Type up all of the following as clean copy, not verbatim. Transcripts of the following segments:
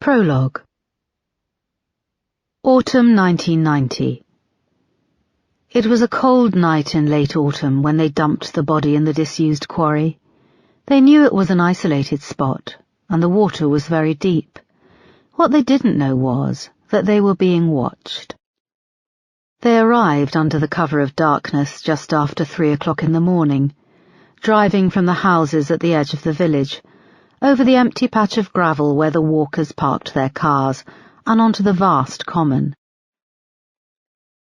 Prologue. Autumn 1990. It was a cold night in late autumn when they dumped the body in the disused quarry. They knew it was an isolated spot, and the water was very deep. What they didn't know was that they were being watched. They arrived under the cover of darkness just after 3 o'clock in the morning, driving from the houses at the edge of the village, over the empty patch of gravel where the walkers parked their cars, and onto the vast common.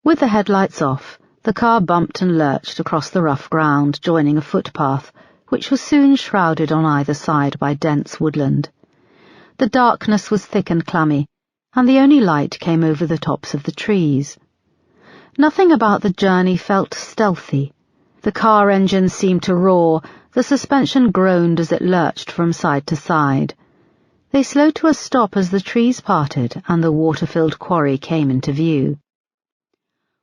With the headlights off, the car bumped and lurched across the rough ground, joining a footpath, which was soon shrouded on either side by dense woodland. The darkness was thick and clammy, and the only light came over the tops of the trees. Nothing about the journey felt stealthy. The car engine seemed to roar, the suspension groaned as it lurched from side to side. They slowed to a stop as the trees parted and the water-filled quarry came into view.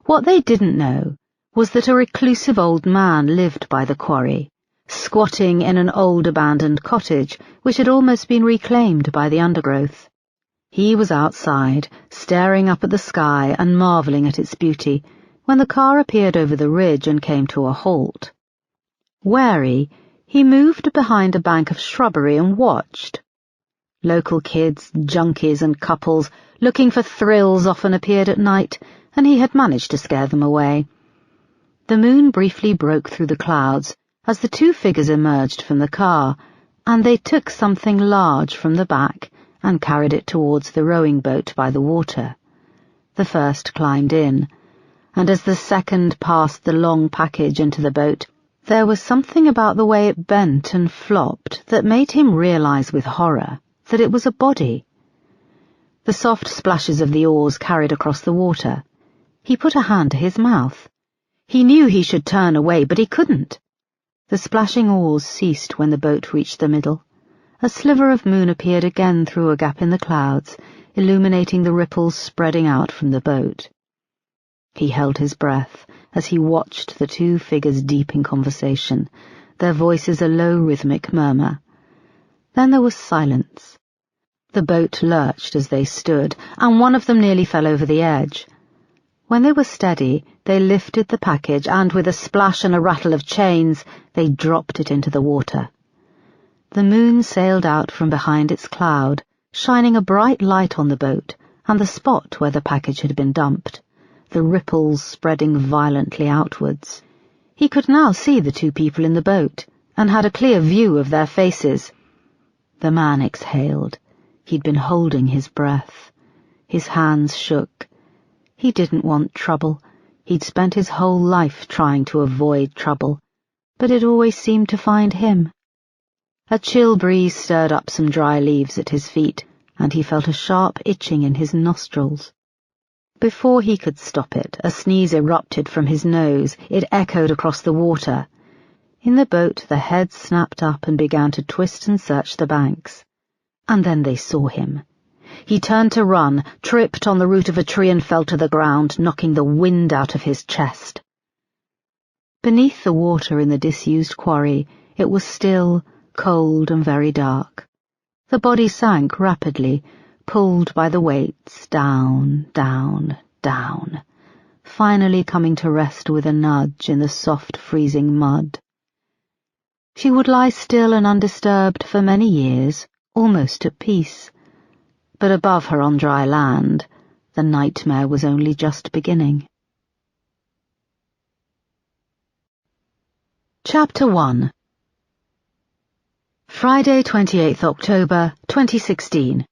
What they didn't know was that a reclusive old man lived by the quarry, squatting in an old abandoned cottage which had almost been reclaimed by the undergrowth. He was outside, staring up at the sky and marvelling at its beauty, when the car appeared over the ridge and came to a halt. Wary, he moved behind a bank of shrubbery and watched. Local kids, junkies and couples looking for thrills often appeared at night, and he had managed to scare them away. The moon briefly broke through the clouds as the two figures emerged from the car, and they took something large from the back and carried it towards the rowing boat by the water. The first climbed in, and as the second passed the long package into the boat, there was something about the way it bent and flopped that made him realize with horror that it was a body. The soft splashes of the oars carried across the water. He put a hand to his mouth. He knew he should turn away, but he couldn't. The splashing oars ceased when the boat reached the middle. A sliver of moon appeared again through a gap in the clouds, illuminating the ripples spreading out from the boat. He held his breath as he watched the two figures deep in conversation, their voices a low rhythmic murmur. Then there was silence. The boat lurched as they stood, and one of them nearly fell over the edge. When they were steady, they lifted the package, and with a splash and a rattle of chains, they dropped it into the water. The moon sailed out from behind its cloud, shining a bright light on the boat and the spot where the package had been dumped, the ripples spreading violently outwards. He could now see the two people in the boat, and had a clear view of their faces. The man exhaled. He'd been holding his breath. His hands shook. He didn't want trouble. He'd spent his whole life trying to avoid trouble, but it always seemed to find him. A chill breeze stirred up some dry leaves at his feet, and he felt a sharp itching in his nostrils. Before he could stop it, a sneeze erupted from his nose. It echoed across the water. In the boat, the head snapped up and began to twist and search the banks. And then they saw him. He turned to run, tripped on the root of a tree and fell to the ground, knocking the wind out of his chest. Beneath the water in the disused quarry, it was still, cold and very dark. The body sank rapidly, pulled by the weights, down, down, down, finally coming to rest with a nudge in the soft freezing mud. She would lie still and undisturbed for many years, almost at peace. But above her on dry land, the nightmare was only just beginning. Chapter 1. Friday, 28th October, 2016.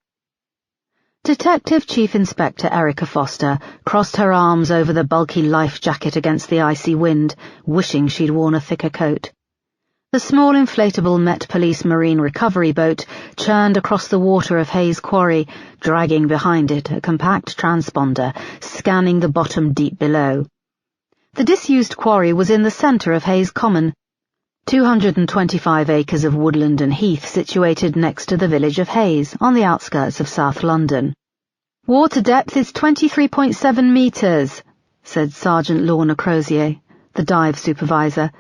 Detective Chief Inspector Erica Foster crossed her arms over the bulky life jacket against the icy wind, wishing she'd worn a thicker coat. The small inflatable Met Police marine recovery boat churned across the water of Hayes Quarry, dragging behind it a compact transponder, scanning the bottom deep below. The disused quarry was in the centre of Hayes Common, 225 acres of woodland and heath situated next to the village of Hayes, on the outskirts of South London. "Water depth is 23.7 metres, said Sergeant Lorna Crozier, the dive supervisor.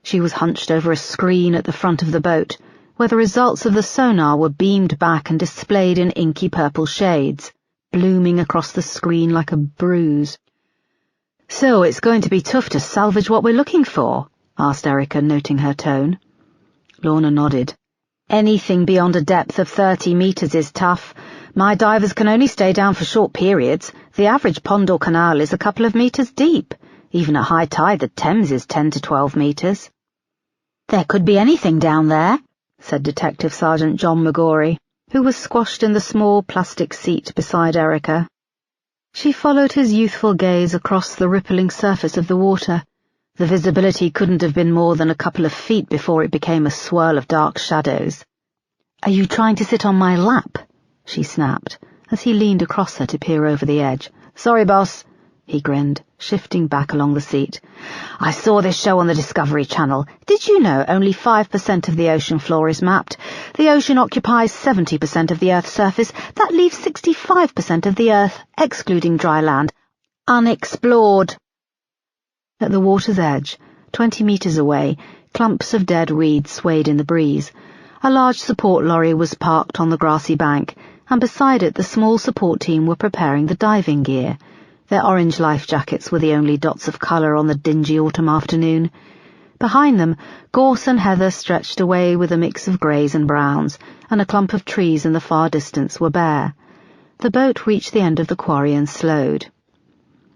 She was hunched over a screen at the front of the boat, where the results of the sonar were beamed back and displayed in inky purple shades, blooming across the screen like a bruise. "So it's going to be tough to salvage what we're looking for?" asked Erica, noting her tone. Lorna nodded. "Anything beyond a depth of 30 metres is tough. My divers can only stay down for short periods. The average pond or canal is a couple of metres deep. Even at high tide the Thames is 10 to 12 metres. "There could be anything down there," said Detective Sergeant John McGorry, who was squashed in the small plastic seat beside Erica. She followed his youthful gaze across the rippling surface of the water. The visibility couldn't have been more than a couple of feet before it became a swirl of dark shadows. "Are you trying to sit on my lap?" she snapped, as he leaned across her to peer over the edge. "Sorry, boss," he grinned, shifting back along the seat. "I saw this show on the Discovery Channel. Did you know only 5% of the ocean floor is mapped? The ocean occupies 70% of the Earth's surface. That leaves 65% of the Earth, excluding dry land, unexplored." At the water's edge, 20 metres away, clumps of dead reeds swayed in the breeze. A large support lorry was parked on the grassy bank, and beside it the small support team were preparing the diving gear. Their orange life jackets were the only dots of colour on the dingy autumn afternoon. Behind them, gorse and heather stretched away with a mix of greys and browns, and a clump of trees in the far distance were bare. The boat reached the end of the quarry and slowed.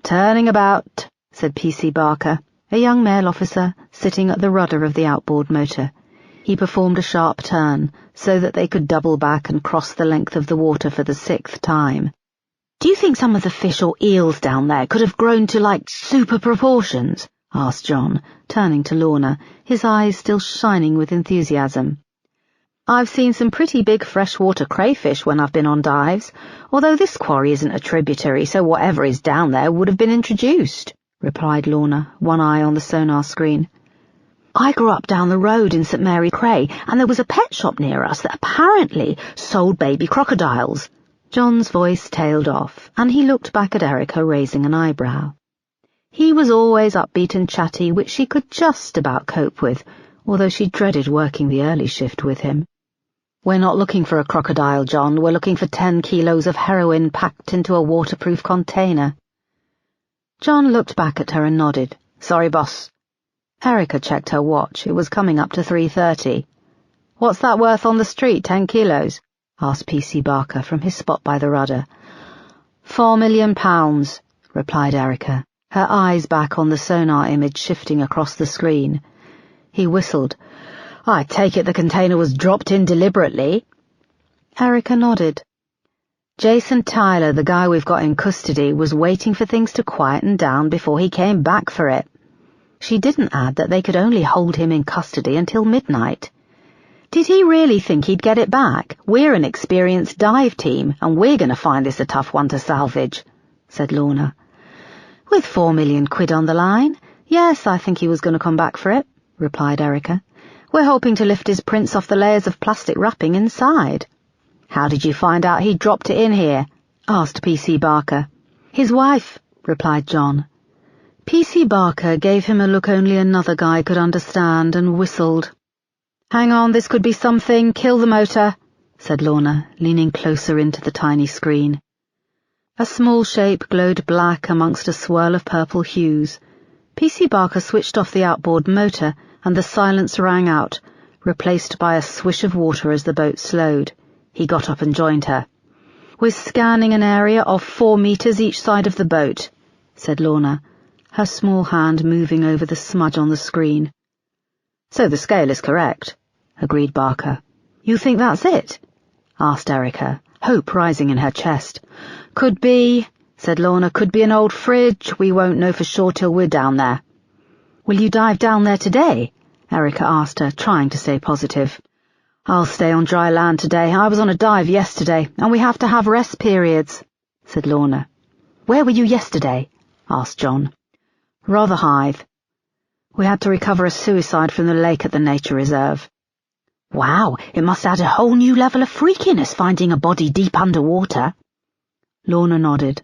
"Turning about," said P.C. Barker, a young male officer sitting at the rudder of the outboard motor. He performed a sharp turn, so that they could double back and cross the length of the water for the 6th time. "Do you think some of the fish or eels down there could have grown to, super proportions?" asked John, turning to Lorna, his eyes still shining with enthusiasm. "I've seen some pretty big freshwater crayfish when I've been on dives, although this quarry isn't a tributary, so whatever is down there would have been introduced," replied Lorna, one eye on the sonar screen. "I grew up down the road in St Mary Cray, and there was a pet shop near us that apparently sold baby crocodiles." John's voice tailed off, and he looked back at Erica, raising an eyebrow. He was always upbeat and chatty, which she could just about cope with, although she dreaded working the early shift with him. "We're not looking for a crocodile, John. We're looking for 10 kilos of heroin packed into a waterproof container." John looked back at her and nodded. "Sorry, boss." Erica checked her watch. It was coming up to 3:30. "What's that worth on the street, 10 kilos? asked P.C. Barker from his spot by the rudder. £4 million, replied Erica, her eyes back on the sonar image shifting across the screen. He whistled. "I take it the container was dropped in deliberately." Erica nodded. "Jason Tyler, the guy we've got in custody, was waiting for things to quieten down before he came back for it." She didn't add that they could only hold him in custody until midnight. "Did he really think he'd get it back? We're an experienced dive team, and we're going to find this a tough one to salvage," said Lorna. "With £4 million on the line? Yes, I think he was going to come back for it," replied Erica. "We're hoping to lift his prints off the layers of plastic wrapping inside." "How did you find out he dropped it in here?" asked P.C. Barker. "His wife," replied John. P.C. Barker gave him a look only another guy could understand and whistled. "Hang on, this could be something. Kill the motor," said Lorna, leaning closer into the tiny screen. A small shape glowed black amongst a swirl of purple hues. P.C. Barker switched off the outboard motor, and the silence rang out, replaced by a swish of water as the boat slowed. He got up and joined her. "We're scanning an area of 4 meters each side of the boat," said Lorna, her small hand moving over the smudge on the screen. "So the scale is correct," agreed Barker. "You think that's it?" asked Erica, hope rising in her chest. "Could be," said Lorna. "Could be an old fridge. We won't know for sure till we're down there." "Will you dive down there today?" Erica asked her, trying to stay positive. "I'll stay on dry land today. I was on a dive yesterday, and we have to have rest periods," said Lorna. "Where were you yesterday?" asked John. "Rotherhithe. We had to recover a suicide from the lake at the nature reserve." "Wow, it must add a whole new level of freakiness finding a body deep underwater." Lorna nodded.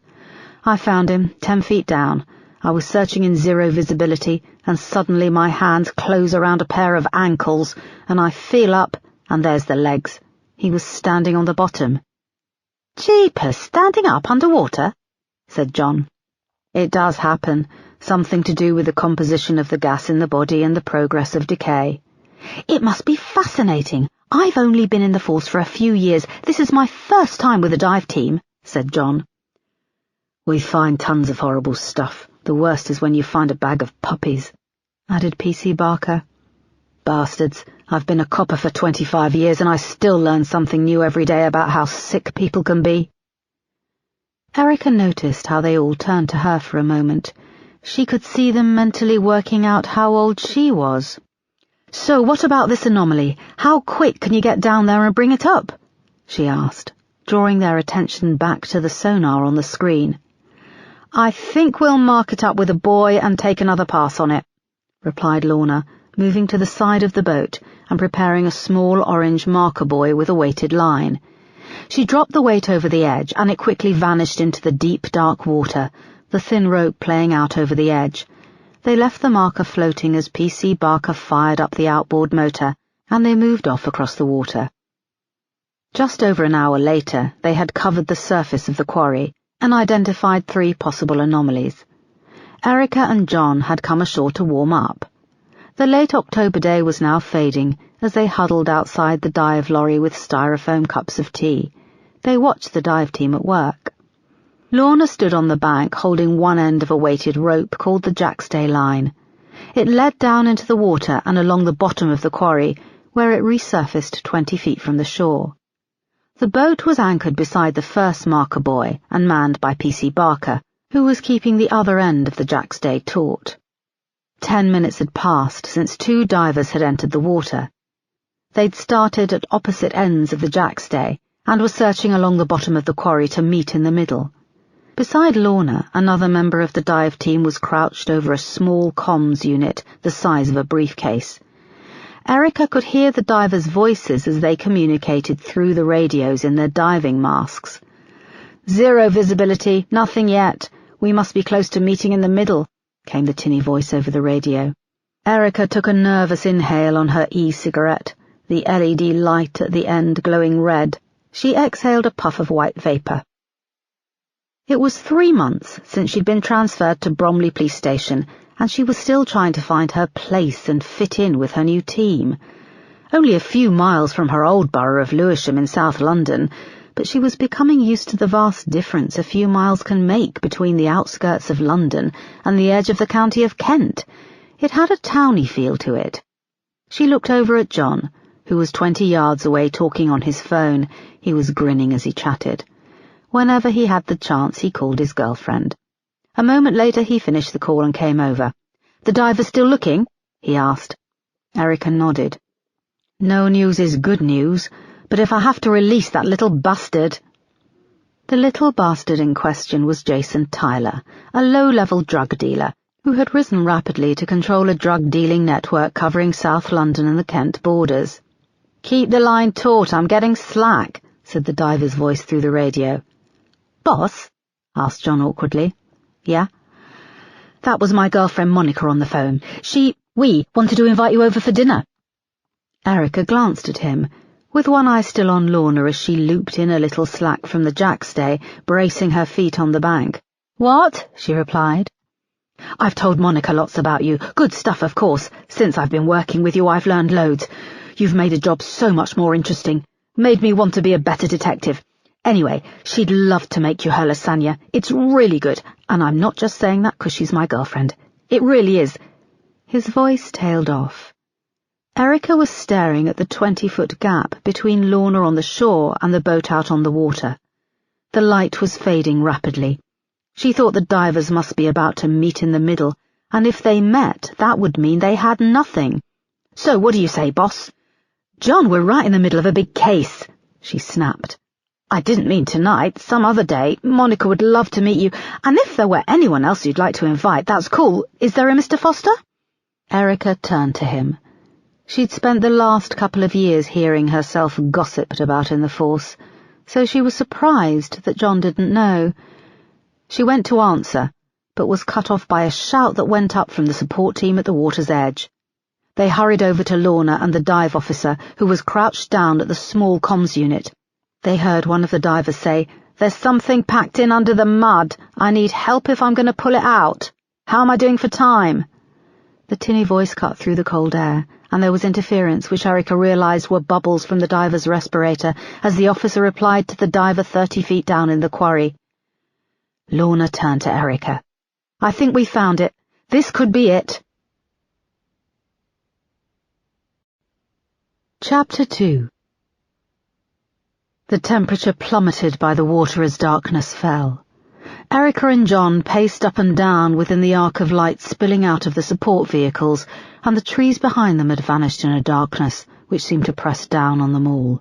"I found him, 10 feet down. I was searching in zero visibility, and suddenly my hands close around a pair of ankles, and I feel up, And there's the legs. He was standing on the bottom. "Jeepers, standing up underwater?" said John. "It does happen. Something to do with the composition of the gas in the body and the progress of decay." "It must be fascinating. I've only been in the force for a few years. This is my first time with a dive team," said John. "We find tons of horrible stuff. The worst is when you find a bag of puppies," added P.C. Barker. "Bastards. I've been a copper for 25 years and I still learn something new every day about how sick people can be." Erica noticed how they all turned to her for a moment. She could see them mentally working out how old she was. "So what about this anomaly? How quick can you get down there and bring it up?" she asked, drawing their attention back to the sonar on the screen. "I think we'll mark it up with a buoy and take another pass on it," replied Lorna, moving to the side of the boat and preparing a small orange marker buoy with a weighted line. She dropped the weight over the edge, and it quickly vanished into the deep, dark water, the thin rope playing out over the edge. They left the marker floating as P.C. Barker fired up the outboard motor, and they moved off across the water. Just over an hour later, they had covered the surface of the quarry and identified 3 possible anomalies. Erica and John had come ashore to warm up. The late October day was now fading as they huddled outside the dive lorry with styrofoam cups of tea. They watched the dive team at work. Lorna stood on the bank holding one end of a weighted rope called the jackstay line. It led down into the water and along the bottom of the quarry, where it resurfaced 20 feet from the shore. The boat was anchored beside the first marker buoy and manned by P.C. Barker, who was keeping the other end of the jackstay taut. 10 minutes had passed since 2 divers had entered the water. They'd started at opposite ends of the jackstay and were searching along the bottom of the quarry to meet in the middle. Beside Lorna, another member of the dive team was crouched over a small comms unit the size of a briefcase. Erica could hear the divers' voices as they communicated through the radios in their diving masks. "0 visibility, nothing yet. We must be close to meeting in the middle," came the tinny voice over the radio. Erica took a nervous inhale on her e-cigarette, the LED light at the end glowing red. She exhaled a puff of white vapour. It was 3 months since she'd been transferred to Bromley Police Station, and she was still trying to find her place and fit in with her new team. Only a few miles from her old borough of Lewisham in South London, but she was becoming used to the vast difference a few miles can make between the outskirts of London and the edge of the county of Kent. It had a towny feel to it. She looked over at John, who was 20 yards away talking on his phone. He was grinning as he chatted. Whenever he had the chance, he called his girlfriend. A moment later he finished the call and came over. "The diver's still looking?" he asked. Erica nodded. "No news is good news, but if I have to release that little bastard—" The little bastard in question was Jason Tyler, a low-level drug dealer, who had risen rapidly to control a drug-dealing network covering South London and the Kent borders. "Keep the line taut, I'm getting slack," said the diver's voice through the radio. "Boss?" asked John awkwardly. "Yeah?" "That was my girlfriend Monica on the phone. We wanted to invite you over for dinner." Erica glanced at him, with one eye still on Lorna as she looped in a little slack from the jackstay, bracing her feet on the bank. "What?" she replied. "I've told Monica lots about you. Good stuff, of course. Since I've been working with you, I've learned loads. You've made the job so much more interesting. Made me want to be a better detective. Anyway, she'd love to make you her lasagna. It's really good, and I'm not just saying that 'cause she's my girlfriend. It really is." His voice tailed off. Erica was staring at the 20-foot gap between Lorna on the shore and the boat out on the water. The light was fading rapidly. She thought the divers must be about to meet in the middle, and if they met, that would mean they had nothing. "So what do you say, boss?" "John, we're right in the middle of a big case," she snapped. "I didn't mean tonight, some other day. Monica would love to meet you, and if there were anyone else you'd like to invite, that's cool. Is there a Mr. Foster?" Erica turned to him. She'd spent the last couple of years hearing herself gossiped about in the force, so she was surprised that John didn't know. She went to answer, but was cut off by a shout that went up from the support team at the water's edge. They hurried over to Lorna and the dive officer, who was crouched down at the small comms unit. They heard one of the divers say, "There's something packed in under the mud. I need help if I'm going to pull it out. How am I doing for time?" The tinny voice cut through the cold air, and there was interference which Erica realized were bubbles from the diver's respirator as the officer replied to the diver 30 feet down in the quarry. Lorna turned to Erica. "I think we found it. This could be it." Chapter 2. The temperature plummeted by the water as darkness fell. Erica and John paced up and down within the arc of light spilling out of the support vehicles, and the trees behind them had vanished in a darkness which seemed to press down on them all.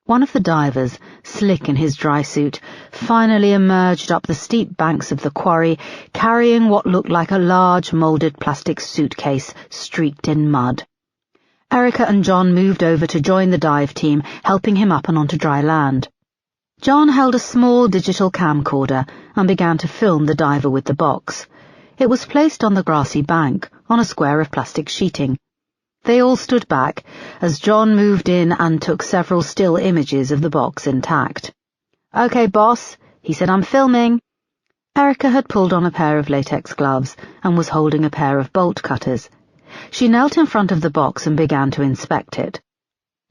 One of the divers, slick in his dry suit, finally emerged up the steep banks of the quarry, carrying what looked like a large moulded plastic suitcase streaked in mud. Erica and John moved over to join the dive team, helping him up and onto dry land. John held a small digital camcorder and began to film the diver with the box. It was placed on the grassy bank, on a square of plastic sheeting. They all stood back as John moved in and took several still images of the box intact. "Okay, boss," he said, "I'm filming." Erica had pulled on a pair of latex gloves and was holding a pair of bolt cutters. She knelt in front of the box and began to inspect it.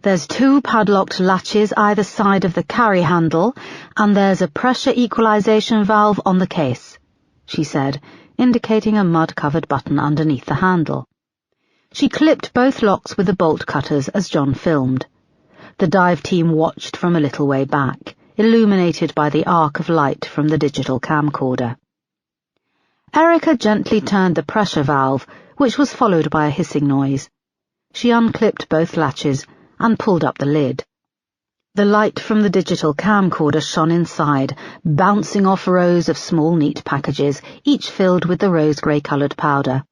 "There's 2 padlocked latches either side of the carry handle, and there's a pressure equalization valve on the case," she said, indicating a mud-covered button underneath the handle. She clipped both locks with the bolt cutters as John filmed. The dive team watched from a little way back, illuminated by the arc of light from the digital camcorder. Erica gently turned the pressure valve, which was followed by a hissing noise. She unclipped both latches and pulled up the lid. The light from the digital camcorder shone inside, bouncing off rows of small neat packages, each filled with the rose-grey-coloured powder.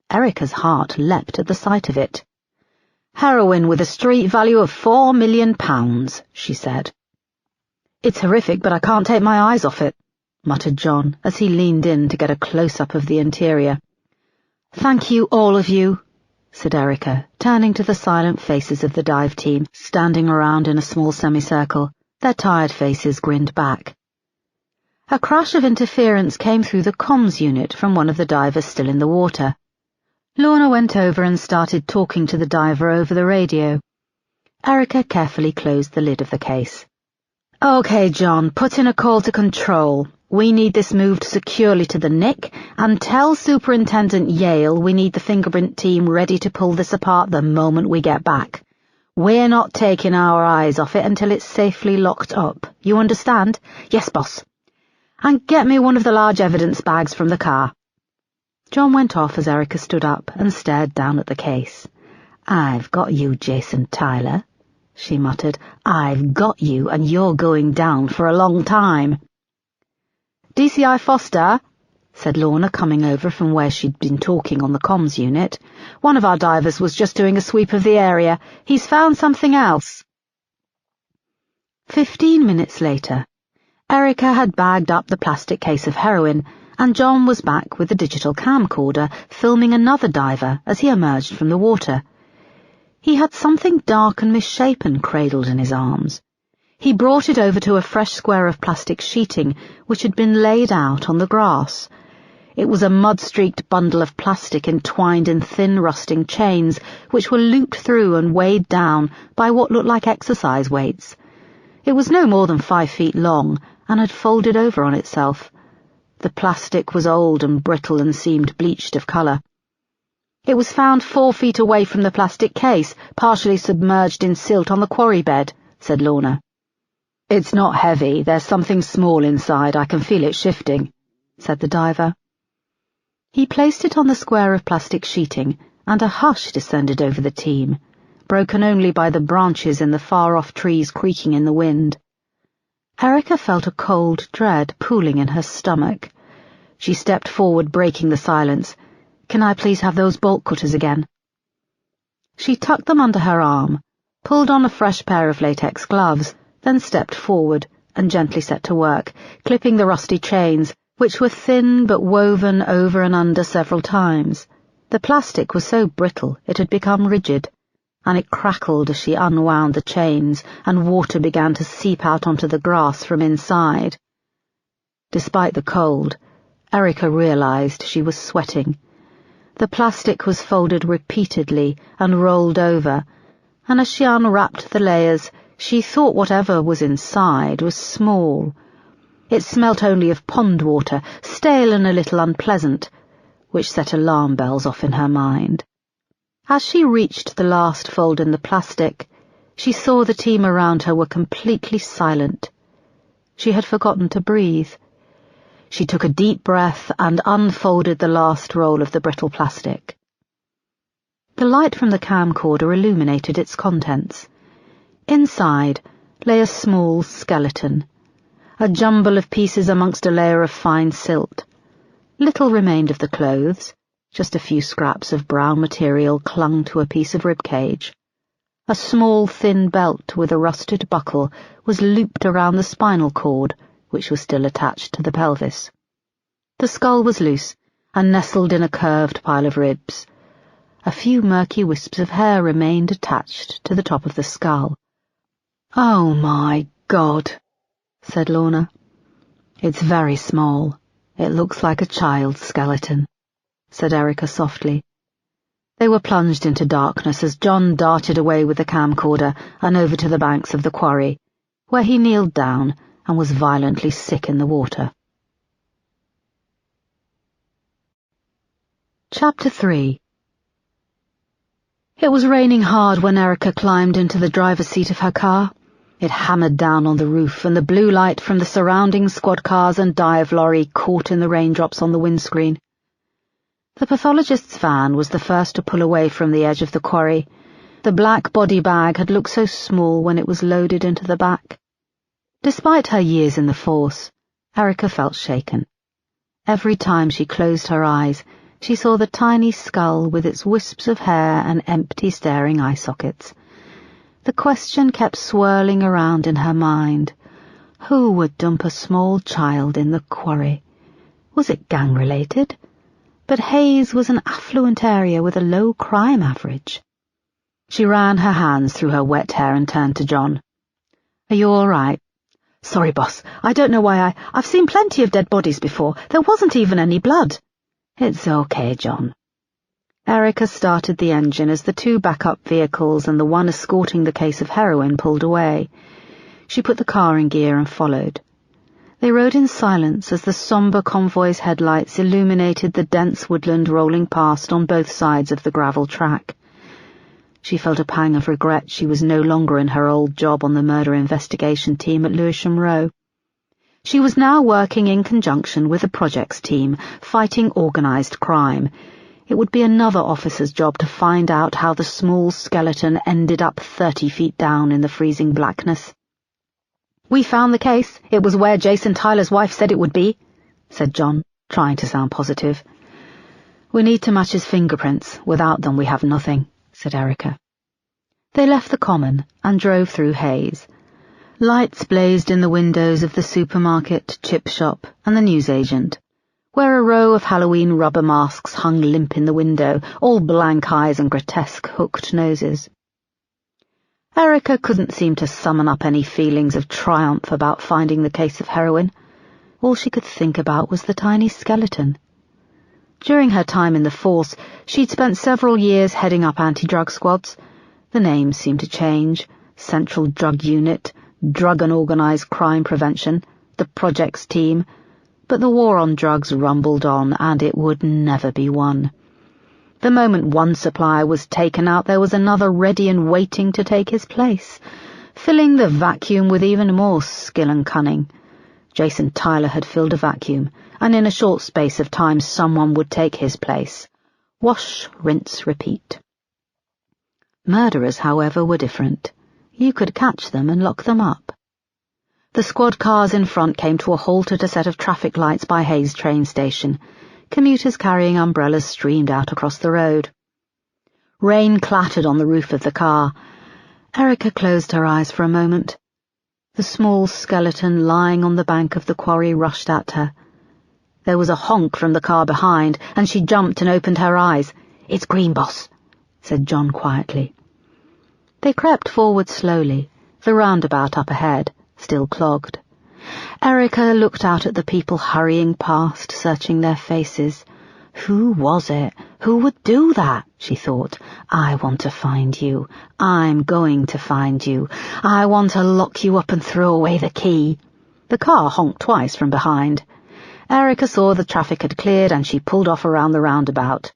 Erica's heart leapt at the sight of it. "Heroin with a street value of £4 million, she said. "It's horrific, but I can't take my eyes off it," muttered John as he leaned in to get a close-up of the interior. "Thank you, all of you," said Erica, turning to the silent faces of the dive team, standing around in a small semicircle. Their tired faces grinned back. A crash of interference came through the comms unit from one of the divers still in the water. Lorna went over and started talking to the diver over the radio. Erica carefully closed the lid of the case. "Okay, John, put in a call to control. We need this moved securely to the Nick, and tell Superintendent Yale we need the fingerprint team ready to pull this apart the moment we get back. We're not taking our eyes off it until it's safely locked up. You understand?" "Yes, boss." "And get me one of the large evidence bags from the car." John went off as Erica stood up and stared down at the case. "I've got you, Jason Tyler," she muttered. "I've got you, and you're going down for a long time." "DCI Foster," said Lorna, coming over from where she'd been talking on the comms unit. "One of our divers was just doing a sweep of the area. He's found something else." 15 minutes later, Erica had bagged up the plastic case of heroin, and John was back with the digital camcorder, filming another diver as he emerged from the water. He had something dark and misshapen cradled in his arms. He brought it over to a fresh square of plastic sheeting which had been laid out on the grass. It was a mud-streaked bundle of plastic entwined in thin, rusting chains which were looped through and weighed down by what looked like exercise weights. It was no more than 5 feet long and had folded over on itself. The plastic was old and brittle and seemed bleached of colour. "It was found 4 feet away from the plastic case, partially submerged in silt on the quarry bed," said Lorna. "It's not heavy. There's something small inside. I can feel it shifting," said the diver. He placed it on the square of plastic sheeting, and a hush descended over the team, broken only by the branches in the far-off trees creaking in the wind. Erica felt a cold dread pooling in her stomach. She stepped forward, breaking the silence. "Can I please have those bolt cutters again?" She tucked them under her arm, pulled on a fresh pair of latex gloves, then stepped forward and gently set to work, clipping the rusty chains, which were thin but woven over and under several times. The plastic was so brittle it had become rigid, and it crackled as she unwound the chains, and water began to seep out onto the grass from inside. Despite the cold, Erica realized she was sweating. The plastic was folded repeatedly and rolled over, and as she unwrapped the layers, she thought whatever was inside was small. It smelt only of pond water, stale and a little unpleasant, which set alarm bells off in her mind. As she reached the last fold in the plastic, she saw the team around her were completely silent. She had forgotten to breathe. She took a deep breath and unfolded the last roll of the brittle plastic. The light from the camcorder illuminated its contents. Inside lay a small skeleton, a jumble of pieces amongst a layer of fine silt. Little remained of the clothes. Just a few scraps of brown material clung to a piece of rib cage. A small, thin belt with a rusted buckle was looped around the spinal cord, which was still attached to the pelvis. The skull was loose and nestled in a curved pile of ribs. A few murky wisps of hair remained attached to the top of the skull. "Oh, my God," said Lorna. "It's very small. It looks like a child's skeleton," said Erica softly. They were plunged into darkness as John darted away with the camcorder and over to the banks of the quarry, where he kneeled down and was violently sick in the water. Chapter 3. It was raining hard when Erica climbed into the driver's seat of her car. It hammered down on the roof, and the blue light from the surrounding squad cars and dive lorry caught in the raindrops on the windscreen. The pathologist's van was the first to pull away from the edge of the quarry. The black body bag had looked so small when it was loaded into the back. Despite her years in the force, Erica felt shaken. Every time she closed her eyes, she saw the tiny skull with its wisps of hair and empty staring eye sockets. The question kept swirling around in her mind. Who would dump a small child in the quarry? Was it gang-related? But Hayes was an affluent area with a low crime average. She ran her hands through her wet hair and turned to John. "Are you all right?" "Sorry, boss. I don't know why I've seen plenty of dead bodies before. There wasn't even any blood." "It's okay, John." Erica started the engine as the two backup vehicles and the one escorting the case of heroin pulled away. She put the car in gear and followed. They rode in silence as the sombre convoy's headlights illuminated the dense woodland rolling past on both sides of the gravel track. She felt a pang of regret she was no longer in her old job on the murder investigation team at Lewisham Row. She was now working in conjunction with the projects team, fighting organised crime. It would be another officer's job to find out how the small skeleton ended up 30 feet down in the freezing blackness. "We found the case. It was where Jason Tyler's wife said it would be," said John, trying to sound positive. "We need to match his fingerprints. Without them we have nothing," said Erica. They left the common and drove through Hayes. Lights blazed in the windows of the supermarket, chip shop, and the newsagent, where a row of Halloween rubber masks hung limp in the window, all blank eyes and grotesque hooked noses. Erica couldn't seem to summon up any feelings of triumph about finding the case of heroin. All she could think about was the tiny skeleton. During her time in the force, she'd spent several years heading up anti-drug squads. The names seemed to change: Central Drug Unit, Drug and Organised Crime Prevention, the Projects Team. But the war on drugs rumbled on, and it would never be won. The moment one supplier was taken out, there was another ready and waiting to take his place, filling the vacuum with even more skill and cunning. Jason Tyler had filled a vacuum, and in a short space of time someone would take his place. Wash, rinse, repeat. Murderers, however, were different. You could catch them and lock them up. The squad cars in front came to a halt at a set of traffic lights by Hayes train station. Commuters carrying umbrellas streamed out across the road. Rain clattered on the roof of the car. Erica closed her eyes for a moment. The small skeleton lying on the bank of the quarry rushed at her. There was a honk from the car behind, and she jumped and opened her eyes. "It's Green, boss," said John quietly. They crept forward slowly, the roundabout up ahead, still clogged. Erica looked out at the people hurrying past, searching their faces. Who was it? Who would do that? She thought. I want to find you. I'm going to find you. I want to lock you up and throw away the key. The car honked twice from behind. Erica saw the traffic had cleared and she pulled off around the roundabout.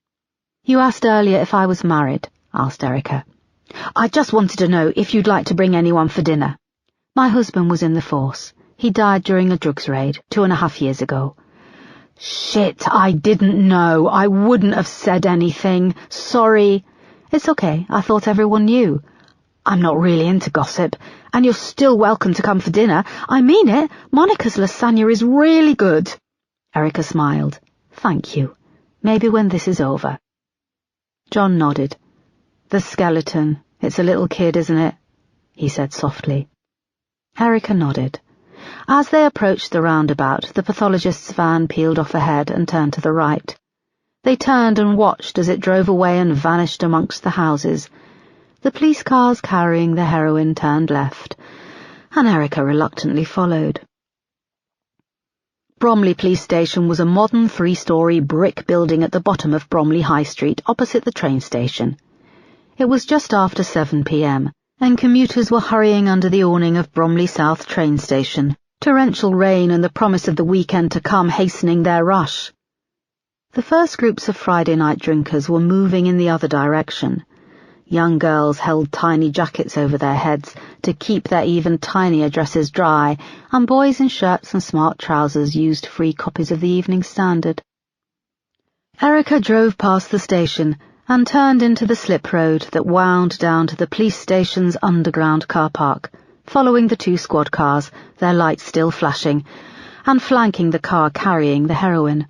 "You asked earlier if I was married," asked Erica. "I just wanted to know if you'd like to bring anyone for dinner. My husband was in the force. He died during a drugs raid 2.5 years ago." "Shit, I didn't know. I wouldn't have said anything. Sorry." "It's okay. I thought everyone knew. I'm not really into gossip, and you're still welcome to come for dinner. I mean it. Monica's lasagna is really good." Erica smiled. "Thank you. Maybe when this is over." John nodded. "The skeleton. It's a little kid, isn't it?" he said softly. Erica nodded. As they approached the roundabout, the pathologist's van peeled off ahead and turned to the right. They turned and watched as it drove away and vanished amongst the houses. The police cars carrying the heroin turned left, and Erica reluctantly followed. Bromley Police Station was a modern 3-story brick building at the bottom of Bromley High Street, opposite the train station. It was just after 7 p.m., and commuters were hurrying under the awning of Bromley South train station, torrential rain and the promise of the weekend to come hastening their rush. The first groups of Friday night drinkers were moving in the other direction. Young girls held tiny jackets over their heads to keep their even tinier dresses dry, and boys in shirts and smart trousers used free copies of the Evening Standard. Erica drove past the station and turned into the slip road that wound down to the police station's underground car park, following the 2 squad cars, their lights still flashing, and flanking the car carrying the heroin.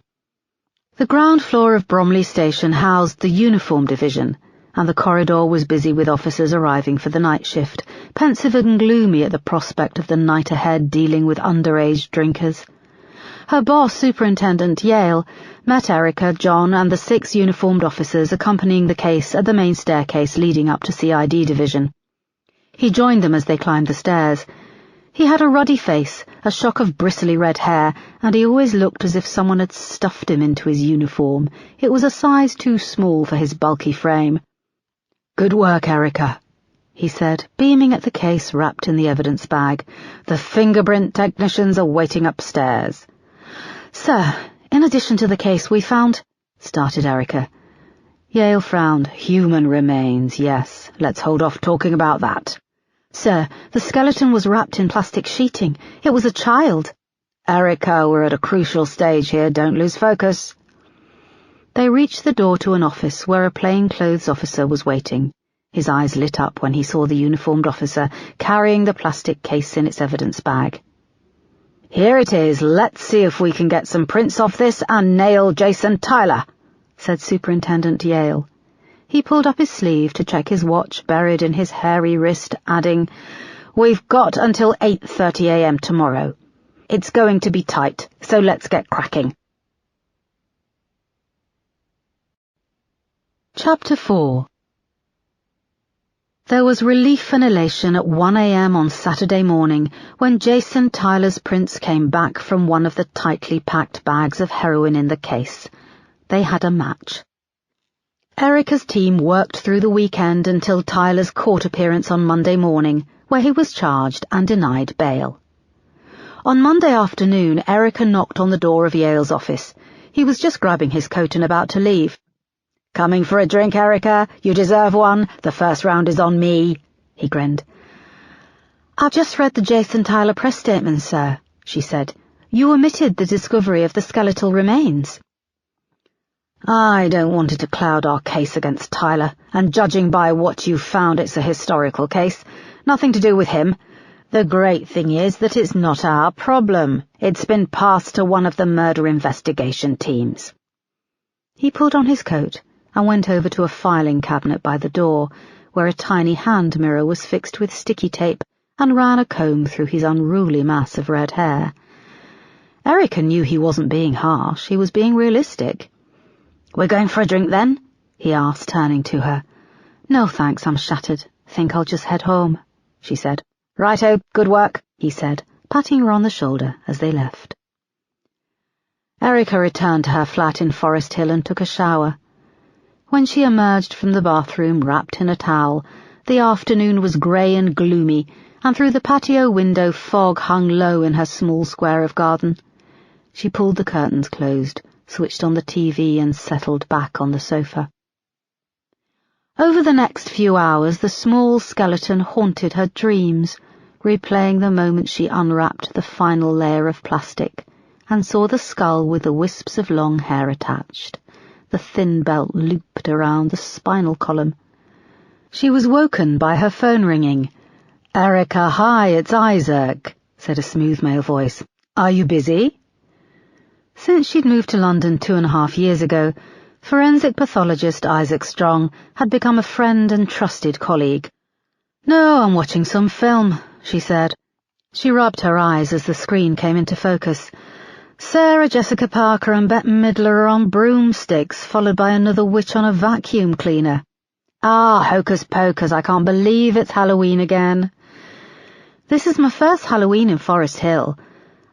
The ground floor of Bromley Station housed the uniform division, and the corridor was busy with officers arriving for the night shift, pensive and gloomy at the prospect of the night ahead dealing with underage drinkers. Her boss, Superintendent Yale, met Erica, John, and the 6 uniformed officers accompanying the case at the main staircase leading up to CID division. He joined them as they climbed the stairs. He had a ruddy face, a shock of bristly red hair, and he always looked as if someone had stuffed him into his uniform. It was a size too small for his bulky frame. "Good work, Erica," he said, beaming at the case wrapped in the evidence bag. "The fingerprint technicians are waiting upstairs." "Sir, in addition to the case we found—" started Erica. Yale frowned. "Human remains, yes. Let's hold off talking about that." "Sir, the skeleton was wrapped in plastic sheeting. It was a child." "Erica, we're at a crucial stage here. Don't lose focus." They reached the door to an office where a plainclothes officer was waiting. His eyes lit up when he saw the uniformed officer carrying the plastic case in its evidence bag. "Here it is. Let's see if we can get some prints off this and nail Jason Tyler," said Superintendent Yale. He pulled up his sleeve to check his watch buried in his hairy wrist, adding, "We've got until 8:30 a.m. tomorrow. It's going to be tight, so let's get cracking." Chapter 4. There was relief and elation at 1 a.m. on Saturday morning when Jason Tyler's prints came back from one of the tightly packed bags of heroin in the case. They had a match. Erica's team worked through the weekend until Tyler's court appearance on Monday morning, where he was charged and denied bail. On Monday afternoon, Erica knocked on the door of Yale's office. He was just grabbing his coat and about to leave. "Coming for a drink, Erica? You deserve one. The first round is on me," he grinned. "I've just read the Jason Tyler press statement, sir," she said. "You omitted the discovery of the skeletal remains." "I don't want it to cloud our case against Tyler, and judging by what you found, it's a historical case. Nothing to do with him. The great thing is that it's not our problem. It's been passed to one of the murder investigation teams." He pulled on his coat and went over to a filing cabinet by the door, where a tiny hand mirror was fixed with sticky tape, and ran a comb through his unruly mass of red hair. Erica knew he wasn't being harsh, he was being realistic. "We're going for a drink, then?" he asked, turning to her. "No, thanks, I'm shattered. Think I'll just head home," she said. "Righto, good work," he said, patting her on the shoulder as they left. Erica returned to her flat in Forest Hill and took a shower. When she emerged from the bathroom wrapped in a towel, the afternoon was grey and gloomy, and through the patio window fog hung low in her small square of garden. She pulled the curtains closed, switched on the TV and settled back on the sofa. Over the next few hours the small skeleton haunted her dreams, replaying the moment she unwrapped the final layer of plastic and saw the skull with the wisps of long hair attached, the thin belt looped around the spinal column. She was woken by her phone ringing. "Erica, hi, it's Isaac," said a smooth male voice. "Are you busy?" Since she'd moved to London 2.5 years ago, forensic pathologist Isaac Strong had become a friend and trusted colleague. "No, I'm watching some film," she said. She rubbed her eyes as the screen came into focus. Sarah Jessica Parker and Bette Midler are on broomsticks, followed by another witch on a vacuum cleaner. "Ah, hocus pocus, I can't believe it's Halloween again." "This is my first Halloween in Forest Hill.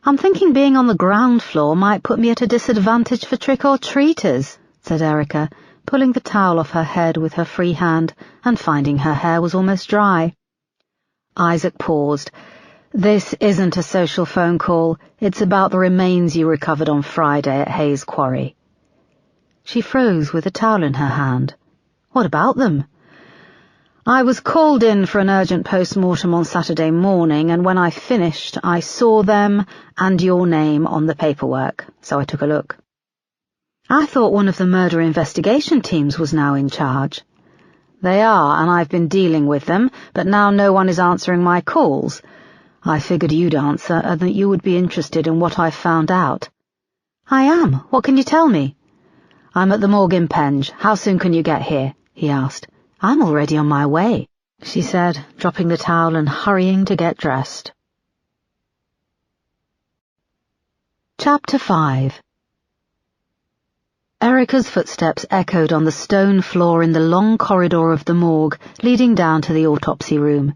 I'm thinking being on the ground floor might put me at a disadvantage for trick-or-treaters," said Erica, pulling the towel off her head with her free hand and finding her hair was almost dry. Isaac paused. "This isn't a social phone call. It's about the remains you recovered on Friday at Hayes Quarry." She froze with a towel in her hand. "What about them?" "I was called in for an urgent post-mortem on Saturday morning, and when I finished, I saw them and your name on the paperwork, so I took a look." "I thought one of the murder investigation teams was now in charge." "They are, and I've been dealing with them, but now no one is answering my calls. I figured you'd answer and that you would be interested in what I've found out." "I am. What can you tell me?" "I'm at the morgue in Penge. How soon can you get here?" he asked. "I'm already on my way," she said, dropping the towel and hurrying to get dressed. Chapter 5. Erica's footsteps echoed on the stone floor in the long corridor of the morgue leading down to the autopsy room.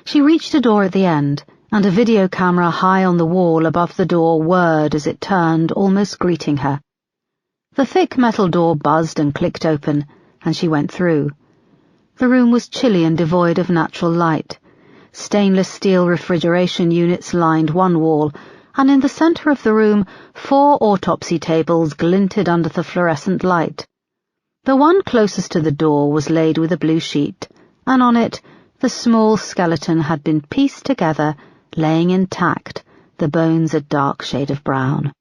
She reached a door at the end, and a video camera high on the wall above the door whirred as it turned, almost greeting her. The thick metal door buzzed and clicked open, and she went through. The room was chilly and devoid of natural light. Stainless steel refrigeration units lined one wall, and in the centre of the room 4 autopsy tables glinted under the fluorescent light. The one closest to the door was laid with a blue sheet, and on it the small skeleton had been pieced together, laying intact, the bones a dark shade of brown.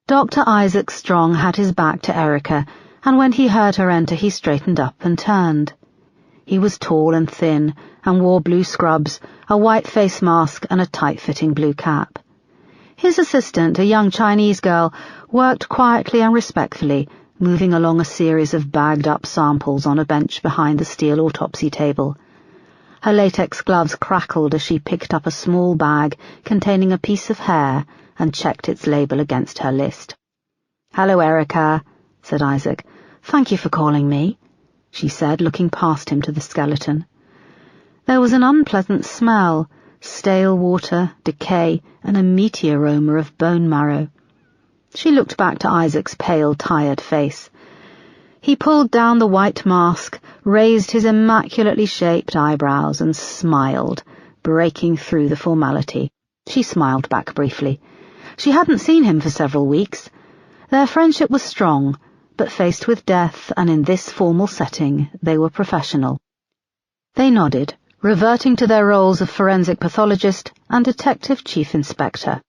Dr. Isaac Strong had his back to Erica, and when he heard her enter he straightened up and turned. He was tall and thin, and wore blue scrubs, a white face mask and a tight-fitting blue cap. His assistant, a young Chinese girl, worked quietly and respectfully, moving along a series of bagged-up samples on a bench behind the steel autopsy table. Her latex gloves crackled as she picked up a small bag containing a piece of hair and checked its label against her list. "Hello, Erica," said Isaac. "Thank you for calling me," she said, looking past him to the skeleton. There was an unpleasant smell, stale water, decay, and a meaty aroma of bone marrow. She looked back to Isaac's pale, tired face. He pulled down the white mask, raised his immaculately shaped eyebrows, and smiled, breaking through the formality. She smiled back briefly. She hadn't seen him for several weeks. Their friendship was strong, but faced with death and in this formal setting, they were professional. They nodded, reverting to their roles of forensic pathologist and detective chief inspector.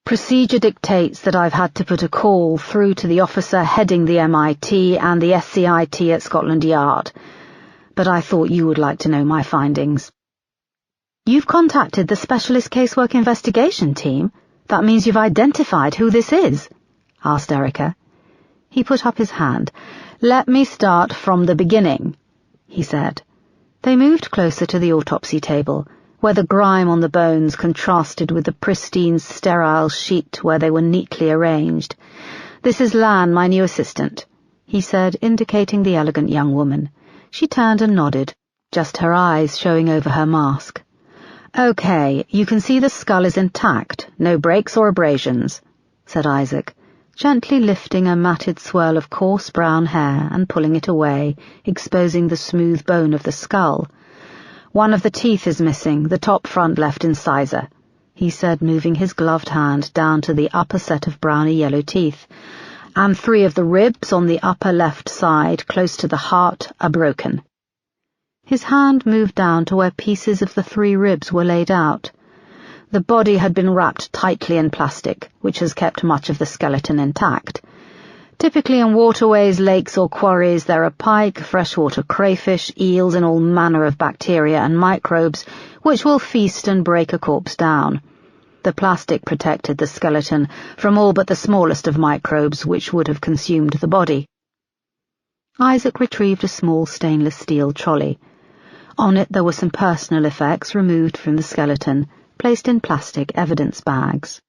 "Procedure dictates that I've had to put a call through to the officer heading the MIT and the SCIT at Scotland Yard, but I thought you would like to know my findings." "You've contacted the Specialist Casework Investigation Team? That means you've identified who this is?" asked Erica. He put up his hand. "Let me start from the beginning," he said. They moved closer to the autopsy table, where the grime on the bones contrasted with the pristine, sterile sheet where they were neatly arranged. "This is Lan, my new assistant." he said, indicating the elegant young woman. She turned and nodded, just her eyes showing over her mask. "Okay, you can see the skull is intact, no breaks or abrasions," said Isaac, gently lifting a matted swirl of coarse brown hair and pulling it away, exposing the smooth bone of the skull. "One of the teeth is missing, the top front left incisor," he said, moving his gloved hand down to the upper set of browny-yellow teeth, "and 3 of the ribs on the upper left side, close to the heart, are broken." His hand moved down to where pieces of the 3 ribs were laid out. The body had been wrapped tightly in plastic, which has kept much of the skeleton intact. Typically in waterways, lakes or quarries there are pike, freshwater crayfish, eels and all manner of bacteria and microbes which will feast and break a corpse down. The plastic protected the skeleton from all but the smallest of microbes which would have consumed the body. Isaac retrieved a small stainless steel trolley. On it there were some personal effects removed from the skeleton, placed in plastic evidence bags.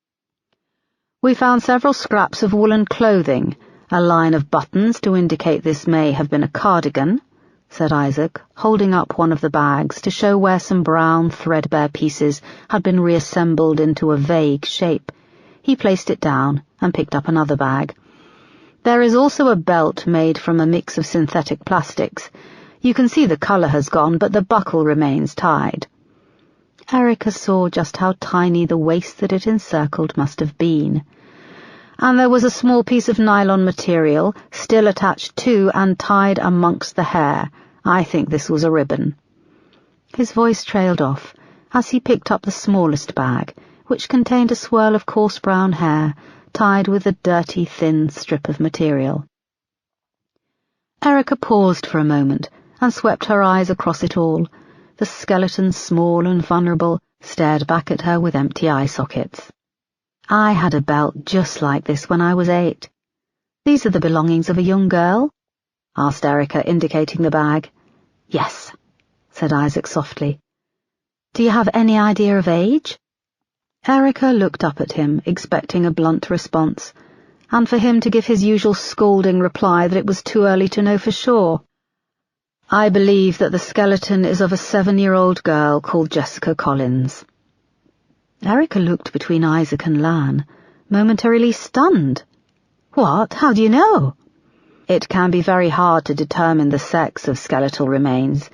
"We found several scraps of woolen clothing, a line of buttons to indicate this may have been a cardigan," said Isaac, holding up one of the bags to show where some brown, threadbare pieces had been reassembled into a vague shape. He placed it down and picked up another bag. "There is also a belt made from a mix of synthetic plastics. You can see the colour has gone, but the buckle remains tied." Erica saw just how tiny the waist that it encircled must have been. "And there was a small piece of nylon material, still attached to and tied amongst the hair. I think this was a ribbon." His voice trailed off as he picked up the smallest bag, which contained a swirl of coarse brown hair, tied with a dirty, thin strip of material. Erica paused for a moment and swept her eyes across it all. The skeleton, small and vulnerable, stared back at her with empty eye sockets. "I had a belt just like this when I was 8. "These are the belongings of a young girl?" asked Erica, indicating the bag. "Yes," said Isaac softly. "Do you have any idea of age?" Erica looked up at him, expecting a blunt response, and for him to give his usual scolding reply that it was too early to know for sure. "I believe that the skeleton is of a 7-year-old girl called Jessica Collins." Erica looked between Isaac and Lan, momentarily stunned. "What? How do you know?" "It can be very hard to determine the sex of skeletal remains,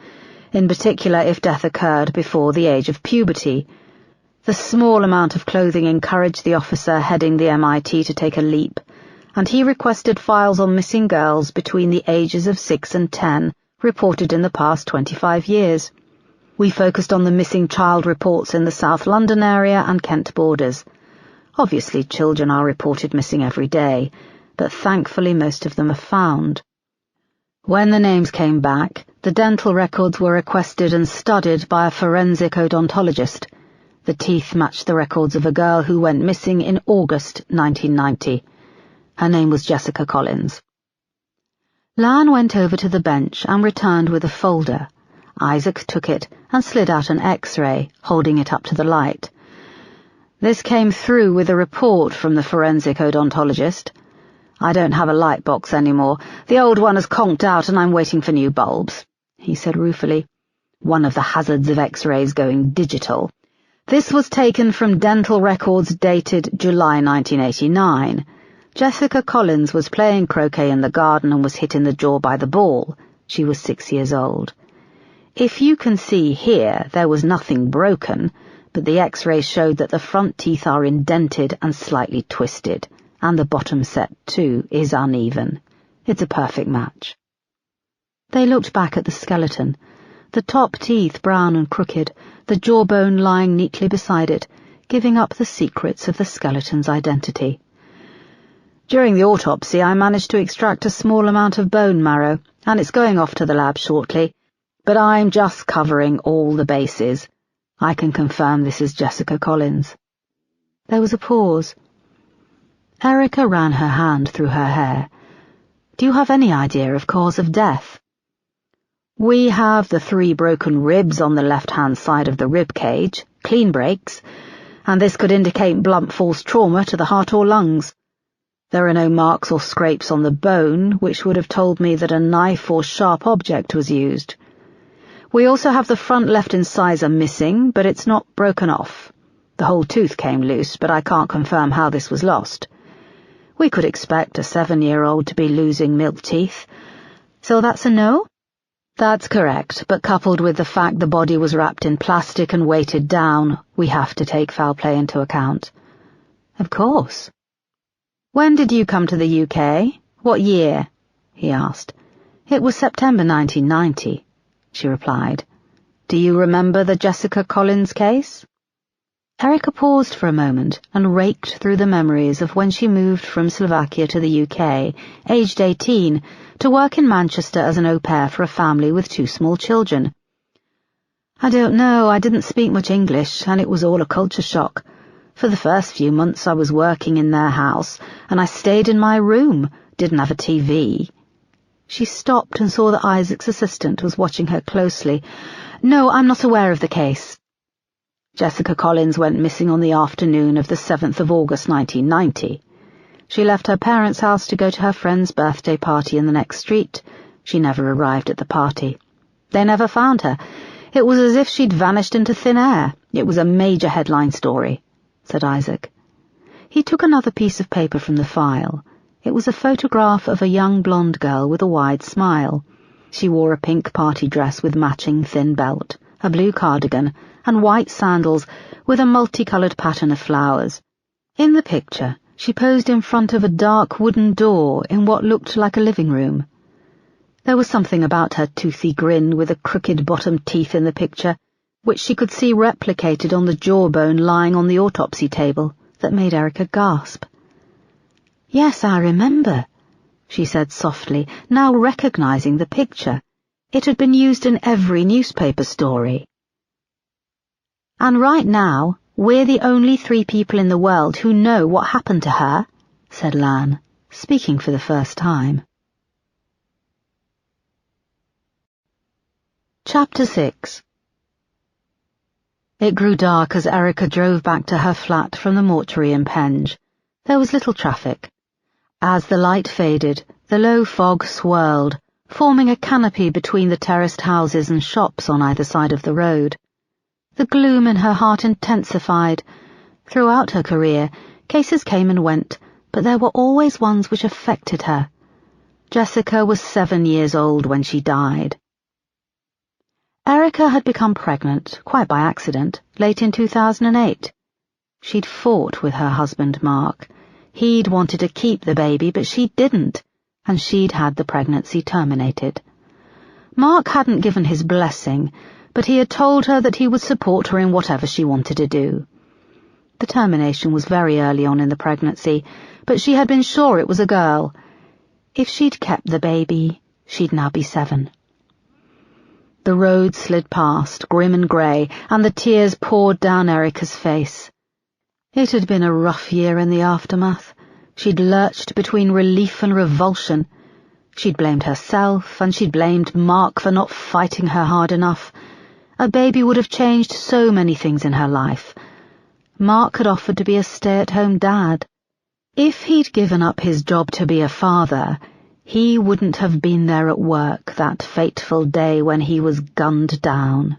in particular if death occurred before the age of puberty. The small amount of clothing encouraged the officer heading the MIT to take a leap, and he requested files on missing girls between the ages of 6 and 10, reported in the past 25 years. We focused on the missing child reports in the South London area and Kent borders. Obviously, children are reported missing every day, but thankfully most of them are found. When the names came back, the dental records were requested and studied by a forensic odontologist. The teeth matched the records of a girl who went missing in August 1990. Her name was Jessica Collins." Lan went over to the bench and returned with a folder. Isaac took it and slid out an X-ray, holding it up to the light. "This came through with a report from the forensic odontologist. I don't have a light box anymore. The old one has conked out and I'm waiting for new bulbs," he said ruefully. "One of the hazards of X-rays going digital. This was taken from dental records dated July 1989. Jessica Collins was playing croquet in the garden and was hit in the jaw by the ball. She was 6 years old. If you can see here, there was nothing broken, but the X-rays showed that the front teeth are indented and slightly twisted, and the bottom set, too, is uneven. It's a perfect match." They looked back at the skeleton, the top teeth brown and crooked, the jawbone lying neatly beside it, giving up the secrets of the skeleton's identity. "During the autopsy, I managed to extract a small amount of bone marrow, and it's going off to the lab shortly, but I'm just covering all the bases. I can confirm this is Jessica Collins." There was a pause. Erica ran her hand through her hair. "Do you have any idea of cause of death?" "We have the 3 broken ribs on the left-hand side of the rib cage, clean breaks, and this could indicate blunt force trauma to the heart or lungs. There are no marks or scrapes on the bone, which would have told me that a knife or sharp object was used. We also have the front left incisor missing, but it's not broken off. The whole tooth came loose, but I can't confirm how this was lost. We could expect a 7-year-old to be losing milk teeth. So that's a no? That's correct, but coupled with the fact the body was wrapped in plastic and weighted down, we have to take foul play into account. Of course. When did you come to the UK? What year? He asked. It was September 1990, she replied. Do you remember the Jessica Collins case? Erica paused for a moment and raked through the memories of when she moved from Slovakia to the UK, aged 18, to work in Manchester as an au pair for a family with 2 small children. I don't know, I didn't speak much English, and it was all a culture shock. For the first few months I was working in their house, and I stayed in my room, didn't have a TV. She stopped and saw that Isaac's assistant was watching her closely. No, I'm not aware of the case. Jessica Collins went missing on the afternoon of the 7th of August 1990. She left her parents' house to go to her friend's birthday party in the next street. She never arrived at the party. They never found her. It was as if she'd vanished into thin air. It was a major headline story, said Isaac. He took another piece of paper from the file. It was a photograph of a young blonde girl with a wide smile. She wore a pink party dress with matching thin belt, a blue cardigan, and white sandals with a multicoloured pattern of flowers. In the picture, she posed in front of a dark wooden door in what looked like a living room. There was something about her toothy grin with the crooked bottom teeth in the picture, which she could see replicated on the jawbone lying on the autopsy table, that made Erica gasp. Yes, I remember, she said softly, now recognizing the picture. It had been used in every newspaper story. And right now, we're the only 3 people in the world who know what happened to her, said Lan, speaking for the first time. Chapter 6. It grew dark as Erica drove back to her flat from the mortuary in Penge. There was little traffic. As the light faded, the low fog swirled, forming a canopy between the terraced houses and shops on either side of the road. The gloom in her heart intensified. Throughout her career, cases came and went, but there were always ones which affected her. Jessica was 7 years old when she died. Erica had become pregnant, quite by accident, late in 2008. She'd fought with her husband, Mark. He'd wanted to keep the baby, but she didn't, and she'd had the pregnancy terminated. Mark hadn't given his blessing, but he had told her that he would support her in whatever she wanted to do. The termination was very early on in the pregnancy, but she had been sure it was a girl. If she'd kept the baby, she'd now be 7. The road slid past, grim and grey, and the tears poured down Erica's face. It had been a rough year in the aftermath. She'd lurched between relief and revulsion. She'd blamed herself, and she'd blamed Mark for not fighting her hard enough. A baby would have changed so many things in her life. Mark had offered to be a stay-at-home dad. If he'd given up his job to be a father, he wouldn't have been there at work that fateful day when he was gunned down.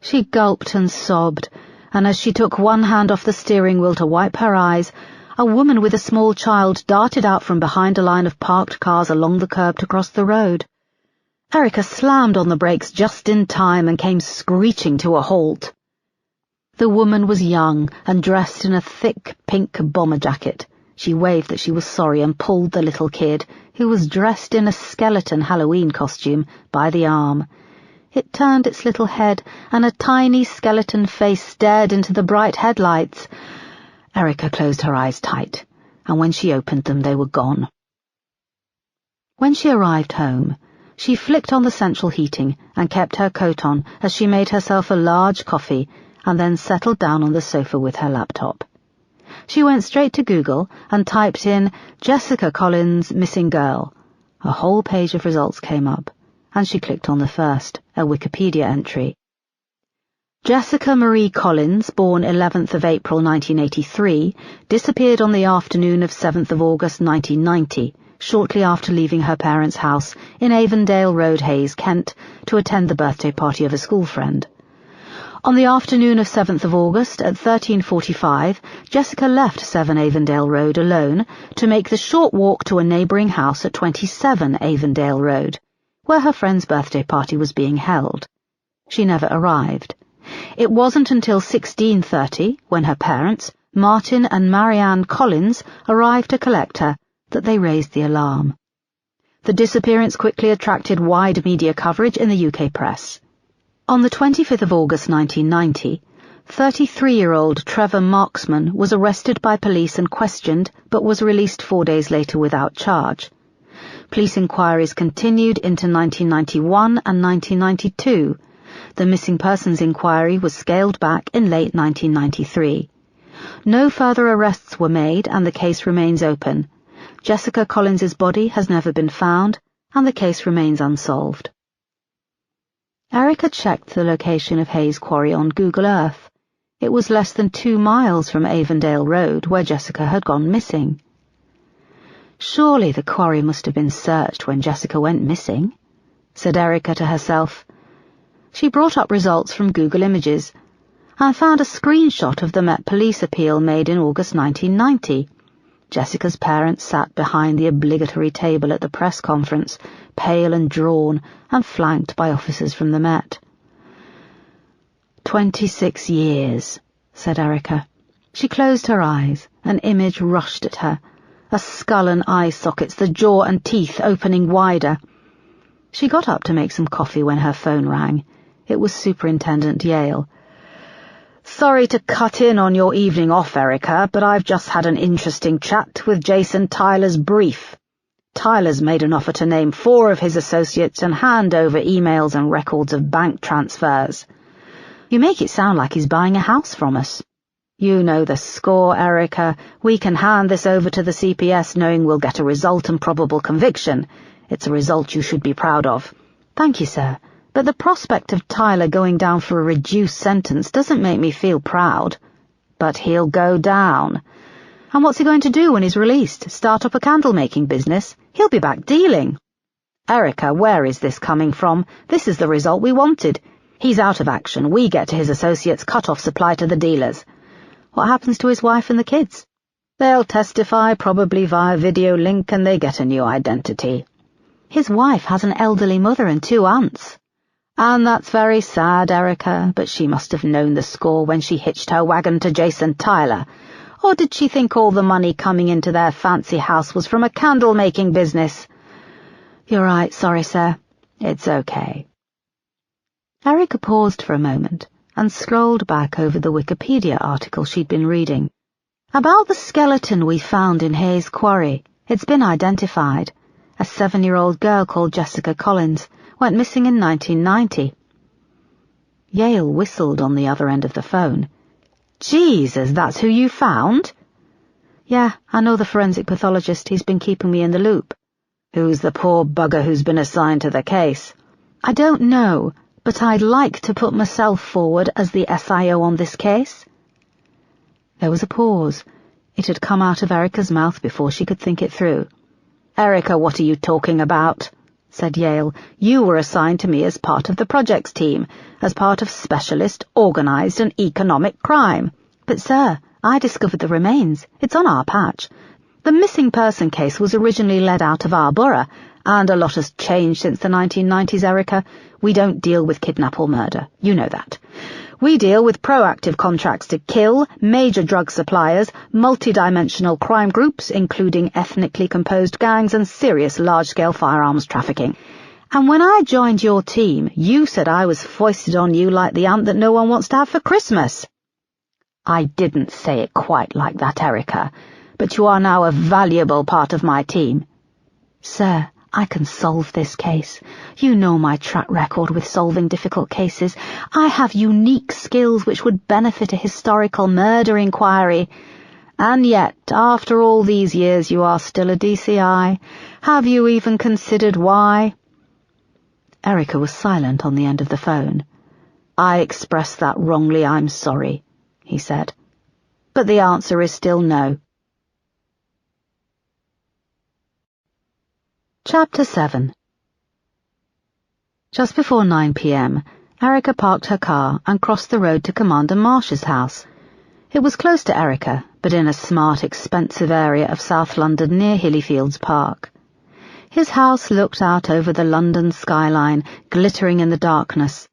She gulped and sobbed, and as she took one hand off the steering wheel to wipe her eyes, a woman with a small child darted out from behind a line of parked cars along the curb to cross the road. Erica slammed on the brakes just in time and came screeching to a halt. The woman was young and dressed in a thick pink bomber jacket. She waved that she was sorry and pulled the little kid, who was dressed in a skeleton Halloween costume, by the arm. It turned its little head, and a tiny skeleton face stared into the bright headlights. Erica closed her eyes tight, and when she opened them they were gone. When she arrived home, she flicked on the central heating and kept her coat on as she made herself a large coffee and then settled down on the sofa with her laptop. She went straight to Google and typed in Jessica Collins missing girl. A whole page of results came up, and she clicked on the first, a Wikipedia entry. Jessica Marie Collins, born 11th of April 1983, disappeared on the afternoon of 7th of August 1990, shortly after leaving her parents' house in Avondale Road, Hayes, Kent, to attend the birthday party of a school friend. On the afternoon of 7th of August at 13:45, Jessica left 7 Avondale Road alone to make the short walk to a neighbouring house at 27 Avondale Road, where her friend's birthday party was being held. She never arrived. It wasn't until 16:30, when her parents, Martin and Marianne Collins, arrived to collect her, that they raised the alarm. The disappearance quickly attracted wide media coverage in the UK press. On the 25th of August 1990, 33-year-old Trevor Marksman was arrested by police and questioned, but was released 4 days later without charge. Police inquiries continued into 1991 and 1992. The missing persons inquiry was scaled back in late 1993. No further arrests were made and the case remains open. Jessica Collins's body has never been found and the case remains unsolved. Erica checked the location of Hayes Quarry on Google Earth. It was less than 2 miles from Avondale Road, where Jessica had gone missing. Surely the quarry must have been searched when Jessica went missing, said Erica to herself. She brought up results from Google Images and found a screenshot of the Met Police appeal made in August 1990. Jessica's parents sat behind the obligatory table at the press conference, pale and drawn, and flanked by officers from the Met. 26 years, said Erica. She closed her eyes. An image rushed at her. A skull and eye sockets, the jaw and teeth opening wider. She got up to make some coffee when her phone rang. It was Superintendent Yale. "Sorry to cut in on your evening off, Erica, but I've just had an interesting chat with Jason Tyler's brief. Tyler's made an offer to name 4 of his associates and hand over emails and records of bank transfers. You make it sound like he's buying a house from us. You know the score, Erica. We can hand this over to the CPS knowing we'll get a result and probable conviction. It's a result you should be proud of." "Thank you, sir. But the prospect of Tyler going down for a reduced sentence doesn't make me feel proud." "But he'll go down. And what's he going to do when he's released? Start up a candle-making business? He'll be back dealing." "Erica, where is this coming from? This is the result we wanted. He's out of action. We get to his associates, cut off supply to the dealers." "What happens to his wife and the kids?" "They'll testify, probably via video link, and they get a new identity." "His wife has an elderly mother and 2 aunts." "And that's very sad, Erica, but she must have known the score when she hitched her wagon to Jason Tyler. Or did she think all the money coming into their fancy house was from a candle-making business?" "You're right, sorry, sir." "It's okay." Erica paused for a moment and scrolled back over the Wikipedia article she'd been reading. "About the skeleton we found in Hayes Quarry. It's been identified. A 7-year-old girl called Jessica Collins went missing in 1990. Yale whistled on the other end of the phone. "Jesus, that's who you found?" "Yeah, I know the forensic pathologist. He's been keeping me in the loop." "Who's the poor bugger who's been assigned to the case?" "I don't know, but I'd like to put myself forward as the SIO on this case." There was a pause. It had come out of Erica's mouth before she could think it through. "Erica, what are you talking about?" said Yale. "You were assigned to me as part of the projects team, as part of specialist, organised and economic crime." "But, sir, I discovered the remains. It's on our patch. The missing person case was originally led out of our borough, and a lot has changed since the 1990s, Erica. We don't deal with kidnap or murder. You know that. We deal with proactive contracts to kill, major drug suppliers, multidimensional crime groups, including ethnically composed gangs and serious large-scale firearms trafficking. And when I joined your team, you said I was foisted on you like the aunt that no one wants to have for Christmas." "I didn't say it quite like that, Erica, but you are now a valuable part of my team." "Sir, I can solve this case. You know my track record with solving difficult cases. I have unique skills which would benefit a historical murder inquiry. And yet, after all these years, you are still a DCI. Have you even considered why?" Erica was silent on the end of the phone. I expressed that wrongly, I'm sorry, he said. But the answer is still no. Chapter 7. Just before 9 p.m, Erica parked her car and crossed the road to Commander Marsh's house. It was close to Erica, but in a smart, expensive area of South London near Hillyfields Park. His house looked out over the London skyline, glittering in the darkness.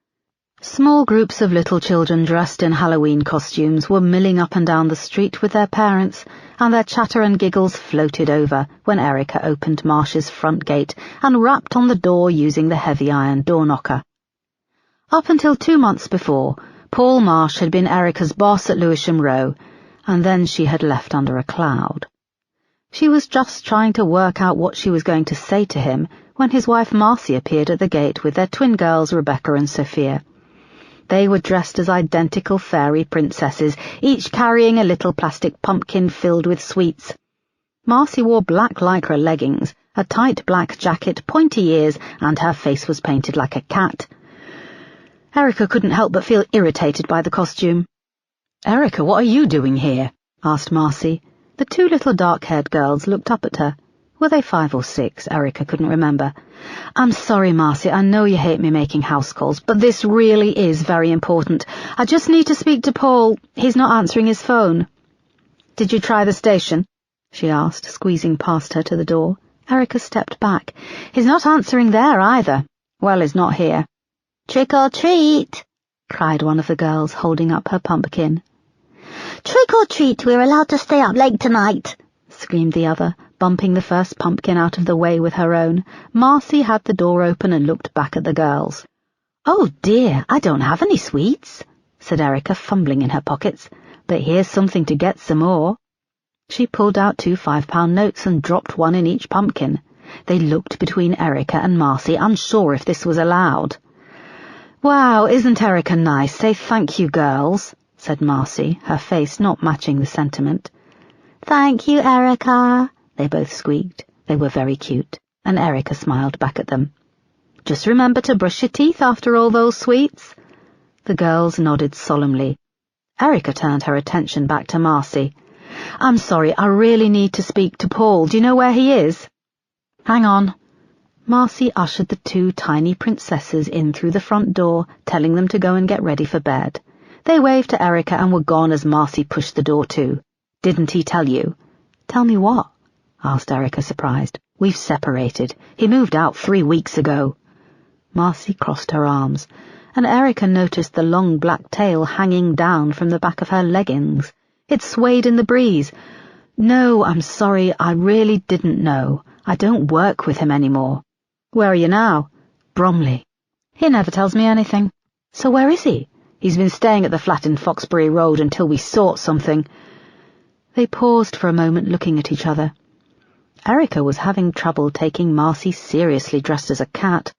Small groups of little children dressed in Halloween costumes were milling up and down the street with their parents, and their chatter and giggles floated over when Erica opened Marsh's front gate and rapped on the door using the heavy iron door knocker. Up until 2 months before, Paul Marsh had been Erica's boss at Lewisham Row, and then she had left under a cloud. She was just trying to work out what she was going to say to him when his wife Marcy appeared at the gate with their twin girls Rebecca and Sophia. They were dressed as identical fairy princesses, each carrying a little plastic pumpkin filled with sweets. Marcy wore black lycra leggings, a tight black jacket, pointy ears, and her face was painted like a cat. Erica couldn't help but feel irritated by the costume. "Erica, what are you doing here?" asked Marcy. The 2 little dark-haired girls looked up at her. Were they 5 or 6? Erica couldn't remember. "I'm sorry, Marcy, I know you hate me making house calls, but this really is very important. I just need to speak to Paul. He's not answering his phone." "Did you try the station?" she asked, squeezing past her to the door. Erica stepped back. "He's not answering there either." "Well, he's not here." "Trick or treat," cried one of the girls, holding up her pumpkin. "Trick or treat, we're allowed to stay up late tonight," screamed the other, bumping the first pumpkin out of the way with her own. Marcy had the door open and looked back at the girls. "Oh dear, I don't have any sweets," said Erica, fumbling in her pockets, "but here's something to get some more." She pulled out 2 £5 notes and dropped one in each pumpkin. They looked between Erica and Marcy, unsure if this was allowed. "Wow, isn't Erica nice? Say thank you, girls," said Marcy, her face not matching the sentiment. "Thank you, Erica," they both squeaked. They were very cute, and Erica smiled back at them. "Just remember to brush your teeth after all those sweets." The girls nodded solemnly. Erica turned her attention back to Marcy. "I'm sorry, I really need to speak to Paul. Do you know where he is?" "Hang on." Marcy ushered the 2 tiny princesses in through the front door, telling them to go and get ready for bed. They waved to Erica and were gone as Marcy pushed the door to. "Didn't he tell you?" "Tell me what?" asked Erica, surprised. "We've separated. He moved out 3 weeks ago." Marcy crossed her arms, and Erica noticed the long black tail hanging down from the back of her leggings. It swayed in the breeze. "No, I'm sorry, I really didn't know. I don't work with him anymore." "Where are you now?" "Bromley." "He never tells me anything." "So where is he?" "He's been staying at the flat in Foxbury Road until we sort something." They paused for a moment, looking at each other. Erica was having trouble taking Marcy seriously dressed as a cat.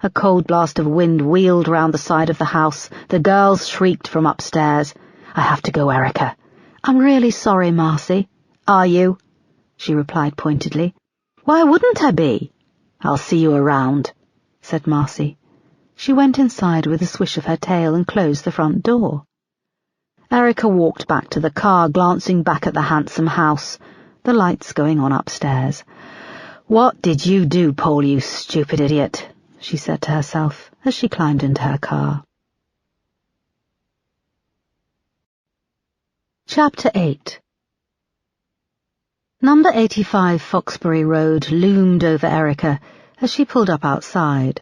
A cold blast of wind wheeled round the side of the house. The girls shrieked from upstairs. "I have to go, Erica." "I'm really sorry, Marcy." "Are you?" she replied pointedly. "Why wouldn't I be?" "I'll see you around," said Marcy. She went inside with a swish of her tail and closed the front door. Erica walked back to the car, glancing back at the handsome house, the lights going on upstairs. "What did you do, Paul, you stupid idiot?" she said to herself as she climbed into her car. Chapter 8. Number 85 Foxbury Road loomed over Erica as she pulled up outside.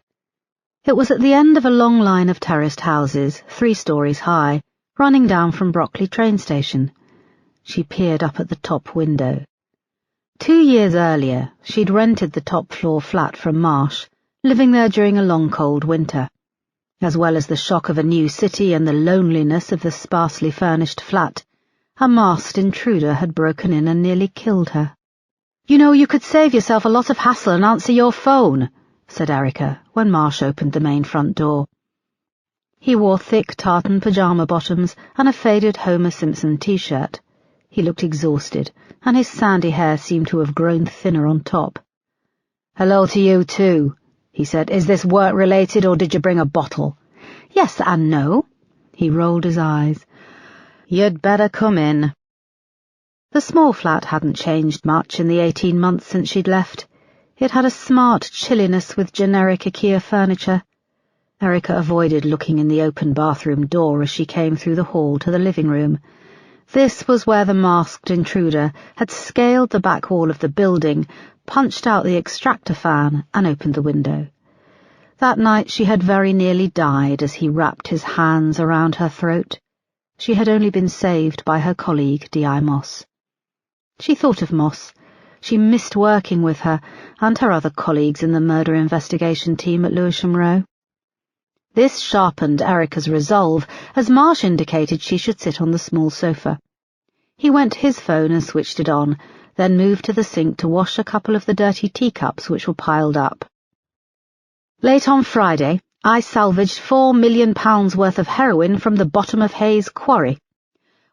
It was at the end of a long line of terraced houses, 3 stories high, running down from Brockley train station. She peered up at the top window. 2 years earlier, she'd rented the top-floor flat from Marsh, living there during a long cold winter. As well as the shock of a new city and the loneliness of the sparsely furnished flat, a masked intruder had broken in and nearly killed her. "You know, you could save yourself a lot of hassle and answer your phone," said Erica, when Marsh opened the main front door. He wore thick tartan pyjama bottoms and a faded Homer Simpson t-shirt. He looked exhausted, and his sandy hair seemed to have grown thinner on top. "Hello to you, too," he said. "Is this work-related, or did you bring a bottle?" Yes and no. He rolled his eyes. You'd better come in. The small flat hadn't changed much in the 18 months since she'd left. It had a smart chilliness with generic IKEA furniture. Erica avoided looking in the open bathroom door as she came through the hall to the living room. This was where the masked intruder had scaled the back wall of the building, punched out the extractor fan, and opened the window. That night she had very nearly died as he wrapped his hands around her throat. She had only been saved by her colleague, D.I. Moss. She thought of Moss. She missed working with her and her other colleagues in the murder investigation team at Lewisham Row. This sharpened Erica's resolve as Marsh indicated she should sit on the small sofa. He went to his phone and switched it on, then moved to the sink to wash a couple of the dirty teacups which were piled up. Late on Friday, I salvaged £4 million worth of heroin from the bottom of Hayes Quarry.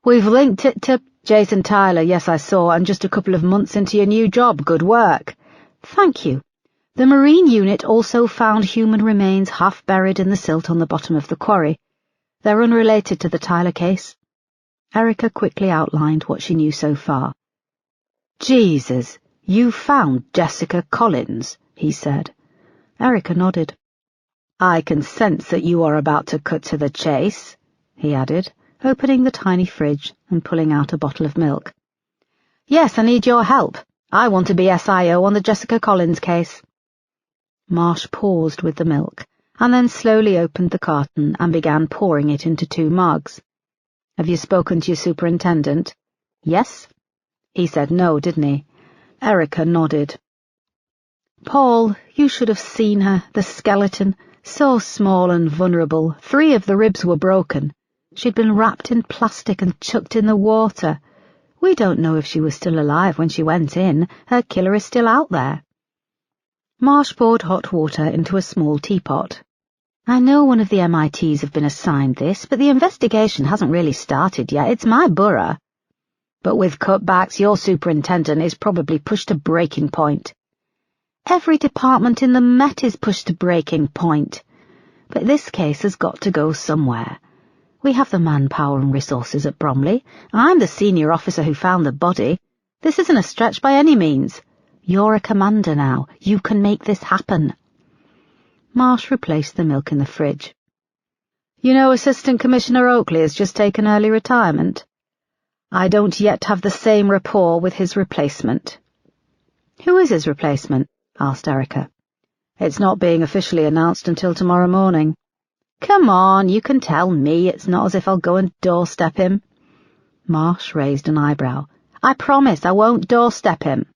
We've linked it to Jason Tyler, yes I saw, and just a couple of months into your new job. Good work. Thank you. The Marine unit also found human remains half buried in the silt on the bottom of the quarry. They're unrelated to the Tyler case. Erica quickly outlined what she knew so far. Jesus, you found Jessica Collins, he said. Erica nodded. I can sense that you are about to cut to the chase, he added, opening the tiny fridge and pulling out a bottle of milk. Yes, I need your help. I want to be SIO on the Jessica Collins case. Marsh paused with the milk, and then slowly opened the carton and began pouring it into 2 mugs. Have you spoken to your superintendent? Yes. He said no, didn't he? Erica nodded. Paul, you should have seen her, the skeleton, so small and vulnerable. 3 of the ribs were broken. She'd been wrapped in plastic and chucked in the water. We don't know if she was still alive when she went in. Her killer is still out there. Marsh poured hot water into a small teapot. I know one of the MITs have been assigned this, but the investigation hasn't really started yet. It's my borough. But with cutbacks, your superintendent is probably pushed to breaking point. Every department in the Met is pushed to breaking point. But this case has got to go somewhere. We have the manpower and resources at Bromley. I'm the senior officer who found the body. This isn't a stretch by any means. You're a commander now. You can make this happen. Marsh replaced the milk in the fridge. You know, Assistant Commissioner Oakley has just taken early retirement. I don't yet have the same rapport with his replacement. Who is his replacement? Asked Erica. It's not being officially announced until tomorrow morning. Come on, you can tell me. It's not as if I'll go and doorstep him. Marsh raised an eyebrow. I promise I won't doorstep him.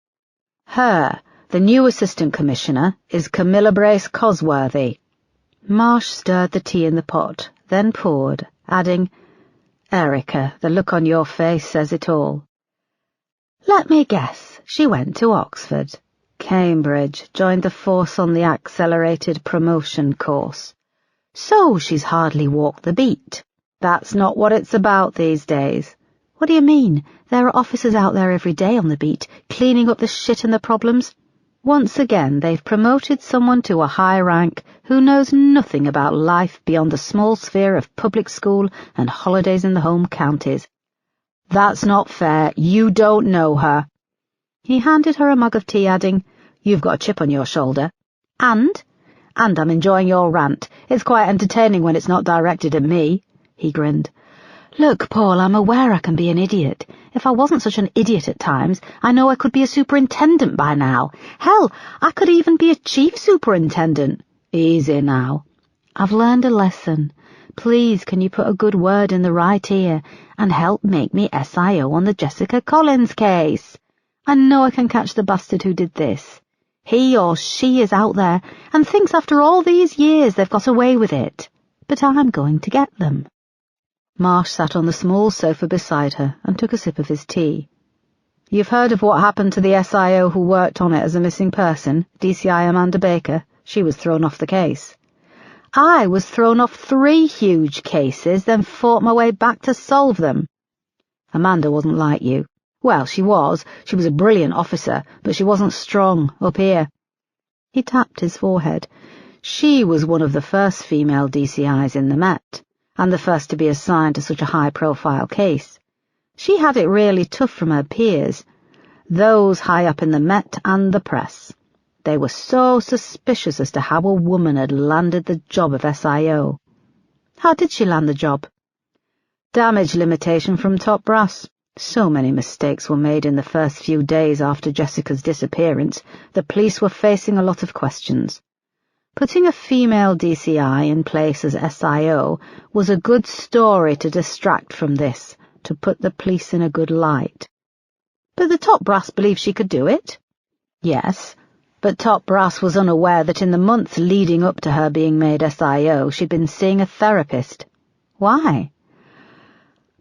The new Assistant Commissioner, is Camilla Brace Cosworthy. Marsh stirred the tea in the pot, then poured, adding, Erica, the look on your face says it all. Let me guess, she went to Oxford. Cambridge, joined the force on the accelerated promotion course. So she's hardly walked the beat. That's not what it's about these days. What do you mean? There are officers out there every day on the beat, cleaning up the shit and the problems. Once again, they've promoted someone to a high rank who knows nothing about life beyond the small sphere of public school and holidays in the home counties. That's not fair. You don't know her. He handed her a mug of tea, adding, You've got a chip on your shoulder. And I'm enjoying your rant. It's quite entertaining when it's not directed at me. He grinned. Look, Paul, I'm aware I can be an idiot. If I wasn't such an idiot at times, I know I could be a superintendent by now. Hell, I could even be a chief superintendent. Easy now. I've learned a lesson. Please, can you put a good word in the right ear and help make me SIO on the Jessica Collins case? I know I can catch the bastard who did this. He or she is out there and thinks after all these years they've got away with it. But I'm going to get them. Marsh sat on the small sofa beside her and took a sip of his tea. You've heard of what happened to the SIO who worked on it as a missing person, DCI Amanda Baker? She was thrown off the case. I was thrown off 3 huge cases, then fought my way back to solve them. Amanda wasn't like you. Well, she was. She was a brilliant officer, but she wasn't strong up here. He tapped his forehead. She was one of the first female DCIs in the Met, and the first to be assigned to such a high-profile case. She had it really tough from her peers, those high up in the Met and the press. They were so suspicious as to how a woman had landed the job of SIO. How did she land the job? Damage limitation from top brass. So many mistakes were made in the first few days after Jessica's disappearance, the police were facing a lot of questions. Putting a female DCI in place as SIO was a good story to distract from this, to put the police in a good light. But the top brass believed she could do it? Yes, but top brass was unaware that in the months leading up to her being made SIO, she'd been seeing a therapist. Why?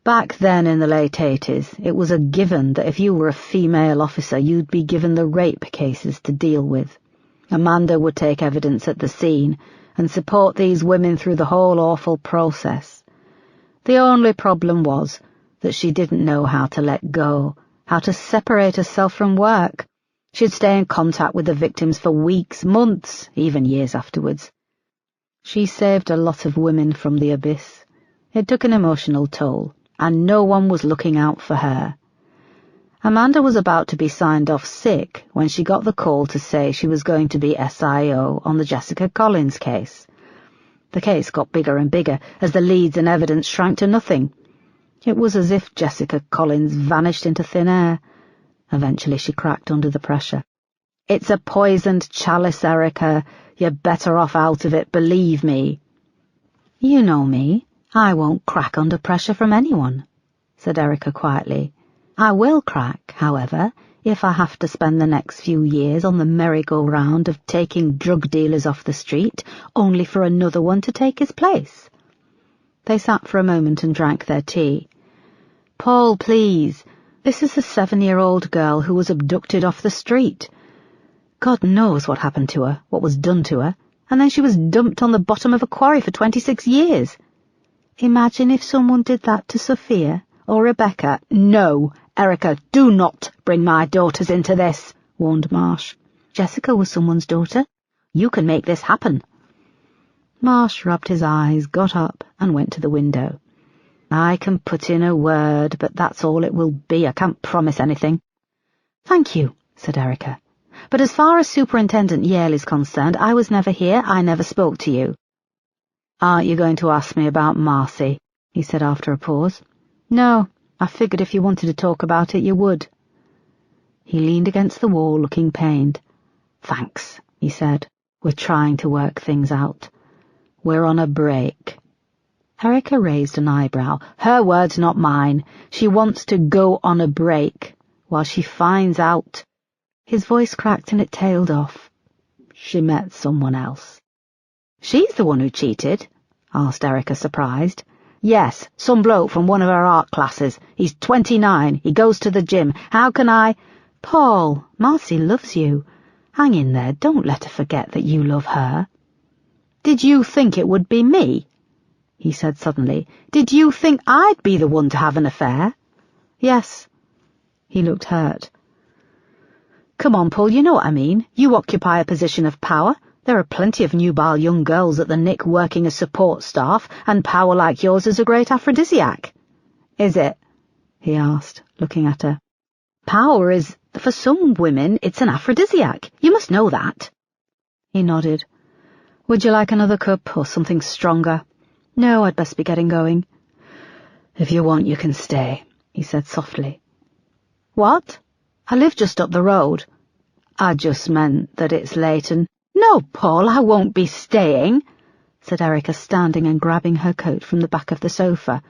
Back then in the late 80s, it was a given that if you were a female officer, you'd be given the rape cases to deal with. Amanda would take evidence at the scene and support these women through the whole awful process. The only problem was that she didn't know how to let go, how to separate herself from work. She'd stay in contact with the victims for weeks, months, even years afterwards. She saved a lot of women from the abyss. It took an emotional toll, and no one was looking out for her. Amanda was about to be signed off sick when she got the call to say she was going to be SIO on the Jessica Collins case. The case got bigger and bigger as the leads and evidence shrank to nothing. It was as if Jessica Collins vanished into thin air. Eventually she cracked under the pressure. "It's a poisoned chalice, Erica. You're better off out of it, believe me." "You know me. I won't crack under pressure from anyone," said Erica quietly. "I will crack, however, if I have to spend the next few years on the merry-go-round of taking drug dealers off the street, only for another one to take his place." They sat for a moment and drank their tea. "Paul, please. This is a 7-year-old girl who was abducted off the street. God knows what happened to her, what was done to her, and then she was dumped on the bottom of a quarry for 26 years. Imagine if someone did that to Sophia or Rebecca." "No, Erica, do not bring my daughters into this," warned Marsh. "Jessica was someone's daughter. You can make this happen." Marsh rubbed his eyes, got up, and went to the window. "I can put in a word, but that's all it will be. I can't promise anything." "Thank you," said Erica. "But as far as Superintendent Yale is concerned, I was never here. I never spoke to you." "Aren't you going to ask me about Marcy?" he said after a pause. "No, I figured if you wanted to talk about it, you would." He leaned against the wall, looking pained. "Thanks," he said. "We're trying to work things out. We're on a break." Erica raised an eyebrow. "Her words, not mine. She wants to go on a break while she finds out." His voice cracked and it tailed off. "She met someone else." "She's the one who cheated?" asked Erica, surprised. "Yes, some bloke from one of her art classes. He's 29. He goes to the gym. How can I—" "Paul, Marcy loves you. Hang in there. Don't let her forget that you love her." "Did you think it would be me?" he said suddenly. "Did you think I'd be the one to have an affair?" "Yes." He looked hurt. "Come on, Paul, you know what I mean. You occupy a position of power. There are plenty of nubile young girls at the Nick working as support staff, and power like yours is a great aphrodisiac." "Is it?" he asked, looking at her. "Power is, for some women, it's an aphrodisiac. You must know that." He nodded. "Would you like another cup or something stronger?" "No, I'd best be getting going." "If you want, you can stay," he said softly. "What? I live just up the road." "I just meant that it's late and—" "No, Paul, I won't be staying," said Erica, standing and grabbing her coat from the back of the sofa.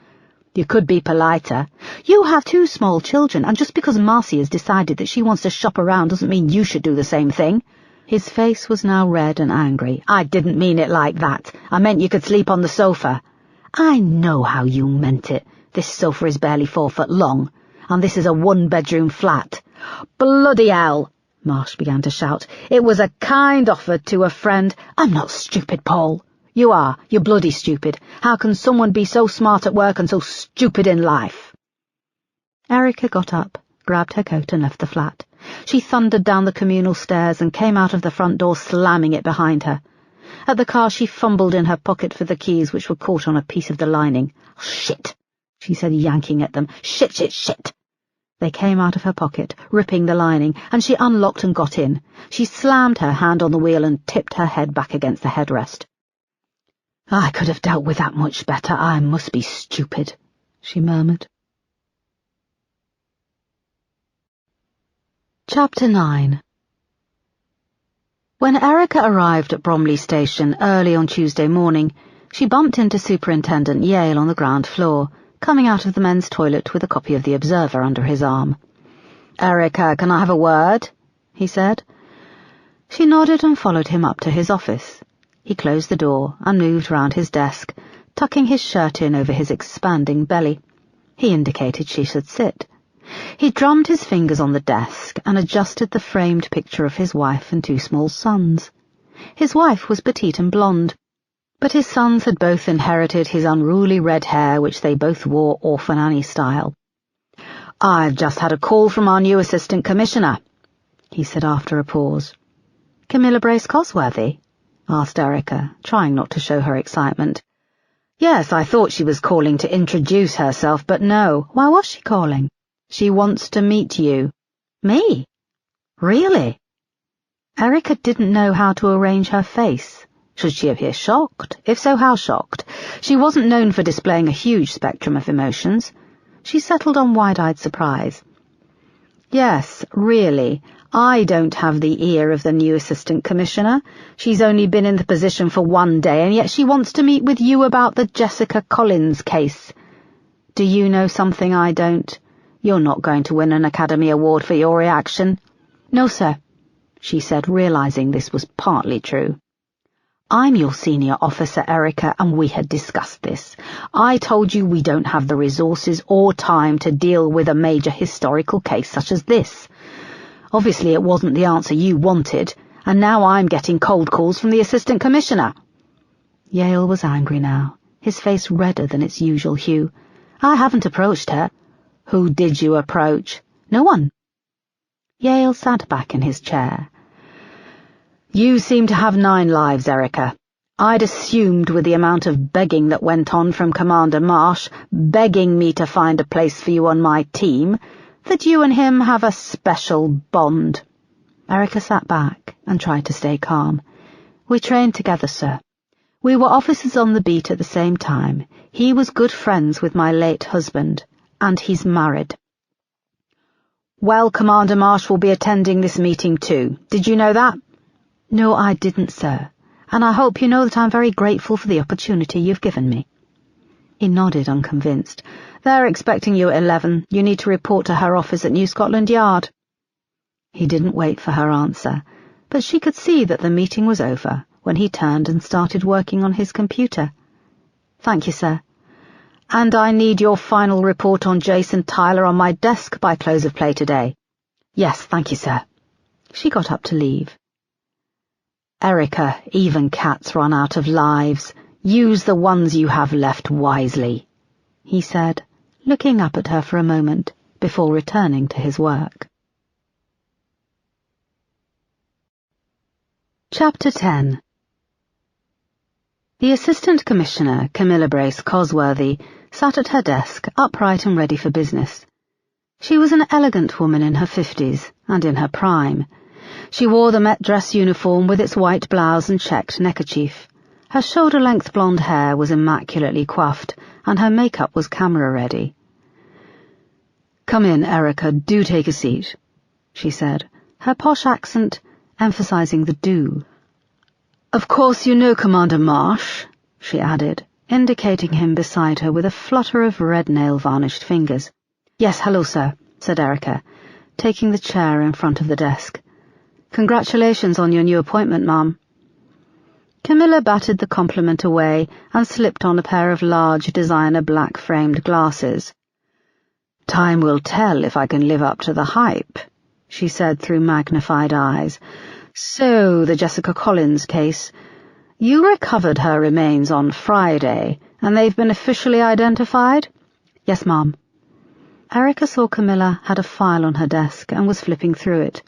"You could be politer. You have 2 small children, and just because Marcy has decided that she wants to shop around doesn't mean you should do the same thing." His face was now red and angry. "I didn't mean it like that. I meant you could sleep on the sofa." "I know how you meant it. This sofa is barely 4 foot long, and this is a 1-bedroom flat." "Bloody hell!" Marsh began to shout. "It was a kind offer to a friend." "I'm not stupid, Paul." "You are. You're bloody stupid. How can someone be so smart at work and so stupid in life?" Erica got up, grabbed her coat and left the flat. She thundered down the communal stairs and came out of the front door slamming it behind her. At the car, she fumbled in her pocket for the keys, which were caught on a piece of the lining. "Shit," she said, yanking at them. "Shit, shit, shit." They came out of her pocket, ripping the lining, and she unlocked and got in. She slammed her hand on the wheel and tipped her head back against the headrest. "I could have dealt with that much better. I must be stupid," she murmured. Chapter 9. When Erica arrived at Bromley Station early on Tuesday morning, she bumped into Superintendent Yale on the ground floor, coming out of the men's toilet with a copy of the Observer under his arm. "Erica, can I have a word?" he said. She nodded and followed him up to his office. He closed the door and moved round his desk, tucking his shirt in over his expanding belly. He indicated she should sit. He drummed his fingers on the desk and adjusted the framed picture of his wife and 2 small sons. His wife was petite and blonde, but his sons had both inherited his unruly red hair, which they both wore Orphan Annie style. "I've just had a call from our new Assistant Commissioner," he said after a pause. "Camilla Brace-Cosworthy?" asked Erica, trying not to show her excitement. "Yes, I thought she was calling to introduce herself, but no. Why was she calling?" "She wants to meet you." "Me? Really?" Erica didn't know how to arrange her face. Should she appear shocked? If so, how shocked? She wasn't known for displaying a huge spectrum of emotions. She settled on wide-eyed surprise. "Yes, really. I don't have the ear of the new Assistant Commissioner. She's only been in the position for 1 day, and yet she wants to meet with you about the Jessica Collins case. Do you know something I don't? You're not going to win an Academy Award for your reaction." "No, sir," she said, realizing this was partly true. "I'm your senior officer, Erica, and we had discussed this. I told you we don't have the resources or time to deal with a major historical case such as this. Obviously it wasn't the answer you wanted, and now I'm getting cold calls from the Assistant Commissioner." Yale was angry now, his face redder than its usual hue. "I haven't approached her." "Who did you approach?" "No one." Yale sat back in his chair. "You seem to have 9 lives, Erica. I'd assumed with the amount of begging that went on from Commander Marsh, begging me to find a place for you on my team, that you and him have a special bond." Erica sat back and tried to stay calm. "We trained together, sir. We were officers on the beat at the same time. He was good friends with my late husband, and he's married." "Well, Commander Marsh will be attending this meeting too. Did you know that?" "No, I didn't, sir, and I hope you know that I'm very grateful for the opportunity you've given me." He nodded, unconvinced. "They're expecting you at 11. You need to report to her office at New Scotland Yard." He didn't wait for her answer, but she could see that the meeting was over when he turned and started working on his computer. "Thank you, sir. And I need your final report on Jason Tyler on my desk by close of play today." "Yes, thank you, sir." She got up to leave. "Erica, even cats run out of lives. Use the ones you have left wisely," he said, looking up at her for a moment before returning to his work. Chapter 10. The Assistant Commissioner, Camilla Brace-Cosworthy, sat at her desk, upright and ready for business. She was an elegant woman in her 50s, and in her prime. She wore the Met dress uniform with its white blouse and checked neckerchief. Her shoulder-length blonde hair was immaculately coiffed, and her makeup was camera-ready. "Come in, Erica, do take a seat," she said, her posh accent emphasizing the do. "Of course you know Commander Marsh," she added, indicating him beside her with a flutter of red nail-varnished fingers. "Yes, hello, sir," said Erica, taking the chair in front of the desk. "Congratulations on your new appointment, ma'am." Camilla batted the compliment away and slipped on a pair of large designer black-framed glasses. "Time will tell if I can live up to the hype," she said through magnified eyes. "So, the Jessica Collins case. You recovered her remains on Friday, and they've been officially identified?" "Yes, ma'am." Erica saw Camilla had a file on her desk and was flipping through it.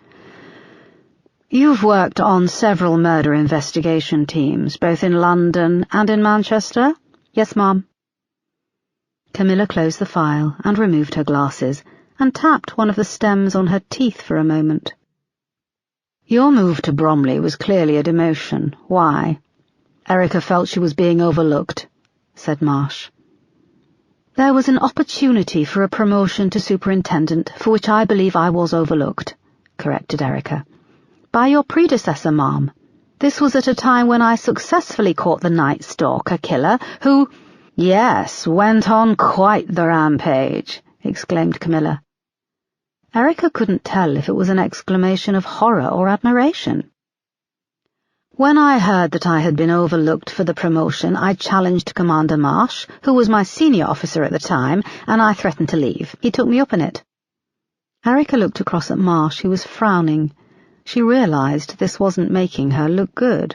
You've worked on several murder investigation teams, both in London and in Manchester? Yes, Ma'am. Camilla closed the file and removed her glasses and tapped one of the stems on her teeth for a moment. Your move to Bromley was clearly a demotion. Why? Erica felt she was being overlooked, said Marsh. There was an opportunity for a promotion to superintendent for which I believe I was overlooked, corrected Erica. By your predecessor, Ma'am. This was at a time when I successfully caught the Night Stalker killer, who— Yes, went on quite the rampage, exclaimed Camilla. Erica couldn't tell if it was an exclamation of horror or admiration. When I heard that I had been overlooked for the promotion, I challenged Commander Marsh, who was my senior officer at the time, and I threatened to leave. He took me up on it. Erica looked across at Marsh, who was frowning. She realized this wasn't making her look good.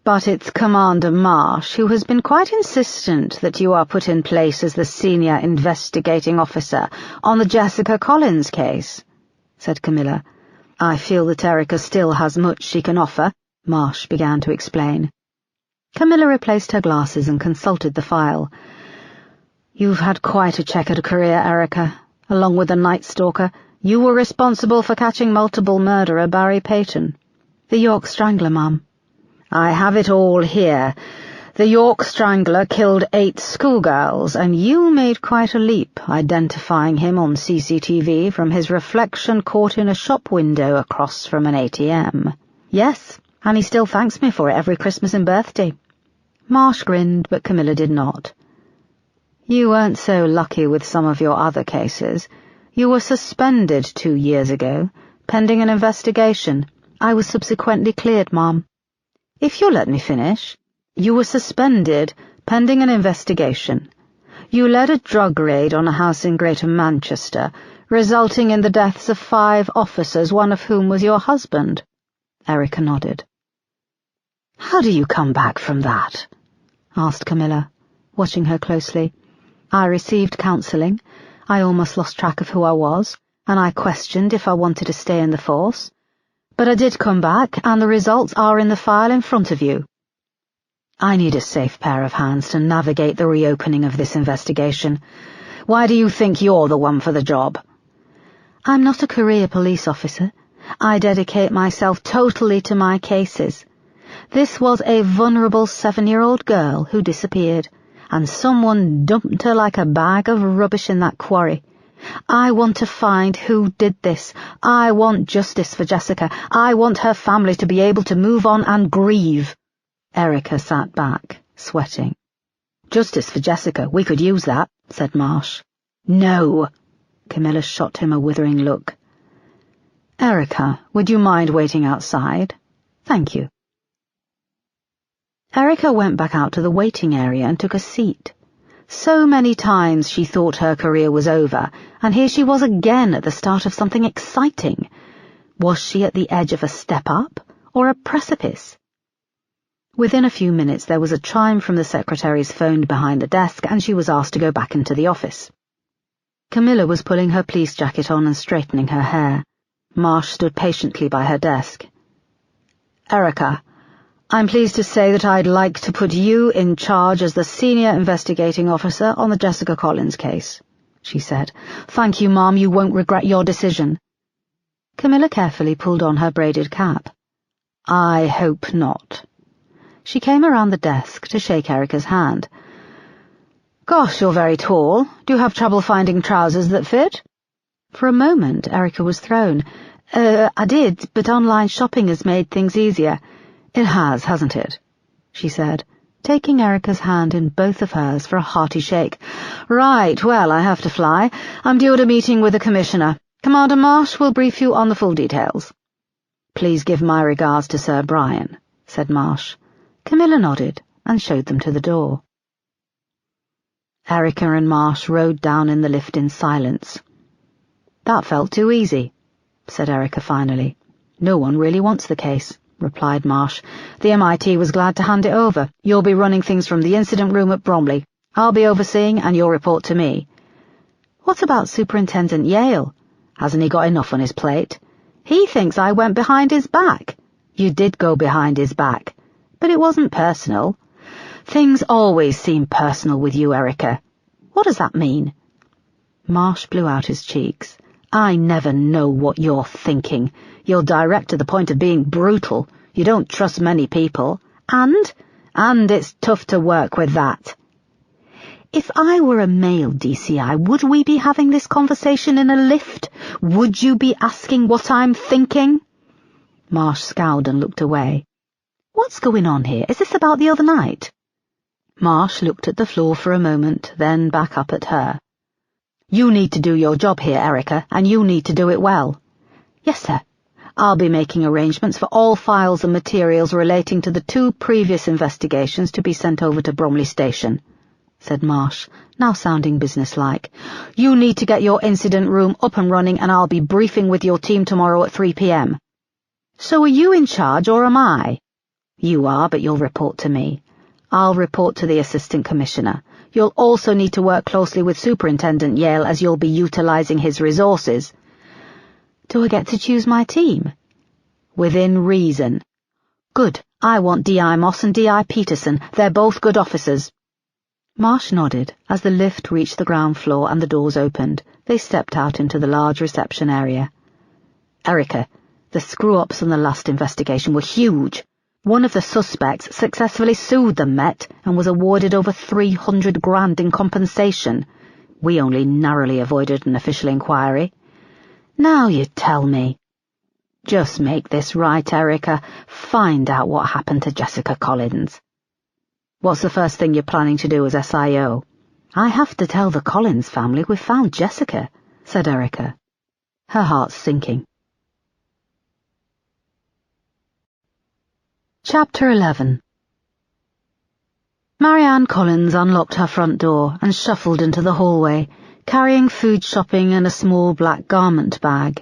But it's Commander Marsh who has been quite insistent that you are put in place as the senior investigating officer on the Jessica Collins case, said Camilla. I feel that Erica still has much she can offer, Marsh began to explain. Camilla replaced her glasses and consulted the file. You've had quite a checkered career, Erica. Along with the Night Stalker, you were responsible for catching multiple murderer Barry Peyton. The York Strangler, Ma'am. I have it all here. The York Strangler killed 8 schoolgirls, and you made quite a leap identifying him on CCTV from his reflection caught in a shop window across from an ATM. Yes, and he still thanks me for it every Christmas and birthday. Marsh grinned, but Camilla did not. You weren't so lucky with some of your other cases. You were suspended 2 years ago, pending an investigation. I was subsequently cleared, Ma'am. If you'll let me finish, you were suspended, pending an investigation. You led a drug raid on a house in Greater Manchester, resulting in the deaths of 5 officers, one of whom was your husband. Erica nodded. How do you come back from that? Asked Camilla, watching her closely. I received counselling. I almost lost track of who I was, and I questioned if I wanted to stay in the force. But I did come back, and the results are in the file in front of you. I need a safe pair of hands to navigate the reopening of this investigation. Why do you think you're the one for the job? I'm not a career police officer. I dedicate myself totally to my cases. This was a vulnerable 7-year-old girl who disappeared, and someone dumped her like a bag of rubbish in that quarry. I want to find who did this. I want justice for Jessica. I want her family to be able to move on and grieve. Erica sat back, sweating. Justice for Jessica, we could use that, said Marsh. No. Camilla shot him a withering look. Erica, would you mind waiting outside? Thank you. Erica went back out to the waiting area and took a seat. So many times she thought her career was over, and here she was again at the start of something exciting. Was she at the edge of a step up, or a precipice? Within a few minutes there was a chime from the secretary's phone behind the desk, and she was asked to go back into the office. Camilla was pulling her police jacket on and straightening her hair. Marsh stood patiently by her desk. Erica, I'm pleased to say that I'd like to put you in charge as the senior investigating officer on the Jessica Collins case, she said. Thank you, Ma'am, you won't regret your decision. Camilla carefully pulled on her braided cap. I hope not. She came around the desk to shake Erica's hand. Gosh, you're very tall. Do you have trouble finding trousers that fit? For a moment, Erica was thrown. I did, but online shopping has made things easier. It has, hasn't it? She said, taking Erica's hand in both of hers for a hearty shake. Right, well, I have to fly. I'm due at a meeting with the Commissioner. Commander Marsh will brief you on the full details. Please give my regards to Sir Brian, said Marsh. Camilla nodded and showed them to the door. Erica and Marsh rode down in the lift in silence. That felt too easy, said Erica finally. No one really wants the case, replied Marsh. The MIT was glad to hand it over. You'll be running things from the incident room at Bromley. I'll be overseeing, and you'll report to me. What about Superintendent Yale? Hasn't he got enough on his plate? He thinks I went behind his back. You did go behind his back, but it wasn't personal. Things always seem personal with you, Erica. What does that mean?" Marsh blew out his cheeks. "I never know what you're thinking. You're direct to the point of being brutal. You don't trust many people. And it's tough to work with that." "If I were a male DCI, would we be having this conversation in a lift? Would you be asking what I'm thinking?" Marsh scowled and looked away. "What's going on here? Is this about the other night?" Marsh looked at the floor for a moment, then back up at her. "You need to do your job here, Erica, and you need to do it well." "Yes, sir. I'll be making arrangements for all files and materials relating to the 2 previous investigations to be sent over to Bromley Station," said Marsh, now sounding businesslike. "You need to get your incident room up and running, and I'll be briefing with your team tomorrow at 3 p.m. "So are you in charge, or am I?" "You are, but you'll report to me. I'll report to the Assistant Commissioner. You'll also need to work closely with Superintendent Yale, as you'll be utilizing his resources." "Do I get to choose my team?" "Within reason." "Good. I want D.I. Moss and D.I. Peterson. They're both good officers." Marsh nodded. As the lift reached the ground floor and the doors opened, they stepped out into the large reception area. "Erica, the screw-ups in the last investigation were huge. One of the suspects successfully sued the Met and was awarded over $300,000 in compensation. We only narrowly avoided an official inquiry. Now you tell me." "Just make this right, Erica. Find out what happened to Jessica Collins." "What's the first thing you're planning to do as SIO?" "I have to tell the Collins family we've found Jessica," said Erica, her heart sinking. Chapter 11. Marianne Collins unlocked her front door and shuffled into the hallway, carrying food shopping and a small black garment bag.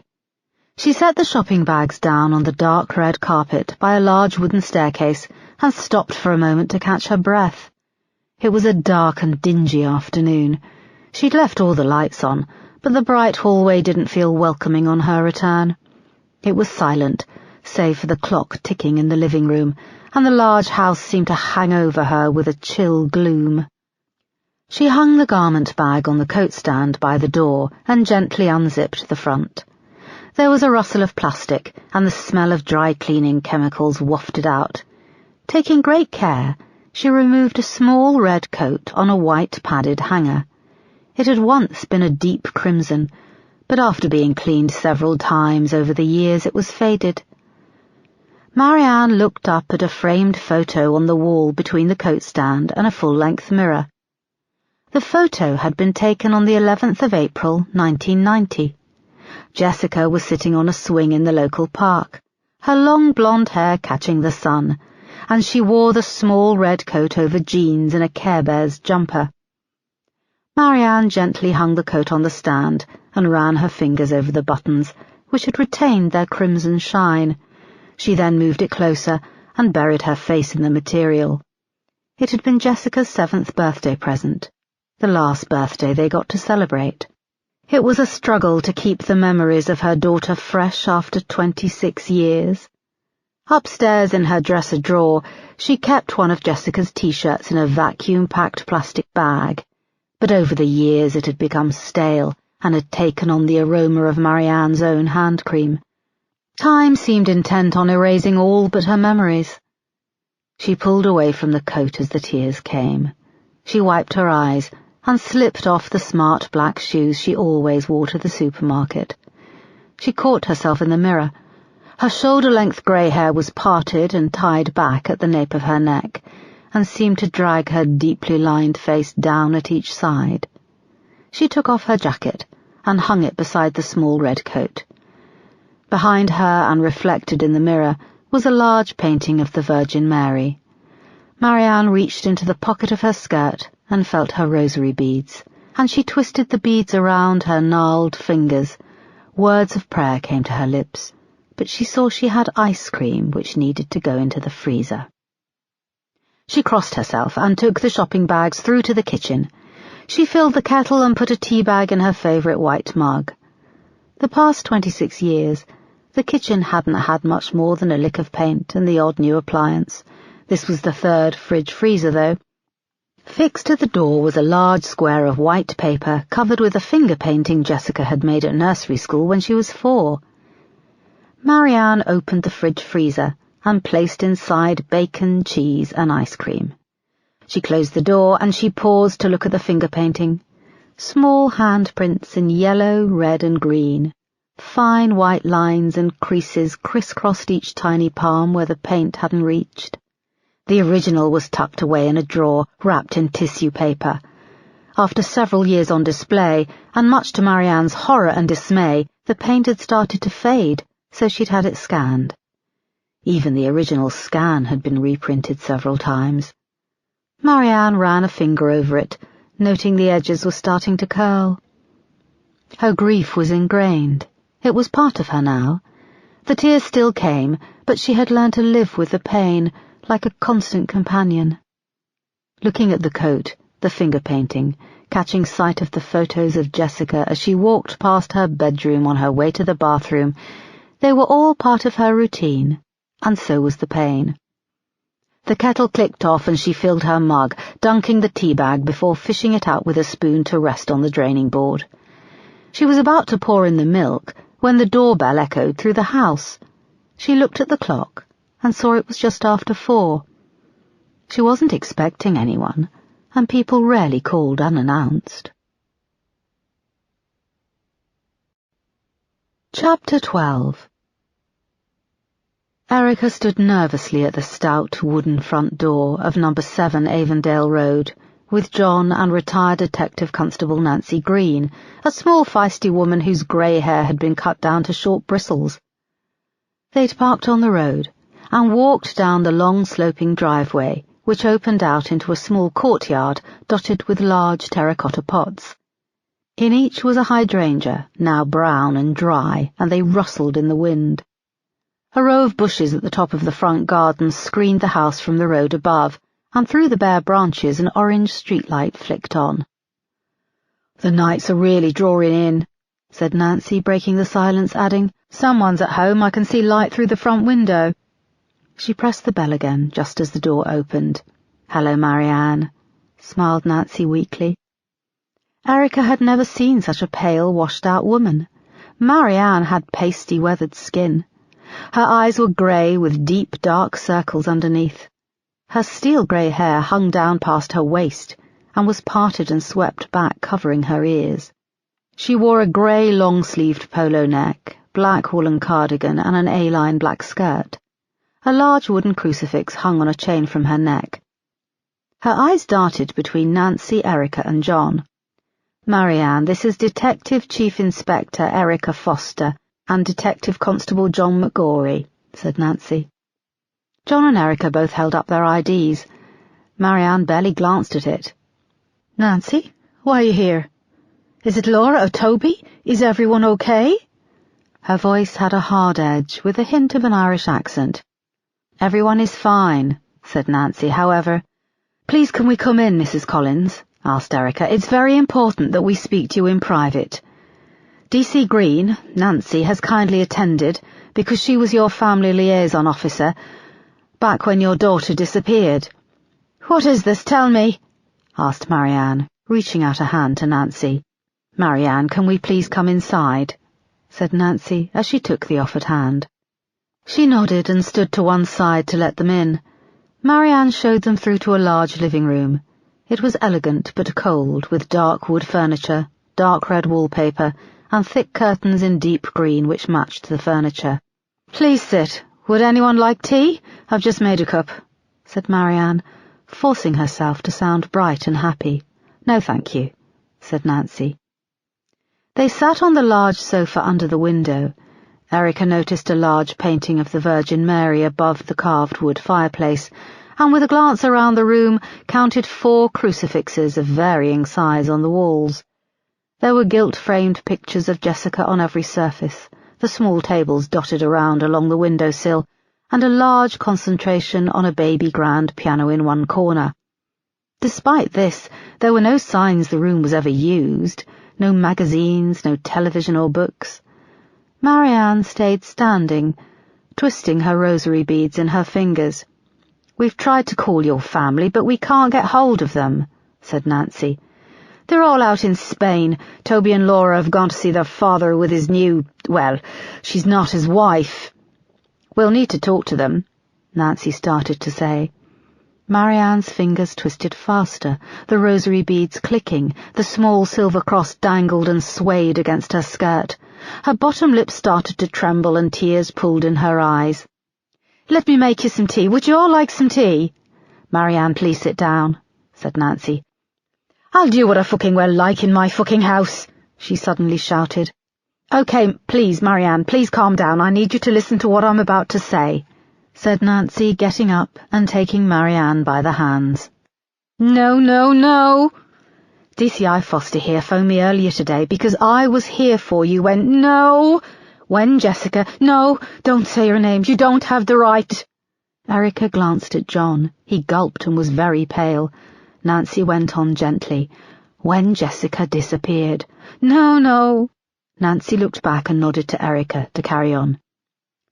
She set the shopping bags down on the dark red carpet by a large wooden staircase and stopped for a moment to catch her breath. It was a dark and dingy afternoon. She'd left all the lights on, but the bright hallway didn't feel welcoming on her return. It was silent, save for the clock ticking in the living room, and the large house seemed to hang over her with a chill gloom. She hung the garment bag on the coat stand by the door and gently unzipped the front. There was a rustle of plastic, and the smell of dry cleaning chemicals wafted out. Taking great care, she removed a small red coat on a white padded hanger. It had once been a deep crimson, but after being cleaned several times over the years it was faded. Marianne looked up at a framed photo on the wall between the coat stand and a full-length mirror. The photo had been taken on the 11th of April, 1990. Jessica was sitting on a swing in the local park, her long blonde hair catching the sun, and she wore the small red coat over jeans and a Care Bears jumper. Marianne gently hung the coat on the stand and ran her fingers over the buttons, which had retained their crimson shine. She then moved it closer and buried her face in the material. It had been Jessica's 7th birthday present, the last birthday they got to celebrate. It was a struggle to keep the memories of her daughter fresh after 26 years. Upstairs in her dresser drawer, she kept one of Jessica's T-shirts in a vacuum-packed plastic bag, but over the years it had become stale and had taken on the aroma of Marianne's own hand cream. Time seemed intent on erasing all but her memories. She pulled away from the coat as the tears came. She wiped her eyes and slipped off the smart black shoes she always wore to the supermarket. She caught herself in the mirror. Her shoulder-length grey hair was parted and tied back at the nape of her neck, and seemed to drag her deeply lined face down at each side. She took off her jacket and hung it beside the small red coat. Behind her and reflected in the mirror was a large painting of the Virgin Mary. Marianne reached into the pocket of her skirt and felt her rosary beads, and she twisted the beads around her gnarled fingers. Words of prayer came to her lips, but she saw she had ice cream which needed to go into the freezer. She crossed herself and took the shopping bags through to the kitchen. She filled the kettle and put a tea bag in her favourite white mug. The past 26 years The kitchen hadn't had much more than a lick of paint and the odd new appliance. This was the third fridge-freezer, though. Fixed to the door was a large square of white paper covered with a finger painting Jessica had made at nursery school when she was 4. Marianne opened the fridge-freezer and placed inside bacon, cheese, and ice cream. She closed the door and she paused to look at the finger painting. Small handprints in yellow, red, and green. Fine white lines and creases crisscrossed each tiny palm where the paint hadn't reached. The original was tucked away in a drawer, wrapped in tissue paper. After several years on display, and much to Marianne's horror and dismay, the paint had started to fade, so she'd had it scanned. Even the original scan had been reprinted several times. Marianne ran a finger over it, noting the edges were starting to curl. Her grief was ingrained. It was part of her now. The tears still came, but she had learned to live with the pain, like a constant companion. Looking at the coat, the finger painting, catching sight of the photos of Jessica as she walked past her bedroom on her way to the bathroom, they were all part of her routine, and so was the pain. The kettle clicked off and she filled her mug, dunking the tea bag before fishing it out with a spoon to rest on the draining board. She was about to pour in the milk when the doorbell echoed through the house. She looked at the clock and saw it was just after 4. She wasn't expecting anyone, and people rarely called unannounced. Chapter 12. Erica stood nervously at the stout wooden front door of No. 7 Avondale Road, with John and retired Detective Constable Nancy Green, a small feisty woman whose grey hair had been cut down to short bristles. They'd parked on the road and walked down the long sloping driveway, which opened out into a small courtyard dotted with large terracotta pots. In each was a hydrangea, now brown and dry, and they rustled in the wind. A row of bushes at the top of the front garden screened the house from the road above, and through the bare branches an orange streetlight flicked on. "The nights are really drawing in," said Nancy, breaking the silence, adding, "Someone's at home. I can see light through the front window." She pressed the bell again, just as the door opened. "Hello, Marianne," smiled Nancy weakly. Erica had never seen such a pale, washed-out woman. Marianne had pasty, weathered skin. Her eyes were grey, with deep, dark circles underneath. Her steel-grey hair hung down past her waist and was parted and swept back, covering her ears. She wore a grey, long-sleeved polo neck, black woolen cardigan, and an A-line black skirt. A large wooden crucifix hung on a chain from her neck. Her eyes darted between Nancy, Erica, and John. "Marianne, this is Detective Chief Inspector Erica Foster and Detective Constable John McGorry," said Nancy. John and Erica both held up their IDs. Marianne barely glanced at it. "Nancy, why are you here? Is it Laura or Toby? Is everyone okay?" Her voice had a hard edge, with a hint of an Irish accent. "Everyone is fine," said Nancy. "However—" "Please can we come in, Mrs. Collins?" asked Erica. "It's very important that we speak to you in private. DC Green, Nancy, has kindly attended because she was your family liaison officer back when your daughter disappeared." "What is this? Tell me," asked Marianne, reaching out a hand to Nancy. "Marianne, can we please come inside?" said Nancy as she took the offered hand. She nodded and stood to one side to let them in. Marianne showed them through to a large living room. It was elegant but cold, with dark wood furniture, dark red wallpaper, and thick curtains in deep green which matched the furniture. "Please sit. Would anyone like tea? I've just made a cup," said Marianne, forcing herself to sound bright and happy. "No, thank you," said Nancy. They sat on the large sofa under the window. Erica noticed a large painting of the Virgin Mary above the carved wood fireplace, and with a glance around the room counted 4 crucifixes of varying size on the walls. There were gilt-framed pictures of Jessica on every surface, the small tables dotted around along the window-sill, and a large concentration on a baby grand piano in one corner. Despite this, there were no signs the room was ever used, no magazines, no television or books. Marianne stayed standing, twisting her rosary beads in her fingers. "We've tried to call your family, but we can't get hold of them," said Nancy. "They're all out in Spain. Toby and Laura have gone to see their father with his she's not his wife." "We'll need to talk to them," Nancy started to say. Marianne's fingers twisted faster, the rosary beads clicking, the small silver cross dangled and swayed against her skirt. Her bottom lip started to tremble and tears pooled in her eyes. "Let me make you some tea. Would you all like some tea?" "Marianne, please sit down," said Nancy. "I'll do what I fucking well like in my fucking house," she suddenly shouted. "Okay, please, Marianne, please calm down. I need you to listen to what I'm about to say," said Nancy, getting up and taking Marianne by the hands. "No, no, no. DCI foster here phoned me earlier today because I was here for you when Jessica— No, don't say her name. You don't have the right." Erica glanced at John. He gulped and was very pale. Nancy went on gently. "When Jessica disappeared." "No, no." Nancy looked back and nodded to Erica to carry on.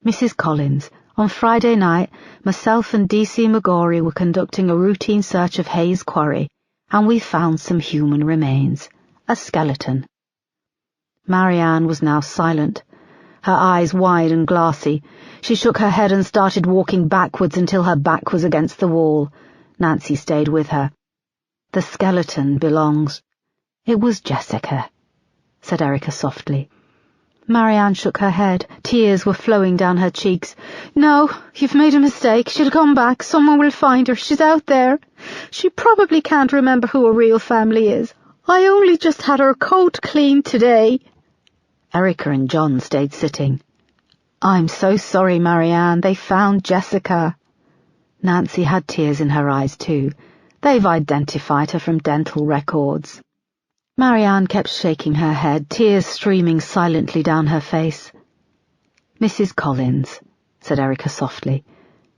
"Mrs. Collins, on Friday night, myself and D.C. McGorry were conducting a routine search of Hayes Quarry, and we found some human remains. A skeleton." Marianne was now silent, her eyes wide and glassy. She shook her head and started walking backwards until her back was against the wall. Nancy stayed with her. "The skeleton belongs—" "It was Jessica," said Erica softly. Marianne shook her head. Tears were flowing down her cheeks. "No, you've made a mistake. She'll come back. Someone will find her. She's out there. She probably can't remember who a real family is. I only just had her coat cleaned today." Erica and John stayed sitting. "I'm so sorry, Marianne. They found Jessica." Nancy had tears in her eyes too. "They've identified her from dental records." Marianne kept shaking her head, tears streaming silently down her face. "Mrs. Collins," said Erica softly,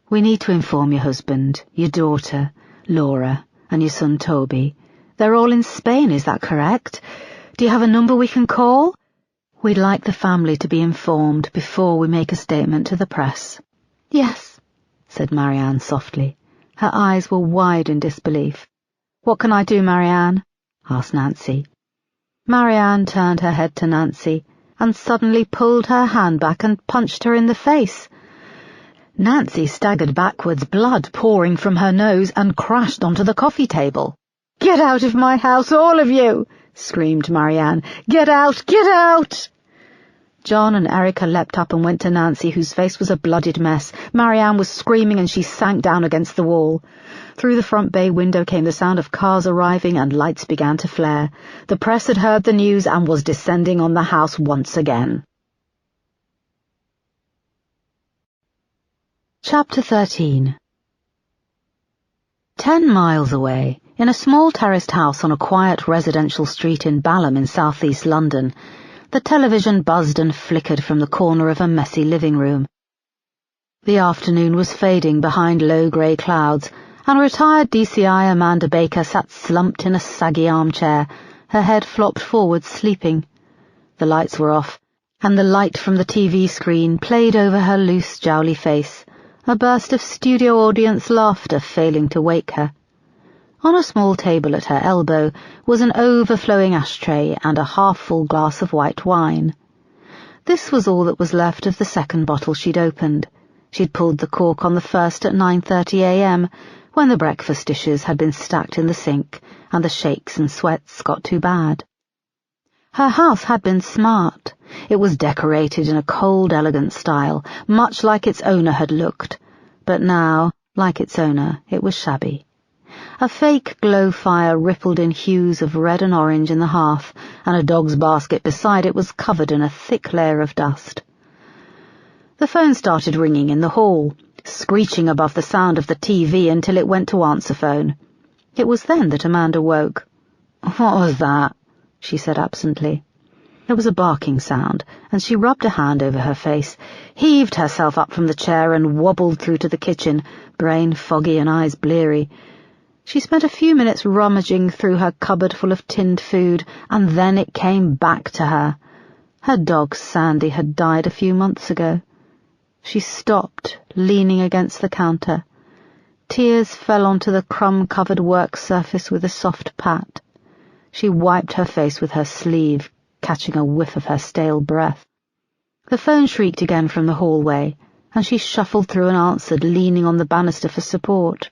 "we need to inform your husband, your daughter, Laura, and your son Toby. They're all in Spain, is that correct? Do you have a number we can call? We'd like the family to be informed before we make a statement to the press." "Yes," said Marianne softly. Her eyes were wide in disbelief. "What can I do, Marianne?" asked Nancy. Marianne turned her head to Nancy and suddenly pulled her hand back and punched her in the face. Nancy staggered backwards, blood pouring from her nose, and crashed onto the coffee table. "Get out of my house, all of you!" screamed Marianne. "Get out! Get out!" John and Erica leapt up and went to Nancy, whose face was a bloodied mess. Marianne was screaming and she sank down against the wall. Through the front bay window came the sound of cars arriving and lights began to flare. The press had heard the news and was descending on the house once again. Chapter 13. 10 miles away, in a small terraced house on a quiet residential street in Balham in southeast London, the television buzzed and flickered from the corner of a messy living room. The afternoon was fading behind low grey clouds, and retired DCI Amanda Baker sat slumped in a saggy armchair, her head flopped forward, sleeping. The lights were off, and the light from the TV screen played over her loose, jowly face, a burst of studio audience laughter failing to wake her. On a small table at her elbow was an overflowing ashtray and a half-full glass of white wine. This was all that was left of the second bottle she'd opened. She'd pulled the cork on the first at 9:30 a.m, when the breakfast dishes had been stacked in the sink and the shakes and sweats got too bad. Her house had been smart. It was decorated in a cold, elegant style, much like its owner had looked, but now, like its owner, it was shabby. A fake glow fire rippled in hues of red and orange in the hearth, and a dog's basket beside it was covered in a thick layer of dust. The phone started ringing in the hall, screeching above the sound of the TV until it went to answer phone. It was then that Amanda woke. "What was that?" she said absently. There was a barking sound, and she rubbed a hand over her face, heaved herself up from the chair and wobbled through to the kitchen, brain foggy and eyes bleary. She spent a few minutes rummaging through her cupboard full of tinned food, and then it came back to her. Her dog Sandy had died a few months ago. She stopped, leaning against the counter. Tears fell onto the crumb-covered work surface with a soft pat. She wiped her face with her sleeve, catching a whiff of her stale breath. The phone shrieked again from the hallway, and she shuffled through and answered, leaning on the banister for support.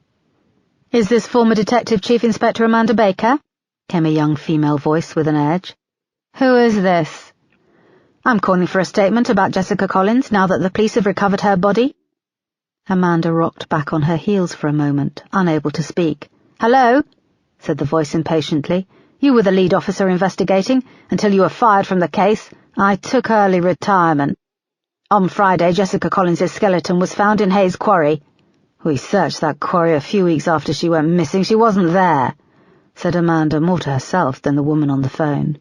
"Is this former Detective Chief Inspector Amanda Baker?" came a young female voice with an edge. "Who is this?" "I'm calling for a statement about Jessica Collins, now that the police have recovered her body." Amanda rocked back on her heels for a moment, unable to speak. "Hello?" said the voice impatiently. "You were the lead officer investigating, until you were fired from the case. I took early retirement. On Friday, Jessica Collins' skeleton was found in Hayes Quarry. We searched that quarry a few weeks after she went missing. She wasn't there," said Amanda, more to herself than the woman on the phone.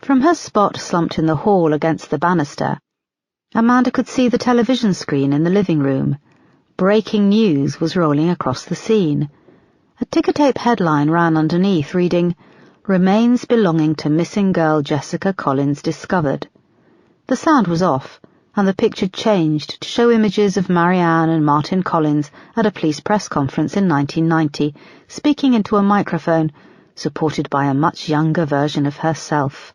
From her spot slumped in the hall against the banister, Amanda could see the television screen in the living room. Breaking news was rolling across the scene. A ticker-tape headline ran underneath, reading, "Remains belonging to missing girl Jessica Collins discovered." The sound was off, and the picture changed to show images of Marianne and Martin Collins at a police press conference in 1990, speaking into a microphone, supported by a much younger version of herself.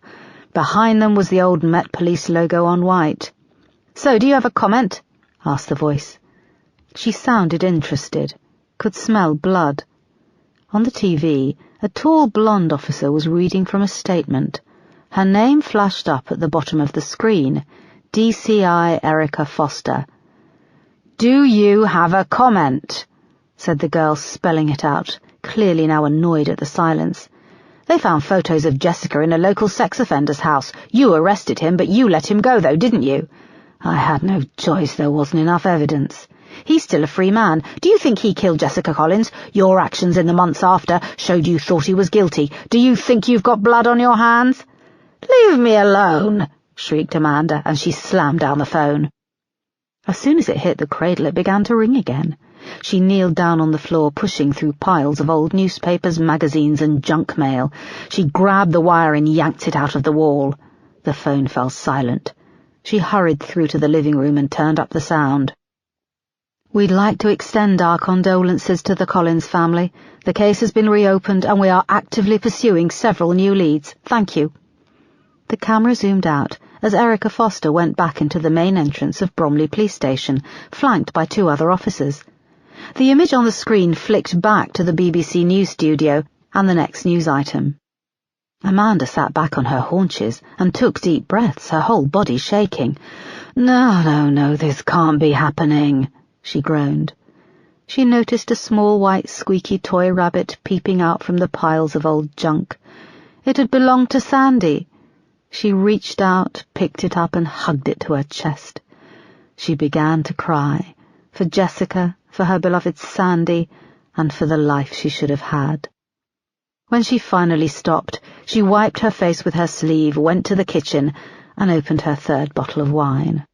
Behind them was the old Met Police logo on white. "So, do you have a comment?" asked the voice. She sounded interested, could smell blood. On the TV, a tall blonde officer was reading from a statement. Her name flashed up at the bottom of the screen, DCI Erica Foster. "Do you have a comment?" said the girl, spelling it out, clearly now annoyed at the silence. "They found photos of Jessica in a local sex offender's house. You arrested him, but you let him go, though, didn't you?" "I had no choice. There wasn't enough evidence." "He's still a free man. Do you think he killed Jessica Collins? Your actions in the months after showed you thought he was guilty. Do you think you've got blood on your hands?" "Leave me alone," shrieked Amanda, and she slammed down the phone. As soon as it hit the cradle, it began to ring again. She kneeled down on the floor, pushing through piles of old newspapers, magazines, and junk mail. She grabbed the wire and yanked it out of the wall. The phone fell silent. She hurried through to the living room and turned up the sound. "We'd like to extend our condolences to the Collins family. The case has been reopened and we are actively pursuing several new leads. Thank you." The camera zoomed out as Erica Foster went back into the main entrance of Bromley Police Station, flanked by 2 other officers. The image on the screen flicked back to the BBC News studio and the next news item. Amanda sat back on her haunches and took deep breaths, her whole body shaking. No, this can't be happening," she groaned. She noticed a small white squeaky toy rabbit peeping out from the piles of old junk. It had belonged to Sandy. She reached out, picked it up and hugged it to her chest. She began to cry, for Jessica, for her beloved Sandy, and for the life she should have had. When she finally stopped, she wiped her face with her sleeve, went to the kitchen, and opened her 3rd bottle of wine.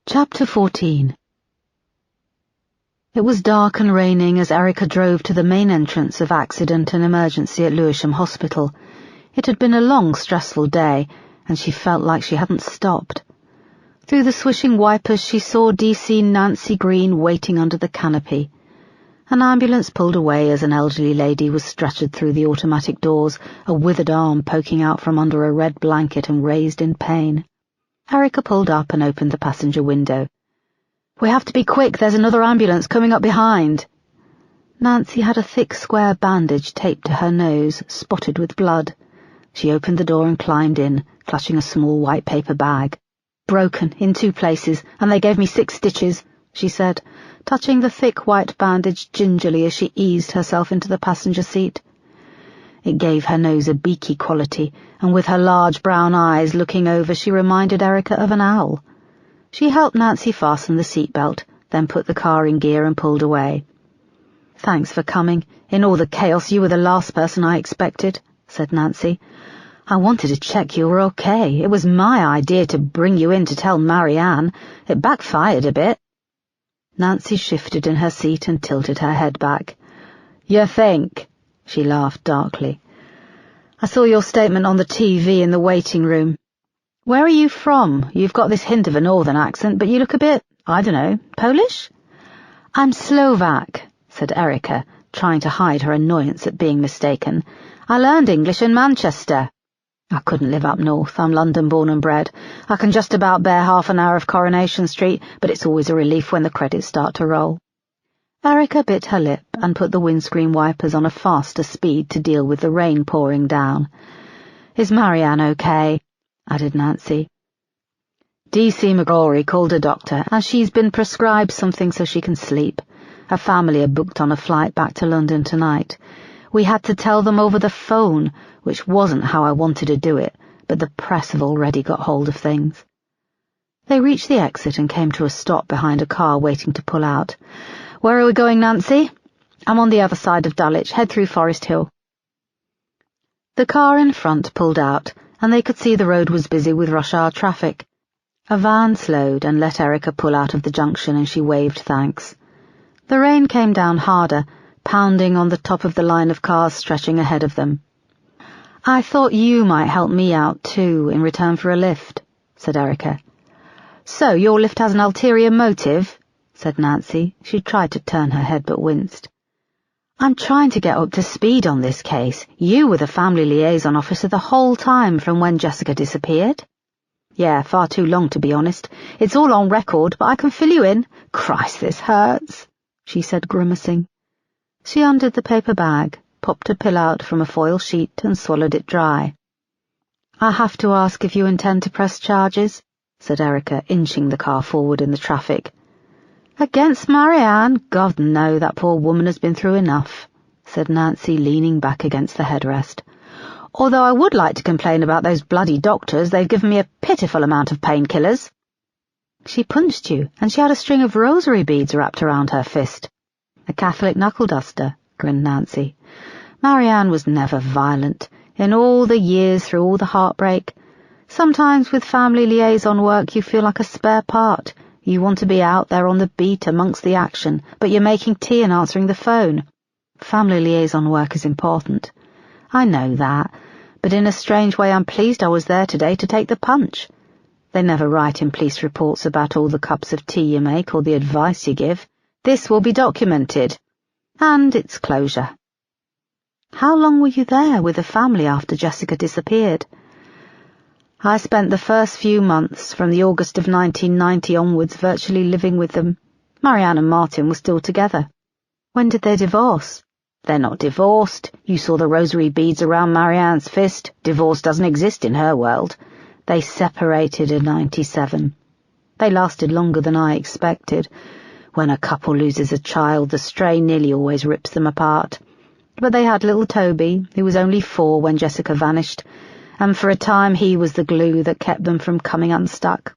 Chapter 14. It was dark and raining as Erica drove to the main entrance of Accident and Emergency at Lewisham Hospital. It had been a long, stressful day, and she felt like she hadn't stopped. Through the swishing wipers she saw DC Nancy Green waiting under the canopy. An ambulance pulled away as an elderly lady was stretchered through the automatic doors, a withered arm poking out from under a red blanket and raised in pain. Erica pulled up and opened the passenger window. "We have to be quick, there's another ambulance coming up behind." Nancy had a thick square bandage taped to her nose, spotted with blood. She opened the door and climbed in, clutching a small white paper bag. "Broken in 2 places, and they gave me 6 stitches, she said, touching the thick white bandage gingerly as she eased herself into the passenger seat. It gave her nose a beaky quality, and with her large brown eyes looking over she reminded Erica of an owl. She helped Nancy fasten the seatbelt, then put the car in gear and pulled away. "Thanks for coming. In all the chaos you were the last person I expected," said Nancy. "I wanted to check you were okay. It was my idea to bring you in to tell Marianne. It backfired a bit." Nancy shifted in her seat and tilted her head back. "You think?" She laughed darkly. I saw your statement on the TV in the waiting room. Where are you from? You've got this hint of a northern accent, but you look a bit, I don't know, Polish? I'm Slovak, said Erica, trying to hide her annoyance at being mistaken. I learned English in Manchester. I couldn't live up north. I'm London-born and bred. I can just about bear half an hour of Coronation Street, but it's always a relief when the credits start to roll. Erica bit her lip and put the windscreen wipers on a faster speed to deal with the rain pouring down. Is Marianne okay? Added Nancy. D.C. McGrory called a doctor, and she's been prescribed something so she can sleep. Her family are booked on a flight back to London tonight. We had to tell them over the phone, which wasn't how I wanted to do it, but the press have already got hold of things. They reached the exit and came to a stop behind a car waiting to pull out. Where are we going, Nancy? I'm on the other side of Dulwich. Head through Forest Hill. The car in front pulled out, and they could see the road was busy with rush hour traffic. A van slowed and let Erica pull out of the junction, and she waved thanks. The rain came down harder, pounding on the top of the line of cars stretching ahead of them. I thought you might help me out, too, in return for a lift, said Erica. So your lift has an ulterior motive? Said Nancy. She tried to turn her head but winced. I'm trying to get up to speed on this case. You were the family liaison officer the whole time from when Jessica disappeared. Yeah, far too long to be honest. It's all on record, but I can fill you in. Christ, this hurts, she said, grimacing. She undid the paper bag, popped a pill out from a foil sheet and swallowed it dry. I have to ask if you intend to press charges, said Erica, inching the car forward in the traffic. Against Marianne? God, no, that poor woman has been through enough, said Nancy, leaning back against the headrest. Although I would like to complain about those bloody doctors. They've given me a pitiful amount of painkillers. She punched you, and she had a string of rosary beads wrapped around her fist. A Catholic knuckle-duster, grinned Nancy. Marianne was never violent, in all the years through all the heartbreak. Sometimes with family liaison work you feel like a spare part. You want to be out there on the beat amongst the action, but you're making tea and answering the phone. Family liaison work is important. I know that, but in a strange way I'm pleased I was there today to take the punch. They never write in police reports about all the cups of tea you make or the advice you give. This will be documented. And it's closure. How long were you there with the family after Jessica disappeared? I spent the first few months, from the August of 1990 onwards, virtually living with them. Marianne and Martin were still together. When did they divorce? They're not divorced. You saw the rosary beads around Marianne's fist. Divorce doesn't exist in her world. They separated in 97. They lasted longer than I expected. When a couple loses a child, the strain nearly always rips them apart. But they had little Toby, who was only 4 when Jessica vanished, and for a time he was the glue that kept them from coming unstuck.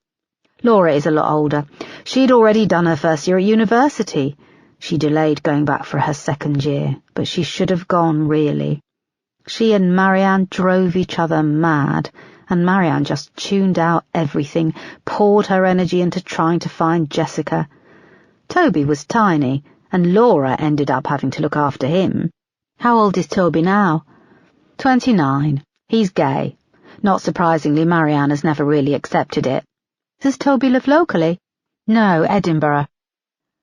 Laura is a lot older. She'd already done her first year at university. She delayed going back for her second year, but she should have gone, really. She and Marianne drove each other mad, and Marianne just tuned out everything, poured her energy into trying to find Jessica. Toby was tiny, and Laura ended up having to look after him. How old is Toby now? 29. He's gay. Not surprisingly, Marianne has never really accepted it. Does Toby live locally? No, Edinburgh.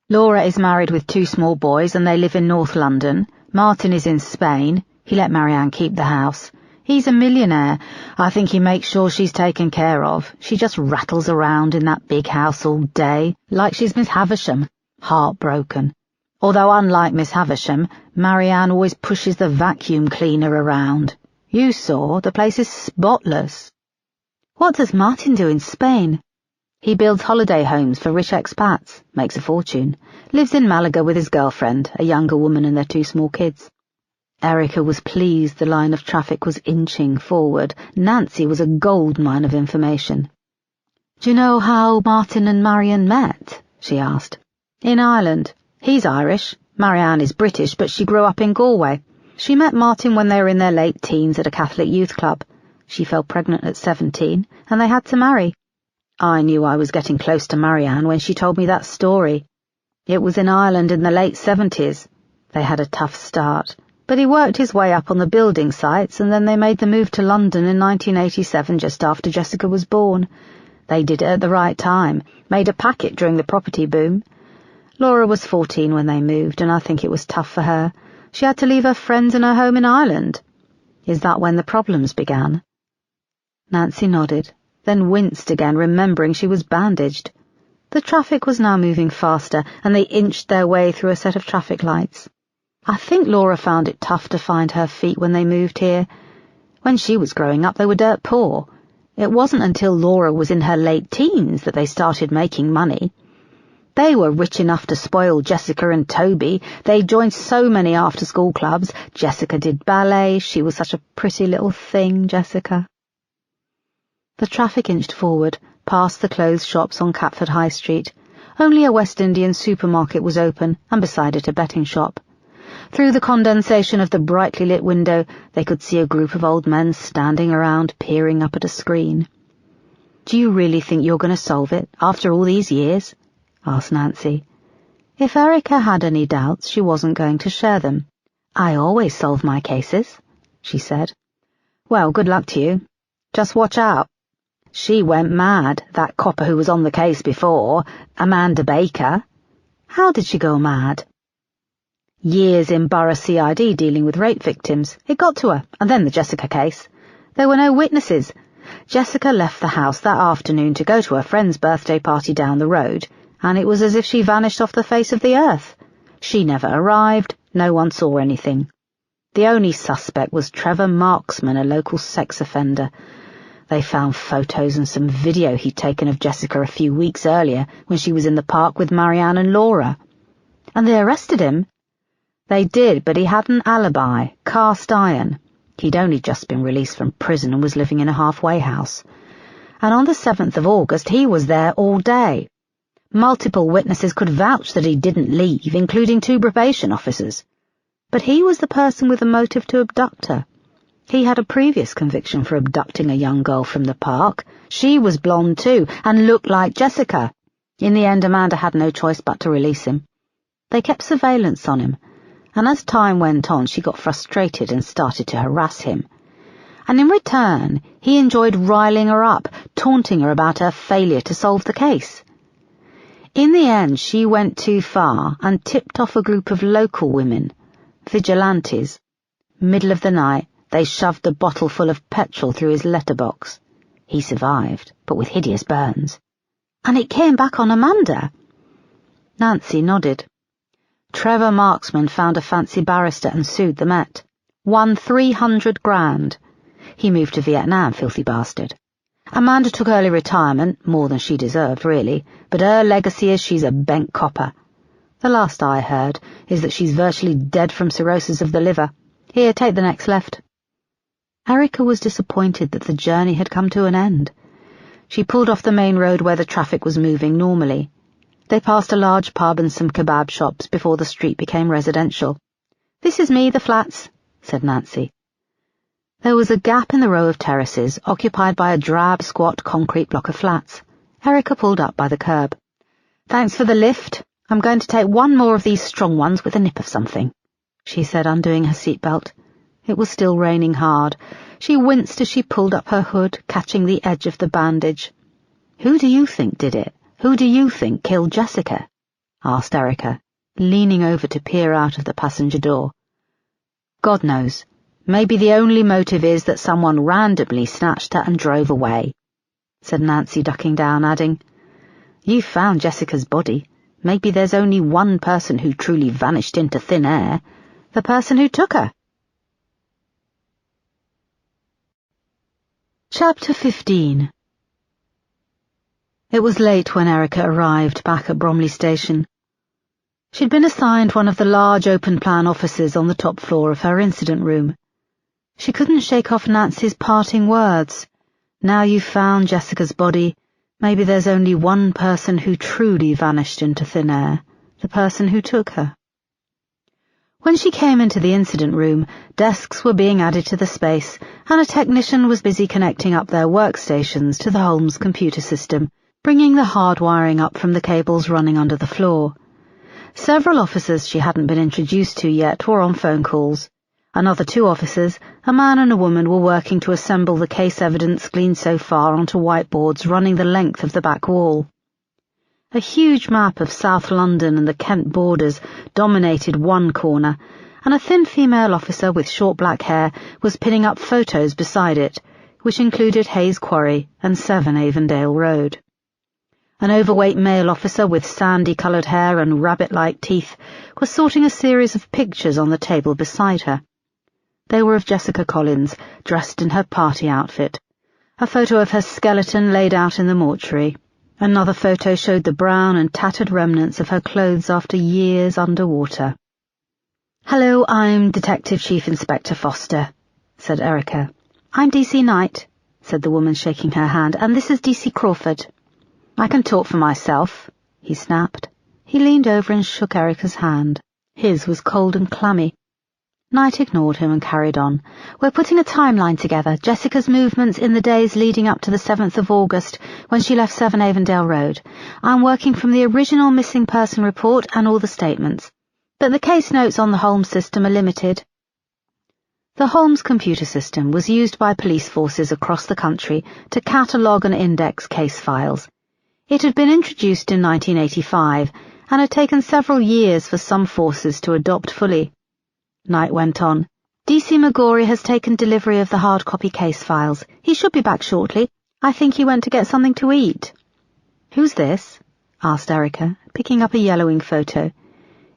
Laura is married with 2 small boys, and they live in North London. Martin is in Spain. He let Marianne keep the house. He's a millionaire. I think he makes sure she's taken care of. She just rattles around in that big house all day, like she's Miss Havisham. Heartbroken. Although unlike Miss Havisham, Marianne always pushes the vacuum cleaner around. You saw, the place is spotless. What does Martin do in Spain? He builds holiday homes for rich expats, makes a fortune, lives in Malaga with his girlfriend, a younger woman and their 2 small kids. Erica was pleased the line of traffic was inching forward. Nancy was a goldmine of information. Do you know how Martin and Marianne met? She asked. In Ireland. He's Irish. Marianne is British, but she grew up in Galway. She met Martin when they were in their late teens at a Catholic youth club. She fell pregnant at 17, and they had to marry. I knew I was getting close to Marianne when she told me that story. It was in Ireland in the late 70s. They had a tough start. But he worked his way up on the building sites, and then they made the move to London in 1987, just after Jessica was born. They did it at the right time, made a packet during the property boom. Laura was 14 when they moved, and I think it was tough for her. She had to leave her friends and her home in Ireland. Is that when the problems began? Nancy nodded, then winced again, remembering she was bandaged. The traffic was now moving faster, and they inched their way through a set of traffic lights. I think Laura found it tough to find her feet when they moved here. When she was growing up, they were dirt poor. It wasn't until Laura was in her late teens that they started making money. They were rich enough to spoil Jessica and Toby. They joined so many after-school clubs. Jessica did ballet. She was such a pretty little thing, Jessica. The traffic inched forward, past the clothes shops on Catford High Street. Only a West Indian supermarket was open, and beside it a betting shop. Through the condensation of the brightly lit window, they could see a group of old men standing around, peering up at a screen. "Do you really think you're going to solve it, after all these years?" asked Nancy. If Erica had any doubts, she wasn't going to share them. "I always solve my cases," she said. "Well, good luck to you. Just watch out. She went mad, that copper who was on the case before, Amanda Baker." "How did she go mad?" "Years in Borough CID dealing with rape victims. It got to her, and then the Jessica case. There were no witnesses. Jessica left the house that afternoon to go to her friend's birthday party down the road, and it was as if she vanished off the face of the earth. She never arrived, no one saw anything. The only suspect was Trevor Marksman, a local sex offender. They found photos and some video he'd taken of Jessica a few weeks earlier when she was in the park with Marianne and Laura. And they arrested him. They did, but he had an alibi, cast iron. He'd only just been released from prison and was living in a halfway house. And on the 7th of August, he was there all day. Multiple witnesses could vouch that he didn't leave, including 2 probation officers. But he was the person with the motive to abduct her. He had a previous conviction for abducting a young girl from the park. She was blonde too, and looked like Jessica. In the end, Amanda had no choice but to release him. They kept surveillance on him, and as time went on, she got frustrated and started to harass him. And in return, he enjoyed riling her up, taunting her about her failure to solve the case. In the end, she went too far and tipped off a group of local women, vigilantes. Middle of the night, they shoved a bottle full of petrol through his letterbox. He survived, but with hideous burns. And it came back on Amanda. Nancy nodded. Trevor Marksman found a fancy barrister and sued the Met. Won 300 grand. He moved to Vietnam, filthy bastard. Amanda took early retirement, more than she deserved, really, but her legacy is she's a bent copper. The last I heard is that she's virtually dead from cirrhosis of the liver. Here, take the next left. Erica was disappointed that the journey had come to an end. She pulled off the main road where the traffic was moving normally. They passed a large pub and some kebab shops before the street became residential. "This is me, the flats," said Nancy. There was a gap in the row of terraces, occupied by a drab, squat concrete block of flats. Erica pulled up by the curb. "Thanks for the lift. I'm going to take one more of these strong ones with a nip of something," she said, undoing her seatbelt. It was still raining hard. She winced as she pulled up her hood, catching the edge of the bandage. "Who do you think did it? Who do you think killed Jessica?" asked Erica, leaning over to peer out of the passenger door. "God knows. Maybe the only motive is that someone randomly snatched her and drove away," said Nancy, ducking down, adding, "You found Jessica's body. Maybe there's only one person who truly vanished into thin air. The person who took her." Chapter 15. It was late when Erica arrived back at Bromley Station. She'd been assigned one of the large open-plan offices on the top floor of her incident room. She couldn't shake off Nancy's parting words. Now you've found Jessica's body, maybe there's only one person who truly vanished into thin air, the person who took her. When she came into the incident room, desks were being added to the space, and a technician was busy connecting up their workstations to the Holmes computer system, bringing the hardwiring up from the cables running under the floor. Several officers she hadn't been introduced to yet were on phone calls. Another 2 officers, a man and a woman, were working to assemble the case evidence gleaned so far onto whiteboards running the length of the back wall. A huge map of South London and the Kent borders dominated one corner, and a thin female officer with short black hair was pinning up photos beside it, which included Hayes Quarry and 7 Avondale Road. An overweight male officer with sandy-coloured hair and rabbit-like teeth was sorting a series of pictures on the table beside her. They were of Jessica Collins, dressed in her party outfit. A photo of her skeleton laid out in the mortuary. Another photo showed the brown and tattered remnants of her clothes after years underwater. "Hello, I'm Detective Chief Inspector Foster," said Erica. "I'm DC Knight," said the woman, shaking her hand, "and this is DC Crawford." "I can talk for myself," he snapped. He leaned over and shook Erica's hand. His was cold and clammy. Knight ignored him and carried on. "We're putting a timeline together, Jessica's movements in the days leading up to the 7th of August, when she left 7 Avondale Road. I'm working from the original missing person report and all the statements. But the case notes on the Holmes system are limited." The Holmes computer system was used by police forces across the country to catalogue and index case files. It had been introduced in 1985 and had taken several years for some forces to adopt fully. Knight went on. "DC McGorry has taken delivery of the hard copy case files. He should be back shortly. I think he went to get something to eat." "Who's this?" asked Erica, picking up a yellowing photo.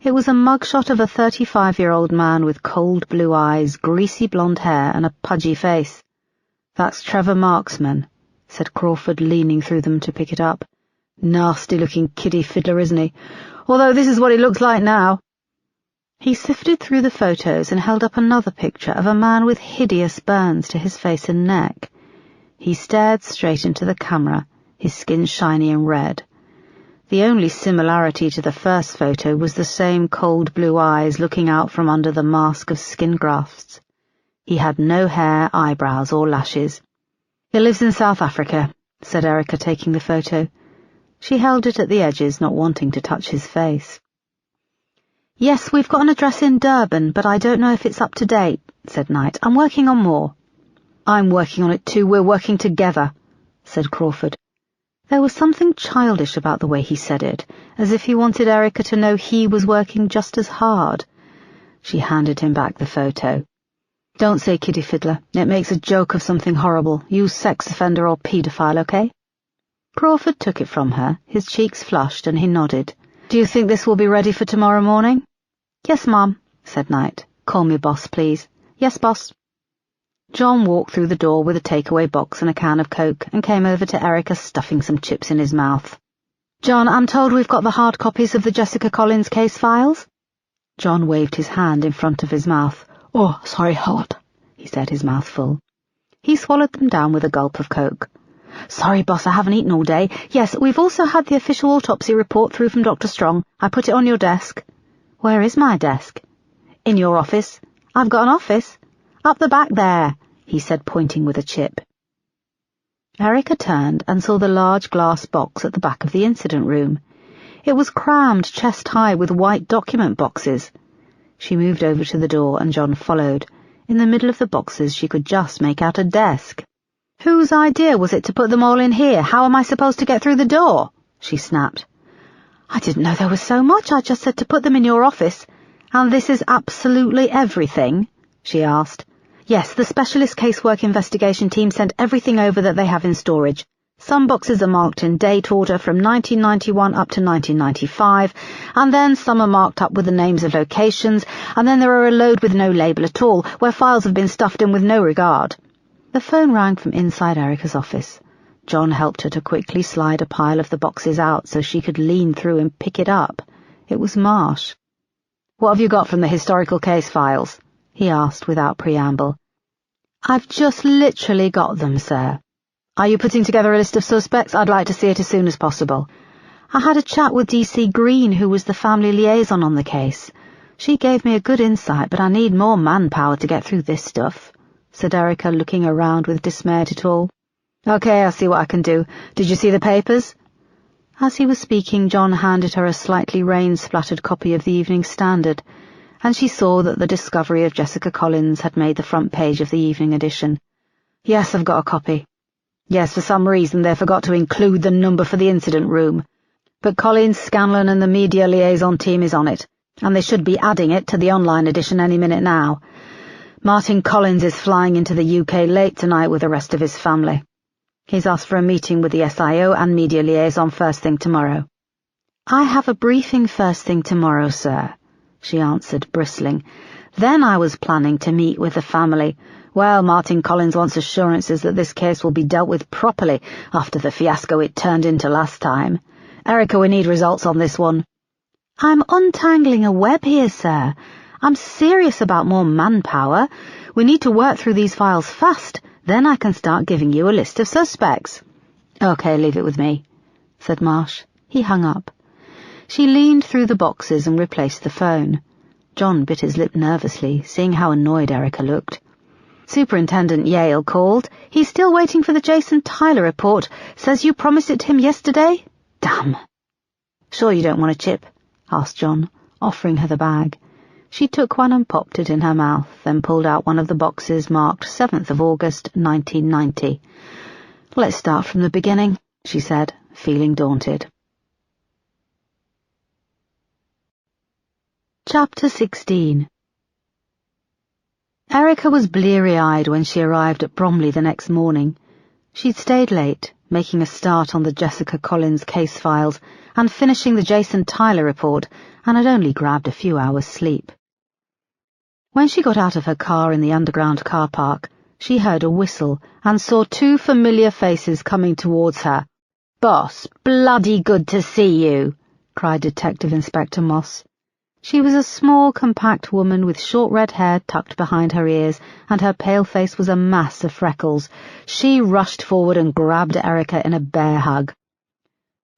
It was a mugshot of a 35-year-old man with cold blue eyes, greasy blonde hair, and a pudgy face. "That's Trevor Marksman," said Crawford, leaning through them to pick it up. "Nasty-looking kiddie fiddler, isn't he? Although this is what he looks like now." He sifted through the photos and held up another picture of a man with hideous burns to his face and neck. He stared straight into the camera, his skin shiny and red. The only similarity to the first photo was the same cold blue eyes looking out from under the mask of skin grafts. He had no hair, eyebrows, or lashes. "He lives in South Africa," said Erica, taking the photo. She held it at the edges, not wanting to touch his face. "Yes, we've got an address in Durban, but I don't know if it's up to date," said Knight. "I'm working on more." "I'm working on it too. We're working together," said Crawford. There was something childish about the way he said it, as if he wanted Erica to know he was working just as hard. She handed him back the photo. "Don't say kiddie fiddler. It makes a joke of something horrible. Use sex offender or paedophile, okay?" Crawford took it from her, his cheeks flushed, and he nodded. "Do you think this will be ready for tomorrow morning?" "Yes, Mom," said Knight. "Call me boss, please." "Yes, boss." John walked through the door with a takeaway box and a can of Coke and came over to Erica, stuffing some chips in his mouth. "John, I'm told we've got the hard copies of the Jessica Collins case files." John waved his hand in front of his mouth. "Oh, sorry, hard," he said, his mouth full. He swallowed them down with a gulp of Coke. "Sorry, boss, I haven't eaten all day. Yes, we've also had the official autopsy report through from Dr. Strong. I put it on your desk." "Where is my desk?" "In your office." "I've got an office." "Up the back there," he said, pointing with a chip. Erica turned and saw the large glass box at the back of the incident room. It was crammed chest-high with white document boxes. She moved over to the door and John followed. In the middle of the boxes she could just make out a desk. "Whose idea was it to put them all in here? How am I supposed to get through the door?" she snapped. "I didn't know there was so much. I just said to put them in your office." "And this is absolutely everything?" she asked. "Yes, the specialist casework investigation team sent everything over that they have in storage. Some boxes are marked in date order from 1991 up to 1995, and then some are marked up with the names of locations, and then there are a load with no label at all, where files have been stuffed in with no regard." The phone rang from inside Erica's office. John helped her to quickly slide a pile of the boxes out so she could lean through and pick it up. It was Marsh. "What have you got from the historical case files?" he asked without preamble. "I've just literally got them, sir." "Are you putting together a list of suspects? I'd like to see it as soon as possible." "I had a chat with DC Green, who was the family liaison on the case. She gave me a good insight, but I need more manpower to get through this stuff," said Erica, looking around with dismay at it all. "Okay, I'll see what I can do. Did you see the papers?" As he was speaking, John handed her a slightly rain-splattered copy of the Evening Standard, and she saw that the discovery of Jessica Collins had made the front page of the evening edition. "Yes, I've got a copy. Yes, for some reason they forgot to include the number for the incident room. But Collins, Scanlon and the media liaison team is on it, and they should be adding it to the online edition any minute now. Martin Collins is flying into the UK late tonight with the rest of his family. He's asked for a meeting with the SIO and media liaison first thing tomorrow." "I have a briefing first thing tomorrow, sir," she answered, bristling. "Then I was planning to meet with the family. Well, Martin Collins wants assurances that this case will be dealt with properly after the fiasco it turned into last time. Erica, we need results on this one." "I'm untangling a web here, sir. I'm serious about more manpower. We need to work through these files fast. Then I can start giving you a list of suspects." "Okay, leave it with me," said Marsh. He hung up. She leaned through the boxes and replaced the phone. John bit his lip nervously, seeing how annoyed Erica looked. "Superintendent Yale called. He's still waiting for the Jason Tyler report. Says you promised it to him yesterday? Damn." "Sure you don't want a chip?" asked John, offering her the bag. She took one and popped it in her mouth, then pulled out one of the boxes marked 7th of August, 1990. "Let's start from the beginning," she said, feeling daunted. Chapter 16. Erica was bleary-eyed when she arrived at Bromley the next morning. She'd stayed late, making a start on the Jessica Collins case files and finishing the Jason Tyler report, and had only grabbed a few hours' sleep. When she got out of her car in the underground car park, she heard a whistle and saw two familiar faces coming towards her. "Boss, bloody good to see you," cried Detective Inspector Moss. She was a small, compact woman with short red hair tucked behind her ears, and her pale face was a mass of freckles. She rushed forward and grabbed Erica in a bear hug.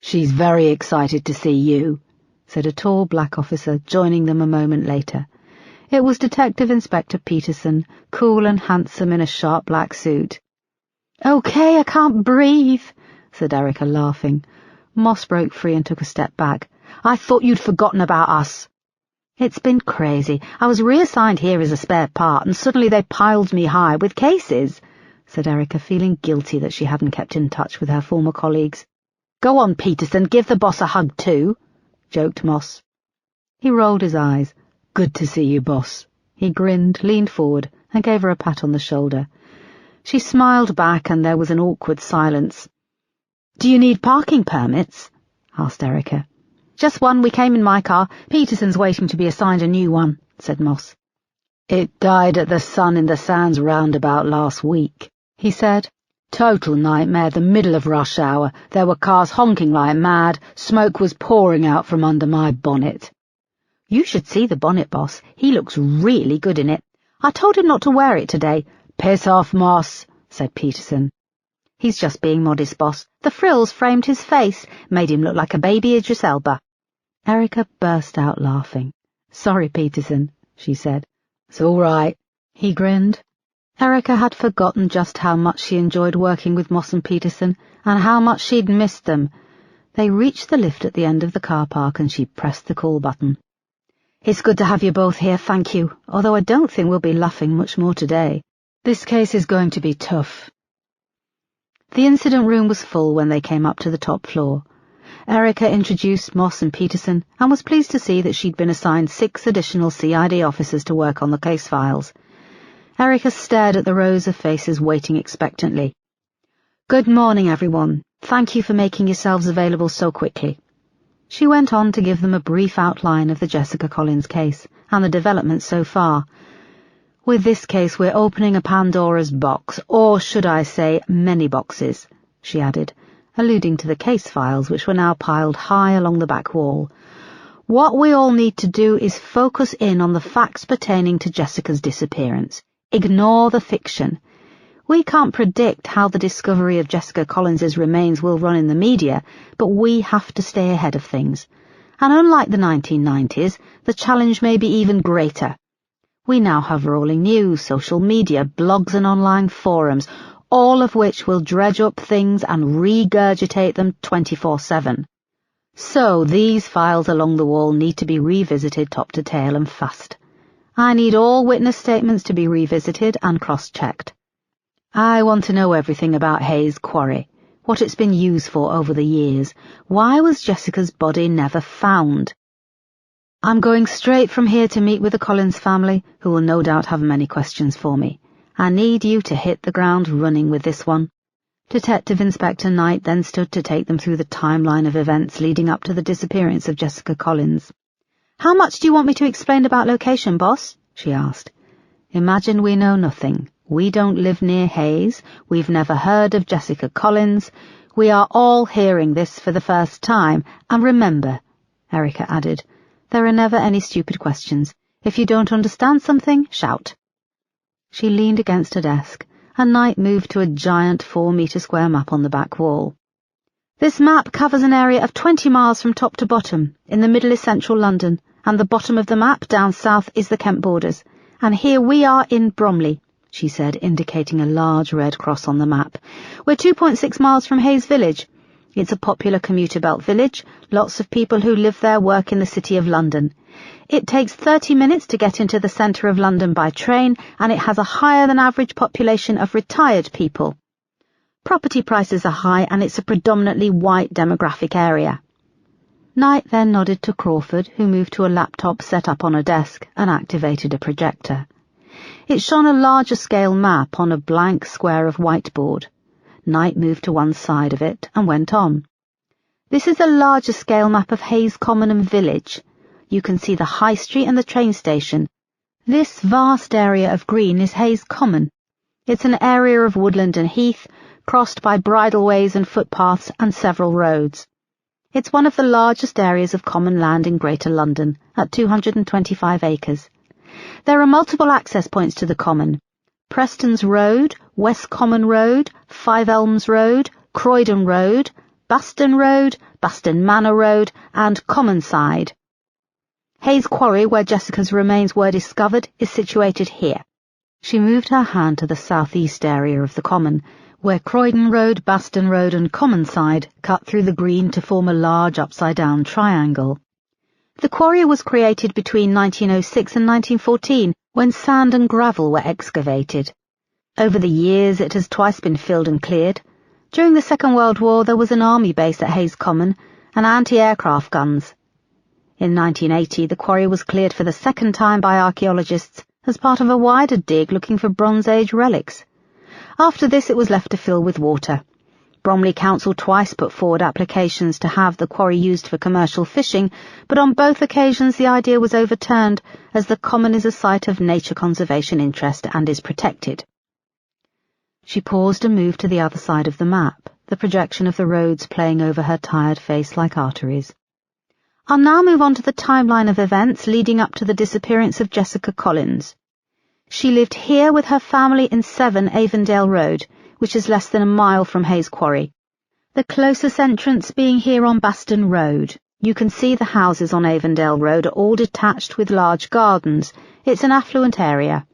"She's very excited to see you," said a tall black officer, joining them a moment later. It was Detective Inspector Peterson, cool and handsome in a sharp black suit. "Okay, I can't breathe," said Erica, laughing. Moss broke free and took a step back. "I thought you'd forgotten about us." "It's been crazy. I was reassigned here as a spare part, and suddenly they piled me high with cases," said Erica, feeling guilty that she hadn't kept in touch with her former colleagues. "Go on, Peterson, give the boss a hug too," joked Moss. He rolled his eyes. "Good to see you, boss." He grinned, leaned forward, and gave her a pat on the shoulder. She smiled back, and there was an awkward silence. "Do you need parking permits?" asked Erica. "Just one. We came in my car. Peterson's waiting to be assigned a new one," said Moss. "It died at the Sun in the Sands roundabout last week," he said. "Total nightmare, the middle of rush hour. There were cars honking like mad. Smoke was pouring out from under my bonnet." "You should see the bonnet, boss. He looks really good in it. I told him not to wear it today." "Piss off, Moss," said Peterson. "He's just being modest, boss. The frills framed his face, made him look like a baby Idris Elba." Erica burst out laughing. "Sorry, Peterson," she said. "It's all right." He grinned. Erica had forgotten just how much she enjoyed working with Moss and Peterson, and how much she'd missed them. They reached the lift at the end of the car park, and she pressed the call button. "It's good to have you both here, thank you, although I don't think we'll be laughing much more today. This case is going to be tough." The incident room was full when they came up to the top floor. Erica introduced Moss and Peterson, and was pleased to see that she'd been assigned 6 additional CID officers to work on the case files. Erica stared at the rows of faces waiting expectantly. "Good morning, everyone. Thank you for making yourselves available so quickly." She went on to give them a brief outline of the Jessica Collins case, and the developments so far. "With this case we're opening a Pandora's box, or should I say many boxes," she added, alluding to the case files which were now piled high along the back wall. "What we all need to do is focus in on the facts pertaining to Jessica's disappearance. Ignore the fiction. We can't predict how the discovery of Jessica Collins's remains will run in the media, but we have to stay ahead of things. And unlike the 1990s, the challenge may be even greater. We now have rolling news, social media, blogs and online forums, all of which will dredge up things and regurgitate them 24/7. So these files along the wall need to be revisited top to tail and fast. I need all witness statements to be revisited and cross-checked. I want to know everything about Hayes Quarry, what it's been used for over the years. Why was Jessica's body never found? I'm going straight from here to meet with the Collins family, who will no doubt have many questions for me. I need you to hit the ground running with this one. Detective Inspector Knight then stood to take them through the timeline of events leading up to the disappearance of Jessica Collins. How much do you want me to explain about location, boss? She asked. Imagine we know nothing. We don't live near Hayes. We've never heard of Jessica Collins. We are all hearing this for the first time. And remember, Erica added, there are never any stupid questions. If you don't understand something, shout. She leaned against her desk, and Knight moved to a giant 4-metre square map on the back wall. This map covers an area of 20 miles from top to bottom. In the middle is central London, and the bottom of the map down south is the Kent borders. And here we are in Bromley, she said, indicating a large red cross on the map. We're 2.6 miles from Hayes Village. It's a popular commuter belt village. Lots of people who live there work in the City of London. It takes 30 minutes to get into the centre of London by train, and it has a higher than average population of retired people. Property prices are high, and it's a predominantly white demographic area. Knight then nodded to Crawford, who moved to a laptop set up on a desk and activated a projector. It shone a larger-scale map on a blank square of whiteboard. Knight moved to one side of it and went on. This is a larger-scale map of Hayes Common and Village. You can see the High Street and the train station. This vast area of green is Hayes Common. It's an area of woodland and heath, crossed by bridleways and footpaths and several roads. It's one of the largest areas of common land in Greater London, at 225 acres. There are multiple access points to the common. Preston's Road, West Common Road, Five Elms Road, Croydon Road, Baston Road, Baston Manor Road, and Common Side. Hayes Quarry, where Jessica's remains were discovered, is situated here. She moved her hand to the southeast area of the common, where Croydon Road, Baston Road and Common Side cut through the green to form a large upside-down triangle. The quarry was created between 1906 and 1914, when sand and gravel were excavated. Over the years it has twice been filled and cleared. During the Second World War there was an army base at Hayes Common and anti-aircraft guns. In 1980 the quarry was cleared for the second time by archaeologists as part of a wider dig looking for Bronze Age relics. After this it was left to fill with water. Bromley Council twice put forward applications to have the quarry used for commercial fishing, but on both occasions the idea was overturned, as the common is a site of nature conservation interest and is protected. She paused and moved to the other side of the map, the projection of the roads playing over her tired face like arteries. I'll now move on to the timeline of events leading up to the disappearance of Jessica Collins. She lived here with her family in 7 Avondale Road, which is less than a mile from Hayes Quarry. The closest entrance being here on Baston Road. You can see the houses on Avondale Road are all detached with large gardens. It's an affluent area.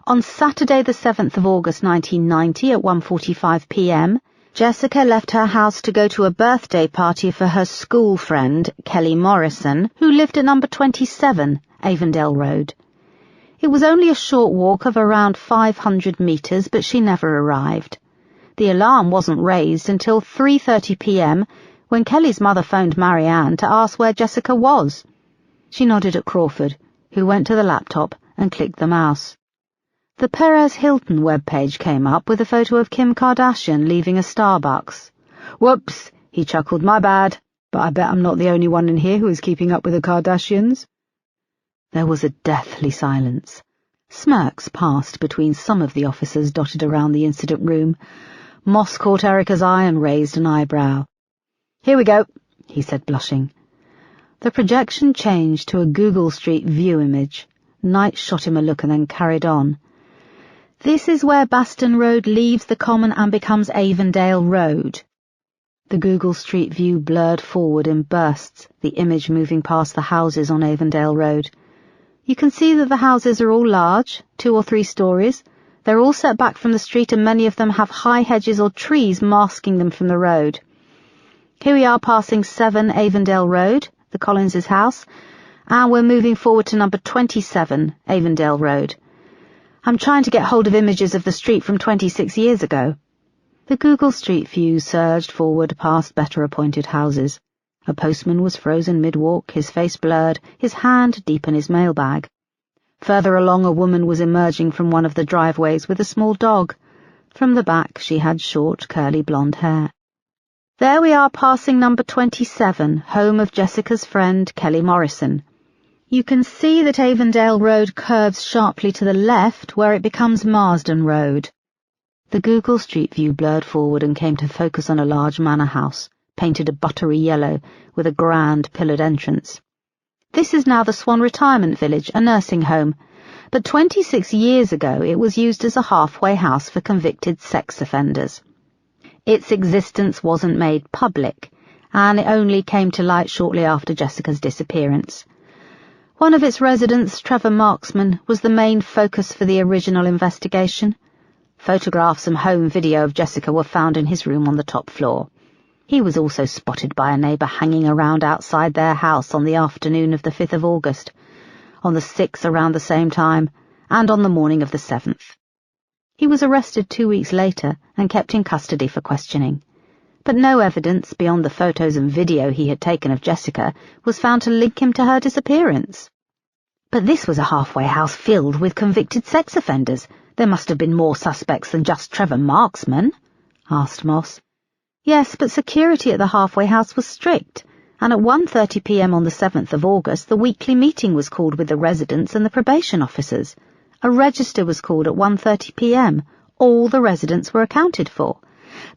On Saturday the 7th of August 1990 at 1:45 p.m, Jessica left her house to go to a birthday party for her school friend, Kelly Morrison, who lived at number 27, Avondale Road. It was only a short walk of around 500 metres, but she never arrived. The alarm wasn't raised until 3:30 p.m, when Kelly's mother phoned Marianne to ask where Jessica was. She nodded at Crawford, who went to the laptop and clicked the mouse. The Perez Hilton webpage came up with a photo of Kim Kardashian leaving a Starbucks. "Whoops," he chuckled, "my bad, but I bet I'm not the only one in here who is keeping up with the Kardashians." There was a deathly silence. Smirks passed between some of the officers dotted around the incident room. Moss caught Erica's eye and raised an eyebrow. "Here we go," he said, blushing. The projection changed to a Google Street View image. Knight shot him a look and then carried on. "This is where Baston Road leaves the common and becomes Avondale Road." The Google Street View blurred forward in bursts, the image moving past the houses on Avondale Road. You can see that the houses are all large, 2 or 3 stories. They're all set back from the street and many of them have high hedges or trees masking them from the road. Here we are passing 7 Avondale Road, the Collins' house, and we're moving forward to number 27, Avondale Road. I'm trying to get hold of images of the street from 26 years ago." The Google Street View surged forward past better-appointed houses. A postman was frozen mid-walk, his face blurred, his hand deep in his mailbag. Further along, a woman was emerging from one of the driveways with a small dog. From the back, she had short, curly blonde hair. "There we are passing number 27, home of Jessica's friend, Kelly Morrison. You can see that Avondale Road curves sharply to the left where it becomes Marsden Road." The Google Street View blurred forward and came to focus on a large manor house, painted a buttery yellow, with a grand pillared entrance. "This is now the Swan Retirement Village, a nursing home, but 26 years ago it was used as a halfway house for convicted sex offenders. Its existence wasn't made public, and it only came to light shortly after Jessica's disappearance. One of its residents, Trevor Marksman, was the main focus for the original investigation. Photographs and home video of Jessica were found in his room on the top floor. He was also spotted by a neighbour hanging around outside their house on the afternoon of the 5th of August, on the 6th around the same time, and on the morning of the 7th. He was arrested 2 weeks later and kept in custody for questioning, but no evidence beyond the photos and video he had taken of Jessica was found to link him to her disappearance. "But this was a halfway house filled with convicted sex offenders. There must have been more suspects than just Trevor Marksman?" asked Moss. "Yes, but security at the halfway house was strict, and at 1:30 p.m. on the 7th of August the weekly meeting was called with the residents and the probation officers. A register was called at 1:30 p.m. All the residents were accounted for.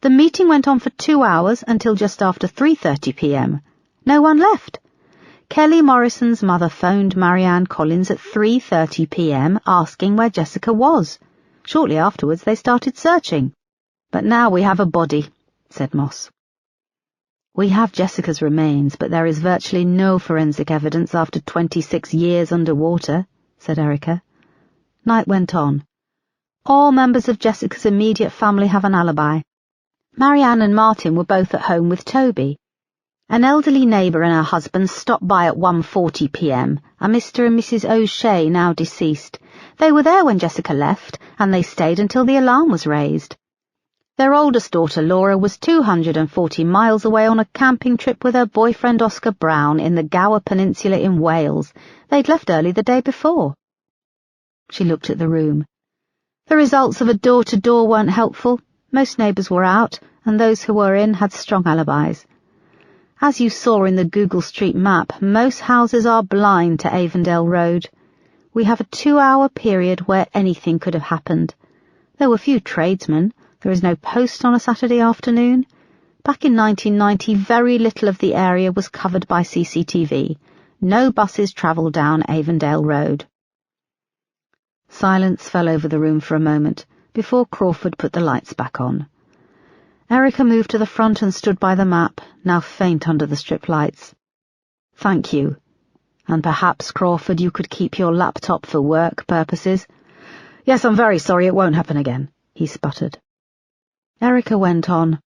The meeting went on for 2 hours until just after 3:30 p.m. No one left. Kelly Morrison's mother phoned Marianne Collins at 3:30 p.m. asking where Jessica was. Shortly afterwards they started searching. But now we have a body," said Moss. "We have Jessica's remains, but there is virtually no forensic evidence after 26 years underwater," said Erica. Knight went on. "All members of Jessica's immediate family have an alibi. Marianne and Martin were both at home with Toby. An elderly neighbour and her husband stopped by at 1:40 p.m, and Mr. and Mrs. O'Shea, now deceased. They were there when Jessica left, and they stayed until the alarm was raised. Their oldest daughter, Laura, was 240 miles away on a camping trip with her boyfriend Oscar Brown in the Gower Peninsula in Wales. They'd left early the day before." She looked at the room. The results of a door-to-door weren't helpful. Most neighbours were out, and those who were in had strong alibis. As you saw in the Google Street map, most houses are blind to Avondale Road. We have a 2-hour period where anything could have happened. There were few tradesmen. There is no post on a Saturday afternoon. Back in 1990, very little of the area was covered by CCTV. No buses travelled down Avondale Road. Silence fell over the room for a moment, before Crawford put the lights back on. Erica moved to the front and stood by the map, now faint under the strip lights. "Thank you. And perhaps, Crawford, you could keep your laptop for work purposes." "Yes, I'm very sorry, it won't happen again," he sputtered. Erica went on.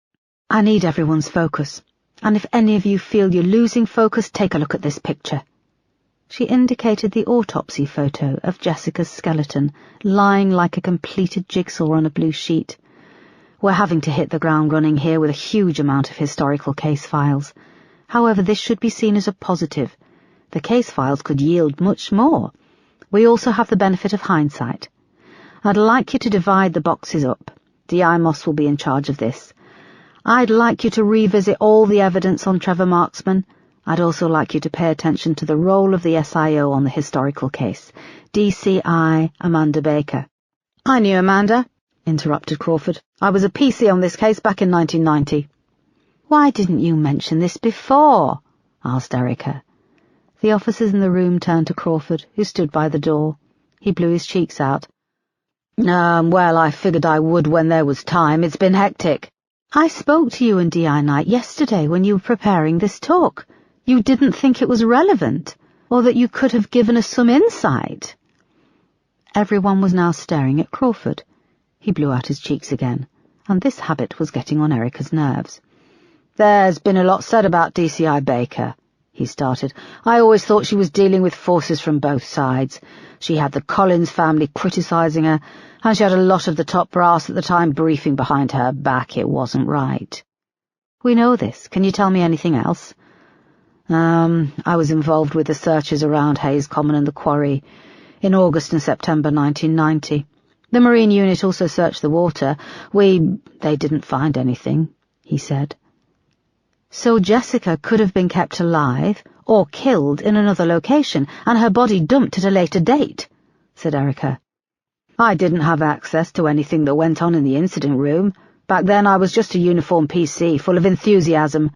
"I need everyone's focus, and if any of you feel you're losing focus, take a look at this picture." She indicated the autopsy photo of Jessica's skeleton, lying like a completed jigsaw on a blue sheet. "We're having to hit the ground running here with a huge amount of historical case files. However, this should be seen as a positive. The case files could yield much more. We also have the benefit of hindsight. I'd like you to divide the boxes up. D.I. Moss will be in charge of this. I'd like you to revisit all the evidence on Trevor Marksman. I'd also like you to pay attention to the role of the SIO on the historical case, DCI Amanda Baker." "I knew Amanda," interrupted Crawford. "I was a PC on this case back in 1990. "Why didn't you mention this before?" asked Erica. The officers in the room turned to Crawford, who stood by the door. He blew his cheeks out. Well, I figured I would when there was time. It's been hectic." "I spoke to you and D.I. Knight yesterday when you were preparing this talk. You didn't think it was relevant, or that you could have given us some insight." Everyone was now staring at Crawford. He blew out his cheeks again, and this habit was getting on Erica's nerves. "There's been a lot said about DCI Baker," he started. "I always thought she was dealing with forces from both sides. She had the Collins family criticising her, and she had a lot of the top brass at the time briefing behind her back. It wasn't right." "We know this. Can you tell me anything else?" I was involved with the searches around Hayes Common and the quarry in August and September 1990. The Marine unit also searched the water. They didn't find anything," he said. "So Jessica could have been kept alive or killed in another location and her body dumped at a later date," said Erica. "I didn't have access to anything that went on in the incident room. Back then I was just a uniformed PC, full of enthusiasm.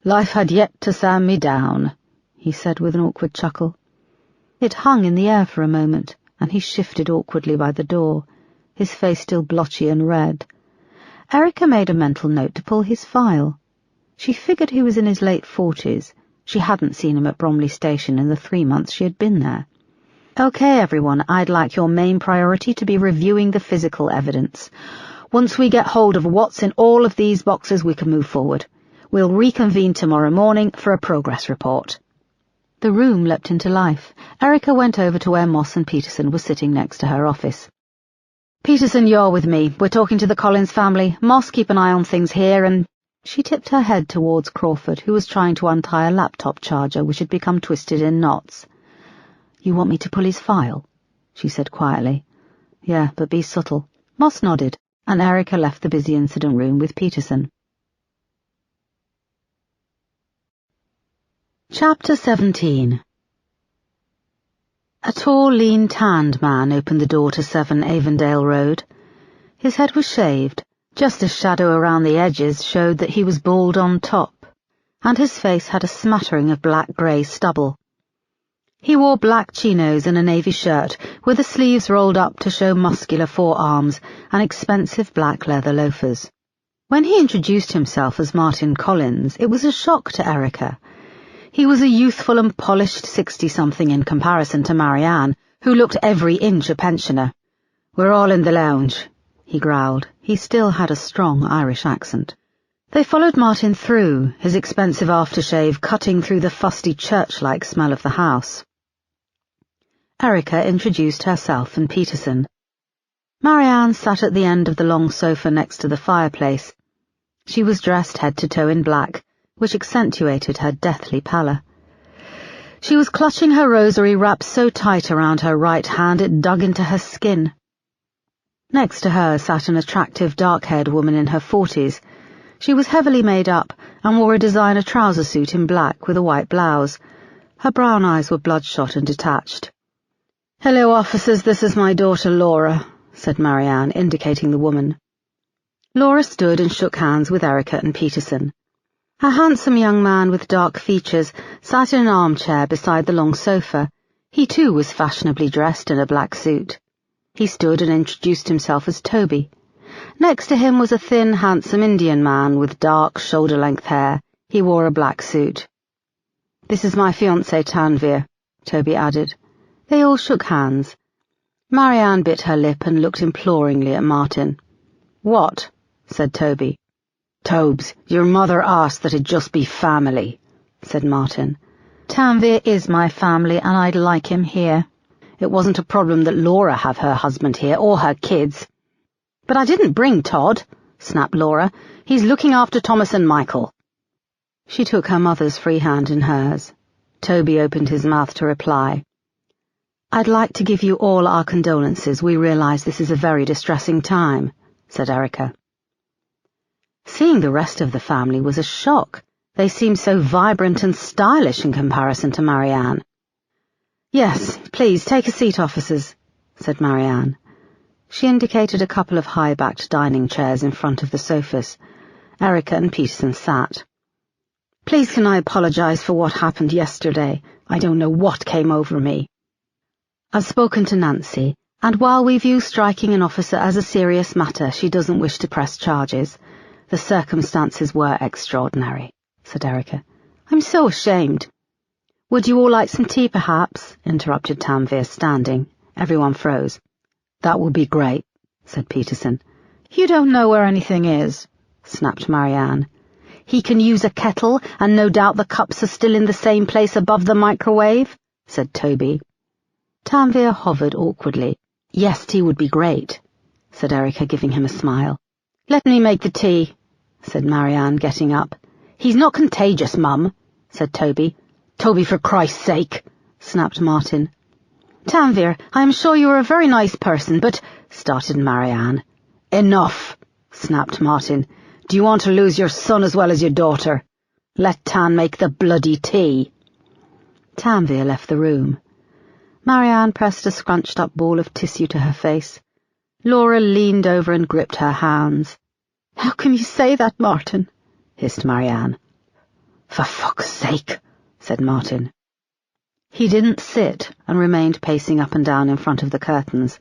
Life had yet to sand me down," he said with an awkward chuckle. It hung in the air for a moment, and he shifted awkwardly by the door, his face still blotchy and red. Erica made a mental note to pull his file. She figured he was in his late 40s. She hadn't seen him at Bromley Station in the 3 months she had been there. "Okay, everyone, I'd like your main priority to be reviewing the physical evidence. Once we get hold of what's in all of these boxes, we can move forward. We'll reconvene tomorrow morning for a progress report." The room leapt into life. Erica went over to where Moss and Peterson were sitting next to her office. "Peterson, you're with me. We're talking to the Collins family. Moss, keep an eye on things here, and—" She tipped her head towards Crawford, who was trying to untie a laptop charger which had become twisted in knots. "You want me to pull his file?" she said quietly. "Yeah, but be subtle." Moss nodded, and Erica left the busy incident room with Peterson. Chapter 17. A tall, lean, tanned man opened the door to 7 Avondale Road. His head was shaved, just a shadow around the edges showed that he was bald on top, and his face had a smattering of black-grey stubble. He wore black chinos and a navy shirt, with the sleeves rolled up to show muscular forearms, and expensive black leather loafers. When he introduced himself as Martin Collins, it was a shock to Erica. He was a youthful and polished 60-something in comparison to Marianne, who looked every inch a pensioner. "We're all in the lounge," he growled. He still had a strong Irish accent. They followed Martin through, his expensive aftershave cutting through the fusty church-like smell of the house. Erica introduced herself and Peterson. Marianne sat at the end of the long sofa next to the fireplace. She was dressed head to toe in black, which accentuated her deathly pallor. She was clutching her rosary wrapped so tight around her right hand it dug into her skin. Next to her sat an attractive dark-haired woman in her 40s. She was heavily made up and wore a designer trouser suit in black with a white blouse. Her brown eyes were bloodshot and detached. "Hello, officers, this is my daughter Laura," said Marianne, indicating the woman. Laura stood and shook hands with Erica and Peterson. A handsome young man with dark features sat in an armchair beside the long sofa. He too was fashionably dressed in a black suit. He stood and introduced himself as Toby. Next to him was a thin, handsome Indian man with dark, shoulder-length hair. He wore a black suit. "This is my fiancée Tanvir," Toby added. They all shook hands. Marianne bit her lip and looked imploringly at Martin. "What?" said Toby. "Tobes, your mother asked that it just be family," said Martin. "Tanvir is my family, and I'd like him here. It wasn't a problem that Laura have her husband here, or her kids." "But I didn't bring Todd," snapped Laura. "He's looking after Thomas and Michael." She took her mother's free hand in hers. Toby opened his mouth to reply. "I'd like to give you all our condolences. We realise this is a very distressing time," said Erica. Seeing the rest of the family was a shock. They seemed so vibrant and stylish in comparison to Marianne. "Yes, please, take a seat, officers," said Marianne. She indicated a couple of high-backed dining chairs in front of the sofas. Erica and Peterson sat. "Please can I apologise for what happened yesterday? I don't know what came over me. I've spoken to Nancy, and while we view striking an officer as a serious matter, she doesn't wish to press charges. The circumstances were extraordinary," said Erica. "I'm so ashamed." "Would you all like some tea, perhaps?" interrupted Tanvir, standing. Everyone froze. "That would be great," said Peterson. "You don't know where anything is," snapped Marianne. He can use a kettle, and no doubt the cups are still in the same place above the microwave, said Toby. Tanvir hovered awkwardly. Yes, tea would be great, said Erica, giving him a smile. Let me make the tea, said Marianne, getting up. He's not contagious, Mum, said Toby. Toby, for Christ's sake, snapped Martin. Tanvir, I am sure you are a very nice person, but, started Marianne. Enough, snapped Martin. Do you want to lose your son as well as your daughter? Let Tan make the bloody tea. Tanvir left the room. Marianne pressed a scrunched-up ball of tissue to her face. Laura leaned over and gripped her hands. How can you say that, Martin? Hissed Marianne. For fuck's sake, said Martin. He didn't sit and remained pacing up and down in front of the curtains.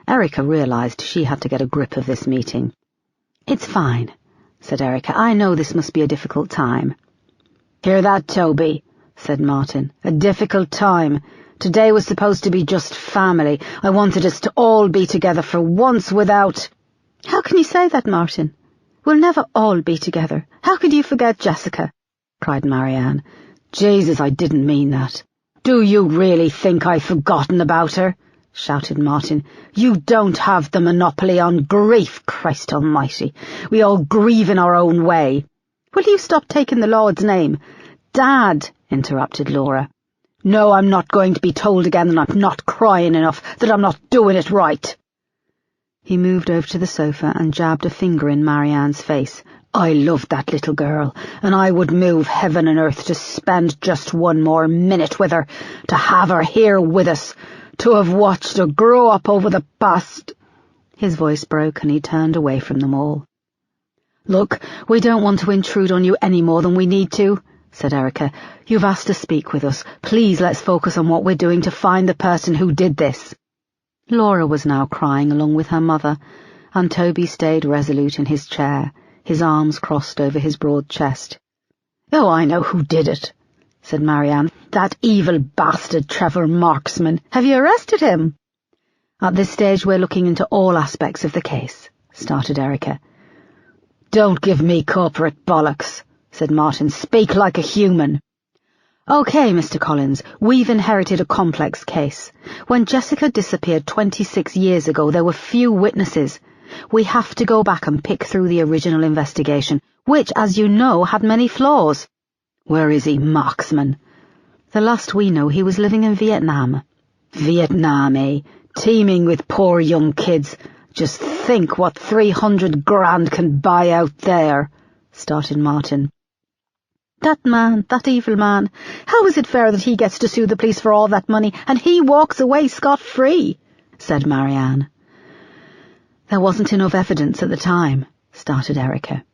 Erica realized she had to get a grip of this meeting. It's fine, said Erica. I know this must be a difficult time. Hear that, Toby, said Martin. A difficult time. Today was supposed to be just family. I wanted us to all be together for once without... How can you say that, Martin? We'll never all be together. How could you forget Jessica? Cried Marianne. Jesus, I didn't mean that. Do you really think I've forgotten about her? Shouted Martin. You don't have the monopoly on grief, Christ almighty. We all grieve in our own way. Will you stop taking the Lord's name? Dad, interrupted Laura. No, I'm not going to be told again that I'm not crying enough, that I'm not doing it right. He moved over to the sofa and jabbed a finger in Marianne's face. I loved that little girl, and I would move heaven and earth to spend just one more minute with her, to have her here with us, to have watched her grow up over the past... His voice broke and he turned away from them all. Look, we don't want to intrude on you any more than we need to, said Erica. You've asked to speak with us. Please let's focus on what we're doing to find the person who did this. Laura was now crying along with her mother, and Toby stayed resolute in his chair, his arms crossed over his broad chest. Oh, I know who did it, said Marianne. That evil bastard Trevor Marksman. Have you arrested him? At this stage we're looking into all aspects of the case, started Erica. Don't give me corporate bollocks, said Martin. Speak like a human. OK, Mr. Collins, we've inherited a complex case. When Jessica disappeared 26 years ago, there were few witnesses. We have to go back and pick through the original investigation, which, as you know, had many flaws. Where is he, Marksman? The last we know, he was living in Vietnam. Vietnam, eh? Teeming with poor young kids. Just think what 300 grand can buy out there, started Martin. That man, that evil man, how is it fair that he gets to sue the police for all that money and he walks away scot-free? Said Marianne. There wasn't enough evidence at the time, started Erica.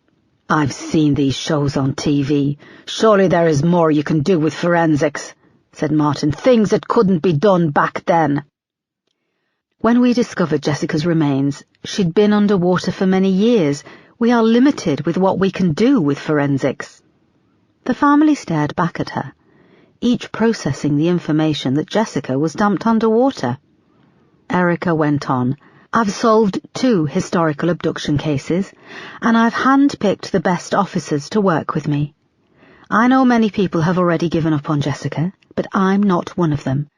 I've seen these shows on TV. Surely there is more you can do with forensics, said Martin. Things that couldn't be done back then. When we discovered Jessica's remains, she'd been underwater for many years. We are limited with what we can do with forensics. The family stared back at her, each processing the information that Jessica was dumped underwater. Erica went on. I've solved 2 historical abduction cases, and I've handpicked the best officers to work with me. I know many people have already given up on Jessica, but I'm not one of them.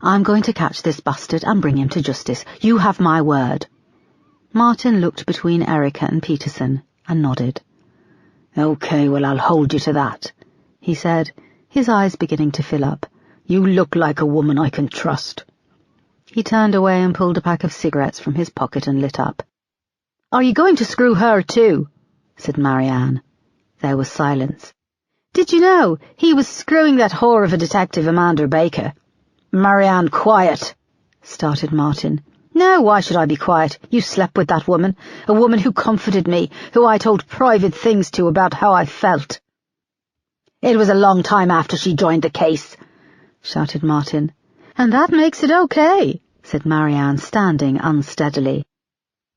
I'm going to catch this bastard and bring him to justice. You have my word. Martin looked between Erica and Peterson and nodded. OK, well, I'll hold you to that, he said, his eyes beginning to fill up. You look like a woman I can trust. He turned away and pulled a pack of cigarettes from his pocket and lit up. Are you going to screw her too? Said Marianne. There was silence. Did you know he was screwing that whore of a detective, Amanda Baker? Marianne, quiet, started Martin. No, why should I be quiet? You slept with that woman, a woman who comforted me, who I told private things to about how I felt. It was a long time after she joined the case, shouted Martin. And that makes it OK, said Marianne, standing unsteadily.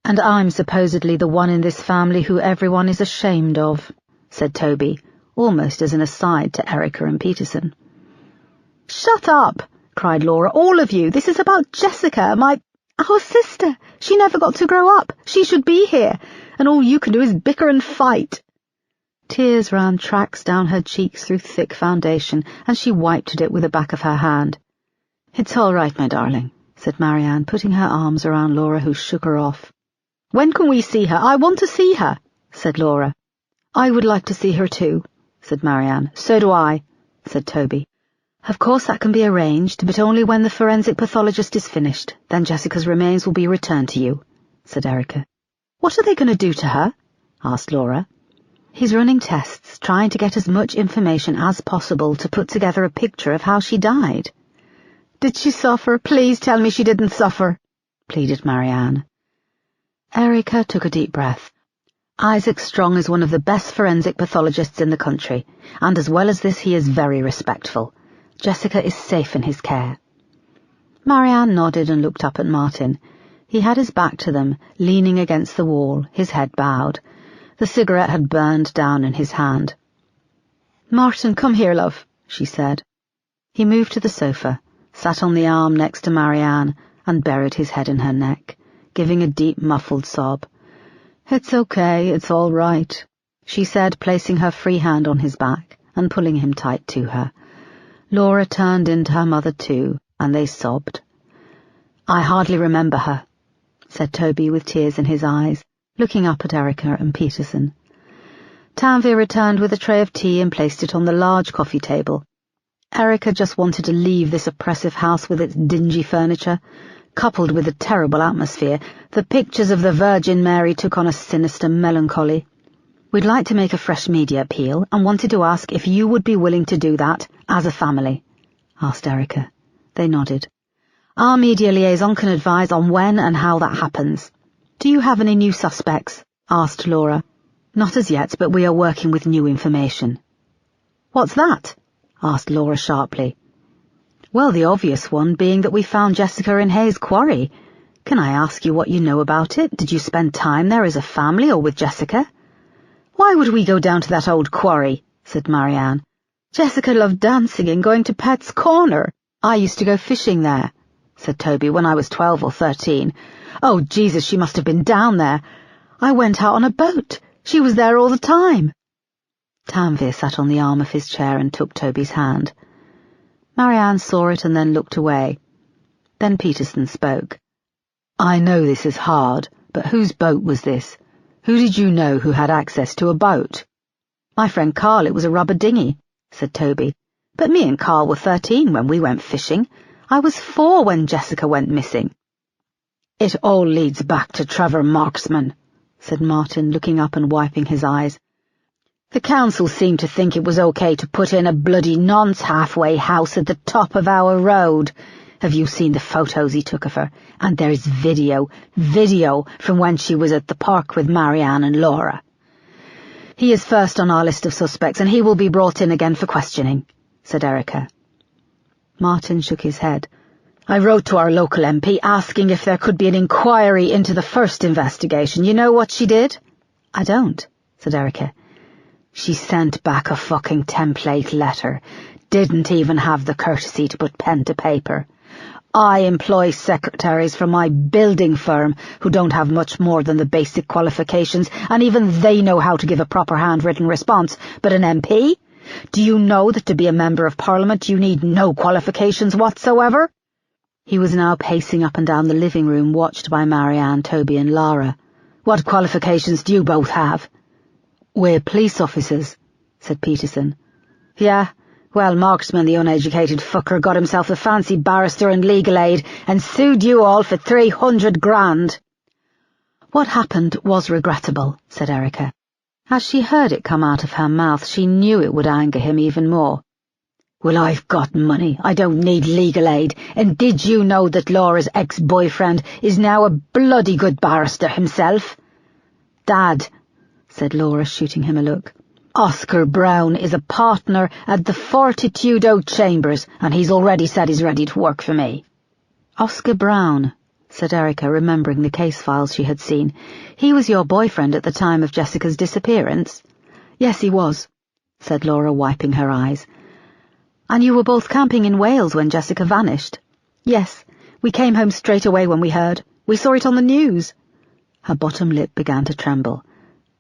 And I'm supposedly the one in this family who everyone is ashamed of, said Toby, almost as an aside to Erica and Peterson. Shut up, cried Laura, all of you. This is about Jessica, our sister. She never got to grow up. She should be here, and all you can do is bicker and fight. Tears ran tracks down her cheeks through thick foundation, and she wiped at it with the back of her hand. "It's all right, my darling," said Marianne, putting her arms around Laura, who shook her off. "When can we see her? I want to see her," said Laura. "I would like to see her too," said Marianne. "So do I," said Toby. "Of course that can be arranged, but only when the forensic pathologist is finished. Then Jessica's remains will be returned to you," said Erica. "What are they going to do to her?" asked Laura. "He's running tests, trying to get as much information as possible to put together a picture of how she died." "Did she suffer? Please tell me she didn't suffer," pleaded Marianne. Erica took a deep breath. "Isaac Strong is one of the best forensic pathologists in the country, and as well as this he is very respectful. Jessica is safe in his care." Marianne nodded and looked up at Martin. He had his back to them, leaning against the wall, his head bowed. The cigarette had burned down in his hand. "Martin, come here, love," she said. He moved to the sofa, sat on the arm next to Marianne, and buried his head in her neck, giving a deep, muffled sob. "It's okay, it's all right," she said, placing her free hand on his back and pulling him tight to her. Laura turned into her mother too, and they sobbed. "I hardly remember her," said Toby with tears in his eyes, looking up at Erica and Peterson. Tanvir returned with a tray of tea and placed it on the large coffee table. Erica just wanted to leave this oppressive house with its dingy furniture. Coupled with the terrible atmosphere, the pictures of the Virgin Mary took on a sinister melancholy. "We'd like to make a fresh media appeal and wanted to ask if you would be willing to do that, as a family," asked Erica. They nodded. "Our media liaison can advise on when and how that happens." "Do you have any new suspects?" asked Laura. "Not as yet, but we are working with new information." "What's that?" asked Laura sharply. "Well, the obvious one being that we found Jessica in Hayes Quarry. Can I ask you what you know about it? Did you spend time there as a family or with Jessica?" "Why would we go down to that old quarry?" said Marianne. "Jessica loved dancing and going to Pet's Corner. I used to go fishing there," said Toby, "when I was 12 or 13. Oh, Jesus, she must have been down there. I went out on a boat. She was there all the time." Tanvir sat on the arm of his chair and took Toby's hand. Marianne saw it and then looked away. Then Peterson spoke. "I know this is hard, but whose boat was this? Who did you know who had access to a boat?" "My friend Carl, it was a rubber dinghy," said Toby. "But me and Carl were 13 when we went fishing. I was 4 when Jessica went missing." "It all leads back to Trevor Marksman," said Martin, looking up and wiping his eyes. "The council seemed to think it was okay to put in a bloody nonce halfway house at the top of our road. Have you seen the photos he took of her? And there's video from when she was at the park with Marianne and Laura." "He is first on our list of suspects, and he will be brought in again for questioning," said Erica. Martin shook his head. "I wrote to our local MP asking if there could be an inquiry into the first investigation. You know what she did?" "I don't," said Erica. "She sent back a fucking template letter. Didn't even have the courtesy to put pen to paper. I employ secretaries from my building firm who don't have much more than the basic qualifications, and even they know how to give a proper handwritten response. But an MP? Do you know that to be a member of Parliament you need no qualifications whatsoever?" He was now pacing up and down the living room, watched by Marianne, Toby and Lara. "What qualifications do you both have?" "We're police officers," said Peterson. "Yeah, well, Marksman, the uneducated fucker, got himself a fancy barrister and legal aid and sued you all for 300 grand. "What happened was regrettable," said Erica. As she heard it come out of her mouth, she knew it would anger him even more. "Well, I've got money. I don't need legal aid. And did you know that Laura's ex-boyfriend is now a bloody good barrister himself?" "Dad," said Laura, shooting him a look. "Oscar Brown is a partner at the Fortitudo Chambers, and he's already said he's ready to work for me." "Oscar Brown," said Erica, remembering the case files she had seen. "He was your boyfriend at the time of Jessica's disappearance?" "Yes, he was," said Laura, wiping her eyes. "And you were both camping in Wales when Jessica vanished?" "Yes, we came home straight away when we heard. We saw it on the news." Her bottom lip began to tremble.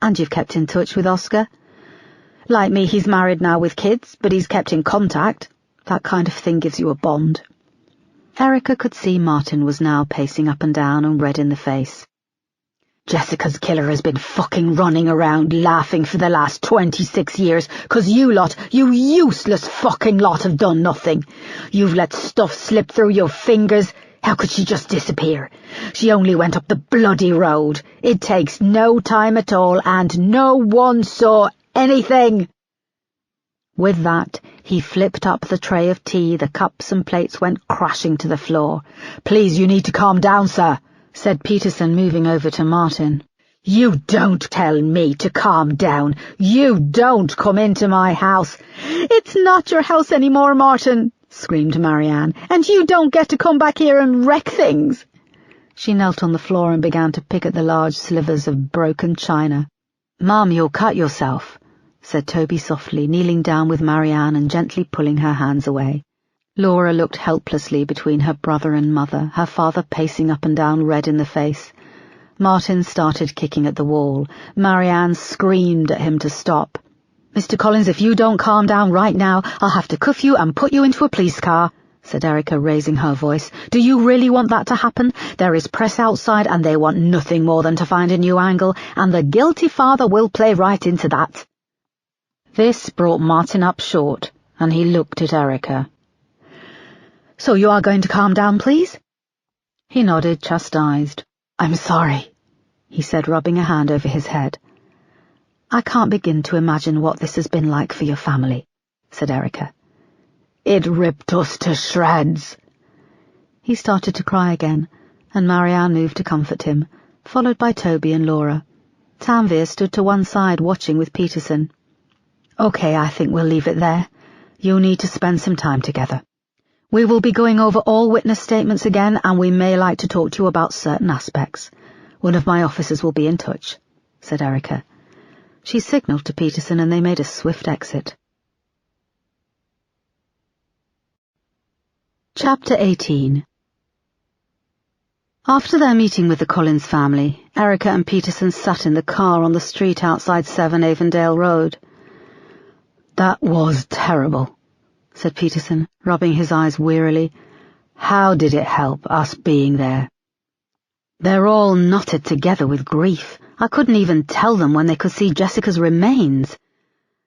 "And you've kept in touch with Oscar?" Like me, he's married now with kids, but he's kept in contact. That kind of thing gives you a bond. Erica could see Martin was now pacing up and down and red in the face. Jessica's killer has been fucking running around laughing for the last 26 years, 'cause you lot, you useless fucking lot, have done nothing. You've let stuff slip through your fingers. How could she just disappear? She only went up the bloody road. It takes no time at all, and no one saw anything. With that, he flipped up the tray of tea. The cups and plates went crashing to the floor. "Please, you need to calm down, sir," said Peterson, moving over to Martin. "You don't tell me to calm down. You don't come into my house." "It's not your house anymore, Martin," screamed Marianne, "and you don't get to come back here and wreck things." She knelt on the floor and began to pick at the large slivers of broken china. "Mum, you'll cut yourself," said Toby softly, kneeling down with Marianne and gently pulling her hands away. Laura looked helplessly between her brother and mother, her father pacing up and down red in the face. Martin started kicking at the wall. Marianne screamed at him to stop. "Mr. Collins, if you don't calm down right now, I'll have to cuff you and put you into a police car," said Erica, raising her voice. "Do you really want that to happen? There is press outside, and they want nothing more than to find a new angle, and the guilty father will play right into that." This brought Martin up short, and he looked at Erica. "So you are going to calm down, please?" He nodded, chastised. "I'm sorry," he said, rubbing a hand over his head. "I can't begin to imagine what this has been like for your family," said Erica. "It ripped us to shreds." He started to cry again, and Marianne moved to comfort him, followed by Toby and Laura. Tanvir stood to one side, watching with Peterson. "Okay, I think we'll leave it there. You'll need to spend some time together. We will be going over all witness statements again, and we may like to talk to you about certain aspects. One of my officers will be in touch," said Erica. She signalled to Peterson, and they made a swift exit. Chapter 18. After their meeting with the Collins family, Erica and Peterson sat in the car on the street outside 7 Avondale Road. "That was terrible," said Peterson, rubbing his eyes wearily. "How did it help, us being there?" "They're all knotted together with grief. I couldn't even tell them when they could see Jessica's remains.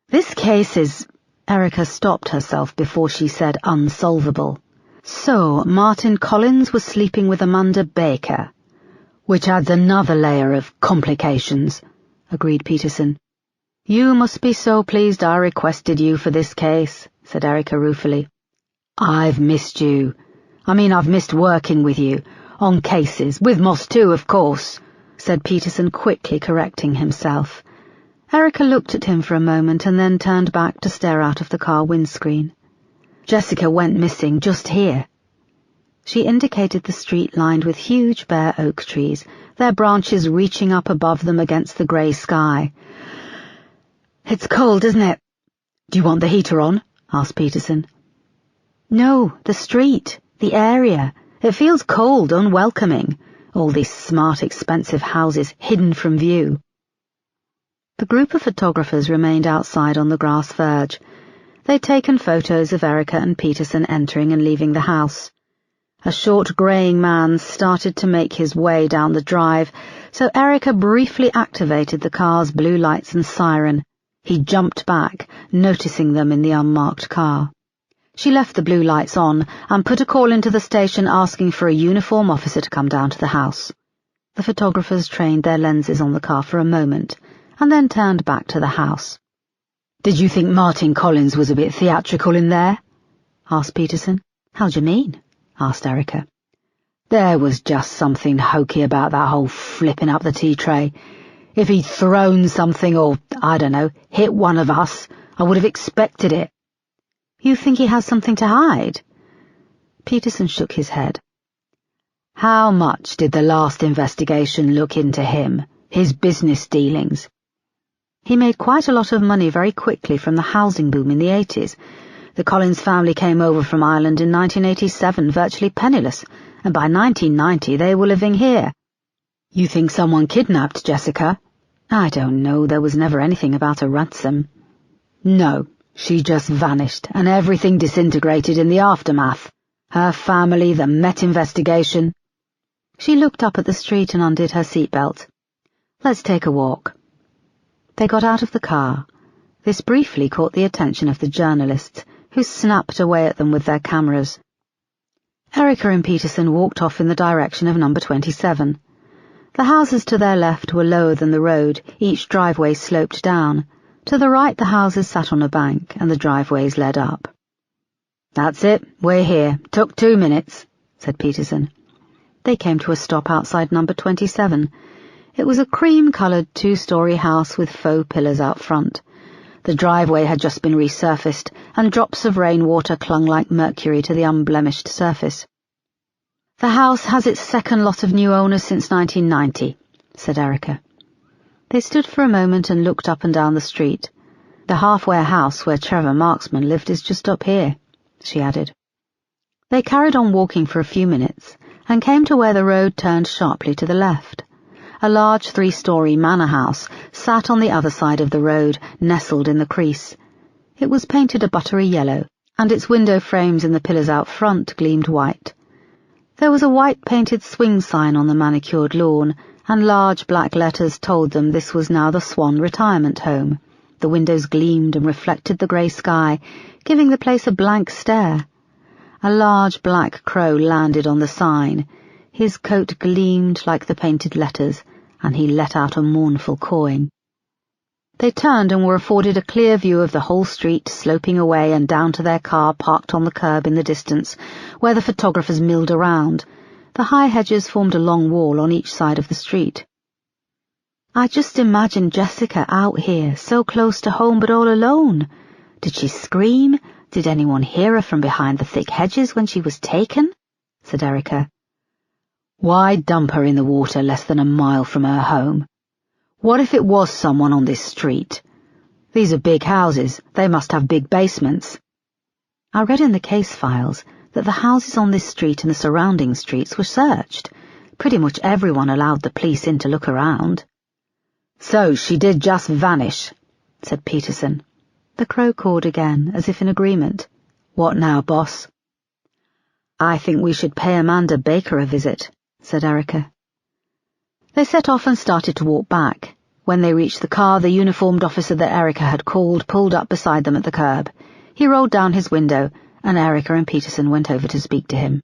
This case is—" Erica stopped herself before she said unsolvable. "So, Martin Collins was sleeping with Amanda Baker, which adds another layer of complications," agreed Peterson. "You must be so pleased I requested you for this case," said Erica ruefully. "I've missed you. I've missed working with you, on cases, with Moss too, of course," said Peterson, quickly correcting himself. Erica looked at him for a moment and then turned back to stare out of the car windscreen. "Jessica went missing just here." She indicated the street lined with huge bare oak trees, their branches reaching up above them against the grey sky. "It's cold, isn't it?" "Do you want the heater on?" asked Peterson. "No, the street, the area. It feels cold, unwelcoming. All these smart, expensive houses hidden from view." The group of photographers remained outside on the grass verge. They'd taken photos of Erica and Peterson entering and leaving the house. A short greying man started to make his way down the drive, so Erica briefly activated the car's blue lights and siren. He jumped back, noticing them in the unmarked car. She left the blue lights on and put a call into the station asking for a uniform officer to come down to the house. The photographers trained their lenses on the car for a moment, and then turned back to the house. "Did you think Martin Collins was a bit theatrical in there?" asked Peterson. "How do you mean?" asked Erica. "There was just something hokey about that whole flipping up the tea tray. If he'd thrown something or, I don't know, hit one of us, I would have expected it." "You think he has something to hide?" Peterson shook his head. "How much did the last investigation look into him, his business dealings?" "He made quite a lot of money very quickly from the housing boom in the 80s. The Collins family came over from Ireland in 1987, virtually penniless, and by 1990 they were living here." "You think someone kidnapped Jessica?" "I don't know. There was never anything about a ransom." No, she just vanished, and everything disintegrated in the aftermath. Her family, the Met investigation. She looked up at the street and undid her seatbelt. Let's take a walk. They got out of the car. This briefly caught the attention of the journalists, who snapped away at them with their cameras. Erica and Peterson walked off in the direction of number 27. The houses to their left were lower than the road, each driveway sloped down. To the right the houses sat on a bank, and the driveways led up. That's it, we're here. Took 2 minutes, said Peterson. They came to a stop outside number 27. It was a cream-coloured 2-storey house with faux pillars out front. The driveway had just been resurfaced, and drops of rainwater clung like mercury to the unblemished surface. The house has its second lot of new owners since 1990, said Erica. They stood for a moment and looked up and down the street. The halfway house where Trevor Marksman lived is just up here, she added. They carried on walking for a few minutes, and came to where the road turned sharply to the left. A large 3-storey manor house sat on the other side of the road, nestled in the crease. It was painted a buttery yellow, and its window frames in the pillars out front gleamed white. There was a white-painted swing sign on the manicured lawn, and large black letters told them this was now the Swan Retirement Home. The windows gleamed and reflected the grey sky, giving the place a blank stare. A large black crow landed on the sign. His coat gleamed like the painted letters, and he let out a mournful cawing. They turned and were afforded a clear view of the whole street sloping away and down to their car parked on the curb in the distance, where the photographers milled around. The high hedges formed a long wall on each side of the street. I just imagined Jessica out here, so close to home but all alone. Did she scream? Did anyone hear her from behind the thick hedges when she was taken? Said Erica. Why dump her in the water less than a mile from her home? What if it was someone on this street? These are big houses. They must have big basements. I read in the case files that the houses on this street and the surrounding streets were searched. Pretty much everyone allowed the police in to look around. So she did just vanish, said Peterson. The crow cawed again, as if in agreement. What now, boss? I think we should pay Amanda Baker a visit, said Erica. They set off and started to walk back. When they reached the car, the uniformed officer that Erica had called pulled up beside them at the curb. He rolled down his window, and Erica and Peterson went over to speak to him.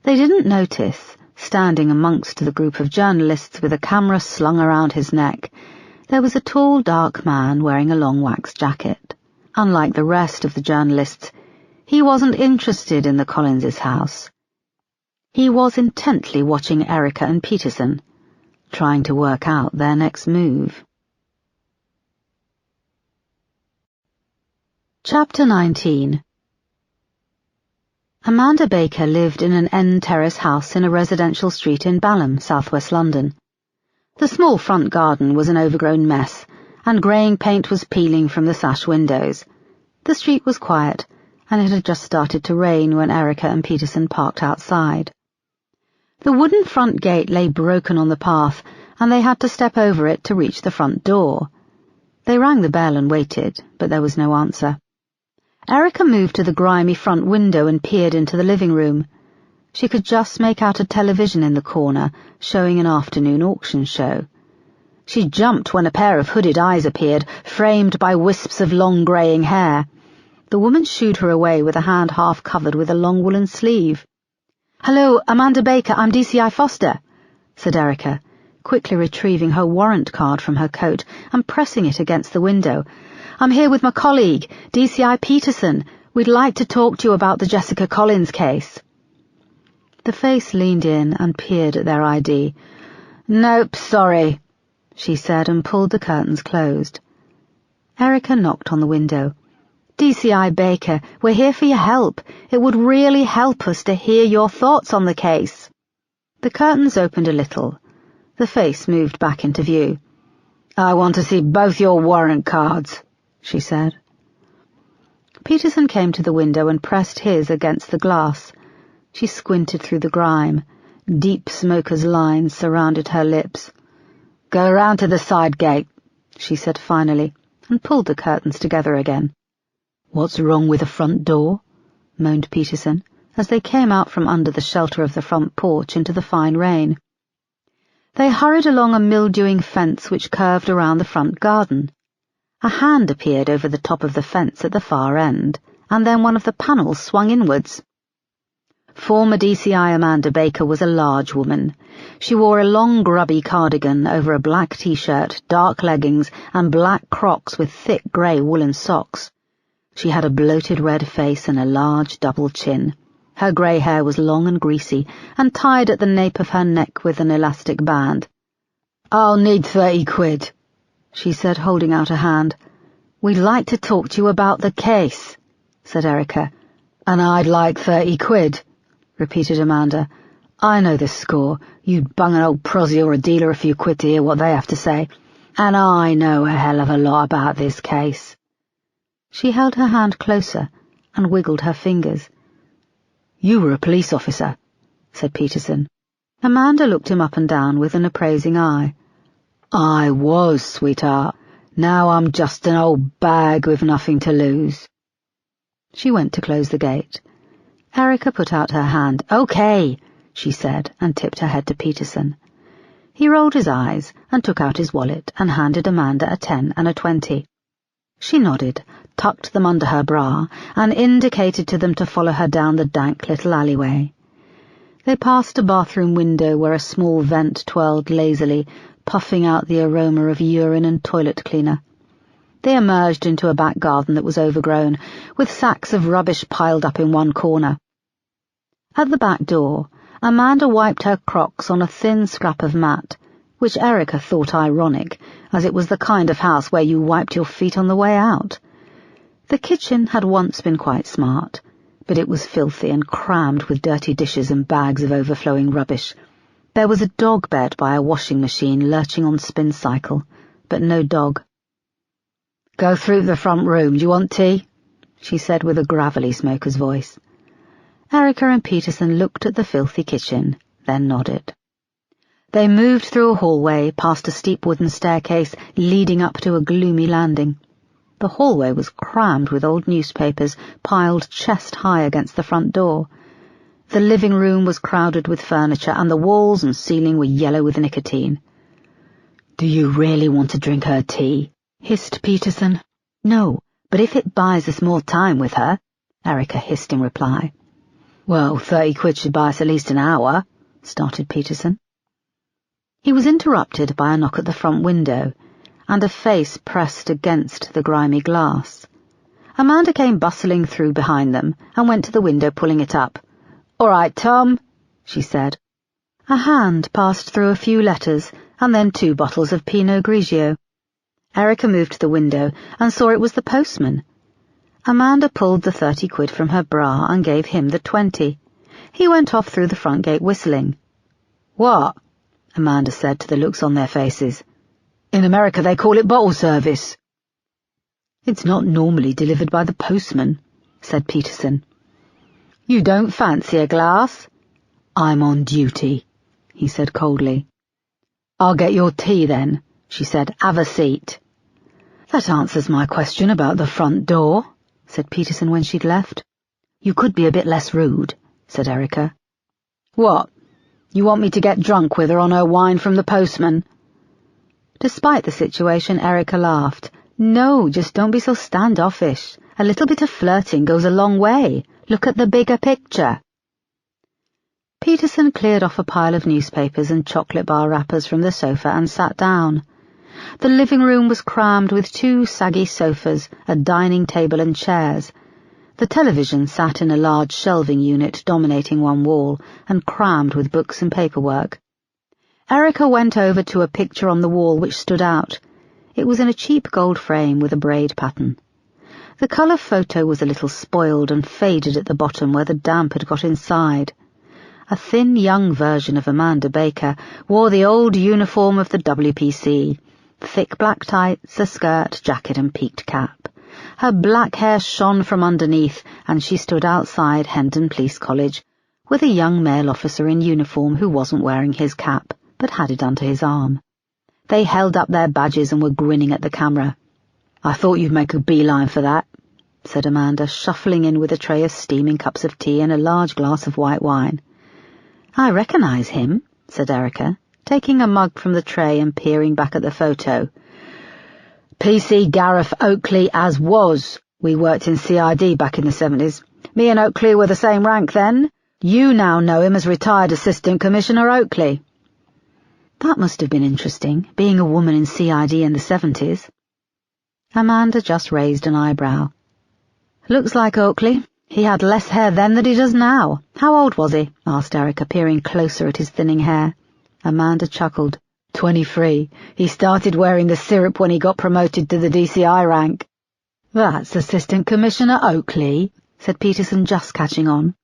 They didn't notice, standing amongst the group of journalists with a camera slung around his neck, there was a tall, dark man wearing a long wax jacket. Unlike the rest of the journalists, he wasn't interested in the Collinses' house. He was intently watching Erica and Peterson, trying to work out their next move. Chapter 19. Amanda Baker lived in an end terrace house in a residential street in Balham, southwest London. The small front garden was an overgrown mess, and greying paint was peeling from the sash windows. The street was quiet, and it had just started to rain when Erica and Peterson parked outside. The wooden front gate lay broken on the path, and they had to step over it to reach the front door. They rang the bell and waited, but there was no answer. Erica moved to the grimy front window and peered into the living room. She could just make out a television in the corner, showing an afternoon auction show. She jumped when a pair of hooded eyes appeared, framed by wisps of long greying hair. The woman shooed her away with a hand half covered with a long woolen sleeve. "Hello, Amanda Baker, I'm DCI Foster," said Erica, quickly retrieving her warrant card from her coat and pressing it against the window. "I'm here with my colleague, DCI Peterson. We'd like to talk to you about the Jessica Collins case." The face leaned in and peered at their ID. "Nope, sorry," she said, and pulled the curtains closed. Erica knocked on the window. "DCI Baker, we're here for your help. It would really help us to hear your thoughts on the case." The curtains opened a little. The face moved back into view. "I want to see both your warrant cards," she said. Peterson came to the window and pressed his against the glass. She squinted through the grime. Deep smoker's lines surrounded her lips. "Go round to the side gate," she said finally. and pulled the curtains together again. "What's wrong with the front door?" moaned Peterson, as they came out from under the shelter of the front porch into the fine rain. They hurried along a mildewing fence which curved around the front garden. A hand appeared over the top of the fence at the far end, and then one of the panels swung inwards. Former DCI Amanda Baker was a large woman. She wore a long grubby cardigan over a black t-shirt, dark leggings, and black Crocs with thick grey woolen socks. She had a bloated red face and a large double chin. Her grey hair was long and greasy, and tied at the nape of her neck with an elastic band. "I'll need 30 quid, she said, holding out a hand. "We'd like to talk to you about the case," said Erica. "And I'd like 30 quid, repeated Amanda. "I know the score. You'd bung an old prosy or a dealer a few quid to hear what they have to say. And I know a hell of a lot about this case." She held her hand closer and wiggled her fingers. "You were a police officer," said Peterson. Amanda looked him up and down with an appraising eye. "I was, sweetheart. Now I'm just an old bag with nothing to lose." She went to close the gate. Erica put out her hand. "Okay," she said, and tipped her head to Peterson. He rolled his eyes and took out his wallet and handed Amanda a 10 and a 20. She nodded, tucked them under her bra, and indicated to them to follow her down the dank little alleyway. They passed a bathroom window where a small vent twirled lazily, puffing out the aroma of urine and toilet cleaner. They emerged into a back garden that was overgrown, with sacks of rubbish piled up in one corner. At the back door, Amanda wiped her Crocs on a thin scrap of mat, which Erica thought ironic, as it was the kind of house where you wiped your feet on the way out. The kitchen had once been quite smart, but it was filthy and crammed with dirty dishes and bags of overflowing rubbish. There was a dog bed by a washing machine lurching on spin cycle, but no dog. "Go through the front room. Do you want tea?" she said with a gravelly smoker's voice. Erica and Peterson looked at the filthy kitchen, then nodded. They moved through a hallway, past a steep wooden staircase leading up to a gloomy landing. The hallway was crammed with old newspapers, piled chest-high against the front door. The living room was crowded with furniture, and the walls and ceiling were yellow with nicotine. "Do you really want to drink her tea?" hissed Peterson. "No, but if it buys us more time with her," Erica hissed in reply. "Well, 30 quid should buy us at least an hour," started Peterson. He was interrupted by a knock at the front window, and a face pressed against the grimy glass. Amanda came bustling through behind them and went to the window, pulling it up. "All right, Tom," she said. A hand passed through a few letters, and then 2 bottles of Pinot Grigio. Erica moved to the window and saw it was the postman. Amanda pulled the 30 quid from her bra and gave him the 20. He went off through the front gate whistling. "What?" Amanda said to the looks on their faces. "In America they call it bottle service." "It's not normally delivered by the postman," said Peterson. "You don't fancy a glass?" "I'm on duty," he said coldly. "I'll get your tea then," she said. "Have a seat." "That answers my question about the front door," said Peterson when she'd left. "You could be a bit less rude," said Erica. "What? You want me to get drunk with her on her wine from the postman?" Despite the situation, Erica laughed. "No, just don't be so standoffish. A little bit of flirting goes a long way. Look at the bigger picture." Peterson cleared off a pile of newspapers and chocolate bar wrappers from the sofa and sat down. The living room was crammed with 2 saggy sofas, a dining table and chairs. The television sat in a large shelving unit dominating one wall and crammed with books and paperwork. Erica went over to a picture on the wall which stood out. It was in a cheap gold frame with a braid pattern. The colour photo was a little spoiled and faded at the bottom where the damp had got inside. A thin young version of Amanda Baker wore the old uniform of the WPC, thick black tights, a skirt, jacket and peaked cap. Her black hair shone from underneath, and she stood outside Hendon Police College, with a young male officer in uniform who wasn't wearing his cap, but had it under his arm. They held up their badges and were grinning at the camera. I thought you'd make a beeline for that, said Amanda, shuffling in with a tray of steaming cups of tea and a large glass of white wine. I recognise him, said Erica, taking a mug from the tray and peering back at the photo. PC Gareth Oakley as was. We worked in CID back in the 70s. Me and Oakley were the same rank then. You now know him as retired Assistant Commissioner Oakley. That must have been interesting, being a woman in CID in the 70s. Amanda just raised an eyebrow. Looks like Oakley. He had less hair then than he does now. How old was he? Asked Erica, peering closer at his thinning hair. Amanda chuckled. 23. He started wearing the syrup when he got promoted to the DCI rank. That's Assistant Commissioner Oakley, said Peterson, just catching on.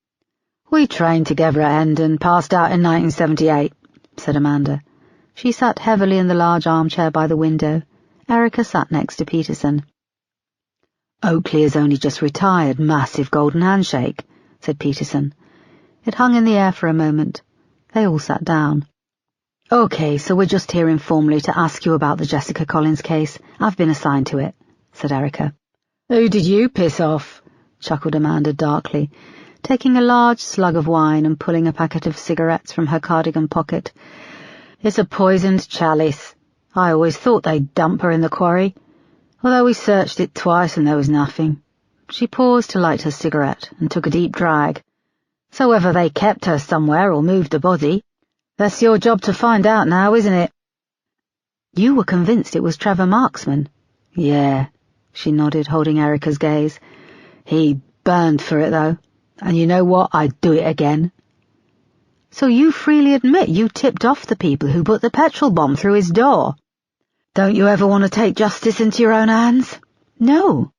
We trained together at Hendon, passed out in 1978, said Amanda. She sat heavily in the large armchair by the window. Erica sat next to Peterson. Oakley has only just retired, massive golden handshake, said Peterson. It hung in the air for a moment. They all sat down. OK, so we're just here informally to ask you about the Jessica Collins case. I've been assigned to it, said Erica. Who did you piss off? Chuckled Amanda darkly, taking a large slug of wine and pulling a packet of cigarettes from her cardigan pocket. It's a poisoned chalice. I always thought they'd dump her in the quarry, although we searched it twice and there was nothing. She paused to light her cigarette and took a deep drag. So whether they kept her somewhere or moved the body, that's your job to find out now, isn't it? You were convinced it was Trevor Marksman? Yeah, she nodded, holding Erica's gaze. He burned for it, though. And you know what? I'd do it again. So you freely admit you tipped off the people who put the petrol bomb through his door? Don't you ever want to take justice into your own hands? No.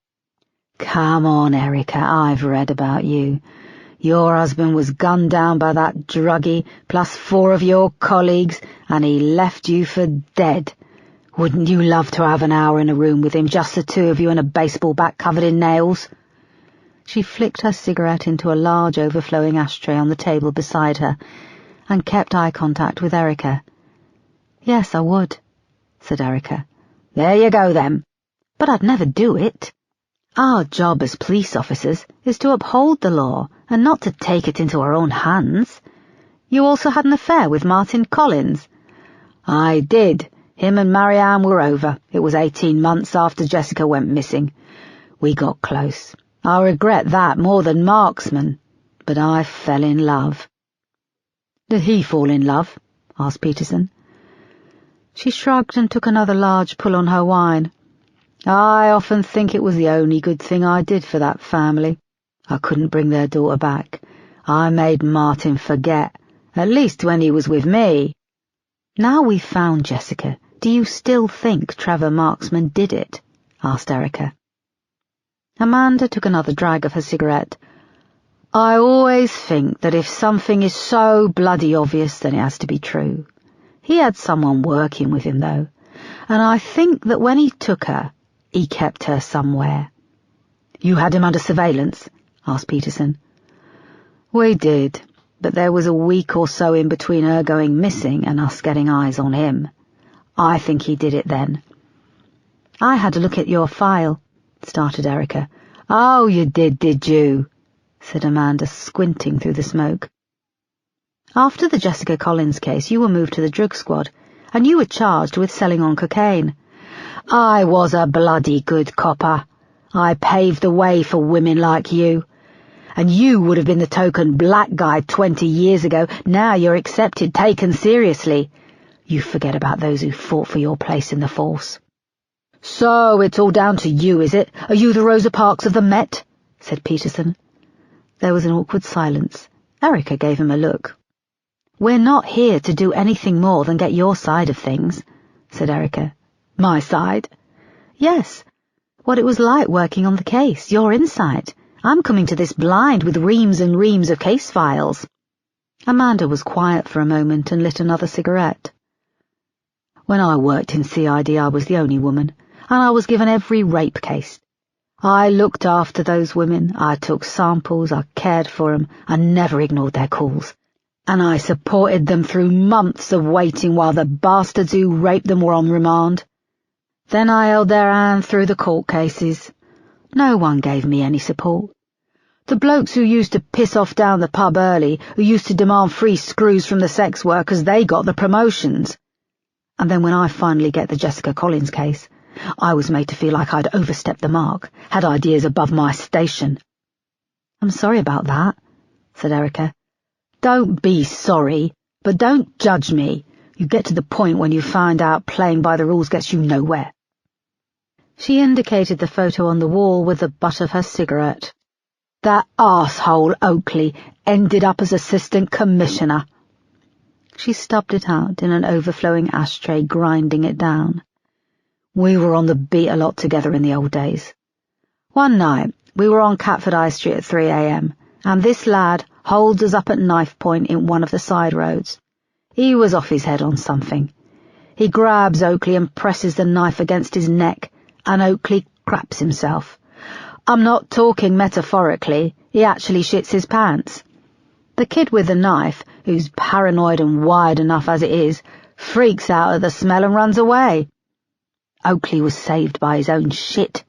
Come on, Erica, I've read about you. Your husband was gunned down by that druggie, plus 4 of your colleagues, and he left you for dead. Wouldn't you love to have an hour in a room with him, just the 2 of you and a baseball bat covered in nails? She flicked her cigarette into a large overflowing ashtray on the table beside her, and kept eye contact with Erica. Yes, I would, said Erica. There you go, then. But I'd never do it. Our job as police officers is to uphold the law and not to take it into our own hands. You also had an affair with Martin Collins. I did. Him and Marianne were over. It was 18 months after Jessica went missing. We got close. I regret that more than Marksman, but I fell in love. Did he fall in love? Asked Peterson. She shrugged and took another large pull on her wine. I often think it was the only good thing I did for that family. I couldn't bring their daughter back. I made Martin forget, at least when he was with me. Now we've found Jessica, do you still think Trevor Marksman did it? Asked Erica. Amanda took another drag of her cigarette. I always think that if something is so bloody obvious, then it has to be true. He had someone working with him, though, and I think that when he took her, he kept her somewhere. You had him under surveillance? Asked Peterson. We did, but there was a week or so in between her going missing and us getting eyes on him. I think he did it then. I had a look at your file, started Erica. Oh, you did you? Said Amanda, squinting through the smoke. After the Jessica Collins case, you were moved to the drug squad, and you were charged with selling on cocaine. I was a bloody good copper. I paved the way for women like you. And you would have been the token black guy 20 years ago. Now you're accepted, taken seriously. You forget about those who fought for your place in the force. So it's all down to you, is it? Are you the Rosa Parks of the Met? Said Peterson. There was an awkward silence. Erica gave him a look. We're not here to do anything more than get your side of things, said Erica. My side? Yes. What it was like working on the case, your insight. I'm coming to this blind with reams and reams of case files. Amanda was quiet for a moment and lit another cigarette. When I worked in CID, I was the only woman, and I was given every rape case. I looked after those women, I took samples, I cared for them, I never ignored their calls. And I supported them through months of waiting while the bastards who raped them were on remand. Then I held their hand through the court cases. No one gave me any support. The blokes who used to piss off down the pub early, who used to demand free screws from the sex workers, they got the promotions. And then when I finally get the Jessica Collins case, I was made to feel like I'd overstepped the mark, had ideas above my station. I'm sorry about that, said Erica. Don't be sorry, but don't judge me. You get to the point when you find out playing by the rules gets you nowhere. She indicated the photo on the wall with the butt of her cigarette. That arsehole Oakley ended up as assistant commissioner. She stubbed it out in an overflowing ashtray, grinding it down. We were on the beat a lot together in the old days. One night, we were on Catford High Street at 3 a.m, and this lad holds us up at knife point in one of the side roads. He was off his head on something. He grabs Oakley and presses the knife against his neck, and Oakley craps himself. I'm not talking metaphorically, he actually shits his pants. The kid with the knife, who's paranoid and wired enough as it is, freaks out at the smell and runs away. Oakley was saved by his own shit.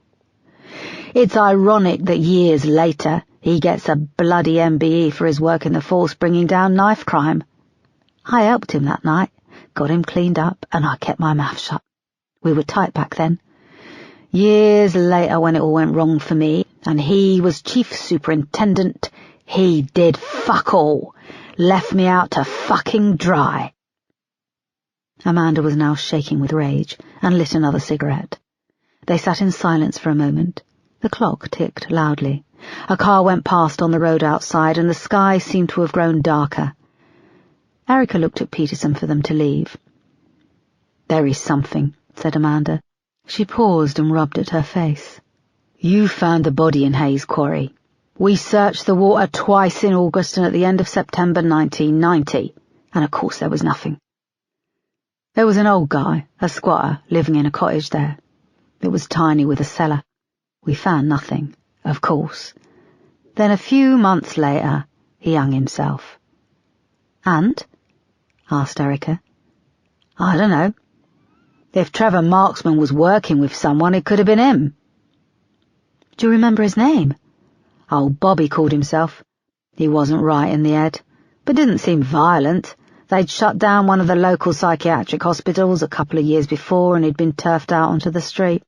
It's ironic that years later he gets a bloody MBE for his work in the force bringing down knife crime. I helped him that night, got him cleaned up, and I kept my mouth shut. We were tight back then. Years later, when it all went wrong for me, and he was chief superintendent, he did fuck all. Left me out to fucking dry. Amanda was now shaking with rage, and lit another cigarette. They sat in silence for a moment. The clock ticked loudly. A car went past on the road outside, and the sky seemed to have grown darker. Erica looked at Peterson for them to leave. There is something, said Amanda. She paused and rubbed at her face. You found the body in Hayes Quarry. We searched the water twice in August and at the end of September 1990, and of course there was nothing. There was an old guy, a squatter, living in a cottage there. It was tiny with a cellar. We found nothing, of course. Then a few months later, he hung himself. And? Asked Erica. I don't know. If Trevor Marksman was working with someone, it could have been him. Do you remember his name? Old Bobby called himself. He wasn't right in the head, but didn't seem violent. They'd shut down one of the local psychiatric hospitals a couple of years before, and he'd been turfed out onto the street.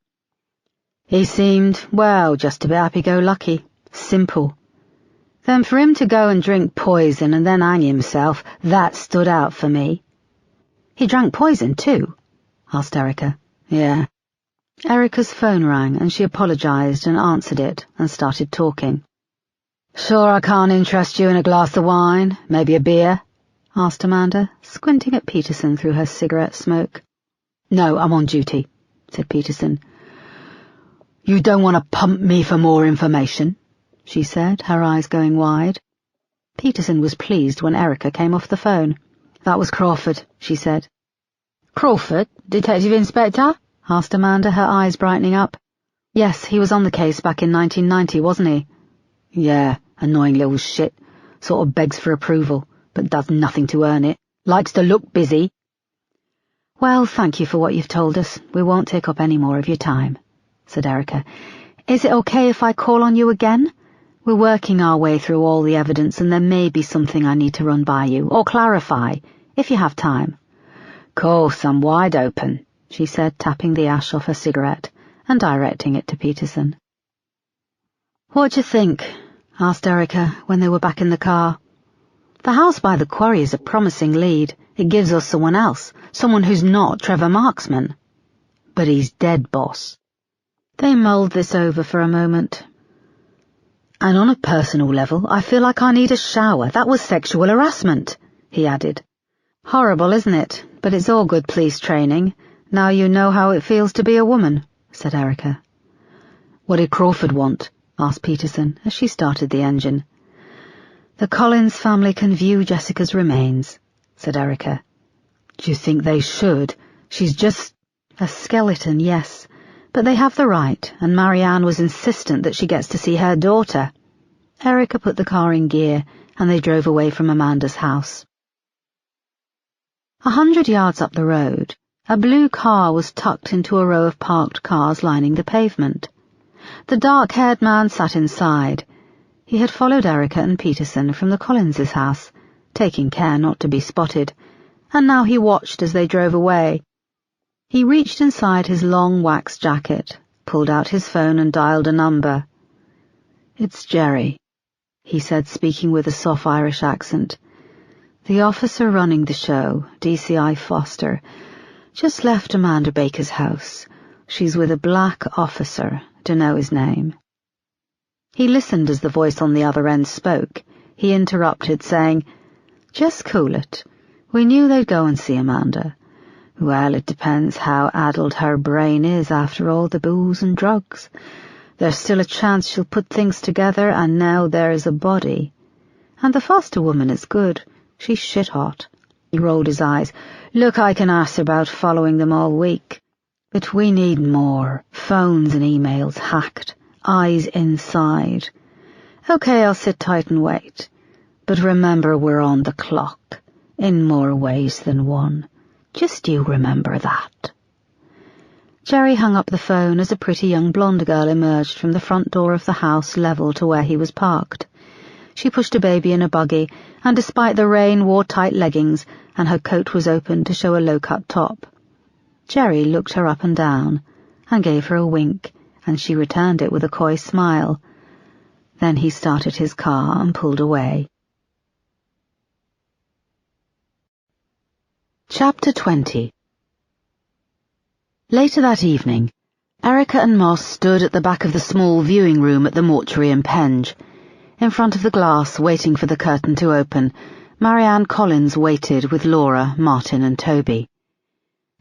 He seemed, well, just a bit happy-go-lucky, simple. Then for him to go and drink poison and then hang himself, that stood out for me. He drank poison too? Asked Erica. Yeah. Erica's phone rang, and she apologized and answered it and started talking. Sure I can't interest you in a glass of wine, maybe a beer? Asked Amanda, squinting at Peterson through her cigarette smoke. No, I'm on duty, said Peterson. You don't want to pump me for more information? She said, her eyes going wide. Peterson was pleased when Erica came off the phone. That was Crawford, she said. Crawford, Detective Inspector? Asked Amanda, her eyes brightening up. Yes, he was on the case back in 1990, wasn't he? Yeah, annoying little shit. Sort of begs for approval, but does nothing to earn it. Likes to look busy. Well, thank you for what you've told us. We won't take up any more of your time, said Erica. Is it okay if I call on you again? We're working our way through all the evidence, and there may be something I need to run by you, or clarify, if you have time. Course, I'm wide open, she said, tapping the ash off her cigarette and directing it to Peterson. What do you think? Asked Erica when they were back in the car. The house by the quarry is a promising lead. It gives us someone else, someone who's not Trevor Marksman. But he's dead, boss. They mulled this over for a moment. And on a personal level, I feel like I need a shower. That was sexual harassment, he added. Horrible, isn't it? But it's all good police training. Now you know how it feels to be a woman, said Erica. What did Crawford want? Asked Peterson as she started the engine. The Collins family can view Jessica's remains, said Erica. Do you think they should? She's just a skeleton, yes. But they have the right, and Marianne was insistent that she gets to see her daughter. Erica put the car in gear, and they drove away from Amanda's house. 100 yards up the road, A blue car was tucked into a row of parked cars lining the pavement. The dark-haired man sat inside. He had followed Erica and Peterson from the Collinses' house, taking care not to be spotted, and now he watched as they drove away. He reached inside his long wax jacket, pulled out his phone and dialed a number. "It's Jerry," he said, speaking with a soft Irish accent. "The officer running the show, DCI Foster, just left Amanda Baker's house. She's with a black officer, dunno his name." He listened as the voice on the other end spoke. He interrupted, saying, "Just cool it. We knew they'd go and see Amanda. Well, it depends how addled her brain is after all the booze and drugs. There's still a chance she'll put things together, and now there's a body. And the foster woman is good. She's shit-hot." He rolled his eyes. "Look, I can ask about following them all week. But we need more. Phones and emails hacked. Eyes inside. Okay, I'll sit tight and wait. But remember, we're on the clock. In more ways than one. Just you remember that." Jerry hung up the phone as a pretty young blonde girl emerged from the front door of the house level to where he was parked. She pushed a baby in a buggy, and despite the rain wore tight leggings, and her coat was open to show a low-cut top. Jerry looked her up and down, and gave her a wink, and she returned it with a coy smile. Then he started his car and pulled away. Chapter 20. Later that evening, Erica and Moss stood at the back of the small viewing room at the mortuary in Penge. In front of the glass, waiting for the curtain to open, Marianne Collins waited with Laura, Martin and Toby.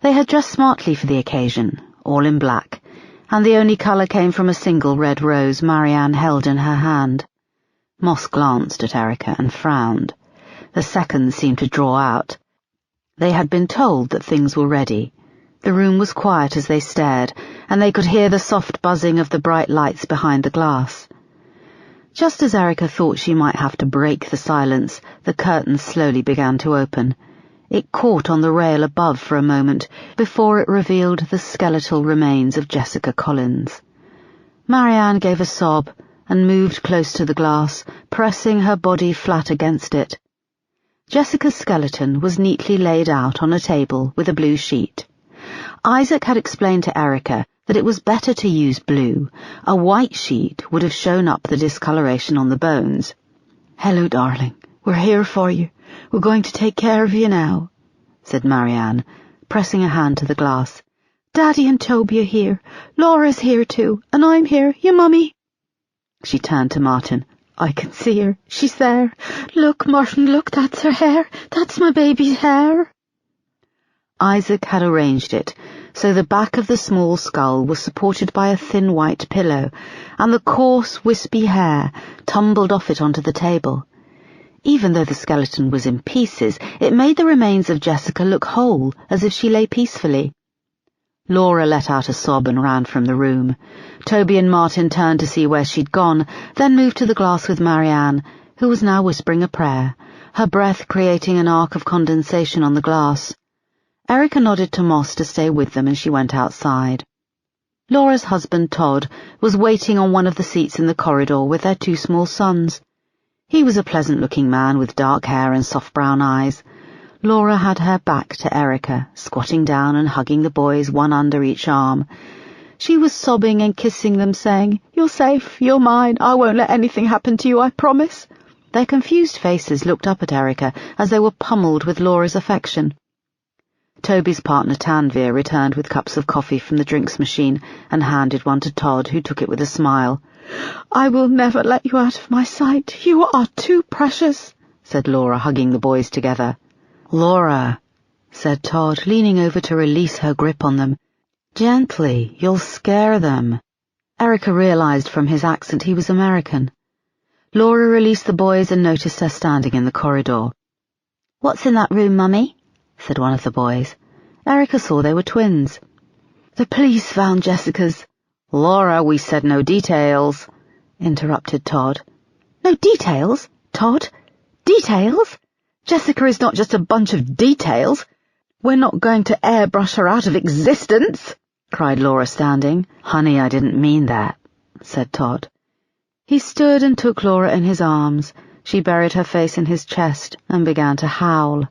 They had dressed smartly for the occasion, all in black, and the only colour came from a single red rose Marianne held in her hand. Moss glanced at Erica and frowned. The seconds seemed to draw out. They had been told that things were ready. The room was quiet as they stared, and they could hear the soft buzzing of the bright lights behind the glass. Just as Erica thought she might have to break the silence, the curtain slowly began to open. It caught on the rail above for a moment, before it revealed the skeletal remains of Jessica Collins. Marianne gave a sob and moved close to the glass, pressing her body flat against it. Jessica's skeleton was neatly laid out on a table with a blue sheet. Isaac had explained to Erica that it was better to use blue. A white sheet would have shown up the discoloration on the bones. "Hello, darling. We're here for you. We're going to take care of you now," said Marianne, pressing a hand to the glass. "Daddy and Toby are here. Laura's here too, and I'm here, your mummy." She turned to Martin. "I can see her. She's there. Look, Martin, look, that's her hair. That's my baby's hair." Isaac had arranged it so the back of the small skull was supported by a thin white pillow, and the coarse, wispy hair tumbled off it onto the table. Even though the skeleton was in pieces, it made the remains of Jessica look whole, as if she lay peacefully. Laura let out a sob and ran from the room. Toby and Martin turned to see where she'd gone, then moved to the glass with Marianne, who was now whispering a prayer, her breath creating an arc of condensation on the glass. Erica nodded to Moss to stay with them, and she went outside. Laura's husband, Todd, was waiting on one of the seats in the corridor with their two small sons. He was a pleasant-looking man with dark hair and soft brown eyes. Laura had her back to Erica, squatting down and hugging the boys one under each arm. She was sobbing and kissing them, saying, "You're safe, you're mine, I won't let anything happen to you, I promise." Their confused faces looked up at Erica as they were pummeled with Laura's affection. Toby's partner Tanvir returned with cups of coffee from the drinks machine and handed one to Todd, who took it with a smile. "I will never let you out of my sight. You are too precious," said Laura, hugging the boys together. "Laura," said Todd, leaning over to release her grip on them. "Gently, you'll scare them." Erica realized from his accent he was American. Laura released the boys and noticed her standing in the corridor. "What's in that room, Mummy?" said one of the boys. Erica saw they were twins. "The police found Jessica's—" "Laura, we said no details," interrupted Todd. "No details, Todd? Details? Jessica is not just a bunch of details. "We're not going to airbrush her out of existence," cried Laura, standing. "Honey, I didn't mean that," said Todd. He stood and took Laura in his arms. She buried her face in his chest and began to howl.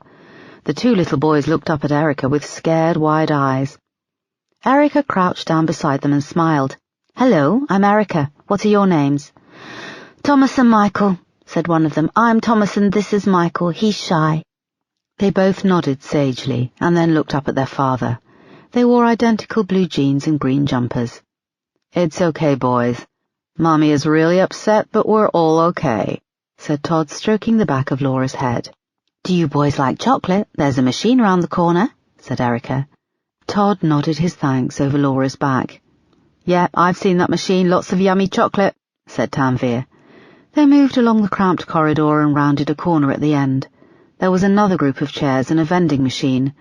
The two little boys looked up at Erica with scared, wide eyes. Erica crouched down beside them and smiled. "Hello, I'm Erica. What are your names?" "Thomas and Michael," said one of them. "I'm Thomas and this is Michael. He's shy." They both nodded sagely and then looked up at their father. They wore identical blue jeans and green jumpers. "It's okay, boys. Mommy is really upset, but we're all okay," said Todd, stroking the back of Laura's head. "Do you boys like chocolate? There's a machine round the corner," said Erica. Todd nodded his thanks over Laura's back. "Yeah, I've seen that machine, lots of yummy chocolate," said Tanvir. They moved along the cramped corridor and rounded a corner at the end. There was another group of chairs and a vending machine.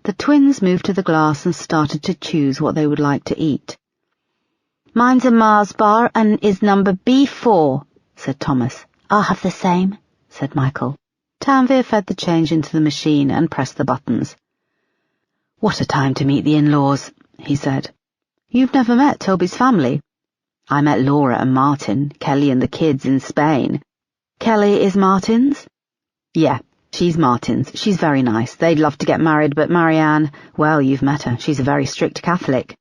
The twins moved to the glass and started to choose what they would like to eat. "Mine's a Mars bar and is number B4, said Thomas. "I'll have the same," said Michael. Tanvir fed the change into the machine and pressed the buttons. "What a time to meet the in-laws," he said. "You've never met Toby's family?" "I met Laura and Martin, Kelly and the kids in Spain." "Kelly is Martin's?" "Yeah, she's Martin's. She's very nice. They'd love to get married, but Marianne, well, you've met her. She's a very strict Catholic."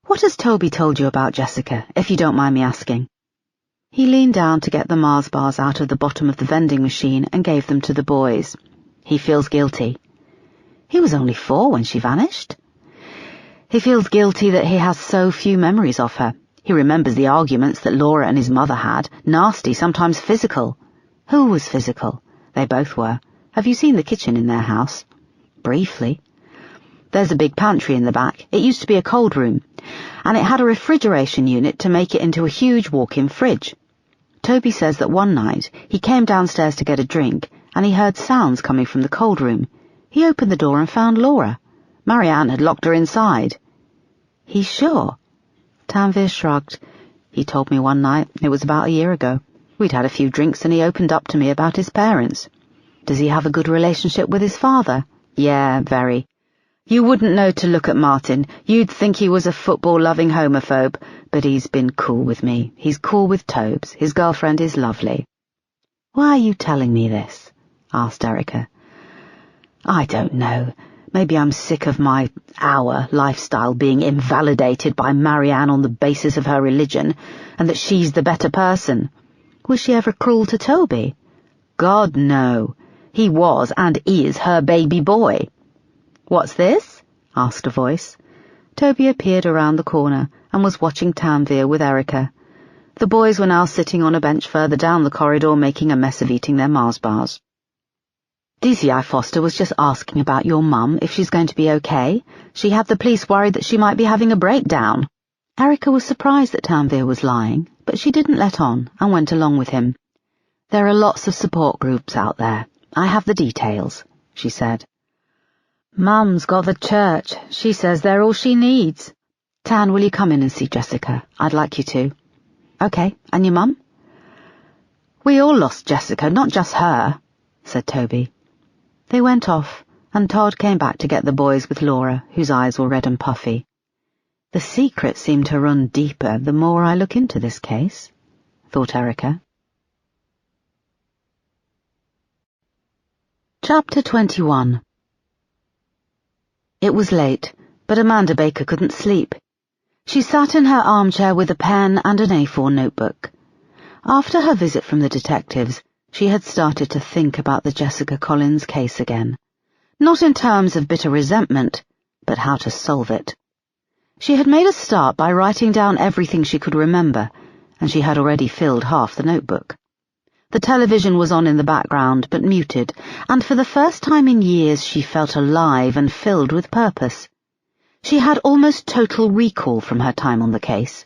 "What has Toby told you about Jessica, if you don't mind me asking?" He leaned down to get the Mars bars out of the bottom of the vending machine and gave them to the boys. "He feels guilty." "He was only 4 when she vanished." "He feels guilty that he has so few memories of her. He remembers the arguments that Laura and his mother had, nasty, sometimes physical." "Who was physical?" "They both were. Have you seen the kitchen in their house?" "Briefly." "There's a big pantry in the back. It used to be a cold room, and it had a refrigeration unit to make it into a huge walk-in fridge. Toby says that one night he came downstairs to get a drink, and he heard sounds coming from the cold room. He opened the door and found Laura. Marianne had locked her inside." "He's sure?" Tanvir shrugged. "He told me one night. It was about a year ago. We'd had a few drinks and he opened up to me about his parents." "Does he have a good relationship with his father?" "Yeah, very. You wouldn't know to look at Martin. You'd think he was a football-loving homophobe, but he's been cool with me. He's cool with Tobes. His girlfriend is lovely." "Why are you telling me this?" asked Erica. "I don't know. Maybe I'm sick of our lifestyle being invalidated by Marianne on the basis of her religion, and that she's the better person." "Was she ever cruel to Toby?" "God, no. He was and is her baby boy." "What's this?" asked a voice. Toby appeared around the corner and was watching Tanvir with Erica. The boys were now sitting on a bench further down the corridor making a mess of eating their Mars bars. "DCI Foster was just asking about your mum, if she's going to be okay. She had the police worried that she might be having a breakdown." Erica was surprised that Tanvir was lying, but she didn't let on and went along with him. "There are lots of support groups out there. I have the details," she said. "Mum's got the church. She says they're all she needs." "Tan, will you come in and see Jessica? I'd like you to." "Okay, and your mum?" "We all lost Jessica, not just her," said Toby. They went off, and Todd came back to get the boys with Laura, whose eyes were red and puffy. "The secret seemed to run deeper the more I look into this case," thought Erica. Chapter 21. It was late, but Amanda Baker couldn't sleep. She sat in her armchair with a pen and an A4 notebook. After her visit from the detectives, she had started to think about the Jessica Collins case again. Not in terms of bitter resentment, but how to solve it. She had made a start by writing down everything she could remember, and she had already filled half the notebook. The television was on in the background, but muted, and for the first time in years she felt alive and filled with purpose. She had almost total recall from her time on the case.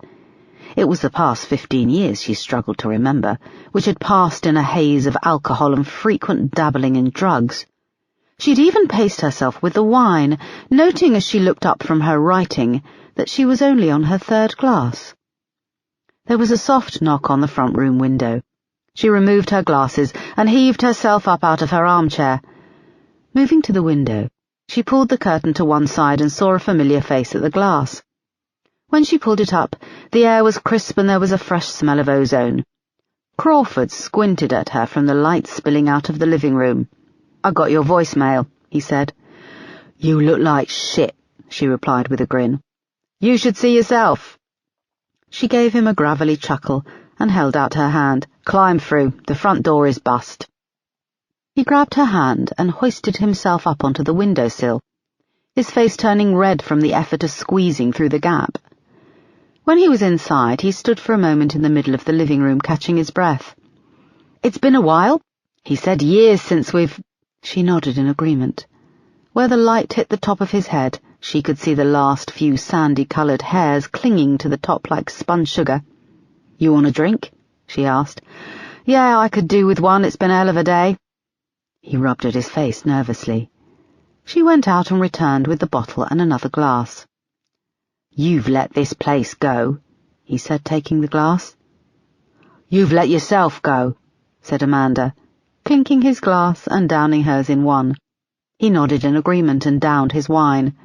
It was the past 15 years she struggled to remember, which had passed in a haze of alcohol and frequent dabbling in drugs. She'd even paced herself with the wine, noting as she looked up from her writing that she was only on her 3rd glass. There was a soft knock on the front room window. She removed her glasses and heaved herself up out of her armchair. Moving to the window, She pulled the curtain to one side and saw a familiar face at the glass. When she pulled it up, the air was crisp and there was a fresh smell of ozone. Crawford squinted at her from the light spilling out of the living room. "I got your voicemail," he said. "You look like shit," she replied with a grin. "You should see yourself." She gave him a gravelly chuckle and held out her hand. "Climb through. The front door is bust." He grabbed her hand and hoisted himself up onto the windowsill, his face turning red from the effort of squeezing through the gap. When he was inside, he stood for a moment in the middle of the living room, catching his breath. "It's been a while," he said. "Years since we've—" She nodded in agreement. Where the light hit the top of his head, she could see the last few sandy-coloured hairs clinging to the top like spun sugar. "You want a drink?" she asked. "Yeah, I could do with one. It's been a hell of a day." He rubbed at his face nervously. She went out and returned with the bottle and another glass. "You've let this place go," he said, taking the glass. "You've let yourself go," said Amanda, clinking his glass and downing hers in one. He nodded in agreement and downed his wine.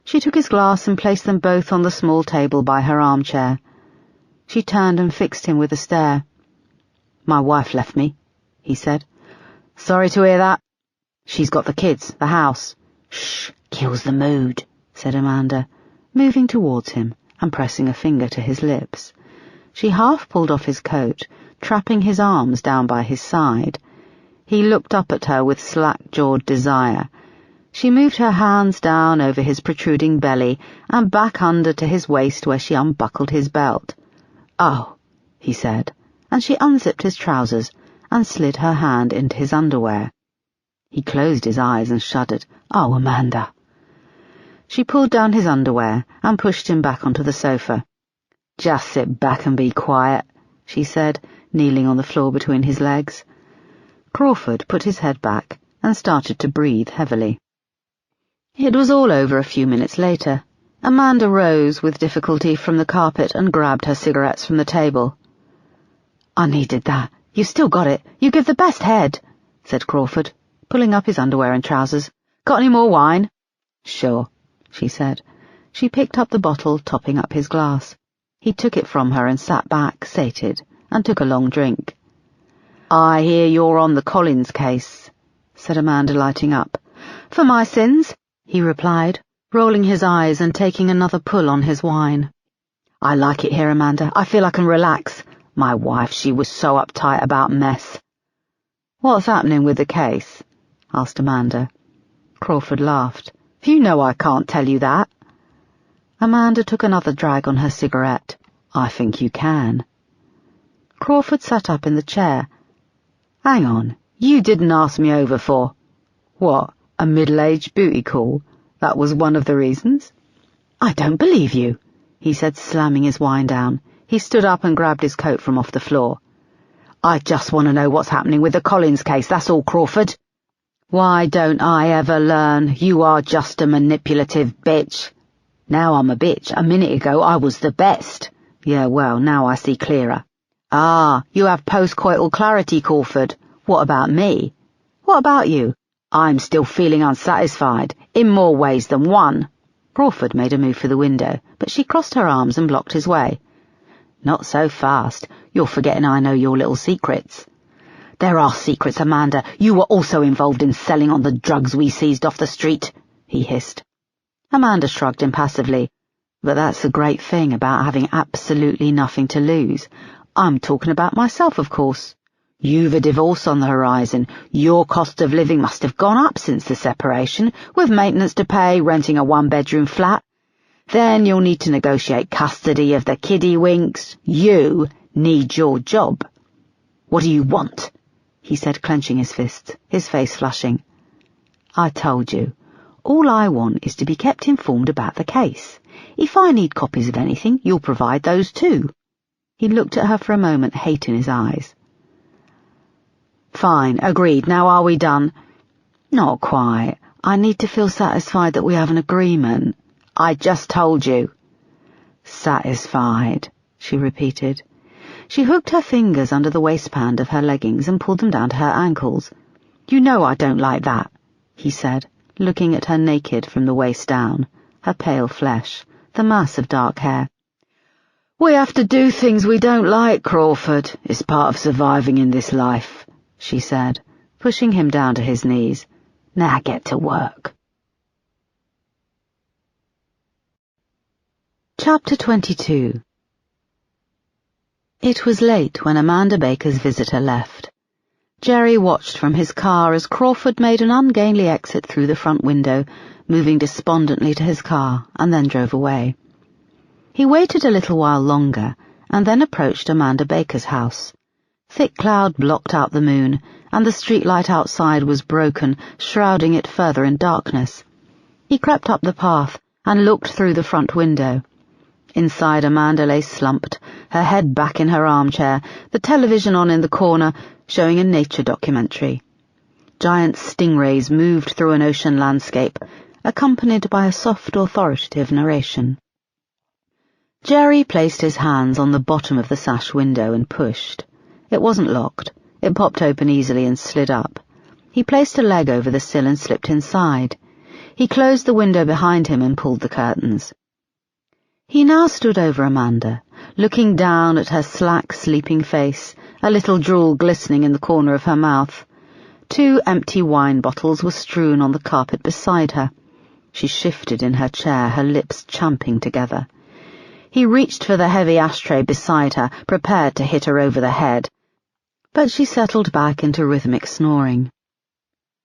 She took his glass and placed them both on the small table by her armchair. She turned and fixed him with a stare. "My wife left me," he said. "Sorry to hear that." "She's got the kids, the house." "Shh, kills the mood," said Amanda, moving towards him and pressing a finger to his lips. She half pulled off his coat, trapping his arms down by his side. He looked up at her with slack-jawed desire. She moved her hands down over his protruding belly and back under to his waist where she unbuckled his belt. "Oh," he said, and she unzipped his trousers and slid her hand into his underwear. He closed his eyes and shuddered. "Oh, Amanda." She pulled down his underwear and pushed him back onto the sofa. "Just sit back and be quiet," she said, kneeling on the floor between his legs. Crawford put his head back and started to breathe heavily. It was all over a few minutes later. Amanda rose with difficulty from the carpet and grabbed her cigarettes from the table. "I needed that. You still got it. You give the best head," said Crawford, pulling up his underwear and trousers. "Got any more wine?" "Sure," she said. She picked up the bottle, topping up his glass. He took it from her and sat back, sated, and took a long drink. "I hear you're on the Collins case," said Amanda, lighting up. "For my sins," he replied, rolling his eyes and taking another pull on his wine. "I like it here, Amanda. I feel I can relax. My wife, she was so uptight about mess." "What's happening with the case?" asked Amanda. Crawford laughed. "You know I can't tell you that." Amanda took another drag on her cigarette. "I think you can." Crawford sat up in the chair. "Hang on, you didn't ask me over for—" "What, a middle-aged booty call? That was one of the reasons?" "I don't believe you," he said, slamming his wine down. He stood up and grabbed his coat from off the floor. "I just want to know what's happening with the Collins case, that's all, Crawford." "Why don't I ever learn? You are just a manipulative bitch." "Now I'm a bitch. A minute ago I was the best." "Yeah, well, now I see clearer." "Ah, you have post-coital clarity, Crawford. What about me?" "What about you?" "I'm still feeling unsatisfied, in more ways than one." Crawford made a move for the window, but she crossed her arms and blocked his way. "Not so fast. You're forgetting I know your little secrets." "There are secrets, Amanda. You were also involved in selling on the drugs we seized off the street," he hissed. Amanda shrugged impassively. "But that's the great thing about having absolutely nothing to lose. I'm talking about myself, of course. You've a divorce on the horizon. Your cost of living must have gone up since the separation, with maintenance to pay, renting a one-bedroom flat. Then you'll need to negotiate custody of the kiddywinks. You need your job." "What do you want?" he said, clenching his fists, his face flushing. "I told you. All I want is to be kept informed about the case. If I need copies of anything, you'll provide those too." He looked at her for a moment, hate in his eyes. "Fine, agreed. Now are we done?" "Not quite. I need to feel satisfied that we have an agreement." "I just told you." "Satisfied," she repeated. She hooked her fingers under the waistband of her leggings and pulled them down to her ankles. "You know I don't like that," he said, looking at her naked from the waist down, her pale flesh, the mass of dark hair. "We have to do things we don't like, Crawford. It's part of surviving in this life," she said, pushing him down to his knees. "Now get to work." Chapter 22. It was late when Amanda Baker's visitor left. Jerry watched from his car as Crawford made an ungainly exit through the front window, moving despondently to his car, and then drove away. He waited a little while longer, and then approached Amanda Baker's house. Thick cloud blocked out the moon, and the streetlight outside was broken, shrouding it further in darkness. He crept up the path and looked through the front window. Inside, Amanda lay slumped, her head back in her armchair, the television on in the corner, showing a nature documentary. Giant stingrays moved through an ocean landscape, accompanied by a soft, authoritative narration. Jerry placed his hands on the bottom of the sash window and pushed. It wasn't locked. It popped open easily and slid up. He placed a leg over the sill and slipped inside. He closed the window behind him and pulled the curtains. He now stood over Amanda, looking down at her slack, sleeping face, a little drool glistening in the corner of her mouth. 2 empty wine bottles were strewn on the carpet beside her. She shifted in her chair, her lips champing together. He reached for the heavy ashtray beside her, prepared to hit her over the head, but she settled back into rhythmic snoring.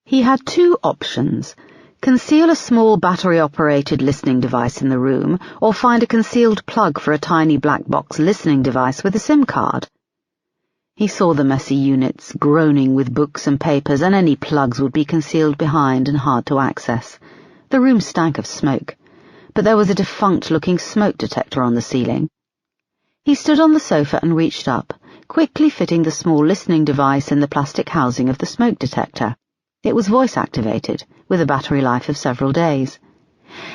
He had 2 options: conceal a small battery-operated listening device in the room, or find a concealed plug for a tiny black box listening device with a SIM card. He saw the messy units, groaning with books and papers, and any plugs would be concealed behind and hard to access. The room stank of smoke, but there was a defunct-looking smoke detector on the ceiling. He stood on the sofa and reached up, quickly fitting the small listening device in the plastic housing of the smoke detector. It was voice-activated, with a battery life of several days.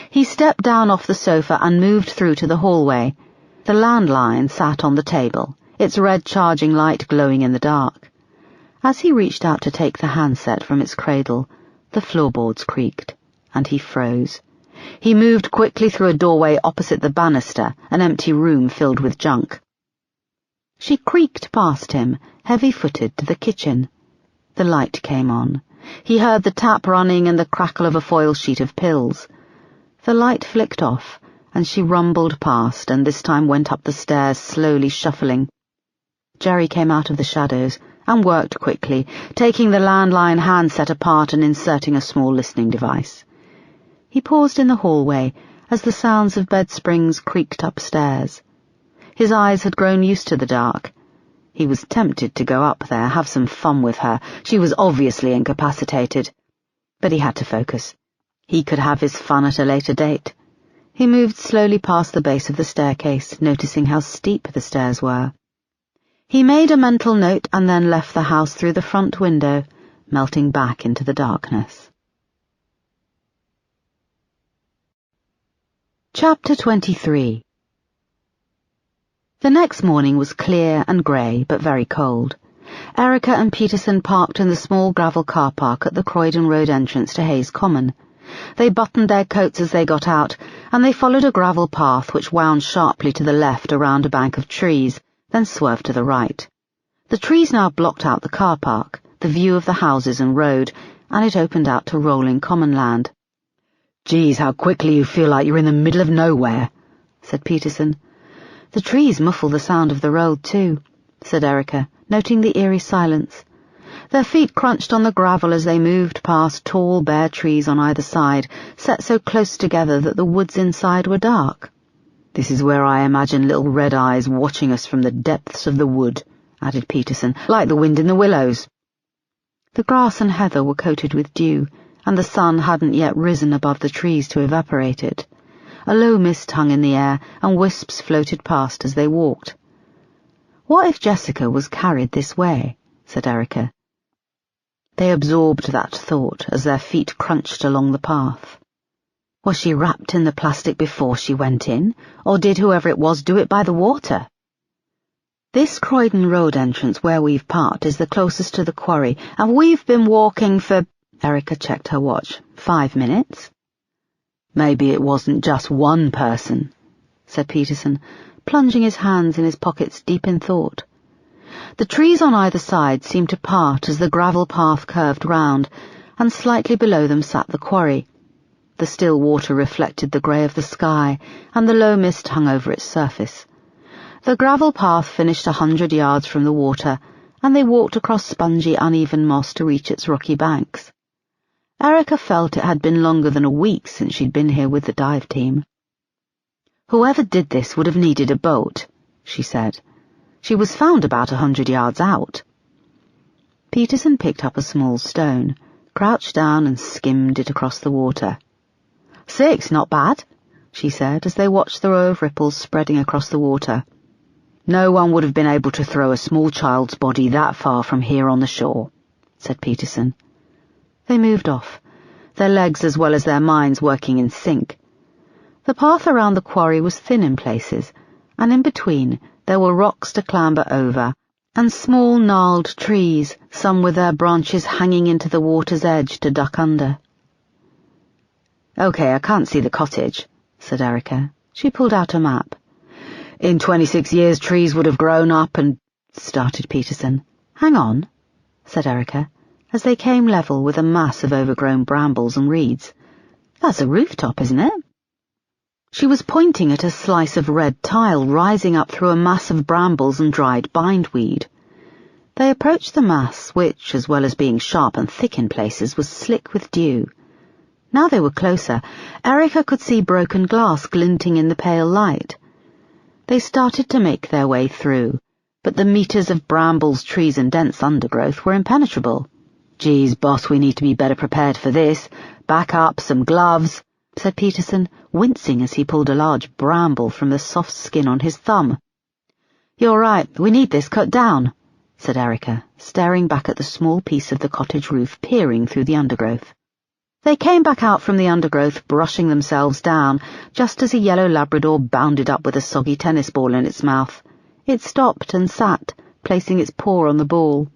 He stepped down off the sofa and moved through to the hallway. The landline sat on the table, its red charging light glowing in the dark. As he reached out to take the handset from its cradle, the floorboards creaked, and he froze. He moved quickly through a doorway opposite the banister, an empty room filled with junk. She creaked past him, heavy-footed, to the kitchen. The light came on. He heard the tap running and the crackle of a foil sheet of pills. The light flicked off, and she rumbled past, and this time went up the stairs, slowly shuffling. Jerry came out of the shadows and worked quickly, taking the landline handset apart and inserting a small listening device. He paused in the hallway as the sounds of bed springs creaked upstairs. His eyes had grown used to the dark. He was tempted to go up there, have some fun with her. She was obviously incapacitated. But he had to focus. He could have his fun at a later date. He moved slowly past the base of the staircase, noticing how steep the stairs were. He made a mental note and then left the house through the front window, melting back into the darkness. Chapter 23. The next morning was clear and grey, but very cold. Erica and Peterson parked in the small gravel car park at the Croydon Road entrance to Hayes Common. They buttoned their coats as they got out, and they followed a gravel path which wound sharply to the left around a bank of trees, then swerved to the right. The trees now blocked out the car park, the view of the houses and road, and it opened out to rolling common land. "Geez, how quickly you feel like you're in the middle of nowhere," said Peterson. "The trees muffle the sound of the road, too," said Erica, noting the eerie silence. Their feet crunched on the gravel as they moved past tall, bare trees on either side, set so close together that the woods inside were dark. "This is where I imagine little red eyes watching us from the depths of the wood," added Peterson, "like the wind in the willows." The grass and heather were coated with dew, and the sun hadn't yet risen above the trees to evaporate it. A low mist hung in the air, and wisps floated past as they walked. "What if Jessica was carried this way?" said Erica. They absorbed that thought as their feet crunched along the path. Was she wrapped in the plastic before she went in, or did whoever it was do it by the water? "This Croydon Road entrance where we've parked is the closest to the quarry, and we've been walking for—" Erica checked her watch. 5 minutes? Maybe it wasn't just one person, said Peterson, plunging his hands in his pockets deep in thought. The trees on either side seemed to part as the gravel path curved round, and slightly below them sat the quarry. The still water reflected the grey of the sky, and the low mist hung over its surface. The gravel path finished 100 yards from the water, and they walked across spongy, uneven moss to reach its rocky banks. Erica felt it had been longer than a week since she'd been here with the dive team. Whoever did this would have needed a boat, she said. She was found about 100 yards out. Peterson picked up a small stone, crouched down and skimmed it across the water. 6, not bad, she said as they watched the row of ripples spreading across the water. No one would have been able to throw a small child's body that far from here on the shore, said Peterson. They moved off, their legs as well as their minds working in sync. The path around the quarry was thin in places, and in between there were rocks to clamber over, and small gnarled trees, some with their branches hanging into the water's edge to duck under. "Okay, I can't see the cottage," said Erica. She pulled out a map. "In 26 years trees would have grown up and—" started Peterson. "Hang on," said Erica, as they came level with a mass of overgrown brambles and reeds. "That's a rooftop, isn't it?" She was pointing at a slice of red tile rising up through a mass of brambles and dried bindweed. They approached the mass, which, as well as being sharp and thick in places, was slick with dew. Now they were closer, Erica could see broken glass glinting in the pale light. They started to make their way through, but the meters of brambles, trees and dense undergrowth were impenetrable. "Geez, boss, we need to be better prepared for this. Back up, some gloves," said Peterson, wincing as he pulled a large bramble from the soft skin on his thumb. "You're right, we need this cut down," said Erica, staring back at the small piece of the cottage roof peering through the undergrowth. They came back out from the undergrowth, brushing themselves down, just as a yellow Labrador bounded up with a soggy tennis ball in its mouth. It stopped and sat, placing its paw on the ball.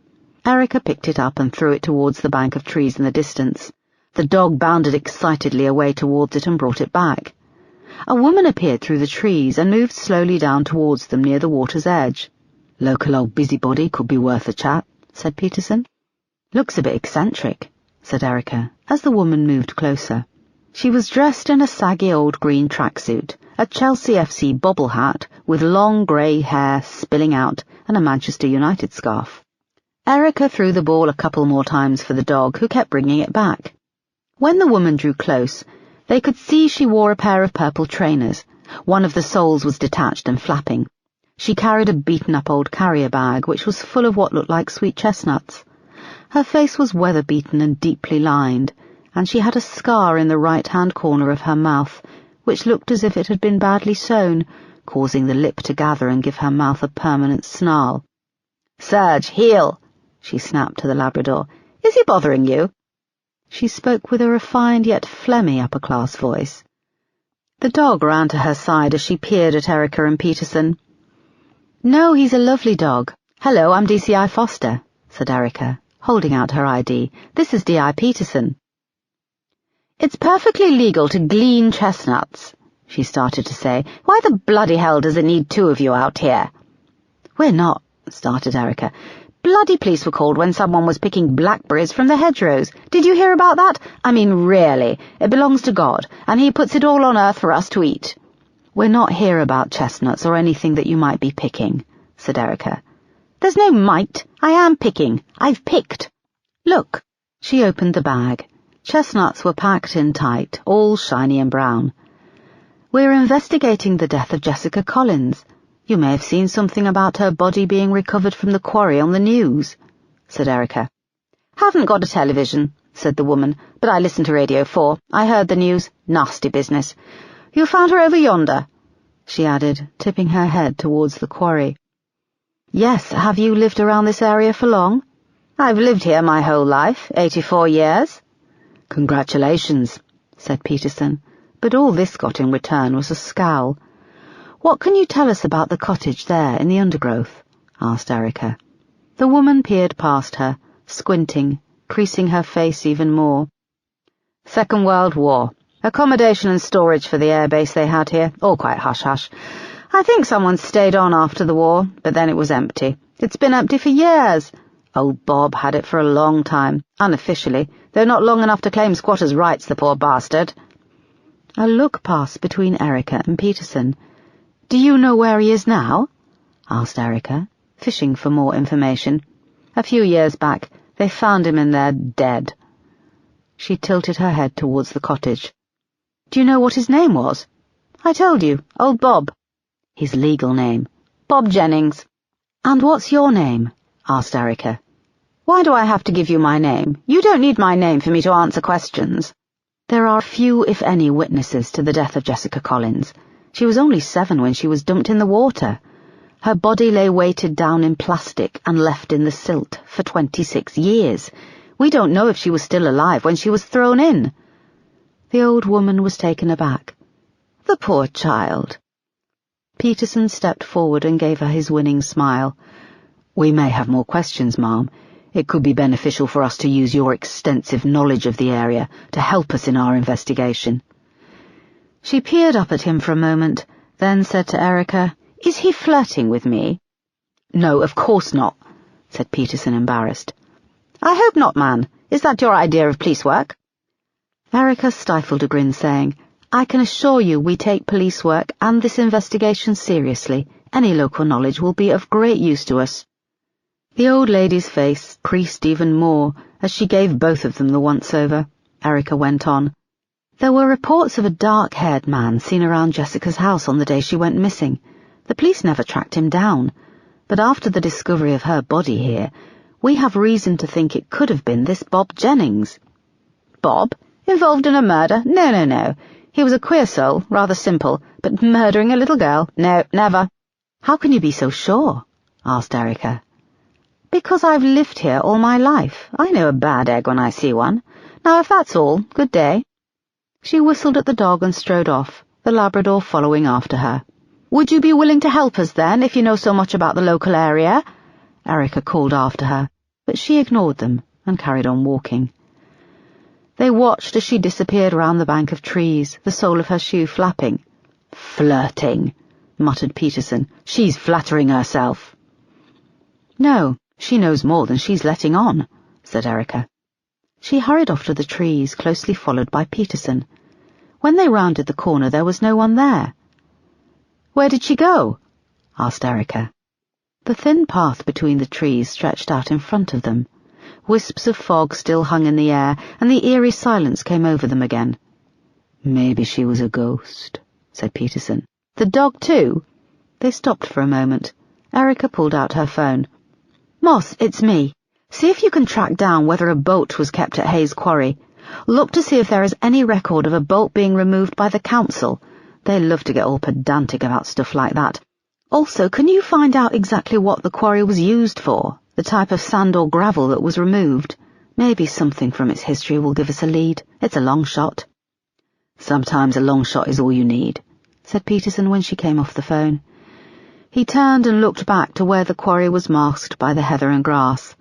Erica picked it up and threw it towards the bank of trees in the distance. The dog bounded excitedly away towards it and brought it back. A woman appeared through the trees and moved slowly down towards them near the water's edge. "Local old busybody could be worth a chat," said Peterson. "Looks a bit eccentric," said Erica, as the woman moved closer. She was dressed in a saggy old green tracksuit, a Chelsea FC bobble hat with long grey hair spilling out, and a Manchester United scarf. Erica threw the ball a couple more times for the dog, who kept bringing it back. When the woman drew close, they could see she wore a pair of purple trainers. One of the soles was detached and flapping. She carried a beaten-up old carrier bag, which was full of what looked like sweet chestnuts. Her face was weather-beaten and deeply lined, and she had a scar in the right-hand corner of her mouth, which looked as if it had been badly sewn, causing the lip to gather and give her mouth a permanent snarl. "Serge, heel!" she snapped to the Labrador. "Is he bothering you?" She spoke with a refined yet phlegmy upper-class voice. The dog ran to her side as she peered at Erica and Peterson. "No, he's a lovely dog. Hello, I'm DCI Foster," said Erica, holding out her ID. "This is D.I. Peterson." "It's perfectly legal to glean chestnuts," she started to say. "Why the bloody hell does it need 2 of you out here?" "We're not," started Erica. "Bloody police were called when someone was picking blackberries from the hedgerows. Did you hear about that? I mean, really, it belongs to God, and he puts it all on earth for us to eat." "We're not here about chestnuts or anything that you might be picking," said Erica. "There's no might. I am picking. I've picked. Look." She opened the bag. Chestnuts were packed in tight, all shiny and brown. "We're investigating the death of Jessica Collins. You may have seen something about her body being recovered from the quarry on the news," said Erica. "Haven't got a television," said the woman, "but I listen to Radio 4. I heard the news. Nasty business. You found her over yonder," she added, tipping her head towards the quarry. "Yes, have you lived around this area for long?" "I've lived here my whole life, 84 years. "Congratulations," said Peterson, but all this got in return was a scowl. "What can you tell us about the cottage there in the undergrowth?" asked Erica. The woman peered past her, squinting, creasing her face even more. "Second World War. Accommodation and storage for the airbase they had here, all quite hush-hush. I think someone stayed on after the war, but then it was empty. It's been empty for years. Old Bob had it for a long time, unofficially, though not long enough to claim squatters' rights, the poor bastard." A look passed between Erica and Peterson. "Do you know where he is now?" asked Erica, fishing for more information. "A few years back, they found him in there dead." She tilted her head towards the cottage. "Do you know what his name was?" "I told you, old Bob." "His legal name?" "Bob Jennings." "And what's your name?" asked Erica. "Why do I have to give you my name? You don't need my name for me to answer questions." "There are few, if any, witnesses to the death of Jessica Collins. She was only 7 when she was dumped in the water. Her body lay weighted down in plastic and left in the silt for 26 years. We don't know if she was still alive when she was thrown in." The old woman was taken aback. "The poor child." Peterson stepped forward and gave her his winning smile. "We may have more questions, ma'am. It could be beneficial for us to use your extensive knowledge of the area to help us in our investigation." She peered up at him for a moment, then said to Erica, "Is he flirting with me?" "No, of course not," said Peterson, embarrassed. "I hope not, man. Is that your idea of police work?" Erica stifled a grin, saying, "I can assure you we take police work and this investigation seriously. Any local knowledge will be of great use to us." The old lady's face creased even more as she gave both of them the once-over. Erica went on. "There were reports of a dark-haired man seen around Jessica's house on the day she went missing. The police never tracked him down, but after the discovery of her body here, we have reason to think it could have been this Bob Jennings." "Bob? Involved in a murder? No. He was a queer soul, rather simple, but murdering a little girl? No, never." "How can you be so sure?" asked Erica. "Because I've lived here all my life. I know a bad egg when I see one. Now, if that's all, good day." She whistled at the dog and strode off, the Labrador following after her. "Would you be willing to help us, then, if you know so much about the local area?" Erica called after her, but she ignored them and carried on walking. They watched as she disappeared round the bank of trees, the sole of her shoe flapping. "Flirting," muttered Peterson. "She's flattering herself." "No, she knows more than she's letting on," said Erica. She hurried off to the trees, closely followed by Peterson. When they rounded the corner, there was no one there. "Where did she go?" asked Erica. The thin path between the trees stretched out in front of them. Wisps of fog still hung in the air, and the eerie silence came over them again. "Maybe she was a ghost," said Peterson. "The dog, too?" They stopped for a moment. Erica pulled out her phone. "Moss, it's me. See if you can track down whether a boat was kept at Hayes Quarry. Look to see if there is any record of a boat being removed by the council. They love to get all pedantic about stuff like that. Also, can you find out exactly what the quarry was used for, the type of sand or gravel that was removed? Maybe something from its history will give us a lead. It's a long shot." "Sometimes a long shot is all you need," said Peterson when she came off the phone. He turned and looked back to where the quarry was masked by the heather and grass.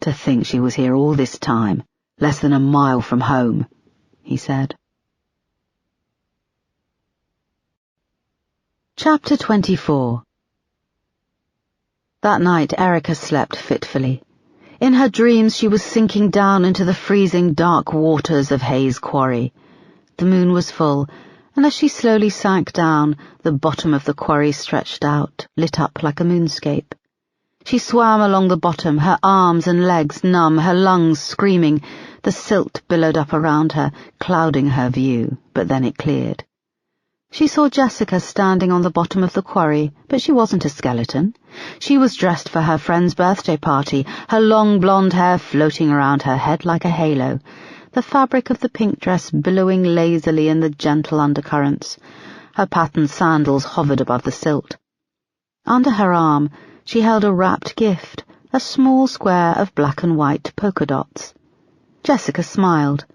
"To think she was here all this time, less than a mile from home," he said. Chapter 24. That night Erica slept fitfully. In her dreams she was sinking down into the freezing dark waters of Hayes Quarry. The moon was full, and as she slowly sank down, the bottom of the quarry stretched out, lit up like a moonscape. She swam along the bottom, her arms and legs numb, her lungs screaming. The silt billowed up around her, clouding her view, but then it cleared. She saw Jessica standing on the bottom of the quarry, but she wasn't a skeleton. She was dressed for her friend's birthday party, her long blonde hair floating around her head like a halo, the fabric of the pink dress billowing lazily in the gentle undercurrents. Her patterned sandals hovered above the silt. Under her arm, she held a wrapped gift, a small square of black and white polka dots. Jessica smiled.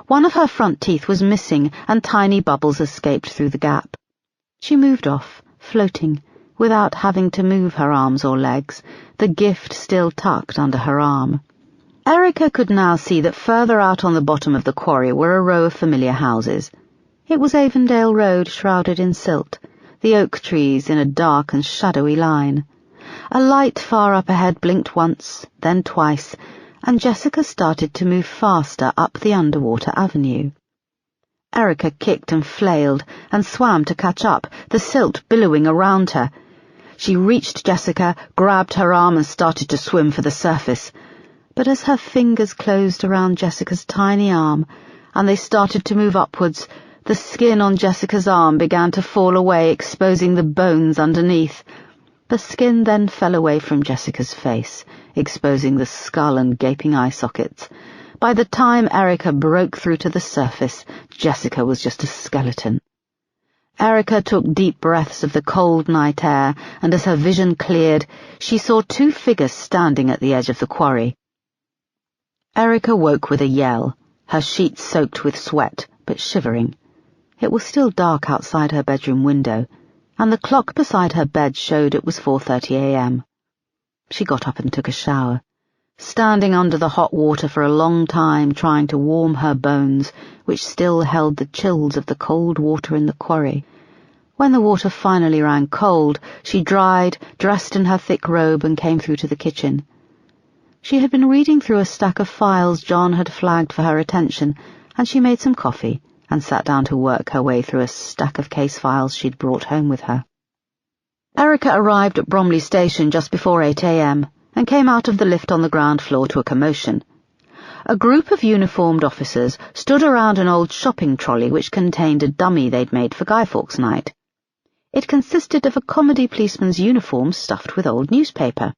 One of her front teeth was missing, and tiny bubbles escaped through the gap. She moved off, floating, without having to move her arms or legs, the gift still tucked under her arm. Erica could now see that further out on the bottom of the quarry were a row of familiar houses. It was Avondale Road shrouded in silt, the oak trees in a dark and shadowy line. A light far up ahead blinked once, then twice, and Jessica started to move faster up the underwater avenue. Erica kicked and flailed and swam to catch up, the silt billowing around her. She reached Jessica, grabbed her arm and started to swim for the surface. But as her fingers closed around Jessica's tiny arm and they started to move upwards, the skin on Jessica's arm began to fall away, exposing the bones underneath. The skin then fell away from Jessica's face, exposing the skull and gaping eye sockets. By the time Erica broke through to the surface, Jessica was just a skeleton. Erica took deep breaths of the cold night air, and as her vision cleared, she saw two figures standing at the edge of the quarry. Erica woke with a yell, her sheets soaked with sweat, but shivering. It was still dark outside her bedroom window, and the clock beside her bed showed it was 4:30 a.m. She got up and took a shower, standing under the hot water for a long time trying to warm her bones, which still held the chills of the cold water in the quarry. When the water finally ran cold, she dried, dressed in her thick robe, and came through to the kitchen. She had been reading through a stack of files John had flagged for her attention, and she made some coffee and sat down to work her way through a stack of case files she'd brought home with her. Erica arrived at Bromley Station just before 8 a.m. and came out of the lift on the ground floor to a commotion. A group of uniformed officers stood around an old shopping trolley which contained a dummy they'd made for Guy Fawkes Night. It consisted of a comedy policeman's uniform stuffed with old newspaper.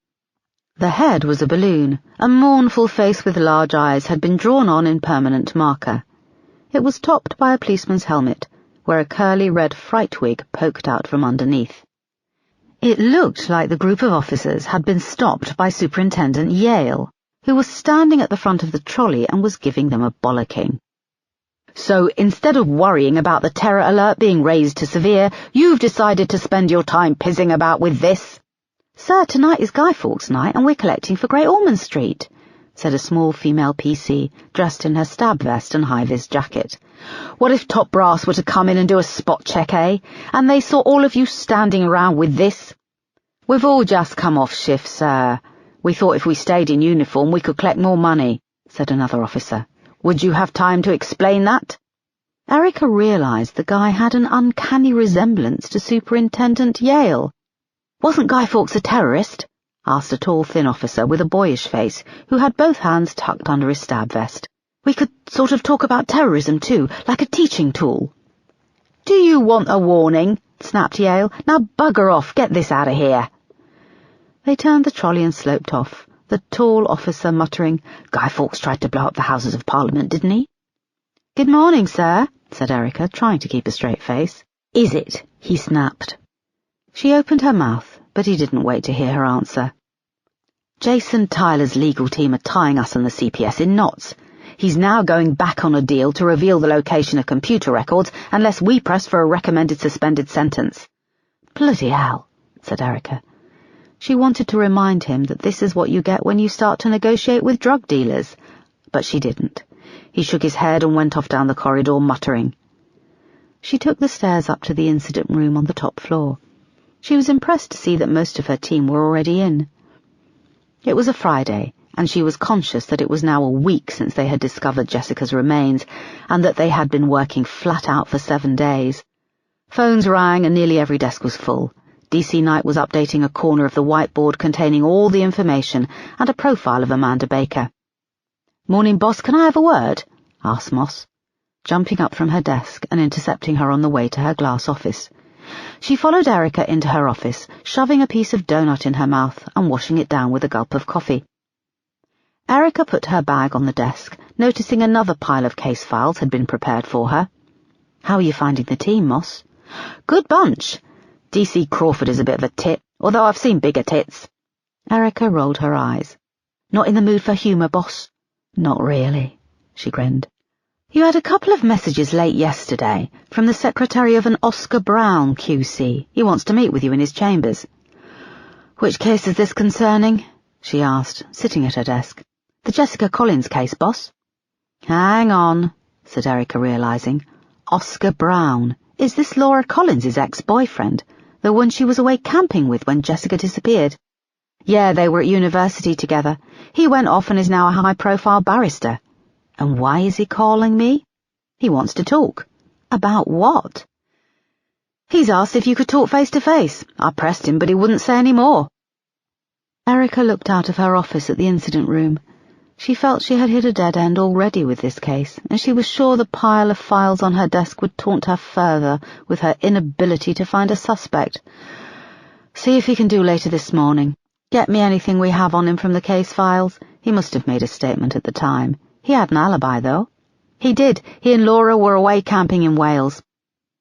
The head was a balloon. A mournful face with large eyes had been drawn on in permanent marker. It was topped by a policeman's helmet, where a curly red fright wig poked out from underneath. It looked like the group of officers had been stopped by Superintendent Yale, who was standing at the front of the trolley and was giving them a bollocking. "So instead of worrying about the terror alert being raised to severe, you've decided to spend your time pizzing about with this?" "Sir, tonight is Guy Fawkes Night and we're collecting for Great Ormond Street," said a small female PC, dressed in her stab vest and high-vis jacket. "What if top brass were to come in and do a spot check, eh? And they saw all of you standing around with this?" "We've all just come off shift, sir. We thought if we stayed in uniform we could collect more money," said another officer. "Would you have time to explain that?" Erica realized the guy had an uncanny resemblance to Superintendent Yale. "Wasn't Guy Fawkes a terrorist?" asked a tall, thin officer with a boyish face, who had both hands tucked under his stab vest. "We could sort of talk about terrorism, too, like a teaching tool." "Do you want a warning?" snapped Yale. "Now bugger off, get this out of here." They turned the trolley and sloped off, the tall officer muttering, "Guy Fawkes tried to blow up the Houses of Parliament, didn't he?" "Good morning, sir," said Erica, trying to keep a straight face. "Is it?" he snapped. She opened her mouth, but he didn't wait to hear her answer. "Jason Tyler's legal team are tying us and the CPS in knots. He's now going back on a deal to reveal the location of computer records unless we press for a recommended suspended sentence." "Bloody hell," said Erica. She wanted to remind him that this is what you get when you start to negotiate with drug dealers, but she didn't. He shook his head and went off down the corridor, muttering. She took the stairs up to the incident room on the top floor. She was impressed to see that most of her team were already in. It was a Friday, and she was conscious that it was now a week since they had discovered Jessica's remains, and that they had been working flat out for 7 days. Phones rang and nearly every desk was full. DC Knight was updating a corner of the whiteboard containing all the information and a profile of Amanda Baker. "Morning, boss, can I have a word?" asked Moss, jumping up from her desk and intercepting her on the way to her glass office. She followed Erica into her office, shoving a piece of doughnut in her mouth and washing it down with a gulp of coffee. Erica put her bag on the desk, noticing another pile of case files had been prepared for her. "How are you finding the team, Moss?" "Good bunch. DC Crawford is a bit of a tit, although I've seen bigger tits." Erica rolled her eyes. "Not in the mood for humour, boss?" "Not really," she grinned. "You had a couple of messages late yesterday from the secretary of an Oscar Brown, QC. He wants to meet with you in his chambers." "Which case is this concerning?" she asked, sitting at her desk. The Jessica Collins case, boss." "Hang on," said Erica, realizing. "Oscar Brown. Is this Laura Collins' ex-boyfriend? The one she was away camping with when Jessica disappeared?" "Yeah, they were at university together. He went off and is now a high-profile barrister." "And why is he calling me?" "He wants to talk." "About what?" "He's asked if you could talk face-to-face. I pressed him, but he wouldn't say any more." Erica looked out of her office at the incident room. She felt she had hit a dead end already with this case, and she was sure the pile of files on her desk would taunt her further with her inability to find a suspect. "See if he can do later this morning. Get me anything we have on him from the case files. He must have made a statement at the time. He had an alibi, though." "He did. He and Laura were away camping in Wales.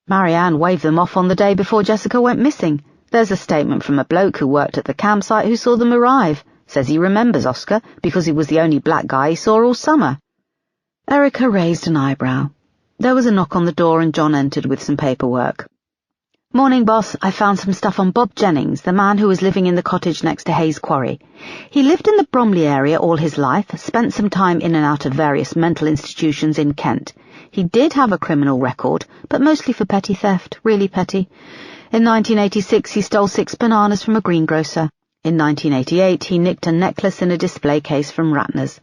Marianne waved them off on the day before Jessica went missing. There's a statement from a bloke who worked at the campsite who saw them arrive. Says he remembers Oscar because he was the only black guy he saw all summer." Erica raised an eyebrow. There was a knock on the door and John entered with some paperwork. "Morning, boss. I found some stuff on Bob Jennings, the man who was living in the cottage next to Hayes Quarry. He lived in the Bromley area all his life, spent some time in and out of various mental institutions in Kent. He did have a criminal record, but mostly for petty theft, really petty. In 1986 he stole 6 bananas from a greengrocer. In 1988 he nicked a necklace in a display case from Ratner's.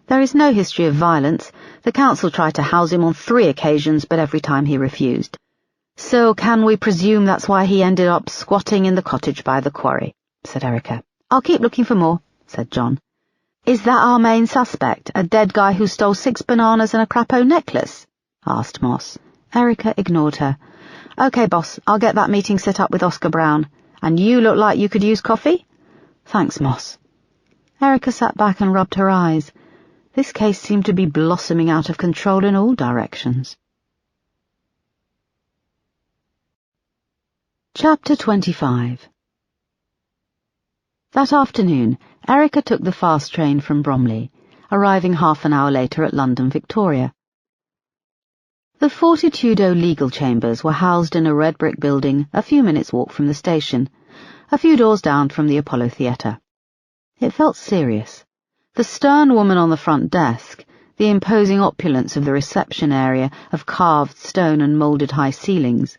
There is no history of violence. The council tried to house him on 3 occasions, but every time he refused. So can we presume that's why he ended up squatting in the cottage by the quarry?" said Erica. "I'll keep looking for more," said John. "Is that our main suspect, a dead guy who stole 6 bananas and a crapo necklace?" asked Moss. Erica ignored her. "Okay, boss, I'll get that meeting set up with Oscar Brown. And you look like you could use coffee?" "Thanks, Moss." Erica sat back and rubbed her eyes. This case seemed to be blossoming out of control in all directions. Chapter 25. That afternoon, Erica took the fast train from Bromley, arriving half an hour later at London Victoria. The Fortitudo legal chambers were housed in a red brick building a few minutes' walk from the station, a few doors down from the Apollo Theatre. It felt serious. The stern woman on the front desk, the imposing opulence of the reception area of carved stone and moulded high ceilings.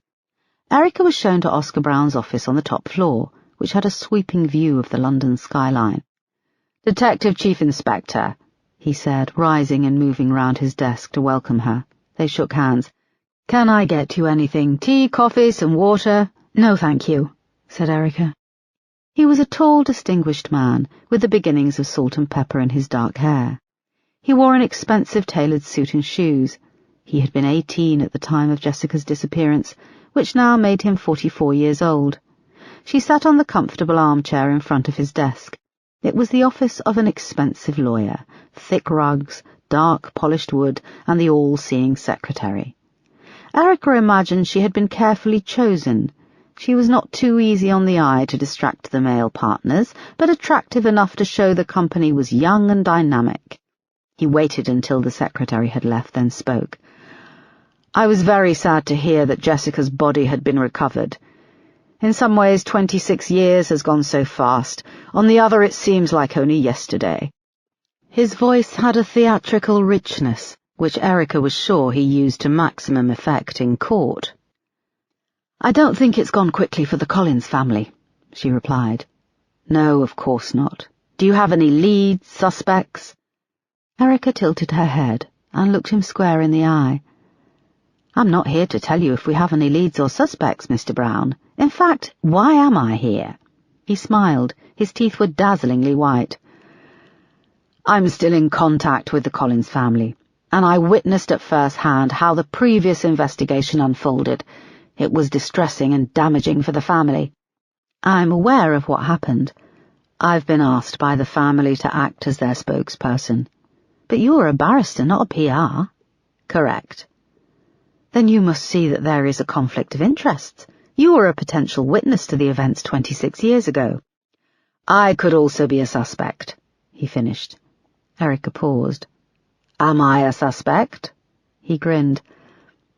Erica was shown to Oscar Brown's office on the top floor, which had a sweeping view of the London skyline. "Detective Chief Inspector," he said, rising and moving round his desk to welcome her. They shook hands. "Can I get you anything? Tea, coffee, some water?" "No, thank you," said Erica. He was a tall, distinguished man, with the beginnings of salt and pepper in his dark hair. He wore an expensive tailored suit and shoes. He had been 18 at the time of Jessica's disappearance, which now made him 44 years old. She sat on the comfortable armchair in front of his desk. It was the office of an expensive lawyer, thick rugs, dark polished wood, and the all-seeing secretary. Erica imagined she had been carefully chosen. She was not too easy on the eye to distract the male partners, but attractive enough to show the company was young and dynamic. He waited until the secretary had left, then spoke. "I was very sad to hear that Jessica's body had been recovered. In some ways 26 years has gone so fast. On the other, it seems like only yesterday." His voice had a theatrical richness, which Erica was sure he used to maximum effect in court. "I don't think it's gone quickly for the Collins family," she replied. "No, of course not. Do you have any leads, suspects?" Erica tilted her head and looked him square in the eye. "I'm not here to tell you if we have any leads or suspects, Mr. Brown. In fact, why am I here?" He smiled. His teeth were dazzlingly white. "I'm still in contact with the Collins family, and I witnessed at first hand how the previous investigation unfolded. It was distressing and damaging for the family. I'm aware of what happened. I've been asked by the family to act as their spokesperson. But you are a barrister, not a PR." "Correct." "Then you must see that there is a conflict of interests. You were a potential witness to the events 26 years ago." "I could also be a suspect," he finished. Erica paused. "Am I a suspect?" He grinned.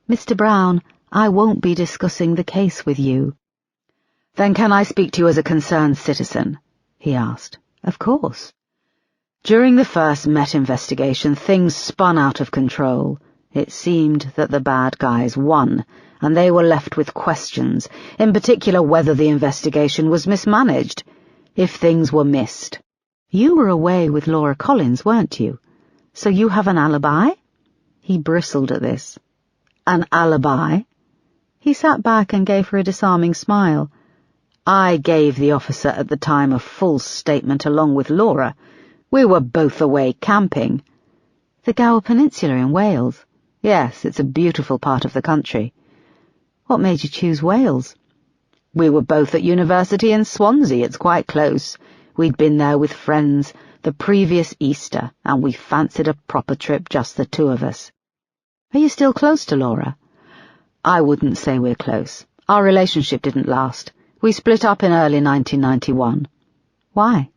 "Mr. Brown, I won't be discussing the case with you." "Then can I speak to you as a concerned citizen?" he asked. "Of course." During the first Met investigation, things spun out of control. It seemed that the bad guys won, and they were left with questions, in particular whether the investigation was mismanaged, if things were missed. You were away with Laura Collins, weren't you? So you have an alibi? He bristled at this. An alibi? He sat back and gave her a disarming smile. I gave the officer at the time a full statement along with Laura. We were both away camping. The Gower Peninsula in Wales. Yes, it's a beautiful part of the country. What made you choose Wales? We were both at university in Swansea. It's quite close. We'd been there with friends the previous Easter, and we fancied a proper trip, just the two of us. Are you still close to Laura? I wouldn't say we're close. Our relationship didn't last. We split up in early 1991. Why?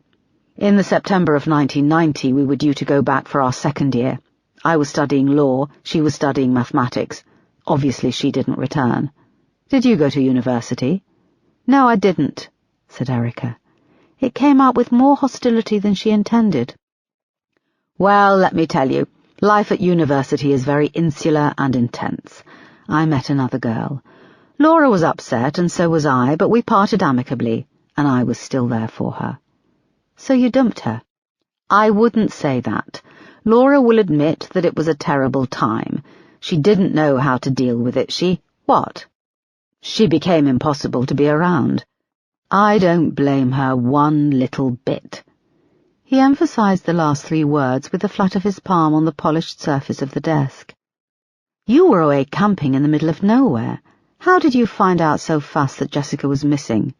In the September of 1990, we were due to go back for our second year. I was studying law, she was studying mathematics. Obviously, she didn't return. Did you go to university? No, I didn't, said Erica. It came out with more hostility than she intended. Well, let me tell you, life at university is very insular and intense. I met another girl. Laura was upset, and so was I, but we parted amicably, and I was still there for her. So you dumped her? I wouldn't say that. Laura will admit that it was a terrible time. She didn't know how to deal with it. What? She became impossible to be around. I don't blame her one little bit. He emphasized the last three words with the flat of his palm on the polished surface of the desk. You were away camping in the middle of nowhere. How did you find out so fast that Jessica was missing?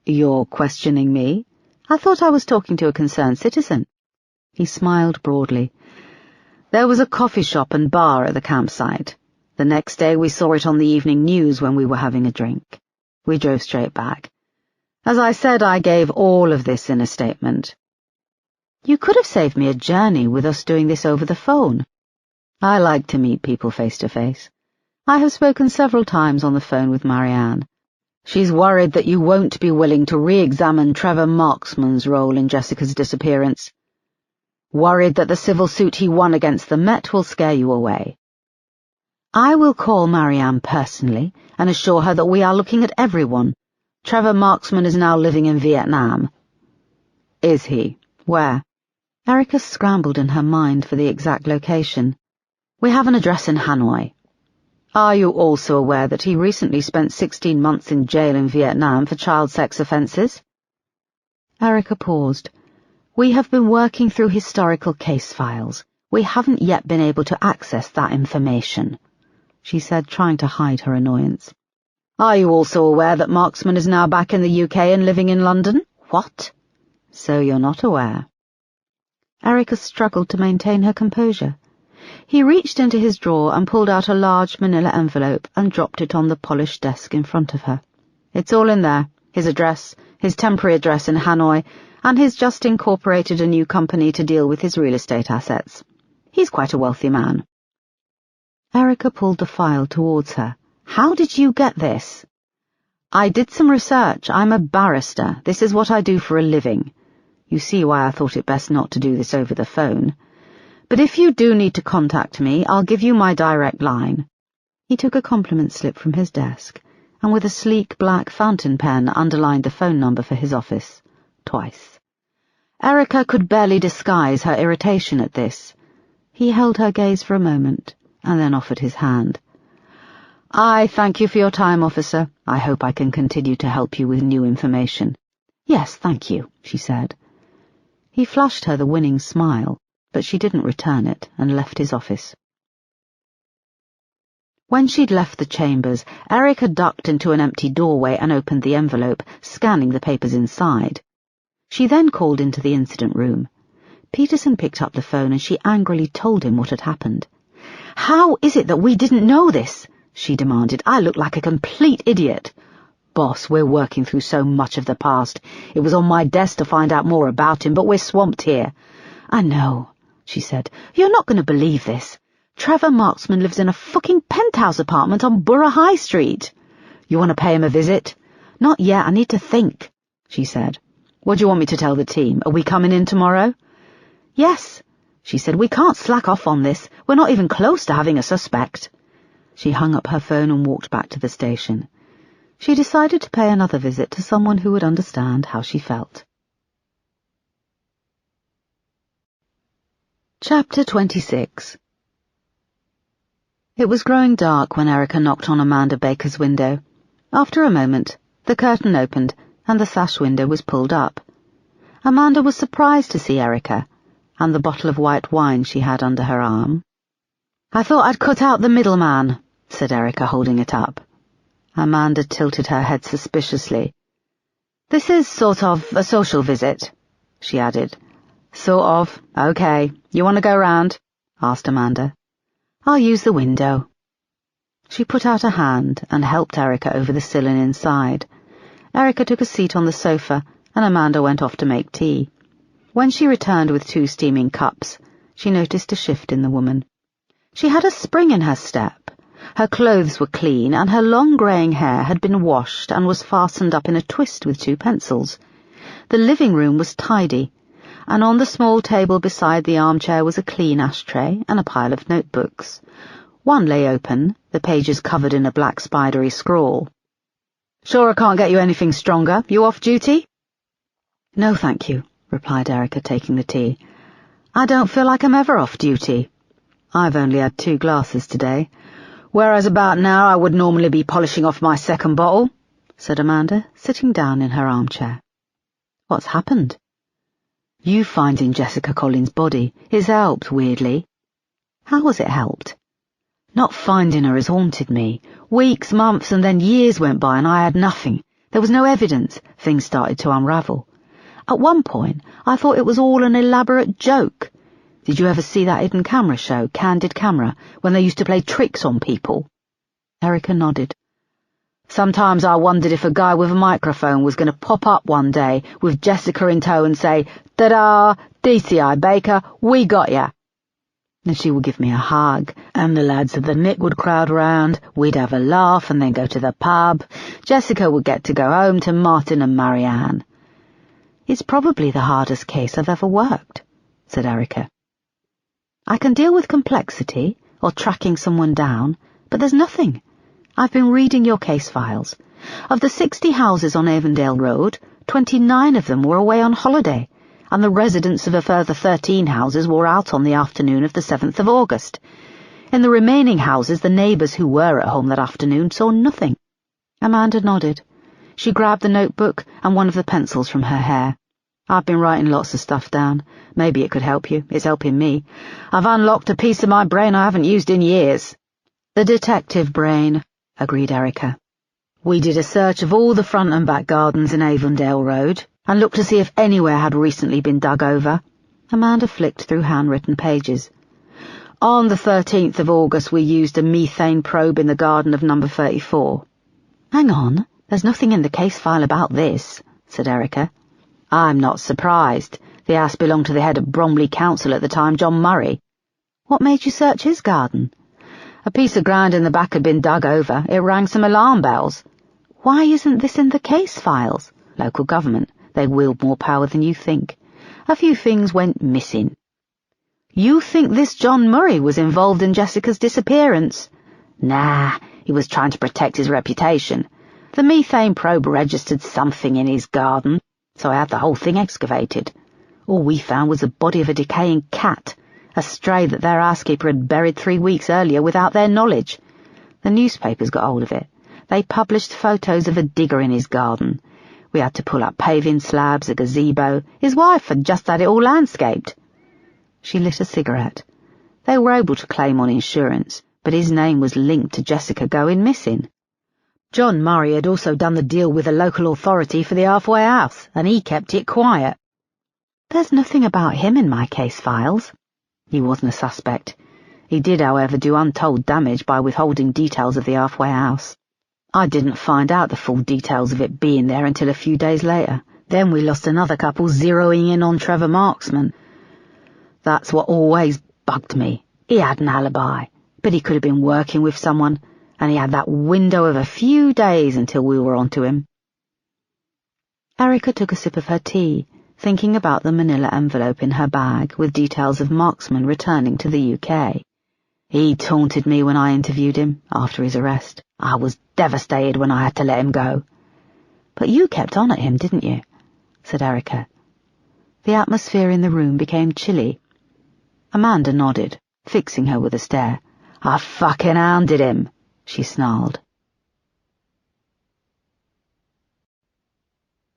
You're questioning me? I thought I was talking to a concerned citizen. He smiled broadly. There was a coffee shop and bar at the campsite. The next day we saw it on the evening news when we were having a drink. We drove straight back. As I said, I gave all of this in a statement. You could have saved me a journey with us doing this over the phone. I like to meet people face to face. I have spoken several times on the phone with Marianne. She's worried that you won't be willing to re-examine Trevor Marksman's role in Jessica's disappearance. Worried that the civil suit he won against the Met will scare you away. I will call Marianne personally and assure her that we are looking at everyone. Trevor Marksman is now living in Vietnam. Is he? Where? Erica scrambled in her mind for the exact location. We have an address in Hanoi. Are you also aware that he recently spent 16 months in jail in Vietnam for child sex offences? Erica paused. We have been working through historical case files. We haven't yet been able to access that information, she said, trying to hide her annoyance. Are you also aware that Marksman is now back in the UK and living in London? What? So you're not aware. Erica struggled to maintain her composure. He reached into his drawer and pulled out a large manila envelope and dropped it on the polished desk in front of her. It's all in there, his address, his temporary address in Hanoi, and he's just incorporated a new company to deal with his real estate assets. He's quite a wealthy man. Erica pulled the file towards her. How did you get this? I did some research. I'm a barrister. This is what I do for a living. You see why I thought it best not to do this over the phone. But if you do need to contact me, I'll give you my direct line. He took a compliment slip from his desk, and with a sleek black fountain pen underlined the phone number for his office, twice. Erica could barely disguise her irritation at this. He held her gaze for a moment, and then offered his hand. I thank you for your time, officer. I hope I can continue to help you with new information. Yes, thank you, she said. He flashed her the winning smile, but she didn't return it and left his office. When she'd left the chambers, Erica ducked into an empty doorway and opened the envelope, scanning the papers inside. She then called into the incident room. Peterson picked up the phone and she angrily told him what had happened. How is it that we didn't know this? She demanded. I look like a complete idiot. Boss, we're working through so much of the past. It was on my desk to find out more about him, but we're swamped here. I know, she said. You're not going to believe this. Trevor Marksman lives in a fucking penthouse apartment on Borough High Street. You want to pay him a visit? Not yet, I need to think, she said. What do you want me to tell the team? Are we coming in tomorrow? Yes, she said, we can't slack off on this. We're not even close to having a suspect. She hung up her phone and walked back to the station. She decided to pay another visit to someone who would understand how she felt. Chapter 26. It was growing dark when Erica knocked on Amanda Baker's window. After a moment, the curtain opened and the sash window was pulled up. Amanda was surprised to see Erica and the bottle of white wine she had under her arm. "I thought I'd cut out the middleman," said Erica, holding it up. Amanda tilted her head suspiciously. "This is sort of a social visit," she added. "Sort of. Okay. You want to go round?" asked Amanda. "I'll use the window." She put out a hand and helped Erica over the sill and inside. Erica took a seat on the sofa, and Amanda went off to make tea. When she returned with 2 steaming cups, she noticed a shift in the woman. She had a spring in her step. Her clothes were clean, and her long greying hair had been washed and was fastened up in a twist with 2 pencils. The living room was tidy, and on the small table beside the armchair was a clean ashtray and a pile of notebooks. One lay open, the pages covered in a black spidery scrawl. "Sure I can't get you anything stronger? You off duty?" "No, thank you," replied Erica, taking the tea. "I don't feel like I'm ever off duty. I've only had 2 glasses today, whereas about now I would normally be polishing off my second bottle," said Amanda, sitting down in her armchair. "What's happened?" "You finding Jessica Collins' body has helped, weirdly." "How has it helped?" "Not finding her has haunted me. Weeks, months, and then years went by and I had nothing. There was no evidence. Things started to unravel. At one point, I thought it was all an elaborate joke. Did you ever see that hidden camera show, Candid Camera, when they used to play tricks on people?" Erica nodded. "Sometimes I wondered if a guy with a microphone was going to pop up one day with Jessica in tow and say, 'Ta-da, DCI Baker, we got ya.' And she would give me a hug, and the lads of the Nick would crowd round, we'd have a laugh and then go to the pub. Jessica would get to go home to Martin and Marianne." "It's probably the hardest case I've ever worked," said Erica. "I can deal with complexity, or tracking someone down, but there's nothing. I've been reading your case files. Of the 60 houses on Avondale Road, 29 of them were away on holiday, and the residents of a further 13 houses were out on the afternoon of the 7th of August. In the remaining houses, the neighbours who were at home that afternoon saw nothing." Amanda nodded. She grabbed the notebook and one of the pencils from her hair. "I've been writing lots of stuff down. Maybe it could help you. It's helping me. I've unlocked a piece of my brain I haven't used in years." "The detective brain," agreed Erica. "We did a search of all the front and back gardens in Avondale Road and looked to see if anywhere had recently been dug over." Amanda flicked through handwritten pages. "On the 13th of August we used a methane probe in the garden of number 34. "Hang on, there's nothing in the case file about this," said Erica. "I'm not surprised. The house belonged to the head of Bromley Council at the time, John Murray." "What made you search his garden?" "A piece of ground in the back had been dug over. It rang some alarm bells." "Why isn't this in the case files?" "Local government. They wield more power than you think. A few things went missing." "You think this John Murray was involved in Jessica's disappearance?" "Nah, he was trying to protect his reputation. The methane probe registered something in his garden, so I had the whole thing excavated. All we found was the body of a decaying cat, a stray that their housekeeper had buried 3 weeks earlier without their knowledge. The newspapers got hold of it. They published photos of a digger in his garden. We had to pull up paving slabs, a gazebo. His wife had just had it all landscaped." She lit a cigarette. "They were able to claim on insurance, but his name was linked to Jessica going missing. John Murray had also done the deal with a local authority for the halfway house, and he kept it quiet." "There's nothing about him in my case files." "He wasn't a suspect. He did, however, do untold damage by withholding details of the halfway house. I didn't find out the full details of it being there until a few days later. Then we lost another couple zeroing in on Trevor Marksman. That's what always bugged me. He had an alibi, but he could have been working with someone, and he had that window of a few days until we were onto him." Erica took a sip of her tea, thinking about the manila envelope in her bag with details of Marksman returning to the UK. He taunted me when I interviewed him after his arrest. I was devastated when I had to let him go. But you kept on at him, didn't you? Said Erica. The atmosphere in the room became chilly. Amanda nodded, fixing her with a stare. I fucking hounded him, she snarled.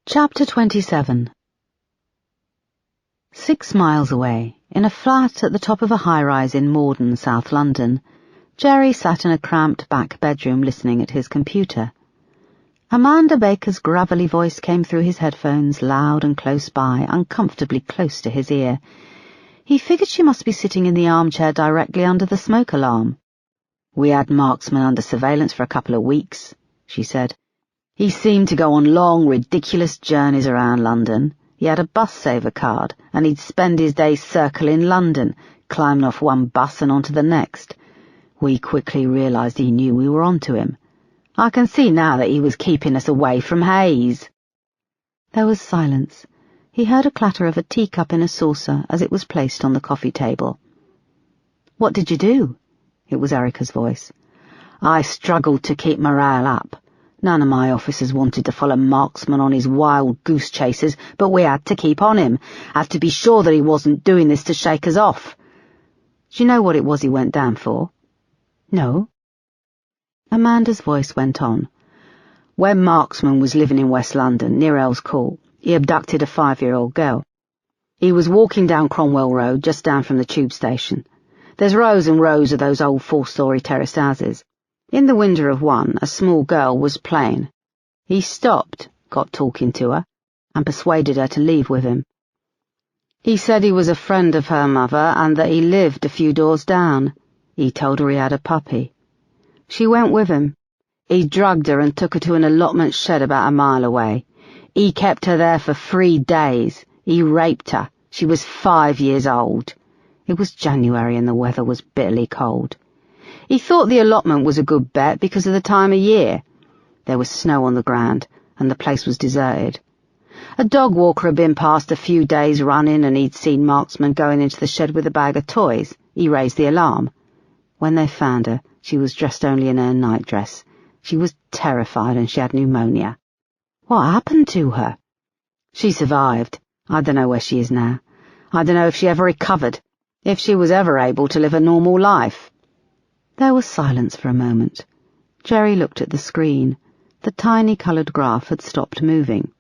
Chapter 27. 6 miles away, in a flat at the top of a high-rise in Morden, South London, Jerry sat in a cramped back bedroom listening at his computer. Amanda Baker's gravelly voice came through his headphones, loud and close by, uncomfortably close to his ear. He figured she must be sitting in the armchair directly under the smoke alarm. We had Marksman under surveillance for a couple of weeks, she said. He seemed to go on long, ridiculous journeys around London. He had a bus saver card, and he'd spend his days circling London, climbing off one bus and onto the next. We quickly realised he knew we were onto him. I can see now that he was keeping us away from Hayes. There was silence. He heard a clatter of a teacup in a saucer as it was placed on the coffee table. What did you do? It was Erica's voice. I struggled to keep morale up. None of my officers wanted to follow Marksman on his wild goose chases, but we had to keep on him, had to be sure that he wasn't doing this to shake us off. Do you know what it was he went down for? No. Amanda's voice went on. When Marksman was living in West London, near Earl's Court, he abducted a 5-year-old girl. He was walking down Cromwell Road, just down from the tube station. There's rows and rows of those old 4-storey terraced houses. In the window of one, a small girl was playing. He stopped, got talking to her, and persuaded her to leave with him. He said he was a friend of her mother and that he lived a few doors down. He told her he had a puppy. She went with him. He drugged her and took her to an allotment shed about a mile away. He kept her there for 3 days. He raped her. She was 5 years old. It was January and the weather was bitterly cold. He thought the allotment was a good bet because of the time of year. There was snow on the ground, and the place was deserted. A dog walker had been past a few days running, and he'd seen Marksman going into the shed with a bag of toys. He raised the alarm. When they found her, she was dressed only in her nightdress. She was terrified and she had pneumonia. What happened to her? She survived. I don't know where she is now. I don't know if she ever recovered, if she was ever able to live a normal life. There was silence for a moment. Jerry looked at the screen. The tiny coloured graph had stopped moving.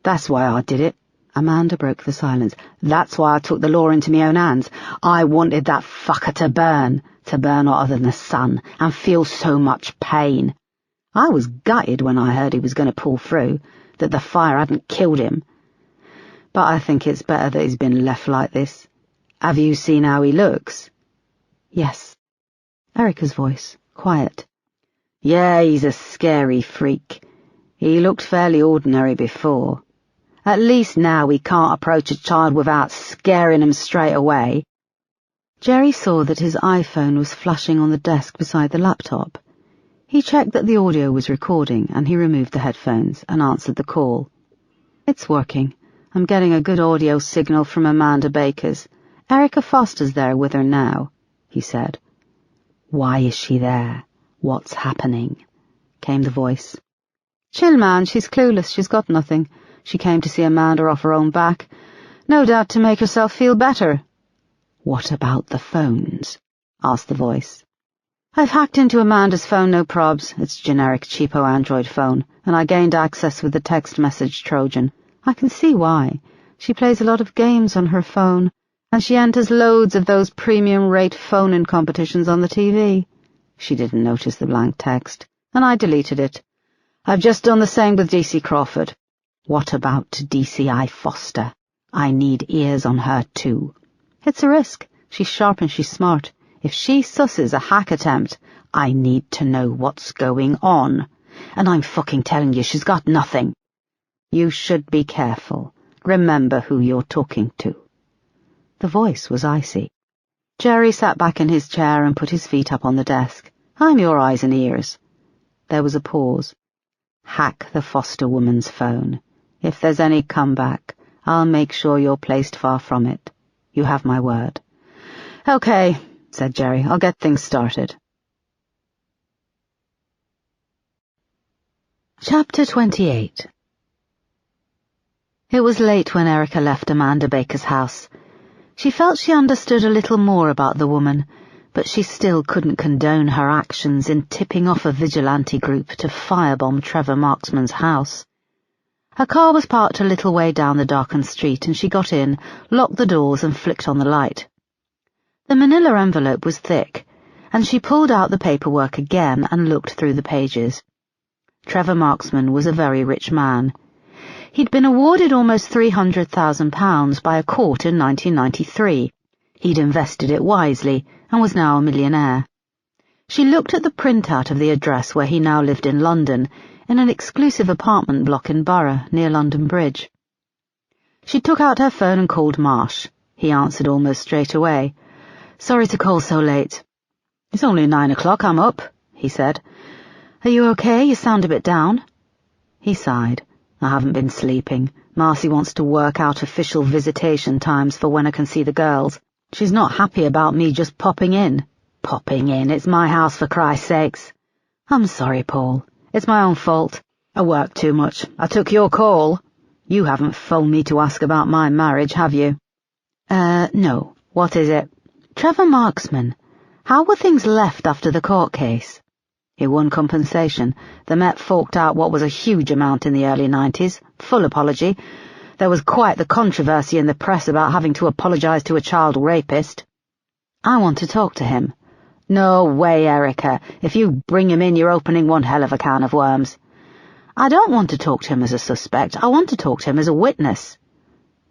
That's why I did it. Amanda broke the silence. That's why I took the law into my own hands. I wanted that fucker to burn hotter than the sun, and feel so much pain. I was gutted when I heard he was going to pull through, that the fire hadn't killed him. But I think it's better that he's been left like this. Have you seen how he looks? Yes. Erica's voice, quiet. Yeah, he's a scary freak. He looked fairly ordinary before. At least now he can't approach a child without scaring him straight away. Jerry saw that his iPhone was flashing on the desk beside the laptop. He checked that the audio was recording, and he removed the headphones and answered the call. It's working. I'm getting a good audio signal from Amanda Baker's. Erica Foster's there with her now, he said. Why is she there? What's happening? Came the voice. Chill, man, she's clueless, she's got nothing. She came to see Amanda off her own back. No doubt to make herself feel better. What about the phones? Asked the voice. I've hacked into Amanda's phone, no probs. It's generic cheapo Android phone, and I gained access with the text message Trojan. I can see why. She plays a lot of games on her phone, and she enters loads of those premium-rate phone-in competitions on the TV. She didn't notice the blank text, and I deleted it. I've just done the same with DC Crawford. What about DCI Foster? I need ears on her too. It's a risk. She's sharp and she's smart. If she susses a hack attempt, I need to know what's going on. And I'm fucking telling you, she's got nothing. You should be careful. Remember who you're talking to. The voice was icy. Jerry sat back in his chair and put his feet up on the desk. I'm your eyes and ears. There was a pause. Hack the Foster woman's phone. If there's any comeback, I'll make sure you're placed far from it. You have my word." "Okay," said Jerry. "I'll get things started." Chapter 28. It was late when Erica left Amanda Baker's house. She felt she understood a little more about the woman, but she still couldn't condone her actions in tipping off a vigilante group to firebomb Trevor Marksman's house. Her car was parked a little way down the darkened street, and she got in, locked the doors, and flicked on the light. The manila envelope was thick, and she pulled out the paperwork again and looked through the pages. Trevor Marksman was a very rich man. He'd been awarded almost £300,000 by a court in 1993. He'd invested it wisely and was now a millionaire. She looked at the printout of the address where he now lived in London, in an exclusive apartment block in Borough, near London Bridge. She took out her phone and called Marsh. He answered almost straight away. "Sorry to call so late." "It's only 9 o'clock, I'm up," he said. "Are you okay? You sound a bit down." He sighed. "I haven't been sleeping. Marcy wants to work out official visitation times for when I can see the girls. She's not happy about me just popping in." "Popping in? It's my house, for Christ's sakes." "I'm sorry, Paul. It's my own fault. I worked too much. I took your call. You haven't phoned me to ask about my marriage, have you?" No. What is it?" "Trevor Marksman. How were things left after the court case?" "He won compensation. The Met forked out what was a huge amount in the early 90s. Full apology. There was quite the controversy in the press about having to apologize to a child rapist." "I want to talk to him." "No way, Erica. If you bring him in, you're opening one hell of a can of worms." "I don't want to talk to him as a suspect. I want to talk to him as a witness."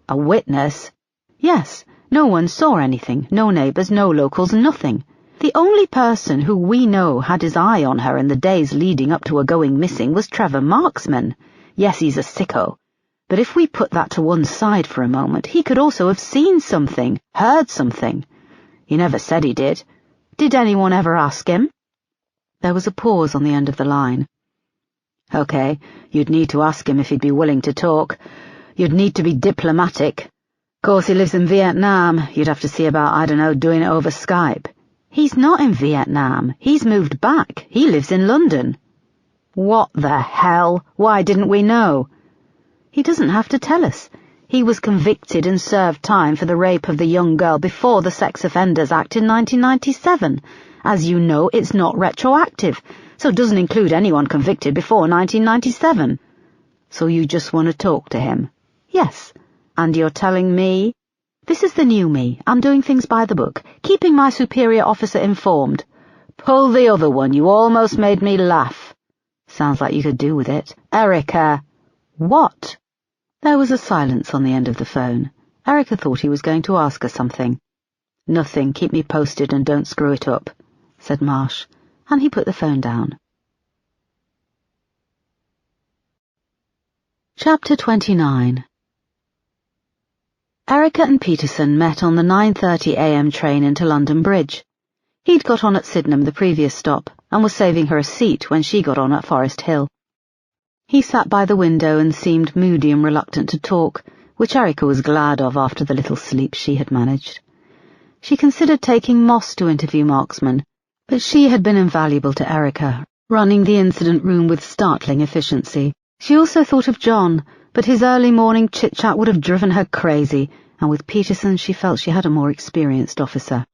"A witness?" "Yes. No one saw anything. No neighbours, no locals, nothing. The only person who we know had his eye on her in the days leading up to her going missing was Trevor Marksman. Yes, he's a sicko. But if we put that to one side for a moment, he could also have seen something, heard something. He never said he did. Did anyone ever ask him?" There was a pause on the end of the line. "Okay, you'd need to ask him if he'd be willing to talk. You'd need to be diplomatic. Of course, he lives in Vietnam. You'd have to see about, I don't know, doing it over Skype." "He's not in Vietnam. He's moved back. He lives in London." "What the hell? Why didn't we know?" "He doesn't have to tell us. He was convicted and served time for the rape of the young girl before the Sex Offenders Act in 1997. As you know, it's not retroactive, so it doesn't include anyone convicted before 1997. "So you just want to talk to him?" "Yes. And you're telling me—" "This is the new me. I'm doing things by the book, keeping my superior officer informed." "Pull the other one. You almost made me laugh." "Sounds like you could do with it." "Erica." "What?" There was a silence on the end of the phone. Erica thought he was going to ask her something. "Nothing. Keep me posted and don't screw it up," said Marsh, and he put the phone down. Chapter 29. Erica and Peterson met on the 9:30 a.m. train into London Bridge. He'd got on at Sydenham the previous stop, and was saving her a seat when she got on at Forest Hill. He sat by the window and seemed moody and reluctant to talk, which Erica was glad of after the little sleep she had managed. She considered taking Moss to interview Marksman, but she had been invaluable to Erica, running the incident room with startling efficiency. She also thought of John, but his early morning chit-chat would have driven her crazy, and with Peterson she felt she had a more experienced officer.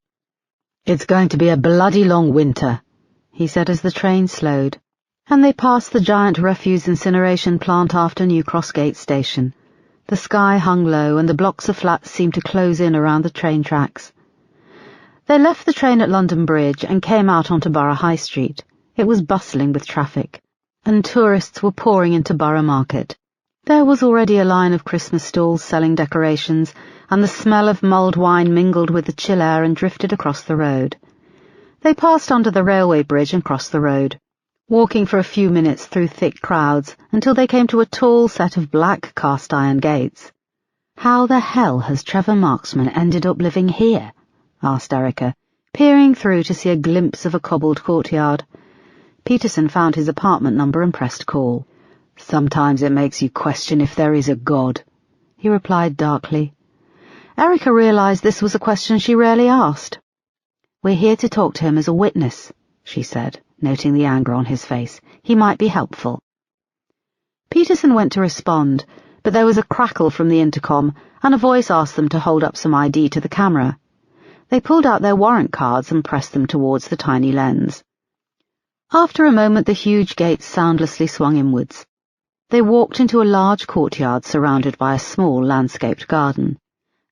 "It's going to be a bloody long winter," he said as the train slowed, and they passed the giant refuse incineration plant after New Crossgate Station. The sky hung low, and the blocks of flats seemed to close in around the train tracks. They left the train at London Bridge and came out onto Borough High Street. It was bustling with traffic, and tourists were pouring into Borough Market. There was already a line of Christmas stalls selling decorations, and the smell of mulled wine mingled with the chill air and drifted across the road. They passed under the railway bridge and crossed the road, walking for a few minutes through thick crowds until they came to a tall set of black cast-iron gates. "How the hell has Trevor Marksman ended up living here?" asked Erica, peering through to see a glimpse of a cobbled courtyard. Peterson found his apartment number and pressed call. "Sometimes it makes you question if there is a God," he replied darkly. Erica realized this was a question she rarely asked. We're here to talk to him as a witness, she said, noting the anger on his face. He might be helpful. Peterson went to respond, but there was a crackle from the intercom, and a voice asked them to hold up some ID to the camera. They pulled out their warrant cards and pressed them towards the tiny lens. After a moment, the huge gates soundlessly swung inwards. They walked into a large courtyard surrounded by a small landscaped garden.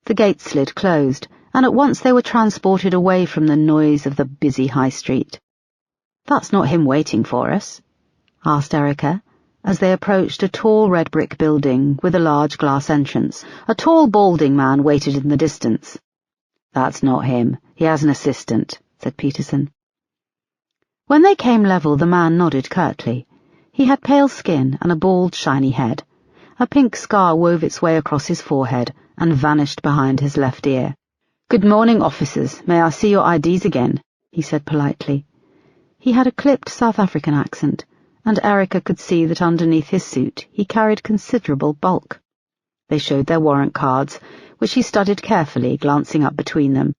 The gates slid closed, and at once they were transported away from the noise of the busy high street. "That's not him waiting for us?" asked Erica, as they approached a tall red brick building with a large glass entrance. A tall, balding man waited in the distance. "That's not him. He has an assistant," said Peterson. When they came level, the man nodded curtly. He had pale skin and a bald, shiny head. A pink scar wove its way across his forehead and vanished behind his left ear. "Good morning, officers. May I see your IDs again?" he said politely. He had a clipped South African accent, and Erica could see that underneath his suit he carried considerable bulk. They showed their warrant cards, which he studied carefully, glancing up between them.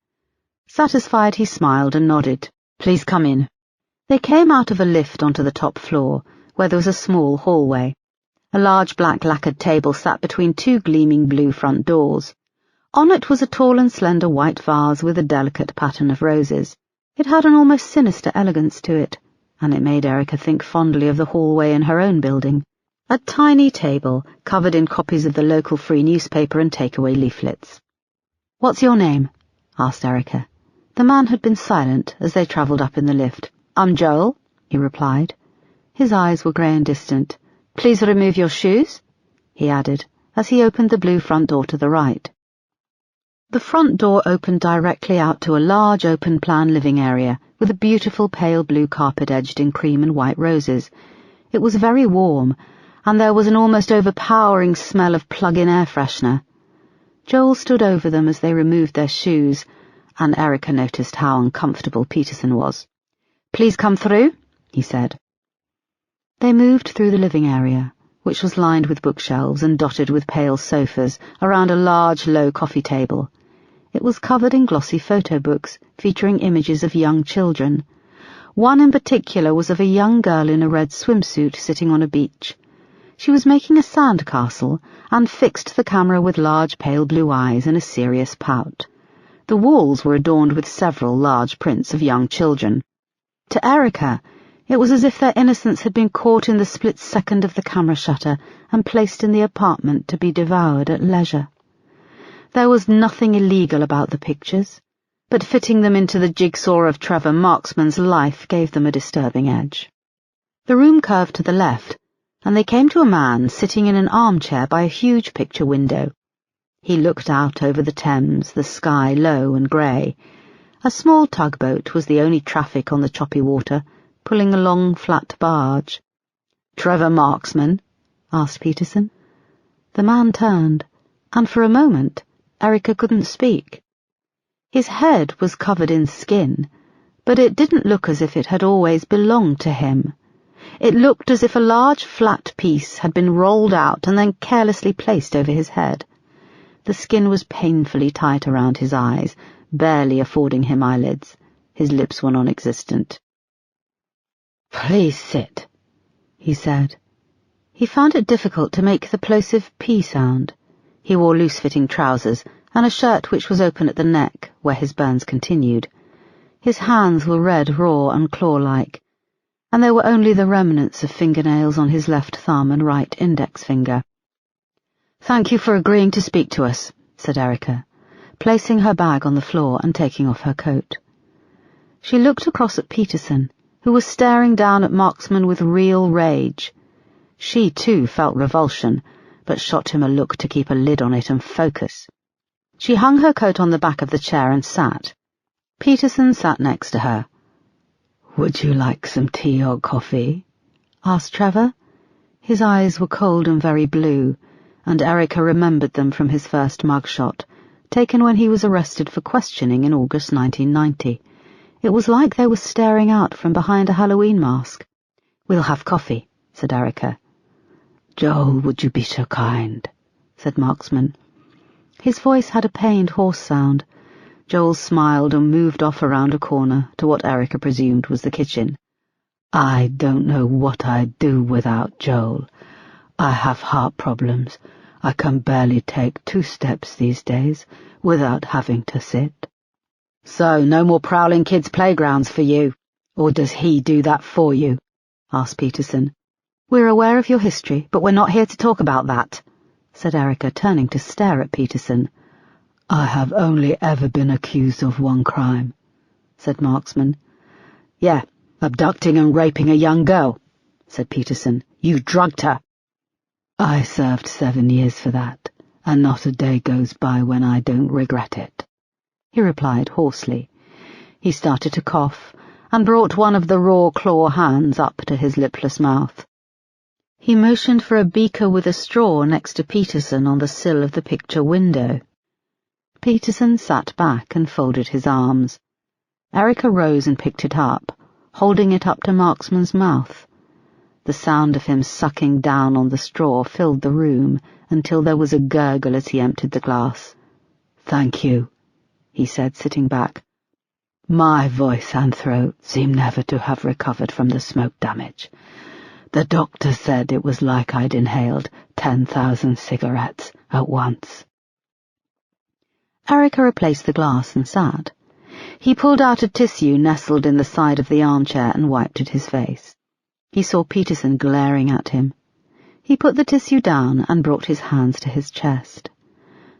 Satisfied, he smiled and nodded. "Please come in." They came out of a lift onto the top floor, where there was a small hallway. A large black lacquered table sat between two gleaming blue front doors. On it was a tall and slender white vase with a delicate pattern of roses. It had an almost sinister elegance to it, and it made Erica think fondly of the hallway in her own building. A tiny table, covered in copies of the local free newspaper and takeaway leaflets. "What's your name?" asked Erica. The man had been silent as they travelled up in the lift. "I'm Joel," he replied. His eyes were grey and distant. "Please remove your shoes," he added, as he opened the blue front door to the right. The front door opened directly out to a large open-plan living area with a beautiful pale blue carpet edged in cream and white roses. It was very warm, and there was an almost overpowering smell of plug-in air freshener. Joel stood over them as they removed their shoes, and Erica noticed how uncomfortable Peterson was. "Please come through," he said. They moved through the living area, which was lined with bookshelves and dotted with pale sofas around a large, low coffee table. It was covered in glossy photo books featuring images of young children. One in particular was of a young girl in a red swimsuit sitting on a beach. She was making a sandcastle and fixed the camera with large pale blue eyes and a serious pout. The walls were adorned with several large prints of young children. To Erica, it was as if their innocence had been caught in the split second of the camera shutter and placed in the apartment to be devoured at leisure. There was nothing illegal about the pictures, but fitting them into the jigsaw of Trevor Marksman's life gave them a disturbing edge. The room curved to the left, and they came to a man sitting in an armchair by a huge picture window. He looked out over the Thames, the sky low and grey. A small tugboat was the only traffic on the choppy water, pulling a long, flat barge. "Trevor Marksman?" asked Peterson. The man turned, and for a moment Erica couldn't speak. His head was covered in skin, but it didn't look as if it had always belonged to him. It looked as if a large flat piece had been rolled out and then carelessly placed over his head. The skin was painfully tight around his eyes, barely affording him eyelids. His lips were non-existent. "Please sit," he said. He found it difficult to make the plosive P sound. He wore loose-fitting trousers and a shirt which was open at the neck, where his burns continued. His hands were red, raw, and claw-like, and there were only the remnants of fingernails on his left thumb and right index finger. "Thank you for agreeing to speak to us," said Erica, placing her bag on the floor and taking off her coat. She looked across at Peterson, who was staring down at Marksman with real rage. She, too, felt revulsion, but shot him a look to keep a lid on it and focus. She hung her coat on the back of the chair and sat. Peterson sat next to her. "Would you like some tea or coffee?" asked Trevor. His eyes were cold and very blue, and Erica remembered them from his first mugshot, taken when he was arrested for questioning in August 1990. It was like they were staring out from behind a Halloween mask. "We'll have coffee," said Erica. "Joel, would you be so kind?" said Marksman. His voice had a pained hoarse sound. Joel smiled and moved off around a corner to what Erica presumed was the kitchen. I don't know what I'd do without Joel. I have heart problems. I can barely take 2 steps these days without having to sit. So, no more prowling kids' playgrounds for you, or does he do that for you? Asked Peterson. We're aware of your history, but we're not here to talk about that, said Erica, turning to stare at Peterson. I have only ever been accused of one crime, said Marksman. Yeah, abducting and raping a young girl, said Peterson. You drugged her. I served 7 years for that, and not a day goes by when I don't regret it, he replied hoarsely. He started to cough, and brought one of the raw claw hands up to his lipless mouth. He motioned for a beaker with a straw next to Peterson on the sill of the picture window. Peterson sat back and folded his arms. Erica rose and picked it up, holding it up to Marksman's mouth. The sound of him sucking down on the straw filled the room until there was a gurgle as he emptied the glass. Thank you, he said, sitting back. My voice and throat seem never to have recovered from the smoke damage. The doctor said it was like I'd inhaled 10,000 cigarettes at once. Erica replaced the glass and sat. He pulled out a tissue nestled in the side of the armchair and wiped at his face. He saw Peterson glaring at him. He put the tissue down and brought his hands to his chest.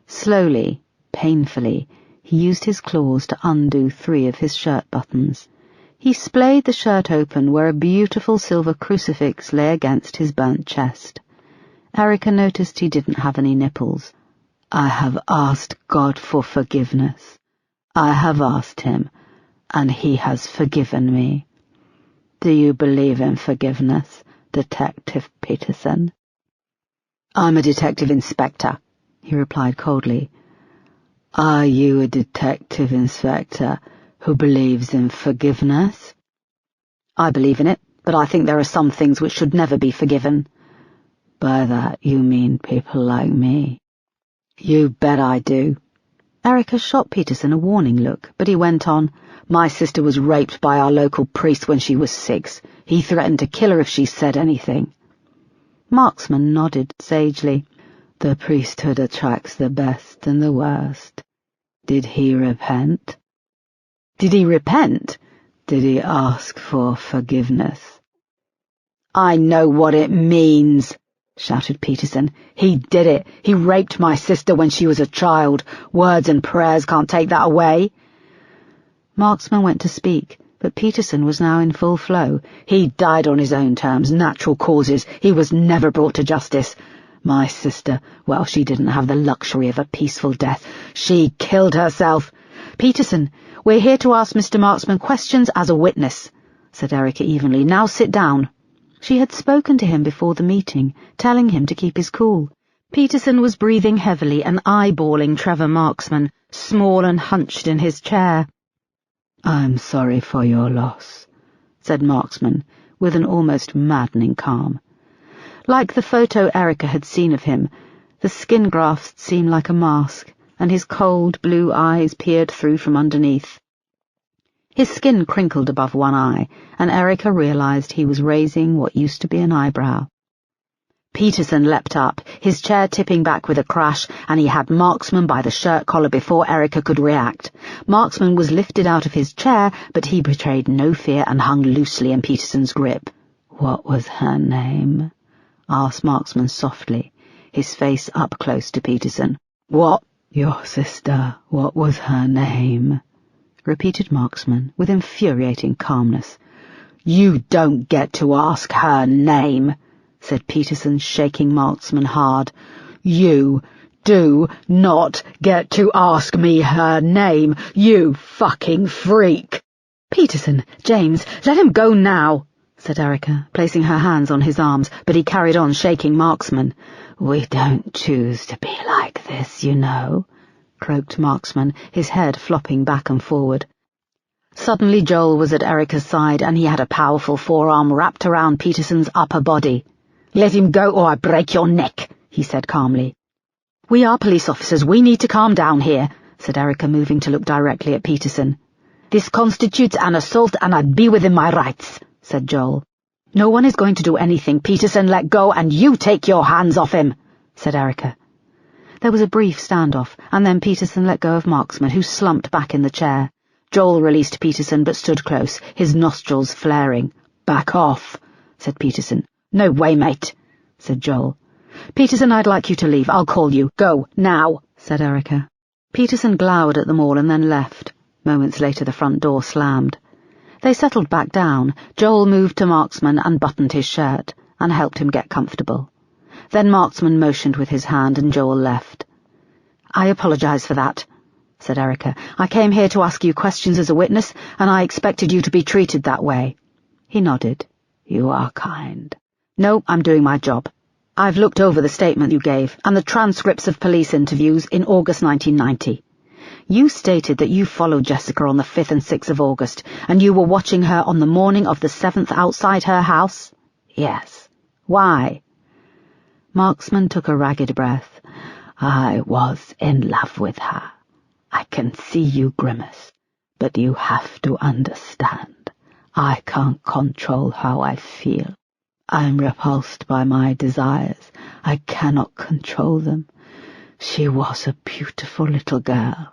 Slowly, painfully, he used his claws to undo 3 of his shirt buttons. He splayed the shirt open where a beautiful silver crucifix lay against his burnt chest. Erica noticed he didn't have any nipples. I have asked God for forgiveness. I have asked him, and he has forgiven me. Do you believe in forgiveness, Detective Peterson? I'm a detective inspector, he replied coldly. Are you a detective inspector who believes in forgiveness? I believe in it, but I think there are some things which should never be forgiven. By that you mean people like me? You bet I do. Erica shot Peterson a warning look, but he went on. My sister was raped by our local priest when she was 6. He threatened to kill her if she said anything. Marksman nodded sagely. The priesthood attracts the best and the worst. Did he repent? Did he repent? Did he ask for forgiveness? I know what it means, shouted Peterson. He did it. He raped my sister when she was a child. Words and prayers can't take that away. Marksman went to speak, but Peterson was now in full flow. He died on his own terms, natural causes. He was never brought to justice. My sister, well, she didn't have the luxury of a peaceful death. She killed herself. Peterson, we're here to ask Mr. Marksman questions as a witness, said Erica evenly. Now sit down. She had spoken to him before the meeting, telling him to keep his cool. Peterson was breathing heavily and eyeballing Trevor Marksman, small and hunched in his chair. I'm sorry for your loss, said Marksman, with an almost maddening calm. Like the photo Erica had seen of him, the skin grafts seemed like a mask, and his cold blue eyes peered through from underneath. His skin crinkled above one eye, and Erica realized he was raising what used to be an eyebrow. Peterson leapt up, his chair tipping back with a crash, and he had Marksman by the shirt collar before Erica could react. Marksman was lifted out of his chair, but he betrayed no fear and hung loosely in Peterson's grip. What was her name? Asked Marksman softly, his face up close to Peterson. What? Your sister, what was her name? Repeated Marksman with infuriating calmness. You don't get to ask her name, said Peterson, shaking Marksman hard. You do not get to ask me her name, you fucking freak. Peterson, James, let him go now, said Erica, placing her hands on his arms, but he carried on shaking Marksman. We don't choose to be like this, you know, croaked Marksman, his head flopping back and forward. Suddenly Joel was at Erica's side, and he had a powerful forearm wrapped around Peterson's upper body. Let him go or I break your neck, he said calmly. "We are police officers. We need to calm down here," said Erica, moving to look directly at Peterson. "This constitutes an assault and I'd be within my rights," said Joel. "No one is going to do anything. Peterson, let go and you take your hands off him," said Erica. There was a brief standoff, and then Peterson let go of Marksman, who slumped back in the chair. Joel released Peterson but stood close, his nostrils flaring. "Back off," said Peterson. "No way, mate," said Joel. "Peterson, I'd like you to leave. I'll call you. Go, now," said Erica. Peterson glowered at them all and then left. Moments later the front door slammed. They settled back down. Joel moved to Marksman and buttoned his shirt, and helped him get comfortable. Then Marksman motioned with his hand and Joel left. "I apologize for that," said Erica. "I came here to ask you questions as a witness, and I expected you to be treated that way." He nodded. "You are kind." "No, I'm doing my job. I've looked over the statement you gave, and the transcripts of police interviews in August 1990. You stated that you followed Jessica on the 5th and 6th of August, and you were watching her on the morning of the 7th outside her house?" "Yes." "Why?" Marksman took a ragged breath. "I was in love with her. I can see you grimace, but you have to understand. I can't control how I feel. I'm repulsed by my desires. I cannot control them. She was a beautiful little girl.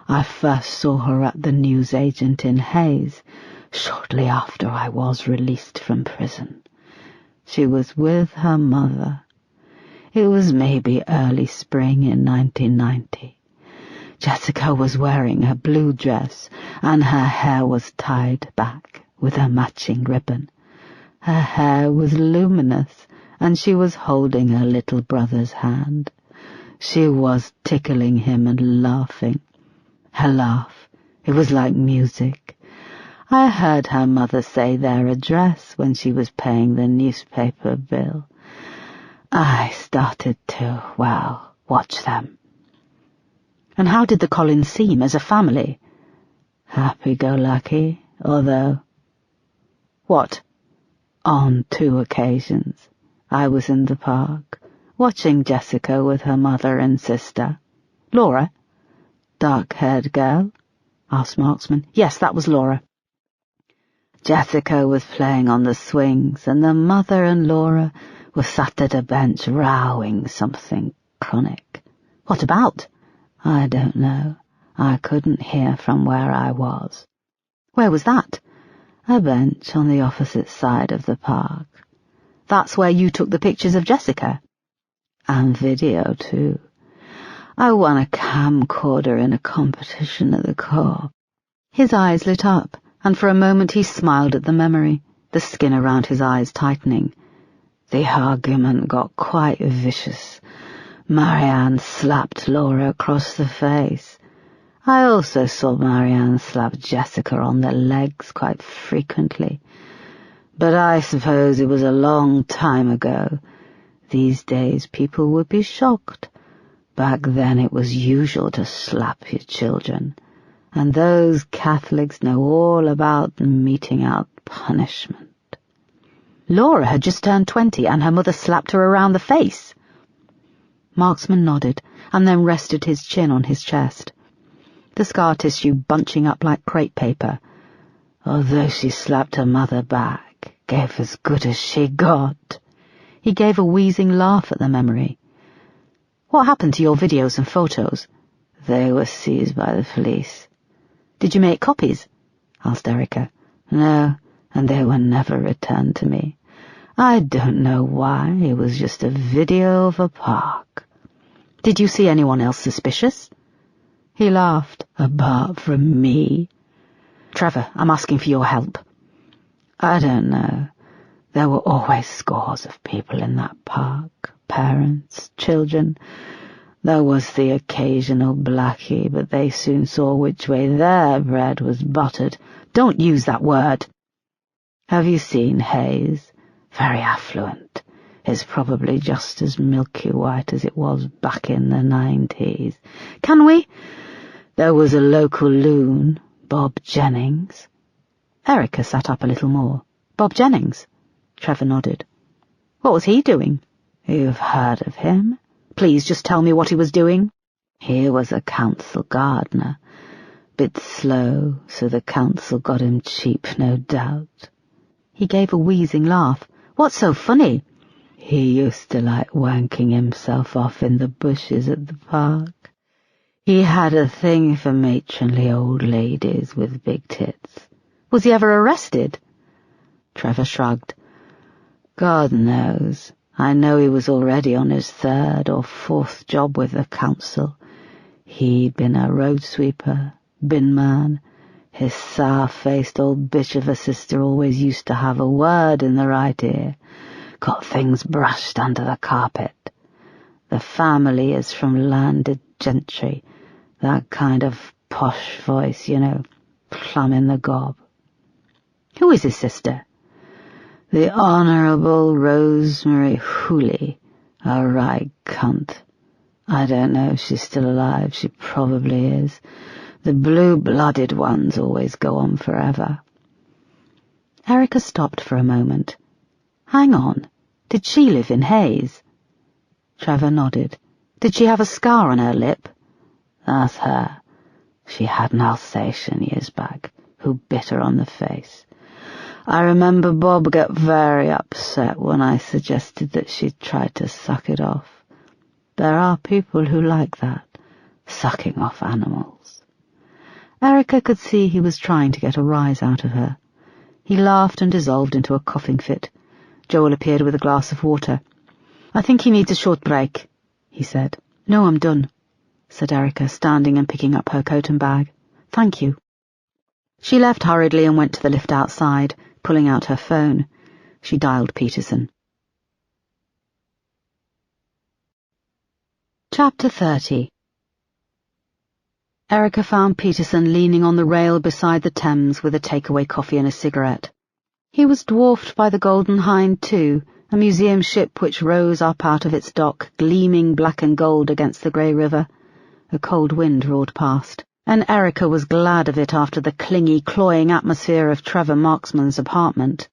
I first saw her at the newsagent in Hayes, shortly after I was released from prison. She was with her mother. It was maybe early spring in 1990. Jessica was wearing a blue dress, and her hair was tied back with a matching ribbon. Her hair was luminous, and she was holding her little brother's hand. She was tickling him and laughing. Her laugh, it was like music. I heard her mother say their address when she was paying the newspaper bill. I started to, watch them." "And how did the Collins seem as a family?" "Happy-go-lucky, although—" "What?" "On 2 occasions, I was in the park, watching Jessica with her mother and sister." "Laura?" "Dark-haired girl?" asked Marksman. "Yes, that was Laura." "Jessica was playing on the swings, and the mother and Laura were sat at a bench rowing something chronic." "What about?" "I don't know. I couldn't hear from where I was." "Where was that?" "A bench on the opposite side of the park." "That's where you took the pictures of Jessica?" "And video, too. I won a camcorder in a competition at the co-op." His eyes lit up, and for a moment he smiled at the memory, the skin around his eyes tightening. "The argument got quite vicious. Marianne slapped Laura across the face. I also saw Marianne slap Jessica on the legs quite frequently. But I suppose it was a long time ago. These days people would be shocked. Back then it was usual to slap your children, and those Catholics know all about meting out punishment." "Laura had just turned 20 and her mother slapped her around the face." Marksman nodded and then rested his chin on his chest, the scar tissue bunching up like crepe paper. "Although she slapped her mother back, gave as good as she got." He gave a wheezing laugh at the memory. "What happened to your videos and photos?" "They were seized by the police." "Did you make copies?" asked Erica. "No, and they were never returned to me. I don't know why. It was just a video of a park." "Did you see anyone else suspicious?" He laughed. "Apart from me?" "Trevor, I'm asking for your help." "I don't know. There were always scores of people in that park. Parents, children. There was the occasional blackie, but they soon saw which way their bread was buttered." "Don't use that word." "Have you seen Hayes? Very affluent. It's probably just as milky white as it was back in the 90s. "Can we—" "There was a local loon, Bob Jennings." Erica sat up a little more. "Bob Jennings?" Trevor nodded. "What was he doing?" "You've heard of him? Please just tell me what he was doing." "He was a council gardener. Bit slow, so the council got him cheap, no doubt." He gave a wheezing laugh. "What's so funny?" "He used to like wanking himself off in the bushes at the park. He had a thing for matronly old ladies with big tits." "Was he ever arrested?" Trevor shrugged. "God knows. I know he was already on his 3rd or 4th job with the council. He'd been a road sweeper, bin man. His sour-faced old bitch of a sister always used to have a word in the right ear. Got things brushed under the carpet. The family is from landed gentry. That kind of posh voice, you know, plumb in the gob." "Who is his sister?" "The Honourable Rosemary Hooley, a right cunt. I don't know if she's still alive. She probably is. The blue-blooded ones always go on forever." Erica stopped for a moment. "Hang on. Did she live in Hayes?" Trevor nodded. "Did she have a scar on her lip?" "That's her. She had an Alsatian years back, who bit her on the face. I remember Bob got very upset when I suggested that she tried to suck it off. There are people who like that, sucking off animals." Erica could see he was trying to get a rise out of her. He laughed and dissolved into a coughing fit. Joel appeared with a glass of water. "I think he needs a short break," he said. "No, I'm done," said Erica, standing and picking up her coat and bag. "Thank you." She left hurriedly and went to the lift outside, pulling out her phone. She dialed Peterson. Chapter 30. Erica found Peterson leaning on the rail beside the Thames with a takeaway coffee and a cigarette. He was dwarfed by the Golden Hind too, a museum ship which rose up out of its dock, gleaming black and gold against the grey river. A cold wind roared past, and Erica was glad of it after the clingy, cloying atmosphere of Trevor Marksman's apartment.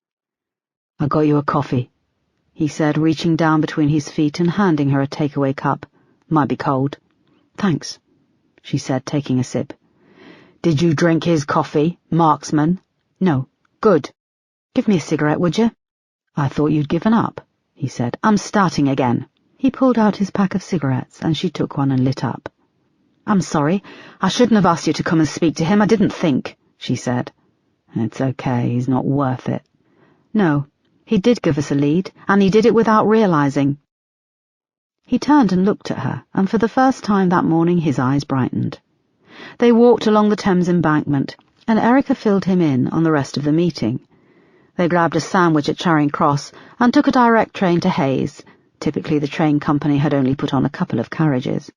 "I got you a coffee," he said, reaching down between his feet and handing her a takeaway cup. "Might be cold." "Thanks," she said, taking a sip. "Did you drink his coffee, Marksman?" "No." "Good. Give me a cigarette, would you?" "I thought you'd given up," he said. "I'm starting again." He pulled out his pack of cigarettes, and she took one and lit up. "I'm sorry. I shouldn't have asked you to come and speak to him. I didn't think," she said. "It's okay. He's not worth it." "No, he did give us a lead, and he did it without realizing." He turned and looked at her, and for the first time that morning his eyes brightened. They walked along the Thames embankment, and Erica filled him in on the rest of the meeting. They grabbed a sandwich at Charing Cross and took a direct train to Hayes. Typically the train company had only put on a couple of carriages.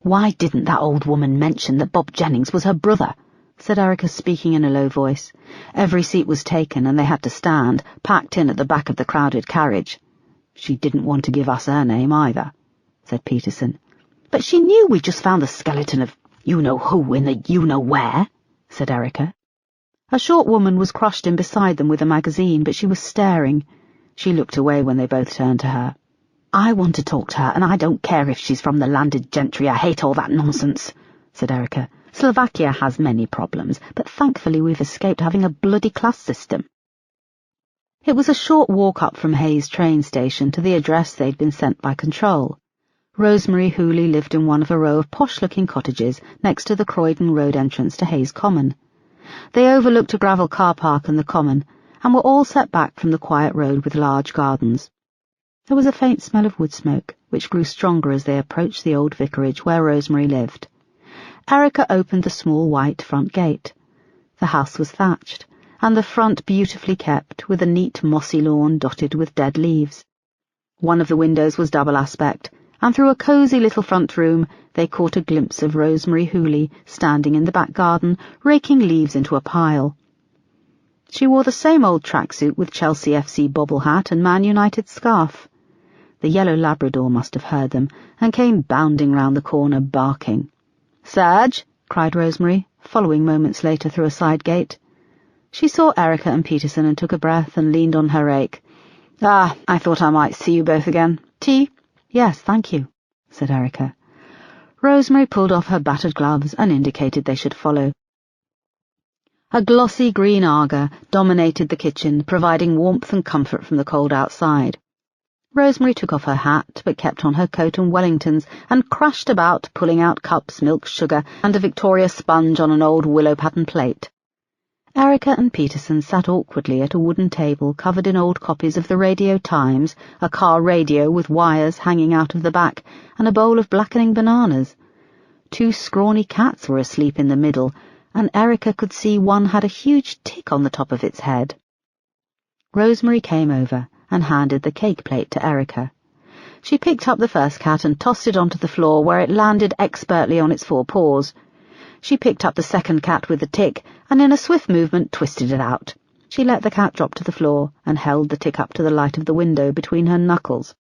"Why didn't that old woman mention that Bob Jennings was her brother?" said Erica, speaking in a low voice. Every seat was taken, and they had to stand, packed in at the back of the crowded carriage. "She didn't want to give us her name either," said Peterson. "But she knew we just found the skeleton of you-know-who in the you-know-where," said Erica. A short woman was crushed in beside them with a magazine, but she was staring. She looked away when they both turned to her. "I want to talk to her, and I don't care if she's from the landed gentry. I hate all that nonsense," said Erica. "Slovakia has many problems, but thankfully we've escaped having a bloody class system." It was a short walk up from Hayes train station to the address they'd been sent by Control. Rosemary Hooley lived in one of a row of posh-looking cottages next to the Croydon Road entrance to Hayes Common. They overlooked a gravel car park and the common, and were all set back from the quiet road with large gardens. There was a faint smell of wood smoke, which grew stronger as they approached the old vicarage where Rosemary lived. Erica opened the small white front gate. The house was thatched, and the front beautifully kept, with a neat mossy lawn dotted with dead leaves. One of the windows was double aspect, and through a cosy little front room they caught a glimpse of Rosemary Hooley standing in the back garden, raking leaves into a pile. She wore the same old tracksuit with Chelsea FC bobble hat and Man United scarf. The yellow Labrador must have heard them, and came bounding round the corner, barking. "Serge!" cried Rosemary, following moments later through a side gate. She saw Erica and Peterson and took a breath and leaned on her rake. "Ah, I thought I might see you both again. Tea?" "Yes, thank you," said Erica. Rosemary pulled off her battered gloves and indicated they should follow. A glossy green Aga dominated the kitchen, providing warmth and comfort from the cold outside. Rosemary took off her hat, but kept on her coat and Wellingtons, and crashed about, pulling out cups, milk, sugar, and a Victoria sponge on an old willow-pattern plate. Erica and Peterson sat awkwardly at a wooden table covered in old copies of the Radio Times, a car radio with wires hanging out of the back, and a bowl of blackening bananas. 2 scrawny cats were asleep in the middle, and Erica could see one had a huge tick on the top of its head. Rosemary came over and handed the cake plate to Erica. She picked up the first cat and tossed it onto the floor, where it landed expertly on its 4 paws. She picked up the second cat with the tick, and in a swift movement twisted it out. She let the cat drop to the floor and held the tick up to the light of the window between her knuckles.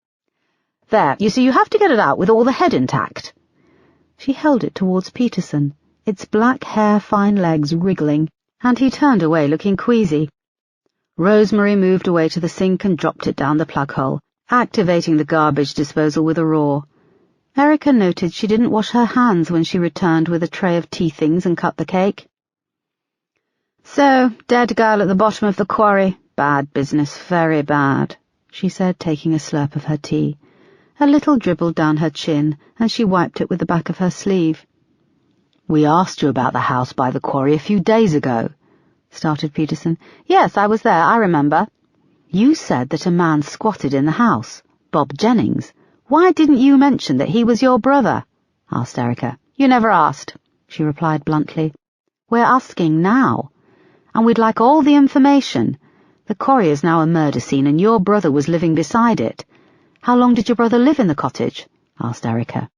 "There, you see, you have to get it out with all the head intact." She held it towards Peterson, its black hair-fine legs wriggling, and he turned away looking queasy. Rosemary moved away to the sink and dropped it down the plug hole, activating the garbage disposal with a roar. Erica noted she didn't wash her hands when she returned with a tray of tea things and cut the cake. "So, dead girl at the bottom of the quarry. Bad business, very bad," she said, taking a slurp of her tea. A little dribbled down her chin, and she wiped it with the back of her sleeve. "We asked you about the house by the quarry a few days ago," started Peterson. "Yes, I was there, I remember." "You said that a man squatted in the house, Bob Jennings. Why didn't you mention that he was your brother?" asked Erica. "You never asked," she replied bluntly. "We're asking now, and we'd like all the information. The quarry is now a murder scene, and your brother was living beside it. How long did your brother live in the cottage?" asked Erica.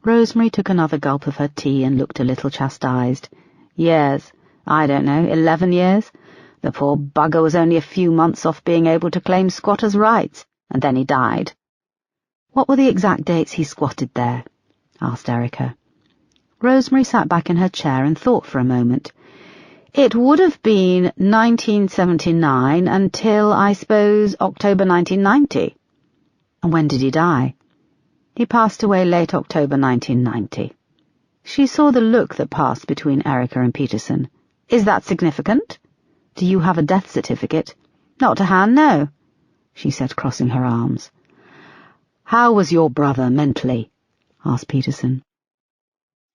Rosemary took another gulp of her tea and looked a little chastised. "Years. I don't know, 11 years. The poor bugger was only a few months off being able to claim squatters' rights, and then he died." "What were the exact dates he squatted there?" asked Erica. Rosemary sat back in her chair and thought for a moment. "It would have been 1979 until, I suppose, October 1990. "And when did he die?" "He passed away late October 1990. She saw the look that passed between Erica and Peterson. "Is that significant?" "Do you have a death certificate?" "Not to hand, no," she said, crossing her arms. "How was your brother mentally?" asked Peterson.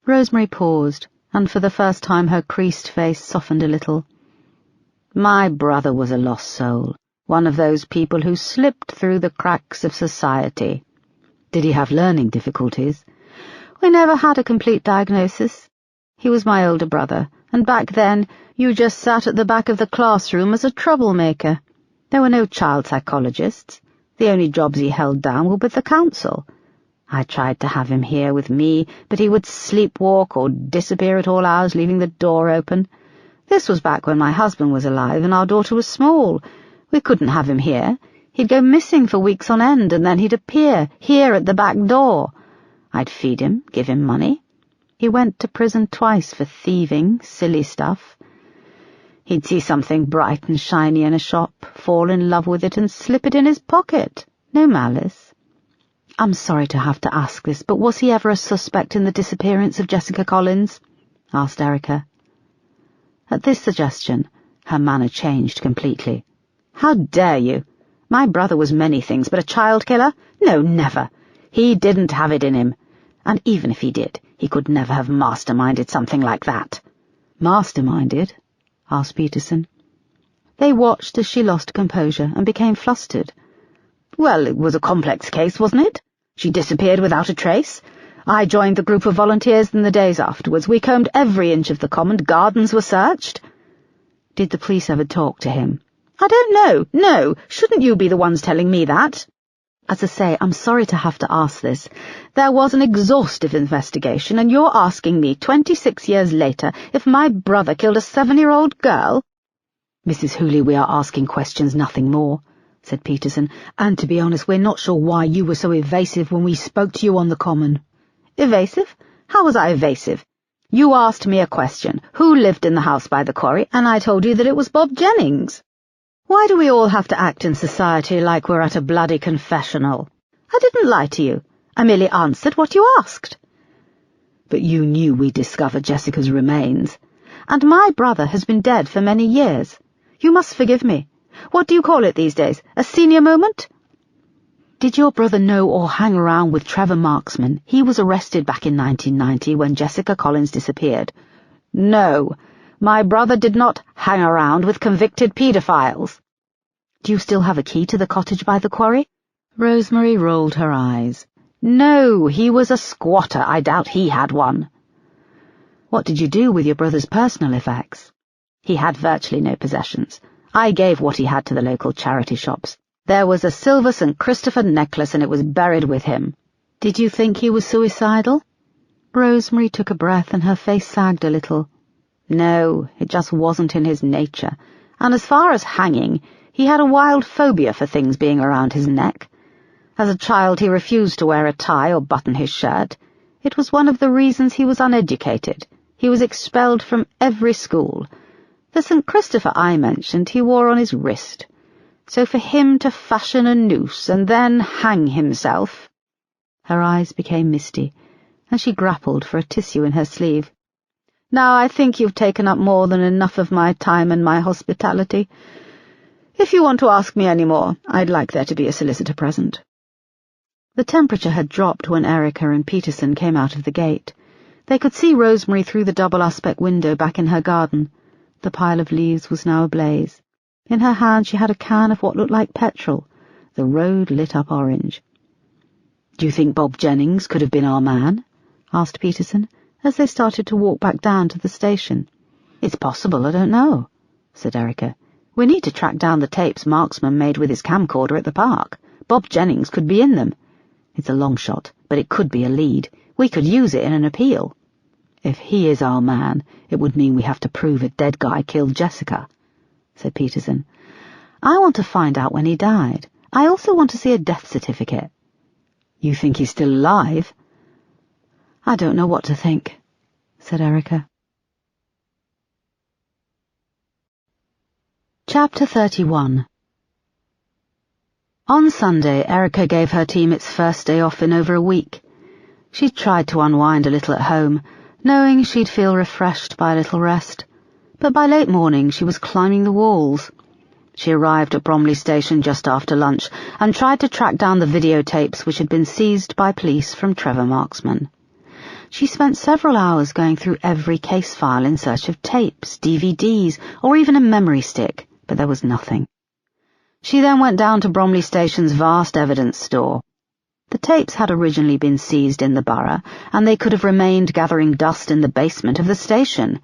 Rosemary paused, and for the first time her creased face softened a little. "My brother was a lost soul, one of those people who slipped through the cracks of society." "Did he have learning difficulties?" "We never had a complete diagnosis. He was my older brother, and back then you just sat at the back of the classroom as a troublemaker. There were no child psychologists. The only jobs he held down were with the council. I tried to have him here with me, but he would sleepwalk or disappear at all hours, leaving the door open. This was back when my husband was alive and our daughter was small. We couldn't have him here. He'd go missing for weeks on end, and then he'd appear here at the back door. I'd feed him, give him money. He went to prison twice for thieving, silly stuff. He'd see something bright and shiny in a shop, fall in love with it, and slip it in his pocket. No malice." "I'm sorry to have to ask this, but was he ever a suspect in the disappearance of Jessica Collins?" asked Erica. At this suggestion, her manner changed completely. "How dare you? My brother was many things, but a child killer? No, never. He didn't have it in him. And even if he did, he could never have masterminded something like that." "Masterminded?" asked Peterson. They watched as she lost composure and became flustered. "Well, it was a complex case, wasn't it? She disappeared without a trace. I joined the group of volunteers in the days afterwards. We combed every inch of the common. Gardens were searched." "Did the police ever talk to him?" "I don't know. No, shouldn't you be the ones telling me that?" "As I say, I'm sorry to have to ask this. There was an exhaustive investigation, and you're asking me 26 years later if my brother killed a 7-year-old girl?" "Mrs. Hooley, we are asking questions, nothing more," said Peterson, "and to be honest, we're not sure why you were so evasive when we spoke to you on the common." "Evasive? How was I evasive? You asked me a question, who lived in the house by the quarry, and I told you that it was Bob Jennings. Why do we all have to act in society like we're at a bloody confessional? I didn't lie to you. I merely answered what you asked. But you knew we discovered Jessica's remains. And my brother has been dead for many years. You must forgive me. What do you call it these days? A senior moment? Did your brother know or hang around with Trevor Marksman? He was arrested back in 1990 when Jessica Collins disappeared. No, my brother did not hang around with convicted paedophiles. Do you still have a key to the cottage by the quarry? Rosemary rolled her eyes. No, he was a squatter. I doubt he had one. What did you do with your brother's personal effects? He had virtually no possessions. I gave what he had to the local charity shops. There was a silver St. Christopher necklace and it was buried with him. Did you think he was suicidal? Rosemary took a breath and her face sagged a little. No, it just wasn't in his nature. And as far as hanging, he had a wild phobia for things being around his neck. As a child, he refused to wear a tie or button his shirt. It was one of the reasons he was uneducated. He was expelled from every school. The St. Christopher I mentioned he wore on his wrist. So for him to fashion a noose and then hang himself— Her eyes became misty, and she grappled for a tissue in her sleeve. Now I think you've taken up more than enough of my time and my hospitality. If you want to ask me any more, I'd like there to be a solicitor present. The temperature had dropped when Erica and Peterson came out of the gate. They could see Rosemary through the double-aspect window back in her garden. The pile of leaves was now ablaze. In her hand she had a can of what looked like petrol. The road lit up orange. "Do you think Bob Jennings could have been our man?" asked Peterson, as they started to walk back down to the station. "It's possible, I don't know," said Erica. "We need to track down the tapes Marksman made with his camcorder at the park. Bob Jennings could be in them. It's a long shot, but it could be a lead. We could use it in an appeal. If he is our man, it would mean we have to prove a dead guy killed Jessica," said Peterson. "I want to find out when he died. I also want to see a death certificate." "You think he's still alive?" "I don't know what to think," said Erica. Chapter 31. On Sunday, Erica gave her team its first day off in over a week. She'd tried to unwind a little at home, knowing she'd feel refreshed by a little rest. But by late morning she was climbing the walls. She arrived at Bromley Station just after lunch and tried to track down the videotapes which had been seized by police from Trevor Marksman. She spent several hours going through every case file in search of tapes, DVDs, or even a memory stick, but there was nothing. She then went down to Bromley Station's vast evidence store. The tapes had originally been seized in the borough, and they could have remained gathering dust in the basement of the station.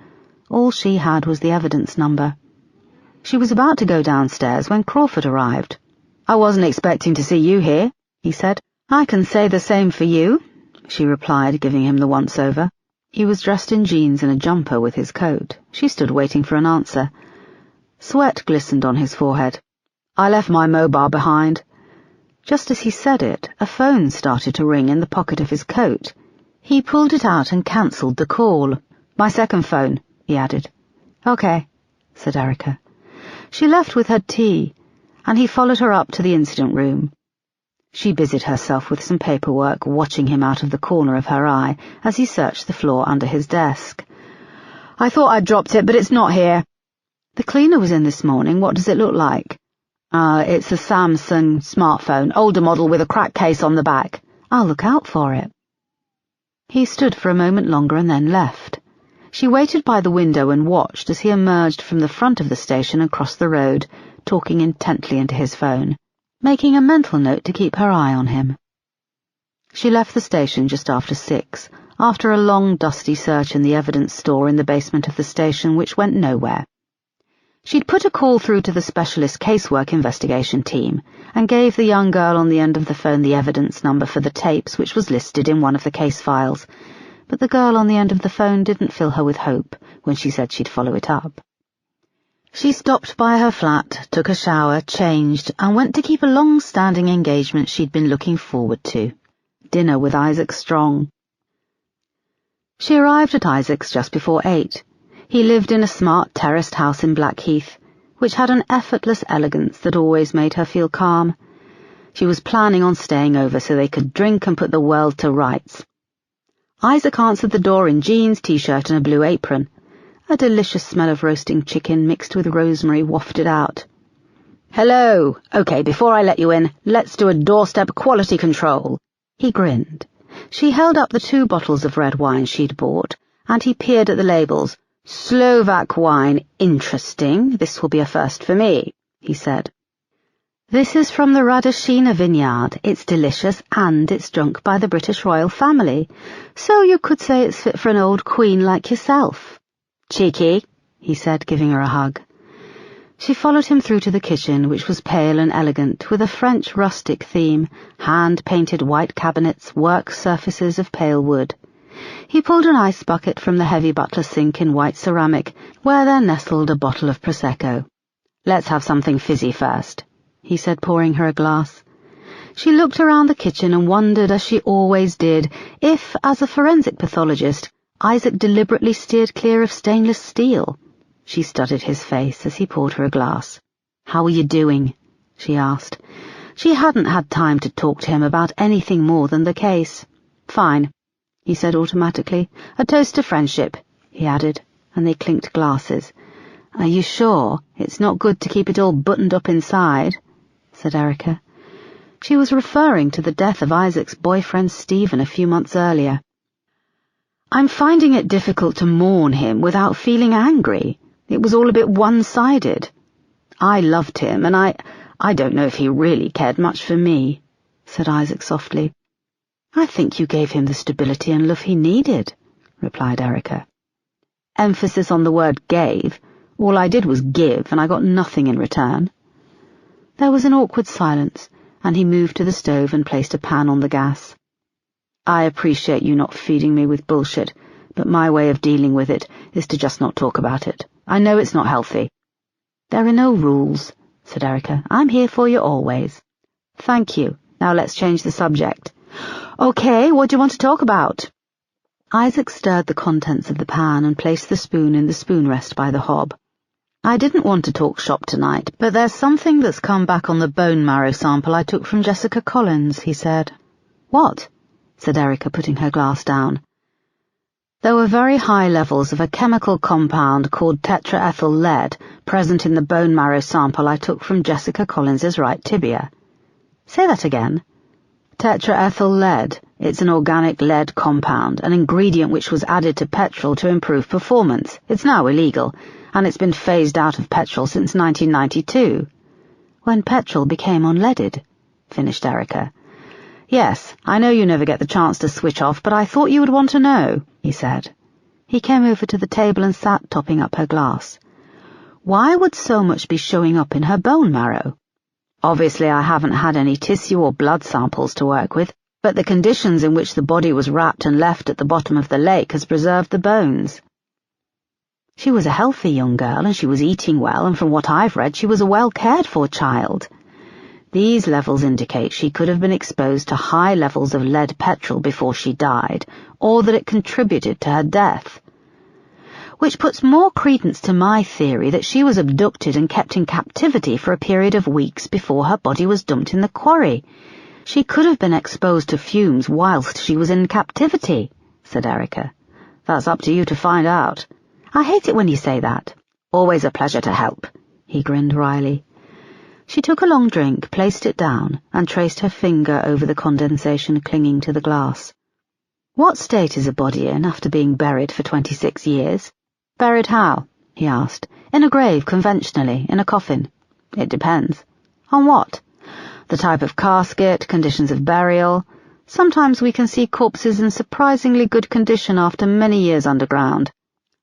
All she had was the evidence number. She was about to go downstairs when Crawford arrived. "I wasn't expecting to see you here," he said. "I can say the same for you," she replied, giving him the once-over. He was dressed in jeans and a jumper with his coat. She stood waiting for an answer. Sweat glistened on his forehead. "I left my mobile behind." Just as he said it, a phone started to ring in the pocket of his coat. He pulled it out and cancelled the call. "My second phone," he added. "Okay," said Erica. She left with her tea, and he followed her up to the incident room. She busied herself with some paperwork, watching him out of the corner of her eye as he searched the floor under his desk. "I thought I'd dropped it, but it's not here." "The cleaner was in this morning. What does it look like?" It's a Samsung smartphone, older model with a cracked case on the back." "I'll look out for it." He stood for a moment longer and then left. She waited by the window and watched as he emerged from the front of the station and crossed the road, talking intently into his phone, making a mental note to keep her eye on him. She left the station just after 6, after a long, dusty search in the evidence store in the basement of the station, which went nowhere. She'd put a call through to the specialist casework investigation team and gave the young girl on the end of the phone the evidence number for the tapes which was listed in one of the case files, but the girl on the end of the phone didn't fill her with hope when she said she'd follow it up. She stopped by her flat, took a shower, changed, and went to keep a long-standing engagement she'd been looking forward to, dinner with Isaac Strong. She arrived at Isaac's just before 8. He lived in a smart terraced house in Blackheath, which had an effortless elegance that always made her feel calm. She was planning on staying over so they could drink and put the world to rights. Isaac answered the door in jeans, t-shirt and a blue apron. A delicious smell of roasting chicken mixed with rosemary wafted out. "Hello. Okay, before I let you in, let's do a doorstep quality control." He grinned. She held up the 2 bottles of red wine she'd bought, and he peered at the labels. "Slovak wine, interesting. This will be a first for me," he said. "This is from the Radoshina vineyard. It's delicious, and it's drunk by the British royal family, so you could say it's fit for an old queen like yourself." "Cheeky," he said, giving her a hug. She followed him through to the kitchen, which was pale and elegant, with a French rustic theme, hand-painted white cabinets, work surfaces of pale wood. He pulled an ice bucket from the heavy butler sink in white ceramic, where there nestled a bottle of Prosecco. "Let's have something fizzy first," he said, pouring her a glass. She looked around the kitchen and wondered, as she always did, if, as a forensic pathologist, Isaac deliberately steered clear of stainless steel. She studied his face as he poured her a glass. "How are you doing?" she asked. She hadn't had time to talk to him about anything more than the case. "Fine," he said automatically. "A toast to friendship," he added, and they clinked glasses. "Are you sure it's not good to keep it all buttoned up inside?" said Erica. She was referring to the death of Isaac's boyfriend Stephen a few months earlier. "I'm finding it difficult to mourn him without feeling angry. It was all a bit one-sided. I loved him, and I don't know if he really cared much for me," said Isaac softly. "I think you gave him the stability and love he needed," replied Erica. Emphasis on the word gave. All I did was give, and I got nothing in return. There was an awkward silence, and he moved to the stove and placed a pan on the gas. "I appreciate you not feeding me with bullshit, but my way of dealing with it is to just not talk about it. I know it's not healthy." "There are no rules," said Erica. "I'm here for you always." "Thank you. Now let's change the subject." "Okay, what do you want to talk about?" Isaac stirred the contents of the pan and placed the spoon in the spoon rest by the hob. "I didn't want to talk shop tonight, but there's something that's come back on the bone marrow sample I took from Jessica Collins," he said. "What?" said Erica, putting her glass down. "There were very high levels of a chemical compound called tetraethyl lead present in the bone marrow sample I took from Jessica Collins's right tibia." "Say that again." "Tetraethyl lead. It's an organic lead compound, an ingredient which was added to petrol to improve performance. It's now illegal, and it's been phased out of petrol since 1992. "When petrol became unleaded," finished Erica. "Yes, I know you never get the chance to switch off, but I thought you would want to know," he said. He came over to the table and sat topping up her glass. "Why would so much be showing up in her bone marrow? Obviously I haven't had any tissue or blood samples to work with, but the conditions in which the body was wrapped and left at the bottom of the lake has preserved the bones. She was a healthy young girl, and she was eating well, and from what I've read, she was a well-cared-for child. These levels indicate she could have been exposed to high levels of lead petrol before she died, or that it contributed to her death. Which puts more credence to my theory that she was abducted and kept in captivity for a period of weeks before her body was dumped in the quarry. She could have been exposed to fumes whilst she was in captivity," said Erica. "That's up to you to find out." "I hate it when you say that." "Always a pleasure to help," he grinned wryly. She took a long drink, placed it down, and traced her finger over the condensation clinging to the glass. "What state is a body in after being buried for 26 years? "Buried how?" he asked. "In a grave, conventionally, in a coffin." "It depends." "On what?" "The type of casket, conditions of burial. Sometimes we can see corpses in surprisingly good condition after many years underground.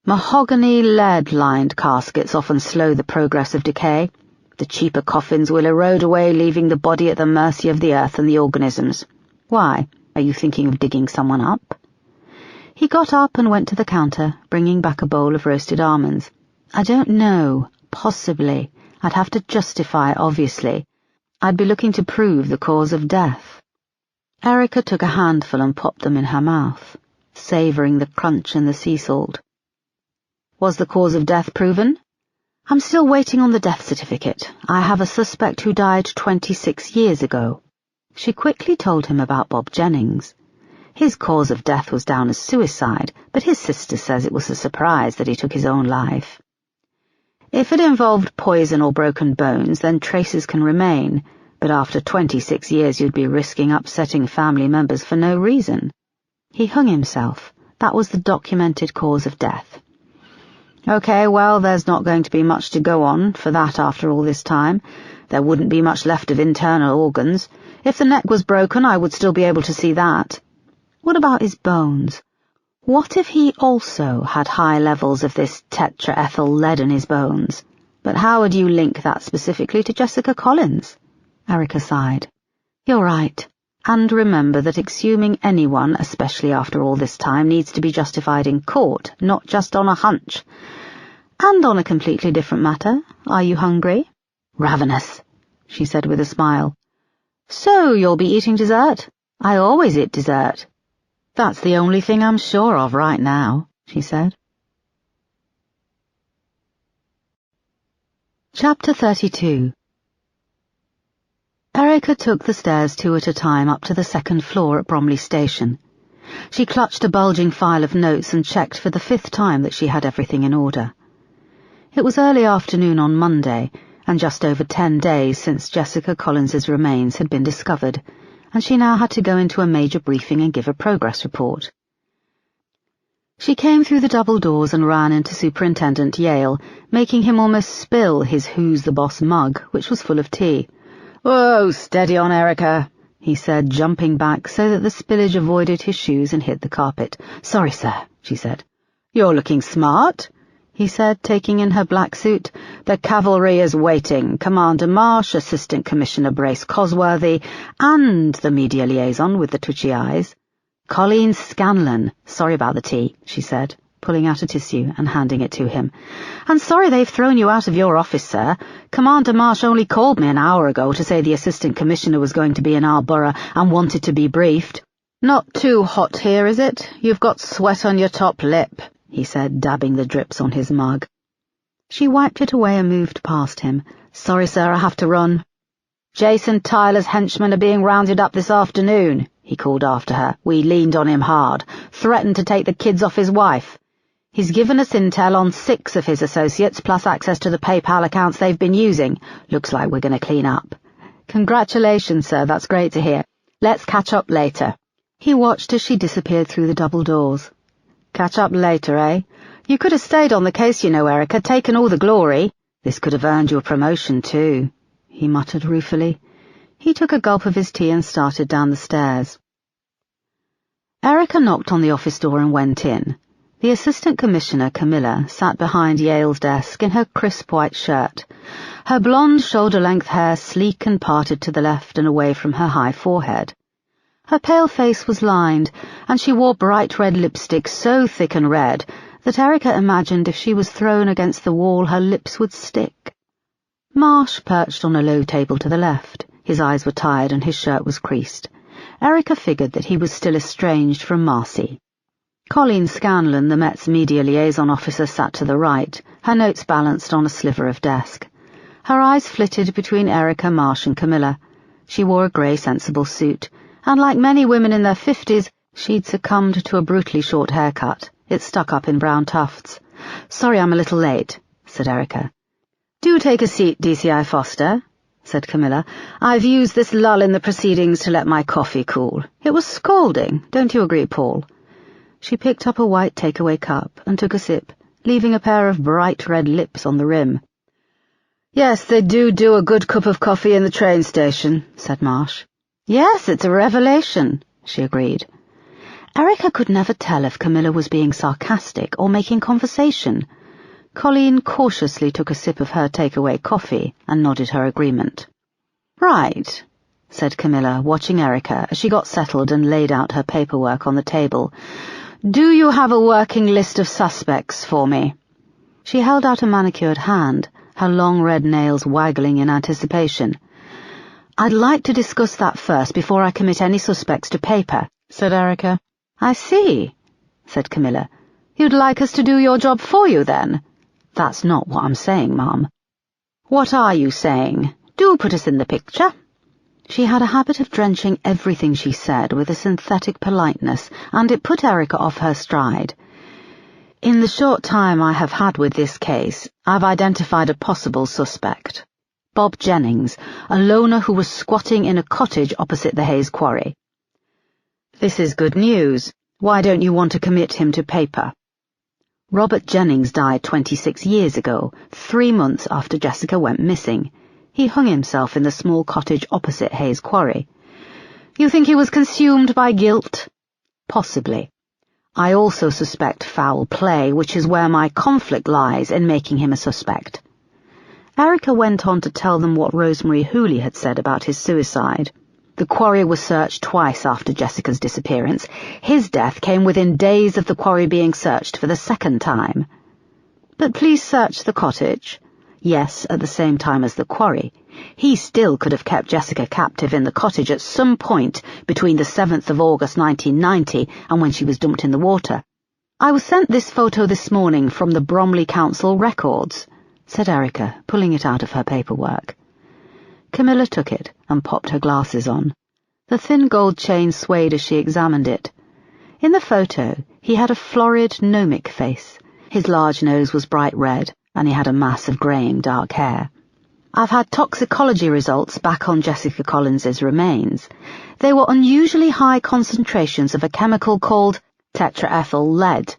Mahogany, lead-lined caskets often slow the progress of decay. The cheaper coffins will erode away, leaving the body at the mercy of the earth and the organisms. Why? Are you thinking of digging someone up?" He got up and went to the counter, bringing back a bowl of roasted almonds. "I don't know. Possibly. I'd have to justify, obviously. I'd be looking to prove the cause of death." Erica took a handful and popped them in her mouth, savouring the crunch and the sea salt. "Was the cause of death proven?" "I'm still waiting on the death certificate. I have a suspect who died 26 years ago." She quickly told him about Bob Jennings. His cause of death was down as suicide, but his sister says it was a surprise that he took his own life. If it involved poison or broken bones, then traces can remain, but after 26 years you'd be risking upsetting family members for no reason. He hung himself. That was the documented cause of death. Okay, well, there's not going to be much to go on for that after all this time. There wouldn't be much left of internal organs. If the neck was broken, I would still be able to see that. What about his bones? What if he also had high levels of this tetraethyl lead in his bones? But how would you link that specifically to Jessica Collins? Erica sighed. You're right. And remember that exhuming anyone, especially after all this time, needs to be justified in court, not just on a hunch. And on a completely different matter, are you hungry? Ravenous, she said with a smile. So you'll be eating dessert? I always eat dessert. That's the only thing I'm sure of right now, she said. Chapter 32. Erica took the stairs 2 at a time up to the 2nd floor at Bromley Station. She clutched a bulging file of notes and checked for the 5th time that she had everything in order. It was early afternoon on Monday, and just over 10 days since Jessica Collins's remains had been discovered, and she now had to go into a major briefing and give a progress report. She came through the double doors and ran into Superintendent Yale, making him almost spill his Who's the Boss mug, which was full of tea. "Whoa, steady on, Erica," he said, jumping back so that the spillage avoided his shoes and hit the carpet. "Sorry, sir," she said. "You're looking smart," he said, taking in her black suit. "The cavalry is waiting. Commander Marsh, Assistant Commissioner Brace Cosworthy, and the media liaison with the twitchy eyes. Colleen Scanlon. Sorry about the tea," she said, pulling out a tissue and handing it to him. "And sorry they've thrown you out of your office, sir. Commander Marsh only called me an hour ago to say the Assistant Commissioner was going to be in our borough and wanted to be briefed." "Not too hot here, is it? You've got sweat on your top lip," he said, dabbing the drips on his mug. She wiped it away and moved past him. "Sorry, sir, I have to run." "Jason Tyler's henchmen are being rounded up this afternoon," he called after her. "We leaned on him hard, threatened to take the kids off his wife. He's given us intel on 6 of his associates, plus access to the PayPal accounts they've been using. Looks like we're going to clean up." "Congratulations, sir, that's great to hear. Let's catch up later." He watched as she disappeared through the double doors. "Catch up later, eh? You could have stayed on the case, you know, Erica, taken all the glory. This could have earned you a promotion, too," he muttered ruefully. He took a gulp of his tea and started down the stairs. Erica knocked on the office door and went in. The Assistant Commissioner, Camilla, sat behind Yale's desk in her crisp white shirt, her blonde shoulder-length hair sleek and parted to the left and away from her high forehead. Her pale face was lined, and she wore bright red lipstick so thick and red that Erica imagined if she was thrown against the wall her lips would stick. Marsh perched on a low table to the left. His eyes were tired and his shirt was creased. Erica figured that he was still estranged from Marcy. Colleen Scanlon, the Met's media liaison officer, sat to the right, her notes balanced on a sliver of desk. Her eyes flitted between Erica, Marsh and Camilla. She wore a grey, sensible suit, and like many women in their 50s, she'd succumbed to a brutally short haircut. It stuck up in brown tufts. "Sorry I'm a little late," said Erica. "Do take a seat, DCI Foster," said Camilla. "I've used this lull in the proceedings to let my coffee cool. It was scalding, don't you agree, Paul?" She picked up a white takeaway cup and took a sip, leaving a pair of bright red lips on the rim. "Yes, they do a good cup of coffee in the train station," said Marsh. "Yes, it's a revelation," she agreed. Erica could never tell if Camilla was being sarcastic or making conversation. Colleen cautiously took a sip of her takeaway coffee and nodded her agreement. "Right," said Camilla, watching Erica as she got settled and laid out her paperwork on the table. "Do you have a working list of suspects for me?" She held out a manicured hand, her long red nails waggling in anticipation. "I'd like to discuss that first before I commit any suspects to paper," said Erica. "I see," said Camilla. "You'd like us to do your job for you, then?" "That's not what I'm saying, Ma'am." "What are you saying? Do put us in the picture." She had a habit of drenching everything she said with a synthetic politeness, and it put Erica off her stride. In the short time I have had with this case, I've identified a possible suspect. Bob Jennings, a loner who was squatting in a cottage opposite the Hayes quarry. This is good news. Why don't you want to commit him to paper? Robert Jennings died 26 years ago, 3 months after Jessica went missing. He hung himself in the small cottage opposite Hayes quarry. You think he was consumed by guilt? Possibly. I also suspect foul play, which is where my conflict lies in making him a suspect. Erica went on to tell them what Rosemary Hooley had said about his suicide. The quarry was searched twice after Jessica's disappearance. His death came within days of the quarry being searched for the second time. But police searched the cottage. Yes, at the same time as the quarry. He still could have kept Jessica captive in the cottage at some point between the 7th of August 1990 and when she was dumped in the water. I was sent this photo this morning from the Bromley Council records, said Erica, pulling it out of her paperwork. Camilla took it and popped her glasses on. The thin gold chain swayed as she examined it. In the photo, he had a florid, gnomic face. His large nose was bright red, and he had a mass of greying dark hair. I've had toxicology results back on Jessica Collins's remains. They were unusually high concentrations of a chemical called tetraethyl lead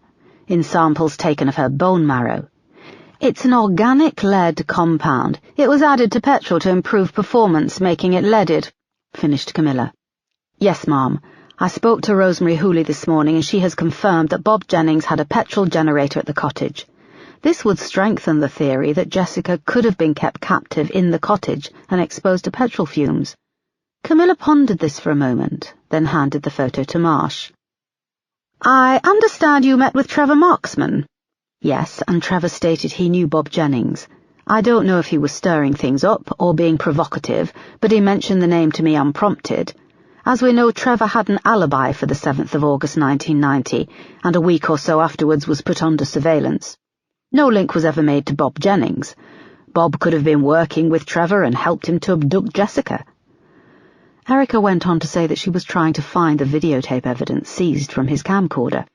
in samples taken of her bone marrow. It's an organic lead compound. It was added to petrol to improve performance, making it leaded, finished Camilla. Yes, Ma'am. I spoke to Rosemary Hooley this morning and she has confirmed that Bob Jennings had a petrol generator at the cottage. This would strengthen the theory that Jessica could have been kept captive in the cottage and exposed to petrol fumes. Camilla pondered this for a moment, then handed the photo to Marsh. I understand you met with Trevor Marksman. Yes, and Trevor stated he knew Bob Jennings. I don't know if he was stirring things up or being provocative, but he mentioned the name to me unprompted. As we know, Trevor had an alibi for the 7th of August 1990, and a week or so afterwards was put under surveillance. No link was ever made to Bob Jennings. Bob could have been working with Trevor and helped him to abduct Jessica. Erica went on to say that she was trying to find the videotape evidence seized from his camcorder.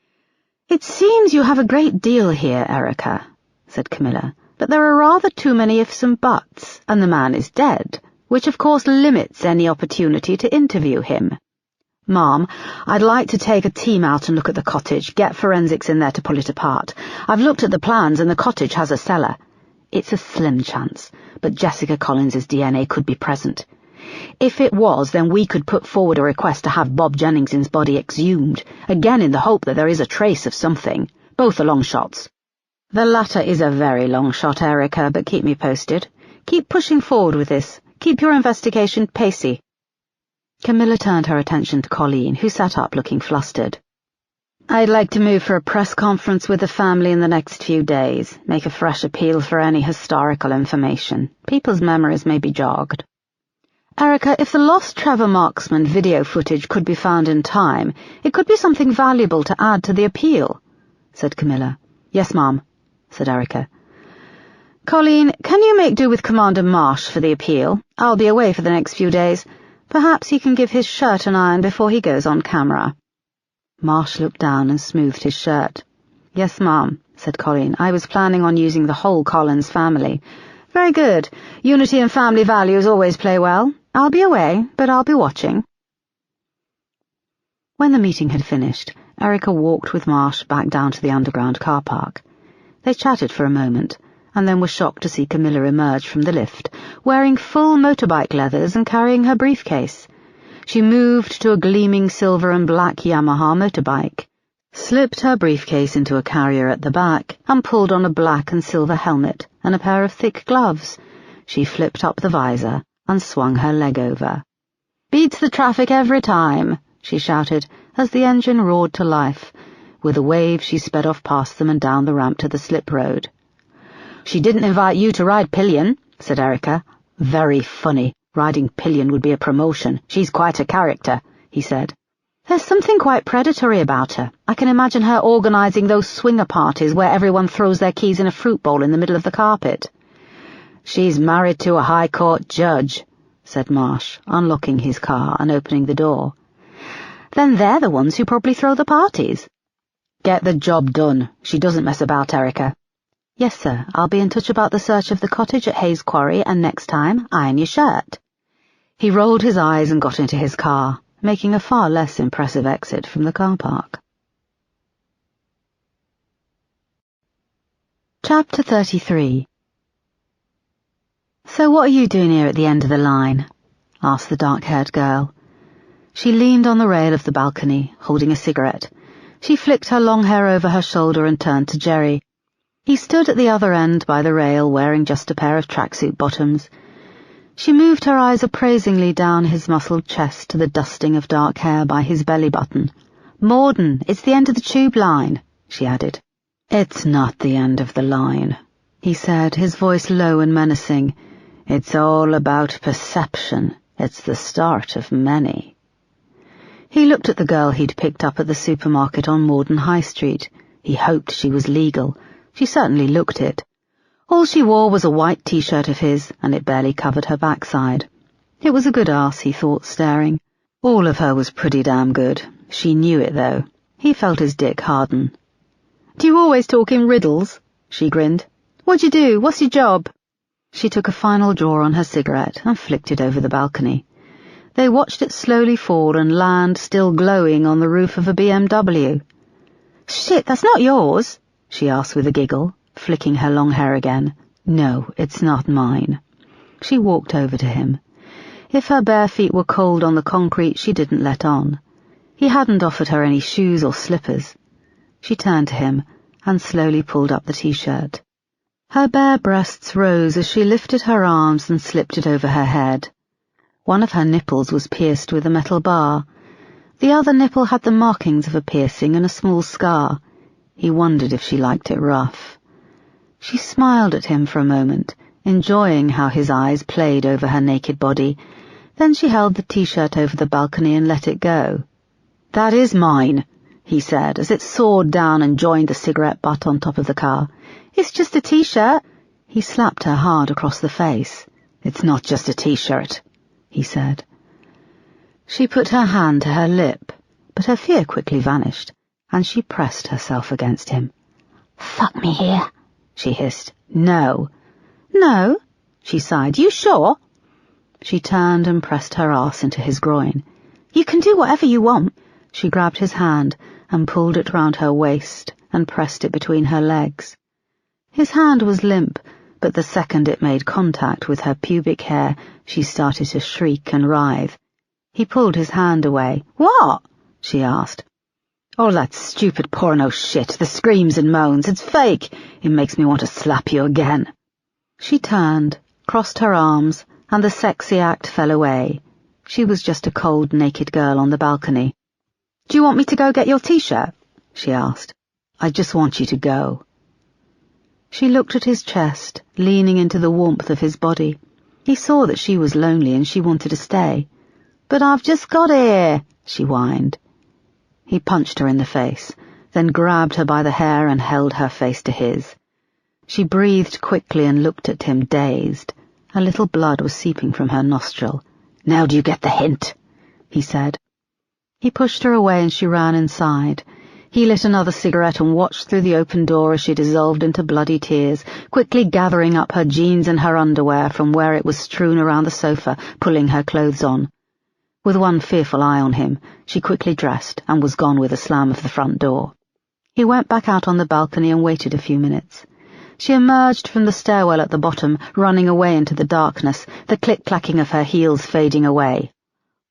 It seems you have a great deal here, Erica, said Camilla, but there are rather too many ifs and buts, and the man is dead, which of course limits any opportunity to interview him. Ma'am, I'd like to take a team out and look at the cottage, get forensics in there to pull it apart. I've looked at the plans and the cottage has a cellar. It's a slim chance, but Jessica Collins's DNA could be present. If it was, then we could put forward a request to have Bob Jennings's body exhumed, again in the hope that there is a trace of something. Both are long shots. The latter is a very long shot, Erica, but keep me posted. Keep pushing forward with this. Keep your investigation pacey. Camilla turned her attention to Colleen, who sat up looking flustered. I'd like to move for a press conference with the family in the next few days, make a fresh appeal for any historical information. People's memories may be jogged. Erica, if the lost Trevor Marksman video footage could be found in time, it could be something valuable to add to the appeal, said Camilla. Yes, Ma'am, said Erica. Colleen, can you make do with Commander Marsh for the appeal? I'll be away for the next few days. Perhaps he can give his shirt an iron before he goes on camera. Marsh looked down and smoothed his shirt. Yes, Ma'am, said Colleen. I was planning on using the whole Collins family. Very good. Unity and family values always play well. I'll be away, but I'll be watching. When the meeting had finished, Erica walked with Marsh back down to the underground car park. They chatted for a moment, and then were shocked to see Camilla emerge from the lift, wearing full motorbike leathers and carrying her briefcase. She moved to a gleaming silver and black Yamaha motorbike, slipped her briefcase into a carrier at the back, and pulled on a black and silver helmet and a pair of thick gloves. She flipped up the visor and swung her leg over. "Beats the traffic every time," she shouted, as the engine roared to life. With a wave she sped off past them and down the ramp to the slip road. "She didn't invite you to ride pillion," said Erica. "Very funny. Riding pillion would be a promotion. She's quite a character," he said. "There's something quite predatory about her. I can imagine her organising those swinger parties where everyone throws their keys in a fruit bowl in the middle of the carpet." "She's married to a High Court judge," said Marsh, unlocking his car and opening the door. "Then they're the ones who probably throw the parties." "Get the job done. She doesn't mess about, Erica." "Yes, sir. I'll be in touch about the search of the cottage at Hayes Quarry, and next time, iron your shirt." He rolled his eyes and got into his car, making a far less impressive exit from the car park. Chapter 33. "So what are you doing here at the end of the line?" asked the dark-haired girl. She leaned on the rail of the balcony, holding a cigarette. She flicked her long hair over her shoulder and turned to Jerry. He stood at the other end by the rail, wearing just a pair of tracksuit bottoms. She moved her eyes appraisingly down his muscled chest to the dusting of dark hair by his belly button. "Morden, it's the end of the tube line," she added. "It's not the end of the line," he said, his voice low and menacing. "It's all about perception. It's the start of many." He looked at the girl he'd picked up at the supermarket on Morden High Street. He hoped she was legal. She certainly looked it. All she wore was a white t-shirt of his, and it barely covered her backside. It was a good arse, he thought, staring. All of her was pretty damn good. She knew it, though. He felt his dick harden. "Do you always talk in riddles?" she grinned. "What'd you do? What's your job?" She took a final draw on her cigarette and flicked it over the balcony. They watched it slowly fall and land, still glowing, on the roof of a BMW. "Shit, that's not yours?" she asked with a giggle, flicking her long hair again. "No, it's not mine." She walked over to him. If her bare feet were cold on the concrete, she didn't let on. He hadn't offered her any shoes or slippers. She turned to him and slowly pulled up the t-shirt. Her bare breasts rose as she lifted her arms and slipped it over her head. One of her nipples was pierced with a metal bar. The other nipple had the markings of a piercing and a small scar. He wondered if she liked it rough. She smiled at him for a moment, enjoying how his eyes played over her naked body. Then she held the t-shirt over the balcony and let it go. "That is mine," he said, as it soared down and joined the cigarette butt on top of the car. "It's just a t-shirt." He slapped her hard across the face. "It's not just a t-shirt," he said. She put her hand to her lip, but her fear quickly vanished, and she pressed herself against him. "Fuck me here," she hissed. "No." "No?" she sighed. "You sure?" She turned and pressed her arse into his groin. "You can do whatever you want." She grabbed his hand and pulled it round her waist and pressed it between her legs. His hand was limp, but the second it made contact with her pubic hair, she started to shriek and writhe. He pulled his hand away. "What?" she asked. "All that stupid porno shit, the screams and moans, it's fake. It makes me want to slap you again." She turned, crossed her arms, and the sexy act fell away. She was just a cold, naked girl on the balcony. "Do you want me to go get your t-shirt?" she asked. "I just want you to go." She looked at his chest, leaning into the warmth of his body. He saw that she was lonely and she wanted to stay. "But I've just got here," she whined. He punched her in the face, then grabbed her by the hair and held her face to his. She breathed quickly and looked at him, dazed. A little blood was seeping from her nostril. "Now do you get the hint?" he said. He pushed her away and she ran inside. He lit another cigarette and watched through the open door as she dissolved into bloody tears, quickly gathering up her jeans and her underwear from where it was strewn around the sofa, pulling her clothes on. With one fearful eye on him, she quickly dressed and was gone with a slam of the front door. He went back out on the balcony and waited a few minutes. She emerged from the stairwell at the bottom, running away into the darkness, the click-clacking of her heels fading away.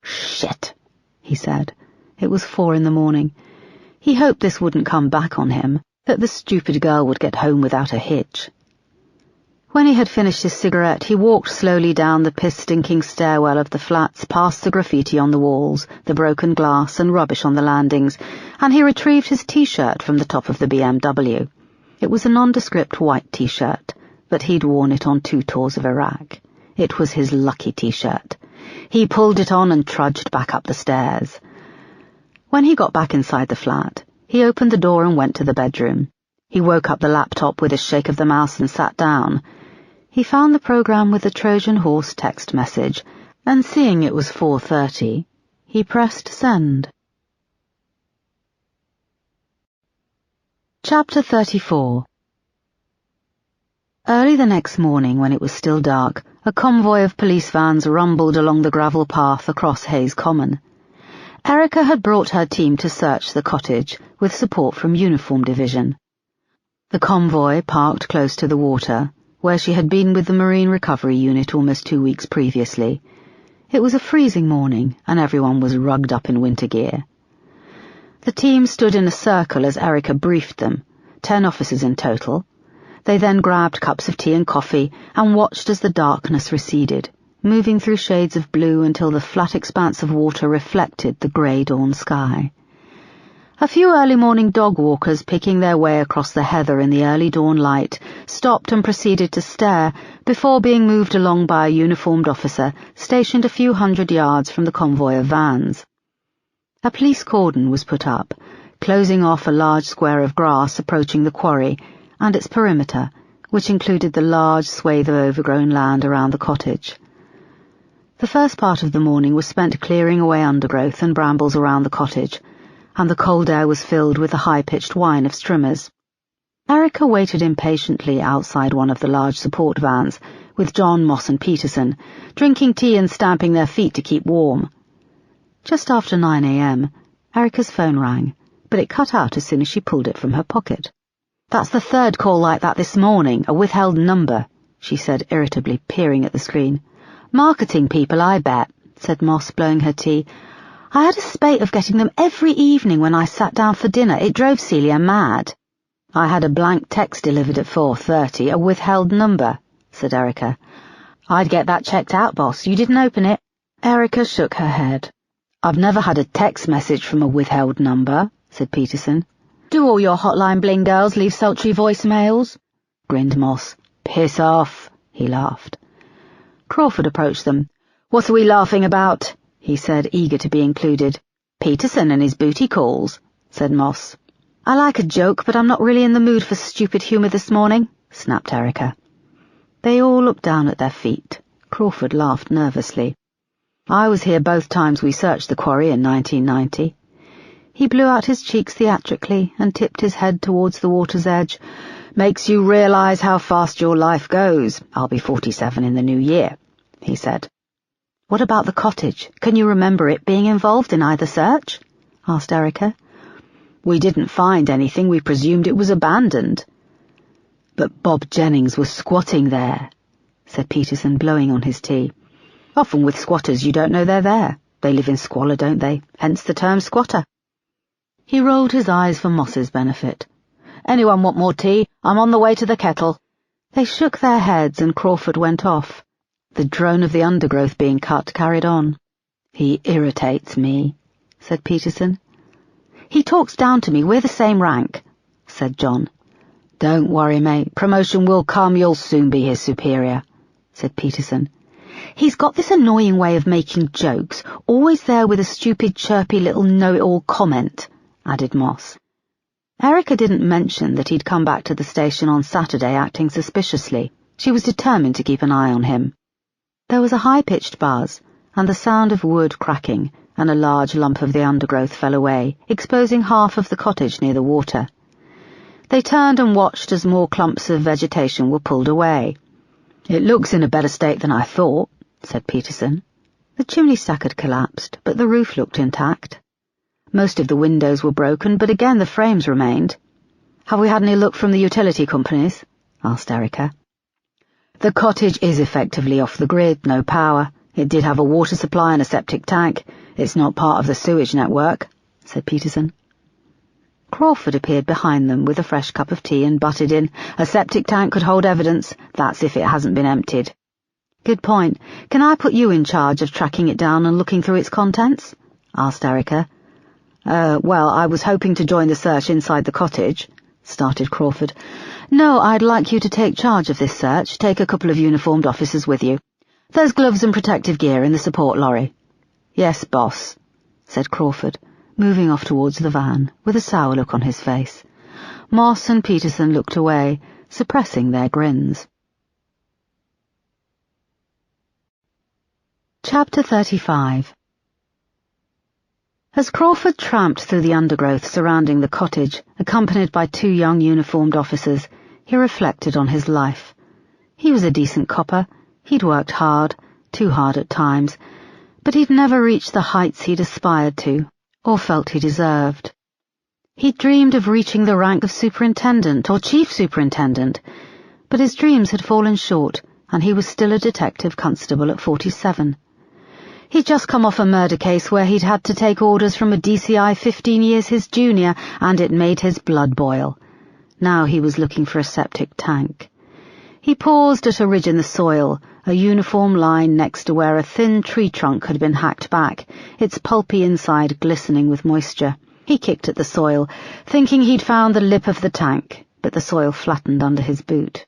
"Shit," he said. It was 4 a.m. He hoped this wouldn't come back on him, that the stupid girl would get home without a hitch. When he had finished his cigarette, he walked slowly down the piss-stinking stairwell of the flats, past the graffiti on the walls, the broken glass and rubbish on the landings, and he retrieved his t-shirt from the top of the BMW. It was a nondescript white t-shirt, but he'd worn it on 2 tours of Iraq. It was his lucky t-shirt. He pulled it on and trudged back up the stairs. When he got back inside the flat, he opened the door and went to the bedroom. He woke up the laptop with a shake of the mouse and sat down. He found the program with the Trojan horse text message, and seeing it was 4:30, he pressed send. Chapter 34. Early the next morning, when it was still dark, a convoy of police vans rumbled along the gravel path across Hayes Common. Erica had brought her team to search the cottage, with support from Uniform Division. The convoy parked close to the water, where she had been with the Marine Recovery Unit almost 2 weeks previously. It was a freezing morning, and everyone was rugged up in winter gear. The team stood in a circle as Erica briefed them, 10 officers in total. They then grabbed cups of tea and coffee and watched as the darkness receded, moving through shades of blue until the flat expanse of water reflected the grey dawn sky. A few early morning dog walkers picking their way across the heather in the early dawn light stopped and proceeded to stare before being moved along by a uniformed officer stationed a few hundred yards from the convoy of vans. A police cordon was put up, closing off a large square of grass approaching the quarry and its perimeter, which included the large swathe of overgrown land around the cottage. The first part of the morning was spent clearing away undergrowth and brambles around the cottage, and the cold air was filled with the high-pitched whine of strimmers. Erica waited impatiently outside one of the large support vans, with John, Moss and Peterson, drinking tea and stamping their feet to keep warm. Just after 9 a.m., Erica's phone rang, but it cut out as soon as she pulled it from her pocket. "That's the third call like that this morning, a withheld number," she said irritably, peering at the screen. "Marketing people, I bet," said Moss, blowing her tea. "I had a spate of getting them every evening when I sat down for dinner. It drove Celia mad." "I had a blank text delivered at 4:30, a withheld number," said Erica. "I'd get that checked out, boss. You didn't open it." Erica shook her head. "I've never had a text message from a withheld number," said Peterson. "Do all your hotline bling girls leave sultry voicemails?" grinned Moss. "Piss off," he laughed. Crawford approached them. "What are we laughing about?" he said, eager to be included. "Peterson and his booty calls," said Moss. "I like a joke, but I'm not really in the mood for stupid humour this morning," snapped Erica. They all looked down at their feet. Crawford laughed nervously. "I was here both times we searched the quarry in 1990. He blew out his cheeks theatrically and tipped his head towards the water's edge. "Makes you realise how fast your life goes. I'll be 47 in the new year," he said. "What about the cottage? Can you remember it being involved in either search?" asked Erica. "We didn't find anything. We presumed it was abandoned." "But Bob Jennings was squatting there," said Peterson, blowing on his tea. "Often with squatters you don't know they're there. They live in squalor, don't they? Hence the term squatter." He rolled his eyes for Moss's benefit. "Anyone want more tea? I'm on the way to the kettle." They shook their heads and Crawford went off. The drone of the undergrowth being cut carried on. "He irritates me," said Peterson. "He talks down to me. We're the same rank," said John. "Don't worry, mate. Promotion will come. You'll soon be his superior," said Peterson. "He's got this annoying way of making jokes, always there with a stupid, chirpy little know-it-all comment," added Moss. Erica didn't mention that he'd come back to the station on Saturday acting suspiciously. She was determined to keep an eye on him. There was a high-pitched buzz, and the sound of wood cracking, and a large lump of the undergrowth fell away, exposing half of the cottage near the water. They turned and watched as more clumps of vegetation were pulled away. "It looks in a better state than I thought," said Peterson. The chimney stack had collapsed, but the roof looked intact. Most of the windows were broken, but again the frames remained. "Have we had any luck from the utility companies?" asked Erica. "The cottage is effectively off the grid, no power. It did have a water supply and a septic tank. It's not part of the sewage network," said Peterson. Crawford appeared behind them with a fresh cup of tea and butted in. "A septic tank could hold evidence. That's if it hasn't been emptied." "Good point. Can I put you in charge of tracking it down and looking through its contents?" asked Erica. Well, I was hoping to join the search inside the cottage," started Crawford. "No, I'd like you to take charge of this search. Take a couple of uniformed officers with you. There's gloves and protective gear in the support lorry." "Yes, boss," said Crawford, moving off towards the van, with a sour look on his face. Moss and Peterson looked away, suppressing their grins. Chapter 35. As Crawford tramped through the undergrowth surrounding the cottage, accompanied by 2 young uniformed officers, he reflected on his life. He was a decent copper. He'd worked hard, too hard at times, but he'd never reached the heights he'd aspired to, or felt he deserved. He'd dreamed of reaching the rank of superintendent or chief superintendent, but his dreams had fallen short, and he was still a detective constable at 47. He'd just come off a murder case where he'd had to take orders from a DCI 15 years his junior, and it made his blood boil. Now he was looking for a septic tank. He paused at a ridge in the soil, a uniform line next to where a thin tree trunk had been hacked back, its pulpy inside glistening with moisture. He kicked at the soil, thinking he'd found the lip of the tank, but the soil flattened under his boot.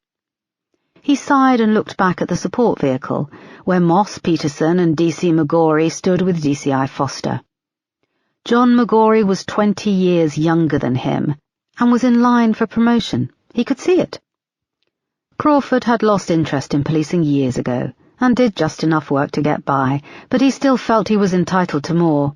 He sighed and looked back at the support vehicle, where Moss, Peterson and D.C. McGorry stood with DCI Foster. John McGorry was 20 years younger than him, and was in line for promotion. He could see it. Crawford had lost interest in policing years ago, and did just enough work to get by, but he still felt he was entitled to more.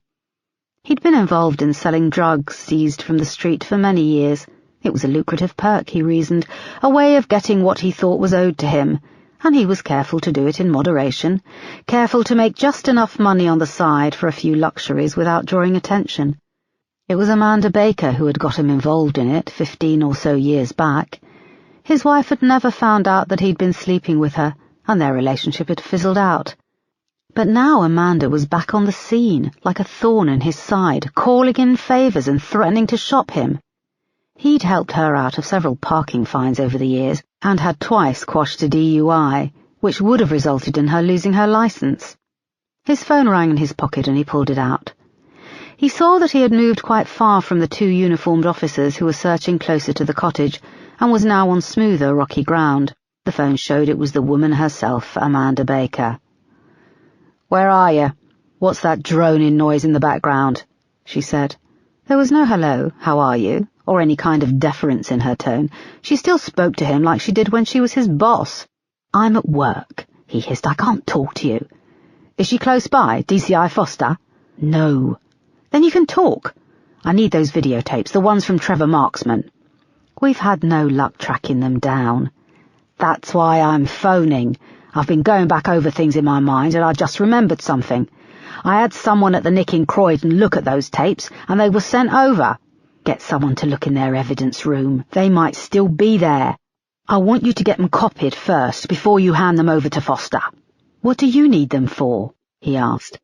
He'd been involved in selling drugs seized from the street for many years. It was a lucrative perk, he reasoned, a way of getting what he thought was owed to him, and he was careful to do it in moderation, careful to make just enough money on the side for a few luxuries without drawing attention. It was Amanda Baker who had got him involved in it 15 or so years back. His wife had never found out that he'd been sleeping with her, and their relationship had fizzled out. But now Amanda was back on the scene, like a thorn in his side, calling in favours and threatening to shop him. He'd helped her out of several parking fines over the years, and had twice quashed a DUI, which would have resulted in her losing her licence. His phone rang in his pocket and he pulled it out. He saw that he had moved quite far from the 2 uniformed officers who were searching closer to the cottage, and was now on smoother, rocky ground. The phone showed it was the woman herself, Amanda Baker. "Where are you? What's that droning noise in the background?" she said. There was no hello, how are you, or any kind of deference in her tone. She still spoke to him like she did when she was his boss. "I'm at work," he hissed. "I can't talk to you." "Is she close by, DCI Foster?" "No." "Then you can talk. I need those videotapes, the ones from Trevor Marksman." "We've had no luck tracking them down." "That's why I'm phoning. I've been going back over things in my mind, and I just remembered something. I had someone at the Nick in Croydon look at those tapes, and they were sent over. Get someone to look in their evidence room. They might still be there. I want you to get them copied first, before you hand them over to Foster." "What do you need them for?" he asked.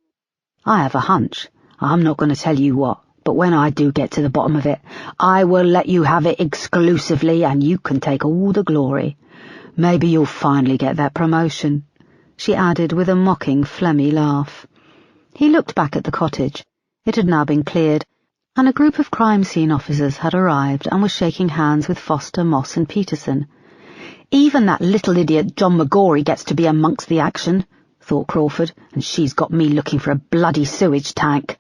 "I have a hunch. I'm not going to tell you what, but when I do get to the bottom of it, I will let you have it exclusively, and you can take all the glory. Maybe you'll finally get that promotion," she added with a mocking, phlegmy laugh. He looked back at the cottage. It had now been cleared, and a group of crime scene officers had arrived and was shaking hands with Foster, Moss and Peterson. "Even that little idiot John McGorry gets to be amongst the action," thought Crawford, "and she's got me looking for a bloody sewage tank."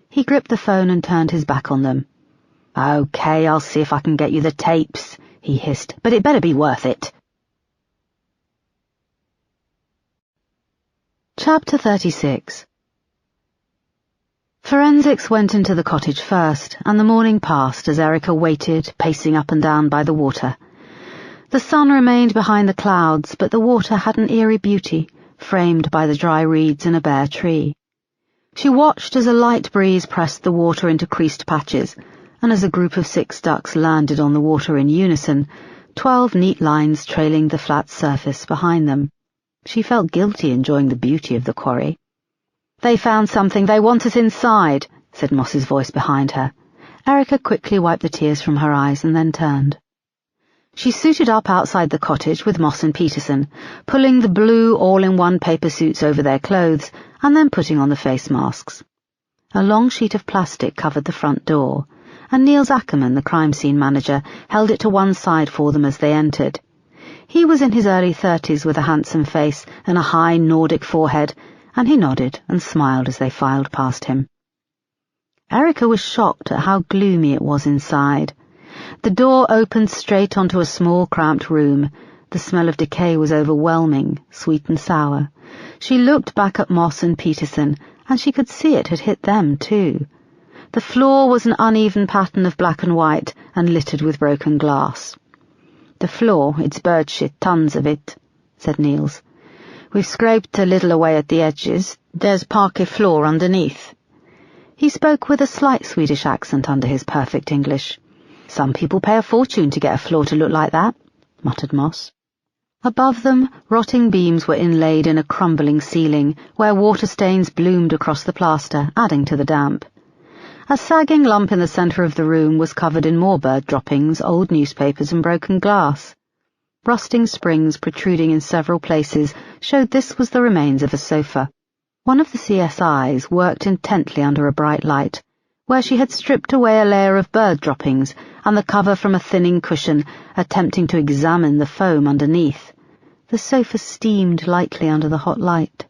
He gripped the phone and turned his back on them. "Okay, I'll see if I can get you the tapes," he hissed, "but it better be worth it." Chapter 36. Forensics went into the cottage first, and the morning passed as Erica waited, pacing up and down by the water. The sun remained behind the clouds, but the water had an eerie beauty, framed by the dry reeds in a bare tree. She watched as a light breeze pressed the water into creased patches, and as a group of 6 ducks landed on the water in unison, 12 neat lines trailing the flat surface behind them. She felt guilty enjoying the beauty of the quarry. "They found something. They want us inside," said Moss's voice behind her. Erica quickly wiped the tears from her eyes and then turned. She suited up outside the cottage with Moss and Peterson, pulling the blue all-in-one paper suits over their clothes and then putting on the face masks. A long sheet of plastic covered the front door, and Niels Ackerman, the crime scene manager, held it to one side for them as they entered. He was in his early 30s with a handsome face and a high Nordic forehead, and he nodded and smiled as they filed past him. Erica was shocked at how gloomy it was inside. The door opened straight onto a small, cramped room. The smell of decay was overwhelming, sweet and sour. She looked back at Moss and Peterson, and she could see it had hit them too. The floor was an uneven pattern of black and white and littered with broken glass. "The floor, it's bird shit, tons of it," said Niels. "We've scraped a little away at the edges. There's parquet floor underneath." He spoke with a slight Swedish accent under his perfect English. "Some people pay a fortune to get a floor to look like that," muttered Moss. Above them, rotting beams were inlaid in a crumbling ceiling, where water stains bloomed across the plaster, adding to the damp. A sagging lump in the centre of the room was covered in more bird droppings, old newspapers, and broken glass. Rusting springs protruding in several places showed this was the remains of a sofa. One of the CSIs worked intently under a bright light, where she had stripped away a layer of bird droppings and the cover from a thinning cushion, attempting to examine the foam underneath. The sofa steamed lightly under the hot light.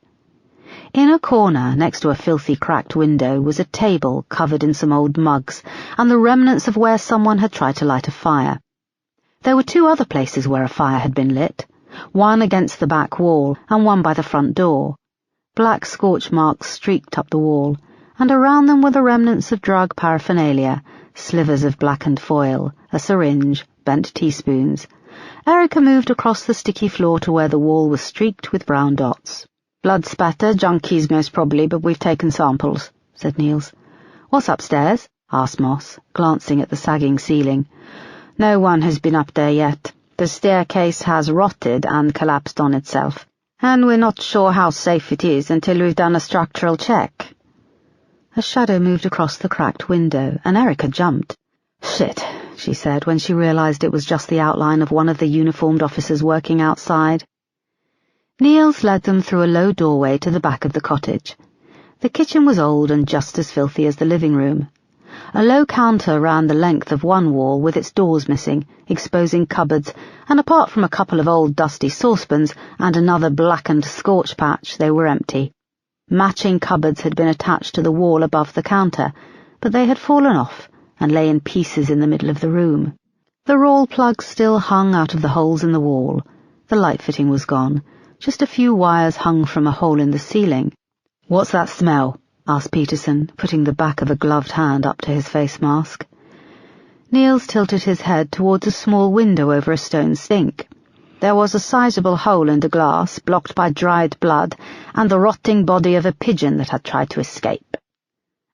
In a corner, next to a filthy cracked window, was a table covered in some old mugs and the remnants of where someone had tried to light a fire. There were two other places where a fire had been lit, one against the back wall and one by the front door. Black scorch marks streaked up the wall, and around them were the remnants of drug paraphernalia, slivers of blackened foil, a syringe, bent teaspoons. Erica moved across the sticky floor to where the wall was streaked with brown dots. "Blood spatter, junkies most probably, but we've taken samples," said Niels. "What's upstairs?" asked Moss, glancing at the sagging ceiling. "No one has been up there yet. The staircase has rotted and collapsed on itself, and we're not sure how safe it is until we've done a structural check." A shadow moved across the cracked window, and Erica jumped. "Shit," she said when she realized it was just the outline of one of the uniformed officers working outside. Niels led them through a low doorway to the back of the cottage. The kitchen was old and just as filthy as the living room. A low counter ran the length of one wall with its doors missing, exposing cupboards, and apart from a couple of old dusty saucepans and another blackened scorch patch, they were empty. Matching cupboards had been attached to the wall above the counter, but they had fallen off and lay in pieces in the middle of the room. The roll plugs still hung out of the holes in the wall. The light fitting was gone. Just a few wires hung from a hole in the ceiling. "What's that smell?" asked Peterson, putting the back of a gloved hand up to his face mask. Niels tilted his head towards a small window over a stone sink. There was a sizable hole in the glass, blocked by dried blood, and the rotting body of a pigeon that had tried to escape.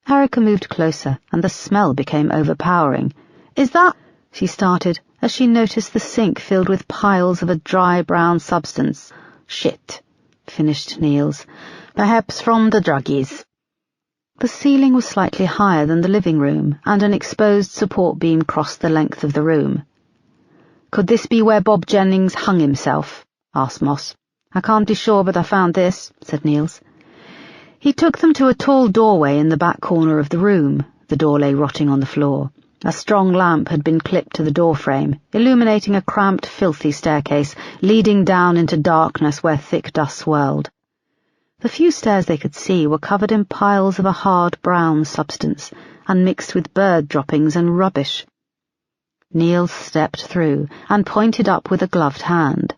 Erica moved closer, and the smell became overpowering. "Is that—" she started, as she noticed the sink filled with piles of a dry brown substance. "Shit," finished Niels. "Perhaps from the druggies." The ceiling was slightly higher than the living room, and an exposed support beam crossed the length of the room. "Could this be where Bob Jennings hung himself?" asked Moss. "I can't be sure, but I found this," said Niels. He took them to a tall doorway in the back corner of the room. The door lay rotting on the floor. A strong lamp had been clipped to the doorframe, illuminating a cramped, filthy staircase leading down into darkness where thick dust swirled. The few stairs they could see were covered in piles of a hard brown substance and mixed with bird droppings and rubbish. Niels stepped through and pointed up with a gloved hand.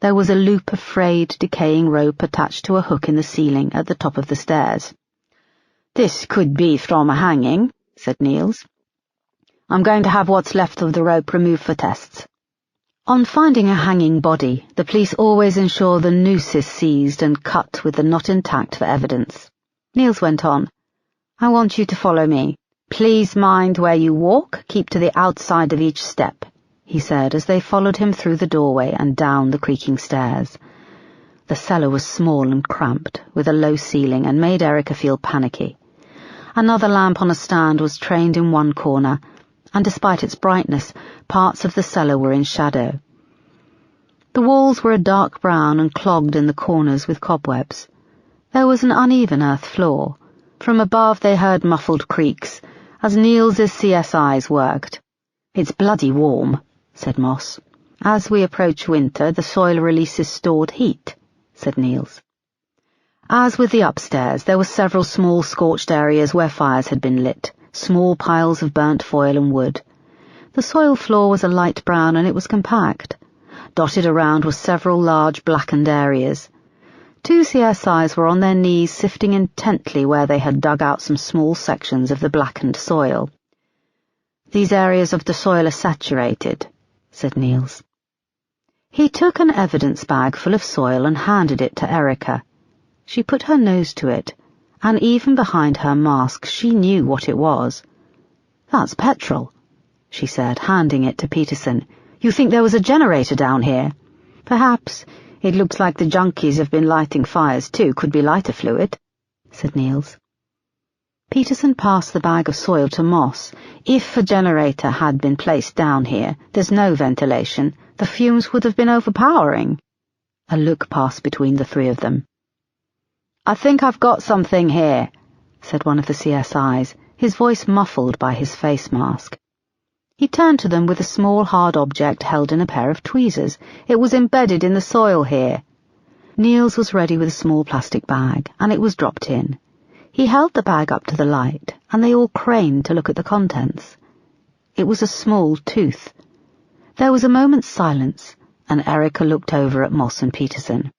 There was a loop of frayed, decaying rope attached to a hook in the ceiling at the top of the stairs. "This could be from a hanging," said Niels. "I'm going to have what's left of the rope removed for tests." On finding a hanging body, the police always ensure the noose is seized and cut with the knot intact for evidence. Niels went on. "I want you to follow me. Please mind where you walk, keep to the outside of each step," he said as they followed him through the doorway and down the creaking stairs. The cellar was small and cramped, with a low ceiling, and made Erica feel panicky. Another lamp on a stand was trained in one corner, and despite its brightness, parts of the cellar were in shadow. The walls were a dark brown and clogged in the corners with cobwebs. There was an uneven earth floor. From above they heard muffled creaks, as Niels's CSIs worked. "It's bloody warm," said Moss. "As we approach winter, the soil releases stored heat," said Niels. As with the upstairs, there were several small scorched areas where fires had been lit, small piles of burnt foil and wood. The soil floor was a light brown and it was compact. Dotted around were several large blackened areas. Two CSIs were on their knees sifting intently where they had dug out some small sections of the blackened soil. "These areas of the soil are saturated," said Niels. He took an evidence bag full of soil and handed it to Erica. She put her nose to it, and even behind her mask she knew what it was. "That's petrol," she said, handing it to Peterson. "You think there was a generator down here?" "Perhaps. It looks like the junkies have been lighting fires too. Could be lighter fluid," said Niels. Peterson passed the bag of soil to Moss. "If a generator had been placed down here, there's no ventilation. The fumes would have been overpowering." A look passed between the three of them. "I think I've got something here," said one of the CSIs, his voice muffled by his face mask. He turned to them with a small hard object held in a pair of tweezers. It was embedded in the soil here. Niels was ready with a small plastic bag, and it was dropped in. He held the bag up to the light, and they all craned to look at the contents. It was a small tooth. There was a moment's silence, and Erica looked over at Moss and Peterson.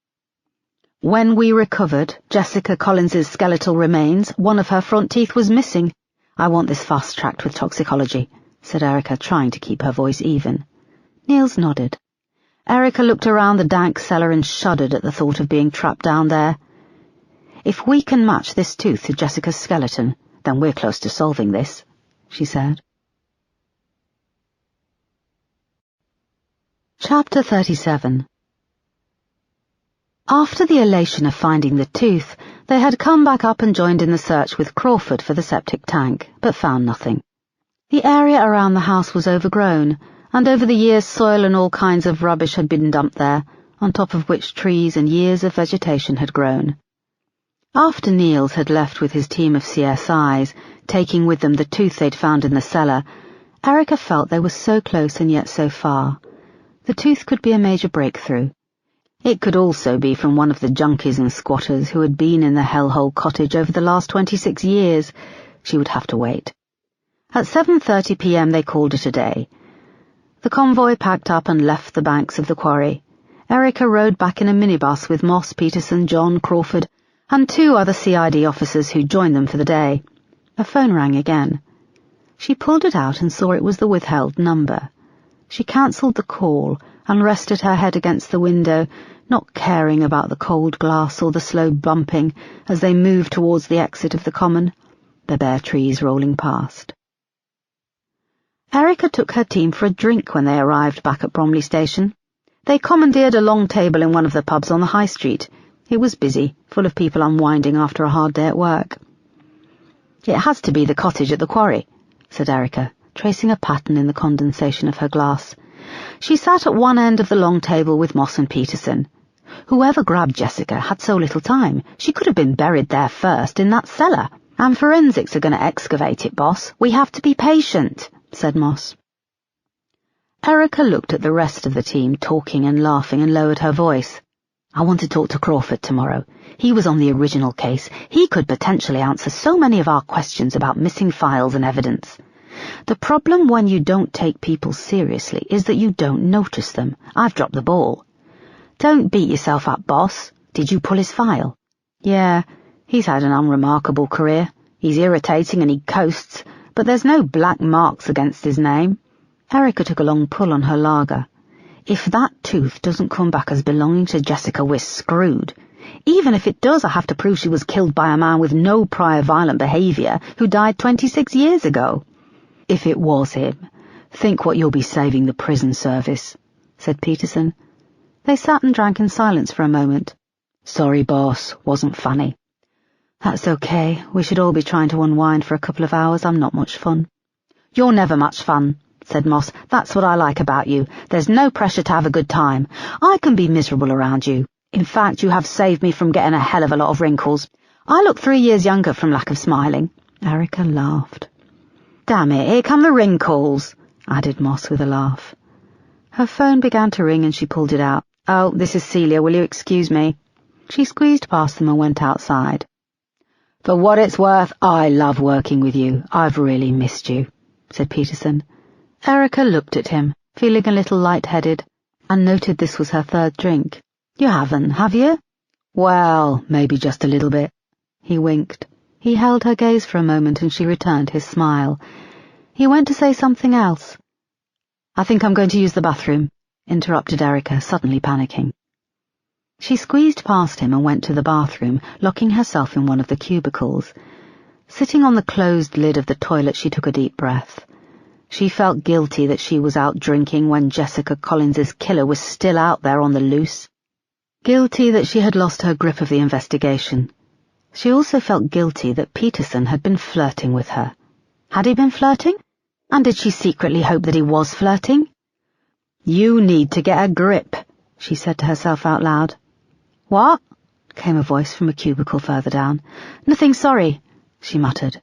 "When we recovered Jessica Collins's skeletal remains, one of her front teeth was missing. I want this fast-tracked with toxicology," said Erica, trying to keep her voice even. Niels nodded. Erica looked around the dank cellar and shuddered at the thought of being trapped down there. "If we can match this tooth to Jessica's skeleton, then we're close to solving this," she said. Chapter 37. After the elation of finding the tooth, they had come back up and joined in the search with Crawford for the septic tank, but found nothing. The area around the house was overgrown, and over the years soil and all kinds of rubbish had been dumped there, on top of which trees and years of vegetation had grown. After Niels had left with his team of CSIs, taking with them the tooth they'd found in the cellar, Erica felt they were so close and yet so far. The tooth could be a major breakthrough. It could also be from one of the junkies and squatters who had been in the hellhole cottage over the last 26 years. She would have to wait. At 7:30 p.m. they called it a day. The convoy packed up and left the banks of the quarry. Erica rode back in a minibus with Moss, Peterson, John, Crawford, and two other CID officers who joined them for the day. A phone rang again. She pulled it out and saw it was the withheld number. She cancelled the call and rested her head against the window, not caring about the cold glass or the slow bumping as they moved towards the exit of the common, the bare trees rolling past. Erica took her team for a drink when they arrived back at Bromley Station. They commandeered a long table in one of the pubs on the high street. It was busy, full of people unwinding after a hard day at work. "It has to be the cottage at the quarry," said Erica, tracing a pattern in the condensation of her glass. She sat at one end of the long table with Moss and Peterson. "Whoever grabbed Jessica had so little time. She could have been buried there first, in that cellar. And forensics are going to excavate it, boss. We have to be patient," said Moss. Erica looked at the rest of the team, talking and laughing, and lowered her voice. "I want to talk to Crawford tomorrow. He was on the original case. He could potentially answer so many of our questions about missing files and evidence. The problem when you don't take people seriously is that you don't notice them. I've dropped the ball." "Don't beat yourself up, boss. Did you pull his file?" "Yeah, he's had an unremarkable career. He's irritating and he coasts, but there's no black marks against his name." Erica took a long pull on her lager. "If that tooth doesn't come back as belonging to Jessica, we're screwed. Even if it does, I have to prove she was killed by a man with no prior violent behaviour who died 26 years ago. If it was him, think what you'll be saving the prison service," said Peterson. They sat and drank in silence for a moment. "Sorry, boss, wasn't funny." "That's okay. We should all be trying to unwind for a couple of hours. I'm not much fun." "You're never much fun," said Moss. "That's what I like about you. There's no pressure to have a good time. I can be miserable around you. In fact, you have saved me from getting a hell of a lot of wrinkles. I look 3 years younger from lack of smiling." Erica laughed. "Damn it, here come the wrinkles," added Moss with a laugh. Her phone began to ring and she pulled it out. "Oh, this is Celia. Will you excuse me?" She squeezed past them and went outside. "For what it's worth, I love working with you. I've really missed you," said Peterson. Erica looked at him, feeling a little light-headed, and noted this was her third drink. "You haven't, have you?" Well, maybe just a little bit. He winked. He held her gaze for a moment and she returned his smile. He went to say something else. I think I'm going to use the bathroom, interrupted Erica, suddenly panicking. She squeezed past him and went to the bathroom, locking herself in one of the cubicles. Sitting on the closed lid of the toilet, she took a deep breath. She felt guilty that she was out drinking when Jessica Collins's killer was still out there on the loose. Guilty that she had lost her grip of the investigation. She also felt guilty that Peterson had been flirting with her. Had he been flirting? And did she secretly hope that he was flirting? You need to get a grip, she said to herself out loud. What? Came a voice from a cubicle further down. Nothing, sorry, she muttered.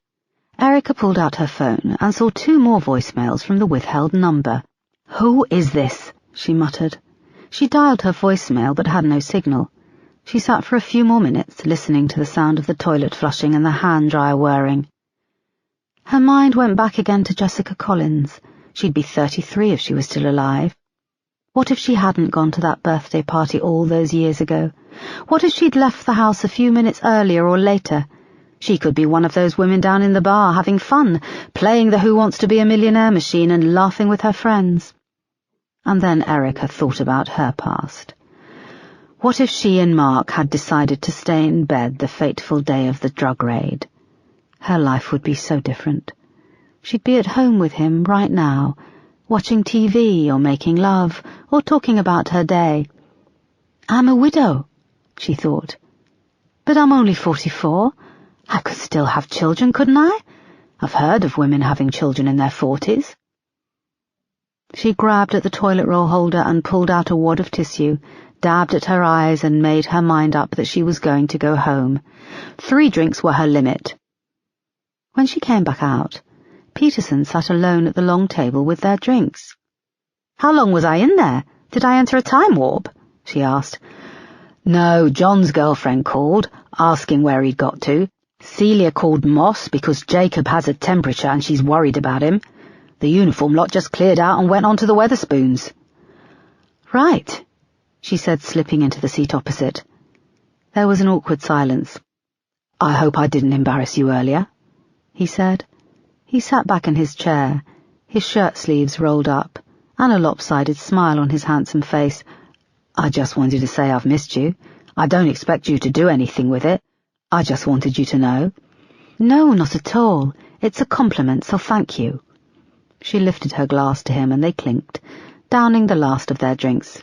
Erica pulled out her phone and saw 2 more voicemails from the withheld number. Who is this? She muttered. She dialed her voicemail but had no signal. She sat for a few more minutes, listening to the sound of the toilet flushing and the hand dryer whirring. Her mind went back again to Jessica Collins. She'd be 33 if she was still alive. What if she hadn't gone to that birthday party all those years ago? What if she'd left the house a few minutes earlier or later? She could be one of those women down in the bar, having fun, playing the Who Wants to Be a Millionaire machine and laughing with her friends. And then Erica thought about her past. What if she and Mark had decided to stay in bed the fateful day of the drug raid? Her life would be so different. She'd be at home with him right now, watching TV or making love or talking about her day. I'm a widow, she thought. But I'm only 44. I could still have children, couldn't I? I've heard of women having children in their 40s. She grabbed at the toilet roll holder and pulled out a wad of tissue, dabbed at her eyes and made her mind up that she was going to go home. 3 drinks were her limit. When she came back out, Peterson sat alone at the long table with their drinks. How long was I in there? Did I enter a time warp? She asked. No, John's girlfriend called, asking where he'd got to. Celia called Moss because Jacob has a temperature and she's worried about him. The uniform lot just cleared out and went on to the Weatherspoons. Right, she said, slipping into the seat opposite. There was an awkward silence. I hope I didn't embarrass you earlier, he said. He sat back in his chair, his shirt sleeves rolled up, and a lopsided smile on his handsome face. I just wanted to say I've missed you. I don't expect you to do anything with it. I just wanted you to know. No, not at all. It's a compliment, so thank you. She lifted her glass to him and they clinked, downing the last of their drinks.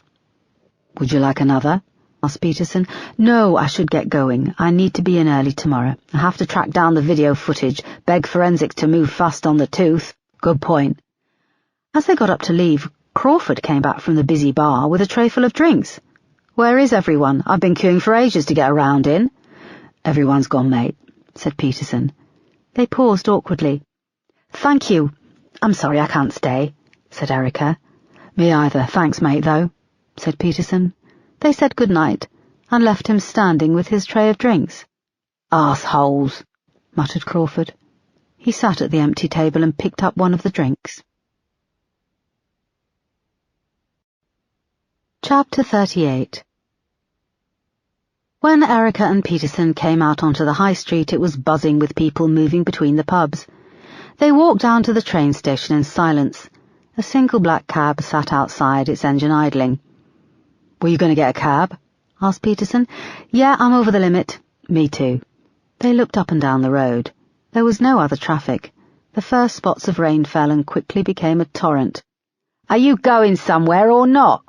Would you like another? Asked Peterson. No, I should get going. I need to be in early tomorrow. I have to track down the video footage, beg forensics to move fast on the tooth. Good point. As they got up to leave, Crawford came back from the busy bar with a tray full of drinks. Where is everyone? I've been queuing for ages to get a round in. Everyone's gone, mate, said Peterson. They paused awkwardly. Thank you. I'm sorry I can't stay, said Erica. Me either, thanks, mate, though, said Peterson. They said good night and left him standing with his tray of drinks. Arseholes, muttered Crawford. He sat at the empty table and picked up one of the drinks. Chapter 38. When Erica and Peterson came out onto the high street, it was buzzing with people moving between the pubs. They walked down to the train station in silence. A single black cab sat outside, its engine idling. Were you going to get a cab? Asked Peterson. Yeah, I'm over the limit. Me too. They looked up and down the road. There was no other traffic. The first spots of rain fell and quickly became a torrent. Are you going somewhere or not?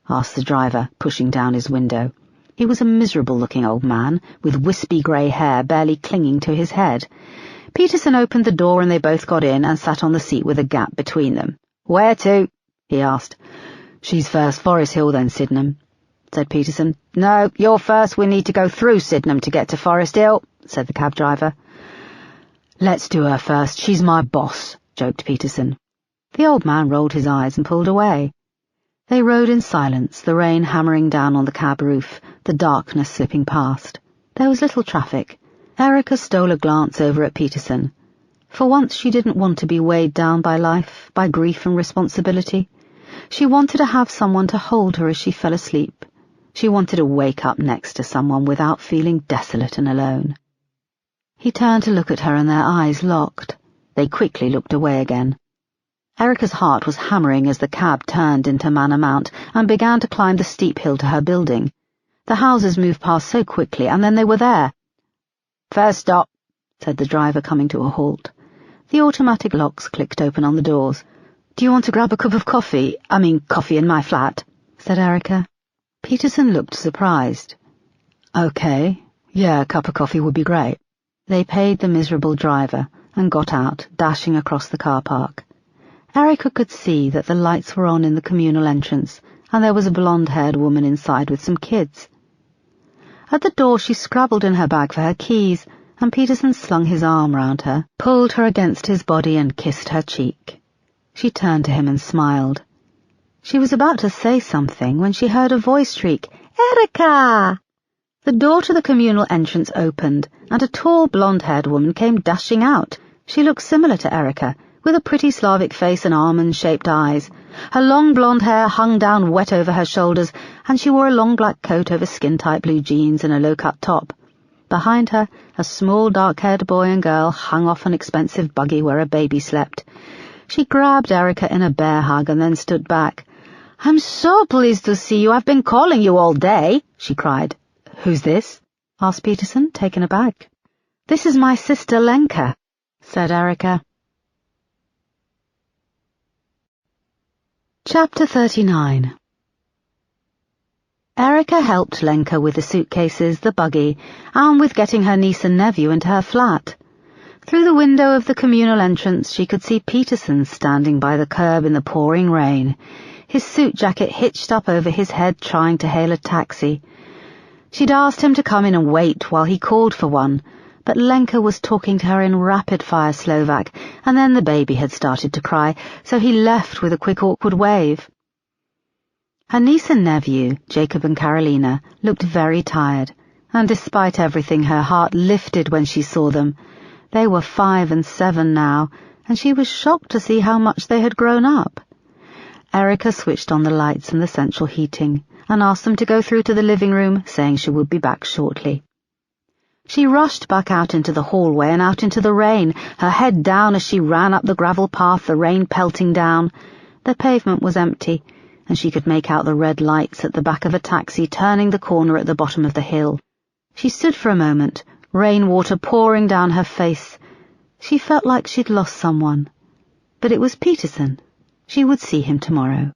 Asked the driver, pushing down his window. He was a miserable-looking old man, with wispy grey hair barely clinging to his head. Peterson opened the door and they both got in and sat on the seat with a gap between them. Where to? He asked. She's first, Forest Hill, then Sydenham, said Peterson. No, you're first. We need to go through Sydenham to get to Forest Hill, said the cab driver. Let's do her first. She's my boss, joked Peterson. The old man rolled his eyes and pulled away. They rode in silence, the rain hammering down on the cab roof, the darkness slipping past. There was little traffic. Erica stole a glance over at Peterson. For once she didn't want to be weighed down by life, by grief and responsibility. She wanted to have someone to hold her as she fell asleep, She wanted to wake up next to someone without feeling desolate and alone. He turned to look at her and their eyes locked. They quickly looked away again. Erica's heart was hammering as the cab turned into Manor Mount and began to climb the steep hill to her building. The houses moved past so quickly, and then they were there. "First stop," said the driver, coming to a halt. The automatic locks clicked open on the doors. "Do you want to grab a cup of coffee? Coffee in my flat," said Erica. Peterson looked surprised. "Okay, yeah, a cup of coffee would be great." They paid the miserable driver and got out, dashing across the car park. Erica could see that the lights were on in the communal entrance, and there was a blonde-haired woman inside with some kids. At the door she scrabbled in her bag for her keys, and Peterson slung his arm round her, pulled her against his body and kissed her cheek. She turned to him and smiled. She was about to say something when she heard a voice shriek, "Erica!" The door to the communal entrance opened, and a tall blonde-haired woman came dashing out. She looked similar to Erica, with a pretty Slavic face and almond-shaped eyes. Her long blonde hair hung down wet over her shoulders, and she wore a long black coat over skin-tight blue jeans and a low-cut top. Behind her, a small dark-haired boy and girl hung off an expensive buggy where a baby slept. She grabbed Erica in a bear hug and then stood back. "I'm so pleased to see you. I've been calling you all day," she cried. "Who's this?" asked Peterson, taken aback. "This is my sister Lenka," said Erica. Chapter 39. Erica helped Lenka with the suitcases, the buggy, and with getting her niece and nephew into her flat. Through the window of the communal entrance she could see Peterson standing by the curb in the pouring rain, his suit jacket hitched up over his head trying to hail a taxi. She'd asked him to come in and wait while he called for one, but Lenka was talking to her in rapid-fire Slovak, and then the baby had started to cry, so he left with a quick awkward wave. Her niece and nephew, Jacob and Carolina, looked very tired, and despite everything her heart lifted when she saw them. They were 5 and 7 now, and she was shocked to see how much they had grown up. Erica switched on the lights and the central heating, and asked them to go through to the living room, saying she would be back shortly. She rushed back out into the hallway and out into the rain, her head down as she ran up the gravel path, the rain pelting down. The pavement was empty, and she could make out the red lights at the back of a taxi turning the corner at the bottom of the hill. She stood for a moment, rainwater pouring down her face. She felt like she'd lost someone. But it was Peterson. She would see him tomorrow.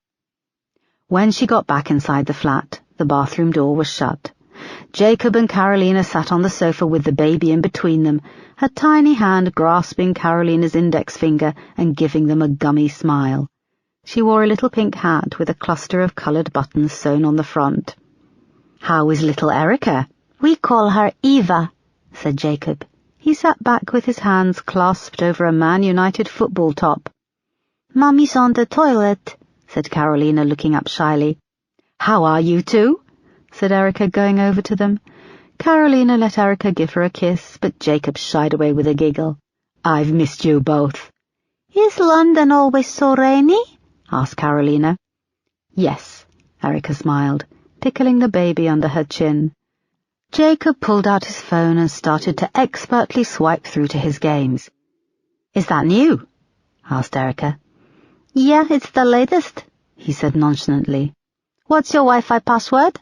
When she got back inside the flat, the bathroom door was shut. Jacob and Carolina sat on the sofa with the baby in between them, her tiny hand grasping Carolina's index finger and giving them a gummy smile. She wore a little pink hat with a cluster of coloured buttons sewn on the front. "How is little Erica?" "We call her Eva," said Jacob. He sat back with his hands clasped over a Man United football top. "Mummy's on the toilet," said Carolina, looking up shyly. "How are you two?" said Erica, going over to them. Carolina let Erica give her a kiss, but Jacob shied away with a giggle. "I've missed you both." "Is London always so rainy?" asked Carolina. "Yes," Erica smiled, tickling the baby under her chin. Jacob pulled out his phone and started to expertly swipe through to his games. "Is that new?" asked Erica. "Yeah, it's the latest," he said nonchalantly. "What's your Wi-Fi password?"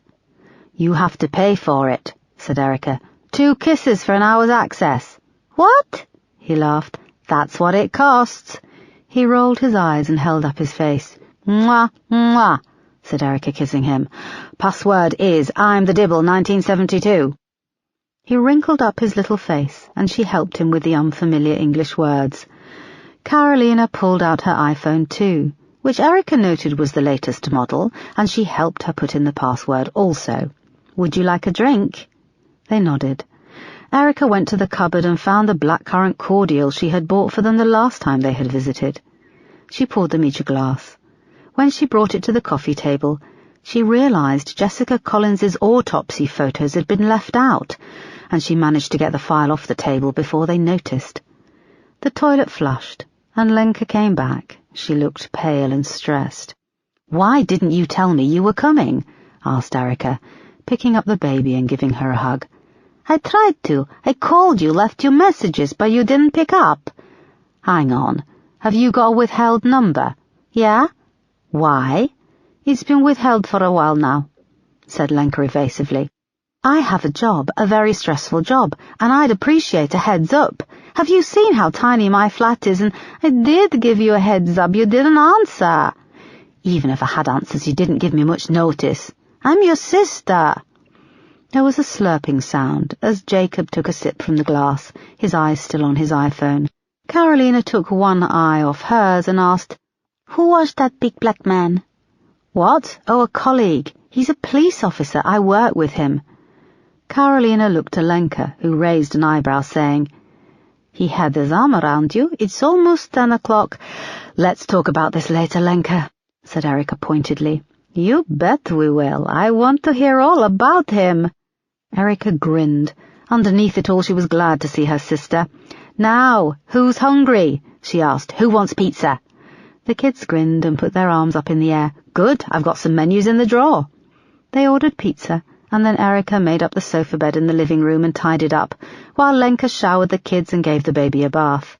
"You have to pay for it," said Erica. 2 kisses for an hour's access." "What?" he laughed. "That's what it costs." He rolled his eyes and held up his face. "Mwah, mwah," said Erica, kissing him. "Password is I'm the Dibble 1972. He wrinkled up his little face, and she helped him with the unfamiliar English words. Carolina pulled out her iPhone too, which Erica noted was the latest model, and she helped her put in the password also. "Would you like a drink?" They nodded. Erica went to the cupboard and found the blackcurrant cordial she had bought for them the last time they had visited. She poured them each a glass. When she brought it to the coffee table, she realized Jessica Collins's autopsy photos had been left out, and she managed to get the file off the table before they noticed. The toilet flushed, and Lenka came back. She looked pale and stressed. "Why didn't you tell me you were coming?" asked Erica. picking up the baby and giving her a hug. "I tried to. I called you, left you messages, but you didn't pick up." "Hang on. Have you got a withheld number?" "Yeah." "Why?" "It's been withheld for a while now," said Lenka evasively. "I have a job, a very stressful job, and I'd appreciate a heads up. Have you seen how tiny my flat is? And I did give you a heads up. You didn't answer." "Even if I had answers, you didn't give me much notice. I'm your sister." There was a slurping sound as Jacob took a sip from the glass, his eyes still on his iPhone. Carolina took one eye off hers and asked, "Who was that big black man?" "What? Oh, a colleague. He's a police officer. I work with him." Carolina looked to Lenka, who raised an eyebrow, saying, "He had his arm around you. It's almost 10 o'clock. "Let's talk about this later, Lenka," said Erica pointedly. "You bet we will. I want to hear all about him." Erica grinned. Underneath it all, she was glad to see her sister. "Now, who's hungry?" she asked. "Who wants pizza?" The kids grinned and put their arms up in the air. "Good, I've got some menus in the drawer." They ordered pizza, and then Erica made up the sofa bed in the living room and tied it up, while Lenka showered the kids and gave the baby a bath.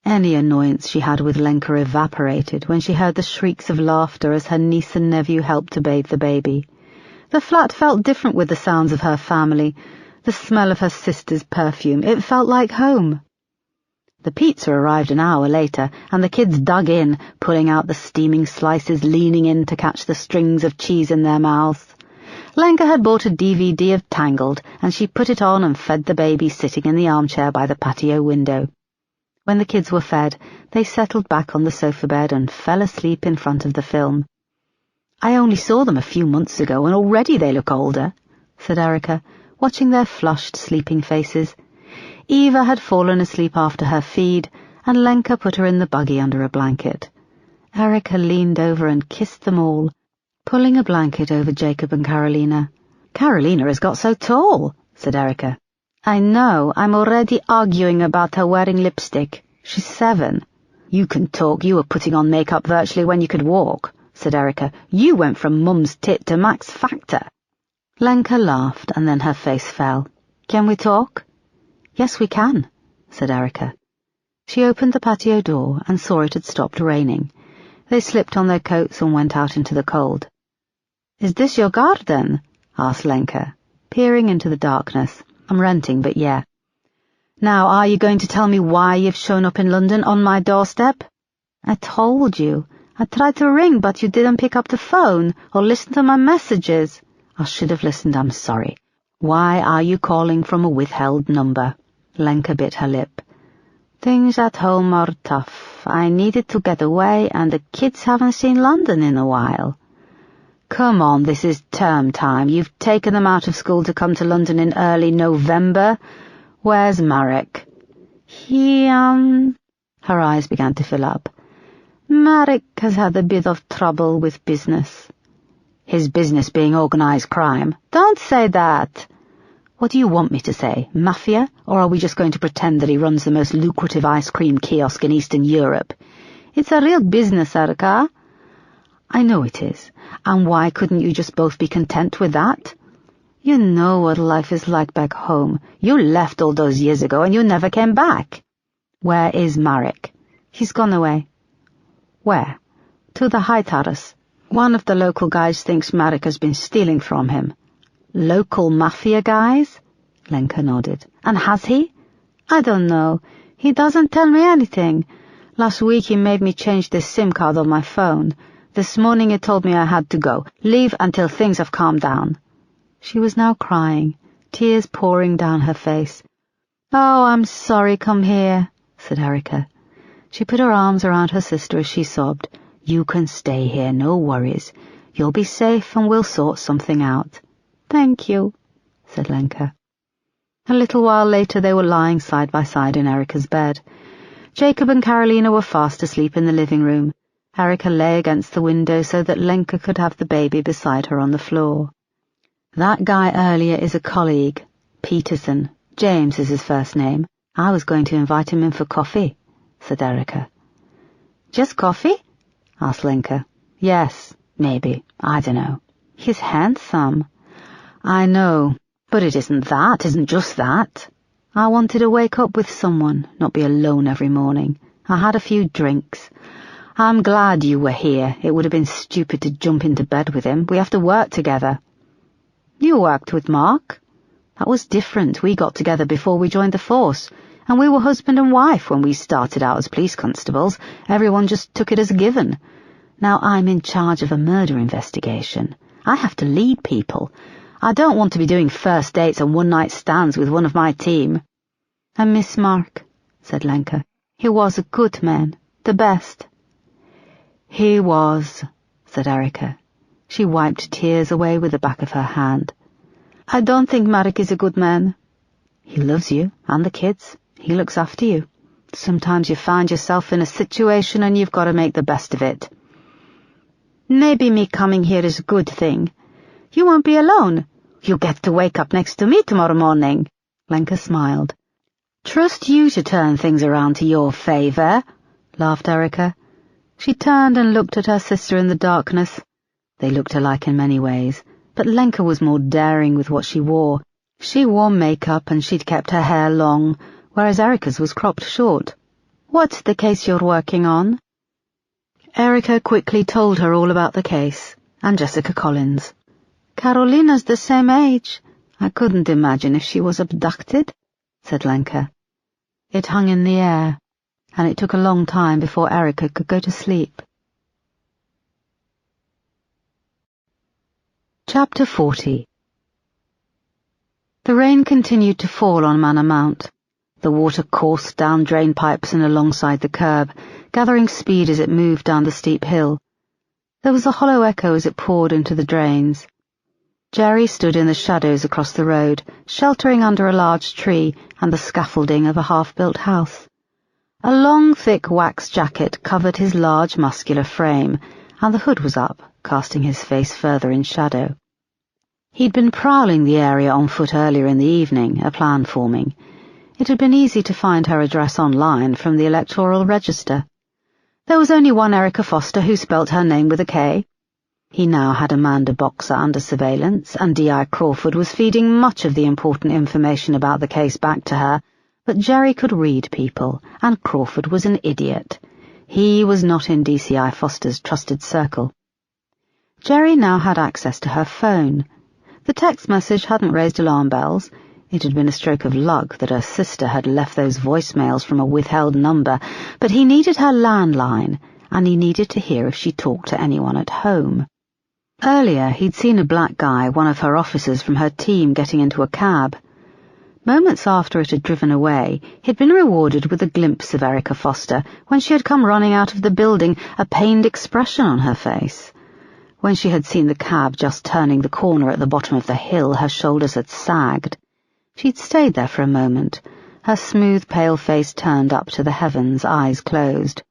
Any annoyance she had with Lenka evaporated when she heard the shrieks of laughter as her niece and nephew helped to bathe the baby. The flat felt different with the sounds of her family, the smell of her sister's perfume. It felt like home. The pizza arrived an hour later, and the kids dug in, pulling out the steaming slices, leaning in to catch the strings of cheese in their mouths. Lenka had bought a DVD of Tangled, and she put it on and fed the baby sitting in the armchair by the patio window. When the kids were fed, they settled back on the sofa bed and fell asleep in front of the film. "I only saw them a few months ago, and already they look older," said Erica, watching their flushed, sleeping faces. Eva had fallen asleep after her feed, and Lenka put her in the buggy under a blanket. Erica leaned over and kissed them all, pulling a blanket over Jacob and Carolina. "Carolina has got so tall," said Erica. "I know, I'm already arguing about her wearing lipstick. She's 7. "You can talk. You were putting on makeup virtually when you could walk," said Erica. "You went from Mum's tit to Max Factor." Lenka laughed, and then her face fell. "Can we talk?" "Yes, we can," said Erica. She opened the patio door and saw it had stopped raining. They slipped on their coats and went out into the cold. "Is this your garden?" asked Lenka, peering into the darkness. "I'm renting, but yeah." "Now, are you going to tell me why you've shown up in London on my doorstep?" "I told you. I tried to ring, but you didn't pick up the phone or listen to my messages." "I should have listened, I'm sorry." "Why are you calling from a withheld number?" Lenka bit her lip. "Things at home are tough. I needed to get away, and the kids haven't seen London in a while." "Come on, this is term time. You've taken them out of school to come to London in early November. Where's Marek?" Her eyes began to fill up. "Marek has had a bit of trouble with business." "His business being organised crime?" "Don't say that." "What do you want me to say? Mafia? Or are we just going to pretend that he runs the most lucrative ice cream kiosk in Eastern Europe?" "It's a real business, Erica." "I know it is. And why couldn't you just both be content with that?" "You know what life is like back home. You left all those years ago and you never came back." "Where is Marek?" "He's gone away." "Where?" "To the high terrace. One of the local guys thinks Marek has been stealing from him." "Local mafia guys?" Lenka nodded. "And has he?" "I don't know. He doesn't tell me anything. Last week he made me change this SIM card on my phone. This morning he told me I had to go. Leave until things have calmed down." She was now crying, tears pouring down her face. "Oh, I'm sorry, come here," said Erica. She put her arms around her sister as she sobbed. "You can stay here, no worries. You'll be safe and we'll sort something out." "Thank you," said Lenka. A little while later they were lying side by side in Erica's bed. Jacob and Carolina were fast asleep in the living room. Erica lay against the window so that Lenka could have the baby beside her on the floor. "That guy earlier is a colleague, Peterson. James is his first name. I was going to invite him in for coffee," said Erica. "Just coffee?" asked Lenka. "Yes, maybe. I don't know. He's handsome." I know, but it isn't just that. I wanted to wake up with someone, not be alone every morning. I had a few drinks. I'm glad you were here. It would have been stupid to jump into bed with him. We have to work together. You worked with Mark? That was different. We got together before we joined the force, and we were husband and wife when we started out as police constables. Everyone just took it as a given. Now I'm in charge of a murder investigation. I have to lead people. I don't want to be doing first dates and one-night stands with one of my team. I miss Mark, said Lenka. He was a good man, the best. He was, said Erica. She wiped tears away with the back of her hand. I don't think Mark is a good man. He loves you and the kids. He looks after you. Sometimes you find yourself in a situation and you've got to make the best of it. Maybe me coming here is a good thing. You won't be alone. You get to wake up next to me tomorrow morning. Lenka smiled. Trust you to turn things around to your favour, laughed Erica. She turned and looked at her sister in the darkness. They looked alike in many ways, but Lenka was more daring with what she wore. She wore makeup and she'd kept her hair long, whereas Erica's was cropped short. What's the case you're working on? Erica quickly told her all about the case, and Jessica Collins. Carolina's the same age. I couldn't imagine if she was abducted, said Lenka. It hung in the air, and it took a long time before Erica could go to sleep. Chapter 40. The rain continued to fall on Manor Mount. The water coursed down drain pipes and alongside the curb, gathering speed as it moved down the steep hill. There was a hollow echo as it poured into the drains. Jerry stood in the shadows across the road, sheltering under a large tree and the scaffolding of a half-built house. A long, thick wax jacket covered his large, muscular frame, and the hood was up, casting his face further in shadow. He'd been prowling the area on foot earlier in the evening, a plan forming. It had been easy to find her address online from the electoral register. There was only one Erica Foster who spelt her name with a K. He now had Amanda Boxer under surveillance, and D.I. Crawford was feeding much of the important information about the case back to her, but Jerry could read people, and Crawford was an idiot. He was not in DCI Foster's trusted circle. Jerry now had access to her phone. The text message hadn't raised alarm bells. It had been a stroke of luck that her sister had left those voicemails from a withheld number, but he needed her landline, and he needed to hear if she talked to anyone at home. Earlier, he'd seen a black guy, one of her officers from her team, getting into a cab. Moments after it had driven away, he'd been rewarded with a glimpse of Erica Foster when she had come running out of the building, a pained expression on her face. When she had seen the cab just turning the corner at the bottom of the hill, her shoulders had sagged. She'd stayed there for a moment, her smooth, pale face turned up to the heavens, eyes closed.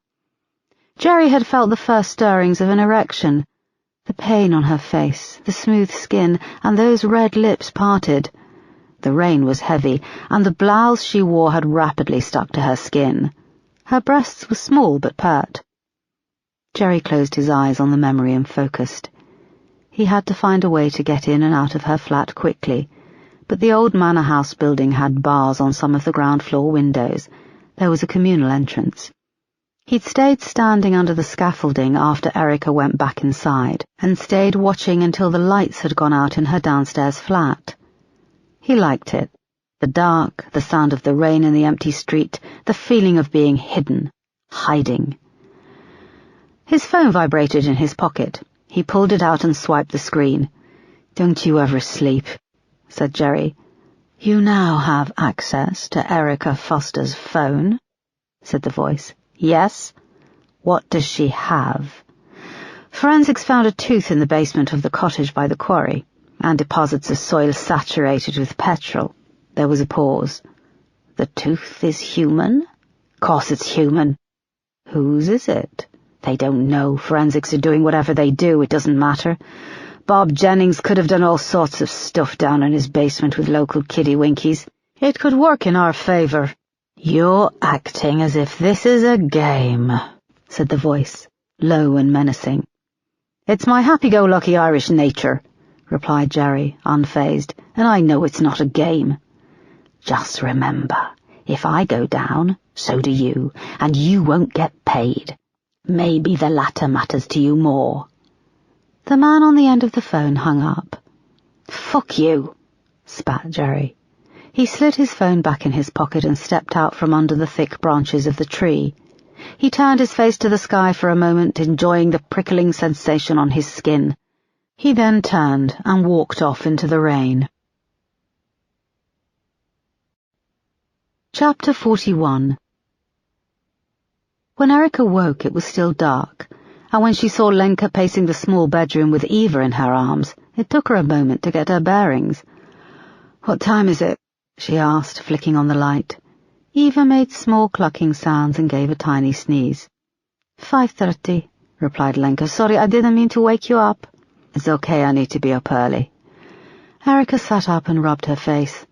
Jerry had felt the first stirrings of an erection. The pain on her face, the smooth skin, and those red lips parted. The rain was heavy, and the blouse she wore had rapidly stuck to her skin. Her breasts were small but pert. Jerry closed his eyes on the memory and focused. He had to find a way to get in and out of her flat quickly, but the old manor house building had bars on some of the ground floor windows. There was a communal entrance. He'd stayed standing under the scaffolding after Erica went back inside, and stayed watching until the lights had gone out in her downstairs flat. He liked it. The dark, the sound of the rain in the empty street, the feeling of being hidden, hiding. His phone vibrated in his pocket. He pulled it out and swiped the screen. "Don't you ever sleep," said Jerry. "You now have access to Erica Foster's phone," said the voice. "Yes? What does she have?" "Forensics found a tooth in the basement of the cottage by the quarry, and deposits of soil saturated with petrol." There was a pause. "The tooth is human?" "Course it's human." "Whose is it?" "They don't know. Forensics are doing whatever they do. It doesn't matter. Bob Jennings could have done all sorts of stuff down in his basement with local kiddie-winkies. It could work in our favour." "You're acting as if this is a game," said the voice, low and menacing. "It's my happy-go-lucky Irish nature," replied Jerry, unfazed, and I know it's not a game. Just remember, if I go down, so do you, and you won't get paid. Maybe the latter matters to you more. The man on the end of the phone hung up. Fuck you, spat Jerry. He slid his phone back in his pocket and stepped out from under the thick branches of the tree. He turned his face to the sky for a moment, enjoying the prickling sensation on his skin. He then turned and walked off into the rain. Chapter 41. When Erica woke, it was still dark, and when she saw Lenka pacing the small bedroom with Eva in her arms, it took her a moment to get her bearings. "What time is it?" she asked, flicking on the light. Eva made small clucking sounds and gave a tiny sneeze. 5:30, replied Lenka. "Sorry, I didn't mean to wake you up." "It's okay, I need to be up early." Erica sat up and rubbed her face.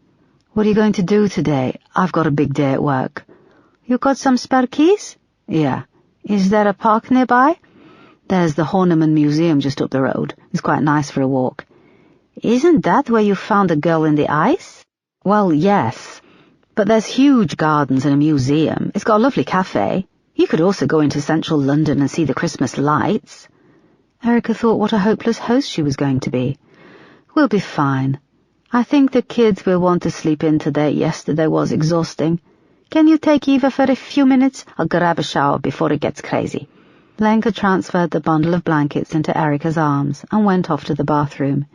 "What are you going to do today? I've got a big day at work." "You got some spare keys?" "Yeah." "Is there a park nearby?" "There's the Horniman Museum just up the road. It's quite nice for a walk." "Isn't that where you found the girl in the ice?" "Well, yes. But there's huge gardens and a museum. It's got a lovely cafe. You could also go into central London and see the Christmas lights." Erica thought what a hopeless host she was going to be. "We'll be fine. I think the kids will want to sleep in today. Yesterday was exhausting. Can you take Eva for a few minutes? I'll grab a shower before it gets crazy." Lenka transferred the bundle of blankets into Erica's arms and went off to the bathroom.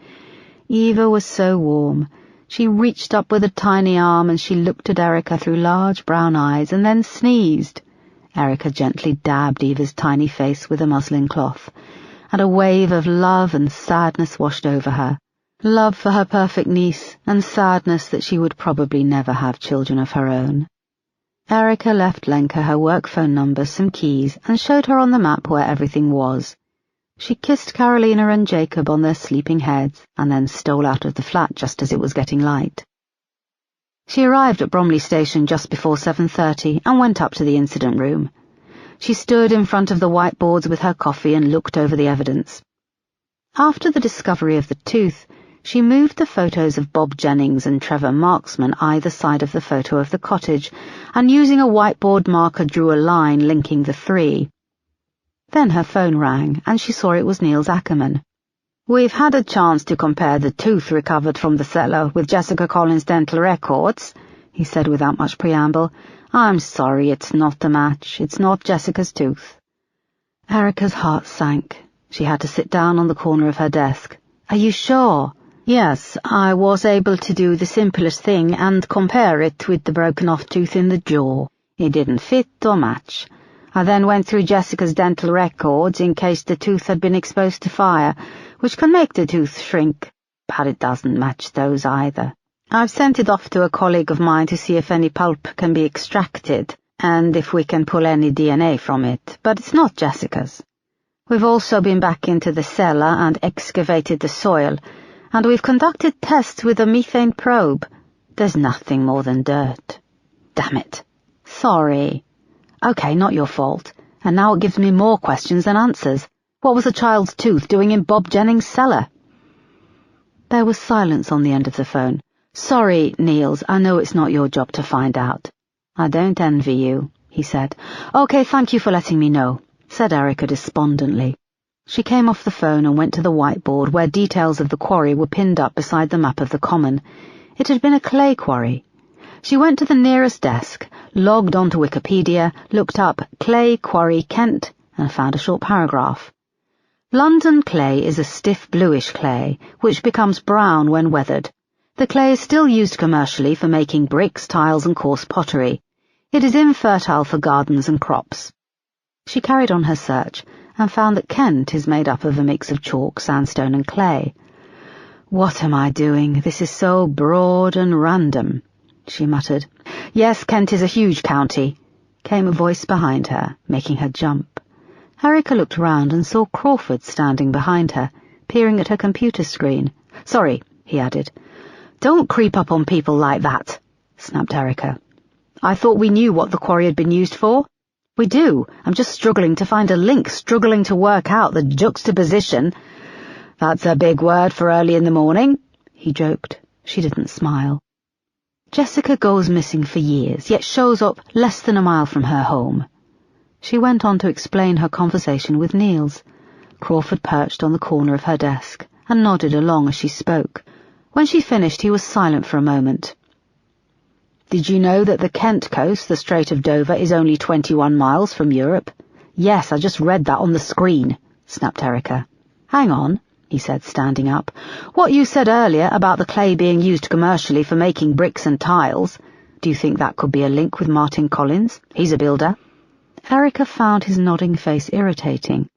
Eva was so warm. She reached up with a tiny arm and she looked at Erica through large brown eyes and then sneezed. Erica gently dabbed Eva's tiny face with a muslin cloth, and a wave of love and sadness washed over her. Love for her perfect niece, and sadness that she would probably never have children of her own. Erica left Lenka her work phone number, some keys, and showed her on the map where everything was. She kissed Carolina and Jacob on their sleeping heads, and then stole out of the flat just as it was getting light. She arrived at Bromley Station just before 7:30 and went up to the incident room. She stood in front of the whiteboards with her coffee and looked over the evidence. After the discovery of the tooth, she moved the photos of Bob Jennings and Trevor Marksman either side of the photo of the cottage, and using a whiteboard marker drew a line linking the three. Then her phone rang, and she saw it was Niels Ackerman. "We've had a chance to compare the tooth recovered from the cellar with Jessica Collins' dental records," he said without much preamble. "I'm sorry, it's not a match. It's not Jessica's tooth." Erica's heart sank. She had to sit down on the corner of her desk. "Are you sure?" "Yes, I was able to do the simplest thing and compare it with the broken-off tooth in the jaw. It didn't fit or match. I then went through Jessica's dental records in case the tooth had been exposed to fire, which can make the tooth shrink, but it doesn't match those either. I've sent it off to a colleague of mine to see if any pulp can be extracted, and if we can pull any DNA from it, but it's not Jessica's. We've also been back into the cellar and excavated the soil, and we've conducted tests with a methane probe. There's nothing more than dirt." "Damn it." "Sorry." "Okay, not your fault. And now it gives me more questions than answers. What was a child's tooth doing in Bob Jennings' cellar?" There was silence on the end of the phone. "Sorry, Niels, I know it's not your job to find out." "I don't envy you," he said. "Okay, thank you for letting me know," said Erica despondently. She came off the phone and went to the whiteboard where details of the quarry were pinned up beside the map of the common. It had been a clay quarry. She went to the nearest desk, logged onto Wikipedia, looked up Clay Quarry Kent, and found a short paragraph. London clay is a stiff bluish clay, which becomes brown when weathered. The clay is still used commercially for making bricks, tiles, and coarse pottery. It is infertile for gardens and crops. She carried on her search, and found that Kent is made up of a mix of chalk, sandstone, and clay. "What am I doing? This is so broad and random," she muttered. "Yes, Kent is a huge county," came a voice behind her, making her jump. Erica looked round and saw Crawford standing behind her, peering at her computer screen. "Sorry," he added. "Don't creep up on people like that," snapped Erica. "I thought we knew what the quarry had been used for." "We do. I'm just struggling to find a link, struggling to work out the juxtaposition." "That's a big word for early in the morning," he joked. She didn't smile. "Jessica goes missing for years, yet shows up less than a mile from her home." She went on to explain her conversation with Niels. Crawford perched on the corner of her desk and nodded along as she spoke. When she finished, he was silent for a moment. "Did you know that the Kent coast, the Strait of Dover, is only 21 miles from Europe?" "Yes, I just read that on the screen," snapped Erica. "Hang on," he said, standing up. "What you said earlier about the clay being used commercially for making bricks and tiles, do you think that could be a link with Martin Collins? He's a builder." Erica found his nodding face irritating.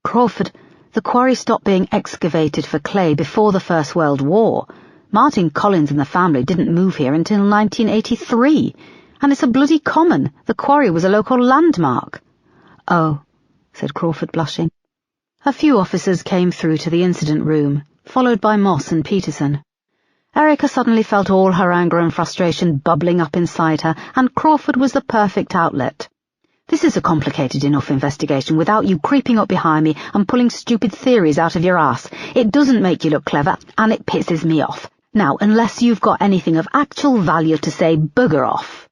"Crawford, the quarry stopped being excavated for clay before the First World War. Martin Collins and the family didn't move here until 1983, and it's a bloody common. The quarry was a local landmark." "Oh," said Crawford, blushing. A few officers came through to the incident room, followed by Moss and Peterson. Erica suddenly felt all her anger and frustration bubbling up inside her, and Crawford was the perfect outlet. "This is a complicated enough investigation without you creeping up behind me and pulling stupid theories out of your ass. It doesn't make you look clever, and it pisses me off. Now, unless you've got anything of actual value to say, bugger off."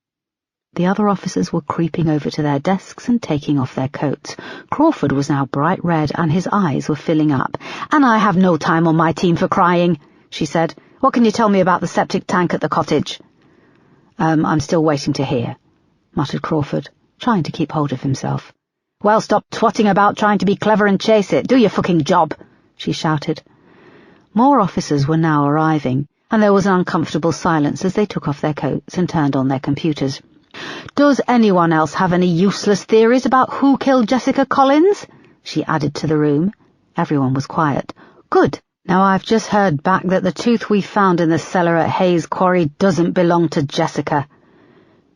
The other officers were creeping over to their desks and taking off their coats. Crawford was now bright red, and his eyes were filling up. "And I have no time on my team for crying," she said. "What can you tell me about the septic tank at the cottage?" I'm still waiting to hear," muttered Crawford, trying to keep hold of himself. "Well, stop twatting about trying to be clever and chase it. Do your fucking job," she shouted. More officers were now arriving, and there was an uncomfortable silence as they took off their coats and turned on their computers. "Does anyone else have any useless theories about who killed Jessica Collins?" she added to the room. Everyone was quiet. "Good. Now I've just heard back that the tooth we found in the cellar at Hayes Quarry doesn't belong to Jessica."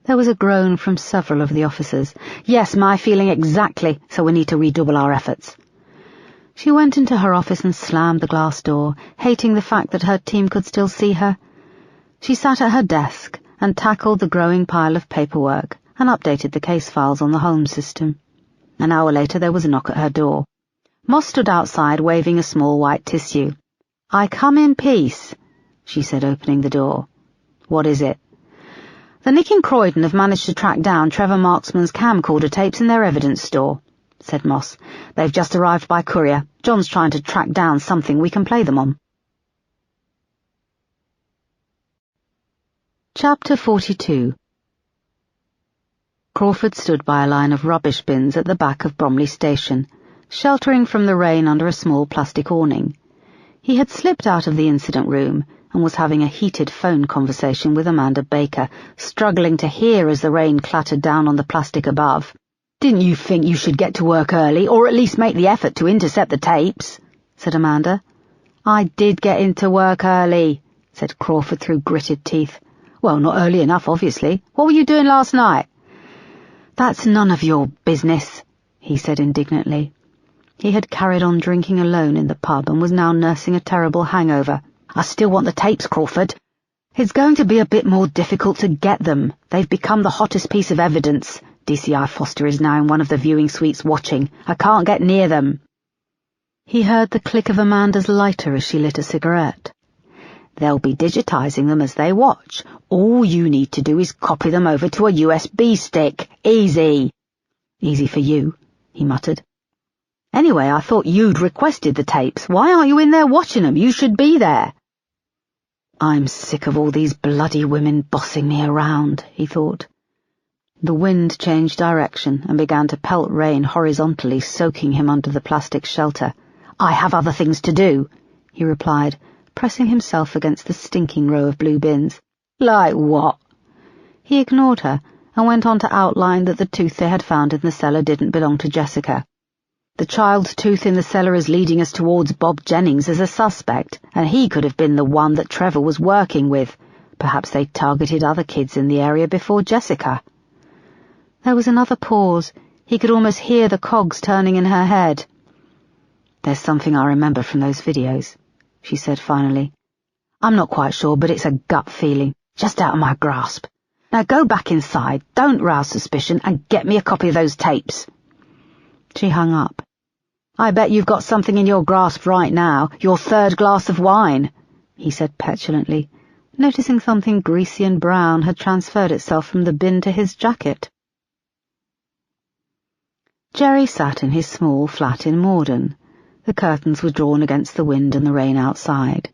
There was a groan from several of the officers. "Yes, my feeling exactly, so we need to redouble our efforts." She went into her office and slammed the glass door, hating the fact that her team could still see her. She sat at her desk and tackled the growing pile of paperwork and updated the case files on the Holmes system. An hour later there was a knock at her door. Moss stood outside waving a small white tissue. "I come in peace," she said, opening the door. "What is it?" "The Nick in Croydon have managed to track down Trevor Marksman's camcorder tapes in their evidence store," said Moss. "They've just arrived by courier. John's trying to track down something we can play them on." Chapter 42. Crawford stood by a line of rubbish bins at the back of Bromley Station, sheltering from the rain under a small plastic awning. He had slipped out of the incident room and was having a heated phone conversation with Amanda Baker, struggling to hear as the rain clattered down on the plastic above. "Didn't you think you should get to work early, or at least make the effort to intercept the tapes?" said Amanda. "I did get into work early," said Crawford through gritted teeth. "Well, not early enough, obviously. What were you doing last night?" "That's none of your business," he said indignantly. He had carried on drinking alone in the pub and was now nursing a terrible hangover. "I still want the tapes, Crawford. It's going to be a bit more difficult to get them. They've become the hottest piece of evidence. DCI Foster is now in one of the viewing suites watching. I can't get near them." He heard the click of Amanda's lighter as she lit a cigarette. "They'll be digitizing them as they watch. All you need to do is copy them over to a USB stick. Easy." "Easy for you," he muttered. "Anyway, I thought you'd requested the tapes. Why aren't you in there watching them? You should be there." "I'm sick of all these bloody women bossing me around," he thought. The wind changed direction and began to pelt rain horizontally, soaking him under the plastic shelter. "I have other things to do," he replied, pressing himself against the stinking row of blue bins. "Like what?" He ignored her and went on to outline that the tooth they had found in the cellar didn't belong to Jessica. "The child's tooth in the cellar is leading us towards Bob Jennings as a suspect, and he could have been the one that Trevor was working with. Perhaps they targeted other kids in the area before Jessica." There was another pause. He could almost hear the cogs turning in her head. "There's something I remember from those videos," she said finally. "I'm not quite sure, but it's a gut feeling, just out of my grasp. Now go back inside, don't rouse suspicion, and get me a copy of those tapes." She hung up. "I bet you've got something in your grasp right now, your third glass of wine," he said petulantly, noticing something greasy and brown had transferred itself from the bin to his jacket. Jerry sat in his small flat in Morden. The curtains were drawn against the wind and the rain outside.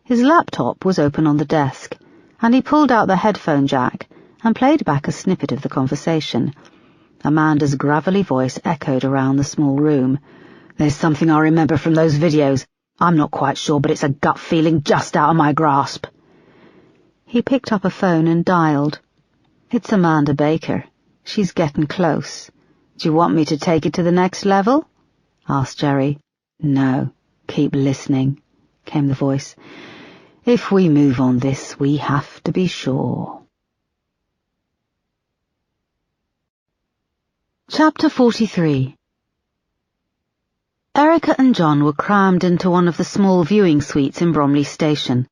His laptop was open on the desk, and he pulled out the headphone jack and played back a snippet of the conversation. Amanda's gravelly voice echoed around the small room. "There's something I remember from those videos. I'm not quite sure, but it's a gut feeling just out of my grasp." He picked up a phone and dialed. "It's Amanda Baker. She's getting close. Do you want me to take it to the next level?" asked Jerry. "No, keep listening," came the voice. "If we move on this, we have to be sure." Chapter 43. Erica and John were crammed into one of the small viewing suites in Bromley Station.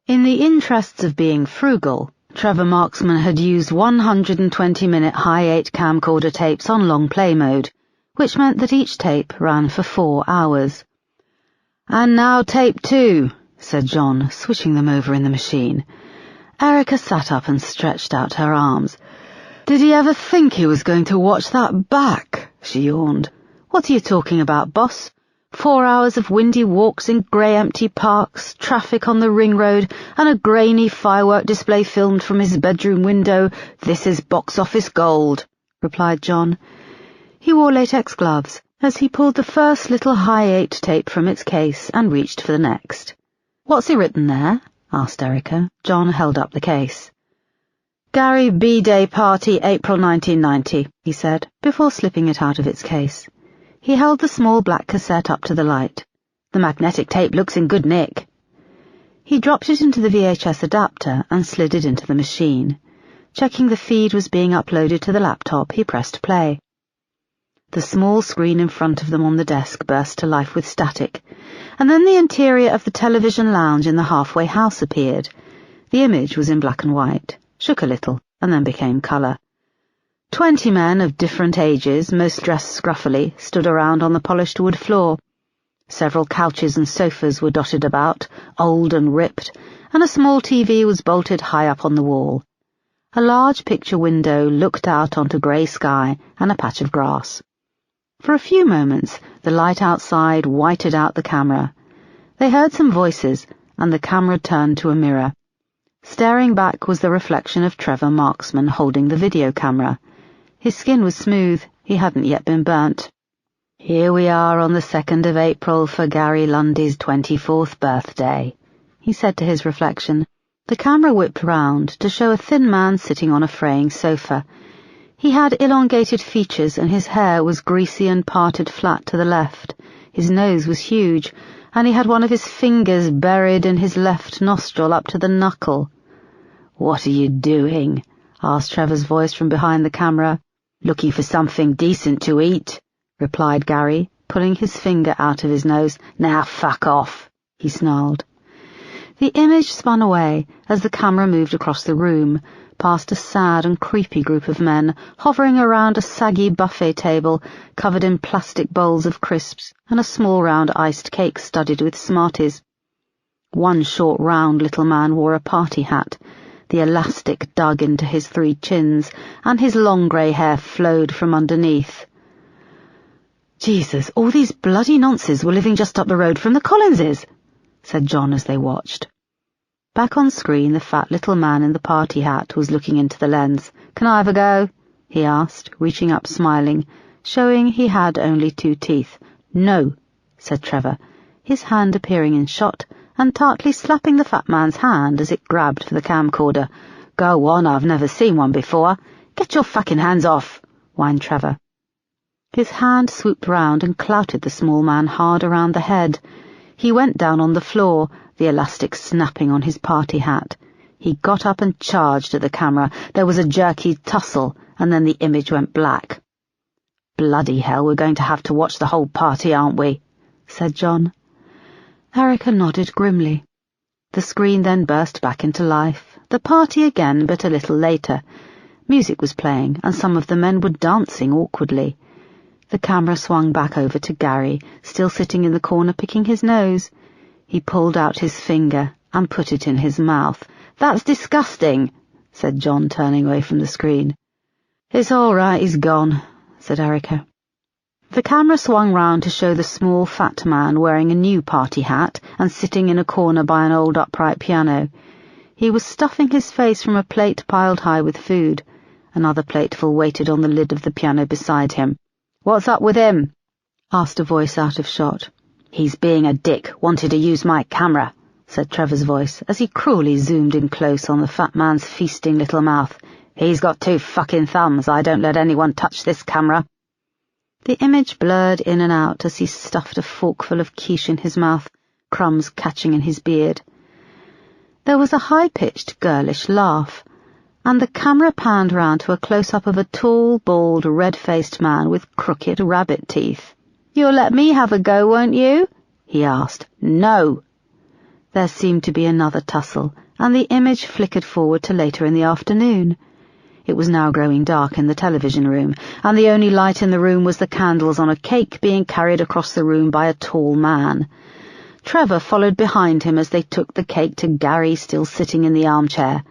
In the interests of being frugal, Trevor Marksman had used 120-minute high-8 camcorder tapes on long play mode, which meant that each tape ran for 4 hours. "And now tape 2, said John, switching them over in the machine. Erica sat up and stretched out her arms. "Did he ever think he was going to watch that back?" she yawned. "What are you talking about, boss? 4 hours of windy walks in grey empty parks, traffic on the ring road, and a grainy firework display filmed from his bedroom window. This is box office gold," replied John. He wore latex gloves as he pulled the first little high-8 tape from its case and reached for the next. "What's he written there?" asked Erica. John held up the case. "Gary B-Day Party, April 1990, he said, before slipping it out of its case. He held the small black cassette up to the light. "The magnetic tape looks in good nick." He dropped it into the VHS adapter and slid it into the machine. Checking the feed was being uploaded to the laptop, he pressed play. The small screen in front of them on the desk burst to life with static, and then the interior of the television lounge in the halfway house appeared. The image was in black and white, shook a little, and then became colour. 20 men of different ages, most dressed scruffily, stood around on the polished wood floor. Several couches and sofas were dotted about, old and ripped, and a small TV was bolted high up on the wall. A large picture window looked out onto grey sky and a patch of grass. For a few moments, the light outside whited out the camera. They heard some voices, and the camera turned to a mirror. Staring back was the reflection of Trevor Marksman holding the video camera. His skin was smooth, he hadn't yet been burnt. "Here we are on the 2nd of April for Gary Lundy's 24th birthday," he said to his reflection. The camera whipped round to show a thin man sitting on a fraying sofa. He had elongated features and his hair was greasy and parted flat to the left. His nose was huge, and he had one of his fingers buried in his left nostril up to the knuckle. "What are you doing?" asked Trevor's voice from behind the camera. "Looking for something decent to eat," replied Gary, pulling his finger out of his nose. "Now fuck off," he snarled. The image spun away as the camera moved across the room, past a sad and creepy group of men hovering around a saggy buffet table covered in plastic bowls of crisps and a small round iced cake studded with Smarties. One short round little man wore a party hat. The elastic dug into his 3 chins, and his long grey hair flowed from underneath. "Jesus, all these bloody nonces were living just up the road from the Collinses," said John as they watched. Back on screen, the fat little man in the party hat was looking into the lens. "Can I have a go?" he asked, reaching up smiling, showing he had only 2 teeth. "No," said Trevor, his hand appearing in shot and tartly slapping the fat man's hand as it grabbed for the camcorder. "Go on, I've never seen one before. Get your fucking hands off," whined Trevor. His hand swooped round and clouted the small man hard around the head. He went down on the floor, the elastic snapping on his party hat. He got up and charged at the camera. There was a jerky tussle, and then the image went black. "Bloody hell, we're going to have to watch the whole party, aren't we?" said John. Erica nodded grimly. The screen then burst back into life. The party again, but a little later. Music was playing, and some of the men were dancing awkwardly. The camera swung back over to Gary, still sitting in the corner picking his nose. He pulled out his finger and put it in his mouth. "That's disgusting," said John, turning away from the screen. "It's all right, he's gone," said Erica. The camera swung round to show the small, fat man wearing a new party hat and sitting in a corner by an old upright piano. He was stuffing his face from a plate piled high with food. Another plateful waited on the lid of the piano beside him. "What's up with him?" asked a voice out of shot. "He's being a dick, wanted to use my camera," said Trevor's voice, as he cruelly zoomed in close on the fat man's feasting little mouth. "He's got 2 fucking thumbs. I don't let anyone touch this camera." The image blurred in and out as he stuffed a forkful of quiche in his mouth, crumbs catching in his beard. There was a high-pitched, girlish laugh, and the camera panned round to a close-up of a tall, bald, red-faced man with crooked rabbit teeth. "You'll let me have a go, won't you?" he asked. "No." There seemed to be another tussle, and the image flickered forward to later in the afternoon. It was now growing dark in the television room, and the only light in the room was the candles on a cake being carried across the room by a tall man. Trevor followed behind him as they took the cake to Gary, still sitting in the armchair.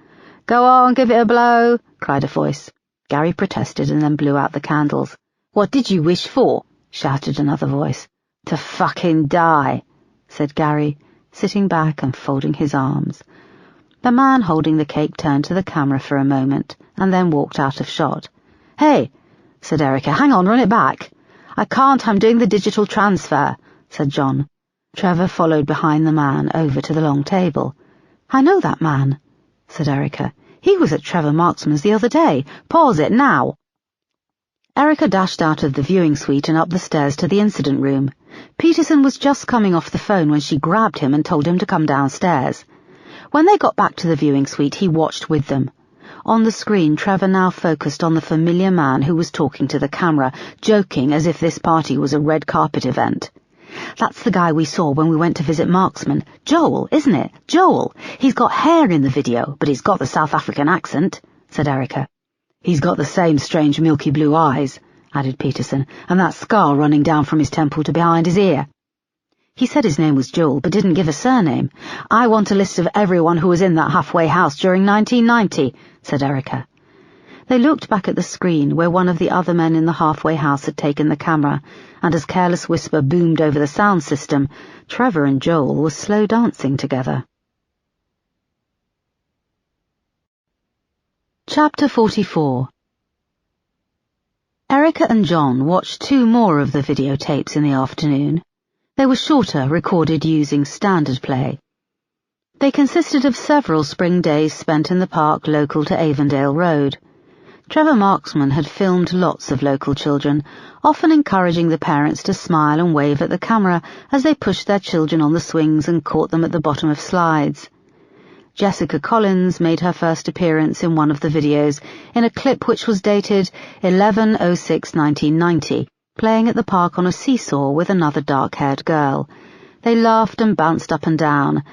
"Go on, give it a blow," cried a voice. Gary protested and then blew out the candles. "What did you wish for?" shouted another voice. "To fucking die," said Gary, sitting back and folding his arms. The man holding the cake turned to the camera for a moment, and then walked out of shot. "Hey," said Erica, "hang on, run it back." "I can't, I'm doing the digital transfer," said John. Trevor followed behind the man over to the long table. "I know that man," said Erica. "He was at Trevor Marksman's the other day. Pause it now." Erica dashed out of the viewing suite and up the stairs to the incident room. Peterson was just coming off the phone when she grabbed him and told him to come downstairs. When they got back to the viewing suite, he watched with them. On the screen, Trevor now focused on the familiar man who was talking to the camera, joking as if this party was a red carpet event. "That's the guy we saw when we went to visit Marksman. Joel, isn't it? Joel. He's got hair in the video, but he's got the South African accent," said Erica. "He's got the same strange milky blue eyes," added Peterson, "and that scar running down from his temple to behind his ear." "He said his name was Joel, but didn't give a surname. I want a list of everyone who was in that halfway house during 1990, said Erica. They looked back at the screen where one of the other men in the halfway house had taken the camera, and as Careless Whisper boomed over the sound system, Trevor and Joel were slow dancing together. Chapter 44. Erica and John watched 2 more of the videotapes in the afternoon. They were shorter, recorded using standard play. They consisted of several spring days spent in the park local to Avondale Road. Trevor Marksman had filmed lots of local children, often encouraging the parents to smile and wave at the camera as they pushed their children on the swings and caught them at the bottom of slides. Jessica Collins made her first appearance in one of the videos in a clip which was dated 11/06/1990, playing at the park on a seesaw with another dark-haired girl. They laughed and bounced up and down,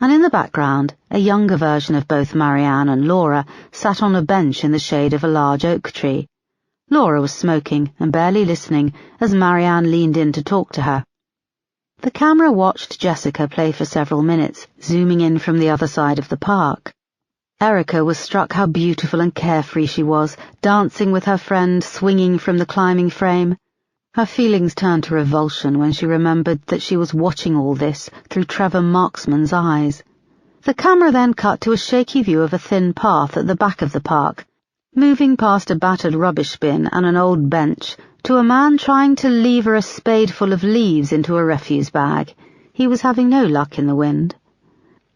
and in the background, a younger version of both Marianne and Laura sat on a bench in the shade of a large oak tree. Laura was smoking and barely listening as Marianne leaned in to talk to her. The camera watched Jessica play for several minutes, zooming in from the other side of the park. Erica was struck how beautiful and carefree she was, dancing with her friend, swinging from the climbing frame. Her feelings turned to revulsion when she remembered that she was watching all this through Trevor Marksman's eyes. The camera then cut to a shaky view of a thin path at the back of the park, moving past a battered rubbish bin and an old bench, to a man trying to lever a spadeful of leaves into a refuse bag. He was having no luck in the wind.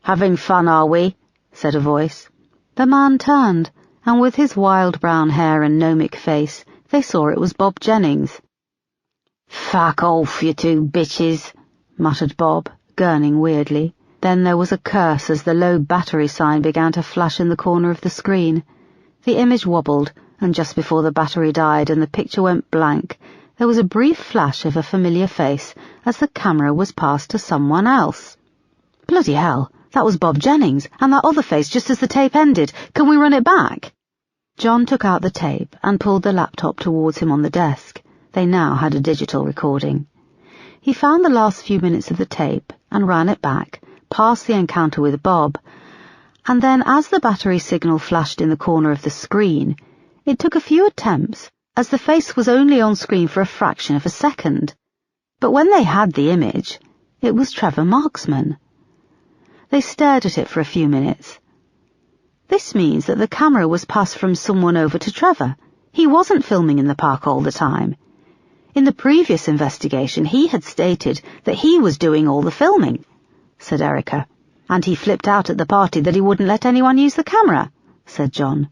"Having fun, are we?" said a voice. The man turned, and with his wild brown hair and gnomic face, they saw it was Bob Jennings. "Fuck off, you 2 bitches," muttered Bob, gurning weirdly. Then there was a curse as the low battery sign began to flash in the corner of the screen. The image wobbled, and just before the battery died and the picture went blank, there was a brief flash of a familiar face as the camera was passed to someone else. "Bloody hell, that was Bob Jennings, and that other face just as the tape ended. Can we run it back?" John took out the tape and pulled the laptop towards him on the desk. They now had a digital recording. He found the last few minutes of the tape and ran it back, past the encounter with Bob, and then as the battery signal flashed in the corner of the screen, it took a few attempts, as the face was only on screen for a fraction of a second. But when they had the image, it was Trevor Marksman. They stared at it for a few minutes. This means that the camera was passed from someone over to Trevor. He wasn't filming in the park all the time. In the previous investigation, he had stated that he was doing all the filming, said Erica. And he flipped out at the party that he wouldn't let anyone use the camera, said John.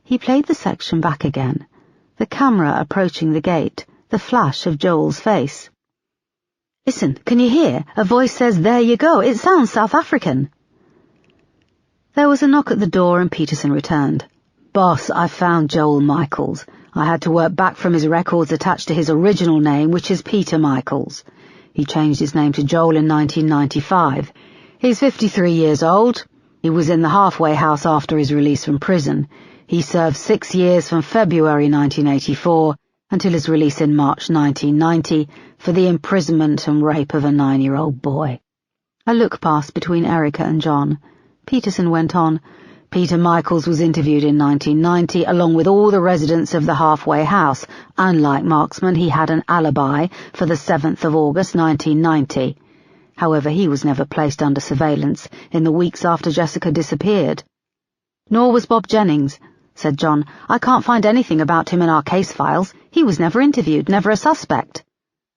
He played the section back again, the camera approaching the gate, the flash of Joel's face. Listen, can you hear? A voice says, "There you go." It sounds South African. There was a knock at the door and Peterson returned. Boss, I found Joel Michaels. I had to work back from his records attached to his original name, which is Peter Michaels. He changed his name to Joel in 1995. He's 53 years old. He was in the halfway house after his release from prison. He served 6 years from February 1984 until his release in March 1990 for the imprisonment and rape of a 9-year-old boy. A look passed between Erica and John. Peterson went on. Peter Michaels was interviewed in 1990 along with all the residents of the halfway house. Unlike Marksman, he had an alibi for the 7th of August 1990. However, he was never placed under surveillance in the weeks after Jessica disappeared. Nor was Bob Jennings, said John. I can't find anything about him in our case files. He was never interviewed, never a suspect.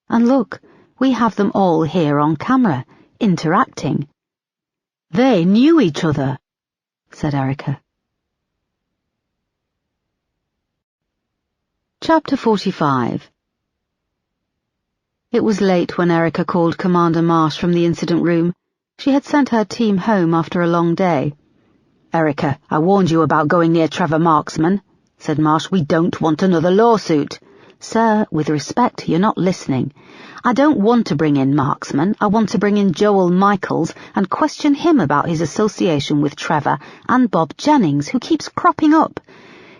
And look, we have them all here on camera, interacting. They knew each other, said Erica. Chapter 45. It was late when Erica called Commander Marsh from the incident room. She had sent her team home after a long day. Erica, I warned you about going near Trevor Marksman, said Marsh. We don't want another lawsuit. Sir, with respect, you're not listening. I don't want to bring in Marksman. I want to bring in Joel Michaels and question him about his association with Trevor and Bob Jennings, who keeps cropping up.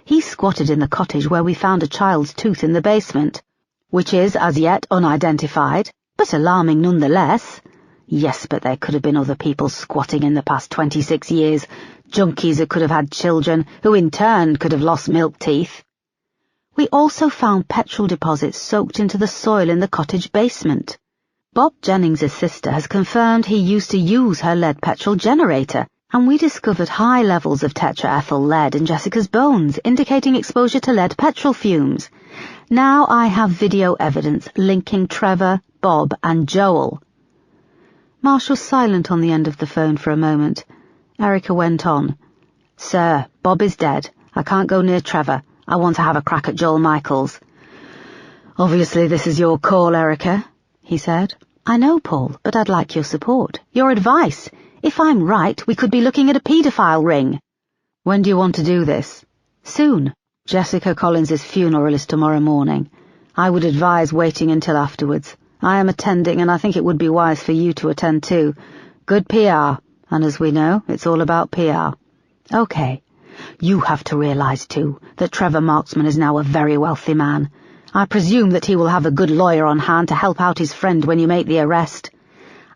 He squatted in the cottage where we found a child's tooth in the basement, which is as yet unidentified, but alarming nonetheless. Yes, but there could have been other people squatting in the past 26 years, junkies who could have had children, who in turn could have lost milk teeth. We also found petrol deposits soaked into the soil in the cottage basement. Bob Jennings' sister has confirmed he used to use her lead petrol generator, and we discovered high levels of tetraethyl lead in Jessica's bones, indicating exposure to lead petrol fumes. Now I have video evidence linking Trevor, Bob, and Joel. Marsh was silent on the end of the phone for a moment. Erica went on. Sir, Bob is dead. I can't go near Trevor. I want to have a crack at Joel Michaels. Obviously this is your call, Erica, he said. I know, Paul, but I'd like your support, your advice. If I'm right, we could be looking at a paedophile ring. When do you want to do this? Soon. Jessica Collins's funeral is tomorrow morning. I would advise waiting until afterwards. I am attending, and I think it would be wise for you to attend too. Good PR, and as we know, it's all about PR. Okay. You have to realize, too, that Trevor Marksman is now a very wealthy man. I presume that he will have a good lawyer on hand to help out his friend when you make the arrest.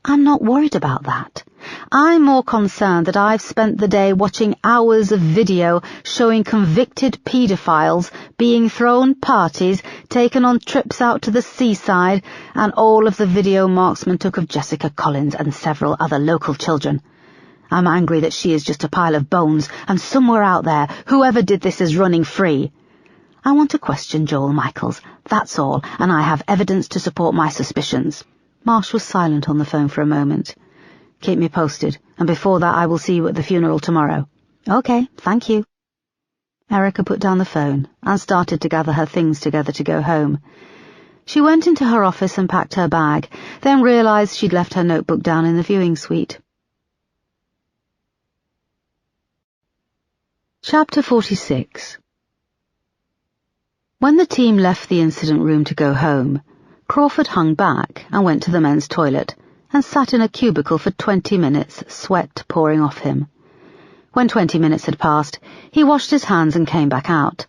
I'm not worried about that. I'm more concerned that I've spent the day watching hours of video showing convicted paedophiles being thrown parties, taken on trips out to the seaside, and all of the video Marksman took of Jessica Collins and several other local children. I'm angry that she is just a pile of bones, and somewhere out there, whoever did this is running free. I want to question Joel Michaels, that's all, and I have evidence to support my suspicions. Marsh was silent on the phone for a moment. Keep me posted, and before that I will see you at the funeral tomorrow. Okay, thank you. Erica put down the phone and started to gather her things together to go home. She went into her office and packed her bag, then realized she'd left her notebook down in the viewing suite. Chapter 46. When the team left the incident room to go home, Crawford hung back and went to the men's toilet and sat in a cubicle for 20 minutes, sweat pouring off him. When 20 minutes had passed, he washed his hands and came back out.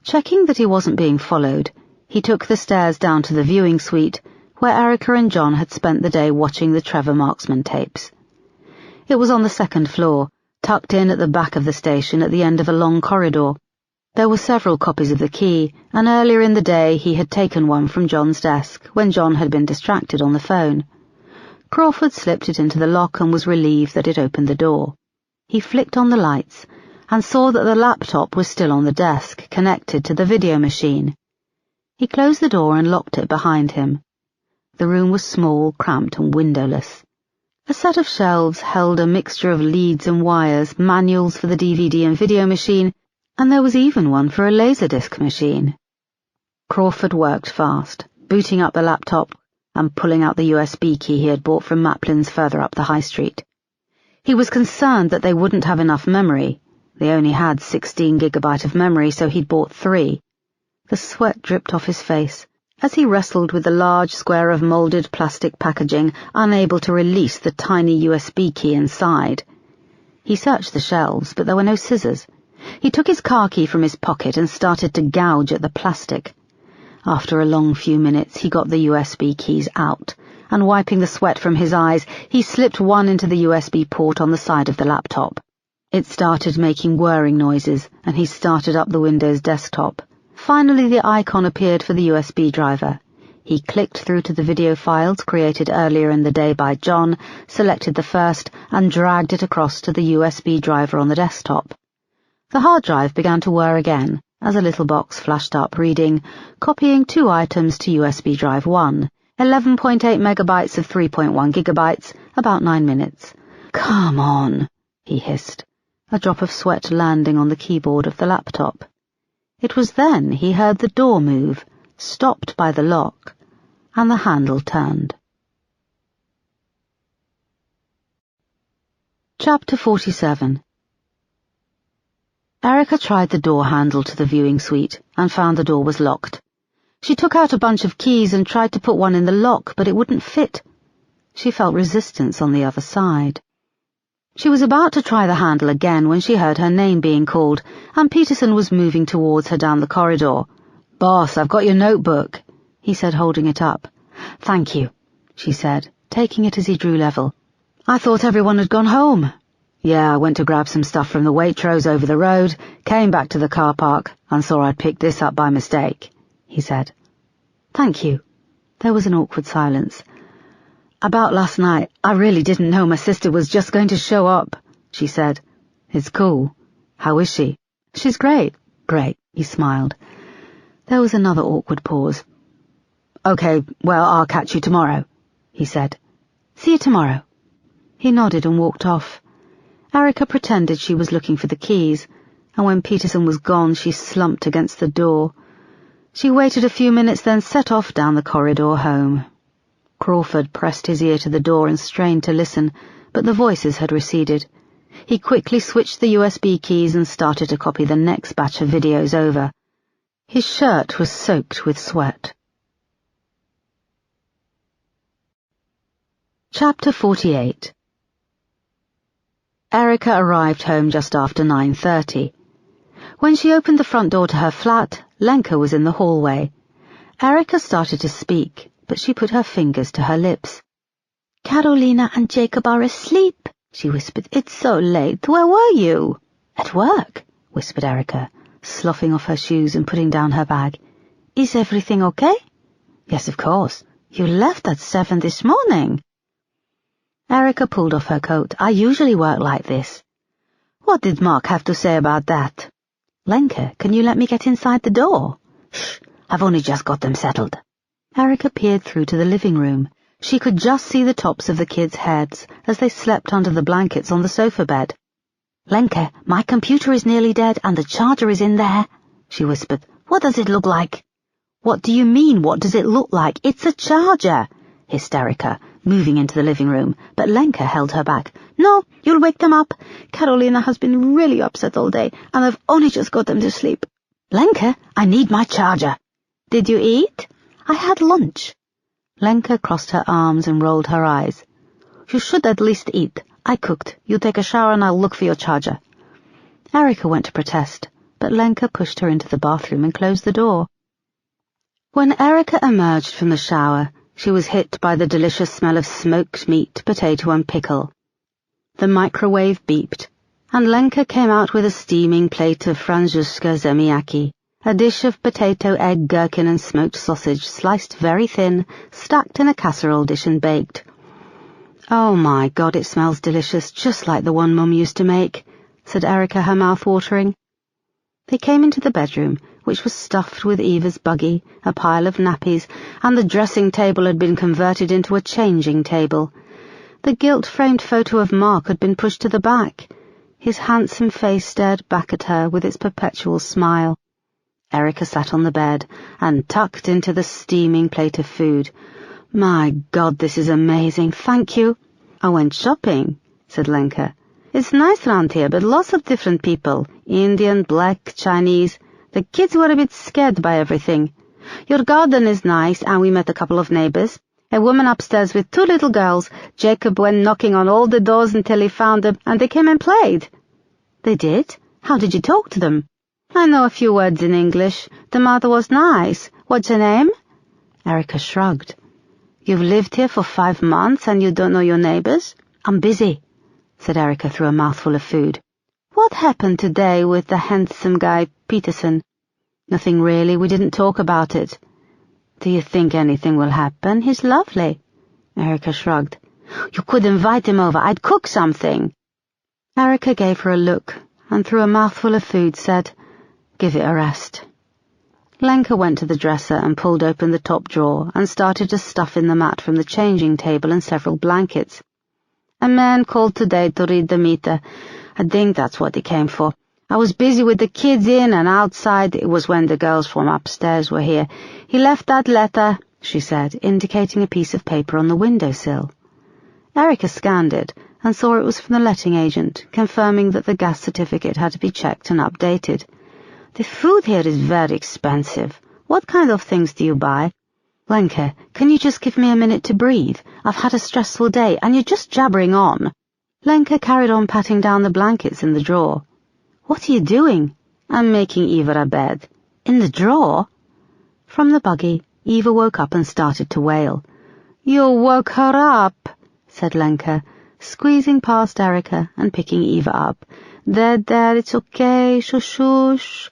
Checking that he wasn't being followed, He took the stairs down to the viewing suite, where Erica and John had spent the day watching the Trevor Marksman tapes. It was on the second floor, tucked in at the back of the station at the end of a long corridor. There were several copies of the key, and earlier in the day he had taken one from John's desk when John had been distracted on the phone. Crawford slipped it into the lock and was relieved that it opened the door. He flicked on the lights and saw that the laptop was still on the desk, connected to the video machine. He closed the door and locked it behind him. The room was small, cramped, and windowless. A set of shelves held a mixture of leads and wires, manuals for the DVD and video machine, and there was even one for a Laserdisc machine. Crawford worked fast, booting up the laptop and pulling out the USB key he had bought from Maplin's further up the high street. He was concerned that they wouldn't have enough memory. They only had 16 gigabyte of memory, so he'd bought 3. The sweat dripped off his face as he wrestled with the large square of molded plastic packaging, unable to release the tiny USB key inside. He searched the shelves, but there were no scissors. He took his car key from his pocket and started to gouge at the plastic. After a long few minutes, he got the USB keys out, and wiping the sweat from his eyes, he slipped one into the USB port on the side of the laptop. It started making whirring noises, and he started up the Windows desktop. Finally, the icon appeared for the USB driver. He clicked through to the video files created earlier in the day by John, selected the first, and dragged it across to the USB driver on the desktop. The hard drive began to whir again, as a little box flashed up reading, copying 2 items to USB drive 1, 11.8 megabytes of 3.1 gigabytes, about 9 minutes. "Come on," he hissed, a drop of sweat landing on the keyboard of the laptop. It was then he heard the door move, stopped by the lock, and the handle turned. Chapter 47. Erica tried the door handle to the viewing suite and found the door was locked. She took out a bunch of keys and tried to put one in the lock, but it wouldn't fit. She felt resistance on the other side. She was about to try the handle again when she heard her name being called, and Peterson was moving towards her down the corridor. "Boss, I've got your notebook," he said, holding it up. "Thank you," she said, taking it as he drew level. "I thought everyone had gone home." "Yeah, I went to grab some stuff from the Waitrose over the road, came back to the car park, and saw I'd picked this up by mistake," he said. "Thank you." There was an awkward silence. "About last night, I really didn't know my sister was just going to show up," she said. "It's cool. How is she?" "She's great." "Great," he smiled. There was another awkward pause. "Okay, well, I'll catch you tomorrow," he said. "See you tomorrow." He nodded and walked off. Erica pretended she was looking for the keys, and when Peterson was gone, she slumped against the door. She waited a few minutes, then set off down the corridor home. Crawford pressed his ear to the door and strained to listen, but the voices had receded. He quickly switched the USB keys and started to copy the next batch of videos over. His shirt was soaked with sweat. Chapter 48. Erica arrived home just after 9:30. When she opened the front door to her flat, Lenka was in the hallway. Erica started to speak, but she put her fingers to her lips. "Carolina and Jacob are asleep," she whispered. "It's so late. Where were you?" "At work," whispered Erica, sloughing off her shoes and putting down her bag. "Is everything okay?" "Yes, of course. You left at 7 this morning." Erica pulled off her coat. "I usually work like this." "What did Mark have to say about that?" "Lenka, can you let me get inside the door?" "Shh, I've only just got them settled." Erica peered through to the living room. She could just see the tops of the kids' heads as they slept under the blankets on the sofa bed. "Lenka, my computer is nearly dead and the charger is in there," she whispered. "What does it look like?" "What do you mean, what does it look like? It's a charger," hissed Erica, moving into the living room, but Lenka held her back. "No, you'll wake them up. Carolina has been really upset all day, and I've only just got them to sleep." "Lenka, I need my charger." "Did you eat?" "I had lunch." Lenka crossed her arms and rolled her eyes. "You should at least eat. I cooked. You take a shower and I'll look for your charger." Erica went to protest, but Lenka pushed her into the bathroom and closed the door. When Erica emerged from the shower, she was hit by the delicious smell of smoked meat, potato and pickle. The microwave beeped, and Lenka came out with a steaming plate of franzuska zemiaki, a dish of potato, egg, gherkin and smoked sausage, sliced very thin, stacked in a casserole dish and baked. "Oh my God, it smells delicious, just like the one Mum used to make," said Erica, her mouth watering. They came into the bedroom, which was stuffed with Eva's buggy, a pile of nappies, and the dressing table had been converted into a changing table. The gilt-framed photo of Mark had been pushed to the back. His handsome face stared back at her with its perpetual smile. Erica sat on the bed and tucked into the steaming plate of food. "My God, this is amazing, thank you." "I went shopping," said Lenka. "It's nice round here, but lots of different people, Indian, black, Chinese. The kids were a bit scared by everything. Your garden is nice, and we met a couple of neighbors. A woman upstairs with 2 little girls. Jacob went knocking on all the doors until he found them, and they came and played." "They did? How did you talk to them?" "I know a few words in English. The mother was nice. What's your name?" Erica shrugged. "You've lived here for 5 months, and you don't know your neighbors?" "I'm busy," said Erica through a mouthful of food. "What happened today with the handsome guy, Peterson?" "Nothing really. We didn't talk about it." "Do you think anything will happen? He's lovely." Erica shrugged. "You could invite him over. I'd cook something." Erica gave her a look, and through a mouthful of food said, "Give it a rest." Lenka went to the dresser and pulled open the top drawer and started to stuff in the mat from the changing table and several blankets. "A man called today to read the meter. I think that's what he came for. I was busy with the kids in and outside. It was when the girls from upstairs were here. He left that letter," she said, indicating a piece of paper on the windowsill. Erica scanned it and saw it was from the letting agent, confirming that the gas certificate had to be checked and updated. "The food here is very expensive. What kind of things do you buy?" "Lenka, can you just give me a minute to breathe? I've had a stressful day, and you're just jabbering on." Lenka carried on patting down the blankets in the drawer. "What are you doing?" "I'm making Eva a bed." "In the drawer?" From the buggy, Eva woke up and started to wail. "You woke her up," said Lenka, squeezing past Erica and picking Eva up. There, it's okay, shush.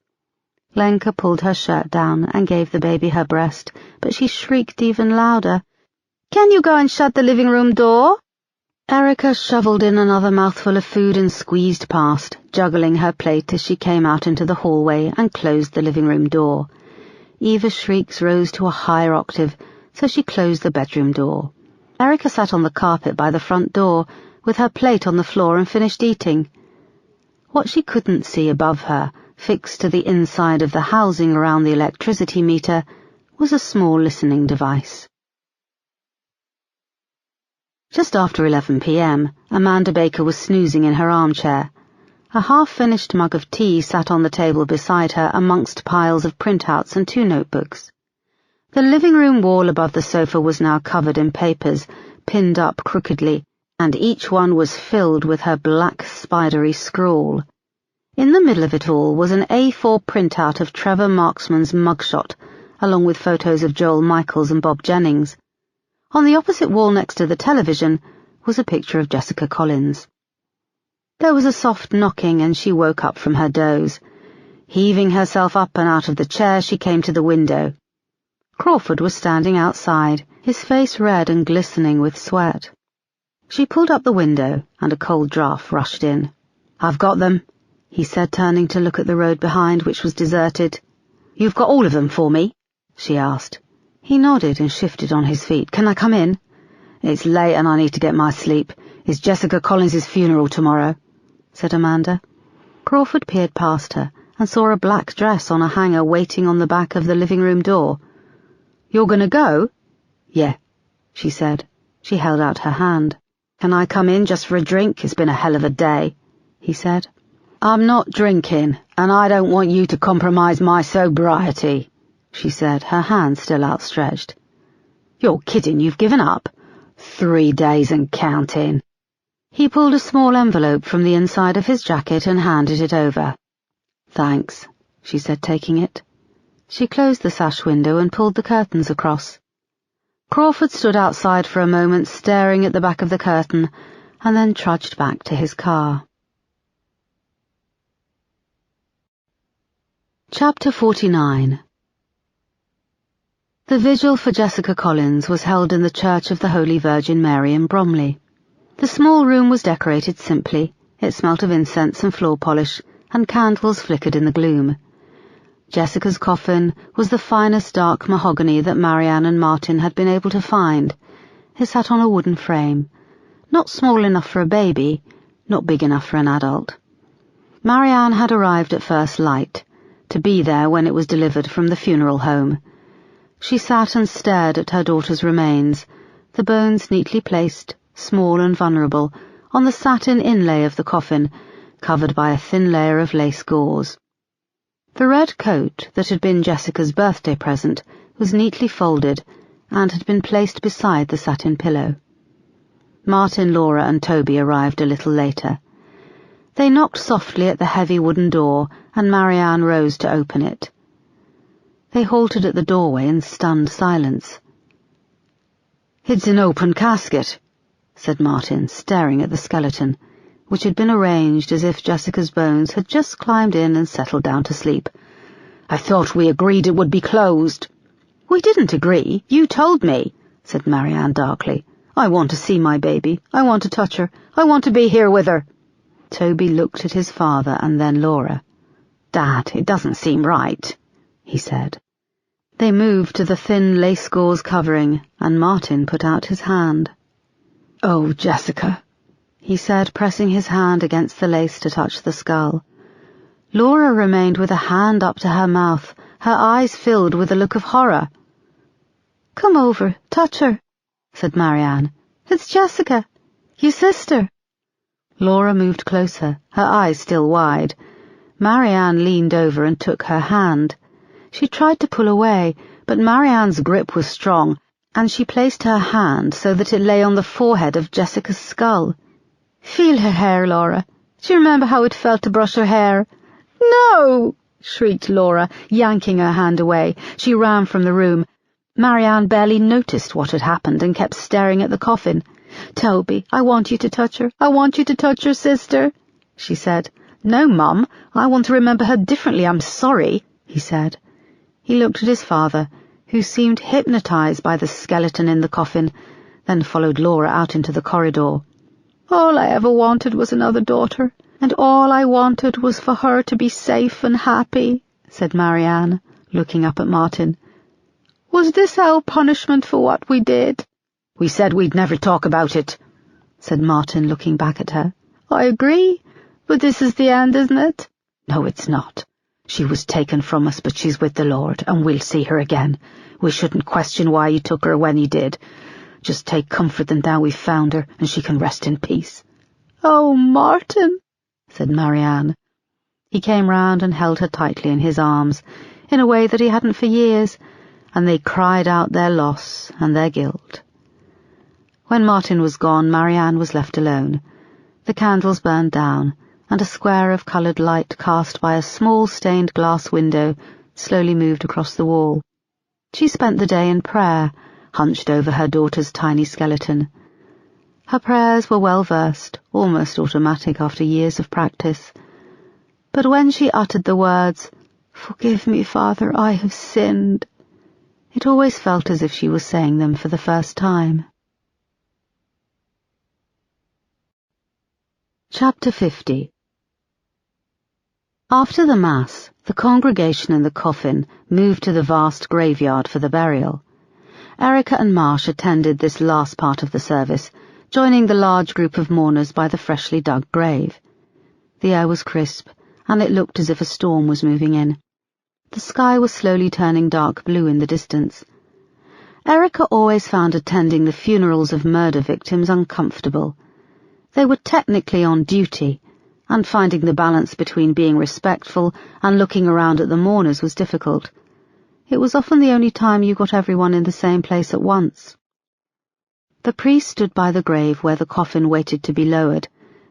Lenka pulled her shirt down and gave the baby her breast, but she shrieked even louder. "Can you go and shut the living room door?" Erica shoveled in another mouthful of food and squeezed past, juggling her plate as she came out into the hallway and closed the living room door. Eva's shrieks rose to a higher octave, so she closed the bedroom door. Erica sat on the carpet by the front door, with her plate on the floor, and finished eating. What she couldn't see above her, fixed to the inside of the housing around the electricity meter, was a small listening device. Just after 11 p.m., Amanda Baker was snoozing in her armchair. A half-finished mug of tea sat on the table beside her amongst piles of printouts and 2 notebooks. The living room wall above the sofa was now covered in papers, pinned up crookedly, and each one was filled with her black spidery scrawl. In the middle of it all was an A4 printout of Trevor Marksman's mugshot, along with photos of Joel Michaels and Bob Jennings. On the opposite wall next to the television was a picture of Jessica Collins. There was a soft knocking, and she woke up from her doze. Heaving herself up and out of the chair, she came to the window. Crawford was standing outside, his face red and glistening with sweat. She pulled up the window, and a cold draft rushed in. "I've got them," he said, turning to look at the road behind, which was deserted. "You've got all of them for me?" she asked. He nodded and shifted on his feet. "Can I come in?" "It's late and I need to get my sleep. It's Jessica Collins's funeral tomorrow," said Amanda. Crawford peered past her and saw a black dress on a hanger waiting on the back of the living room door. "You're going to go?" "Yeah," she said. She held out her hand. "Can I come in just for a drink? It's been a hell of a day," he said. "I'm not drinking, and I don't want you to compromise my sobriety," she said, her hand still outstretched. "You're kidding, you've given up?" 3 days and counting." He pulled a small envelope from the inside of his jacket and handed it over. "Thanks," she said, taking it. She closed the sash window and pulled the curtains across. Crawford stood outside for a moment, staring at the back of the curtain, and then trudged back to his car. Chapter 49. The vigil for Jessica Collins was held in the Church of the Holy Virgin Mary in Bromley. The small room was decorated simply. It smelt of incense and floor polish, and candles flickered in the gloom. Jessica's coffin was the finest dark mahogany that Marianne and Martin had been able to find. It sat on a wooden frame, not small enough for a baby, not big enough for an adult. Marianne had arrived at first light, to be there when it was delivered from the funeral home. She sat and stared at her daughter's remains, the bones neatly placed, small and vulnerable, on the satin inlay of the coffin, covered by a thin layer of lace gauze. The red coat that had been Jessica's birthday present was neatly folded and had been placed beside the satin pillow. Martin, Laura, and Toby arrived a little later. They knocked softly at the heavy wooden door, and Marianne rose to open it. They halted at the doorway in stunned silence. "It's an open casket," said Martin, staring at the skeleton, which had been arranged as if Jessica's bones had just climbed in and settled down to sleep. "I thought we agreed it would be closed." "We didn't agree. You told me," said Marianne darkly. "I want to see my baby. I want to touch her. I want to be here with her." Toby looked at his father and then Laura. "Dad, it doesn't seem right," he said. They moved to the thin lace gauze covering, and Martin put out his hand. "Oh, Jessica," he said, pressing his hand against the lace to touch the skull. Laura remained with a hand up to her mouth, her eyes filled with a look of horror. "Come over, touch her," said Marianne. "It's Jessica, your sister." Laura moved closer, her eyes still wide. Marianne leaned over and took her hand. She tried to pull away, but Marianne's grip was strong, and she placed her hand so that it lay on the forehead of Jessica's skull. "Feel her hair, Laura. Do you remember how it felt to brush her hair?" "No!" shrieked Laura, yanking her hand away. She ran from the room. Marianne barely noticed what had happened and kept staring at the coffin. "Toby, I want you to touch her. I want you to touch your sister," she said. "No, Mum, I want to remember her differently. I'm sorry," he said. He looked at his father, who seemed hypnotized by the skeleton in the coffin, then followed Laura out into the corridor. "All I ever wanted was another daughter, and all I wanted was for her to be safe and happy," said Marianne, looking up at Martin. "Was this our punishment for what we did?" "We said we'd never talk about it," said Martin, looking back at her. "I agree, but this is the end, isn't it?" "No, it's not. She was taken from us, but she's with the Lord, and we'll see her again. We shouldn't question why you took her when you did. Just take comfort that now we've found her, and she can rest in peace." "Oh, Martin," said Marianne. He came round and held her tightly in his arms, in a way that he hadn't for years, and they cried out their loss and their guilt. When Martin was gone, Marianne was left alone. The candles burned down, and a square of coloured light cast by a small stained glass window slowly moved across the wall. She spent the day in prayer, hunched over her daughter's tiny skeleton. Her prayers were well-versed, almost automatic after years of practice. But when she uttered the words, "Forgive me, Father, I have sinned," it always felt as if she was saying them for the first time. Chapter 50. After the Mass, the congregation in the coffin moved to the vast graveyard for the burial. Erica and Marsh attended this last part of the service, joining the large group of mourners by the freshly dug grave. The air was crisp, and it looked as if a storm was moving in. The sky was slowly turning dark blue in the distance. Erica always found attending the funerals of murder victims uncomfortable. They were technically on duty, and finding the balance between being respectful and looking around at the mourners was difficult. It was often the only time you got everyone in the same place at once. The priest stood by the grave where the coffin waited to be lowered,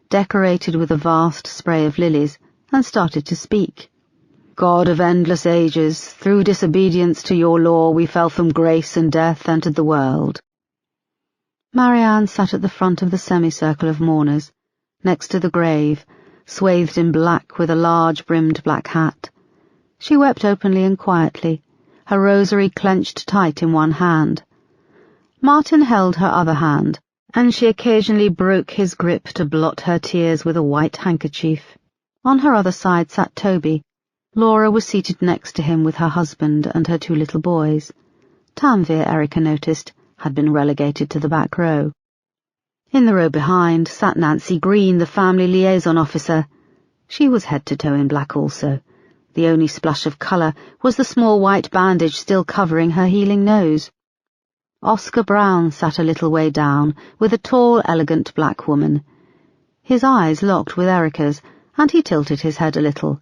decorated with a vast spray of lilies, and started to speak. God of endless ages, through disobedience to your law we fell from grace and death entered the world. Marianne sat at the front of the semicircle of mourners, next to the grave, swathed in black with a large-brimmed black hat. She wept openly and quietly, her rosary clenched tight in one hand. Martin held her other hand, and she occasionally broke his grip to blot her tears with a white handkerchief. On her other side sat Toby. Laura was seated next to him with her husband and her 2 little boys. Tanvir, Erica noticed, had been relegated to the back row. In the row behind sat Nancy Green, the family liaison officer. She was head to toe in black also. The only splash of colour was the small white bandage still covering her healing nose. Oscar Brown sat a little way down with a tall, elegant black woman. His eyes locked with Erica's, and he tilted his head a little.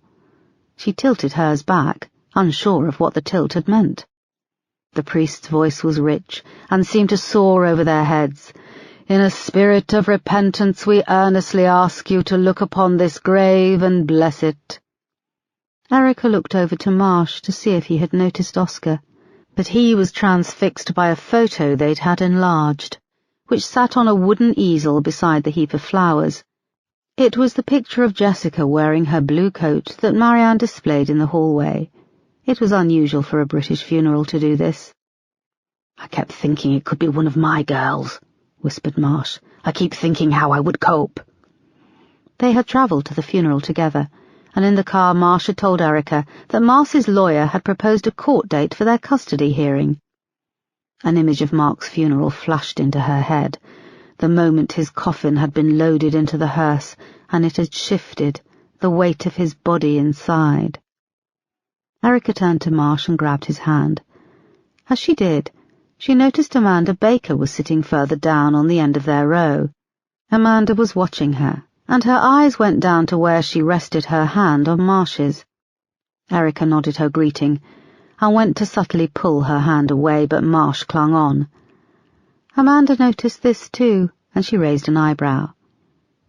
She tilted hers back, unsure of what the tilt had meant. The priest's voice was rich and seemed to soar over their heads. In a spirit of repentance we earnestly ask you to look upon this grave and bless it. Erica looked over to Marsh to see if he had noticed Oscar, but he was transfixed by a photo they'd had enlarged, which sat on a wooden easel beside the heap of flowers. It was the picture of Jessica wearing her blue coat that Marianne displayed in the hallway. It was unusual for a British funeral to do this. "I kept thinking it could be one of my girls," whispered Marsh. "I keep thinking how I would cope." They had travelled to the funeral together, and in the car Marsh had told Erica that Marcy's lawyer had proposed a court date for their custody hearing. An image of Mark's funeral flashed into her head, the moment his coffin had been loaded into the hearse and it had shifted, the weight of his body inside. Erica turned to Marsh and grabbed his hand. As she did, she noticed Amanda Baker was sitting further down on the end of their row. Amanda was watching her, and her eyes went down to where she rested her hand on Marsh's. Erica nodded her greeting, and went to subtly pull her hand away, but Marsh clung on. Amanda noticed this too, and she raised an eyebrow.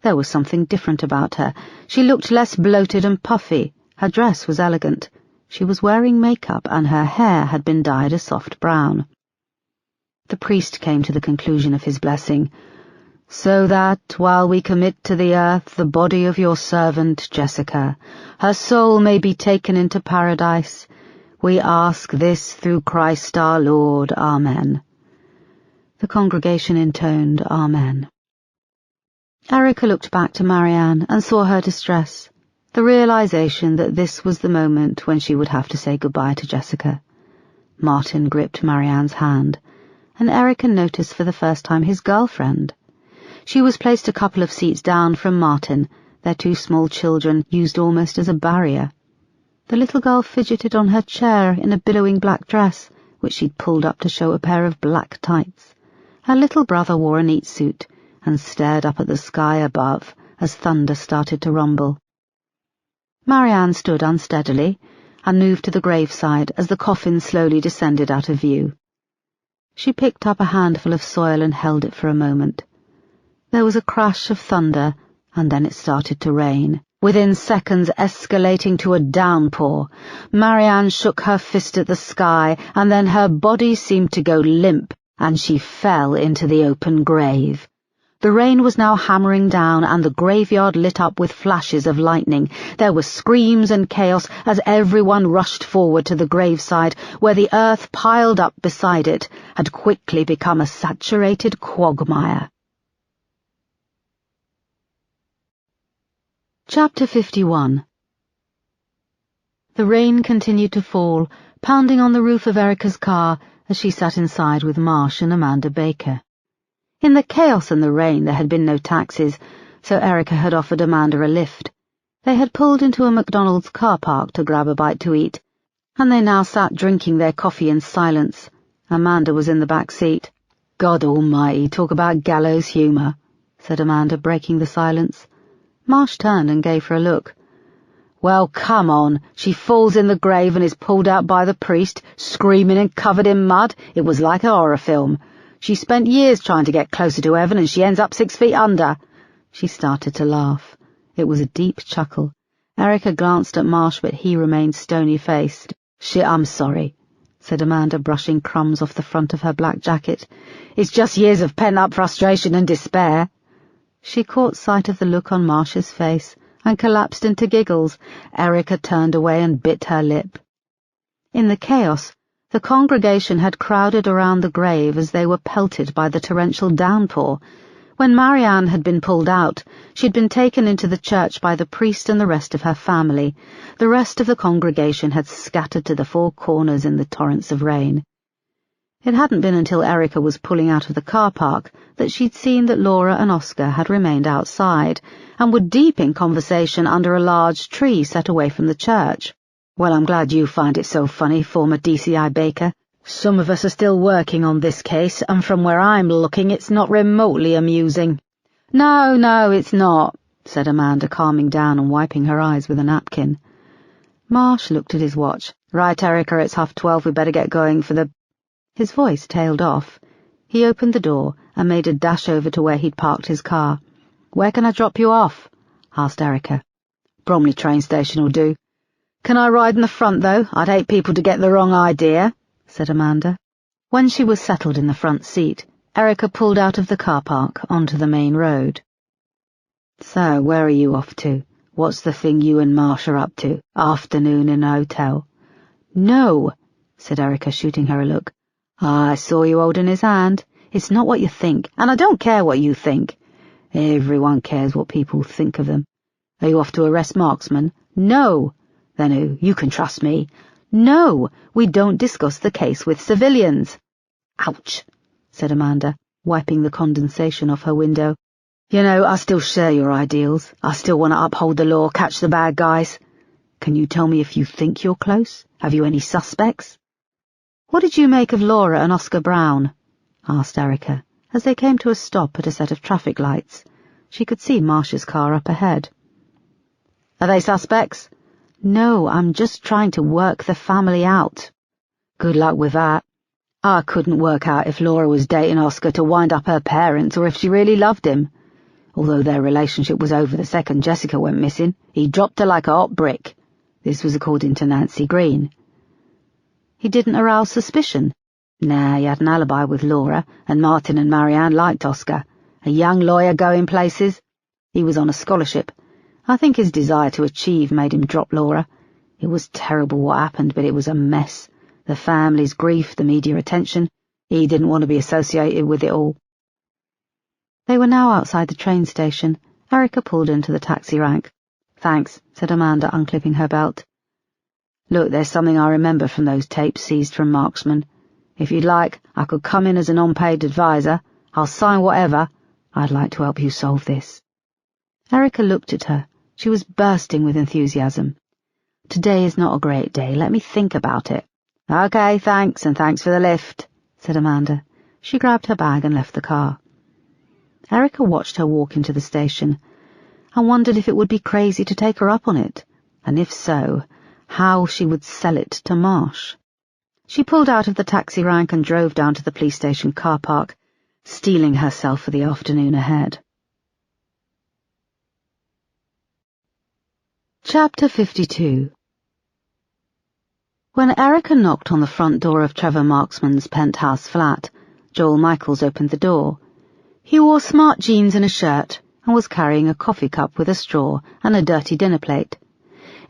There was something different about her. She looked less bloated and puffy. Her dress was elegant. She was wearing makeup, and her hair had been dyed a soft brown. The priest came to the conclusion of his blessing. "So that, while we commit to the earth the body of your servant Jessica, her soul may be taken into paradise, we ask this through Christ our Lord. Amen." The congregation intoned Amen. Erica looked back to Marianne and saw her distress, the realization that this was the moment when she would have to say goodbye to Jessica. Martin gripped Marianne's hand, and Erica noticed for the first time his girlfriend. She was placed a couple of seats down from Martin, their 2 small children used almost as a barrier. The little girl fidgeted on her chair in a billowing black dress, which she'd pulled up to show a pair of black tights. Her little brother wore a neat suit and stared up at the sky above as thunder started to rumble. Marianne stood unsteadily and moved to the graveside as the coffin slowly descended out of view. She picked up a handful of soil and held it for a moment. There was a crash of thunder, and then it started to rain, within seconds escalating to a downpour. Marianne shook her fist at the sky, and then her body seemed to go limp, and she fell into the open grave. The rain was now hammering down, and the graveyard lit up with flashes of lightning. There were screams and chaos as everyone rushed forward to the graveside, where the earth piled up beside it had quickly become a saturated quagmire. Chapter 51. The rain continued to fall, pounding on the roof of Erica's car as she sat inside with Marsh and Amanda Baker. In the chaos and the rain there had been no taxis, so Erica had offered Amanda a lift. They had pulled into a McDonald's car park to grab a bite to eat, and they now sat drinking their coffee in silence. Amanda was in the back seat. "God almighty, talk about gallows humour," said Amanda, breaking the silence. Marsh turned and gave her a look. "Well, come on. She falls in the grave and is pulled out by the priest, screaming and covered in mud. It was like a horror film. She spent years trying to get closer to heaven, and she ends up 6 feet under." She started to laugh. It was a deep chuckle, Erica glanced at Marsh, but he remained stony-faced. "Shit, I'm sorry," said Amanda, brushing crumbs off the front of her black jacket. "It's just years of pent-up frustration and despair." She caught sight of the look on Marsh's face and collapsed into giggles. Erica turned away and bit her lip. In the chaos, the congregation had crowded around the grave as they were pelted by the torrential downpour. When Marianne had been pulled out, she'd been taken into the church by the priest and the rest of her family. The rest of the congregation had scattered to the four corners in the torrents of rain. It hadn't been until Erica was pulling out of the car park that she'd seen that Laura and Oscar had remained outside and were deep in conversation under a large tree set away from the church. "Well, I'm glad you find it so funny, former DCI Baker. Some of us are still working on this case, and from where I'm looking it's not remotely amusing." No, it's not," said Amanda, calming down and wiping her eyes with a napkin. Marsh looked at his watch. "Right, Erica, it's 12:30, we better get going for the—" His voice tailed off. He opened the door and made a dash over to where he'd parked his car. "Where can I drop you off?" asked Erica. "Bromley train station will do." "Can I ride in the front, though? I'd hate people to get the wrong idea," said Amanda. When she was settled in the front seat, Erica pulled out of the car park onto the main road. "So, where are you off to? What's the thing you and Marsh are up to? Afternoon in a hotel?" "No," said Erica, shooting her a look. "I saw you holding his hand. It's not what you think, and I don't care what you think. Everyone cares what people think of them. Are you off to arrest Marksman?" "No." "Then who? You can trust me." "No, we don't discuss the case with civilians." "Ouch," said Amanda, wiping the condensation off her window. "You know, I still share your ideals. I still want to uphold the law, catch the bad guys. Can you tell me if you think you're close? Have you any suspects?" "What did you make of Laura and Oscar Brown?" asked Erica, as they came to a stop at a set of traffic lights. She could see Marsh's car up ahead. "Are they suspects?" "No, I'm just trying to work the family out." "Good luck with that. I couldn't work out if Laura was dating Oscar to wind up her parents or if she really loved him. Although their relationship was over the second Jessica went missing, he dropped her like a hot brick." This was according to Nancy Green. "He didn't arouse suspicion?" "Nah, he had an alibi with Laura, and Martin and Marianne liked Oscar. A young lawyer going places. He was on a scholarship. I think his desire to achieve made him drop Laura. It was terrible what happened, but it was a mess. The family's grief, the media attention. He didn't want to be associated with it all." They were now outside the train station. Erica pulled into the taxi rank. "Thanks," said Amanda, unclipping her belt. "Look, there's something I remember from those tapes seized from Marksman. If you'd like, I could come in as an unpaid advisor. I'll sign whatever. I'd like to help you solve this." Erica looked at her. She was bursting with enthusiasm. "Today is not a great day. Let me think about it." "Okay, thanks, and thanks for the lift," said Amanda. She grabbed her bag and left the car. Erica watched her walk into the station and wondered if it would be crazy to take her up on it, and if so, how she would sell it to Marsh. She pulled out of the taxi rank and drove down to the police station car park, steeling herself for the afternoon ahead. Chapter 52. When Erica knocked on the front door of Trevor Marksman's penthouse flat, Joel Michaels opened the door. He wore smart jeans and a shirt, and was carrying a coffee cup with a straw and a dirty dinner plate.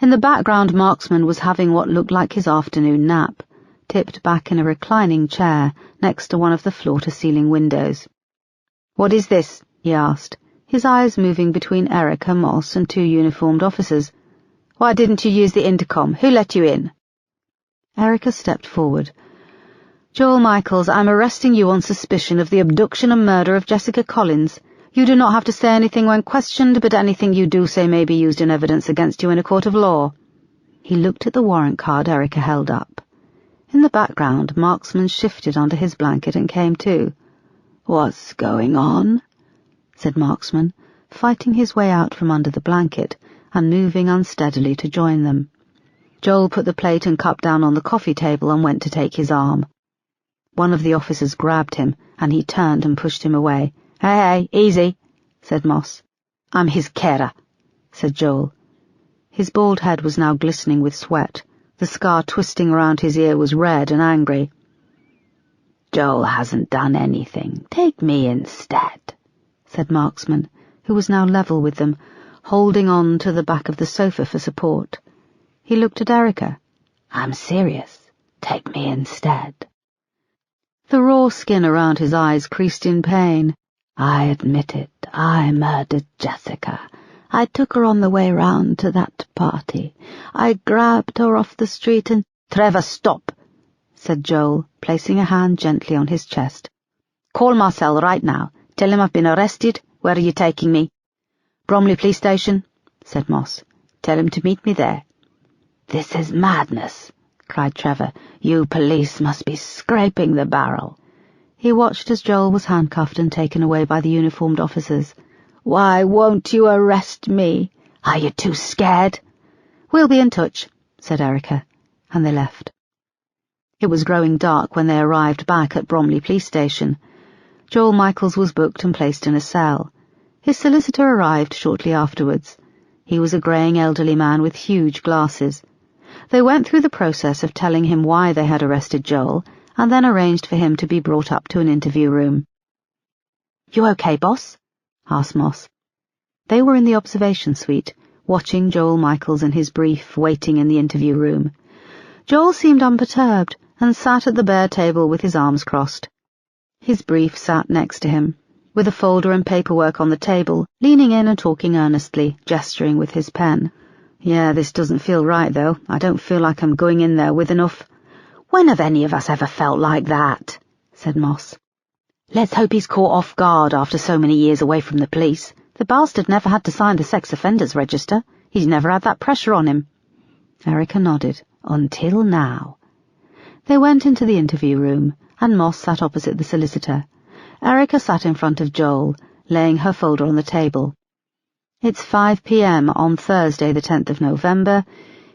In the background, Marksman was having what looked like his afternoon nap, tipped back in a reclining chair next to one of the floor-to-ceiling windows. "What is this?" he asked, his eyes moving between Erica, Moss, and two uniformed officers. "Why didn't you use the intercom? Who let you in?" Erica stepped forward. "Joel Michaels, I'm arresting you on suspicion of the abduction and murder of Jessica Collins. You do not have to say anything when questioned, but anything you do say may be used in evidence against you in a court of law." He looked at the warrant card Erica held up. In the background, Marksman shifted onto his blanket and came to. "What's going on?" said Marksman, fighting his way out from under the blanket and moving unsteadily to join them. Joel put the plate and cup down on the coffee table and went to take his arm. One of the officers grabbed him, and he turned and pushed him away. Hey, easy," said Moss. "I'm his carer," said Joel. His bald head was now glistening with sweat. The scar twisting around his ear was red and angry. "Joel hasn't done anything. Take me instead," said Marksman, who was now level with them, holding on to the back of the sofa for support. He looked at Erica. "I'm serious. Take me instead." The raw skin around his eyes creased in pain. "I admit it. I murdered Jessica. I took her on the way round to that party. I grabbed her off the street and—" "Trevor, stop," said Joel, placing a hand gently on his chest. "Call Marcel right now. Tell him I've been arrested. Where are you taking me?" "Bromley Police Station," said Moss. "Tell him to meet me there." "This is madness," cried Trevor. "You police must be scraping the barrel." He watched as Joel was handcuffed and taken away by the uniformed officers. "Why won't you arrest me? Are you too scared?" "We'll be in touch," said Erica, and they left. It was growing dark when they arrived back at Bromley Police Station. Joel Michaels was booked and placed in a cell. His solicitor arrived shortly afterwards. He was a greying elderly man with huge glasses. They went through the process of telling him why they had arrested Joel, and then arranged for him to be brought up to an interview room. "You okay, boss?" asked Moss. They were in the observation suite, watching Joel Michaels and his brief waiting in the interview room. Joel seemed unperturbed and sat at the bare table with his arms crossed. His brief sat next to him, with a folder and paperwork on the table, leaning in and talking earnestly, gesturing with his pen. "Yeah, this doesn't feel right, though. I don't feel like I'm going in there with enough—" "When have any of us ever felt like that?" said Moss. "Let's hope he's caught off guard after so many years away from the police. The bastard never had to sign the sex offenders register. He's never had that pressure on him." Erica nodded. "Until now." They went into the interview room, and Moss sat opposite the solicitor. Erica sat in front of Joel, laying her folder on the table. "It's 5 p.m. on Thursday, the 10th of November.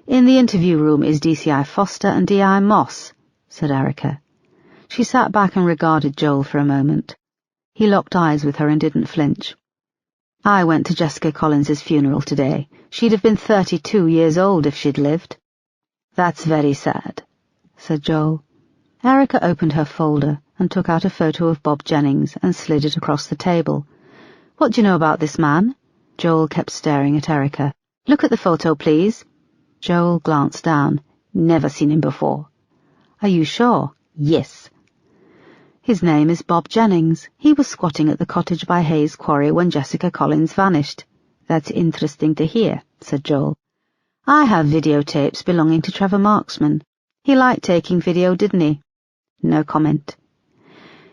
In the interview room is DCI Foster and DI Moss," said Erica. She sat back and regarded Joel for a moment. He locked eyes with her and didn't flinch. "I went to Jessica Collins's funeral today. She'd have been 32 years old if she'd lived." "That's very sad," said Joel. Erica opened her folder and took out a photo of Bob Jennings and slid it across the table. "What do you know about this man?" Joel kept staring at Erica. "Look at the photo, please." Joel glanced down. "Never seen him before." "Are you sure?" "Yes." "His name is Bob Jennings. He was squatting at the cottage by Hayes Quarry when Jessica Collins vanished." "That's interesting to hear," said Joel. "I have videotapes belonging to Trevor Marksman. He liked taking video, didn't he?" No comment.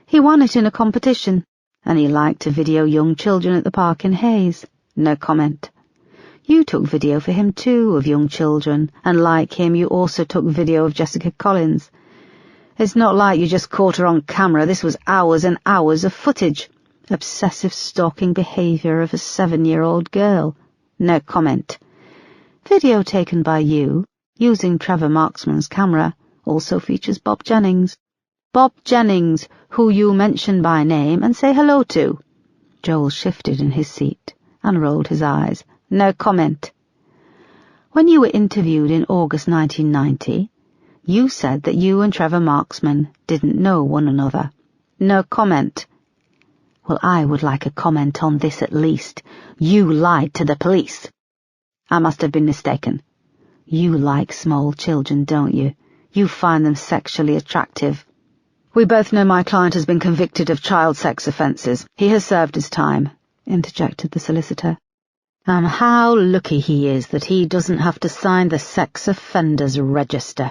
"He won it in a competition, and he liked to video young children at the park in Hayes." No comment. "You took video for him too, of young children, and like him you also took video of Jessica Collins. It's not like you just caught her on camera. This was hours and hours of footage. Obsessive stalking behaviour of a 7-year-old girl." No comment. "Video taken by you, using Trevor Marksman's camera, also features Bob Jennings. Bob Jennings, who you mention by name and say hello to." Joel shifted in his seat and rolled his eyes. No comment. "When you were interviewed in August 1990, you said that you and Trevor Marksman didn't know one another." No comment. "Well, I would like a comment on this at least. You lied to the police." "I must have been mistaken." "You like small children, don't you? You find them sexually attractive." "We both know my client has been convicted of child sex offences. He has served his time," interjected the solicitor. "And how lucky he is that he doesn't have to sign the sex offenders register."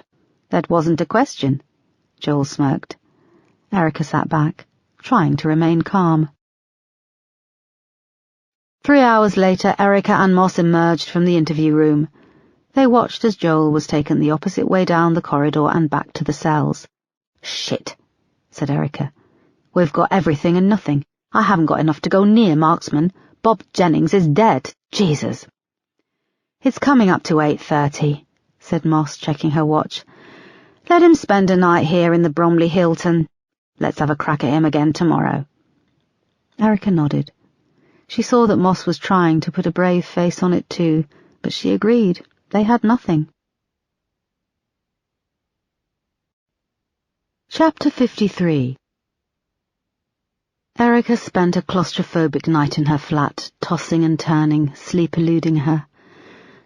"That wasn't a question," Joel smirked. Erica sat back, trying to remain calm. 3 hours later, Erica and Moss emerged from the interview room. They watched as Joel was taken the opposite way down the corridor and back to the cells. "Shit," said Erica. "We've got everything and nothing. I haven't got enough to go near Marksman. Bob Jennings is dead. Jesus." "It's coming up to 8:30, said Moss, checking her watch. "Let him spend a night here in the Bromley Hilton. Let's have a crack at him again tomorrow." Erica nodded. She saw that Moss was trying to put a brave face on it too, but she agreed. They had nothing. Chapter 53. Erica spent a claustrophobic night in her flat, tossing and turning, sleep eluding her.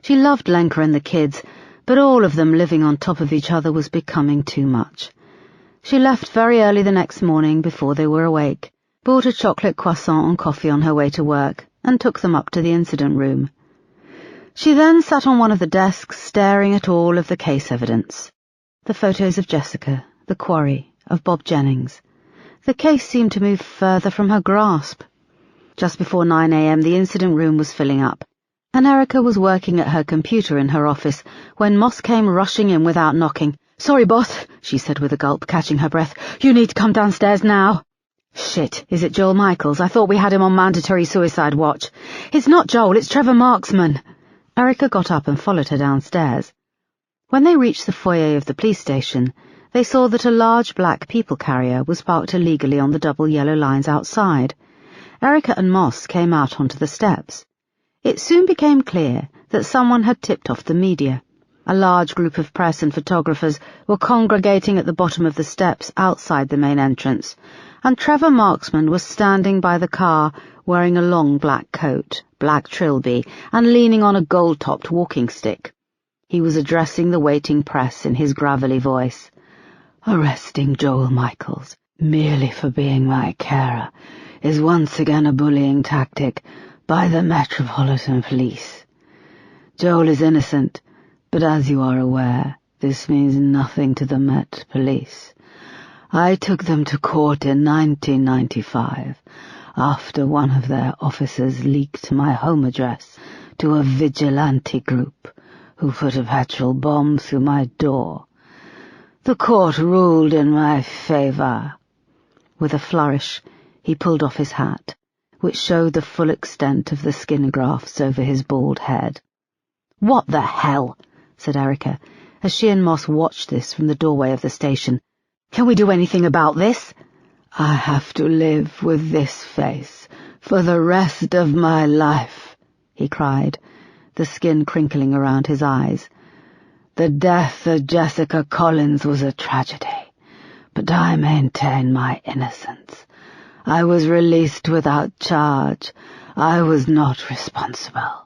She loved Lenka and the kids, but all of them living on top of each other was becoming too much. She left very early the next morning before they were awake, bought a chocolate croissant and coffee on her way to work, and took them up to the incident room. She then sat on one of the desks staring at all of the case evidence. The photos of Jessica, the quarry, of Bob Jennings. The case seemed to move further from her grasp. Just before 9 a.m. the incident room was filling up, and Erica was working at her computer in her office when Moss came rushing in without knocking. "Sorry, boss," she said with a gulp, catching her breath. "You need to come downstairs now." "Shit, is it Joel Michaels? I thought we had him on mandatory suicide watch." "It's not Joel, it's Trevor Marksman." Erica got up and followed her downstairs. When they reached the foyer of the police station, they saw that a large black people carrier was parked illegally on the double yellow lines outside. Erica and Moss came out onto the steps. It soon became clear that someone had tipped off the media. A large group of press and photographers were congregating at the bottom of the steps outside the main entrance, and Trevor Marksman was standing by the car wearing a long black coat, black trilby, and leaning on a gold-topped walking stick. He was addressing the waiting press in his gravelly voice. "Arresting Joel Michaels, merely for being my carer, is once again a bullying tactic by the Metropolitan Police. Joel is innocent, but as you are aware, this means nothing to the Met Police. I took them to court in 1995, after one of their officers leaked my home address to a vigilante group who put a petrol bomb through my door. The court ruled in my favor." With a flourish, he pulled off his hat, which showed the full extent of the skin grafts over his bald head. "What the hell?" said Erica, as she and Moss watched this from the doorway of the station. "Can we do anything about this?" "I have to live with this face for the rest of my life," he cried, the skin crinkling around his eyes. "The death of Jessica Collins was a tragedy, but I maintain my innocence. I was released without charge. I was not responsible.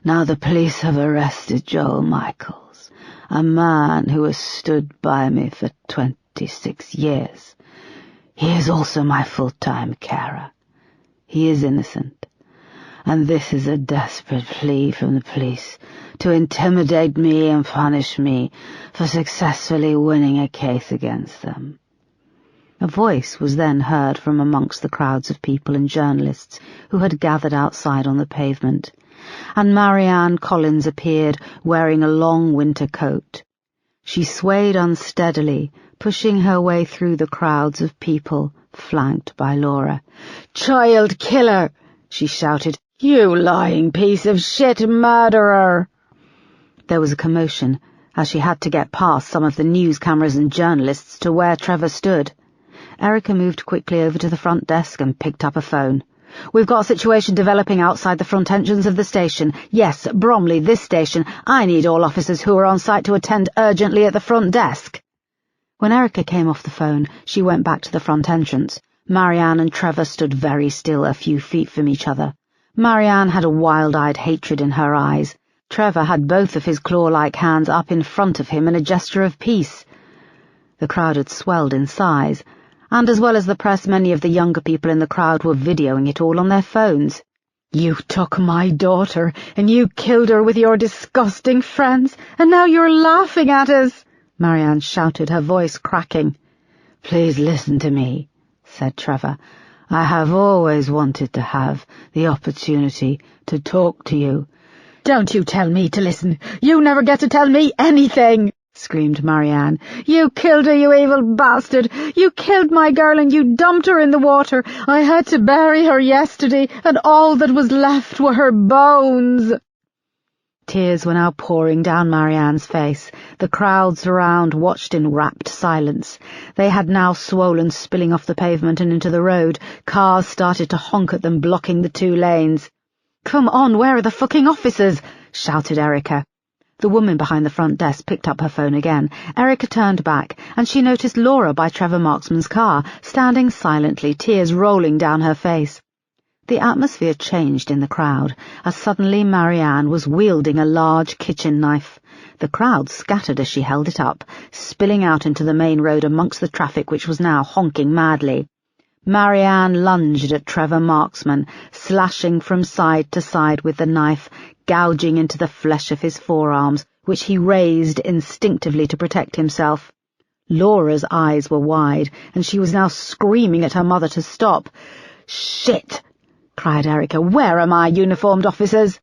Now the police have arrested Joel Michaels, a man who has stood by me for 26 years. He is also my full-time carer. He is innocent, and this is a desperate plea from the police to intimidate me and punish me for successfully winning a case against them." A voice was then heard from amongst the crowds of people and journalists who had gathered outside on the pavement, and Marianne Collins appeared wearing a long winter coat. She swayed unsteadily, pushing her way through the crowds of people, flanked by Laura. "Child killer!" she shouted. "You lying piece of shit murderer!" There was a commotion, as she had to get past some of the news cameras and journalists to where Trevor stood. Erica moved quickly over to the front desk and picked up a phone. "We've got a situation developing outside the front entrance of the station. Yes, Bromley, this station. I need all officers who are on site to attend urgently at the front desk." When Erica came off the phone, she went back to the front entrance. Marianne and Trevor stood very still a few feet from each other. Marianne had a wild-eyed hatred in her eyes. Trevor had both of his claw-like hands up in front of him in a gesture of peace. The crowd had swelled in size, and as well as the press, many of the younger people in the crowd were videoing it all on their phones. "You took my daughter, and you killed her with your disgusting friends, and now you're laughing at us," Marianne shouted, her voice cracking. "Please listen to me," said Trevor. "I have always wanted to have the opportunity to talk to you." "Don't you tell me to listen. You never get to tell me anything," screamed Marianne. "You killed her, you evil bastard! You killed my girl and you dumped her in the water. I had to bury her yesterday, and all that was left were her bones." Tears were now pouring down Marianne's face. The crowds around watched in rapt silence. They had now swollen, spilling off the pavement and into the road. Cars started to honk at them, blocking the two lanes. "Come on, where are the fucking officers?" shouted Erica. The woman behind the front desk picked up her phone again. Erica turned back, and she noticed Laura by Trevor Marksman's car, standing silently, tears rolling down her face. The atmosphere changed in the crowd, as suddenly Marianne was wielding a large kitchen knife. The crowd scattered as she held it up, spilling out into the main road amongst the traffic which was now honking madly. Marianne lunged at Trevor Marksman, slashing from side to side with the knife, gouging into the flesh of his forearms, which he raised instinctively to protect himself. Laura's eyes were wide, and she was now screaming at her mother to stop. "Shit!" cried Erica. "Where are my uniformed officers?"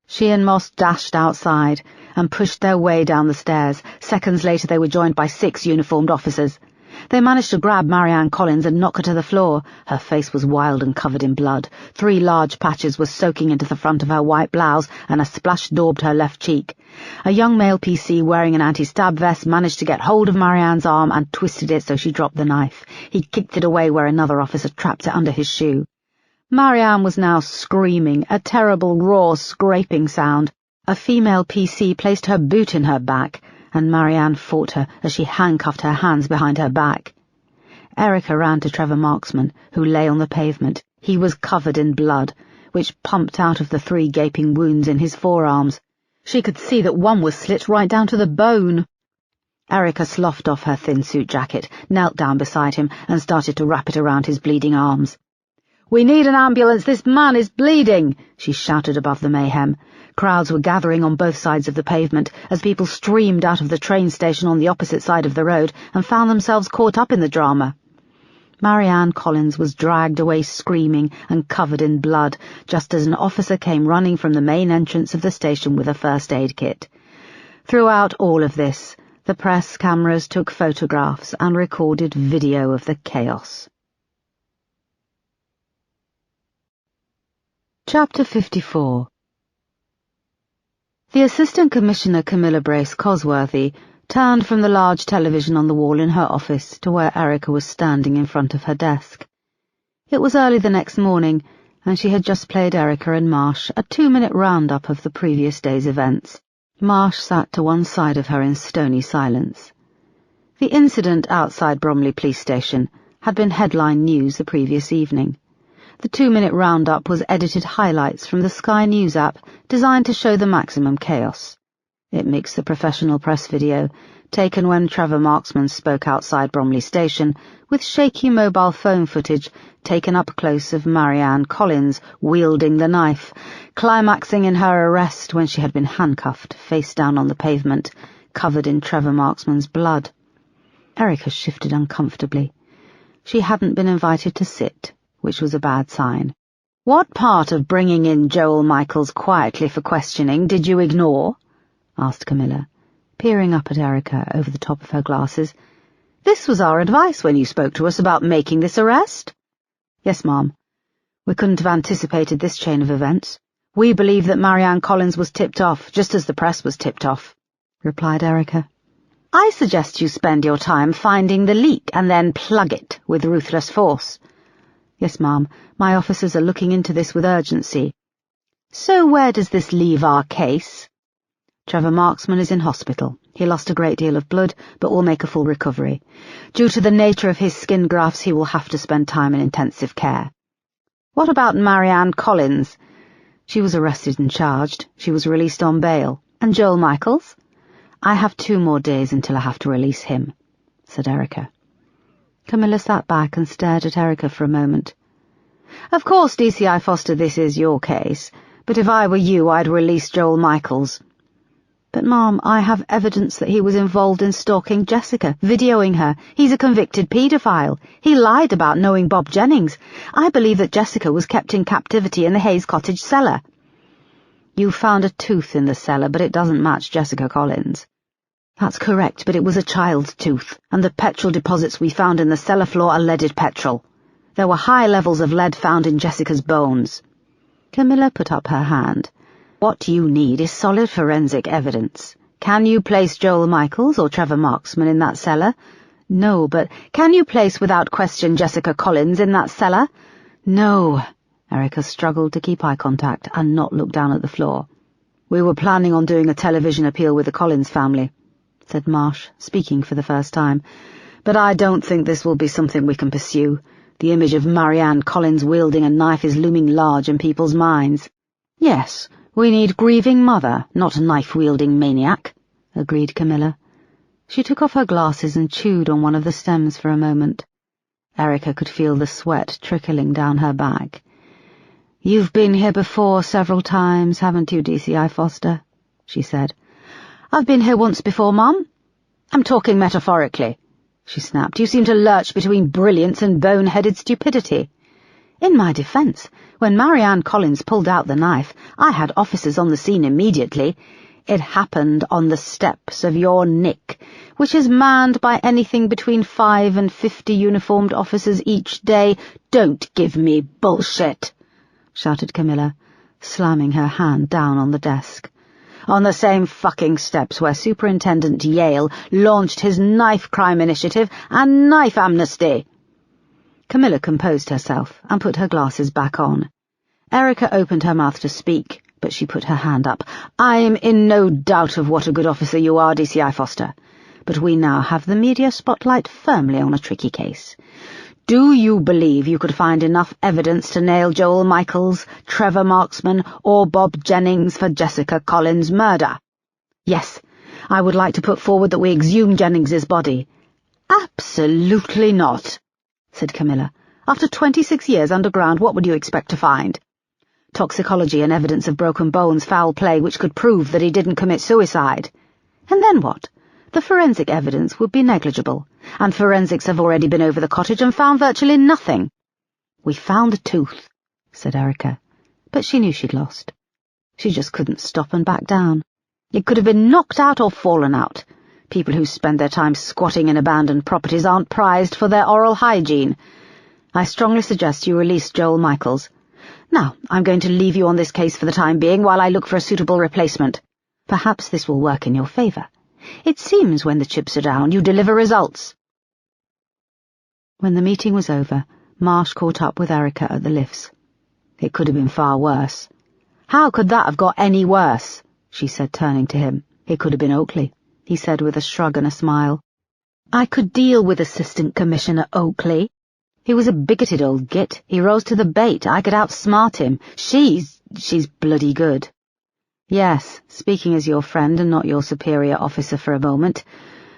She and Moss dashed outside and pushed their way down the stairs. Seconds later they were joined by 6 uniformed officers. They managed to grab Marianne Collins and knock her to the floor. Her face was wild and covered in blood. 3 large patches were soaking into the front of her white blouse, and a splash daubed her left cheek. A young male PC wearing an anti-stab vest managed to get hold of Marianne's arm and twisted it so she dropped the knife. He kicked it away where another officer trapped it under his shoe. Marianne was now screaming, a terrible, raw, scraping sound. A female PC placed her boot in her back, and Marianne fought her as she handcuffed her hands behind her back. Erica ran to Trevor Marksman, who lay on the pavement. He was covered in blood, which pumped out of the 3 gaping wounds in his forearms. She could see that one was slit right down to the bone. Erica sloughed off her thin suit jacket, knelt down beside him, and started to wrap it around his bleeding arms. "We need an ambulance! This man is bleeding!" she shouted above the mayhem. Crowds were gathering on both sides of the pavement as people streamed out of the train station on the opposite side of the road and found themselves caught up in the drama. Marianne Collins was dragged away screaming and covered in blood, just as an officer came running from the main entrance of the station with a first aid kit. Throughout all of this, the press cameras took photographs and recorded video of the chaos. Chapter 54. The Assistant Commissioner Camilla Brace Cosworthy turned from the large television on the wall in her office to where Erica was standing in front of her desk. It was early the next morning, and she had just played Erica and Marsh a 2-minute roundup of the previous day's events. Marsh sat to one side of her in stony silence. The incident outside Bromley Police Station had been headline news the previous evening. The 2-minute roundup was edited highlights from the Sky News app designed to show the maximum chaos. It mixed the professional press video, taken when Trevor Marksman spoke outside Bromley Station, with shaky mobile phone footage taken up close of Marianne Collins wielding the knife, climaxing in her arrest when she had been handcuffed, face down on the pavement, covered in Trevor Marksman's blood. Erica shifted uncomfortably. She hadn't been invited to sit, which was a bad sign. "What part of bringing in Joel Michaels quietly for questioning did you ignore?" asked Camilla, peering up at Erica over the top of her glasses. "This was our advice when you spoke to us about making this arrest." "Yes, Ma'am. We couldn't have anticipated this chain of events. We believe that Marianne Collins was tipped off, just as the press was tipped off," replied Erica. "I suggest you spend your time finding the leak and then plug it with ruthless force." "Yes, Ma'am. My officers are looking into this with urgency." "So where does this leave our case?" "Trevor Marksman is in hospital. He lost a great deal of blood, but will make a full recovery. Due to the nature of his skin grafts, he will have to spend time in intensive care." "What about Marianne Collins?" "She was arrested and charged. She was released on bail." "And Joel Michaels?" "I have 2 more days until I have to release him," said Erica. Camilla sat back and stared at Erica for a moment. "Of course, DCI Foster, this is your case, but if I were you, I'd release Joel Michaels." "But, Mom, I have evidence that he was involved in stalking Jessica, videoing her. He's a convicted paedophile. He lied about knowing Bob Jennings. I believe that Jessica was kept in captivity in the Hayes Cottage cellar." "You found a tooth in the cellar, but it doesn't match Jessica Collins." "That's correct, but it was a child's tooth, and the petrol deposits we found in the cellar floor are leaded petrol. There were high levels of lead found in Jessica's bones." Camilla put up her hand. "What you need is solid forensic evidence. Can you place Joel Michaels or Trevor Marksman in that cellar?" "No, but can you place without question Jessica Collins in that cellar?" "No," Erica struggled to keep eye contact and not look down at the floor. "We were planning on doing a television appeal with the Collins family," said Marsh, speaking for the first time. "But I don't think this will be something we can pursue. The image of Marianne Collins wielding a knife is looming large in people's minds." "Yes, we need grieving mother, not knife-wielding maniac," agreed Camilla. She took off her glasses and chewed on one of the stems for a moment. Erica could feel the sweat trickling down her back. "You've been here before several times, haven't you, DCI Foster?" she said. "I've been here once before, Mum." "I'm talking metaphorically," she snapped. "You seem to lurch between brilliance and bone-headed stupidity." "In my defence, when Marianne Collins pulled out the knife, I had officers on the scene immediately. It happened on the steps of your Nick, which is manned by anything between 5 and 50 uniformed officers each day." "Don't give me bullshit," shouted Camilla, slamming her hand down on the desk. "On the same fucking steps where Superintendent Yale launched his knife crime initiative and knife amnesty." Camilla composed herself and put her glasses back on. Erica opened her mouth to speak, but she put her hand up. "I'm in no doubt of what a good officer you are, DCI Foster, but we now have the media spotlight firmly on a tricky case. Do you believe you could find enough evidence to nail Joel Michaels, Trevor Marksman, or Bob Jennings for Jessica Collins' murder?" "Yes, I would like to put forward that we exhume Jennings's body." "Absolutely not," said Camilla. "After 26 years underground, what would you expect to find? Toxicology and evidence of broken bones, foul play, which could prove that he didn't commit suicide. And then what? The forensic evidence would be negligible, and forensics have already been over the cottage and found virtually nothing." "We found a tooth," said Erica, but she knew she'd lost. She just couldn't stop and back down. It could have been knocked out or fallen out. People who spend their time squatting in abandoned properties aren't prized for their oral hygiene. I strongly suggest you release Joel Michaels. Now, I'm going to leave you on this case for the time being while I look for a suitable replacement. Perhaps this will work in your favour. It seems when the chips are down, you deliver results." When the meeting was over, Marsh caught up with Erica at the lifts. "It could have been far worse." "How could that have got any worse?" she said, turning to him. "It could have been Oakley," he said with a shrug and a smile. "I could deal with Assistant Commissioner Oakley. He was a bigoted old git. He rose to the bait. I could outsmart him. She's bloody good." "Yes, speaking as your friend and not your superior officer for a moment,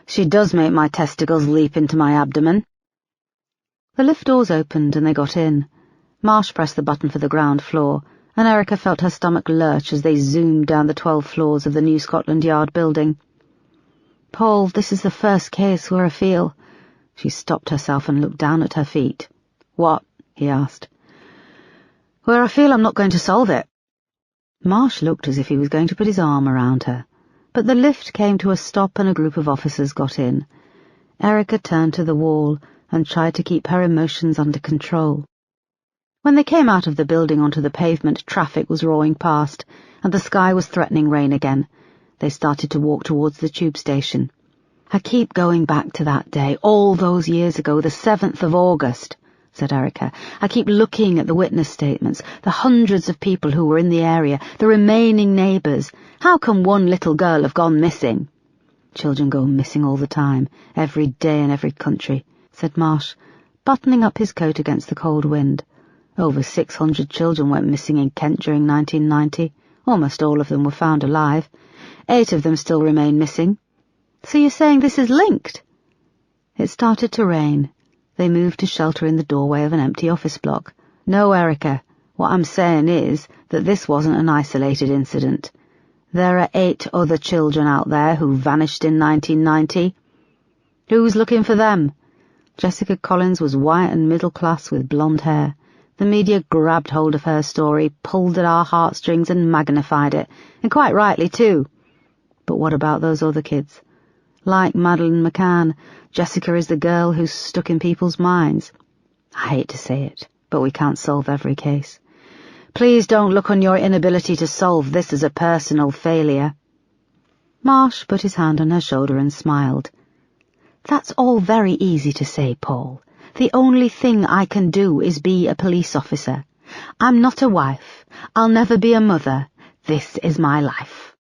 she does make my testicles leap into my abdomen." The lift doors opened and they got in. Marsh pressed the button for the ground floor, and Erica felt her stomach lurch as they zoomed down the 12 floors of the new Scotland Yard building. "Paul, this is the first case where I feel—" She stopped herself and looked down at her feet. "What?" he asked. "Where I feel I'm not going to solve it." Marsh looked as if he was going to put his arm around her, but the lift came to a stop and a group of officers got in. Erica turned to the wall and tried to keep her emotions under control. When they came out of the building onto the pavement, traffic was roaring past, and the sky was threatening rain again. They started to walk towards the tube station. "I keep going back to that day, all those years ago, the 7th of August, said Erica. "I keep looking at the witness statements, the hundreds of people who were in the area, the remaining neighbours. How can one little girl have gone missing?" "Children go missing all the time, every day in every country," said Marsh, buttoning up his coat against the cold wind. "Over 600 children went missing in Kent during 1990. Almost all of them were found alive. 8 of them still remain missing." "So you're saying this is linked?" It started to rain. They moved to shelter in the doorway of an empty office block. "No, Erica, what I'm saying is that this wasn't an isolated incident. There are 8 other children out there who vanished in 1990. Who's looking for them?" Jessica Collins was white and middle-class with blonde hair. The media grabbed hold of her story, pulled at our heartstrings and magnified it, and quite rightly too. But what about those other kids? Like Madeleine McCann, Jessica is the girl who's stuck in people's minds. I hate to say it, but we can't solve every case. Please don't look on your inability to solve this as a personal failure." Marsh put his hand on her shoulder and smiled. "That's all very easy to say, Paul. The only thing I can do is be a police officer. I'm not a wife. I'll never be a mother. This is my life.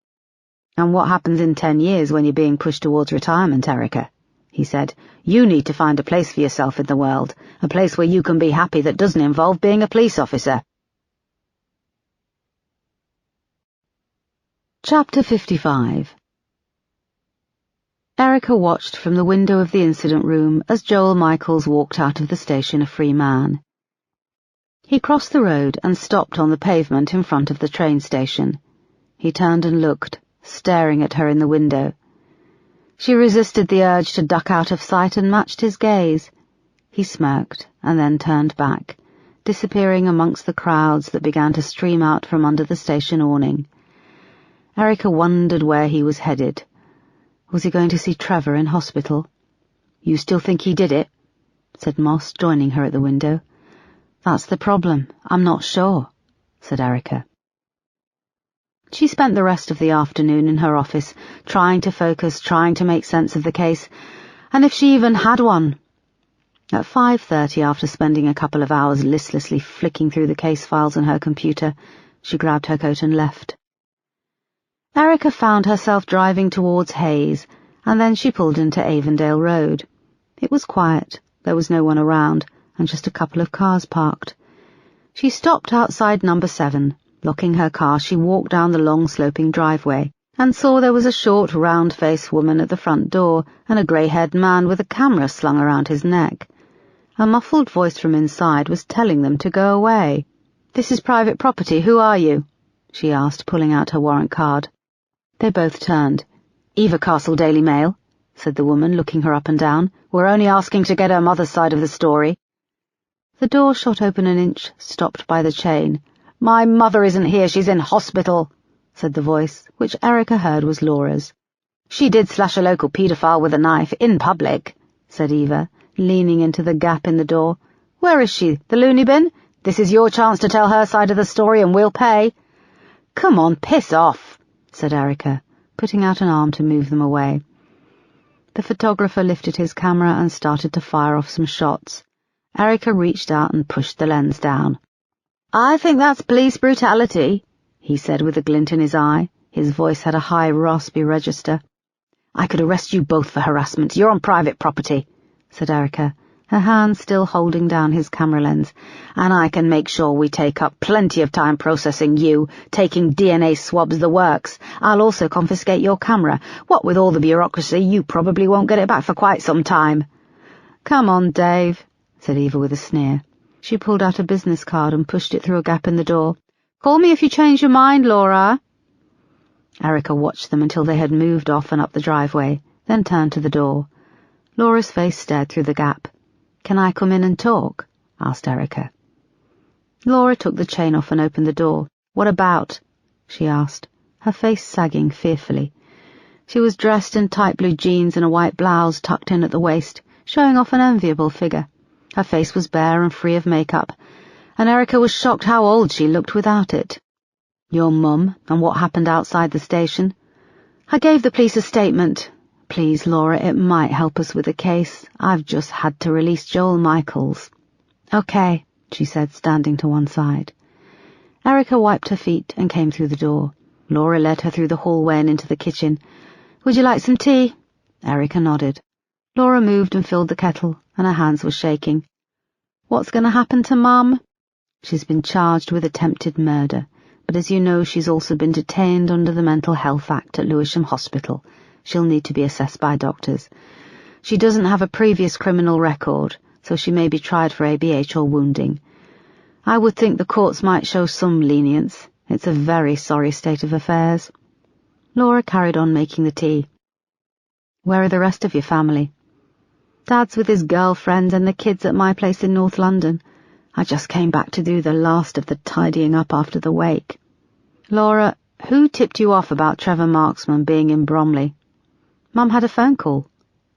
And what happens in 10 years when you're being pushed towards retirement, Erica? He said. You need to find a place for yourself in the world, a place where you can be happy that doesn't involve being a police officer. Chapter 55. Erica watched from the window of the incident room as Joel Michaels walked out of the station a free man. He crossed the road and stopped on the pavement in front of the train station. He turned and looked, staring at her in the window. She resisted the urge to duck out of sight and matched his gaze. He smirked and then turned back, disappearing amongst the crowds that began to stream out from under the station awning. Erica wondered where he was headed. Was he going to see Trevor in hospital? You still think he did it? Said Moss, joining her at the window. That's the problem. I'm not sure, said Erica. She spent the rest of the afternoon in her office, trying to focus, trying to make sense of the case, and if she even had one. At 5:30, after spending a couple of hours listlessly flicking through the case files on her computer, she grabbed her coat and left. Erica found herself driving towards Hayes, and then she pulled into Avondale Road. It was quiet, there was no one around, and just a couple of cars parked. She stopped outside number 7. Locking her car, she walked down the long sloping driveway, and saw there was a short, round-faced woman at the front door, and a grey-haired man with a camera slung around his neck. A muffled voice from inside was telling them to go away. "This is private property, who are you?" she asked, pulling out her warrant card. They both turned. "Eva Castle Daily Mail," said the woman, looking her up and down. "We're only asking to get her mother's side of the story." The door shot open an inch, stopped by the chain. "My mother isn't here, she's in hospital," said the voice, which Erica heard was Laura's. "She did slash a local paedophile with a knife, in public," said Eva, leaning into the gap in the door. "Where is she, the loony bin? This is your chance to tell her side of the story and we'll pay." "Come on, piss off," said Erica, putting out an arm to move them away. The photographer lifted his camera and started to fire off some shots. Erica reached out and pushed the lens down. "I think that's police brutality," he said with a glint in his eye. His voice had a high, raspy register. "I could arrest you both for harassment. You're on private property," said Erica, her hand still holding down his camera lens. "And I can make sure we take up plenty of time processing you, taking DNA swabs, the works. I'll also confiscate your camera. What with all the bureaucracy, you probably won't get it back for quite some time." "Come on, Dave," said Eva with a sneer. She pulled out a business card and pushed it through a gap in the door. "Call me if you change your mind, Laura." Erica watched them until they had moved off and up the driveway, then turned to the door. Laura's face stared through the gap. "Can I come in and talk?" asked Erica. Laura took the chain off and opened the door. "What about?" she asked, her face sagging fearfully. She was dressed in tight blue jeans and a white blouse tucked in at the waist, showing off an enviable figure. Her face was bare and free of makeup, and Erica was shocked how old she looked without it. "Your mum, and what happened outside the station?" "I gave the police a statement. Please, Laura, it might help us with the case. I've just had to release Joel Michaels." "Okay," she said, standing to one side. Erica wiped her feet and came through the door. Laura led her through the hallway and into the kitchen. "Would you like some tea?" Erica nodded. Laura moved and filled the kettle, and her hands were shaking. "What's going to happen to Mum?" "She's been charged with attempted murder, but as you know, she's also been detained under the Mental Health Act at Lewisham Hospital. She'll need to be assessed by doctors. She doesn't have a previous criminal record, so she may be tried for ABH or wounding. I would think the courts might show some lenience. It's a very sorry state of affairs." Laura carried on making the tea. "Where are the rest of your family?" "Dad's with his girlfriend and the kids at my place in North London. I just came back to do the last of the tidying up after the wake." "Laura, who tipped you off about Trevor Marksman being in Bromley?" "Mum had a phone call,"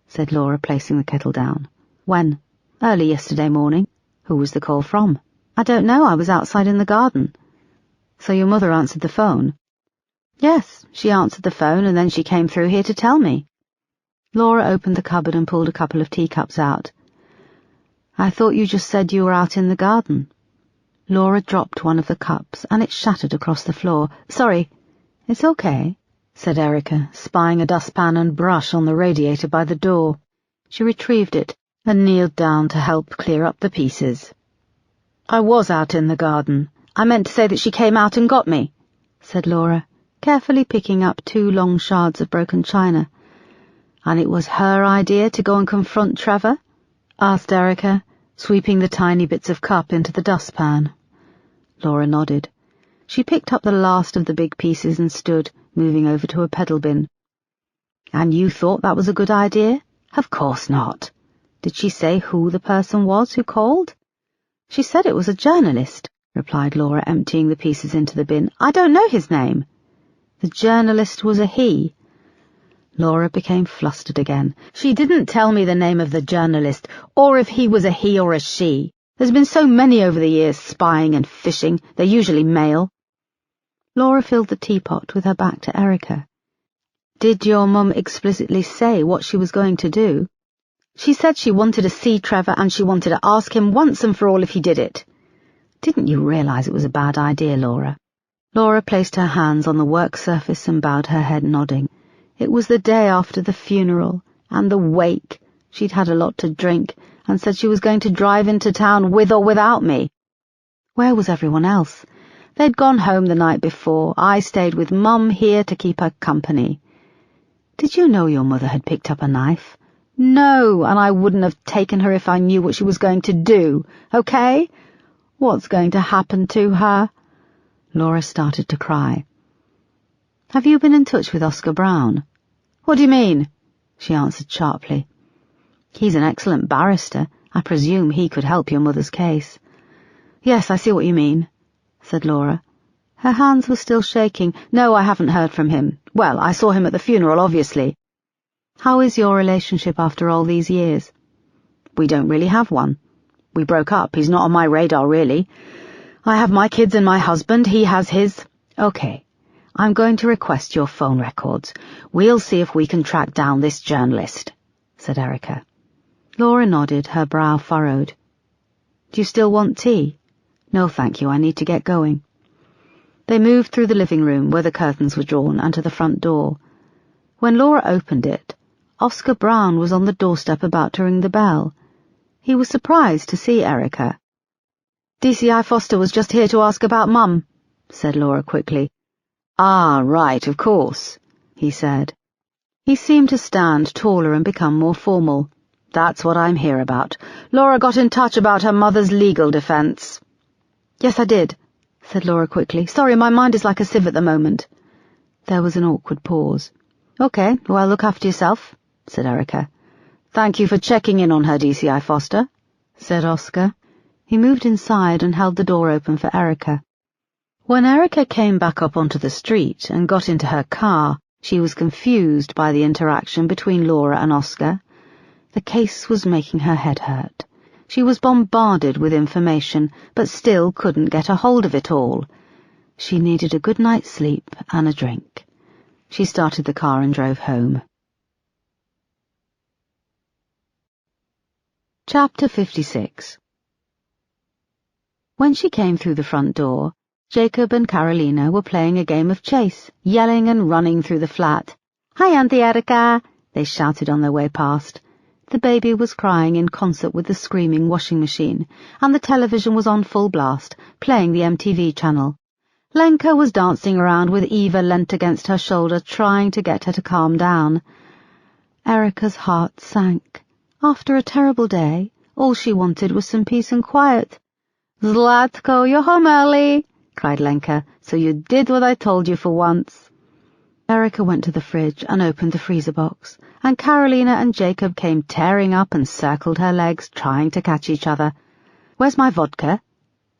said Laura, placing the kettle down. "When?" "Early yesterday morning." "Who was the call from?" "I don't know, I was outside in the garden." "So your mother answered the phone?" "Yes, she answered the phone and then she came through here to tell me." Laura opened the cupboard and pulled a couple of teacups out. "I thought you just said you were out in the garden." Laura dropped one of the cups, and it shattered across the floor. "Sorry." "It's okay," said Erica, spying a dustpan and brush on the radiator by the door. She retrieved it and kneeled down to help clear up the pieces. "I was out in the garden. I meant to say that she came out and got me," said Laura, carefully picking up 2 long shards of broken china. "And it was her idea to go and confront Trevor?" asked Erica, sweeping the tiny bits of cup into the dustpan. Laura nodded. She picked up the last of the big pieces and stood, moving over to a pedal bin. "And you thought that was a good idea?" "Of course not." "Did she say who the person was who called?" "She said it was a journalist," replied Laura, emptying the pieces into the bin. "I don't know his name." "The journalist was a he." Laura became flustered again. "She didn't tell me the name of the journalist, or if he was a he or a she. There's been so many over the years, spying and fishing. They're usually male." Laura filled the teapot with her back to Erica. "Did your mum explicitly say what she was going to do?" "She said she wanted to see Trevor and she wanted to ask him once and for all if he did it." "Didn't you realize it was a bad idea, Laura?" Laura placed her hands on the work surface and bowed her head, nodding. It was the day after the funeral and the wake. She'd had a lot to drink and said she was going to drive into town with or without me. Where was everyone else? They'd gone home the night before. I stayed with Mum here to keep her company. "Did you know your mother had picked up a knife?" "No, and I wouldn't have taken her if I knew what she was going to do, okay? What's going to happen to her?" Laura started to cry. "Have you been in touch with Oscar Brown?" "What do you mean?" she answered sharply. "He's an excellent barrister. I presume he could help your mother's case." "Yes, I see what you mean," said Laura. Her hands were still shaking. "No, I haven't heard from him. Well, I saw him at the funeral, obviously." "How is your relationship after all these years?" "We don't really have one. We broke up. He's not on my radar, really. I have my kids and my husband. He has his." "Okay. I'm going to request your phone records. We'll see if we can track down this journalist," said Erica. Laura nodded, her brow furrowed. "Do you still want tea?" "No, thank you. I need to get going." They moved through the living room, where the curtains were drawn, and to the front door. When Laura opened it, Oscar Brown was on the doorstep about to ring the bell. He was surprised to see Erica. "DCI Foster was just here to ask about Mum," said Laura quickly. "Ah, right, of course," he said. He seemed to stand taller and become more formal. "That's what I'm here about. Laura got in touch about her mother's legal defense." "Yes, I did," said Laura quickly. "Sorry, my mind is like a sieve at the moment." There was an awkward pause. "Okay, well, look after yourself," said Erica. "Thank you for checking in on her, DCI Foster," said Oscar. He moved inside and held the door open for Erica. When Erica came back up onto the street and got into her car, she was confused by the interaction between Laura and Oscar. The case was making her head hurt. She was bombarded with information, but still couldn't get a hold of it all. She needed a good night's sleep and a drink. She started the car and drove home. Chapter 56. When she came through the front door, Jacob and Carolina were playing a game of chase, yelling and running through the flat. "Hi, Auntie Erica," they shouted on their way past. The baby was crying in concert with the screaming washing machine, and the television was on full blast, playing the MTV channel. Lenka was dancing around with Eva leant against her shoulder, trying to get her to calm down. Erica's heart sank. After a terrible day, all she wanted was some peace and quiet. "Zlatko, you're home early," cried Lenka, "so you did what I told you for once." Erica went to the fridge and opened the freezer box, and Carolina and Jacob came tearing up and circled her legs, trying to catch each other. "Where's my vodka?"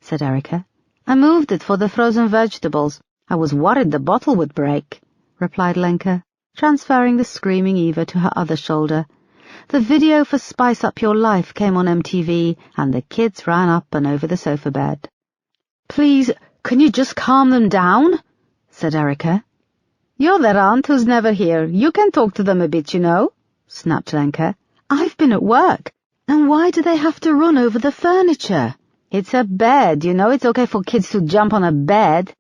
said Erica. "I moved it for the frozen vegetables. I was worried the bottle would break," replied Lenka, transferring the screaming Eva to her other shoulder. The video for Spice Up Your Life came on MTV, and the kids ran up and over the sofa bed. "Please, can you just calm them down?" said Erica. "You're their aunt who's never here. You can talk to them a bit, you know," snapped Lenka. "I've been at work. And why do they have to run over the furniture?" It's a bed, you know. It's okay for kids to jump on a bed.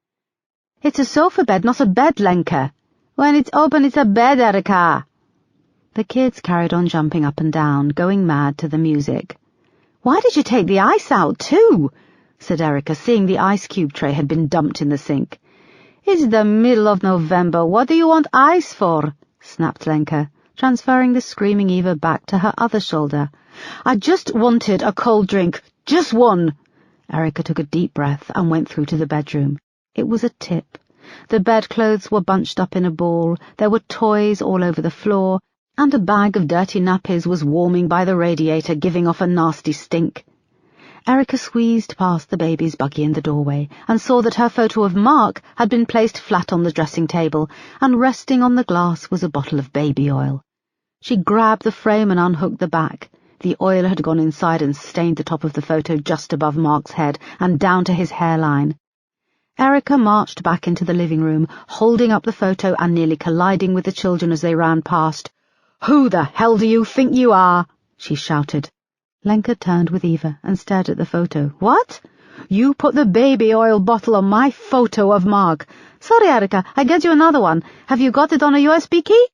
It's a sofa bed, not a bed, Lenka. When it's open, it's a bed, Erica. The kids carried on jumping up and down, going mad to the music. Why did you take the ice out, too? Said Erica, seeing the ice cube tray had been dumped in the sink. It's the middle of November. What do you want ice for? Snapped Lenka, transferring the screaming Eva back to her other shoulder. I just wanted a cold drink. Just one. Erica took a deep breath and went through to the bedroom. It was a tip. The bedclothes were bunched up in a ball, there were toys all over the floor, and a bag of dirty nappies was warming by the radiator, giving off a nasty stink. Erica squeezed past the baby's buggy in the doorway and saw that her photo of Mark had been placed flat on the dressing table, and resting on the glass was a bottle of baby oil. She grabbed the frame and unhooked the back. The oil had gone inside and stained the top of the photo just above Mark's head and down to his hairline. Erica marched back into the living room, holding up the photo and nearly colliding with the children as they ran past. "Who the hell do you think you are?" she shouted. Lenka turned with Eva and stared at the photo. "What? You put the baby oil bottle on my photo of Mark. Sorry, Erica, I get you another one. Have you got it on a USB key?"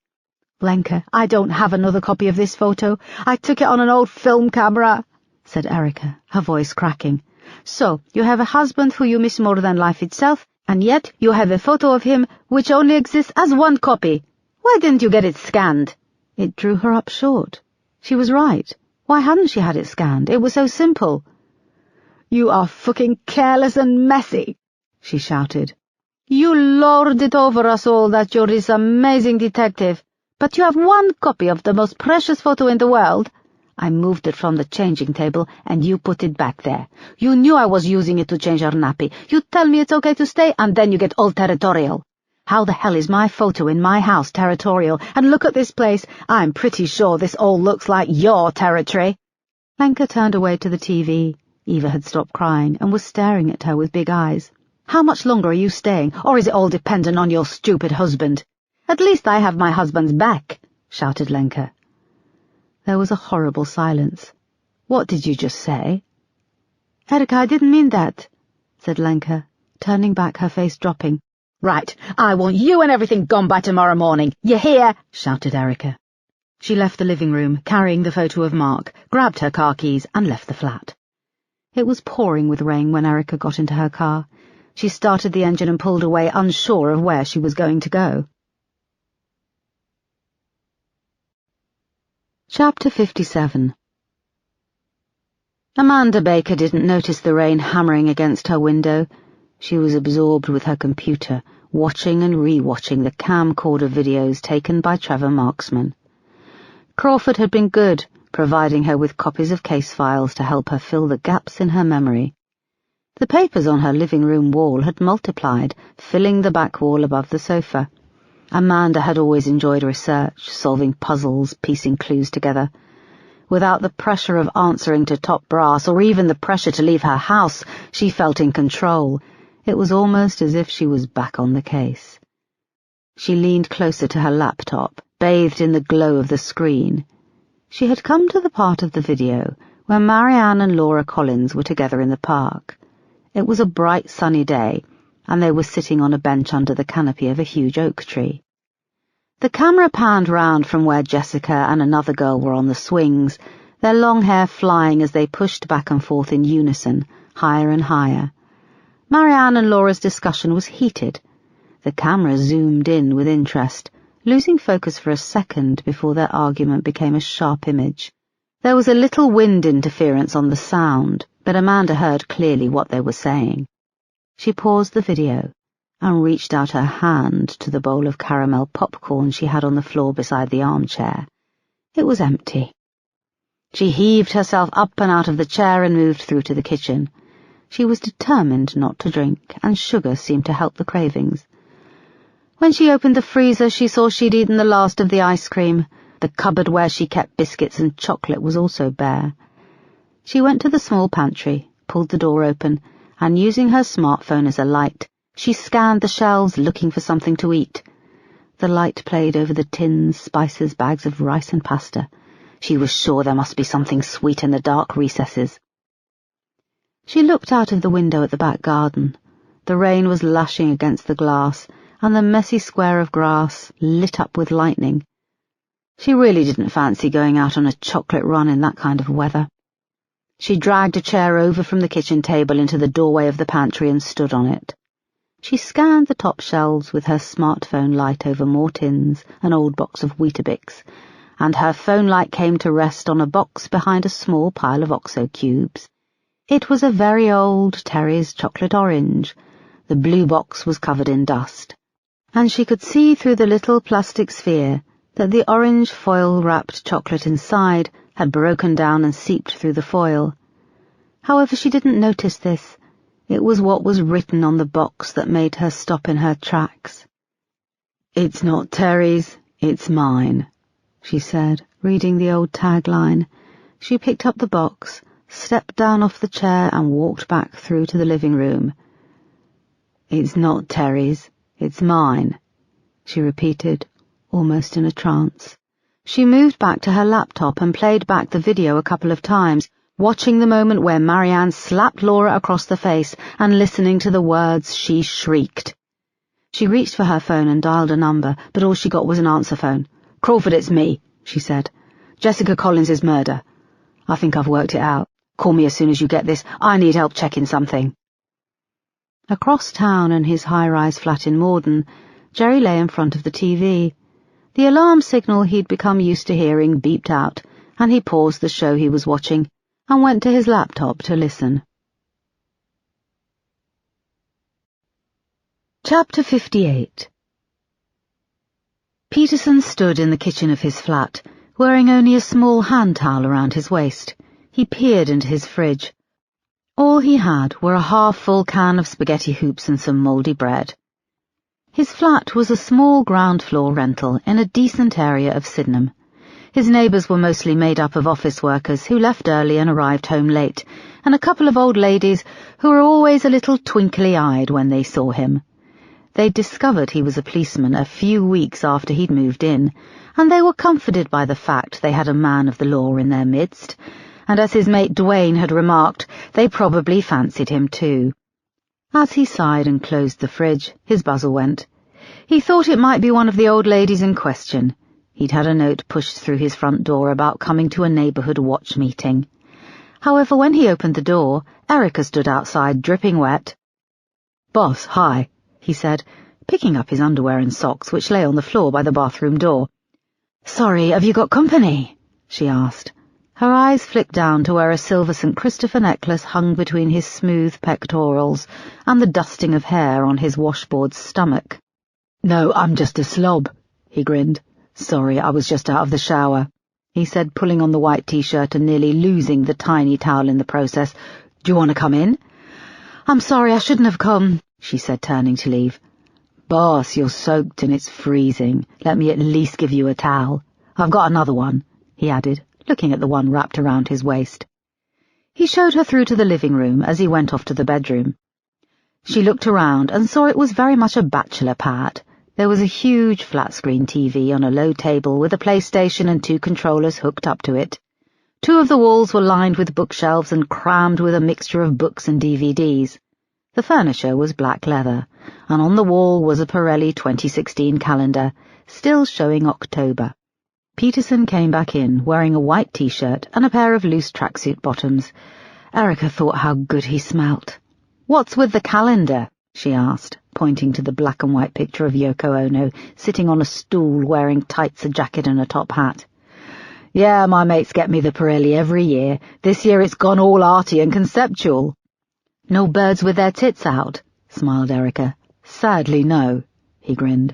"Lenka, I don't have another copy of this photo. I took it on an old film camera," said Erica, her voice cracking. "So, you have a husband who you miss more than life itself, and yet you have a photo of him which only exists as one copy. Why didn't you get it scanned?" It drew her up short. She was right. Why hadn't she had it scanned? It was so simple. "You are fucking careless and messy," she shouted. "You lord it over us all that you're this amazing detective, but you have one copy of the most precious photo in the world. I moved it from the changing table, and you put it back there. You knew I was using it to change her nappy. You tell me it's okay to stay, and then you get all territorial. How the hell is my photo in my house territorial? And look at this place. I'm pretty sure this all looks like your territory." Lenka turned away to the TV. Eva had stopped crying and was staring at her with big eyes. "How much longer are you staying, or is it all dependent on your stupid husband?" "At least I have my husband's back," shouted Lenka. There was a horrible silence. "What did you just say?" "Erica, I didn't mean that," said Lenka, turning back, her face dropping. "Right, I want you and everything gone by tomorrow morning. You hear?" shouted Erica. She left the living room, carrying the photo of Mark, grabbed her car keys, and left the flat. It was pouring with rain when Erica got into her car. She started the engine and pulled away, unsure of where she was going to go. Chapter 57. Amanda Baker didn't notice the rain hammering against her window. She was absorbed with her computer, watching and re-watching the camcorder videos taken by Trevor Marksman. Crawford had been good, providing her with copies of case files to help her fill the gaps in her memory. The papers on her living room wall had multiplied, filling the back wall above the sofa. Amanda had always enjoyed research, solving puzzles, piecing clues together. Without the pressure of answering to top brass, or even the pressure to leave her house, she felt in control. It was almost as if she was back on the case. She leaned closer to her laptop, bathed in the glow of the screen. She had come to the part of the video where Marianne and Laura Collins were together in the park. It was a bright sunny day, and they were sitting on a bench under the canopy of a huge oak tree. The camera panned round from where Jessica and another girl were on the swings, their long hair flying as they pushed back and forth in unison, higher and higher. Marianne and Laura's discussion was heated. The camera zoomed in with interest, losing focus for a second before their argument became a sharp image. There was a little wind interference on the sound, but Amanda heard clearly what they were saying. She paused the video and reached out her hand to the bowl of caramel popcorn she had on the floor beside the armchair. It was empty. She heaved herself up and out of the chair and moved through to the kitchen. She was determined not to drink, and sugar seemed to help the cravings. When she opened the freezer, she saw she'd eaten the last of the ice cream. The cupboard where she kept biscuits and chocolate was also bare. She went to the small pantry, pulled the door open, and using her smartphone as a light, she scanned the shelves looking for something to eat. The light played over the tins, spices, bags of rice and pasta. She was sure there must be something sweet in the dark recesses. She looked out of the window at the back garden. The rain was lashing against the glass, and the messy square of grass lit up with lightning. She really didn't fancy going out on a chocolate run in that kind of weather. She dragged a chair over from the kitchen table into the doorway of the pantry and stood on it. She scanned the top shelves with her smartphone light over more tins, an old box of Weetabix, and her phone light came to rest on a box behind a small pile of OXO cubes. It was a very old Terry's chocolate orange. The blue box was covered in dust, and she could see through the little plastic sphere that the orange foil-wrapped chocolate inside had broken down and seeped through the foil. However, she didn't notice this. It was what was written on the box that made her stop in her tracks. "It's not Terry's, it's mine," she said, reading the old tagline. She picked up the box, stepped down off the chair and walked back through to the living room. "It's not Terry's, it's mine," she repeated, almost in a trance. She moved back to her laptop and played back the video a couple of times, watching the moment where Marianne slapped Laura across the face and listening to the words she shrieked. She reached for her phone and dialed a number, but all she got was an answer phone. "Crawford, it's me," she said. "Jessica Collins's murder. I think I've worked it out. Call me as soon as you get this. I need help checking something." Across town in his high-rise flat in Morden, Jerry lay in front of the TV. The alarm signal he'd become used to hearing beeped out, and he paused the show he was watching and went to his laptop to listen. Chapter 58. Peterson stood in the kitchen of his flat, wearing only a small hand towel around his waist. He peered into his fridge. All he had were a half-full can of spaghetti hoops and some mouldy bread. His flat was a small ground-floor rental in a decent area of Sydenham. His neighbours were mostly made up of office workers who left early and arrived home late, and a couple of old ladies who were always a little twinkly-eyed when they saw him. They'd discovered he was a policeman a few weeks after he'd moved in, and they were comforted by the fact they had a man of the law in their midst, and as his mate Dwayne had remarked, they probably fancied him too. As he sighed and closed the fridge, his buzzer went. He thought it might be one of the old ladies in question. He'd had a note pushed through his front door about coming to a neighbourhood watch meeting. However, when he opened the door, Erica stood outside, dripping wet. "Boss, hi," he said, picking up his underwear and socks, which lay on the floor by the bathroom door. "Sorry, have you got company?" she asked. Her eyes flicked down to where a silver St. Christopher necklace hung between his smooth pectorals and the dusting of hair on his washboard's stomach. "No, I'm just a slob," he grinned. "Sorry, I was just out of the shower," he said, pulling on the white t-shirt and nearly losing the tiny towel in the process. "Do you want to come in?" "I'm sorry, I shouldn't have come," she said, turning to leave. "Boss, you're soaked and it's freezing. Let me at least give you a towel. I've got another one," he added, looking at the one wrapped around his waist. He showed her through to the living room as he went off to the bedroom. She looked around and saw it was very much a bachelor pad. There was a huge flat-screen TV on a low table with a PlayStation and 2 controllers hooked up to it. 2 of the walls were lined with bookshelves and crammed with a mixture of books and DVDs. The furniture was black leather, and on the wall was a Pirelli 2016 calendar, still showing October. Peterson came back in, wearing a white t-shirt and a pair of loose tracksuit bottoms. Erica thought how good he smelt. "What's with the calendar?" she asked, pointing to the black and white picture of Yoko Ono, sitting on a stool wearing tights, a jacket and a top hat. "Yeah, my mates get me the Pirelli every year. This year it's gone all arty and conceptual." "No birds with their tits out?" smiled Erica. "Sadly, no," he grinned.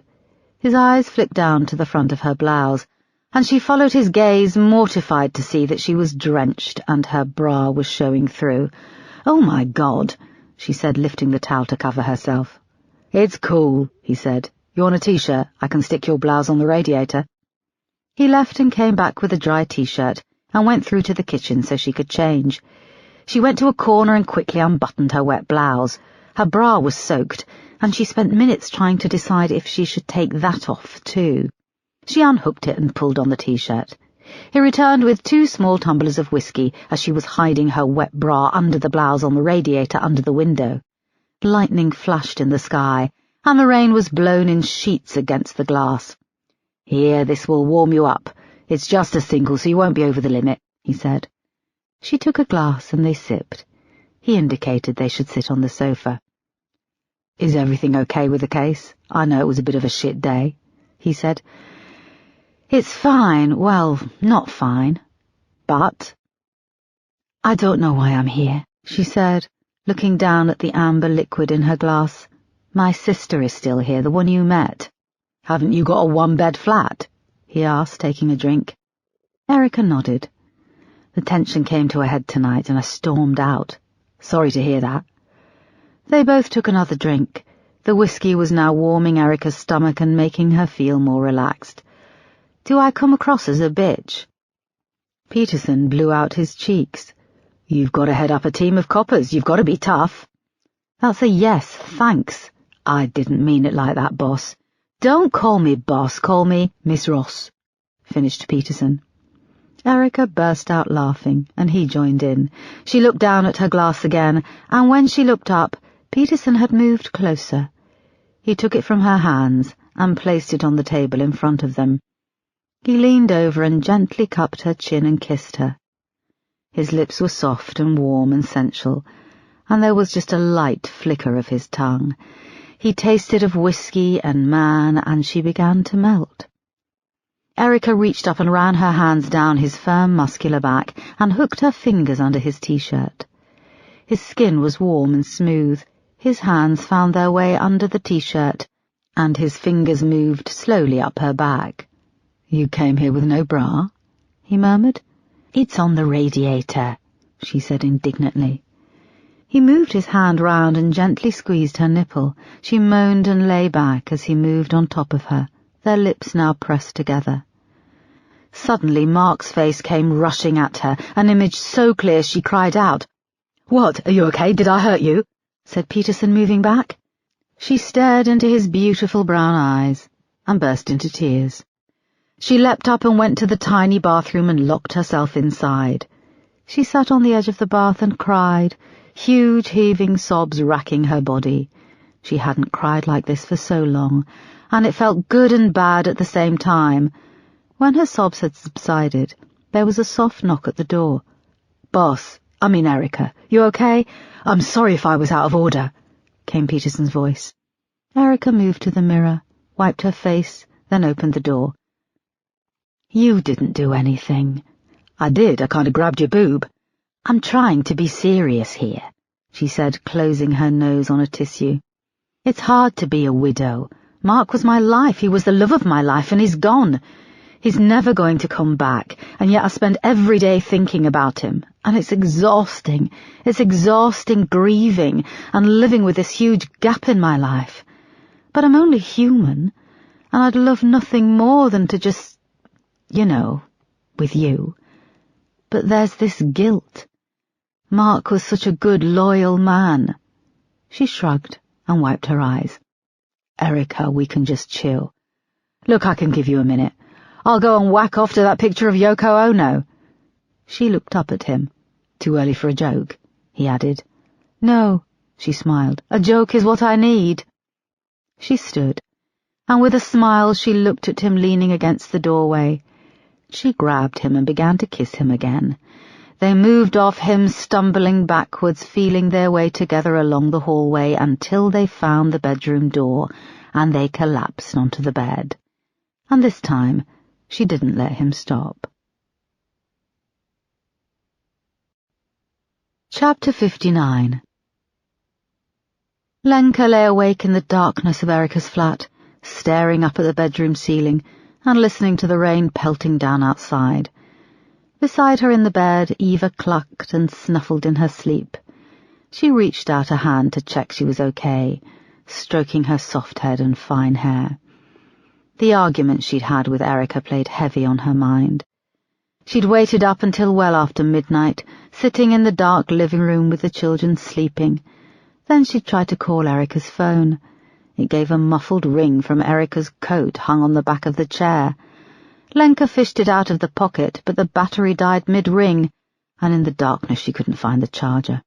His eyes flicked down to the front of her blouse, and she followed his gaze, mortified to see that she was drenched and her bra was showing through. "Oh, my God," she said, lifting the towel to cover herself. "It's cool," he said. "You want a t-shirt? I can stick your blouse on the radiator." He left and came back with a dry t-shirt and went through to the kitchen so she could change. She went to a corner and quickly unbuttoned her wet blouse. Her bra was soaked, and she spent minutes trying to decide if she should take that off, too. She unhooked it and pulled on the t-shirt. He returned with 2 small tumblers of whiskey as she was hiding her wet bra under the blouse on the radiator under the window. Lightning flashed in the sky, and the rain was blown in sheets against the glass. "Here, this will warm you up. It's just a single, so you won't be over the limit," he said. She took a glass and they sipped. He indicated they should sit on the sofa. "Is everything okay with the case? I know it was a bit of a shit day," he said. "It's fine. Well, not fine. But—" "I don't know why I'm here," she said, looking down at the amber liquid in her glass. "My sister is still here, the one you met." "Haven't you got a 1-bed flat?" he asked, taking a drink. Erica nodded. "The tension came to a head tonight, and I stormed out. Sorry to hear that." They both took another drink. The whiskey was now warming Erica's stomach and making her feel more relaxed. "Do I come across as a bitch?" Peterson blew out his cheeks. "You've got to head up a team of coppers. You've got to be tough." "That's a yes, thanks." "I didn't mean it like that, boss." "Don't call me boss, call me Miss Ross," finished Peterson. Erica burst out laughing, and he joined in. She looked down at her glass again, and when she looked up, Peterson had moved closer. He took it from her hands and placed it on the table in front of them. He leaned over and gently cupped her chin and kissed her. His lips were soft and warm and sensual, and there was just a light flicker of his tongue. He tasted of whiskey and man, and she began to melt. Erica reached up and ran her hands down his firm, muscular back and hooked her fingers under his T-shirt. His skin was warm and smooth. His hands found their way under the T-shirt, and his fingers moved slowly up her back. "You came here with no bra?" he murmured. "It's on the radiator," she said indignantly. He moved his hand round and gently squeezed her nipple. She moaned and lay back as he moved on top of her, their lips now pressed together. Suddenly Mark's face came rushing at her, an image so clear she cried out. "What, are you okay? Did I hurt you?" said Peterson, moving back. She stared into his beautiful brown eyes and burst into tears. She leapt up and went to the tiny bathroom and locked herself inside. She sat on the edge of the bath and cried, huge heaving sobs racking her body. She hadn't cried like this for so long, and it felt good and bad at the same time. When her sobs had subsided, there was a soft knock at the door. "Boss, I mean Erica, you okay? I'm sorry if I was out of order," came Peterson's voice. Erica moved to the mirror, wiped her face, then opened the door. "You didn't do anything." "I did, I kind of grabbed your boob." "I'm trying to be serious here," she said, closing her nose on a tissue. "It's hard to be a widow. Mark was my life, he was the love of my life, and he's gone. He's never going to come back, and yet I spend every day thinking about him, and it's exhausting. It's exhausting grieving and living with this huge gap in my life. But I'm only human, and I'd love nothing more than to just, with you. But there's this guilt. Mark was such a good, loyal man." She shrugged and wiped her eyes. "Erica, we can just chill. Look, I can give you a minute. I'll go and whack off to that picture of Yoko Ono." She looked up at him. "Too early for a joke?" he added. "No," she smiled. "A joke is what I need." She stood, and with a smile she looked at him leaning against the doorway. She grabbed him and began to kiss him again. They moved off him, stumbling backwards, feeling their way together along the hallway until they found the bedroom door, and they collapsed onto the bed. And this time she didn't let him stop. Chapter 59. Lenka lay awake in the darkness of Erica's flat, staring up at the bedroom ceiling and listening to the rain pelting down outside. Beside her in the bed, Eva clucked and snuffled in her sleep. She reached out a hand to check she was okay, stroking her soft head and fine hair. The argument she'd had with Erica played heavy on her mind. She'd waited up until well after midnight, sitting in the dark living room with the children sleeping. Then she'd tried to call Erica's phone. It gave a muffled ring from Erica's coat hung on the back of the chair. Lenka fished it out of the pocket, but the battery died mid-ring, and in the darkness she couldn't find the charger.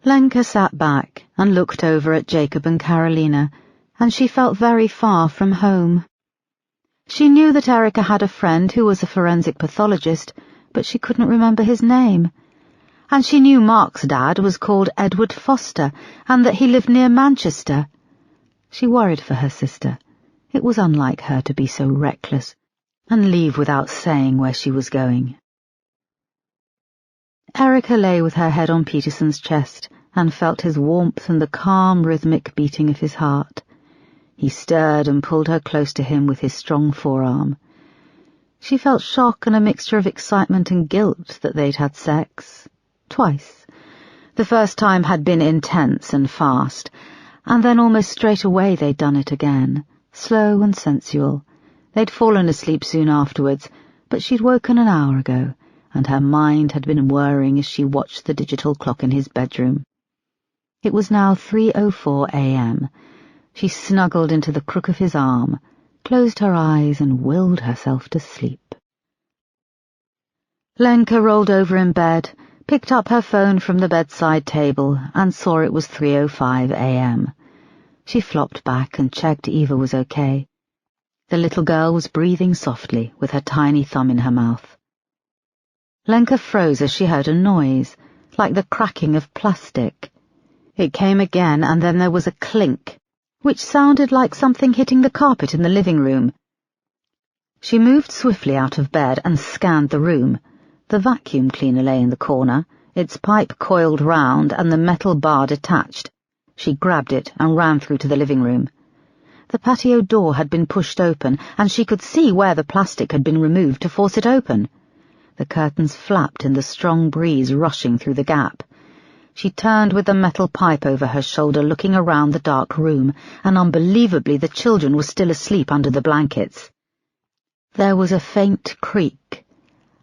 Lenka sat back and looked over at Jacob and Carolina, and she felt very far from home. She knew that Erica had a friend who was a forensic pathologist, but she couldn't remember his name. And she knew Mark's dad was called Edward Foster, and that he lived near Manchester. She worried for her sister. It was unlike her to be so reckless, and leave without saying where she was going. Erica lay with her head on Peterson's chest, and felt his warmth and the calm rhythmic beating of his heart. He stirred and pulled her close to him with his strong forearm. She felt shock and a mixture of excitement and guilt that they'd had sex. Twice. The first time had been intense and fast, and then almost straight away they'd done it again, slow and sensual. They'd fallen asleep soon afterwards, but she'd woken an hour ago, and her mind had been whirring as she watched the digital clock in his bedroom. It was now 3:04 a.m. She snuggled into the crook of his arm, closed her eyes and willed herself to sleep. Lenka rolled over in bed, picked up her phone from the bedside table, and saw it was 3:05 a.m. She flopped back and checked Eva was okay. The little girl was breathing softly, with her tiny thumb in her mouth. Lenka froze as she heard a noise, like the cracking of plastic. It came again, and then there was a clink, which sounded like something hitting the carpet in the living room. She moved swiftly out of bed and scanned the room. The vacuum cleaner lay in the corner, its pipe coiled round and the metal bar detached. She grabbed it and ran through to the living room. The patio door had been pushed open, and she could see where the plastic had been removed to force it open. The curtains flapped in the strong breeze rushing through the gap. She turned with the metal pipe over her shoulder, looking around the dark room, and unbelievably the children were still asleep under the blankets. There was a faint creak,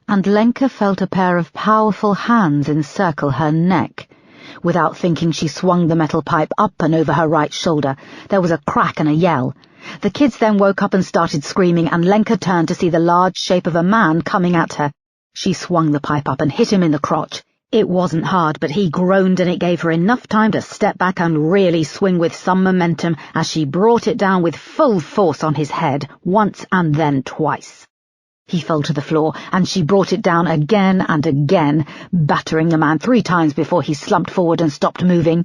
and Lenka felt a pair of powerful hands encircle her neck. Without thinking, she swung the metal pipe up and over her right shoulder. There was a crack and a yell. The kids then woke up and started screaming, and Lenka turned to see the large shape of a man coming at her. She swung the pipe up and hit him in the crotch. It wasn't hard, but he groaned, and it gave her enough time to step back and really swing with some momentum as she brought it down with full force on his head, once and then twice. He fell to the floor, and she brought it down again and again, battering the man 3 times before he slumped forward and stopped moving.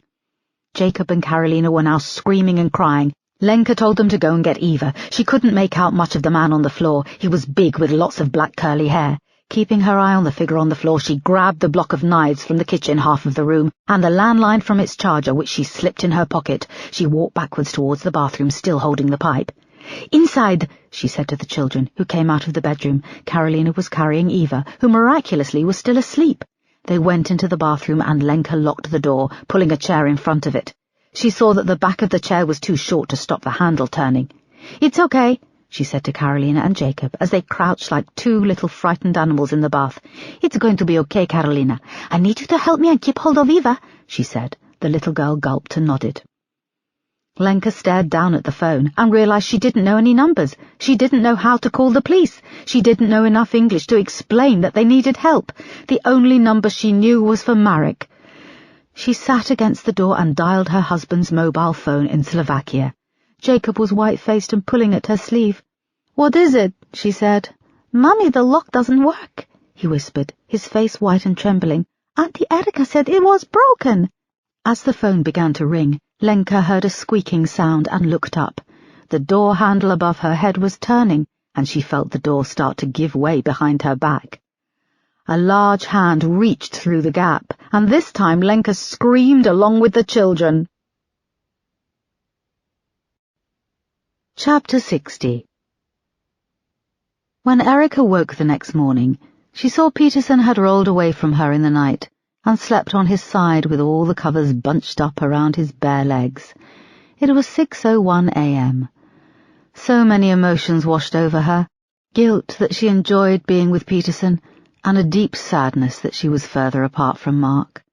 Jacob and Carolina were now screaming and crying. Lenka told them to go and get Eva. She couldn't make out much of the man on the floor. He was big with lots of black curly hair. Keeping her eye on the figure on the floor, she grabbed the block of knives from the kitchen half of the room and the landline from its charger, which she slipped in her pocket. She walked backwards towards the bathroom, still holding the pipe. "Inside," she said to the children, who came out of the bedroom. Carolina was carrying Eva, who miraculously was still asleep. They went into the bathroom, and Lenka locked the door, pulling a chair in front of it. She saw that the back of the chair was too short to stop the handle turning. "It's okay," she said to Carolina and Jacob as they crouched like 2 little frightened animals in the bath. "It's going to be okay, Carolina. I need you to help me and keep hold of Eva," she said. The little girl gulped and nodded. Lenka stared down at the phone and realized she didn't know any numbers. She didn't know how to call the police. She didn't know enough English to explain that they needed help. The only number she knew was for Marek. She sat against the door and dialed her husband's mobile phone in Slovakia. Jacob was white-faced and pulling at her sleeve. "What is it?" she said. "Mummy, the lock doesn't work," he whispered, his face white and trembling. "Auntie Erica said it was broken." As the phone began to ring, Lenka heard a squeaking sound and looked up. The door handle above her head was turning, and she felt the door start to give way behind her back. A large hand reached through the gap, and this time Lenka screamed along with the children. Chapter 60. When Erica woke the next morning, she saw Peterson had rolled away from her in the night and slept on his side with all the covers bunched up around his bare legs. It was 6:01 a.m. So many emotions washed over her, guilt that she enjoyed being with Peterson, and a deep sadness that she was further apart from Mark.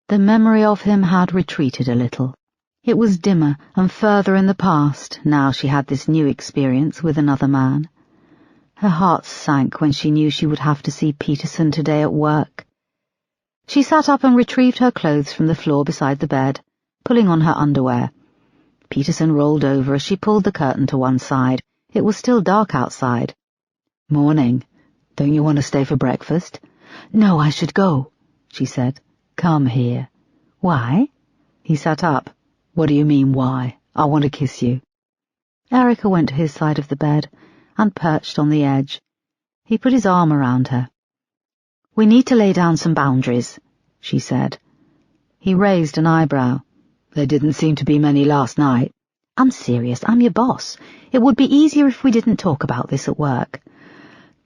The memory of him had retreated a little. It was dimmer and further in the past, now she had this new experience with another man. Her heart sank when she knew she would have to see Peterson today at work. She sat up and retrieved her clothes from the floor beside the bed, pulling on her underwear. Peterson rolled over as she pulled the curtain to one side. It was still dark outside. "Morning. Don't you want to stay for breakfast?" "No, I should go," she said. "Come here." "Why?" He sat up. "What do you mean, why? I want to kiss you." Erica went to his side of the bed and perched on the edge. He put his arm around her. "We need to lay down some boundaries," she said. He raised an eyebrow. "There didn't seem to be many last night." "I'm serious. I'm your boss. It would be easier if we didn't talk about this at work."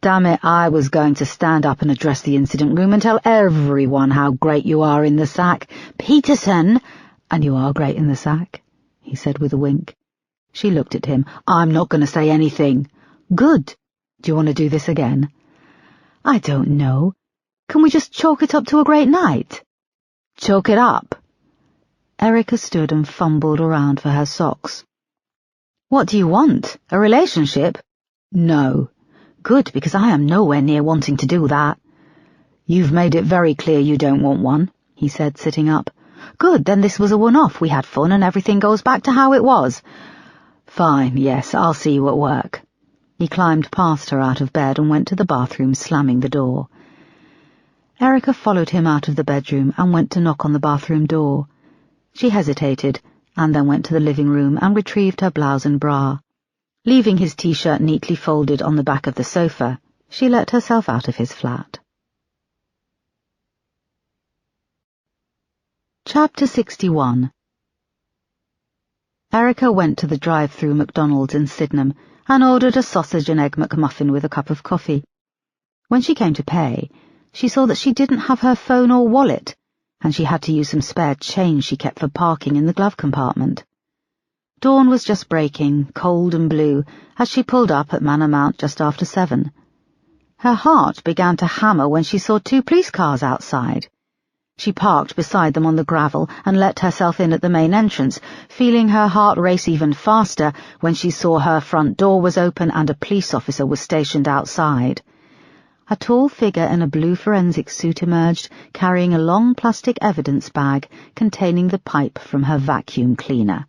"Damn it, I was going to stand up and address the incident room and tell everyone how great you are in the sack." "Peterson!" "And you are great in the sack," he said with a wink. She looked at him. "I'm not going to say anything." "Good. Do you want to do this again?" "I don't know. Can we just chalk it up to a great night?" "Chalk it up?" Erica stood and fumbled around for her socks. "What do you want? A relationship?" "No." "Good, because I am nowhere near wanting to do that." "You've made it very clear you don't want one," he said, sitting up. "Good, then this was a one-off. We had fun and everything goes back to how it was." "Fine, yes, I'll see you at work." He climbed past her out of bed and went to the bathroom, slamming the door. Erica followed him out of the bedroom and went to knock on the bathroom door. She hesitated, and then went to the living room and retrieved her blouse and bra. Leaving his t-shirt neatly folded on the back of the sofa, she let herself out of his flat. Chapter 61. Erica went to the drive-through McDonald's in Sydenham and ordered a sausage and egg McMuffin with a cup of coffee. When she came to pay, she saw that she didn't have her phone or wallet, and she had to use some spare change she kept for parking in the glove compartment. Dawn was just breaking, cold and blue, as she pulled up at Manor Mount just after 7. Her heart began to hammer when she saw 2 police cars outside. She parked beside them on the gravel and let herself in at the main entrance, feeling her heart race even faster when she saw her front door was open and a police officer was stationed outside. A tall figure in a blue forensic suit emerged, carrying a long plastic evidence bag containing the pipe from her vacuum cleaner.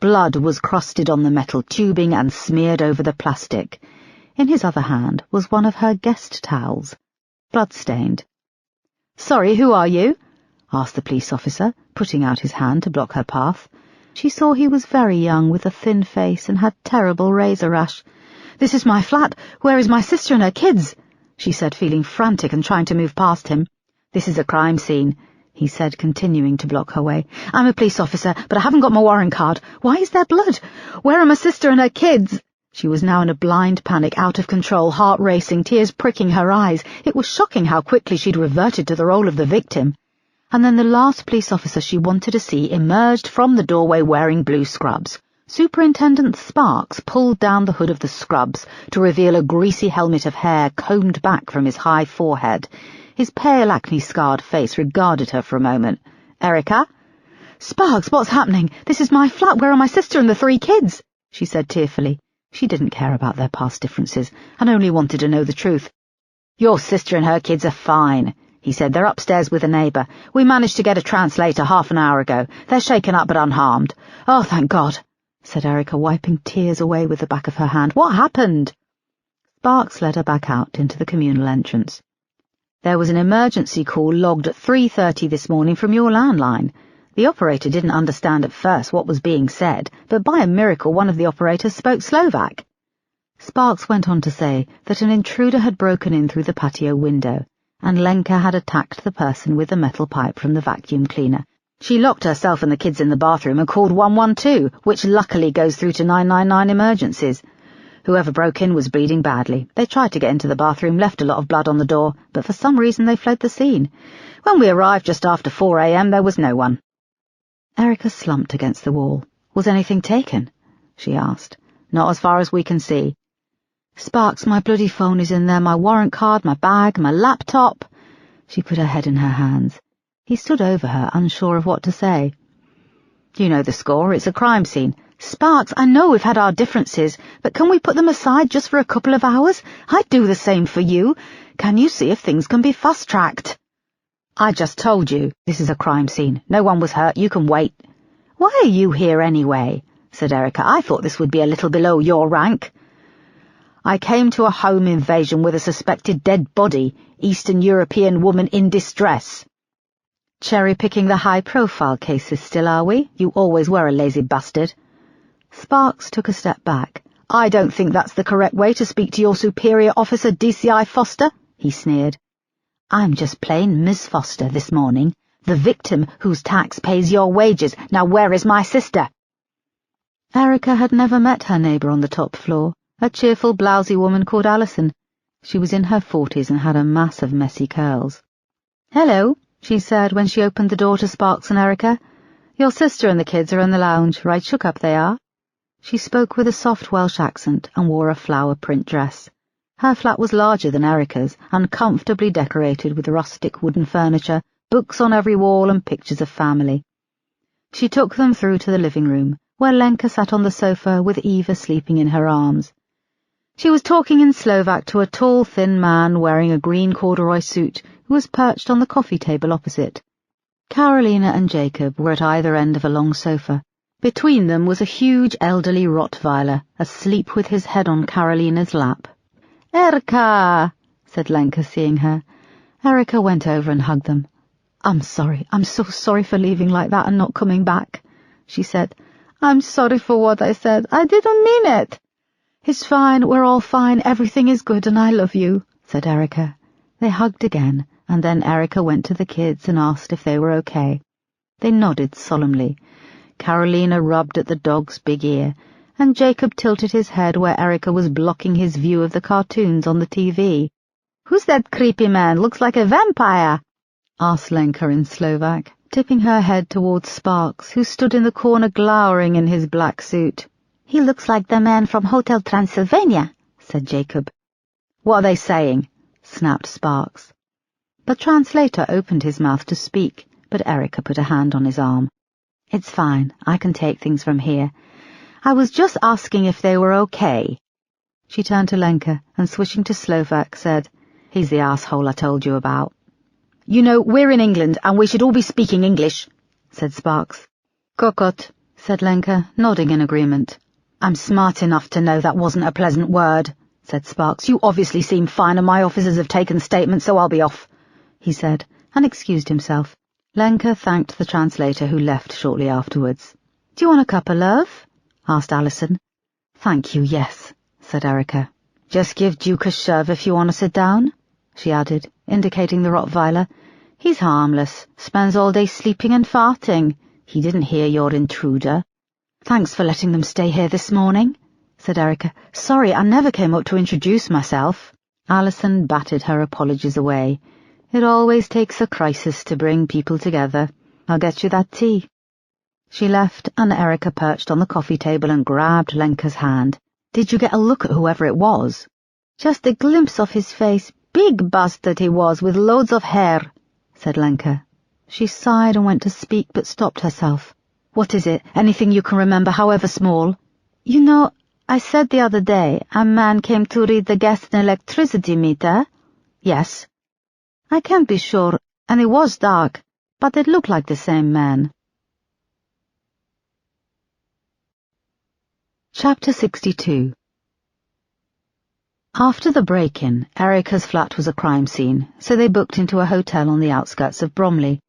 Blood was crusted on the metal tubing and smeared over the plastic. In his other hand was one of her guest towels, blood-stained. "Sorry, who are you?" asked the police officer, putting out his hand to block her path. She saw he was very young, with a thin face, and had terrible razor rash. "This is my flat. Where is my sister and her kids?" she said, feeling frantic and trying to move past him. "This is a crime scene," he said, continuing to block her way. "I'm a police officer, but I haven't got my warrant card. Why is there blood? Where are my sister and her kids?" She was now in a blind panic, out of control, heart racing, tears pricking her eyes. It was shocking how quickly she'd reverted to the role of the victim. And then the last police officer she wanted to see emerged from the doorway wearing blue scrubs. Superintendent Sparks pulled down the hood of the scrubs to reveal a greasy helmet of hair combed back from his high forehead. His pale, acne-scarred face regarded her for a moment. "Erica?" "Sparks, what's happening? This is my flat. Where are my sister and the 3 kids?" she said tearfully. She didn't care about their past differences, and only wanted to know the truth. "Your sister and her kids are fine," he said. "They're upstairs with a neighbour. We managed to get a translator half an hour ago. They're shaken up but unharmed." "Oh, thank God," said Erica, wiping tears away with the back of her hand. "What happened?" Sparks led her back out into the communal entrance. "There was an emergency call logged at 3:30 this morning from your landline. The operator didn't understand at first what was being said, but by a miracle one of the operators spoke Slovak." Sparks went on to say that an intruder had broken in through the patio window, and Lenka had attacked the person with the metal pipe from the vacuum cleaner. She locked herself and the kids in the bathroom and called 112, which luckily goes through to 999 emergencies. Whoever broke in was bleeding badly. They tried to get into the bathroom, left a lot of blood on the door, but for some reason they fled the scene. When we arrived just after 4 a.m, there was no one." Erica slumped against the wall. "Was anything taken?" she asked. "Not as far as we can see." "Sparks, my bloody phone is in there, my warrant card, my bag, my laptop." She put her head in her hands. He stood over her, unsure of what to say. "You know the score. It's a crime scene. Sparks, I know we've had our differences, but can we put them aside just for a couple of hours? I'd do the same for you. Can you see if things can be fast-tracked? I just told you, this is a crime scene. No one was hurt, you can wait. Why are you here anyway? Said Erica. I thought this would be a little below your rank. I came to a home invasion with a suspected dead body, Eastern European woman in distress. Cherry-picking the high-profile cases still, are we? You always were a lazy bastard. Sparks took a step back. I don't think that's the correct way to speak to your superior officer, DCI Foster, he sneered. I'm just plain Miss Foster this morning, the victim whose tax pays your wages. Now where is my sister? Erica had never met her neighbour on the top floor, a cheerful, blousy woman called Alison. She was in her 40s and had a mass of messy curls. Hello, she said when she opened the door to Sparks and Erica. Your sister and the kids are in the lounge, right shook up they are. She spoke with a soft Welsh accent and wore a flower print dress. Her flat was larger than Erica's and comfortably decorated with rustic wooden furniture, books on every wall and pictures of family. She took them through to the living room, where Lenka sat on the sofa with Eva sleeping in her arms. She was talking in Slovak to a tall, thin man wearing a green corduroy suit who was perched on the coffee table opposite. Carolina and Jacob were at either end of a long sofa. Between them was a huge elderly Rottweiler, asleep with his head on Carolina's lap. Erica, said Lenka, seeing her. Erica went over and hugged them. I'm sorry. I'm so sorry for leaving like that and not coming back, she said. I'm sorry for what I said. I didn't mean it. It's fine. We're all fine. Everything is good and I love you, said Erica. They hugged again, and then Erica went to the kids and asked if they were okay. They nodded solemnly. Carolina rubbed at the dog's big ear, and Jacob tilted his head where Erica was blocking his view of the cartoons on the TV. Who's that creepy man? Looks like a vampire, asked Lenka in Slovak, tipping her head towards Sparks, who stood in the corner glowering in his black suit. He looks like the man from Hotel Transylvania, said Jacob. What are they saying? Snapped Sparks. The translator opened his mouth to speak, but Erica put a hand on his arm. It's fine. I can take things from here. I was just asking if they were okay. She turned to Lenka and, switching to Slovak, said, He's the asshole I told you about. You know, we're in England and we should all be speaking English, said Sparks. Kokot, said Lenka, nodding in agreement. I'm smart enough to know that wasn't a pleasant word, said Sparks. You obviously seem fine and my officers have taken statements, so I'll be off, he said, and excused himself. Lenka thanked the translator, who left shortly afterwards. Do you want a cup of love? Asked Alison. Thank you, yes, said Erica. Just give Duke a shove if you want to sit down, she added, indicating the Rottweiler. He's harmless, spends all day sleeping and farting. He didn't hear your intruder. Thanks for letting them stay here this morning, said Erica. Sorry, I never came up to introduce myself. Alison batted her apologies away. It always takes a crisis to bring people together. I'll get you that tea. She left, and Erica perched on the coffee table and grabbed Lenka's hand. Did you get a look at whoever it was? Just a glimpse of his face. Big bastard he was, with loads of hair, said Lenka. She sighed and went to speak, but stopped herself. What is it? Anything you can remember, however small? You know, I said the other day a man came to read the gas and electricity meter. Yes. I can't be sure, and it was dark, but it looked like the same man. Chapter 62. After the break-in, Erica's flat was a crime scene, so they booked into a hotel on the outskirts of Bromley.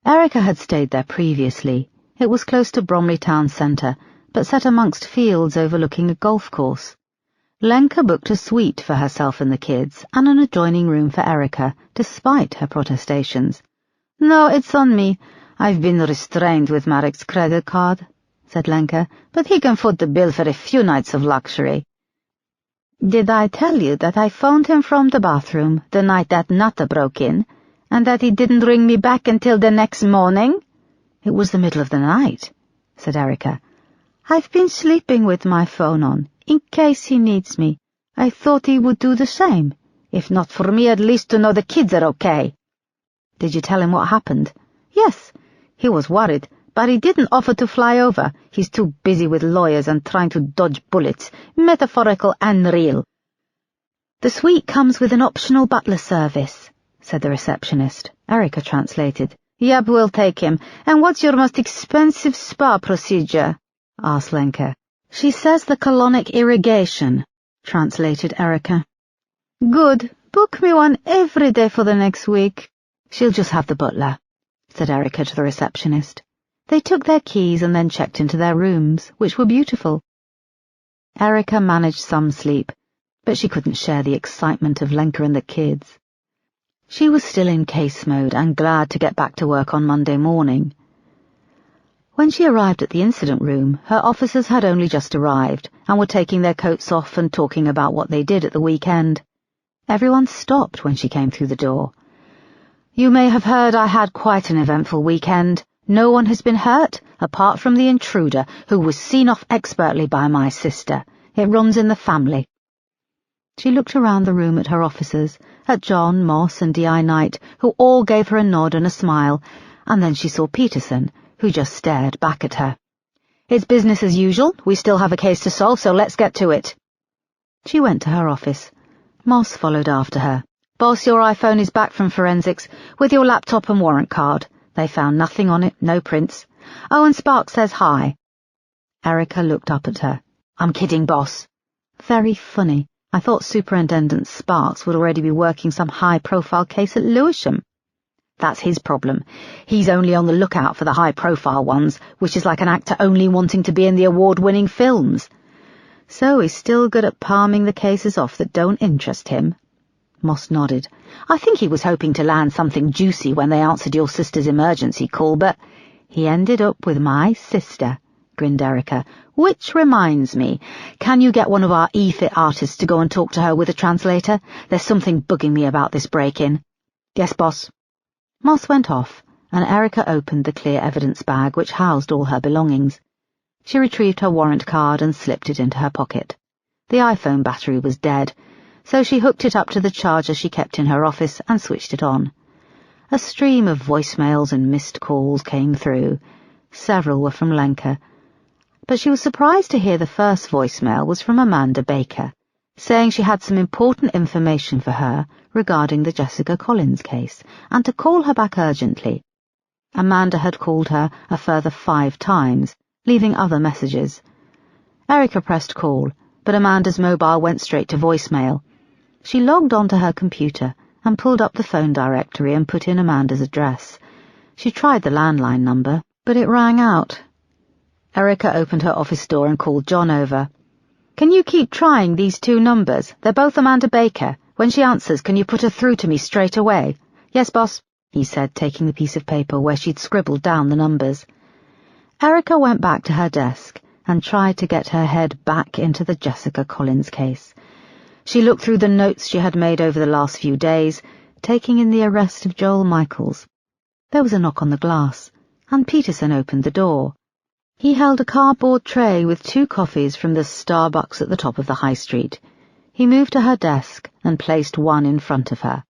Erica had stayed there previously. It was close to Bromley town centre, but set amongst fields overlooking a golf course. Lenka booked a suite for herself and the kids, and an adjoining room for Erica, despite her protestations. No, it's on me. I've been restrained with Marek's credit card, said Lenka, but he can foot the bill for a few nights of luxury. Did I tell you that I phoned him from the bathroom the night that Nata broke in, and that he didn't ring me back until the next morning? It was the middle of the night, said Erica. I've been sleeping with my phone on, in case he needs me. I thought he would do the same. If not for me, at least to know the kids are okay. Did you tell him what happened? Yes. He was worried, but he didn't offer to fly over. He's too busy with lawyers and trying to dodge bullets, metaphorical and real." "The suite comes with an optional butler service," said the receptionist. Erica translated. "Yep, we'll take him. And what's your most expensive spa procedure?" asked Lenka. "She says the colonic irrigation," translated Erica. "Good. Book me one every day for the next week." "She'll just have the butler," said Erica to the receptionist. They took their keys and then checked into their rooms, which were beautiful. Erica managed some sleep, but she couldn't share the excitement of Lenka and the kids. She was still in case mode and glad to get back to work on Monday morning. When she arrived at the incident room, her officers had only just arrived and were taking their coats off and talking about what they did at the weekend. Everyone stopped when she came through the door. "You may have heard I had quite an eventful weekend. No one has been hurt, apart from the intruder, who was seen off expertly by my sister. It runs in the family." She looked around the room at her officers, at John, Moss, and D.I. Knight, who all gave her a nod and a smile, and then she saw Peterson, who just stared back at her. "It's business as usual. We still have a case to solve, so let's get to it." She went to her office. Moss followed after her. "Boss, your iPhone is back from forensics, with your laptop and warrant card. They found nothing on it, no prints. Oh, and Sparks says hi." Erica looked up at her. "I'm kidding, boss." "Very funny. I thought Superintendent Sparks would already be working some high-profile case at Lewisham." "That's his problem. He's only on the lookout for the high-profile ones, which is like an actor only wanting to be in the award-winning films." "So he's still good at palming the cases off that don't interest him?" Moss nodded. "I think he was hoping to land something juicy when they answered your sister's emergency call, but—" "He ended up with my sister," grinned Erica. "Which reminds me, can you get one of our E-Fit artists to go and talk to her with a translator? There's something bugging me about this break-in." "Yes, boss." Moss went off, and Erica opened the clear evidence bag which housed all her belongings. She retrieved her warrant card and slipped it into her pocket. The iPhone battery was dead, so she hooked it up to the charger she kept in her office and switched it on. A stream of voicemails and missed calls came through. Several were from Lenka, but she was surprised to hear the first voicemail was from Amanda Baker, saying she had some important information for her regarding the Jessica Collins case, and to call her back urgently. Amanda had called her a further 5 times, leaving other messages. Erica pressed call, but Amanda's mobile went straight to voicemail. She logged onto her computer and pulled up the phone directory and put in Amanda's address. She tried the landline number, but it rang out. Erica opened her office door and called John over. "Can you keep trying these 2 numbers? They're both Amanda Baker. When she answers, can you put her through to me straight away?" "Yes, boss," he said, taking the piece of paper where she'd scribbled down the numbers. Erica went back to her desk and tried to get her head back into the Jessica Collins case. She looked through the notes she had made over the last few days, taking in the arrest of Joel Michaels. There was a knock on the glass, and Peterson opened the door. He held a cardboard tray with 2 coffees from the Starbucks at the top of the high street. He moved to her desk and placed one in front of her.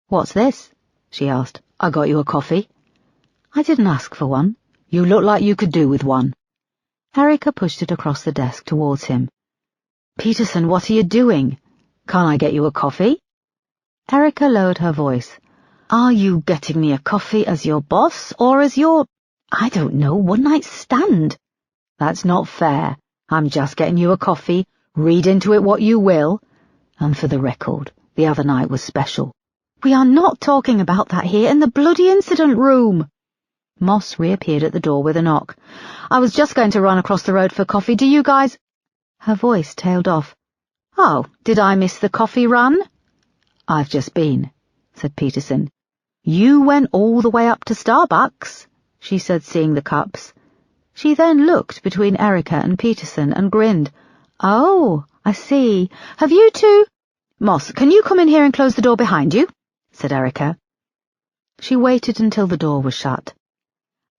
"What's this?" she asked. "I got you a coffee." "I didn't ask for one." "You look like you could do with one." Erica pushed it across the desk towards him. "Peterson, what are you doing? Can't I get you a coffee?" Erica lowered her voice. "Are you getting me a coffee as your boss, or as your, I don't know, one-night stand?" "That's not fair. I'm just getting you a coffee. Read into it what you will. And for the record, the other night was special." "We are not talking about that here in the bloody incident room." Moss reappeared at the door with a knock. "I was just going to run across the road for coffee. Do you guys—" Her voice tailed off. "Oh, did I miss the coffee run?" "I've just been," said Peterson. "You went all the way up to Starbucks," she said, seeing the cups. She then looked between Erica and Peterson and grinned. "Oh, I see. Have you two—" "Moss, can you come in here and close the door behind you?" said Erica. She waited until the door was shut.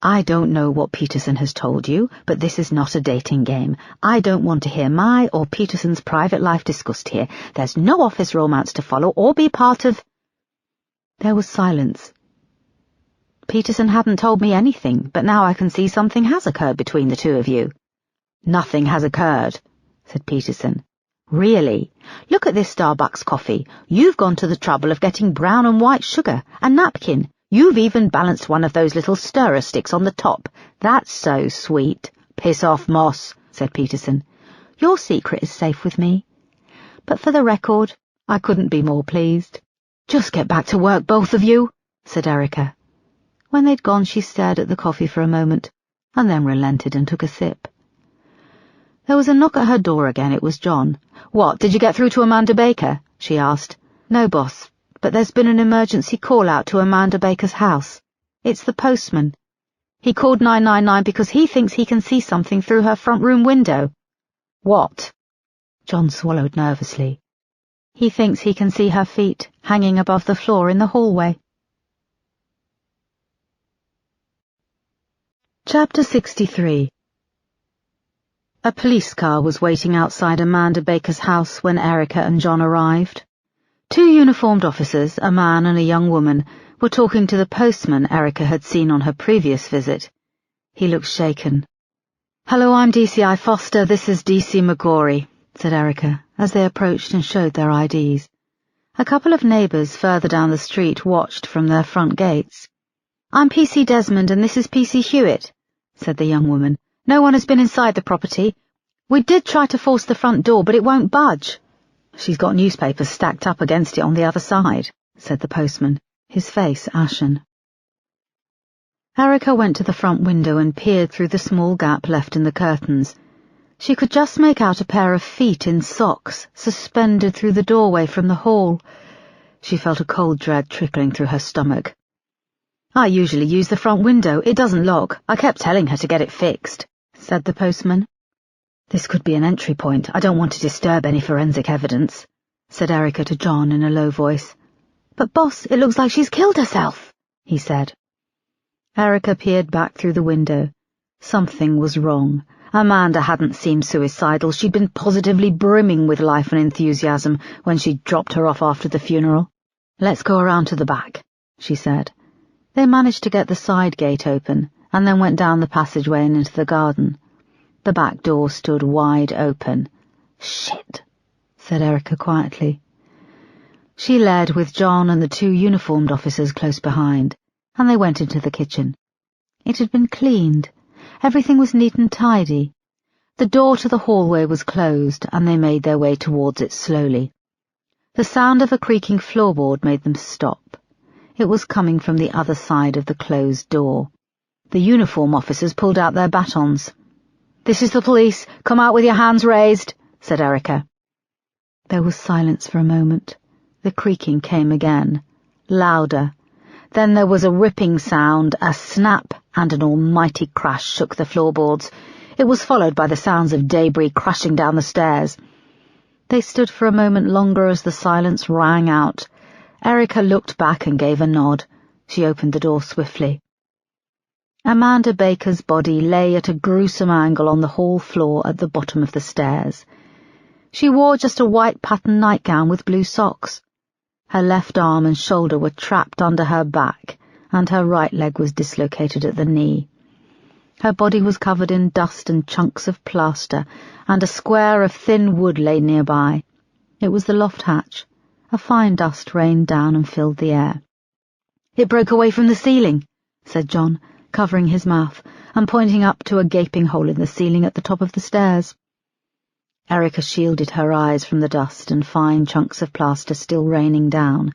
"I don't know what Peterson has told you, but this is not a dating game. I don't want to hear my or Peterson's private life discussed here. There's no office romance to follow or be part of—" There was silence. Peterson hadn't told me anything, but now I can see something has occurred between the two of you. Nothing has occurred, said Peterson. Really? Look at this Starbucks coffee. You've gone to the trouble of getting brown and white sugar, a napkin. You've even balanced one of those little stirrer sticks on the top. That's so sweet. Piss off, Moss, said Peterson. Your secret is safe with me. But for the record, I couldn't be more pleased. Just get back to work, both of you, said Erica. When they'd gone, she stared at the coffee for a moment, and then relented and took a sip. There was a knock at her door again. It was John. What, did you get through to Amanda Baker? She asked. No, boss, but there's been an emergency call-out to Amanda Baker's house. It's the postman. He called 999 because he thinks he can see something through her front room window. What? John swallowed nervously. He thinks he can see her feet hanging above the floor in the hallway. Chapter 63. A police car was waiting outside Amanda Baker's house when Erica and John arrived. Two uniformed officers, a man and a young woman, were talking to the postman Erica had seen on her previous visit. He looked shaken. Hello, I'm DCI Foster, this is DC McGorry, said Erica, as they approached and showed their IDs. A couple of neighbours further down the street watched from their front gates. I'm PC Desmond and this is PC Hewitt, said the young woman. No one has been inside the property. We did try to force the front door, but it won't budge. She's got newspapers stacked up against it on the other side, said the postman, his face ashen. Erica went to the front window and peered through the small gap left in the curtains. She could just make out a pair of feet in socks suspended through the doorway from the hall. She felt a cold dread trickling through her stomach. I usually use the front window. It doesn't lock. I kept telling her to get it fixed, said the postman. This could be an entry point. I don't want to disturb any forensic evidence, said Erica to John in a low voice. But boss, it looks like she's killed herself, he said. Erica peered back through the window. Something was wrong. Amanda hadn't seemed suicidal. She'd been positively brimming with life and enthusiasm when she dropped her off after the funeral. Let's go around to the back, she said. They managed to get the side gate open, and then went down the passageway and into the garden. The back door stood wide open. Shit, said Erica quietly. She led with John and the two uniformed officers close behind, and they went into the kitchen. It had been cleaned. Everything was neat and tidy. The door to the hallway was closed, and they made their way towards it slowly. The sound of a creaking floorboard made them stop. It was coming from the other side of the closed door. The uniform officers pulled out their batons. This is the police. Come out with your hands raised, said Erica. There was silence for a moment. The creaking came again, louder. Then there was a ripping sound, a snap, and an almighty crash shook the floorboards. It was followed by the sounds of debris crashing down the stairs. They stood for a moment longer as the silence rang out. Erica looked back and gave a nod. She opened the door swiftly. Amanda Baker's body lay at a gruesome angle on the hall floor at the bottom of the stairs. She wore just a white patterned nightgown with blue socks. Her left arm and shoulder were trapped under her back, and her right leg was dislocated at the knee. Her body was covered in dust and chunks of plaster, and a square of thin wood lay nearby. It was the loft hatch. A fine dust rained down and filled the air. It broke away from the ceiling, said John, covering his mouth and pointing up to a gaping hole in the ceiling at the top of the stairs. Erica shielded her eyes from the dust and fine chunks of plaster still raining down.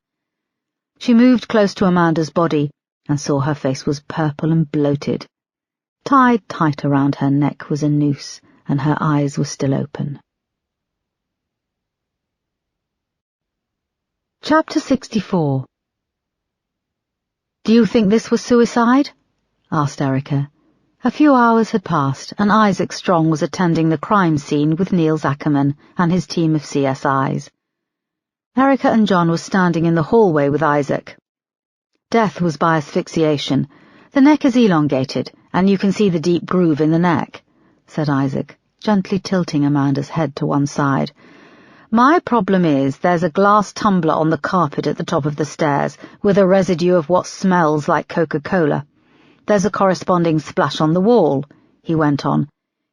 She moved close to Amanda's body and saw her face was purple and bloated. Tied tight around her neck was a noose, and her eyes were still open. Chapter 64. Do you think this was suicide? Asked Erica. A few hours had passed, and Isaac Strong was attending the crime scene with Niels Ackerman and his team of CSIs. Erica and John were standing in the hallway with Isaac. Death was by asphyxiation. The neck is elongated, and you can see the deep groove in the neck, said Isaac, gently tilting Amanda's head to one side. My problem is there's a glass tumbler on the carpet at the top of the stairs with a residue of what smells like Coca-Cola. There's a corresponding splash on the wall," he went on.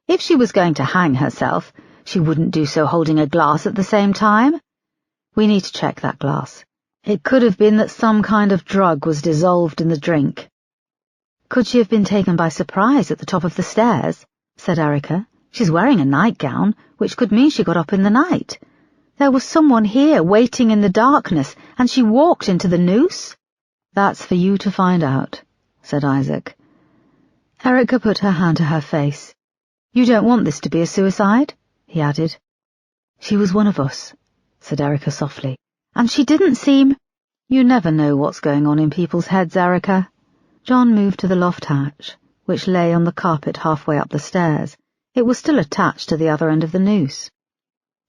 "If she was going to hang herself, she wouldn't do so holding a glass at the same time. We need to check that glass. It could have been that some kind of drug was dissolved in the drink." "Could she have been taken by surprise at the top of the stairs?" said Erica. "She's wearing a nightgown, which could mean she got up in the night. There was someone here waiting in the darkness, and she walked into the noose." "That's for you to find out," said Isaac. Erica put her hand to her face. "You don't want this to be a suicide?" he added. "She was one of us," said Erica softly, "and she didn't seem—" "You never know what's going on in people's heads, Erica." John moved to the loft hatch, which lay on the carpet halfway up the stairs. It was still attached to the other end of the noose.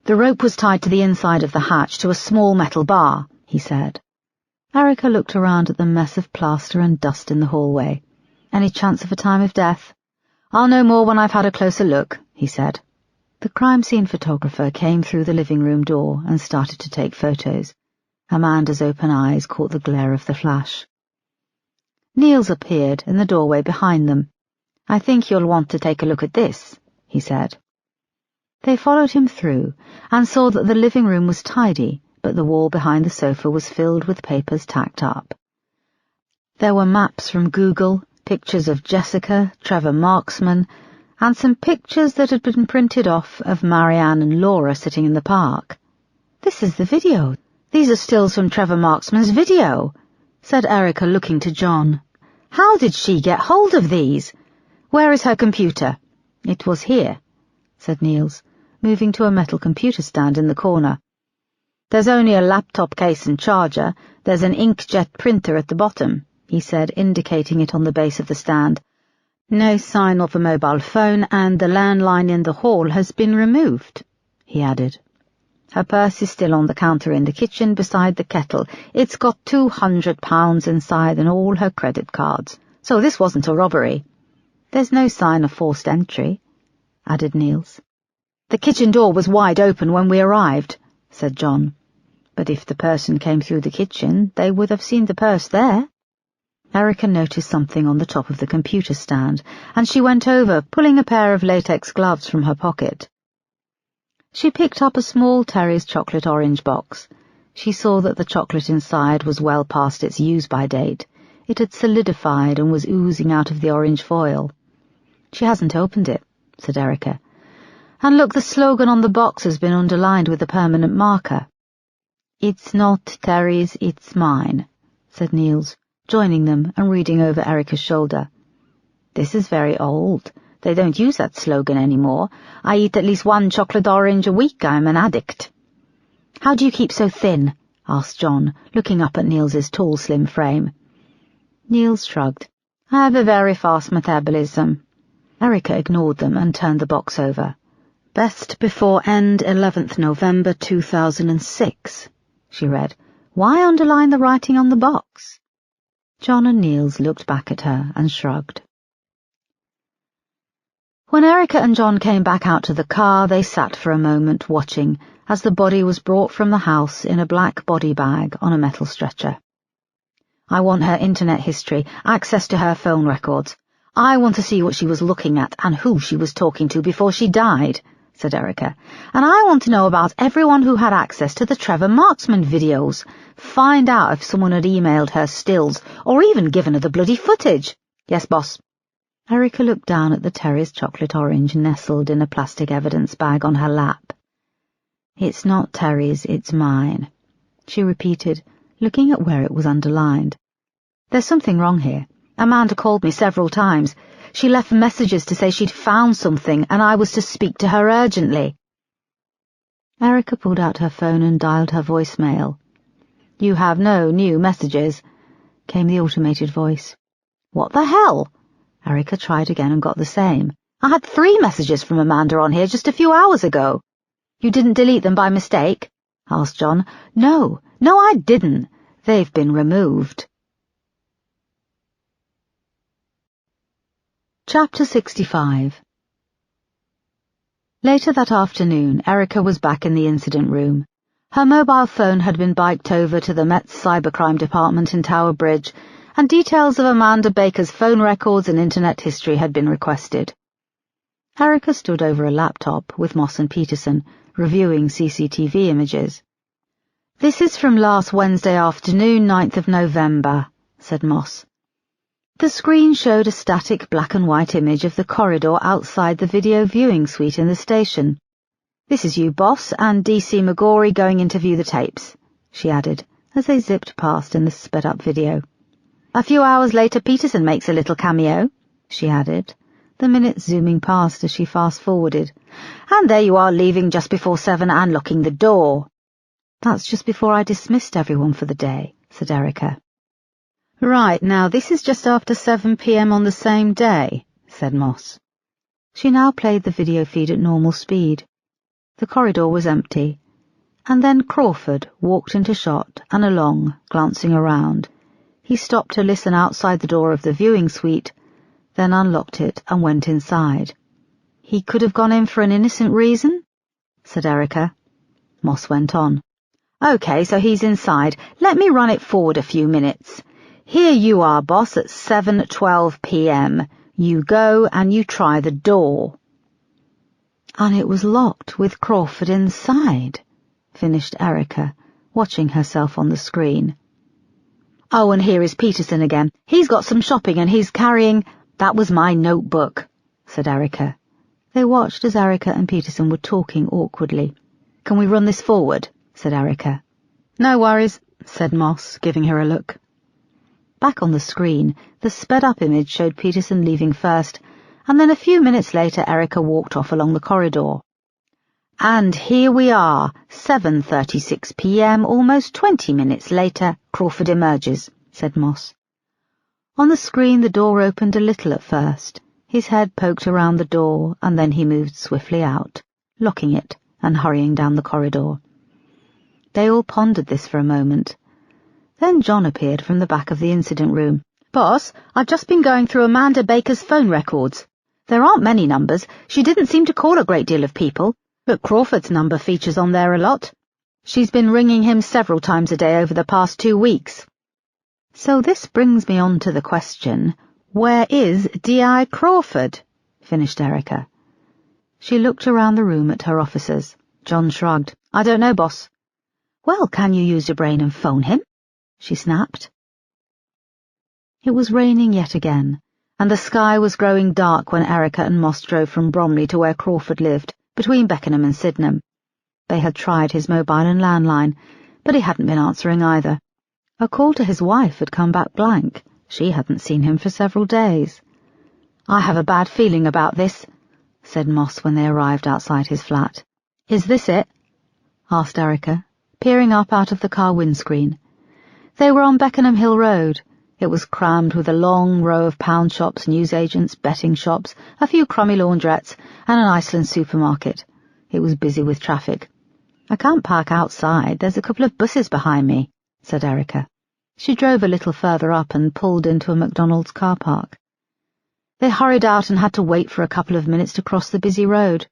"The rope was tied to the inside of the hatch to a small metal bar," he said. Erica looked around at the mess of plaster and dust in the hallway. "Any chance of a time of death?" "I'll know more when I've had a closer look," he said. The crime scene photographer came through the living room door and started to take photos. Amanda's open eyes caught the glare of the flash. Niels appeared in the doorway behind them. "I think you'll want to take a look at this," he said. They followed him through and saw that the living room was tidy, but the wall behind the sofa was filled with papers tacked up. There were maps from Google, pictures of Jessica, Trevor Marksman, and some pictures that had been printed off of Marianne and Laura sitting in the park. "This is the video. These are stills from Trevor Marksman's video," said Erica, looking to John. "How did she get hold of these? Where is her computer?" "It was here," said Niels, moving to a metal computer stand in the corner. "There's only a laptop case and charger. There's an inkjet printer at the bottom," he said, indicating it on the base of the stand. "No sign of a mobile phone, and the landline in the hall has been removed," he added. "Her purse is still on the counter in the kitchen beside the kettle. It's got £200 inside and all her credit cards. So this wasn't a robbery." "There's no sign of forced entry," added Niels. "The kitchen door was wide open when we arrived," said John. "But if the person came through the kitchen, they would have seen the purse there." Erica noticed something on the top of the computer stand, and she went over, pulling a pair of latex gloves from her pocket. She picked up a small Terry's chocolate orange box. She saw that the chocolate inside was well past its use-by date. It had solidified and was oozing out of the orange foil. "She hasn't opened it," said Erica. "And look, the slogan on the box has been underlined with a permanent marker." "It's not Terry's, it's mine," said Niels, joining them and reading over Erica's shoulder. "This is very old. They don't use that slogan anymore. I eat at least one chocolate orange a week. I'm an addict." "How do you keep so thin?" asked John, looking up at Niels's tall, slim frame. Niels shrugged. "I have a very fast metabolism." Erica ignored them and turned the box over. "Best before end 11th November 2006, she read. "Why underline the writing on the box?" John and Niels looked back at her and shrugged. When Erica and John came back out to the car, they sat for a moment watching as the body was brought from the house in a black body bag on a metal stretcher. "I want her internet history, access to her phone records. I want to see what she was looking at and who she was talking to before she died," said Erica. "And I want to know about everyone who had access to the Trevor Marksman videos. Find out if someone had emailed her stills or even given her the bloody footage." "Yes, boss." Erica looked down at the Terry's chocolate orange nestled in a plastic evidence bag on her lap. "It's not Terry's, it's mine," she repeated, looking at where it was underlined. "There's something wrong here. Amanda called me several times. She left messages to say she'd found something and I was to speak to her urgently." Erica pulled out her phone and dialed her voicemail. "You have no new messages," came the automated voice. "What the hell?" Erica tried again and got the same. "I had 3 messages from Amanda on here just a few hours ago." "You didn't delete them by mistake?" asked John. No, I didn't. They've been removed." Chapter 65. Later that afternoon, Erica was back in the incident room. Her mobile phone had been biked over to the Met's cybercrime department in Tower Bridge, and details of Amanda Baker's phone records and internet history had been requested. Erica stood over a laptop with Moss and Peterson, reviewing CCTV images. "This is from last Wednesday afternoon, 9th of November, said Moss. The screen showed a static black and white image of the corridor outside the video viewing suite in the station. "This is you, boss, and DC McGorry going in to view the tapes," she added, as they zipped past in the sped-up video. "A few hours later, Peterson makes a little cameo," she added, the minutes zooming past as she fast-forwarded. "And there you are, leaving just before 7 and locking the door." "That's just before I dismissed everyone for the day," said Erica. "Right, now this is just after 7 p.m. on the same day," said Moss. She now played the video feed at normal speed. The corridor was empty, and then Crawford walked into shot and along, glancing around. He stopped to listen outside the door of the viewing suite, then unlocked it and went inside. "He could have gone in for an innocent reason?" said Erica. Moss went on. "OK, so he's inside. Let me run it forward a few minutes. Here you are, boss, at 7:12 p.m. You go and you try the door." "And it was locked with Crawford inside," finished Erica, watching herself on the screen. "Oh, and here is Peterson again. He's got some shopping and he's carrying—" "That was my notebook," said Erica. They watched as Erica and Peterson were talking awkwardly. "Can we run this forward?" said Erica. "No worries," said Moss, giving her a look. Back on the screen, the sped-up image showed Peterson leaving first, and then a few minutes later Erica walked off along the corridor. "And here we are, 7:36 p.m, almost 20 minutes later, Crawford emerges," said Moss. On the screen the door opened a little at first. His head poked around the door, and then he moved swiftly out, locking it and hurrying down the corridor. They all pondered this for a moment. Then John appeared from the back of the incident room. "Boss, I've just been going through Amanda Baker's phone records. There aren't many numbers. She didn't seem to call a great deal of people, but Crawford's number features on there a lot. She's been ringing him several times a day over the past 2 weeks. So this brings me on to the question, where is D.I. Crawford?" finished Erica. She looked around the room at her officers. John shrugged. "I don't know, boss." "Well, can you use your brain and phone him?" she snapped. It was raining yet again, and the sky was growing dark when Erica and Moss drove from Bromley to where Crawford lived, between Beckenham and Sydenham. They had tried his mobile and landline, but he hadn't been answering either. A call to his wife had come back blank. She hadn't seen him for several days. "I have a bad feeling about this," said Moss when they arrived outside his flat. "Is this it?" asked Erica, peering up out of the car windscreen. They were on Beckenham Hill Road. It was crammed with a long row of pound shops, newsagents, betting shops, a few crummy laundrettes, and an Iceland supermarket. It was busy with traffic. "I can't park outside. There's a couple of buses behind me," said Erica. She drove a little further up and pulled into a McDonald's car park. They hurried out and had to wait for a couple of minutes to cross the busy road.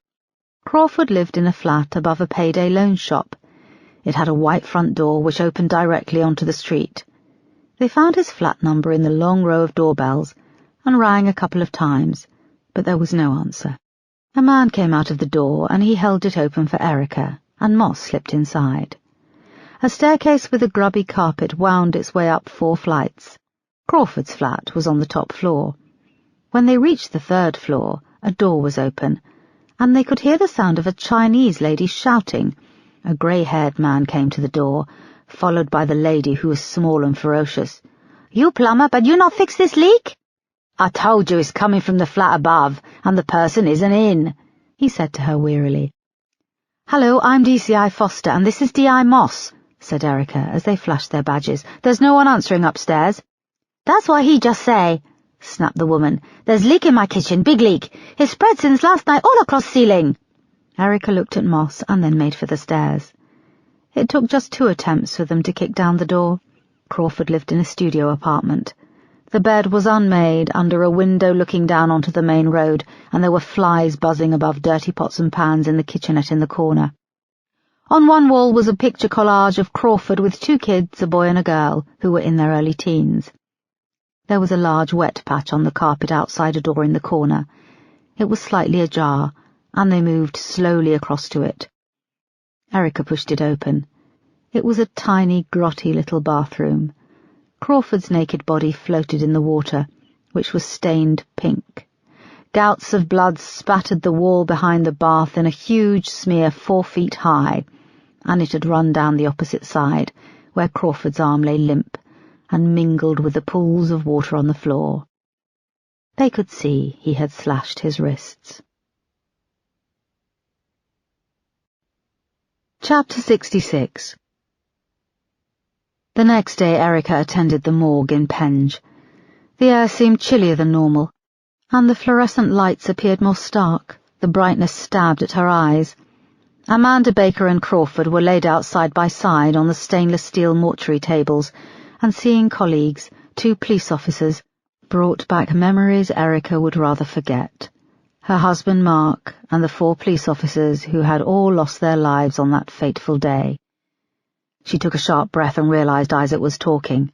Crawford lived in a flat above a payday loan shop. It had a white front door which opened directly onto the street. They found his flat number in the long row of doorbells and rang a couple of times, but there was no answer. A man came out of the door and he held it open for Erica, and Moss slipped inside. A staircase with a grubby carpet wound its way up 4 flights. Crawford's flat was on the top floor. When they reached the 3rd floor, a door was open, and they could hear the sound of a Chinese lady shouting. A grey-haired man came to the door, followed by the lady who was small and ferocious. "You plumber, but you not fix this leak?" "I told you it's coming from the flat above, and the person isn't in," he said to her wearily. "Hello, I'm DCI Foster, and this is D.I. Moss," said Erica as they flashed their badges. "There's no one answering upstairs." "That's what he just say," snapped the woman. "There's leak in my kitchen, big leak. It's spread since last night all across ceiling." Erica looked at Moss and then made for the stairs. It took just 2 attempts for them to kick down the door. Crawford lived in a studio apartment. The bed was unmade, under a window looking down onto the main road, and there were flies buzzing above dirty pots and pans in the kitchenette in the corner. On one wall was a picture collage of Crawford with 2 kids, a boy and a girl, who were in their early teens. There was a large wet patch on the carpet outside a door in the corner. It was slightly ajar, and they moved slowly across to it. Erica pushed it open. It was a tiny, grotty little bathroom. Crawford's naked body floated in the water, which was stained pink. Gouts of blood spattered the wall behind the bath in a huge smear 4 feet high, and it had run down the opposite side, where Crawford's arm lay limp and mingled with the pools of water on the floor. They could see he had slashed his wrists. Chapter 66. The next day Erica attended the morgue in Penge. The air seemed chillier than normal, and the fluorescent lights appeared more stark. The brightness stabbed at her eyes. Amanda Baker and Crawford were laid out side by side on the stainless steel mortuary tables, and seeing colleagues, 2 police officers, brought back memories Erica would rather forget. Her husband Mark, and the 4 police officers who had all lost their lives on that fateful day. She took a sharp breath and realized Isaac was talking.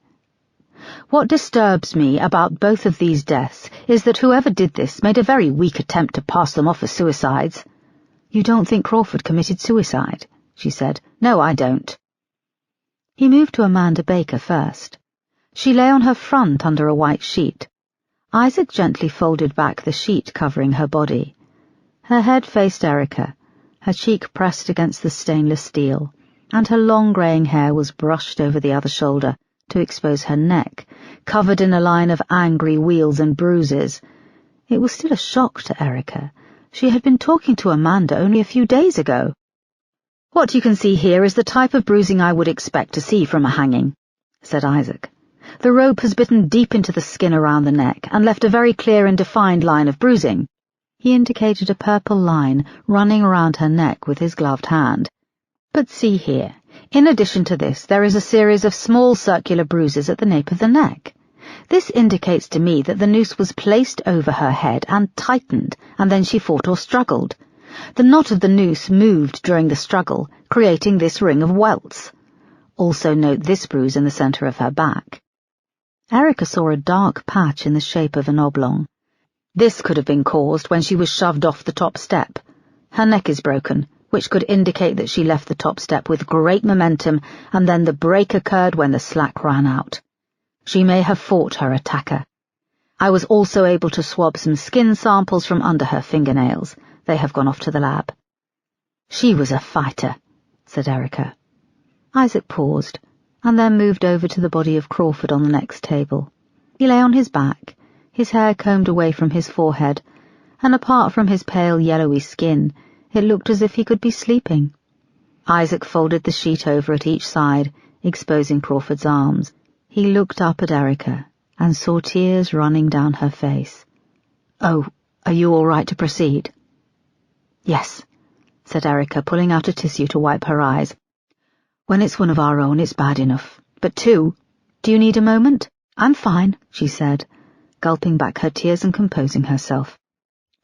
"What disturbs me about both of these deaths is that whoever did this made a very weak attempt to pass them off as suicides." "You don't think Crawford committed suicide?" she said. "No, I don't." He moved to Amanda Baker first. She lay on her front under a white sheet. Isaac gently folded back the sheet covering her body. Her head faced Erica, her cheek pressed against the stainless steel, and her long greying hair was brushed over the other shoulder to expose her neck, covered in a line of angry wheals and bruises. It was still a shock to Erica. She had been talking to Amanda only a few days ago. "What you can see here is the type of bruising I would expect to see from a hanging," said Isaac. "The rope has bitten deep into the skin around the neck and left a very clear and defined line of bruising." He indicated a purple line running around her neck with his gloved hand. "But see here, in addition to this, there is a series of small circular bruises at the nape of the neck. This indicates to me that the noose was placed over her head and tightened, and then she fought or struggled. The knot of the noose moved during the struggle, creating this ring of welts. Also note this bruise in the center of her back." Erica saw a dark patch in the shape of an oblong. "This could have been caused when she was shoved off the top step. Her neck is broken, which could indicate that she left the top step with great momentum, and then the break occurred when the slack ran out. She may have fought her attacker. I was also able to swab some skin samples from under her fingernails. They have gone off to the lab." "She was a fighter," said Erica. Isaac paused, and then moved over to the body of Crawford on the next table. He lay on his back, his hair combed away from his forehead, and apart from his pale yellowy skin, it looked as if he could be sleeping. Isaac folded the sheet over at each side, exposing Crawford's arms. He looked up at Erica and saw tears running down her face. "Oh, are you all right to proceed?" "Yes," said Erica, pulling out a tissue to wipe her eyes. "When it's one of our own, it's bad enough. But 2, do you need a moment?" "I'm fine," she said, gulping back her tears and composing herself.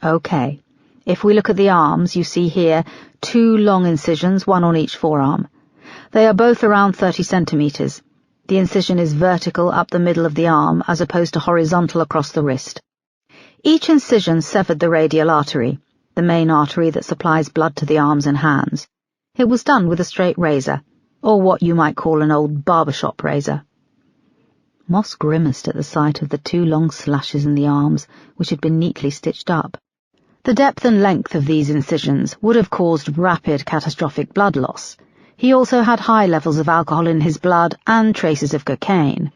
"Okay. If we look at the arms, you see here 2 long incisions, 1 on each forearm. They are both around 30 centimeters. The incision is vertical up the middle of the arm as opposed to horizontal across the wrist. Each incision severed the radial artery, the main artery that supplies blood to the arms and hands. It was done with a straight razor, or what you might call an old barbershop razor." Moss grimaced at the sight of the 2 long slashes in the arms, which had been neatly stitched up. The depth and length of these incisions would have caused rapid, catastrophic blood loss. He also had high levels of alcohol in his blood and traces of cocaine.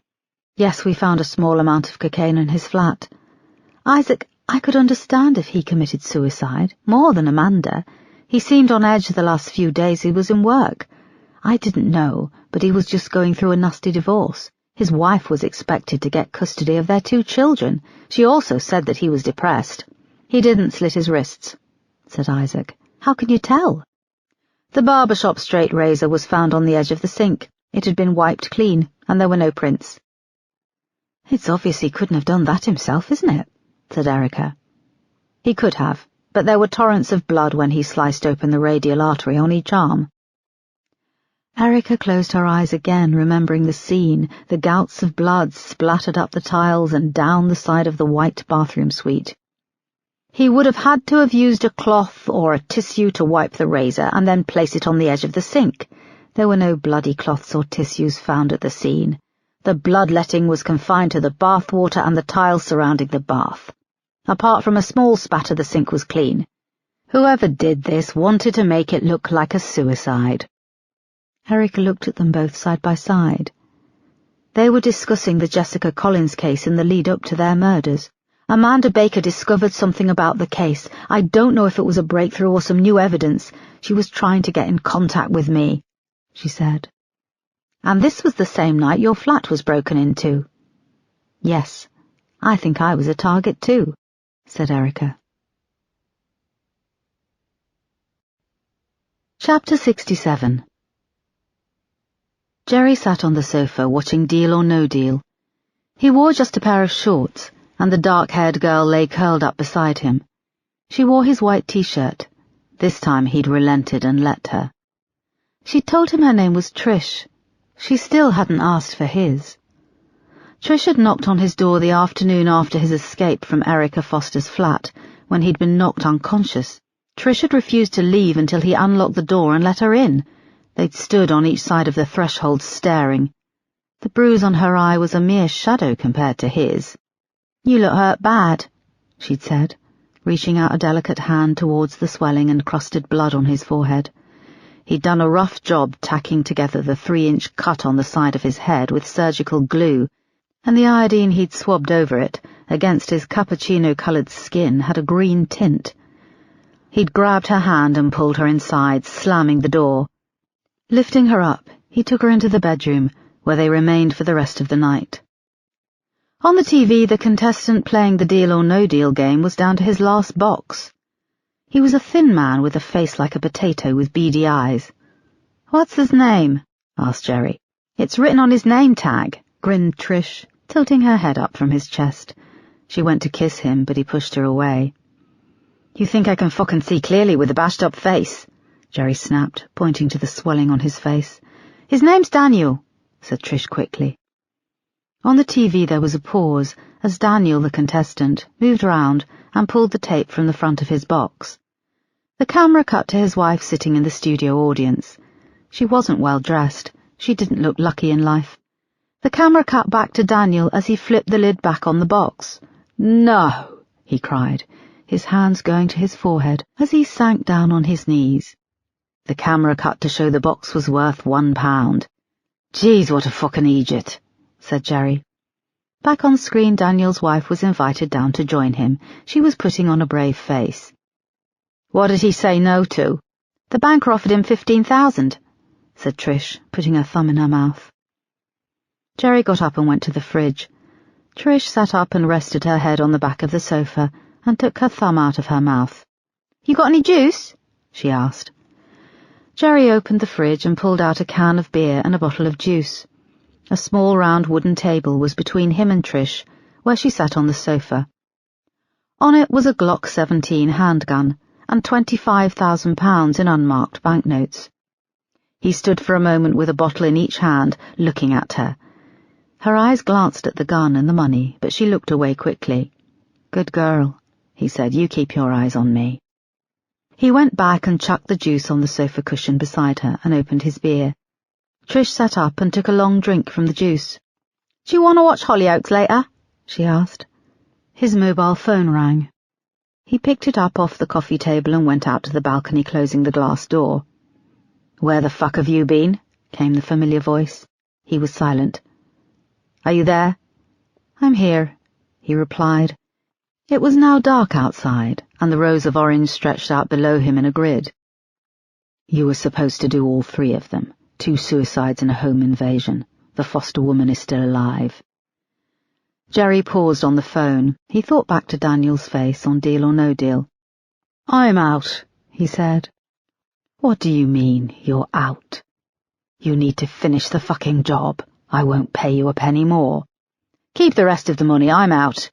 "Yes, we found a small amount of cocaine in his flat. Isaac, I could understand if he committed suicide, more than Amanda. He seemed on edge the last few days he was in work. I didn't know, but he was just going through a nasty divorce. His wife was expected to get custody of their 2 children. She also said that he was depressed." "He didn't slit his wrists," said Isaac. "How can you tell?" "The barbershop straight razor was found on the edge of the sink. It had been wiped clean, and there were no prints." It's obvious he couldn't have done that himself, isn't it? Said Erica. He could have, but there were torrents of blood when he sliced open the radial artery on each arm. Erica closed her eyes again, remembering the scene, the gouts of blood splattered up the tiles and down the side of the white bathroom suite. He would have had to have used a cloth or a tissue to wipe the razor and then place it on the edge of the sink. There were no bloody cloths or tissues found at the scene. The bloodletting was confined to the bathwater and the tiles surrounding the bath. Apart from a small spatter, the sink was clean. Whoever did this wanted to make it look like a suicide. Erica looked at them both side by side. They were discussing the Jessica Collins case in the lead-up to their murders. Amanda Baker discovered something about the case. I don't know if it was a breakthrough or some new evidence. She was trying to get in contact with me, she said. And this was the same night your flat was broken into. Yes, I think I was a target too, said Erica. Chapter 67. Jerry sat on the sofa watching Deal or No Deal. He wore just a pair of shorts, and the dark-haired girl lay curled up beside him. She wore his white t-shirt. This time he'd relented and let her. She'd told him her name was Trish. She still hadn't asked for his. Trish had knocked on his door the afternoon after his escape from Erica Foster's flat, when he'd been knocked unconscious. Trish had refused to leave until he unlocked the door and let her in. They'd stood on each side of the threshold staring. The bruise on her eye was a mere shadow compared to his. You look hurt bad, she'd said, reaching out a delicate hand towards the swelling and crusted blood on his forehead. He'd done a rough job tacking together the 3-inch cut on the side of his head with surgical glue, and the iodine he'd swabbed over it, against his cappuccino-coloured skin, had a green tint. He'd grabbed her hand and pulled her inside, slamming the door. Lifting her up, he took her into the bedroom, where they remained for the rest of the night. On the TV, the contestant playing the Deal or No Deal game was down to his last box. He was a thin man with a face like a potato with beady eyes. "What's his name?" asked Jerry. "It's written on his name tag," grinned Trish, tilting her head up from his chest. She went to kiss him, but he pushed her away. "You think I can fucking see clearly with a bashed-up face?" Jerry snapped, pointing to the swelling on his face. "His name's Daniel," said Trish quickly. On the TV there was a pause, as Daniel, the contestant, moved round and pulled the tape from the front of his box. The camera cut to his wife sitting in the studio audience. She wasn't well dressed. She didn't look lucky in life. The camera cut back to Daniel as he flipped the lid back on the box. "No!" he cried, his hands going to his forehead as he sank down on his knees. The camera cut to show the box was worth £1. "Geez, what a fucking idiot," said Jerry. Back on screen, Daniel's wife was invited down to join him. She was putting on a brave face. "What did he say no to?" "The banker offered him 15,000, said Trish, putting her thumb in her mouth. Jerry got up and went to the fridge. Trish sat up and rested her head on the back of the sofa and took her thumb out of her mouth. "You got any juice?" she asked. Jerry opened the fridge and pulled out a can of beer and a bottle of juice. A small round wooden table was between him and Trish, where she sat on the sofa. On it was a Glock 17 handgun and £25,000 in unmarked banknotes. He stood for a moment with a bottle in each hand, looking at her. Her eyes glanced at the gun and the money, but she looked away quickly. "Good girl," he said, "you keep your eyes on me." He went back and chucked the juice on the sofa cushion beside her and opened his beer. Trish sat up and took a long drink from the juice. "Do you want to watch Hollyoaks later?" she asked. His mobile phone rang. He picked it up off the coffee table and went out to the balcony, closing the glass door. "Where the fuck have you been?" came the familiar voice. He was silent. "Are you there?" "I'm here," he replied. It was now dark outside, and the rows of orange stretched out below him in a grid. "You were supposed to do all 3 of them. 2 suicides and a home invasion. The Foster woman is still alive." Jerry paused on the phone. He thought back to Daniel's face on Deal or No Deal. "I'm out," he said. "What do you mean, you're out?" "You need to finish the fucking job. I won't pay you a penny more." Keep the rest of the money, I'm out.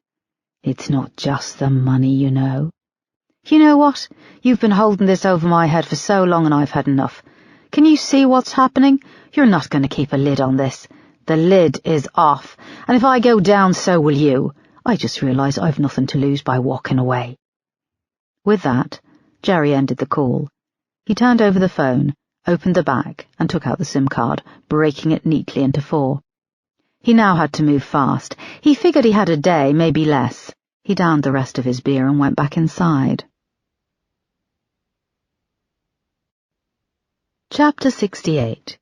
It's not just the money, you know. You know what? You've been holding this over my head for so long and I've had enough. Can you see what's happening? You're not going to keep a lid on this. The lid is off, and if I go down, so will you. I just realised I've nothing to lose by walking away. With that, Jerry ended the call. He turned over the phone, opened the back, and took out the SIM card, breaking it neatly into 4. He now had to move fast. He figured he had a day, maybe less. He downed the rest of his beer and went back inside. Chapter 68.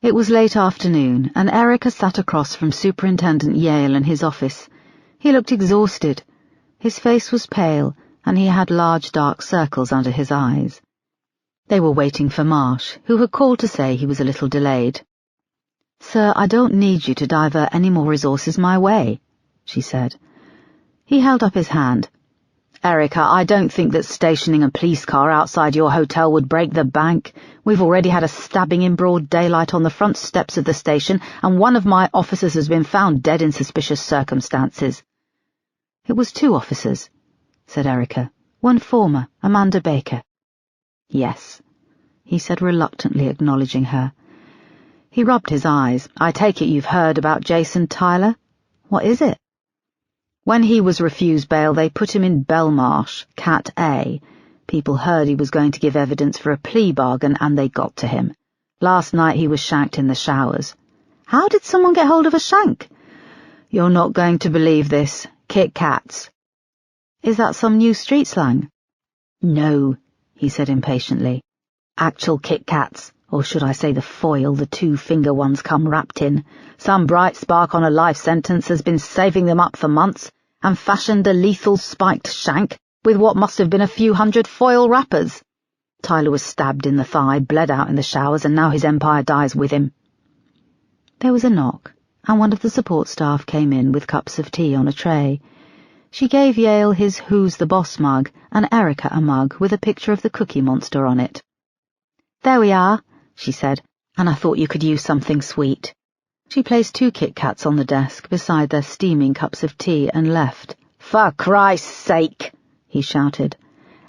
It was late afternoon, and Erica sat across from Superintendent Yale in his office. He looked exhausted. His face was pale, and he had large dark circles under his eyes. They were waiting for Marsh, who had called to say he was a little delayed. "Sir, I don't need you to divert any more resources my way," she said. He held up his hand. "Erica, I don't think that stationing a police car outside your hotel would break the bank. We've already had a stabbing in broad daylight on the front steps of the station, and one of my officers has been found dead in suspicious circumstances." "It was 2 officers," said Erica. "One former, Amanda Baker." "Yes," he said reluctantly, acknowledging her. He rubbed his eyes. "I take it you've heard about Jason Tyler? What is it?" "When he was refused bail, they put him in Belmarsh, Cat A. People heard he was going to give evidence for a plea bargain, and they got to him. Last night he was shanked in the showers." "How did someone get hold of a shank?" "You're not going to believe this. Kit Kats." "Is that some new street slang?" "No," he said impatiently. "Actual Kit Kats. Or should I say the foil, the 2-finger ones come wrapped in. Some bright spark on a life sentence has been saving them up for months, and fashioned a lethal spiked shank with what must have been a few hundred foil wrappers. Tyler was stabbed in the thigh, bled out in the showers, and now his empire dies with him." There was a knock, and one of the support staff came in with cups of tea on a tray. She gave Yale his Who's the Boss mug, and Erica a mug with a picture of the Cookie Monster on it. "There we are," she said, "and I thought you could use something sweet." She placed 2 Kit Kats on the desk beside their steaming cups of tea and left. "For Christ's sake!" he shouted.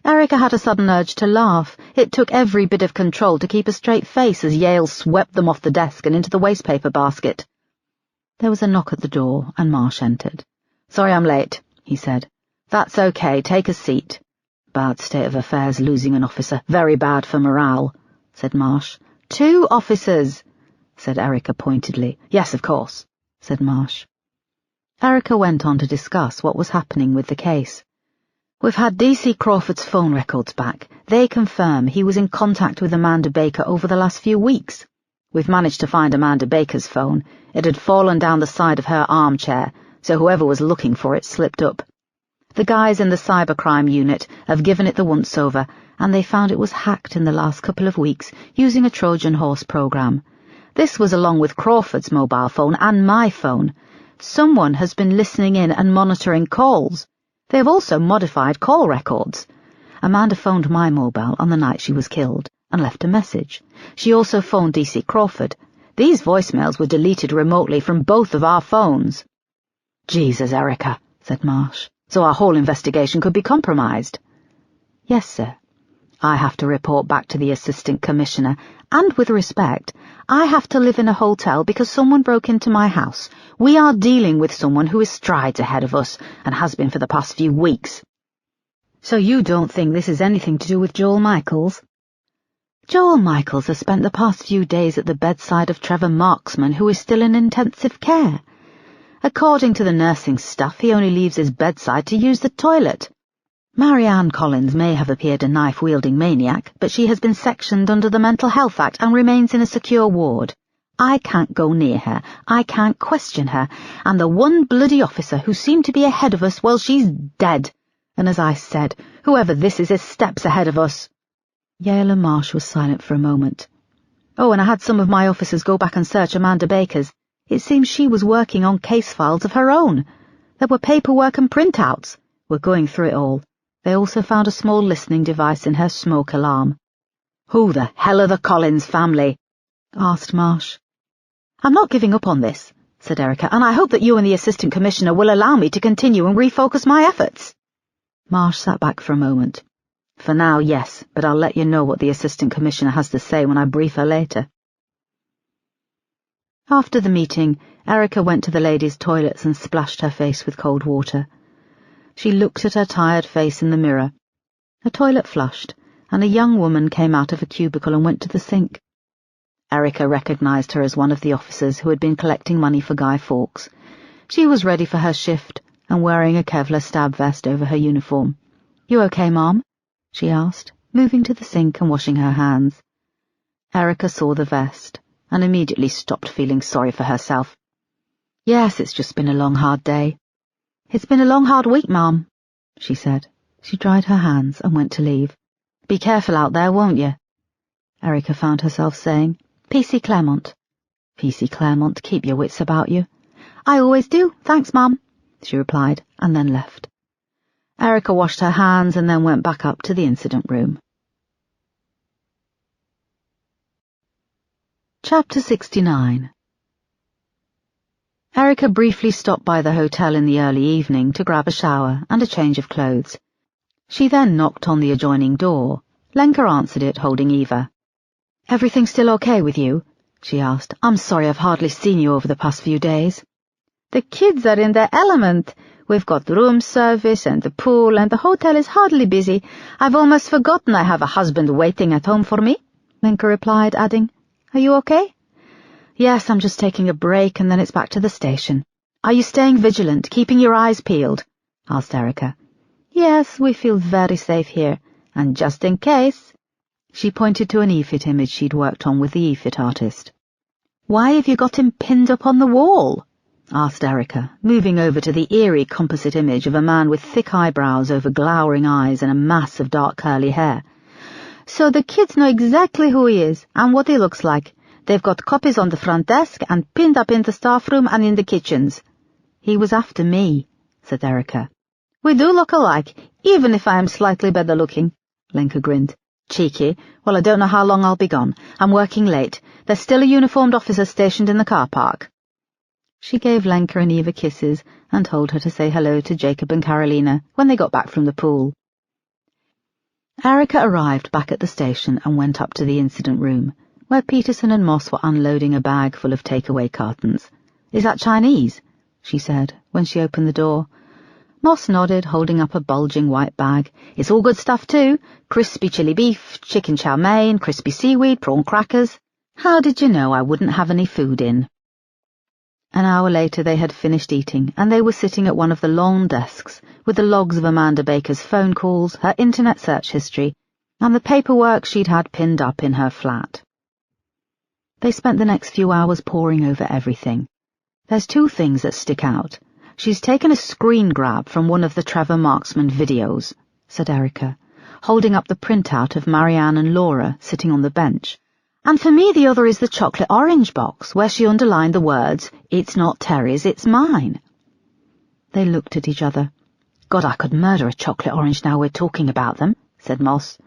Erica had a sudden urge to laugh. It took every bit of control to keep a straight face as Yale swept them off the desk and into the wastepaper basket. There was a knock at the door, and Marsh entered. "Sorry I'm late," he said. "That's okay, take a seat." "Bad state of affairs losing an officer, very bad for morale," said Marsh. 2 officers, said Erica pointedly. "Yes, of course," said Marsh. Erica went on to discuss what was happening with the case. "We've had D.C. Crawford's phone records back. They confirm he was in contact with Amanda Baker over the last few weeks. We've managed to find Amanda Baker's phone. It had fallen down the side of her armchair, so whoever was looking for it slipped up. The guys in the cybercrime unit have given it the once-over, and they found it was hacked in the last couple of weeks using a Trojan horse program. This was along with Crawford's mobile phone and my phone. Someone has been listening in and monitoring calls. They have also modified call records. Amanda phoned my mobile on the night she was killed and left a message. She also phoned D.C. Crawford. These voicemails were deleted remotely from both of our phones." "Jesus, Erica," said Marsh. "So our whole investigation could be compromised." "Yes, sir. I have to report back to the Assistant Commissioner, and with respect, I have to live in a hotel because someone broke into my house. We are dealing with someone who is strides ahead of us, and has been for the past few weeks." "So you don't think this is anything to do with Joel Michaels?" "Joel Michaels has spent the past few days at the bedside of Trevor Marksman, who is still in intensive care. According to the nursing staff, he only leaves his bedside to use the toilet. Marianne Collins may have appeared a knife-wielding maniac, but she has been sectioned under the Mental Health Act and remains in a secure ward. I can't go near her, I can't question her, and the one bloody officer who seemed to be ahead of us, well, she's dead. And as I said, whoever this is steps ahead of us." Yale and Marsh was silent for a moment. "Oh, and I had some of my officers go back and search Amanda Baker's. It seems she was working on case files of her own. There were paperwork and printouts. We're going through it all. They also found a small listening device in her smoke alarm." "Who the hell are the Collins family?" asked Marsh. "I'm not giving up on this," said Erica, and I hope that you and the Assistant Commissioner will allow me to continue and refocus my efforts. Marsh sat back for a moment. For now, yes, but I'll let you know what the Assistant Commissioner has to say when I brief her later. After the meeting, Erica went to the ladies' toilets and splashed her face with cold water. She looked at her tired face in the mirror. The toilet flushed, and a young woman came out of a cubicle and went to the sink. Erica recognized her as one of the officers who had been collecting money for Guy Fawkes. She was ready for her shift and wearing a Kevlar stab vest over her uniform. "You okay, Mom?" she asked, moving to the sink and washing her hands. Erica saw the vest and immediately stopped feeling sorry for herself. "Yes, it's just been a long, hard day." "It's been a long, hard week, Mom," she said. She dried her hands and went to leave. "Be careful out there, won't you?" Erica found herself saying, "PC Claremont." "PC Claremont, keep your wits about you." "I always do, thanks, Mom," she replied, and then left. Erica washed her hands and then went back up to the incident room. Chapter 69. Erica briefly stopped by the hotel in the early evening to grab a shower and a change of clothes. She then knocked on the adjoining door. Lenka answered it, holding Eva. "Everything still okay with you?" she asked. "I'm sorry I've hardly seen you over the past few days." "The kids are in their element. We've got room service and the pool, and the hotel is hardly busy. I've almost forgotten I have a husband waiting at home for me," Lenka replied, adding, "Are you okay?" "Yes, I'm just taking a break, and then it's back to the station." "Are you staying vigilant, keeping your eyes peeled?" asked Erica. "Yes, we feel very safe here, and just in case—" She pointed to an EFIT image she'd worked on with the EFIT artist. "Why have you got him pinned up on the wall?" asked Erica, moving over to the eerie composite image of a man with thick eyebrows over glowering eyes and a mass of dark curly hair. "So the kids know exactly who he is and what he looks like. They've got copies on the front desk and pinned up in the staff room and in the kitchens." "He was after me," said Erica. "We do look alike, even if I am slightly better looking," Lenka grinned. "Cheeky. Well, I don't know how long I'll be gone. I'm working late. There's still a uniformed officer stationed in the car park." She gave Lenka and Eva kisses and told her to say hello to Jacob and Carolina when they got back from the pool. Erica arrived back at the station and went up to the incident room, where Peterson and Moss were unloading a bag full of takeaway cartons. "Is that Chinese?" she said when she opened the door. Moss nodded, holding up a bulging white bag. "It's all good stuff too. Crispy chili beef, chicken chow mein, crispy seaweed, prawn crackers. How did you know I wouldn't have any food in?" An hour later they had finished eating, and they were sitting at one of the long desks with the logs of Amanda Baker's phone calls, her internet search history, and the paperwork she'd had pinned up in her flat. They spent the next few hours poring over everything. "There's two things that stick out. She's taken a screen grab from one of the Trevor Marksman videos," said Erica, holding up the printout of Marianne and Laura sitting on the bench. "And for me the other is the chocolate orange box, where she underlined the words, 'It's not Terry's, it's mine.'" They looked at each other. "God, I could murder a chocolate orange now we're talking about them," said Moss.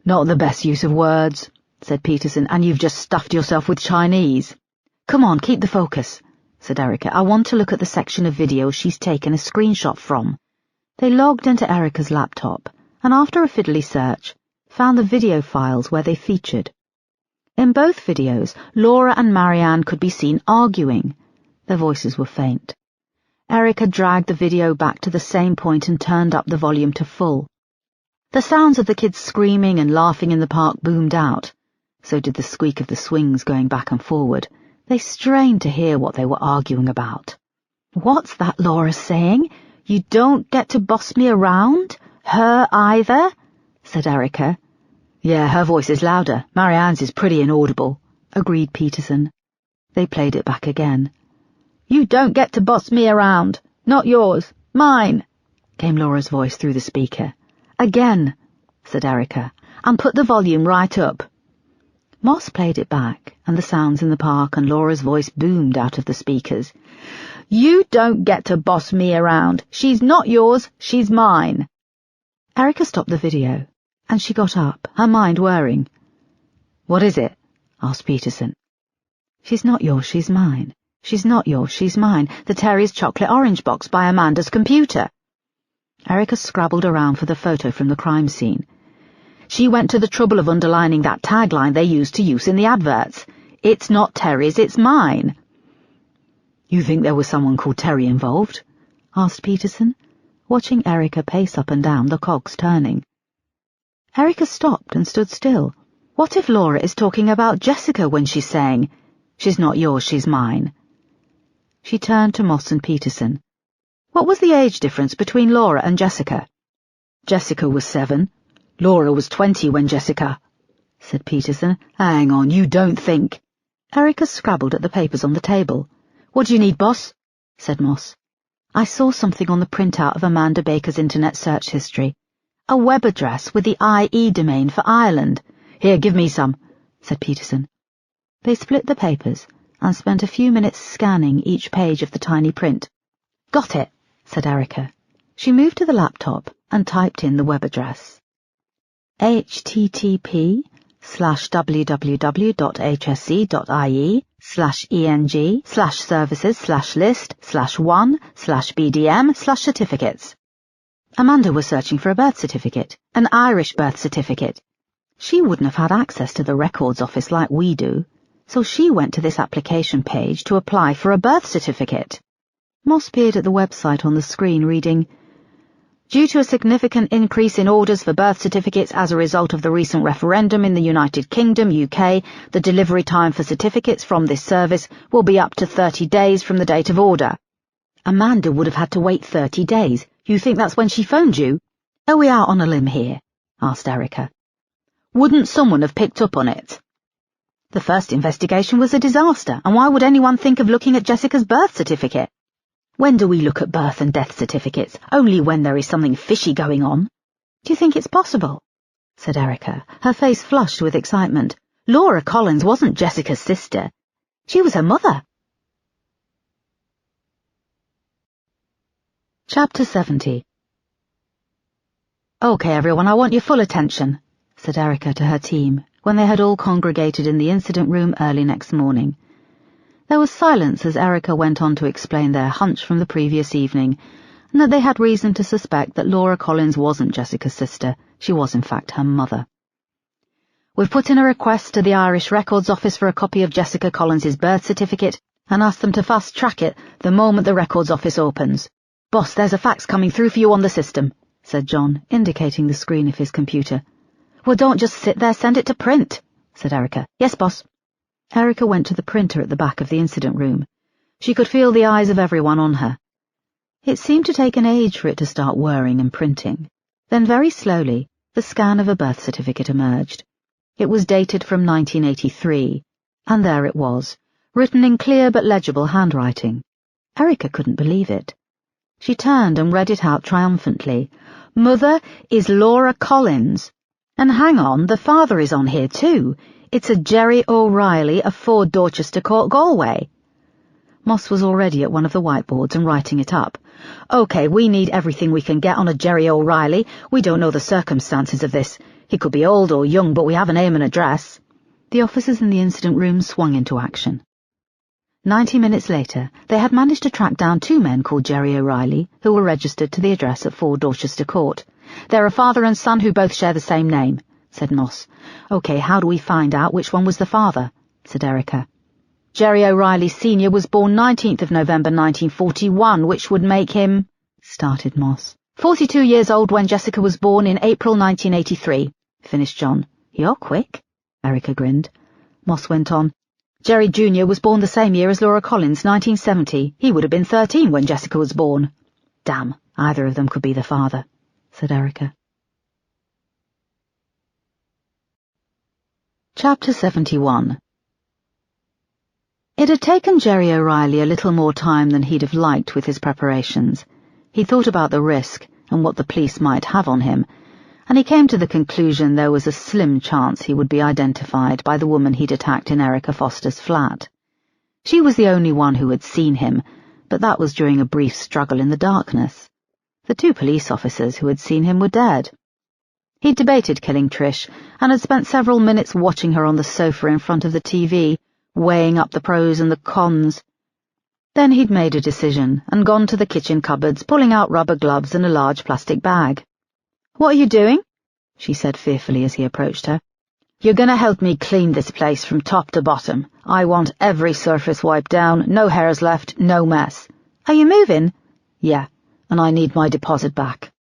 "Not the best use of words," said Peterson, "and you've just stuffed yourself with Chinese." "Come on, keep the focus," said Erica. "I want to look at the section of video she's taken a screenshot from." They logged into Erica's laptop, and after a fiddly search, found the video files where they featured. In both videos, Laura and Marianne could be seen arguing. Their voices were faint. Erica dragged the video back to the same point and turned up the volume to full. The sounds of the kids screaming and laughing in the park boomed out. So did the squeak of the swings going back and forward. They strained to hear what they were arguing about. "What's that Laura saying? You don't get to boss me around? Her either?" said Erica. "Yeah, her voice is louder. Marianne's is pretty inaudible," agreed Peterson. They played it back again. "You don't get to boss me around. Not yours. Mine," came Laura's voice through the speaker. "Again," said Erica, "and put the volume right up." Moss played it back, and the sounds in the park and Laura's voice boomed out of the speakers. "You don't get to boss me around. She's not yours. She's mine." Erica stopped the video, and she got up, her mind whirring. "What is it?" asked Peterson. "She's not yours, she's mine. She's not yours, she's mine. The Terry's chocolate orange box by Amanda's computer. Erica scrabbled around for the photo from the crime scene. She went to the trouble of underlining that tagline they used to use in the adverts. It's not Terry's, it's mine. You think there was someone called Terry involved? Asked Peterson, watching Erica pace up and down, the cogs turning. Erica stopped and stood still. What if Laura is talking about Jessica when she's saying, she's not yours, she's mine? She turned to Moss and Peterson. What was the age difference between Laura and Jessica? Jessica was 7. Laura was 20 when Jessica, said Peterson. Hang on, you don't think. Erica scrabbled at the papers on the table. What do you need, boss? Said Moss. I saw something on the printout of Amanda Baker's internet search history. A web address with the IE domain for Ireland. Here, give me some, said Peterson. They split the papers and spent a few minutes scanning each page of the tiny print. Got it, said Erica. She moved to the laptop and typed in the web address. http://www.hsc.ie/services/list/1/BDM/certificates. Amanda was searching for a birth certificate, an Irish birth certificate. She wouldn't have had access to the records office like we do, so she went to this application page to apply for a birth certificate. Moss peered at the website on the screen, reading, Due to a significant increase in orders for birth certificates as a result of the recent referendum in the United Kingdom, UK, the delivery time for certificates from this service will be up to 30 days from the date of order. Amanda would have had to wait 30 days. You think that's when she phoned you? Are we out on a limb here? Asked Erica. Wouldn't someone have picked up on it? The first investigation was a disaster, and why would anyone think of looking at Jessica's birth certificate? When do we look at birth and death certificates? Only when there is something fishy going on. Do you think it's possible? Said Erica, her face flushed with excitement. Laura Collins wasn't Jessica's sister. She was her mother. Chapter 70. Okay, everyone, I want your full attention, said Erica to her team, when they had all congregated in the incident room early next morning. There was silence as Erica went on to explain their hunch from the previous evening, and that they had reason to suspect that Laura Collins wasn't Jessica's sister. She was, in fact, her mother. We've put in a request to the Irish Records Office for a copy of Jessica Collins's birth certificate and asked them to fast-track it the moment the Records Office opens. Boss, there's a fax coming through for you on the system, said John, indicating the screen of his computer. Well, don't just sit there, send it to print, said Erica. Yes, boss. Erica went to the printer at the back of the incident room. She could feel the eyes of everyone on her. It seemed to take an age for it to start whirring and printing. Then very slowly, the scan of a birth certificate emerged. It was dated from 1983, and there it was, written in clear but legible handwriting. Erica couldn't believe it. She turned and read it out triumphantly. Mother is Laura Collins. And hang on, the father is on here too. It's a Jerry O'Reilly of 4 Dorchester Court, Galway. Moss was already at one of the whiteboards and writing it up. OK, we need everything we can get on a Jerry O'Reilly. We don't know the circumstances of this. He could be old or young, but we have a name and address. The officers in the incident room swung into action. 90 minutes later, they had managed to track down 2 men called Jerry O'Reilly, who were registered to the address at 4 Dorchester Court. They're a father and son who both share the same name, said Moss. OK, how do we find out which one was the father? Said Erica. Jerry O'Reilly Sr. was born 19th of November 1941, which would make him, started Moss. 42 years old when Jessica was born in April 1983, finished John. You're quick, Erica grinned. Moss went on. Jerry Jr. was born the same year as Laura Collins, 1970. He would have been 13 when Jessica was born. Damn, either of them could be the father, said Erica. Chapter 71. It had taken Jerry O'Reilly a little more time than he'd have liked with his preparations. He thought about the risk and what the police might have on him, and he came to the conclusion there was a slim chance he would be identified by the woman he'd attacked in Erica Foster's flat. She was the only one who had seen him, but that was during a brief struggle in the darkness. The 2 police officers who had seen him were dead. He'd debated killing Trish, and had spent several minutes watching her on the sofa in front of the TV, weighing up the pros and the cons. Then he'd made a decision and gone to the kitchen cupboards, pulling out rubber gloves and a large plastic bag. "What are you doing?" she said fearfully as he approached her. "You're going to help me clean this place from top to bottom. I want every surface wiped down, no hairs left, no mess." "Are you moving?" "Yeah, and I need my deposit back."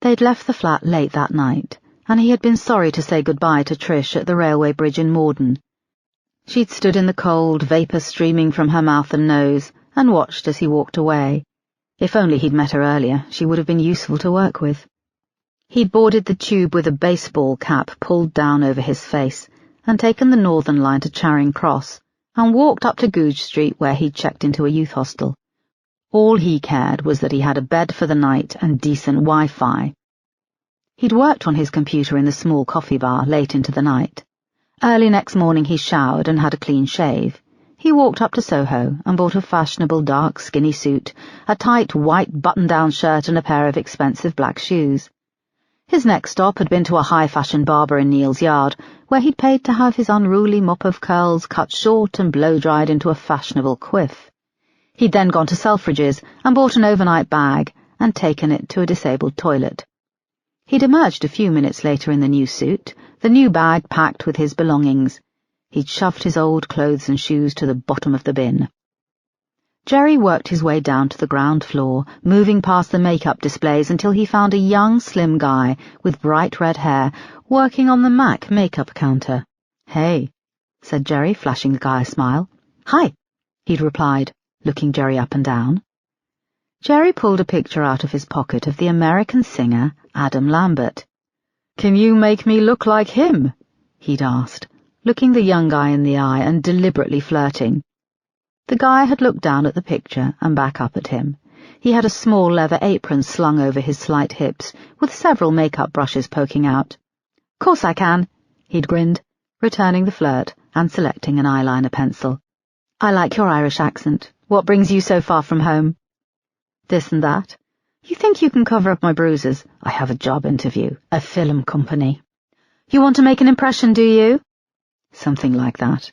They'd left the flat late that night, and he had been sorry to say goodbye to Trish at the railway bridge in Morden. She'd stood in the cold, vapour streaming from her mouth and nose, and watched as he walked away. If only he'd met her earlier, she would have been useful to work with. He'd boarded the tube with a baseball cap pulled down over his face, and taken the Northern Line to Charing Cross, and walked up to Goodge Street where he'd checked into a youth hostel. All he cared was that he had a bed for the night and decent Wi-Fi. He'd worked on his computer in the small coffee bar late into the night. Early next morning he showered and had a clean shave. He walked up to Soho and bought a fashionable dark skinny suit, a tight white button-down shirt and a pair of expensive black shoes. His next stop had been to a high-fashion barber in Neal's Yard, where he'd paid to have his unruly mop of curls cut short and blow-dried into a fashionable quiff. He'd then gone to Selfridge's and bought an overnight bag and taken it to a disabled toilet. He'd emerged a few minutes later in the new suit, the new bag packed with his belongings. He'd shoved his old clothes and shoes to the bottom of the bin. Jerry worked his way down to the ground floor, moving past the makeup displays until he found a young, slim guy with bright red hair working on the MAC makeup counter. "Hey," said Jerry, flashing the guy a smile. "Hi," he'd replied, looking Jerry up and down. Jerry pulled a picture out of his pocket of the American singer Adam Lambert. "Can you make me look like him?" he'd asked, looking the young guy in the eye and deliberately flirting. The guy had looked down at the picture and back up at him. He had a small leather apron slung over his slight hips, with several makeup brushes poking out. "Course I can," he'd grinned, returning the flirt and selecting an eyeliner pencil. "I like your Irish accent. What brings you so far from home?" "This and that. You think you can cover up my bruises? I have a job interview, a film company." "You want to make an impression, do you?" "Something like that.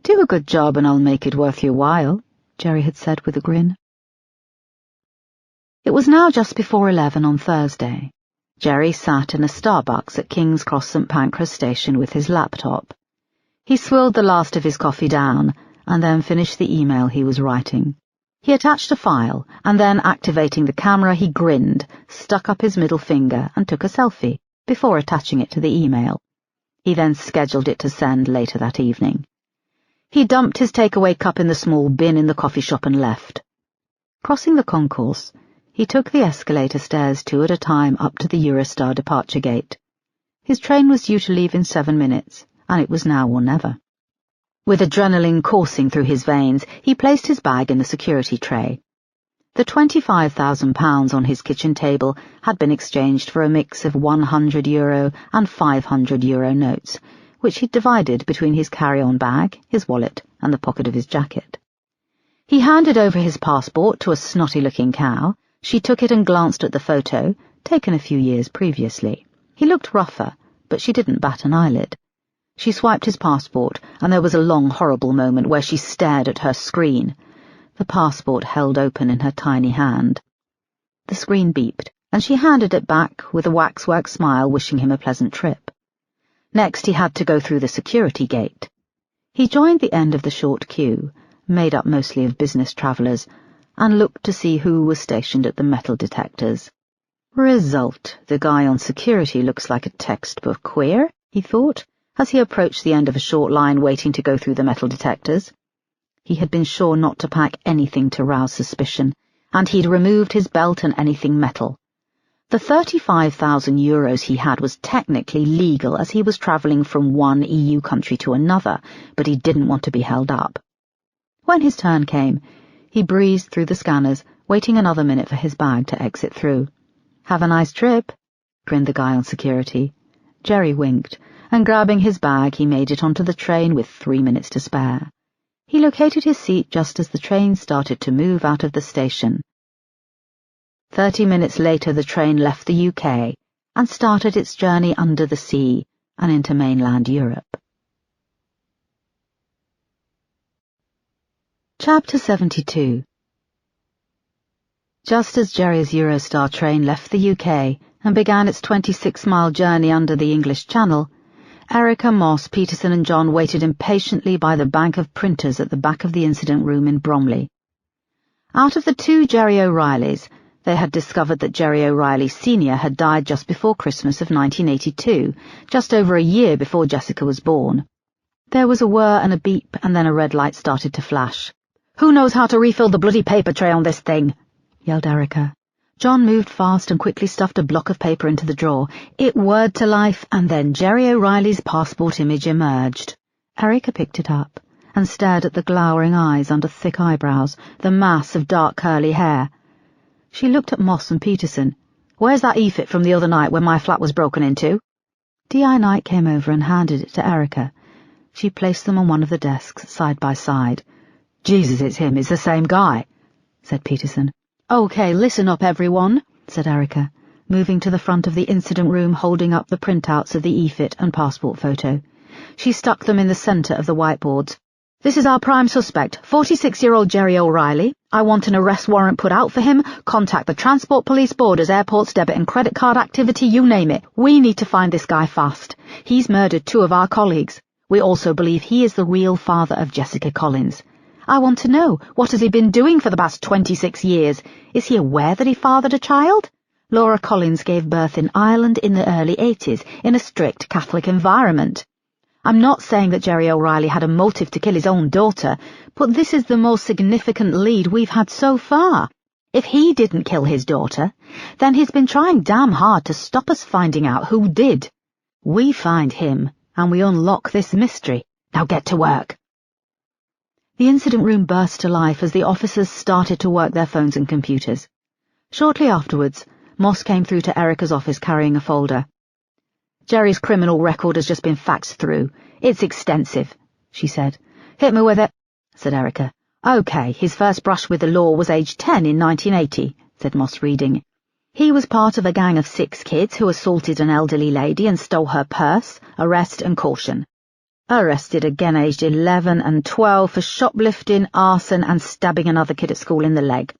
Do a good job and I'll make it worth your while," Jerry had said with a grin. It was now just before 11 on Thursday. Jerry sat in a Starbucks at King's Cross St Pancras station with his laptop. He swilled the last of his coffee down and then finished the email he was writing. He attached a file, and then, activating the camera, he grinned, stuck up his middle finger, and took a selfie, before attaching it to the email. He then scheduled it to send later that evening. He dumped his takeaway cup in the small bin in the coffee shop and left. Crossing the concourse, he took the escalator stairs 2 at a time up to the Eurostar departure gate. His train was due to leave in 7 minutes, and it was now or never. With adrenaline coursing through his veins, he placed his bag in the security tray. The £25,000 on his kitchen table had been exchanged for a mix of €100 and €500 notes, which he'd divided between his carry-on bag, his wallet, and the pocket of his jacket. He handed over his passport to a snotty-looking cow. She took it and glanced at the photo, taken a few years previously. He looked rougher, but she didn't bat an eyelid. She swiped his passport, and there was a long, horrible moment where she stared at her screen, the passport held open in her tiny hand. The screen beeped, and she handed it back with a waxwork smile, wishing him a pleasant trip. Next he had to go through the security gate. He joined the end of the short queue, made up mostly of business travellers, and looked to see who was stationed at the metal detectors. Result: the guy on security looks like a textbook queer, he thought, as he approached the end of a short line waiting to go through the metal detectors. He had been sure not to pack anything to rouse suspicion, and he'd removed his belt and anything metal. The €35,000 he had was technically legal as he was travelling from one EU country to another, but he didn't want to be held up. When his turn came, he breezed through the scanners, waiting another minute for his bag to exit through. "Have a nice trip," grinned the guy on security. Jerry winked, and grabbing his bag he made it onto the train with 3 minutes to spare. He located his seat just as the train started to move out of the station. 30 minutes later the train left the UK and started its journey under the sea and into mainland Europe. Chapter 72. Just as Jerry's Eurostar train left the UK and began its 26-mile journey under the English Channel, Erica, Moss, Peterson and John waited impatiently by the bank of printers at the back of the incident room in Bromley. Out of the two Jerry O'Reillys, they had discovered that Jerry O'Reilly Sr. had died just before Christmas of 1982, just over a year before Jessica was born. There was a whir and a beep, and then a red light started to flash. "Who knows how to refill the bloody paper tray on this thing?" yelled Erica. John moved fast and quickly stuffed a block of paper into the drawer. It whirred to life, and then Jerry O'Reilly's passport image emerged. Erica picked it up and stared at the glowering eyes under thick eyebrows, the mass of dark curly hair. She looked at Moss and Peterson. "Where's that e-fit from the other night when my flat was broken into?" D.I. Knight came over and handed it to Erica. She placed them on one of the desks, side by side. "Jesus, it's him. It's the same guy," said Peterson. "OK, listen up, everyone," said Erica, moving to the front of the incident room, holding up the printouts of the e-fit and passport photo. She stuck them in the centre of the whiteboards. "This is our prime suspect, 46-year-old Jerry O'Reilly. I want an arrest warrant put out for him. Contact the transport police, borders, airports, debit and credit card activity, you name it. We need to find this guy fast. He's murdered 2 of our colleagues. We also believe he is the real father of Jessica Collins. I want to know, what has he been doing for the past 26 years? Is he aware that he fathered a child? Laura Collins gave birth in Ireland in the early 80s, in a strict Catholic environment. I'm not saying that Jerry O'Reilly had a motive to kill his own daughter, but this is the most significant lead we've had so far. If he didn't kill his daughter, then he's been trying damn hard to stop us finding out who did. We find him, and we unlock this mystery. Now get to work." The incident room burst to life as the officers started to work their phones and computers. Shortly afterwards, Moss came through to Erica's office carrying a folder. "Jerry's criminal record has just been faxed through. It's extensive," she said. "Hit me with it," said Erica. "OK, his first brush with the law was age 10 in 1980, said Moss, reading. "He was part of a gang of 6 kids who assaulted an elderly lady and stole her purse, arrest and caution. Arrested again aged 11 and 12 for shoplifting, arson and stabbing another kid at school in the leg.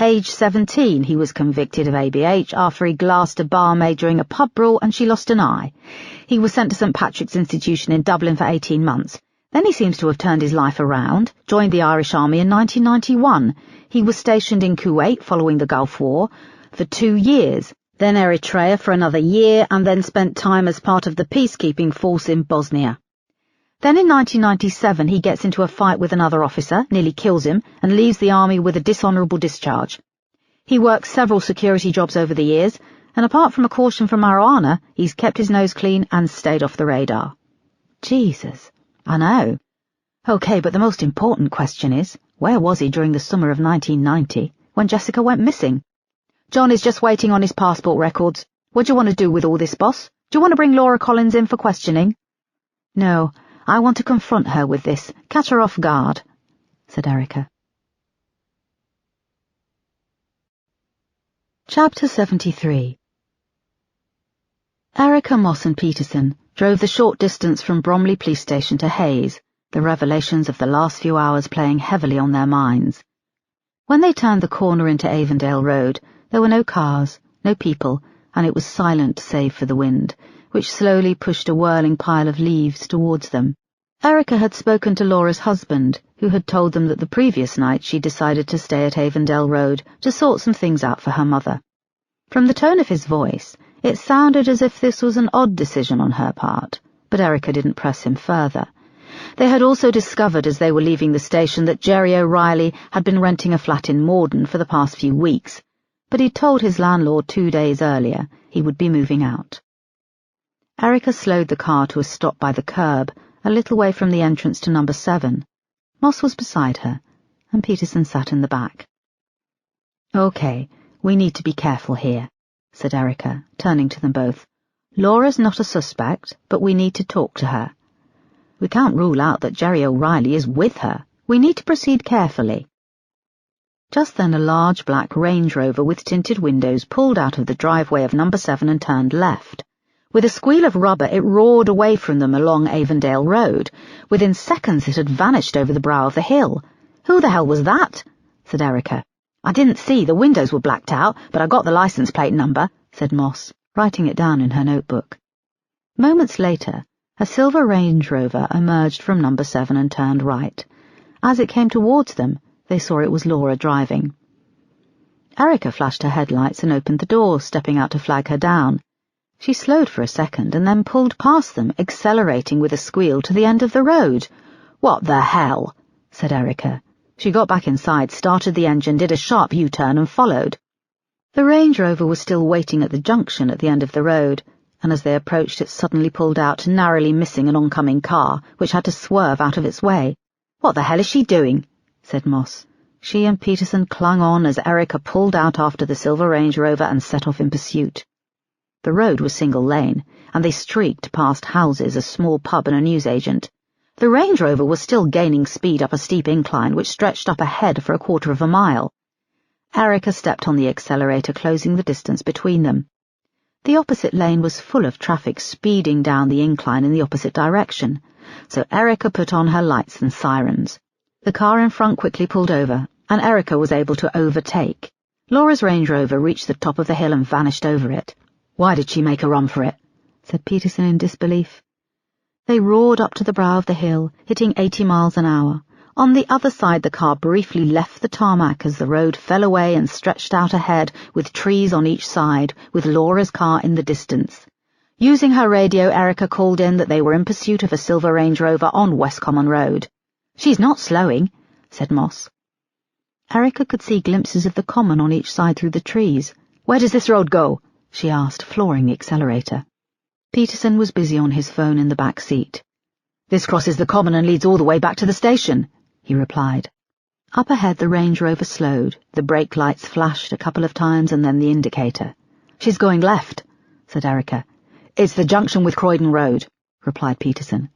Age 17, he was convicted of ABH after he glassed a barmaid during a pub brawl and she lost an eye. He was sent to St Patrick's Institution in Dublin for 18 months. Then he seems to have turned his life around, joined the Irish Army in 1991. He was stationed in Kuwait following the Gulf War for 2 years, then Eritrea for another year, and then spent time as part of the peacekeeping force in Bosnia. Then in 1997 he gets into a fight with another officer, nearly kills him, and leaves the army with a dishonourable discharge. He worked several security jobs over the years, and apart from a caution for marijuana, he's kept his nose clean and stayed off the radar." Jesus, I know. OK, but the most important question is, where was he during the summer of 1990, when Jessica went missing? "John is just waiting on his passport records. What do you want to do with all this, boss? Do you want to bring Laura Collins in for questioning?" "No. I want to confront her with this, catch her off guard," said Erica. Chapter 73. Erica, Moss and Peterson drove the short distance from Bromley Police Station to Hayes, the revelations of the last few hours playing heavily on their minds. When they turned the corner into Avondale Road, there were no cars, no people, and it was silent save for the wind, which slowly pushed a whirling pile of leaves towards them. Erica had spoken to Laura's husband, who had told them that the previous night she decided to stay at Avondale Road to sort some things out for her mother. From the tone of his voice, it sounded as if this was an odd decision on her part, but Erica didn't press him further. They had also discovered as they were leaving the station that Jerry O'Reilly had been renting a flat in Morden for the past few weeks, but he'd told his landlord 2 days earlier he would be moving out. Erica slowed the car to a stop by the curb, a little way from the entrance to number 7. Moss was beside her, and Peterson sat in the back. "OK, we need to be careful here," said Erica, turning to them both. "Laura's not a suspect, but we need to talk to her. We can't rule out that Jerry O'Reilly is with her. We need to proceed carefully." Just then a large black Range Rover with tinted windows pulled out of the driveway of number 7 and turned left. With a squeal of rubber, it roared away from them along Avondale Road. Within seconds it had vanished over the brow of the hill. "Who the hell was that?" said Erica. "I didn't see, the windows were blacked out, but I got the license plate number," said Moss, writing it down in her notebook. Moments later, a silver Range Rover emerged from number 7 and turned right. As it came towards them, they saw it was Laura driving. Erica flashed her headlights and opened the door, stepping out to flag her down. She slowed for a second and then pulled past them, accelerating with a squeal to the end of the road. "What the hell?" said Erica. She got back inside, started the engine, did a sharp U-turn and followed. The Range Rover was still waiting at the junction at the end of the road, and as they approached it suddenly pulled out, narrowly missing an oncoming car, which had to swerve out of its way. "What the hell is she doing?" said Moss. She and Peterson clung on as Erica pulled out after the silver Range Rover and set off in pursuit. The road was single lane, and they streaked past houses, a small pub and a newsagent. The Range Rover was still gaining speed up a steep incline which stretched up ahead for a quarter of a mile. Erica stepped on the accelerator, closing the distance between them. The opposite lane was full of traffic speeding down the incline in the opposite direction, so Erica put on her lights and sirens. The car in front quickly pulled over, and Erica was able to overtake. Laura's Range Rover reached the top of the hill and vanished over it. "Why did she make a run for it?" said Peterson in disbelief. They roared up to the brow of the hill, hitting 80 miles an hour. On the other side the car briefly left the tarmac as the road fell away and stretched out ahead, with trees on each side, with Laura's car in the distance. Using her radio, Erica called in that they were in pursuit of a silver Range Rover on West Common Road. "She's not slowing," said Moss. Erica could see glimpses of the common on each side through the trees. "Where does this road go?" she asked, flooring the accelerator. Peterson was busy on his phone in the back seat. "This crosses the common and leads all the way back to the station," he replied. Up ahead the Range Rover slowed. The brake lights flashed a couple of times and then the indicator. "She's going left," said Erica. "It's the junction with Croydon Road," replied Peterson.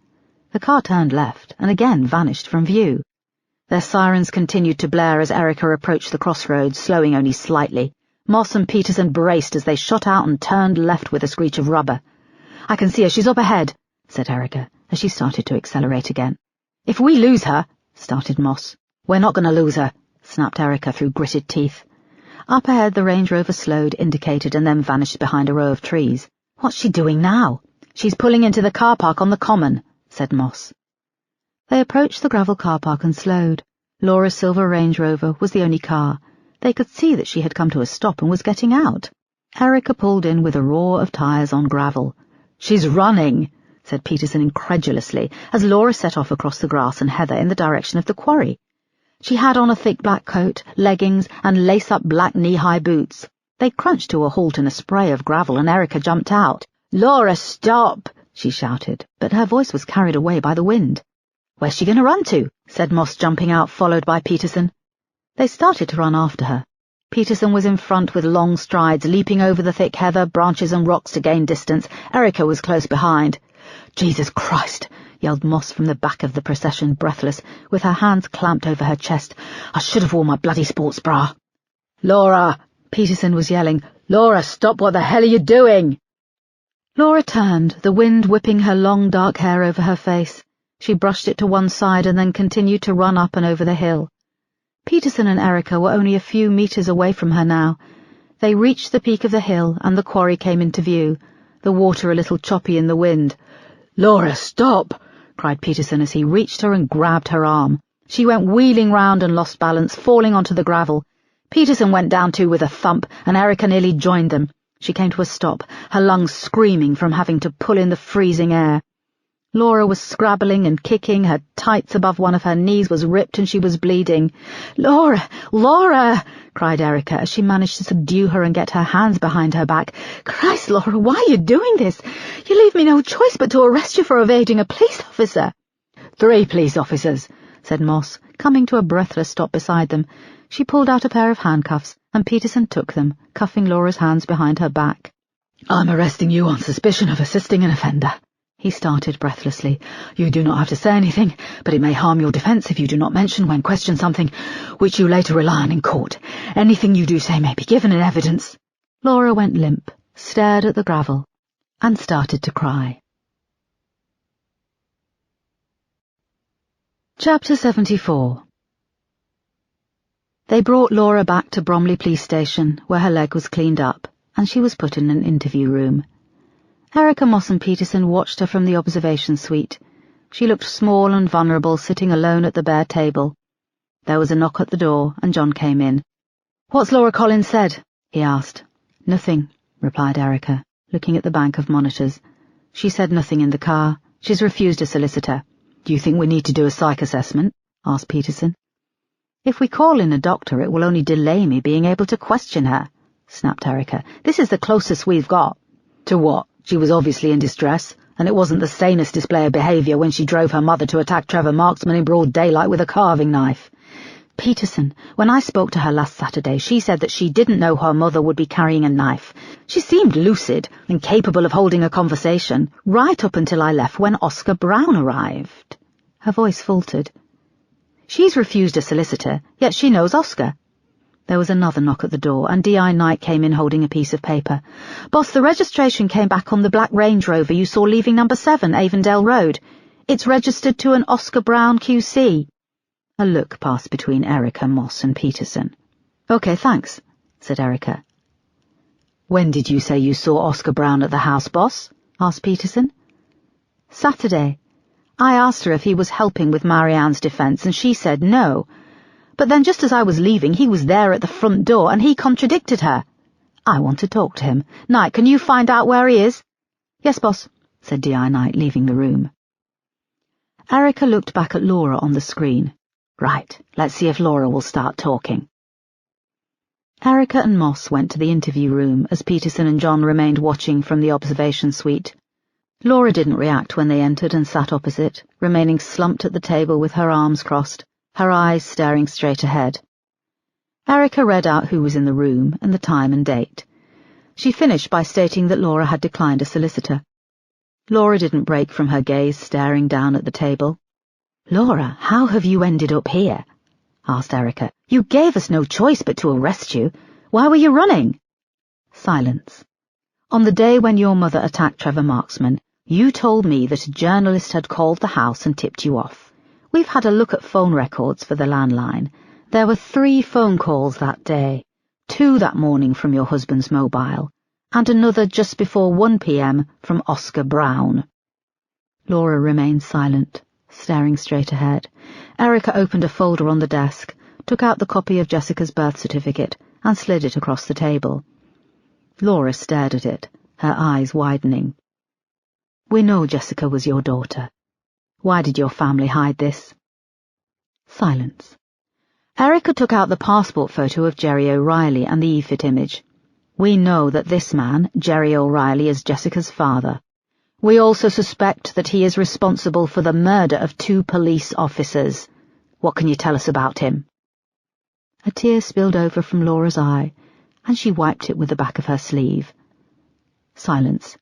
The car turned left and again vanished from view. Their sirens continued to blare as Erica approached the crossroads, slowing only slightly. Moss and Peterson braced as they shot out and turned left with a screech of rubber. "I can see her, she's up ahead," said Erica, as she started to accelerate again. "If we lose her," started Moss. "We're not going to lose her," snapped Erica through gritted teeth. Up ahead the Range Rover slowed, indicated, and then vanished behind a row of trees. "What's she doing now?" "She's pulling into the car park on the common," said Moss. They approached the gravel car park and slowed. Laura's silver Range Rover was the only car. They could see that she had come to a stop and was getting out. Erica pulled in with a roar of tyres on gravel. "She's running," said Peterson incredulously, as Laura set off across the grass and heather in the direction of the quarry. She had on a thick black coat, leggings, and lace-up black knee-high boots. They crunched to a halt in a spray of gravel, and Erica jumped out. "Laura, stop!" she shouted, but her voice was carried away by the wind. "Where's she going to run to?" said Moss, jumping out, followed by Peterson. They started to run after her. Peterson was in front with long strides, leaping over the thick heather, branches and rocks to gain distance. Erica was close behind. "Jesus Christ!" yelled Moss from the back of the procession, breathless, with her hands clamped over her chest. "I should have worn my bloody sports bra." "Laura!" Peterson was yelling. "Laura, stop! What the hell are you doing?" Laura turned, the wind whipping her long dark hair over her face. She brushed it to one side and then continued to run up and over the hill. Peterson and Erica were only a few meters away from her now. They reached the peak of the hill and the quarry came into view, the water a little choppy in the wind. "Laura, stop!" cried Peterson as he reached her and grabbed her arm. She went wheeling round and lost balance, falling onto the gravel. Peterson went down too with a thump, and Erica nearly joined them. She came to a stop, her lungs screaming from having to pull in the freezing air. Laura was scrabbling and kicking, her tights above one of her knees was ripped and she was bleeding. "Laura! Laura!" cried Erica as she managed to subdue her and get her hands behind her back. "Christ, Laura, why are you doing this? You leave me no choice but to arrest you for evading a police officer." "3 police officers," said Moss, coming to a breathless stop beside them. She pulled out a pair of handcuffs, and Peterson took them, cuffing Laura's hands behind her back. "I'm arresting you on suspicion of assisting an offender," he started breathlessly. "You do not have to say anything, but it may harm your defence if you do not mention when questioned something which you later rely on in court. Anything you do say may be given in evidence." Laura went limp, stared at the gravel, and started to cry. Chapter 74. They brought Laura back to Bromley Police Station, where her leg was cleaned up, and she was put in an interview room. Erica, Moss and Peterson watched her from the observation suite. She looked small and vulnerable, sitting alone at the bare table. There was a knock at the door, and John came in. "What's Laura Collins said?" he asked. "Nothing," replied Erica, looking at the bank of monitors. "She said nothing in the car. She's refused a solicitor." "Do you think we need to do a psych assessment?" asked Peterson. "If we call in a doctor, it will only delay me being able to question her," snapped Erica. "This is the closest we've got." "To what? She was obviously in distress, and it wasn't the sanest display of behaviour when she drove her mother to attack Trevor Marksman in broad daylight with a carving knife." "Peterson, when I spoke to her last Saturday, she said that she didn't know her mother would be carrying a knife. She seemed lucid and capable of holding a conversation, right up until I left when Oscar Brown arrived." Her voice faltered. "She's refused a solicitor, yet she knows Oscar." There was another knock at the door, and D.I. Knight came in holding a piece of paper. "Boss, the registration came back on the black Range Rover you saw leaving number 7, Avondale Road. It's registered to an Oscar Brown QC. A look passed between Erica, Moss and Peterson. "OK, thanks," said Erica. "When did you say you saw Oscar Brown at the house, boss?" asked Peterson. "Saturday. I asked her if he was helping with Marianne's defence, and she said no. But then just as I was leaving, he was there at the front door, and he contradicted her. I want to talk to him. Knight, can you find out where he is?" "Yes, boss," said D.I. Knight, leaving the room. Erica looked back at Laura on the screen. "Right, let's see if Laura will start talking." Erica and Moss went to the interview room as Peterson and John remained watching from the observation suite. Laura didn't react when they entered and sat opposite, remaining slumped at the table with her arms crossed, her eyes staring straight ahead. Erica read out who was in the room and the time and date. She finished by stating that Laura had declined a solicitor. Laura didn't break from her gaze, staring down at the table. "Laura, how have you ended up here?" asked Erica. "You gave us no choice but to arrest you. Why were you running?" Silence. "On the day when your mother attacked Trevor Marksman, you told me that a journalist had called the house and tipped you off. We've had a look at phone records for the landline. There were 3 phone calls that day, 2 that morning from your husband's mobile, and another just before 1 p.m. from Oscar Brown." Laura remained silent, staring straight ahead. Erica opened a folder on the desk, took out the copy of Jessica's birth certificate, and slid it across the table. Laura stared at it, her eyes widening. "We know Jessica was your daughter. Why did your family hide this?" Silence. Erica took out the passport photo of Jerry O'Reilly and the EFIT image. "We know that this man, Jerry O'Reilly, is Jessica's father. We also suspect that he is responsible for the murder of 2 police officers. What can you tell us about him?" A tear spilled over from Laura's eye, and she wiped it with the back of her sleeve. Silence.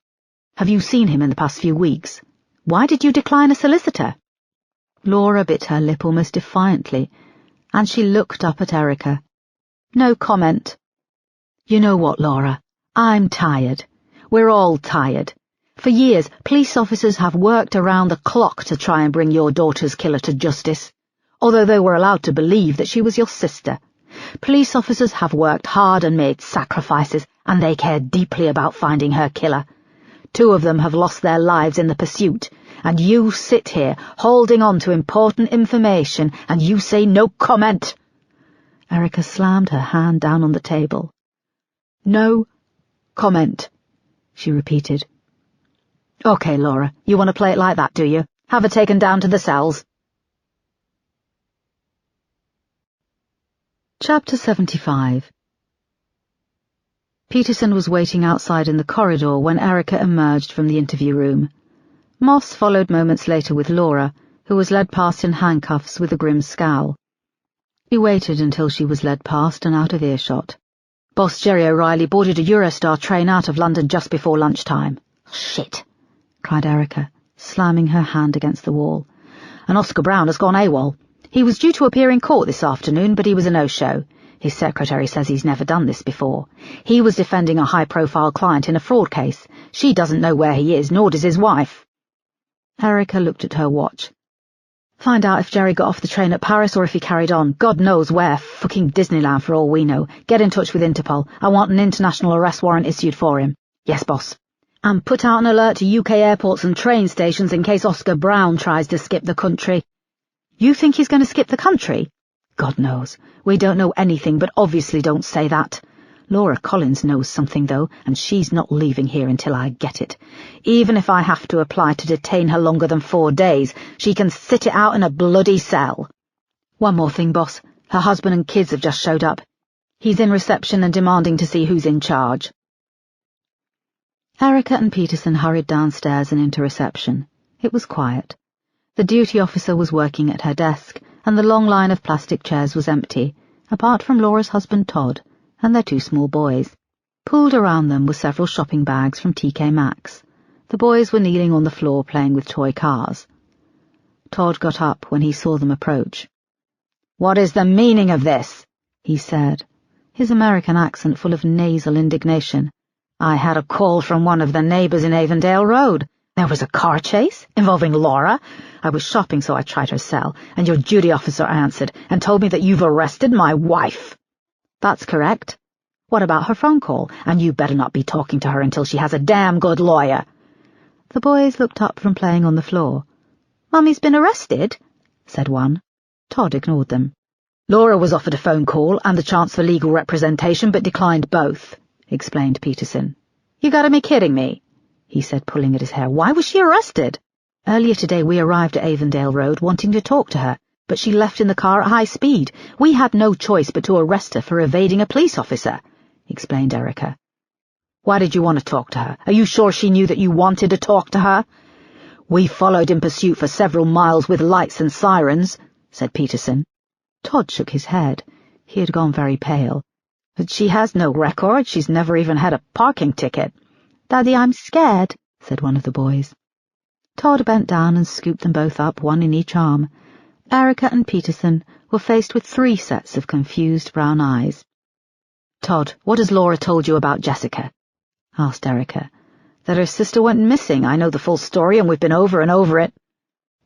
"Have you seen him in the past few weeks? Why did you decline a solicitor?" Laura bit her lip almost defiantly, and she looked up at Erica. "No comment." "You know what, Laura? I'm tired. We're all tired. For years, police officers have worked around the clock to try and bring your daughter's killer to justice, although they were allowed to believe that she was your sister. Police officers have worked hard and made sacrifices, and they care deeply about finding her killer. 2 of them have lost their lives in the pursuit, and you sit here holding on to important information, and you say no comment." Erica slammed her hand down on the table. "No comment," she repeated. "OK, Laura, you want to play it like that, do you? Have her taken down to the cells." Chapter 75. Peterson was waiting outside in the corridor when Erica emerged from the interview room. Moss followed moments later with Laura, who was led past in handcuffs with a grim scowl. He waited until she was led past and out of earshot. "Boss, Jerry O'Reilly boarded a Eurostar train out of London just before lunchtime." "Shit," cried Erica, slamming her hand against the wall. "And Oscar Brown has gone AWOL. He was due to appear in court this afternoon, but he was a no-show. His secretary says he's never done this before. He was defending a high-profile client in a fraud case. She doesn't know where he is, nor does his wife." Erica looked at her watch. Find out if Jerry got off the train at Paris or if he carried on. God knows where. Fucking Disneyland for all we know. Get in touch with Interpol. I want an international arrest warrant issued for him. Yes, boss. And put out an alert to UK airports and train stations in case Oscar Brown tries to skip the country. You think he's going to skip the country? God knows. We don't know anything, but obviously don't say that. Laura Collins knows something, though, and she's not leaving here until I get it. Even if I have to apply to detain her longer than 4 days, she can sit it out in a bloody cell. One more thing, boss. Her husband and kids have just showed up. He's in reception and demanding to see who's in charge. Erica and Peterson hurried downstairs and into reception. It was quiet. The duty officer was working at her desk, and the long line of plastic chairs was empty, apart from Laura's husband Todd and their 2 small boys. Pooled around them were several shopping bags from TK Maxx. The boys were kneeling on the floor playing with toy cars. Todd got up when he saw them approach. "What is the meaning of this?" he said, his American accent full of nasal indignation. "I had a call from one of the neighbours in Avondale Road. There was a car chase involving Laura. I was shopping, so I tried her cell, and your duty officer answered and told me that you've arrested my wife." "That's correct. What about her phone call? And you better not be talking to her until she has a damn good lawyer." The boys looked up from playing on the floor. "Mummy's been arrested?" said one. Todd ignored them. "Laura was offered a phone call and the chance for legal representation, but declined both," explained Peterson. "You gotta be kidding me," he said, pulling at his hair. "Why was she arrested?" "Earlier today we arrived at Avondale Road wanting to talk to her, but she left in the car at high speed. We had no choice but to arrest her for evading a police officer," explained Erica. "Why did you want to talk to her? Are you sure she knew that you wanted to talk to her?" "We followed in pursuit for several miles with lights and sirens," said Peterson. Todd shook his head. He had gone very pale. "But she has no record. She's never even had a parking ticket." "Daddy, I'm scared," said one of the boys. Todd bent down and scooped them both up, one in each arm. Erica and Peterson were faced with 3 sets of confused brown eyes. "Todd, what has Laura told you about Jessica?" asked Erica. "That her sister went missing. I know the full story, and we've been over and over it."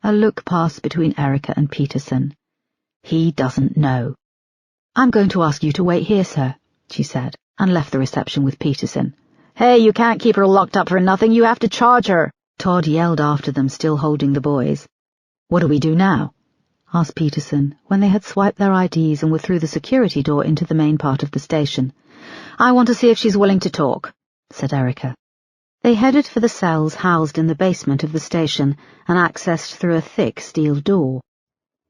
A look passed between Erica and Peterson. "He doesn't know." "I'm going to ask you to wait here, sir," she said, and left the reception with Peterson. "Hey, you can't keep her locked up for nothing. You have to charge her," Todd yelled after them, still holding the boys. "What do we do now?" asked Peterson, when they had swiped their IDs and were through the security door into the main part of the station. "I want to see if she's willing to talk," said Erica. They headed for the cells housed in the basement of the station and accessed through a thick steel door.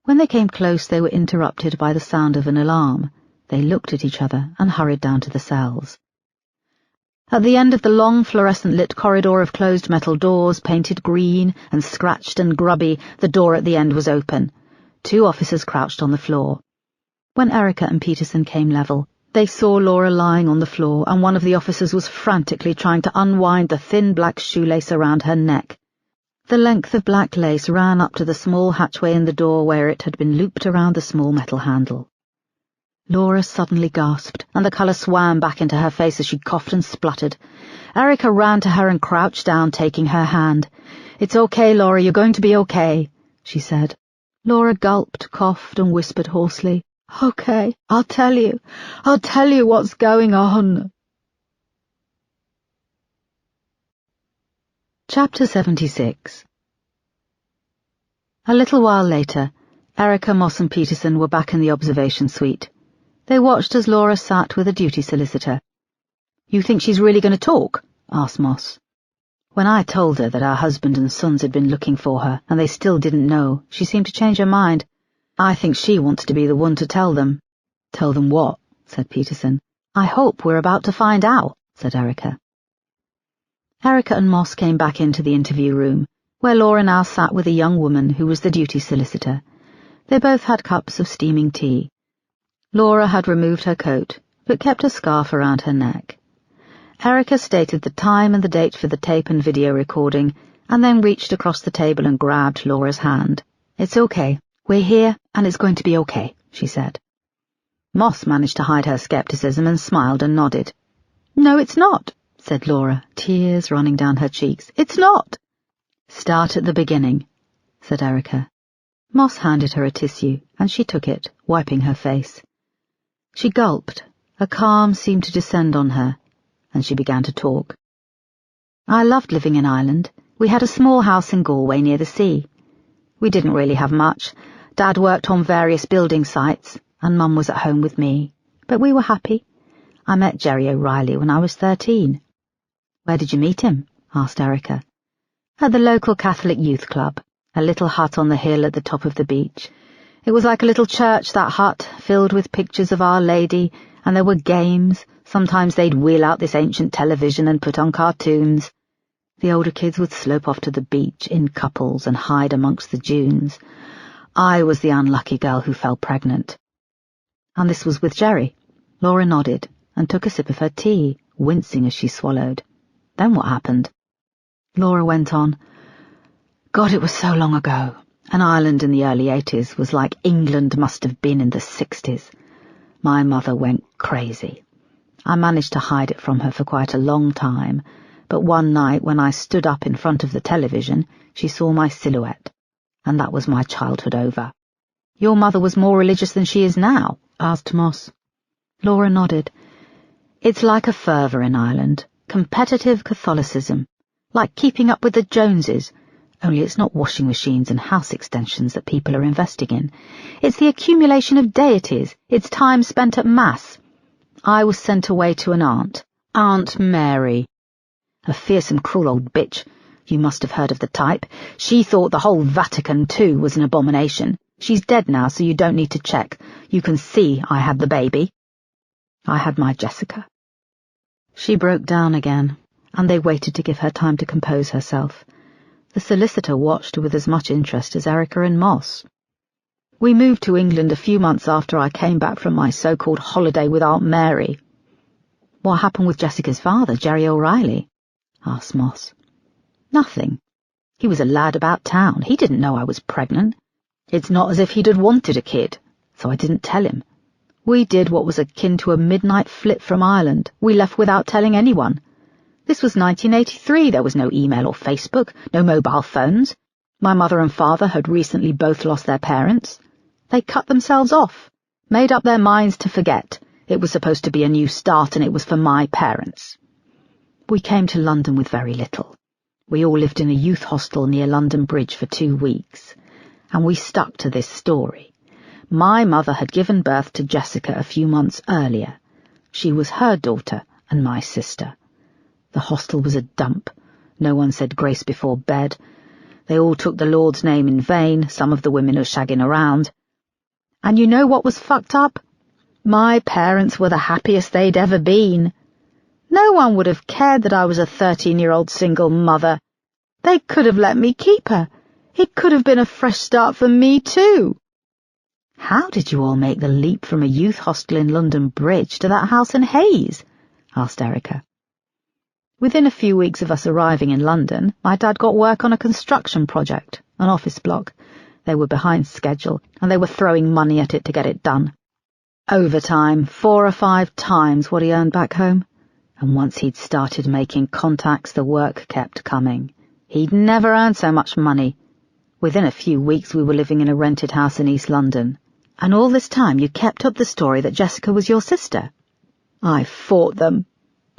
When they came close, they were interrupted by the sound of an alarm. They looked at each other and hurried down to the cells. At the end of the long fluorescent-lit corridor of closed metal doors, painted green and scratched and grubby, the door at the end was open. 2 officers crouched on the floor. When Erica and Peterson came level, they saw Laura lying on the floor, and one of the officers was frantically trying to unwind the thin black shoelace around her neck. The length of black lace ran up to the small hatchway in the door where it had been looped around the small metal handle. Laura suddenly gasped, and the colour swam back into her face as she coughed and spluttered. Erica ran to her and crouched down, taking her hand. "It's okay, Laura, you're going to be okay," she said. Laura gulped, coughed, and whispered hoarsely, "Okay, I'll tell you what's going on." Chapter 76. A little while later, Erica, Moss and Peterson were back in the observation suite. They watched as Laura sat with a duty solicitor. "You think she's really going to talk?" asked Moss. "When I told her that her husband and sons had been looking for her, and they still didn't know, she seemed to change her mind. I think she wants to be the one to tell them." "Tell them what?" said Peterson. "I hope we're about to find out," said Erica. Erica and Moss came back into the interview room, where Laura now sat with a young woman who was the duty solicitor. They both had cups of steaming tea. Laura had removed her coat, but kept a scarf around her neck. Erica stated the time and the date for the tape and video recording, and then reached across the table and grabbed Laura's hand. "It's okay. We're here, and it's going to be okay," she said. Moss managed to hide her skepticism and smiled and nodded. "No, it's not," said Laura, tears running down her cheeks. "It's not." "Start at the beginning," said Erica. Moss handed her a tissue, and she took it, wiping her face. She gulped. A calm seemed to descend on her, and she began to talk. I loved living in Ireland. We had a small house in Galway near the sea. We didn't really have much. Dad worked on various building sites, and Mum was at home with me. But we were happy. I met Jerry O'Reilly when I was 13. Where did you meet him? Asked Erica. At the local Catholic youth club, a little hut on the hill at the top of the beach. It was like a little church, that hut, filled with pictures of Our Lady, and there were games. Sometimes they'd wheel out this ancient television and put on cartoons. The older kids would slope off to the beach in couples and hide amongst the dunes. I was the unlucky girl who fell pregnant. And this was with Jerry. Laura nodded and took a sip of her tea, wincing as she swallowed. Then what happened? Laura went on. God, it was so long ago. And Ireland in the early 80s was like England must have been in the 60s. My mother went crazy. I managed to hide it from her for quite a long time, but one night when I stood up in front of the television, she saw my silhouette, and that was my childhood over. Your mother was more religious than she is now? Asked Moss. Laura nodded. It's like a fervour in Ireland, competitive Catholicism, like keeping up with the Joneses, only it's not washing machines and house extensions that people are investing in. It's the accumulation of deities, it's time spent at Mass. I was sent away to an aunt, Aunt Mary. A fearsome, cruel old bitch. You must have heard of the type. She thought the whole Vatican, too, was an abomination. She's dead now, so you don't need to check. You can see I had the baby. I had my Jessica. She broke down again, and they waited to give her time to compose herself. The solicitor watched with as much interest as Erica and Moss. We moved to England a few months after I came back from my so-called holiday with Aunt Mary. What happened with Jessica's father, Jerry O'Reilly? Asked Moss. Nothing. He was a lad about town. He didn't know I was pregnant. It's not as if he'd wanted a kid, so I didn't tell him. We did what was akin to a midnight flit from Ireland. We left without telling anyone. This was 1983. There was no email or Facebook, no mobile phones. My mother and father had recently both lost their parents. They cut themselves off, made up their minds to forget. It was supposed to be a new start, and it was for my parents. We came to London with very little. We all lived in a youth hostel near London Bridge for 2 weeks, and we stuck to this story. My mother had given birth to Jessica a few months earlier. She was her daughter and my sister. The hostel was a dump. No one said grace before bed. They all took the Lord's name in vain. Some of the women were shagging around. And you know what was fucked up? My parents were the happiest they'd ever been. No one would have cared that I was a 13-year-old single mother. They could have let me keep her. It could have been a fresh start for me, too. How did you all make the leap from a youth hostel in London Bridge to that house in Hayes? Asked Erica. Within a few weeks of us arriving in London, my dad got work on a construction project, an office block. They were behind schedule, and they were throwing money at it to get it done. Overtime, 4 or 5 times what he earned back home. And once he'd started making contacts, the work kept coming. He'd never earned so much money. Within a few weeks we were living in a rented house in East London. And all this time you kept up the story that Jessica was your sister. I fought them,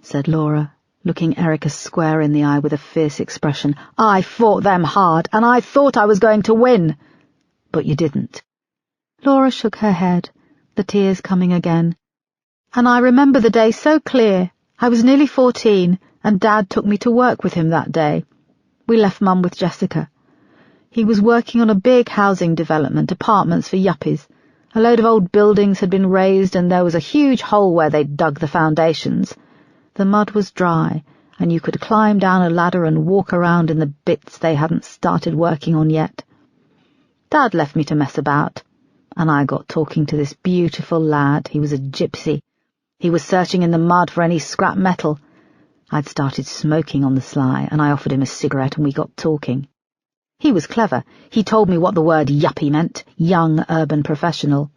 said Laura, looking Erica square in the eye with a fierce expression. I fought them hard, and I thought I was going to win. But you didn't. Laura shook her head, the tears coming again. And I remember the day so clear. I was nearly 14, and Dad took me to work with him that day. We left Mum with Jessica. He was working on a big housing development, apartments for yuppies. A load of old buildings had been raised, and there was a huge hole where they'd dug the foundations. The mud was dry, and you could climb down a ladder and walk around in the bits they hadn't started working on yet. Dad left me to mess about, and I got talking to this beautiful lad. He was a gypsy. He was searching in the mud for any scrap metal. I'd started smoking on the sly, and I offered him a cigarette, and we got talking. He was clever. He told me what the word yuppie meant, young urban professional.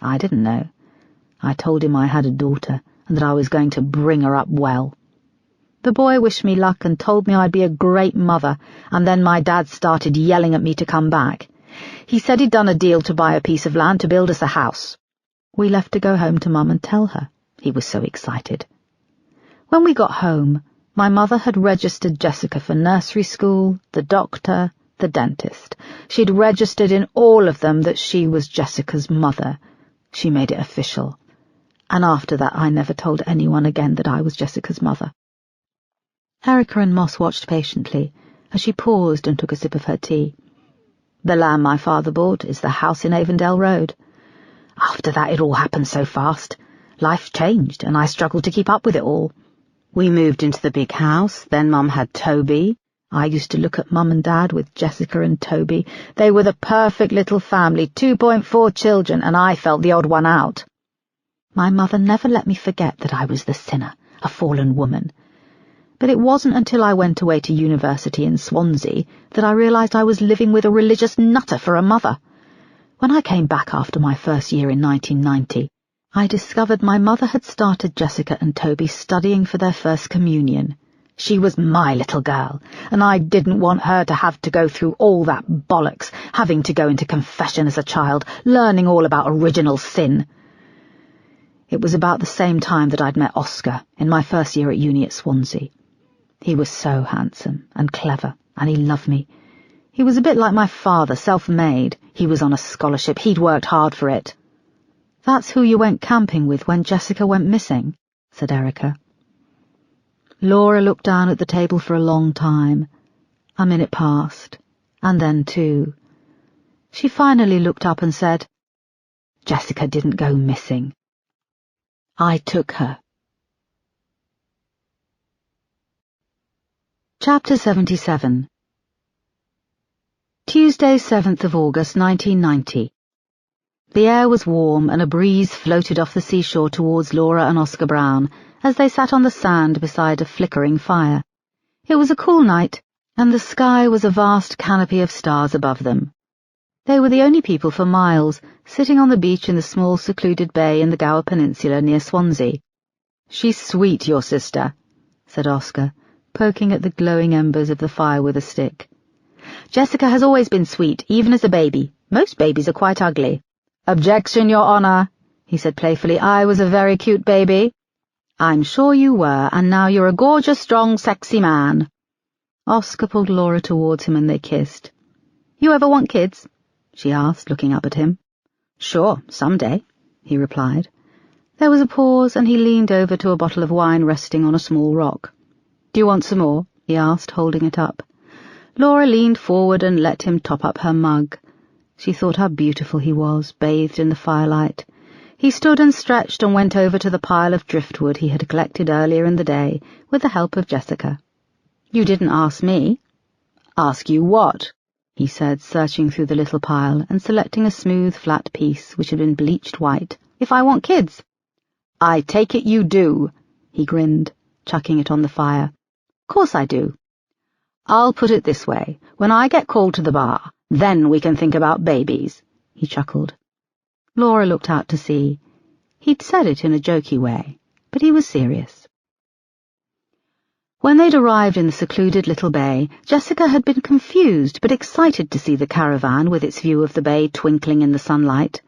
I didn't know. I told him I had a daughter, and that I was going to bring her up well. The boy wished me luck and told me I'd be a great mother, and then my dad started yelling at me to come back. He said he'd done a deal to buy a piece of land to build us a house. We left to go home to Mum and tell her. He was so excited. When we got home, my mother had registered Jessica for nursery school, the doctor, the dentist. She'd registered in all of them that she was Jessica's mother. She made it official. And after that I never told anyone again that I was Jessica's mother. Erica and Moss watched patiently as she paused and took a sip of her tea. The land my father bought is the house in Avondale Road. After that it all happened so fast. Life changed, and I struggled to keep up with it all. We moved into the big house, then Mum had Toby. I used to look at Mum and Dad with Jessica and Toby. They were the perfect little family, 2.4 children, and I felt the odd one out. My mother never let me forget that I was the sinner, a fallen woman. But it wasn't until I went away to university in Swansea that I realised I was living with a religious nutter for a mother. When I came back after my first year in 1990, I discovered my mother had started Jessica and Toby studying for their first communion. She was my little girl, and I didn't want her to have to go through all that bollocks, having to go into confession as a child, learning all about original sin. It was about the same time that I'd met Oscar in my first year at uni at Swansea. He was so handsome and clever, and he loved me. He was a bit like my father, self-made. He was on a scholarship. He'd worked hard for it. That's who you went camping with when Jessica went missing, said Erica. Laura looked down at the table for a long time. A minute passed, and then 2. She finally looked up and said, Jessica didn't go missing. I took her. Chapter 77. Tuesday, 7th of August, 1990. The air was warm and a breeze floated off the seashore towards Laura and Oscar Brown as they sat on the sand beside a flickering fire. It was a cool night, and the sky was a vast canopy of stars above them. They were the only people for miles, sitting on the beach in the small secluded bay in the Gower Peninsula near Swansea. She's sweet, your sister, said Oscar, poking at the glowing embers of the fire with a stick. Jessica has always been sweet, even as a baby. Most babies are quite ugly. Objection, Your Honour, he said playfully. I was a very cute baby. I'm sure you were, and now you're a gorgeous, strong, sexy man. Oscar pulled Laura towards him and they kissed. You ever want kids? She asked, looking up at him. Sure, someday, he replied. There was a pause, and he leaned over to a bottle of wine resting on a small rock. Do you want some more? He asked, holding it up. Laura leaned forward and let him top up her mug. She thought how beautiful he was, bathed in the firelight. He stood and stretched and went over to the pile of driftwood he had collected earlier in the day with the help of Jessica. You didn't ask me. Ask you what? He said, searching through the little pile and selecting a smooth, flat piece which had been bleached white. If I want kids. I take it you do, he grinned, chucking it on the fire. Course I do. I'll put it this way. When I get called to the bar, then we can think about babies, he chuckled. Laura looked out to sea. He'd said it in a jokey way, but he was serious. When they'd arrived in the secluded little bay, Jessica had been confused but excited to see the caravan with its view of the bay twinkling in the sunlight.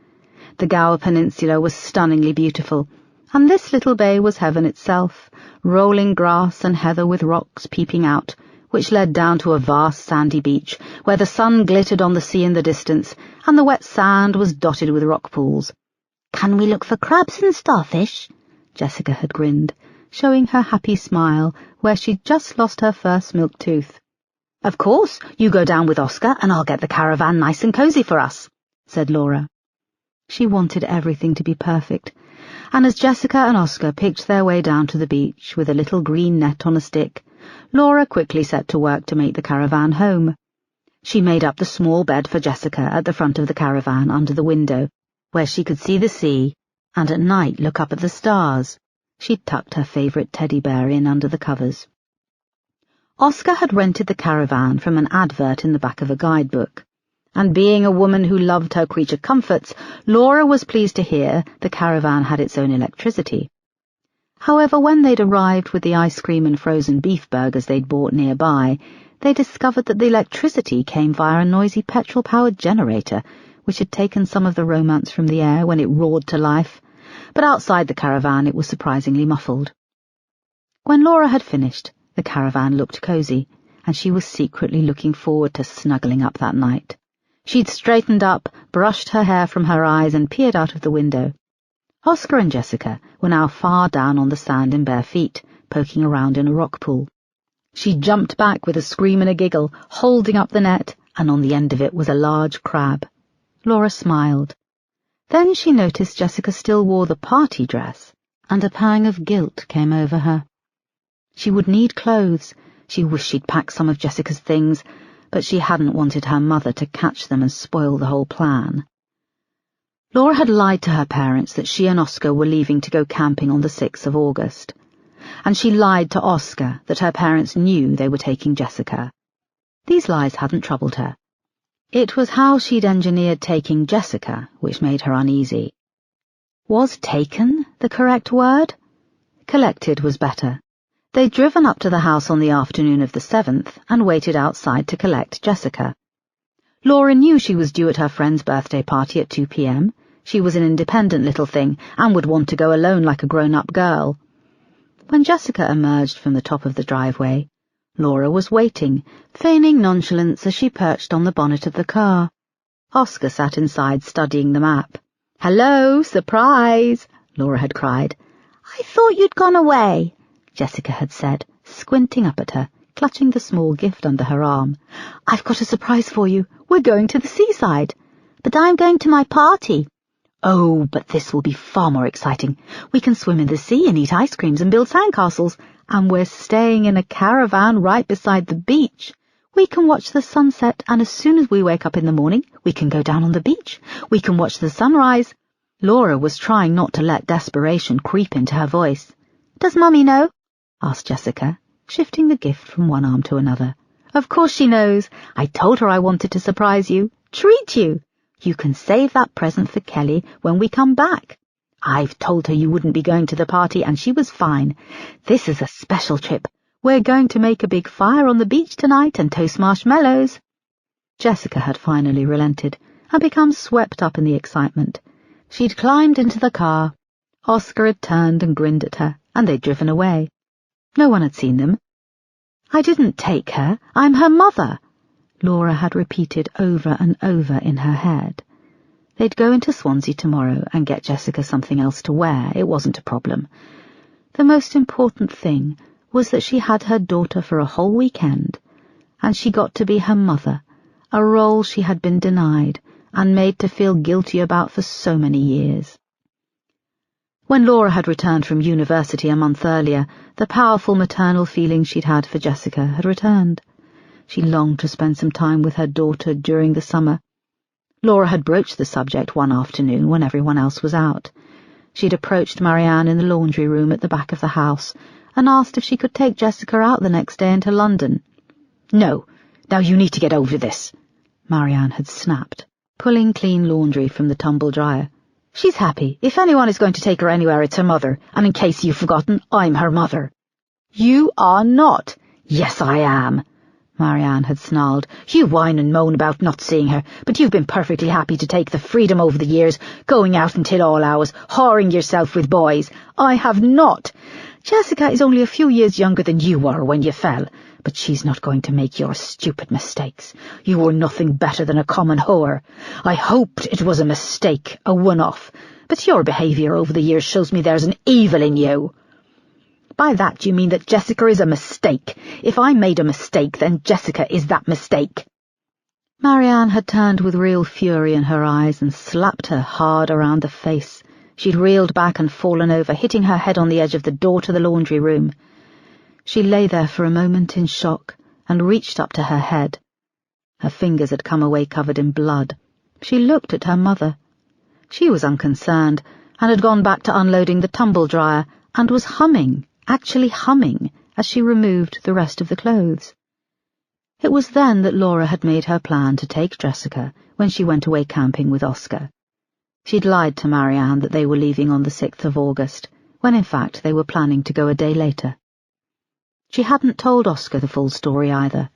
The Gower Peninsula was stunningly beautiful, and this little bay was heaven itself, rolling grass and heather with rocks peeping out, which led down to a vast sandy beach, where the sun glittered on the sea in the distance, and the wet sand was dotted with rock pools. Can we look for crabs and starfish? Jessica had grinned, showing her happy smile where she'd just lost her first milk tooth. Of course, you go down with Oscar, and I'll get the caravan nice and cosy for us, said Laura. She wanted everything to be perfect, and as Jessica and Oscar picked their way down to the beach with a little green net on a stick, Laura quickly set to work to make the caravan home. She made up the small bed for Jessica at the front of the caravan under the window, where she could see the sea, and at night look up at the stars. She'd tucked her favourite teddy bear in under the covers. Oscar had rented the caravan from an advert in the back of a guidebook, and being a woman who loved her creature comforts, Laura was pleased to hear the caravan had its own electricity. However, when they'd arrived with the ice cream and frozen beef burgers they'd bought nearby, they discovered that the electricity came via a noisy petrol-powered generator, which had taken some of the romance from the air when it roared to life, but outside the caravan it was surprisingly muffled. When Laura had finished, the caravan looked cosy, and she was secretly looking forward to snuggling up that night. She'd straightened up, brushed her hair from her eyes, and peered out of the window. Oscar and Jessica were now far down on the sand in bare feet, poking around in a rock pool. She jumped back with a scream and a giggle, holding up the net, and on the end of it was a large crab. Laura smiled. Then she noticed Jessica still wore the party dress, and a pang of guilt came over her. She would need clothes. She wished she'd packed some of Jessica's things, but she hadn't wanted her mother to catch them and spoil the whole plan. Laura had lied to her parents that she and Oscar were leaving to go camping on the 6th of August, and she lied to Oscar that her parents knew they were taking Jessica. These lies hadn't troubled her. It was how she'd engineered taking Jessica which made her uneasy. Was taken the correct word? Collected was better. They'd driven up to the house on the afternoon of the 7th and waited outside to collect Jessica. Laura knew she was due at her friend's birthday party at 2 p.m. She was an independent little thing and would want to go alone like a grown-up girl. When Jessica emerged from the top of the driveway, Laura was waiting, feigning nonchalance as she perched on the bonnet of the car. Oscar sat inside studying the map. "Hello, surprise!" Laura had cried. "I thought you'd gone away," Jessica had said, squinting up at her, clutching the small gift under her arm. "I've got a surprise for you. We're going to the seaside." "But I'm going to my party." "Oh, but this will be far more exciting. We can swim in the sea and eat ice creams and build sandcastles, and we're staying in a caravan right beside the beach. We can watch the sunset, and as soon as we wake up in the morning, we can go down on the beach. We can watch the sunrise." Laura was trying not to let desperation creep into her voice. "Does Mummy know?" asked Jessica, shifting the gift from one arm to another. "Of course she knows. I told her I wanted to surprise you, treat you. You can save that present for Kelly when we come back. I've told her you wouldn't be going to the party, and she was fine. This is a special trip. We're going to make a big fire on the beach tonight and toast marshmallows." Jessica had finally relented and become swept up in the excitement. She'd climbed into the car. Oscar had turned and grinned at her, and they'd driven away. No one had seen them. "I didn't take her. I'm her mother," Laura had repeated over and over in her head. They'd go into Swansea tomorrow and get Jessica something else to wear. It wasn't a problem. The most important thing was that she had her daughter for a whole weekend, and she got to be her mother, a role she had been denied and made to feel guilty about for so many years. When Laura had returned from university a month earlier, the powerful maternal feeling she'd had for Jessica had returned. She longed to spend some time with her daughter during the summer. Laura had broached the subject one afternoon when everyone else was out. She'd approached Marianne in the laundry room at the back of the house and asked if she could take Jessica out the next day into London. "No, now you need to get over this," Marianne had snapped, pulling clean laundry from the tumble dryer. "She's happy. If anyone is going to take her anywhere, it's her mother, and in case you've forgotten, I'm her mother." "You are not." "Yes, I am," Marianne had snarled. "You whine and moan about not seeing her, but you've been perfectly happy to take the freedom over the years, going out until all hours, whoring yourself with boys. I have not. Jessica is only a few years younger than you were when you fell, but she's not going to make your stupid mistakes. You were nothing better than a common whore. I hoped it was a mistake, a one-off, but your behaviour over the years shows me there's an evil in you." "By that you mean that Jessica is a mistake. If I made a mistake, then Jessica is that mistake." Marianne had turned with real fury in her eyes and slapped her hard around the face. She'd reeled back and fallen over, hitting her head on the edge of the door to the laundry room. She lay there for a moment in shock and reached up to her head. Her fingers had come away covered in blood. She looked at her mother. She was unconcerned and had gone back to unloading the tumble dryer and was humming, actually humming, as she removed the rest of the clothes. It was then that Laura had made her plan to take Jessica when she went away camping with Oscar. She'd lied to Marianne that they were leaving on the 6th of August, when in fact they were planning to go a day later. She hadn't told Oscar the full story either.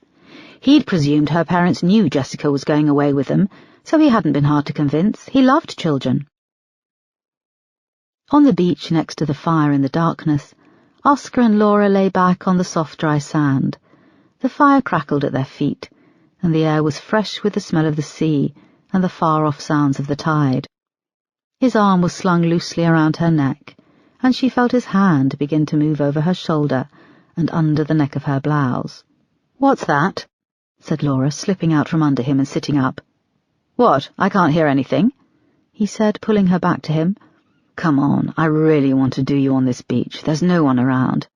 He'd presumed her parents knew Jessica was going away with them, so he hadn't been hard to convince. He loved children. On the beach next to the fire in the darkness, Oscar and Laura lay back on the soft, dry sand. The fire crackled at their feet, and the air was fresh with the smell of the sea and the far-off sounds of the tide. His arm was slung loosely around her neck, and she felt his hand begin to move over her shoulder and under the neck of her blouse. "What's that?" said Laura, slipping out from under him and sitting up. "What? I can't hear anything," he said, pulling her back to him. "Come on, I really want to do you on this beach. There's no one around."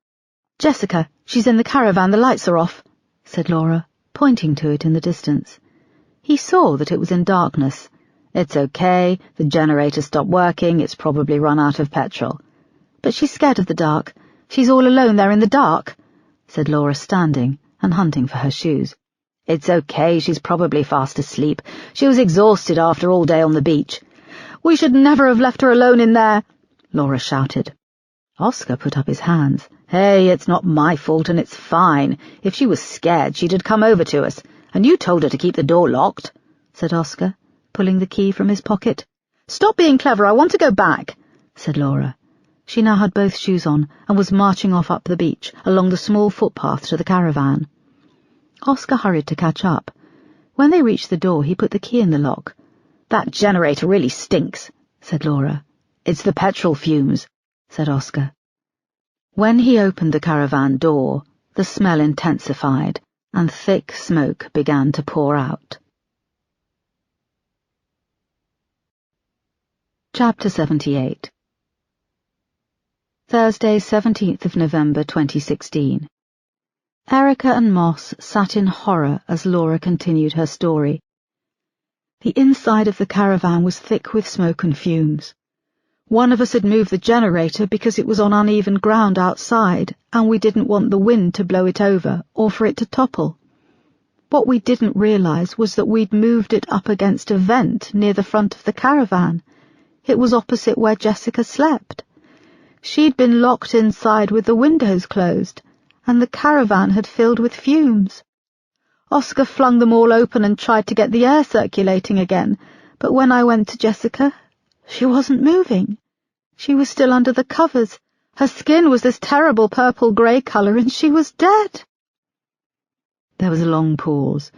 "Jessica, she's in the caravan, the lights are off," said Laura, pointing to it in the distance. He saw that it was in darkness. "It's okay, the generator stopped working, it's probably run out of petrol." "But she's scared of the dark. She's all alone there in the dark," said Laura, standing and hunting for her shoes. "It's okay, she's probably fast asleep. She was exhausted after all day on the beach." "We should never have left her alone in there," Laura shouted. Oscar put up his hands. "Hey, it's not my fault and it's fine. If she was scared, she'd have come over to us. And you told her to keep the door locked," said Oscar, pulling the key from his pocket. "Stop being clever, I want to go back," said Laura. She now had both shoes on and was marching off up the beach, along the small footpath to the caravan. Oscar hurried to catch up. When they reached the door, he put the key in the lock. "That generator really stinks," said Laura. "It's the petrol fumes," said Oscar. When he opened the caravan door, the smell intensified, and thick smoke began to pour out. Chapter 78. Thursday, 17th of November 2016. Erica and Moss sat in horror as Laura continued her story. The inside of the caravan was thick with smoke and fumes. One of us had moved the generator because it was on uneven ground outside, and we didn't want the wind to blow it over or for it to topple. What we didn't realize was that we'd moved it up against a vent near the front of the caravan. It was opposite where Jessica slept. She'd been locked inside with the windows closed, and the caravan had filled with fumes. Oscar flung them all open and tried to get the air circulating again, but when I went to Jessica, she wasn't moving. She was still under the covers. Her skin was this terrible purple-grey colour, and she was dead. There was a long pause.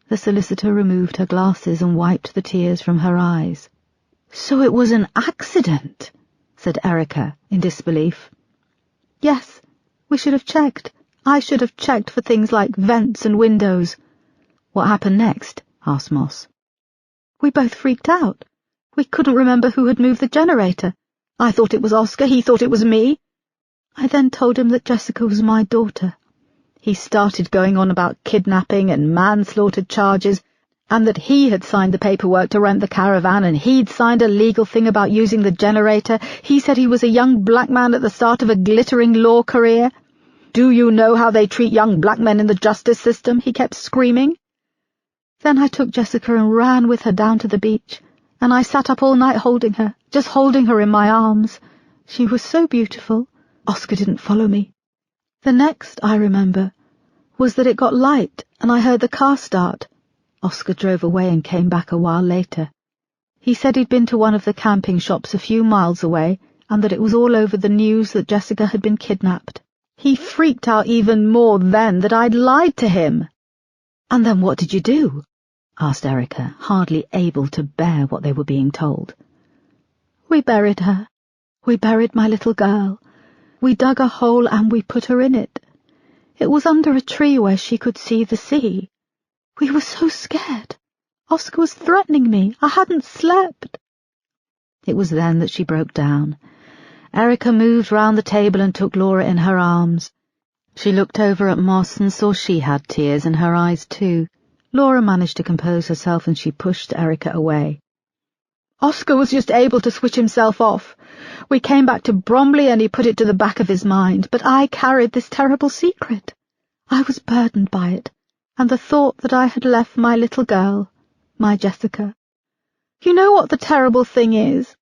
The solicitor removed her glasses and wiped the tears from her eyes. "So it was an accident," said Erica, in disbelief. "Yes, we should have checked. I should have checked for things like vents and windows." "What happened next?" asked Moss. "We both freaked out. We couldn't remember who had moved the generator. I thought it was Oscar, he thought it was me. I then told him that Jessica was my daughter. He started going on about kidnapping and manslaughter charges, and that he had signed the paperwork to rent the caravan, and he'd signed a legal thing about using the generator. He said he was a young black man at the start of a glittering law career. "Do you know how they treat young black men in the justice system?" he kept screaming. Then I took Jessica and ran with her down to the beach, and I sat up all night holding her, just holding her in my arms. She was so beautiful. Oscar didn't follow me. The next I remember was that it got light, and I heard the car start. Oscar drove away and came back a while later. He said he'd been to one of the camping shops a few miles away, and that it was all over the news that Jessica had been kidnapped. He freaked out even more then that I'd lied to him. "And then what did you do?" asked Erica, hardly able to bear what they were being told. "We buried her. We buried my little girl. We dug a hole and we put her in it. It was under a tree where she could see the sea. We were so scared. Oscar was threatening me. I hadn't slept." It was then that she broke down. Erica moved round the table and took Laura in her arms. She looked over at Moss and saw she had tears in her eyes too. Laura managed to compose herself and she pushed Erica away. "Oscar was just able to switch himself off. We came back to Bromley and he put it to the back of his mind, but I carried this terrible secret. I was burdened by it, and the thought that I had left my little girl, my Jessica. You know what the terrible thing is?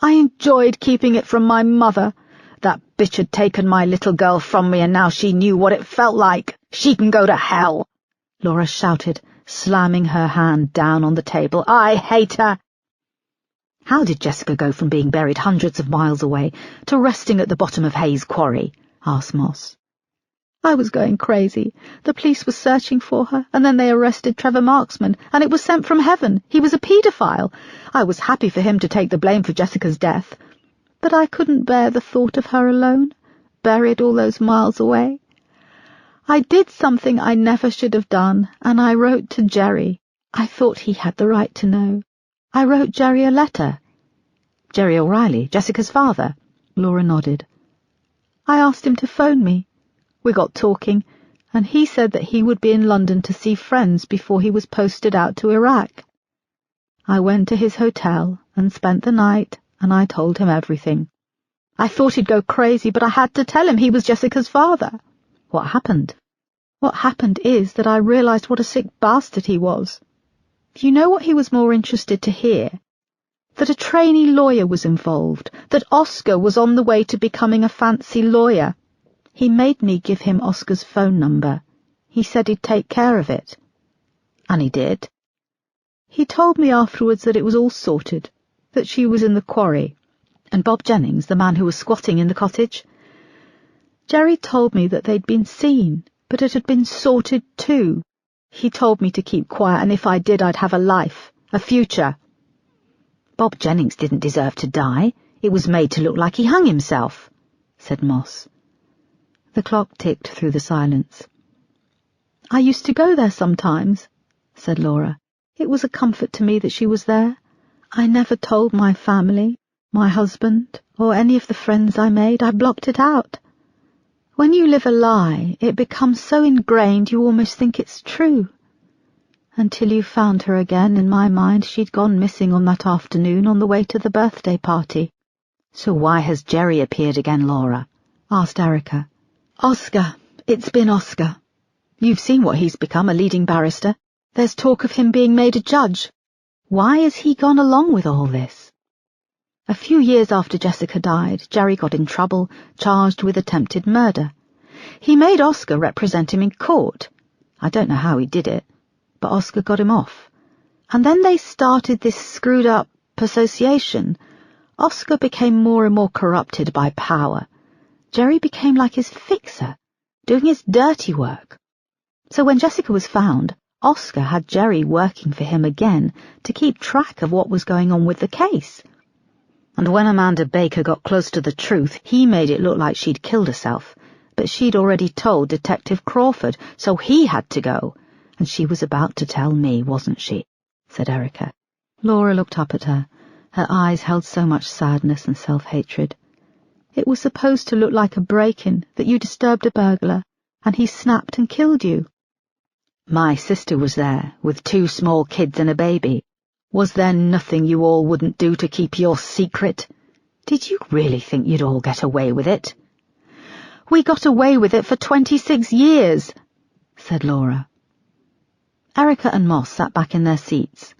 I enjoyed keeping it from my mother. That bitch had taken my little girl from me, and now she knew what it felt like. She can go to hell," Laura shouted, slamming her hand down on the table. "I hate her." "How did Jessica go from being buried hundreds of miles away to resting at the bottom of Hayes Quarry?" asked Moss. "I was going crazy. The police were searching for her, and then they arrested Trevor Marksman, and it was sent from heaven. He was a paedophile. I was happy for him to take the blame for Jessica's death. But I couldn't bear the thought of her alone, buried all those miles away. I did something I never should have done, and I wrote to Jerry. I thought he had the right to know. I wrote Jerry a letter." "Jerry O'Reilly, Jessica's father?" Laura nodded. "I asked him to phone me. We got talking, and he said that he would be in London to see friends before he was posted out to Iraq. I went to his hotel and spent the night, and I told him everything. I thought he'd go crazy, but I had to tell him he was Jessica's father." "What happened?" "What happened is that I realized what a sick bastard he was. You know what he was more interested to hear? That a trainee lawyer was involved, that Oscar was on the way to becoming a fancy lawyer. He made me give him Oscar's phone number. He said he'd take care of it." "And he did?" "He told me afterwards that it was all sorted, that she was in the quarry." "And Bob Jennings, the man who was squatting in the cottage?" "Jerry told me that they'd been seen, but it had been sorted too. He told me to keep quiet, and if I did, I'd have a life, a future." "Bob Jennings didn't deserve to die. It was made to look like he hung himself," said Moss. The clock ticked through the silence. "I used to go there sometimes," said Laura. "It was a comfort to me that she was there. I never told my family, my husband, or any of the friends I made. I blocked it out. When you live a lie, it becomes so ingrained you almost think it's true. Until you found her again, in my mind she'd gone missing on that afternoon on the way to the birthday party." "So why has Jerry appeared again, Laura?" asked Erica. "Oscar. It's been Oscar. You've seen what he's become, a leading barrister. There's talk of him being made a judge. Why has he gone along with all this?" "A few years after Jessica died, Jerry got in trouble, charged with attempted murder. He made Oscar represent him in court. I don't know how he did it, but Oscar got him off. And then they started this screwed-up association. Oscar became more and more corrupted by power. Jerry became like his fixer, doing his dirty work. So when Jessica was found, Oscar had Jerry working for him again to keep track of what was going on with the case. And when Amanda Baker got close to the truth, he made it look like she'd killed herself, but she'd already told Detective Crawford, so he had to go. And she was about to tell me, wasn't she?" said Erica. Laura looked up at her. Her eyes held so much sadness and self-hatred. "It was supposed to look like a break-in, that you disturbed a burglar, and he snapped and killed you." "My sister was there, with 2 small kids and a baby. Was there nothing you all wouldn't do to keep your secret? Did you really think you'd all get away with it?" "We got away with it for 26 years, said Laura. Erica and Moss sat back in their seats.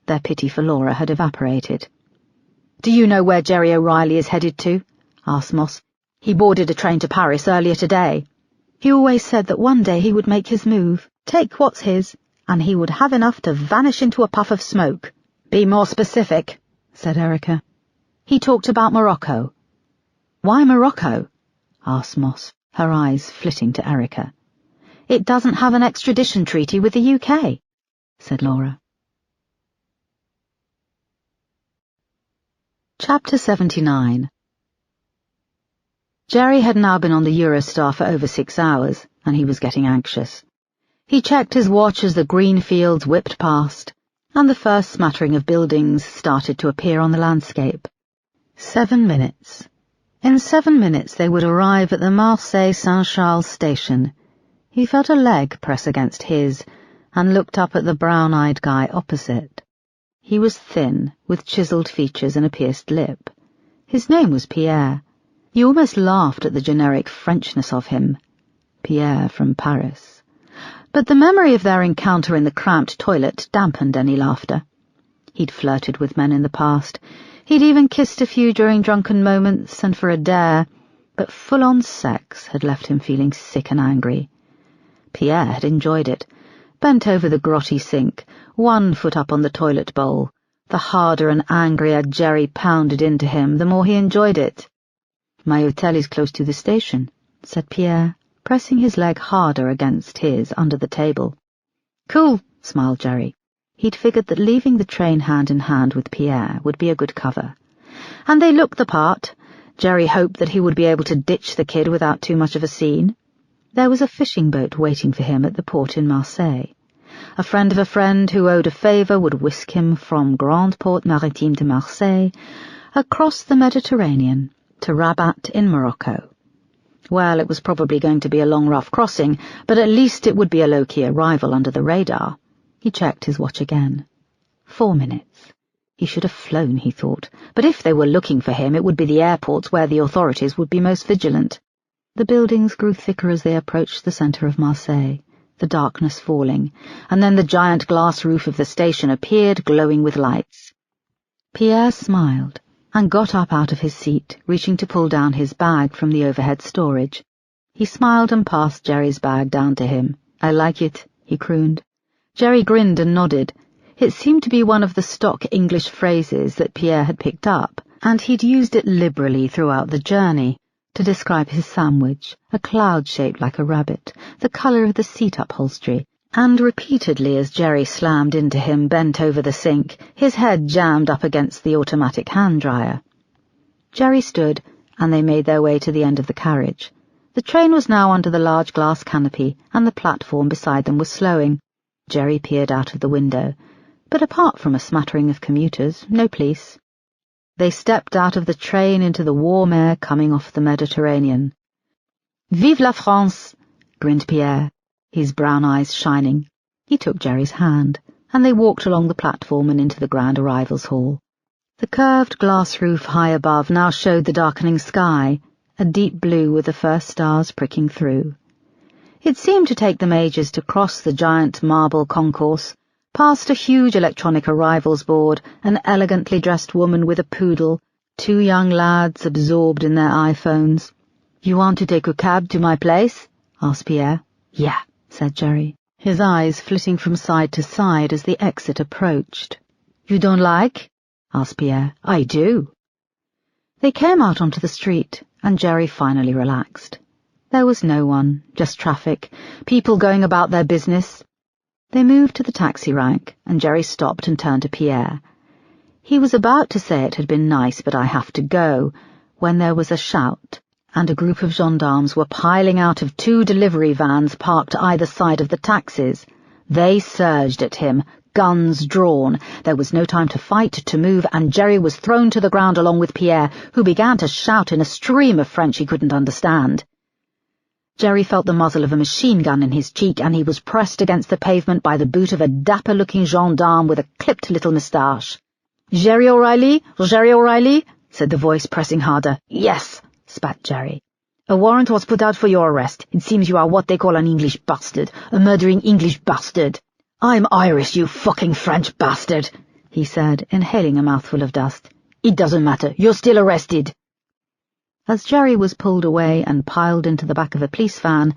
Their pity for Laura had evaporated. "Do you know where Jerry O'Reilly is headed to?" asked Moss. "He boarded a train to Paris earlier today. He always said that one day he would make his move, take what's his, and he would have enough to vanish into a puff of smoke." "Be more specific," said Erica. "He talked about Morocco." "Why Morocco?" asked Moss, her eyes flitting to Erica. "It doesn't have an extradition treaty with the UK," said Laura. Chapter 79. Jerry had now been on the Eurostar for over 6 hours, and he was getting anxious. He checked his watch as the green fields whipped past, and the first smattering of buildings started to appear on the landscape. 7 minutes. In 7 minutes they would arrive at the Marseille-Saint-Charles station. He felt a leg press against his, and looked up at the brown-eyed guy opposite. He was thin, with chiselled features and a pierced lip. His name was Pierre. He almost laughed at the generic Frenchness of him. Pierre from Paris. But the memory of their encounter in the cramped toilet dampened any laughter. He'd flirted with men in the past. He'd even kissed a few during drunken moments, and for a dare, but full-on sex had left him feeling sick and angry. Pierre had enjoyed it, bent over the grotty sink, one foot up on the toilet bowl. The harder and angrier Jerry pounded into him, the more he enjoyed it. "My hotel is close to the station," said Pierre, pressing his leg harder against his under the table. "Cool," smiled Jerry. He'd figured that leaving the train hand in hand with Pierre would be a good cover. And they looked the part. Jerry hoped that he would be able to ditch the kid without too much of a scene. There was a fishing boat waiting for him at the port in Marseille. A friend of a friend who owed a favour would whisk him from Grande Porte Maritime de Marseille across the Mediterranean to Rabat in Morocco. Well, it was probably going to be a long, rough crossing, but at least it would be a low-key arrival under the radar. He checked his watch again. 4 minutes. He should have flown, he thought, but if they were looking for him, it would be the airports where the authorities would be most vigilant. The buildings grew thicker as they approached the centre of Marseille, the darkness falling, and then the giant glass roof of the station appeared, glowing with lights. Pierre smiled and got up out of his seat, reaching to pull down his bag from the overhead storage. He smiled and passed Jerry's bag down to him. "I like it," he crooned. Jerry grinned and nodded. It seemed to be one of the stock English phrases that Pierre had picked up, and he'd used it liberally throughout the journey, to describe his sandwich, a cloud shaped like a rabbit, the colour of the seat upholstery, and repeatedly as Jerry slammed into him bent over the sink, his head jammed up against the automatic hand-dryer. Jerry stood, and they made their way to the end of the carriage. The train was now under the large glass canopy, and the platform beside them was slowing. Jerry peered out of the window, but apart from a smattering of commuters, no police. They stepped out of the train into the warm air coming off the Mediterranean. "Vive la France!" grinned Pierre, his brown eyes shining. He took Jerry's hand, and they walked along the platform and into the grand arrivals hall. The curved glass roof high above now showed the darkening sky, a deep blue with the first stars pricking through. It seemed to take them ages to cross the giant marble concourse, past a huge electronic arrivals board, an elegantly dressed woman with a poodle, 2 young lads absorbed in their iPhones. "You want to take a cab to my place?" asked Pierre. "Yeah," said Jerry, his eyes flitting from side to side as the exit approached. "You don't like?" asked Pierre. "I do." They came out onto the street, and Jerry finally relaxed. There was no one, just traffic, people going about their business. They moved to the taxi rank, and Jerry stopped and turned to Pierre. He was about to say it had been nice, but I have to go, when there was a shout, and a group of gendarmes were piling out of 2 delivery vans parked either side of the taxis. They surged at him, guns drawn. There was no time to fight, to move, and Jerry was thrown to the ground along with Pierre, who began to shout in a stream of French he couldn't understand. Jerry felt the muzzle of a machine gun in his cheek, and he was pressed against the pavement by the boot of a dapper-looking gendarme with a clipped little moustache. "Jerry O'Reilly? Jerry O'Reilly?" said the voice, pressing harder. "Yes," spat Jerry. "A warrant was put out for your arrest. It seems you are what they call an English bastard, a murdering English bastard." "I'm Irish, you fucking French bastard," he said, inhaling a mouthful of dust. "It doesn't matter. You're still arrested." As Jerry was pulled away and piled into the back of a police van,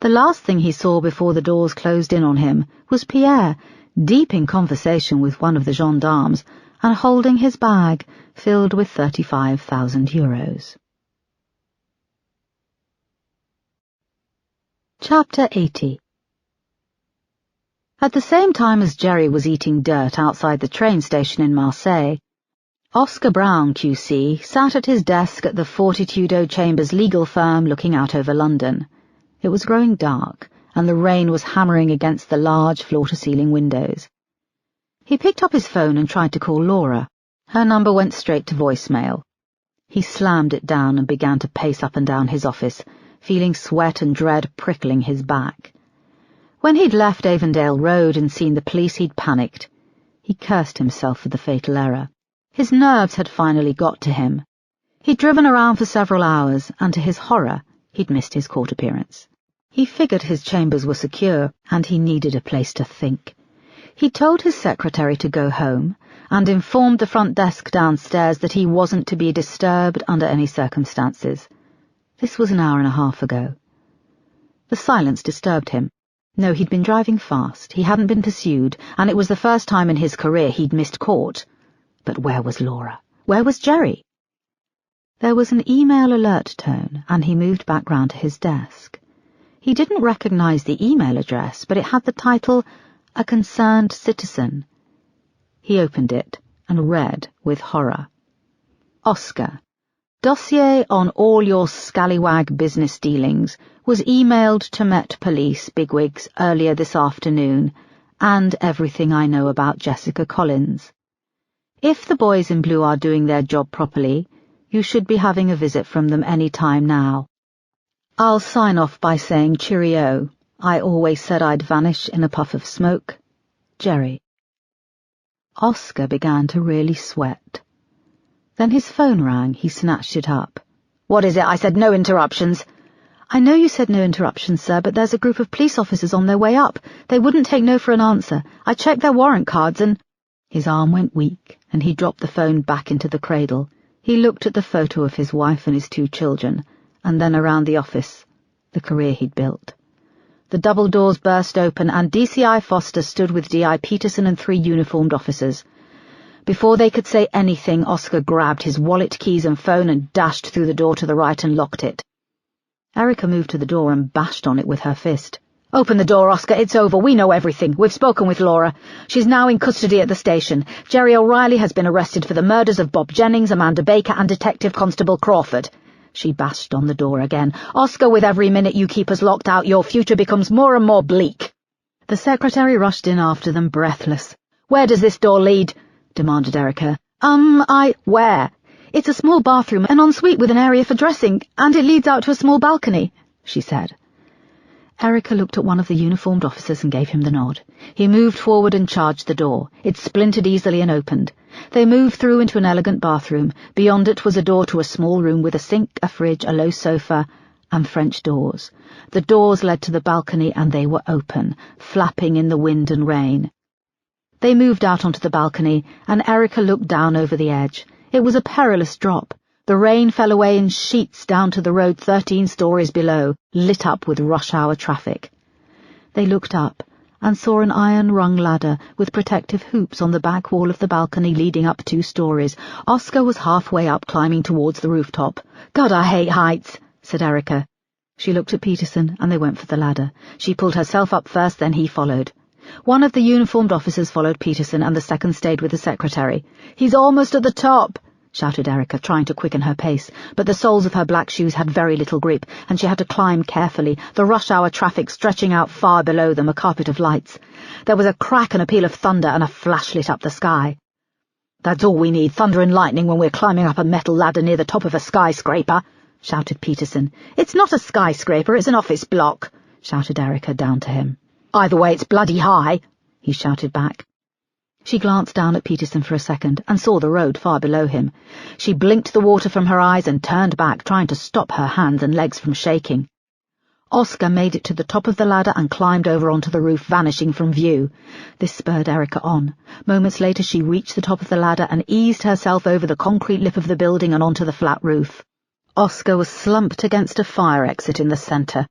the last thing he saw before the doors closed in on him was Pierre, deep in conversation with one of the gendarmes and holding his bag filled with 35,000 euros. Chapter 80. At the same time as Jerry was eating dirt outside the train station in Marseille, Oscar Brown, QC, sat at his desk at the Fortitudo Chambers legal firm looking out over London. It was growing dark, and the rain was hammering against the large floor-to-ceiling windows. He picked up his phone and tried to call Laura. Her number went straight to voicemail. He slammed it down and began to pace up and down his office, feeling sweat and dread prickling his back. When he'd left Avondale Road and seen the police, he'd panicked. He cursed himself for the fatal error. His nerves had finally got to him. He'd driven around for several hours, and to his horror, he'd missed his court appearance. He figured his chambers were secure, and he needed a place to think. He told his secretary to go home, and informed the front desk downstairs that he wasn't to be disturbed under any circumstances. This was an hour and a half ago. The silence disturbed him. No, he'd been driving fast, he hadn't been pursued, and it was the first time in his career he'd missed court. But where was Laura? Where was Jerry? There was an email alert tone, and he moved back round to his desk. He didn't recognize the email address, but it had the title, A Concerned Citizen. He opened it and read with horror. Oscar, dossier on all your scallywag business dealings was emailed to Met Police bigwigs earlier this afternoon, and everything I know about Jessica Collins. If the boys in blue are doing their job properly, you should be having a visit from them any time now. I'll sign off by saying cheerio. I always said I'd vanish in a puff of smoke. Jerry. Oscar began to really sweat. Then his phone rang. He snatched it up. What is it? I said no interruptions. I know you said no interruptions, sir, but there's a group of police officers on their way up. They wouldn't take no for an answer. I checked their warrant cards and... His arm went weak, and he dropped the phone back into the cradle. He looked at the photo of his wife and his 2 children, and then around the office, the career he'd built. The double doors burst open, and DCI Foster stood with D.I. Peterson and 3 uniformed officers. Before they could say anything, Oscar grabbed his wallet, keys and phone and dashed through the door to the right and locked it. Erica moved to the door and bashed on it with her fist. Open the door, Oscar. It's over. We know everything. We've spoken with Laura. She's now in custody at the station. Jerry O'Reilly has been arrested for the murders of Bob Jennings, Amanda Baker and Detective Constable Crawford. She bashed on the door again. Oscar, with every minute you keep us locked out, your future becomes more and more bleak. The secretary rushed in after them, breathless. Where does this door lead? Demanded Erica. Where? It's a small bathroom, an ensuite with an area for dressing, and it leads out to a small balcony, she said. Erica looked at one of the uniformed officers and gave him the nod. He moved forward and charged the door. It splintered easily and opened. They moved through into an elegant bathroom. Beyond it was a door to a small room with a sink, a fridge, a low sofa, and French doors. The doors led to the balcony, and they were open, flapping in the wind and rain. They moved out onto the balcony, and Erica looked down over the edge. It was a perilous drop. The rain fell away in sheets down to the road 13 stories below, lit up with rush-hour traffic. They looked up and saw an iron-rung ladder with protective hoops on the back wall of the balcony leading up 2 stories. Oscar was halfway up, climbing towards the rooftop. "God, I hate heights," said Erica. She looked at Peterson, and they went for the ladder. She pulled herself up first, then he followed. One of the uniformed officers followed Peterson, and the second stayed with the secretary. "He's almost at the top," shouted Erica, trying to quicken her pace, but the soles of her black shoes had very little grip, and she had to climb carefully, the rush-hour traffic stretching out far below them, a carpet of lights. There was a crack and a peal of thunder, and a flash lit up the sky. "That's all we need, thunder and lightning, when we're climbing up a metal ladder near the top of a skyscraper," shouted Peterson. "It's not a skyscraper, it's an office block," shouted Erica down to him. "Either way, it's bloody high," he shouted back. She glanced down at Peterson for a second and saw the road far below him. She blinked the water from her eyes and turned back, trying to stop her hands and legs from shaking. Oscar made it to the top of the ladder and climbed over onto the roof, vanishing from view. This spurred Erica on. Moments later she reached the top of the ladder and eased herself over the concrete lip of the building and onto the flat roof. Oscar was slumped against a fire exit in the centre.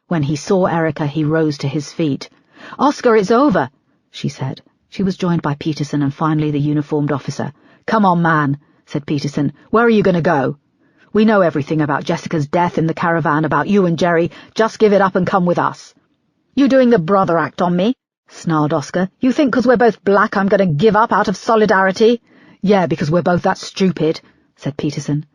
When he saw Erica, he rose to his feet. "Oscar, it's over," she said. She was joined by Peterson and finally the uniformed officer. "Come on, man," said Peterson. "Where are you going to go? We know everything about Jessica's death in the caravan, about you and Jerry. Just give it up and come with us." "You doing the brother act on me?" snarled Oscar. "You think 'cause we're both black I'm going to give up out of solidarity?" "Yeah, because we're both that stupid," said Peterson.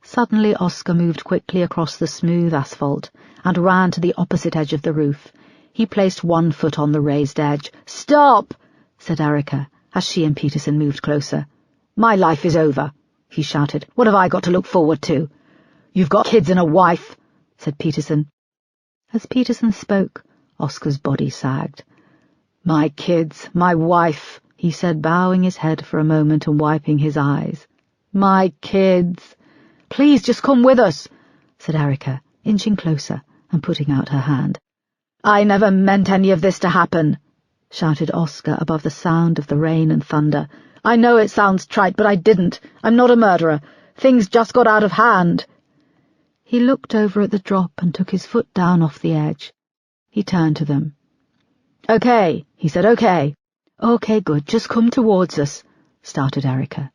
Suddenly Oscar moved quickly across the smooth asphalt and ran to the opposite edge of the roof. He placed 1 foot on the raised edge. "Stop!" said Erica, as she and Peterson moved closer. "My life is over," he shouted. "What have I got to look forward to?" "You've got kids and a wife," said Peterson. As Peterson spoke, Oscar's body sagged. "My kids, my wife," he said, bowing his head for a moment and wiping his eyes. "My kids." "Please, just come with us," said Erica, inching closer and putting out her hand. "I never meant any of this to happen," shouted Oscar above the sound of the rain and thunder. "I know it sounds trite, but I didn't. I'm not a murderer. Things just got out of hand." He looked over at the drop and took his foot down off the edge. He turned to them. "Okay," he said, "okay." "Okay, good, just come towards us," started Erica.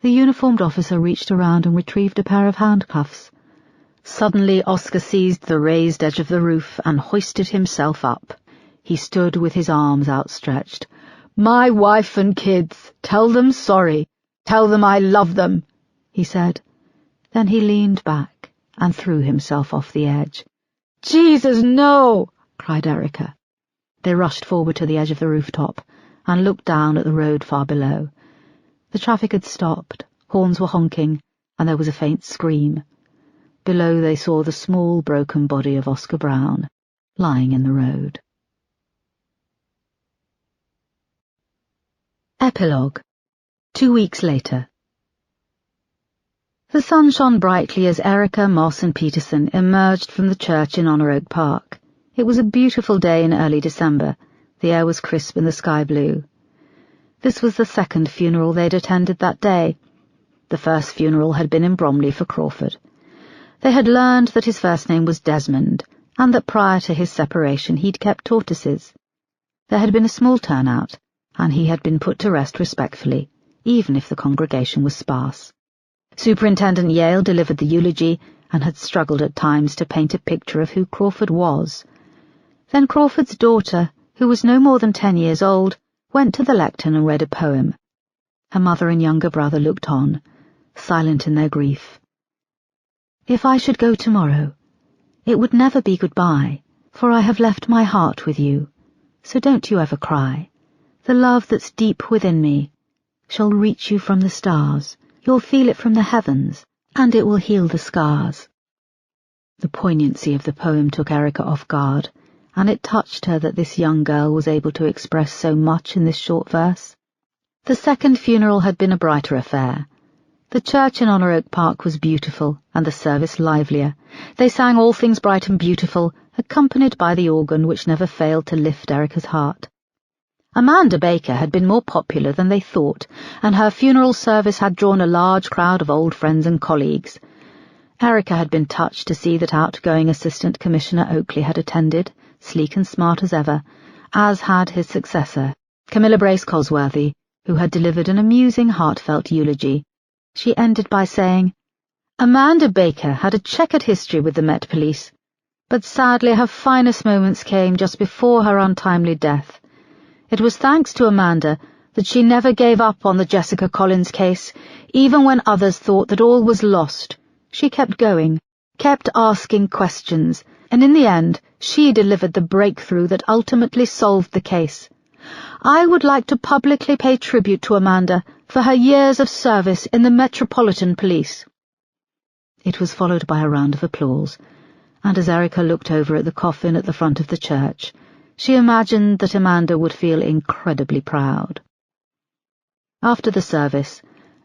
The uniformed officer reached around and retrieved a pair of handcuffs. Suddenly Oscar seized the raised edge of the roof and hoisted himself up. He stood with his arms outstretched. "My wife and kids, tell them sorry. Tell them I love them," he said. Then he leaned back and threw himself off the edge. "Jesus, no!" cried Erica. They rushed forward to the edge of the rooftop and looked down at the road far below. The traffic had stopped, horns were honking, and there was a faint scream. Below they saw the small, broken body of Oscar Brown, lying in the road. Epilogue. 2 weeks later. The sun shone brightly as Erica, Moss and Peterson emerged from the church in Honor Oak Park. It was a beautiful day in early December. The air was crisp and the sky blue. This was the second funeral they'd attended that day. The first funeral had been in Bromley for Crawford. They had learned that his first name was Desmond, and that prior to his separation he'd kept tortoises. There had been a small turnout, and he had been put to rest respectfully, even if the congregation was sparse. Superintendent Yale delivered the eulogy and had struggled at times to paint a picture of who Crawford was. Then Crawford's daughter, who was no more than 10 years old, went to the lectern and read a poem. Her mother and younger brother looked on, silent in their grief. "If I should go tomorrow, it would never be goodbye, for I have left my heart with you, so don't you ever cry. The love that's deep within me shall reach you from the stars, you'll feel it from the heavens, and it will heal the scars." The poignancy of the poem took Erica off guard, and it touched her that this young girl was able to express so much in this short verse. The second funeral had been a brighter affair. The church in Honor Oak Park was beautiful, and the service livelier. They sang All Things Bright and Beautiful, accompanied by the organ which never failed to lift Erica's heart. Amanda Baker had been more popular than they thought, and her funeral service had drawn a large crowd of old friends and colleagues. Erica had been touched to see that outgoing Assistant Commissioner Oakley had attended, sleek and smart as ever, as had his successor, Camilla Brace Cosworthy, who had delivered an amusing, heartfelt eulogy. She ended by saying, "Amanda Baker had a checkered history with the Met Police, but sadly her finest moments came just before her untimely death. It was thanks to Amanda that she never gave up on the Jessica Collins case, even when others thought that all was lost. She kept going, kept asking questions, and in the end she delivered the breakthrough that ultimately solved the case. I would like to publicly pay tribute to Amanda for her years of service in the Metropolitan Police." It was followed by a round of applause, and as Erica looked over at the coffin at the front of the church, she imagined that Amanda would feel incredibly proud. After the service,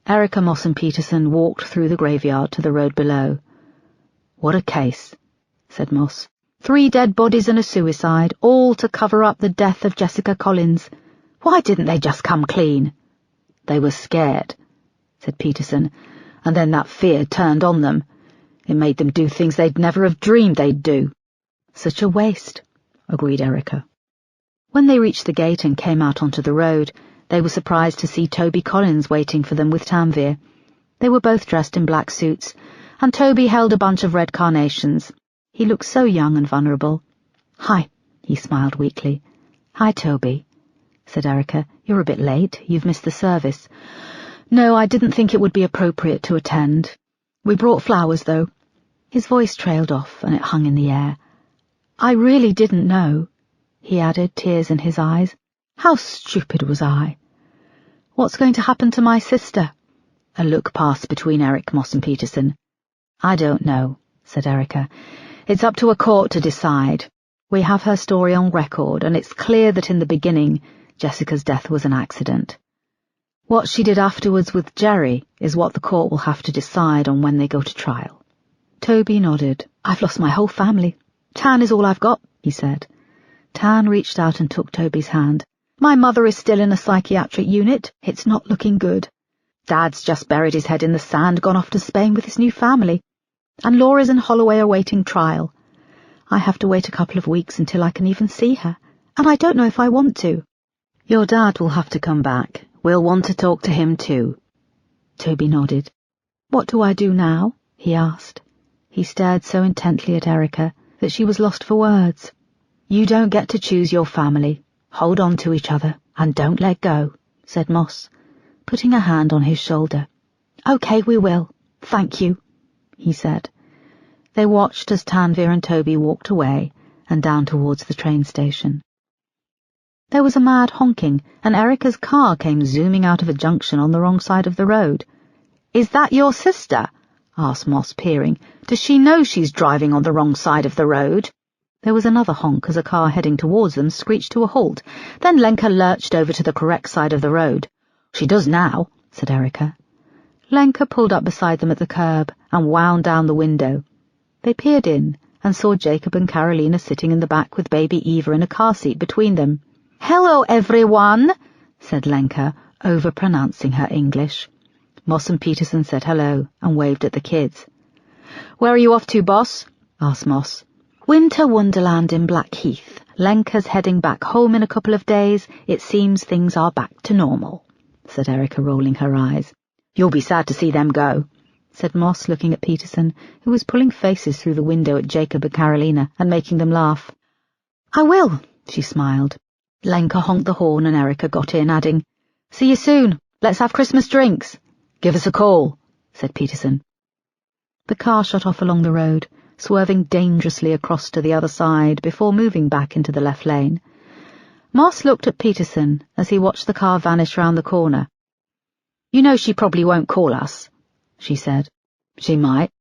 Erica, Moss and Peterson walked through the graveyard to the road below. "What a case," said Moss. 3 dead bodies and a suicide, all to cover up the death of Jessica Collins. Why didn't they just come clean?" "They were scared," said Peterson, "and then that fear turned on them. It made them do things they'd never have dreamed they'd do." "Such a waste," agreed Erica. When they reached the gate and came out onto the road, they were surprised to see Toby Collins waiting for them with Tanvir. They were both dressed in black suits, and Toby held a bunch of red carnations. He looked so young and vulnerable. "Hi," he smiled weakly. "Hi, Toby," said Erica. "You're a bit late. You've missed the service." "No, I didn't think it would be appropriate to attend. We brought flowers, though." His voice trailed off, and it hung in the air. "I really didn't know," he added, tears in his eyes. "How stupid was I?" "What's going to happen to my sister?" A look passed between Eric, Moss and Peterson. "I don't know," said Erica. "It's up to a court to decide. We have her story on record, and it's clear that in the beginning Jessica's death was an accident. What she did afterwards with Jerry is what the court will have to decide on when they go to trial." Toby nodded. "I've lost my whole family. Tan is all I've got," he said. Tan reached out and took Toby's hand. "My mother is still in a psychiatric unit. It's not looking good. Dad's just buried his head in the sand, gone off to Spain with his new family. And Laura's in Holloway awaiting trial. I have to wait a couple of weeks until I can even see her, and I don't know if I want to. Your dad will have to come back. We'll want to talk to him too. Toby nodded. What do I do now? He asked. He stared so intently at Erica that she was lost for words. You don't get to choose your family. Hold on to each other, and don't let go, said Moss, putting a hand on his shoulder. Okay, we will. Thank you, he said. They watched as Tanvir and Toby walked away and down towards the train station. There was a mad honking, and Erica's car came zooming out of a junction on the wrong side of the road. Is that your sister? Asked Moss, peering. Does she know she's driving on the wrong side of the road? There was another honk as a car heading towards them screeched to a halt. Then Lenka lurched over to the correct side of the road. She does now, said Erica. Lenka pulled up beside them at the curb and wound down the window. They peered in and saw Jacob and Carolina sitting in the back with baby Eva in a car seat between them. Hello, everyone, said Lenka, over-pronouncing her English. Moss and Peterson said hello and waved at the kids. Where are you off to, boss? Asked Moss. Winter Wonderland in Blackheath. Lenka's heading back home in a couple of days. It seems things are back to normal, said Erica, rolling her eyes. You'll be sad to see them go, said Moss, looking at Peterson, who was pulling faces through the window at Jacob and Carolina and making them laugh. I will, she smiled. Lenka honked the horn and Erica got in, adding, See you soon. Let's have Christmas drinks. Give us a call, said Peterson. The car shot off along the road, swerving dangerously across to the other side before moving back into the left lane. Moss looked at Peterson as he watched the car vanish round the corner. You know she probably won't call us, she said. She might.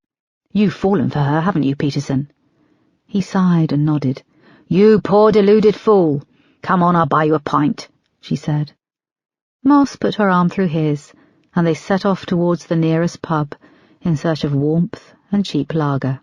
You've fallen for her, haven't you, Peterson? He sighed and nodded. You poor deluded fool. Come on, I'll buy you a pint, she said. Moss put her arm through his, and they set off towards the nearest pub in search of warmth and cheap lager.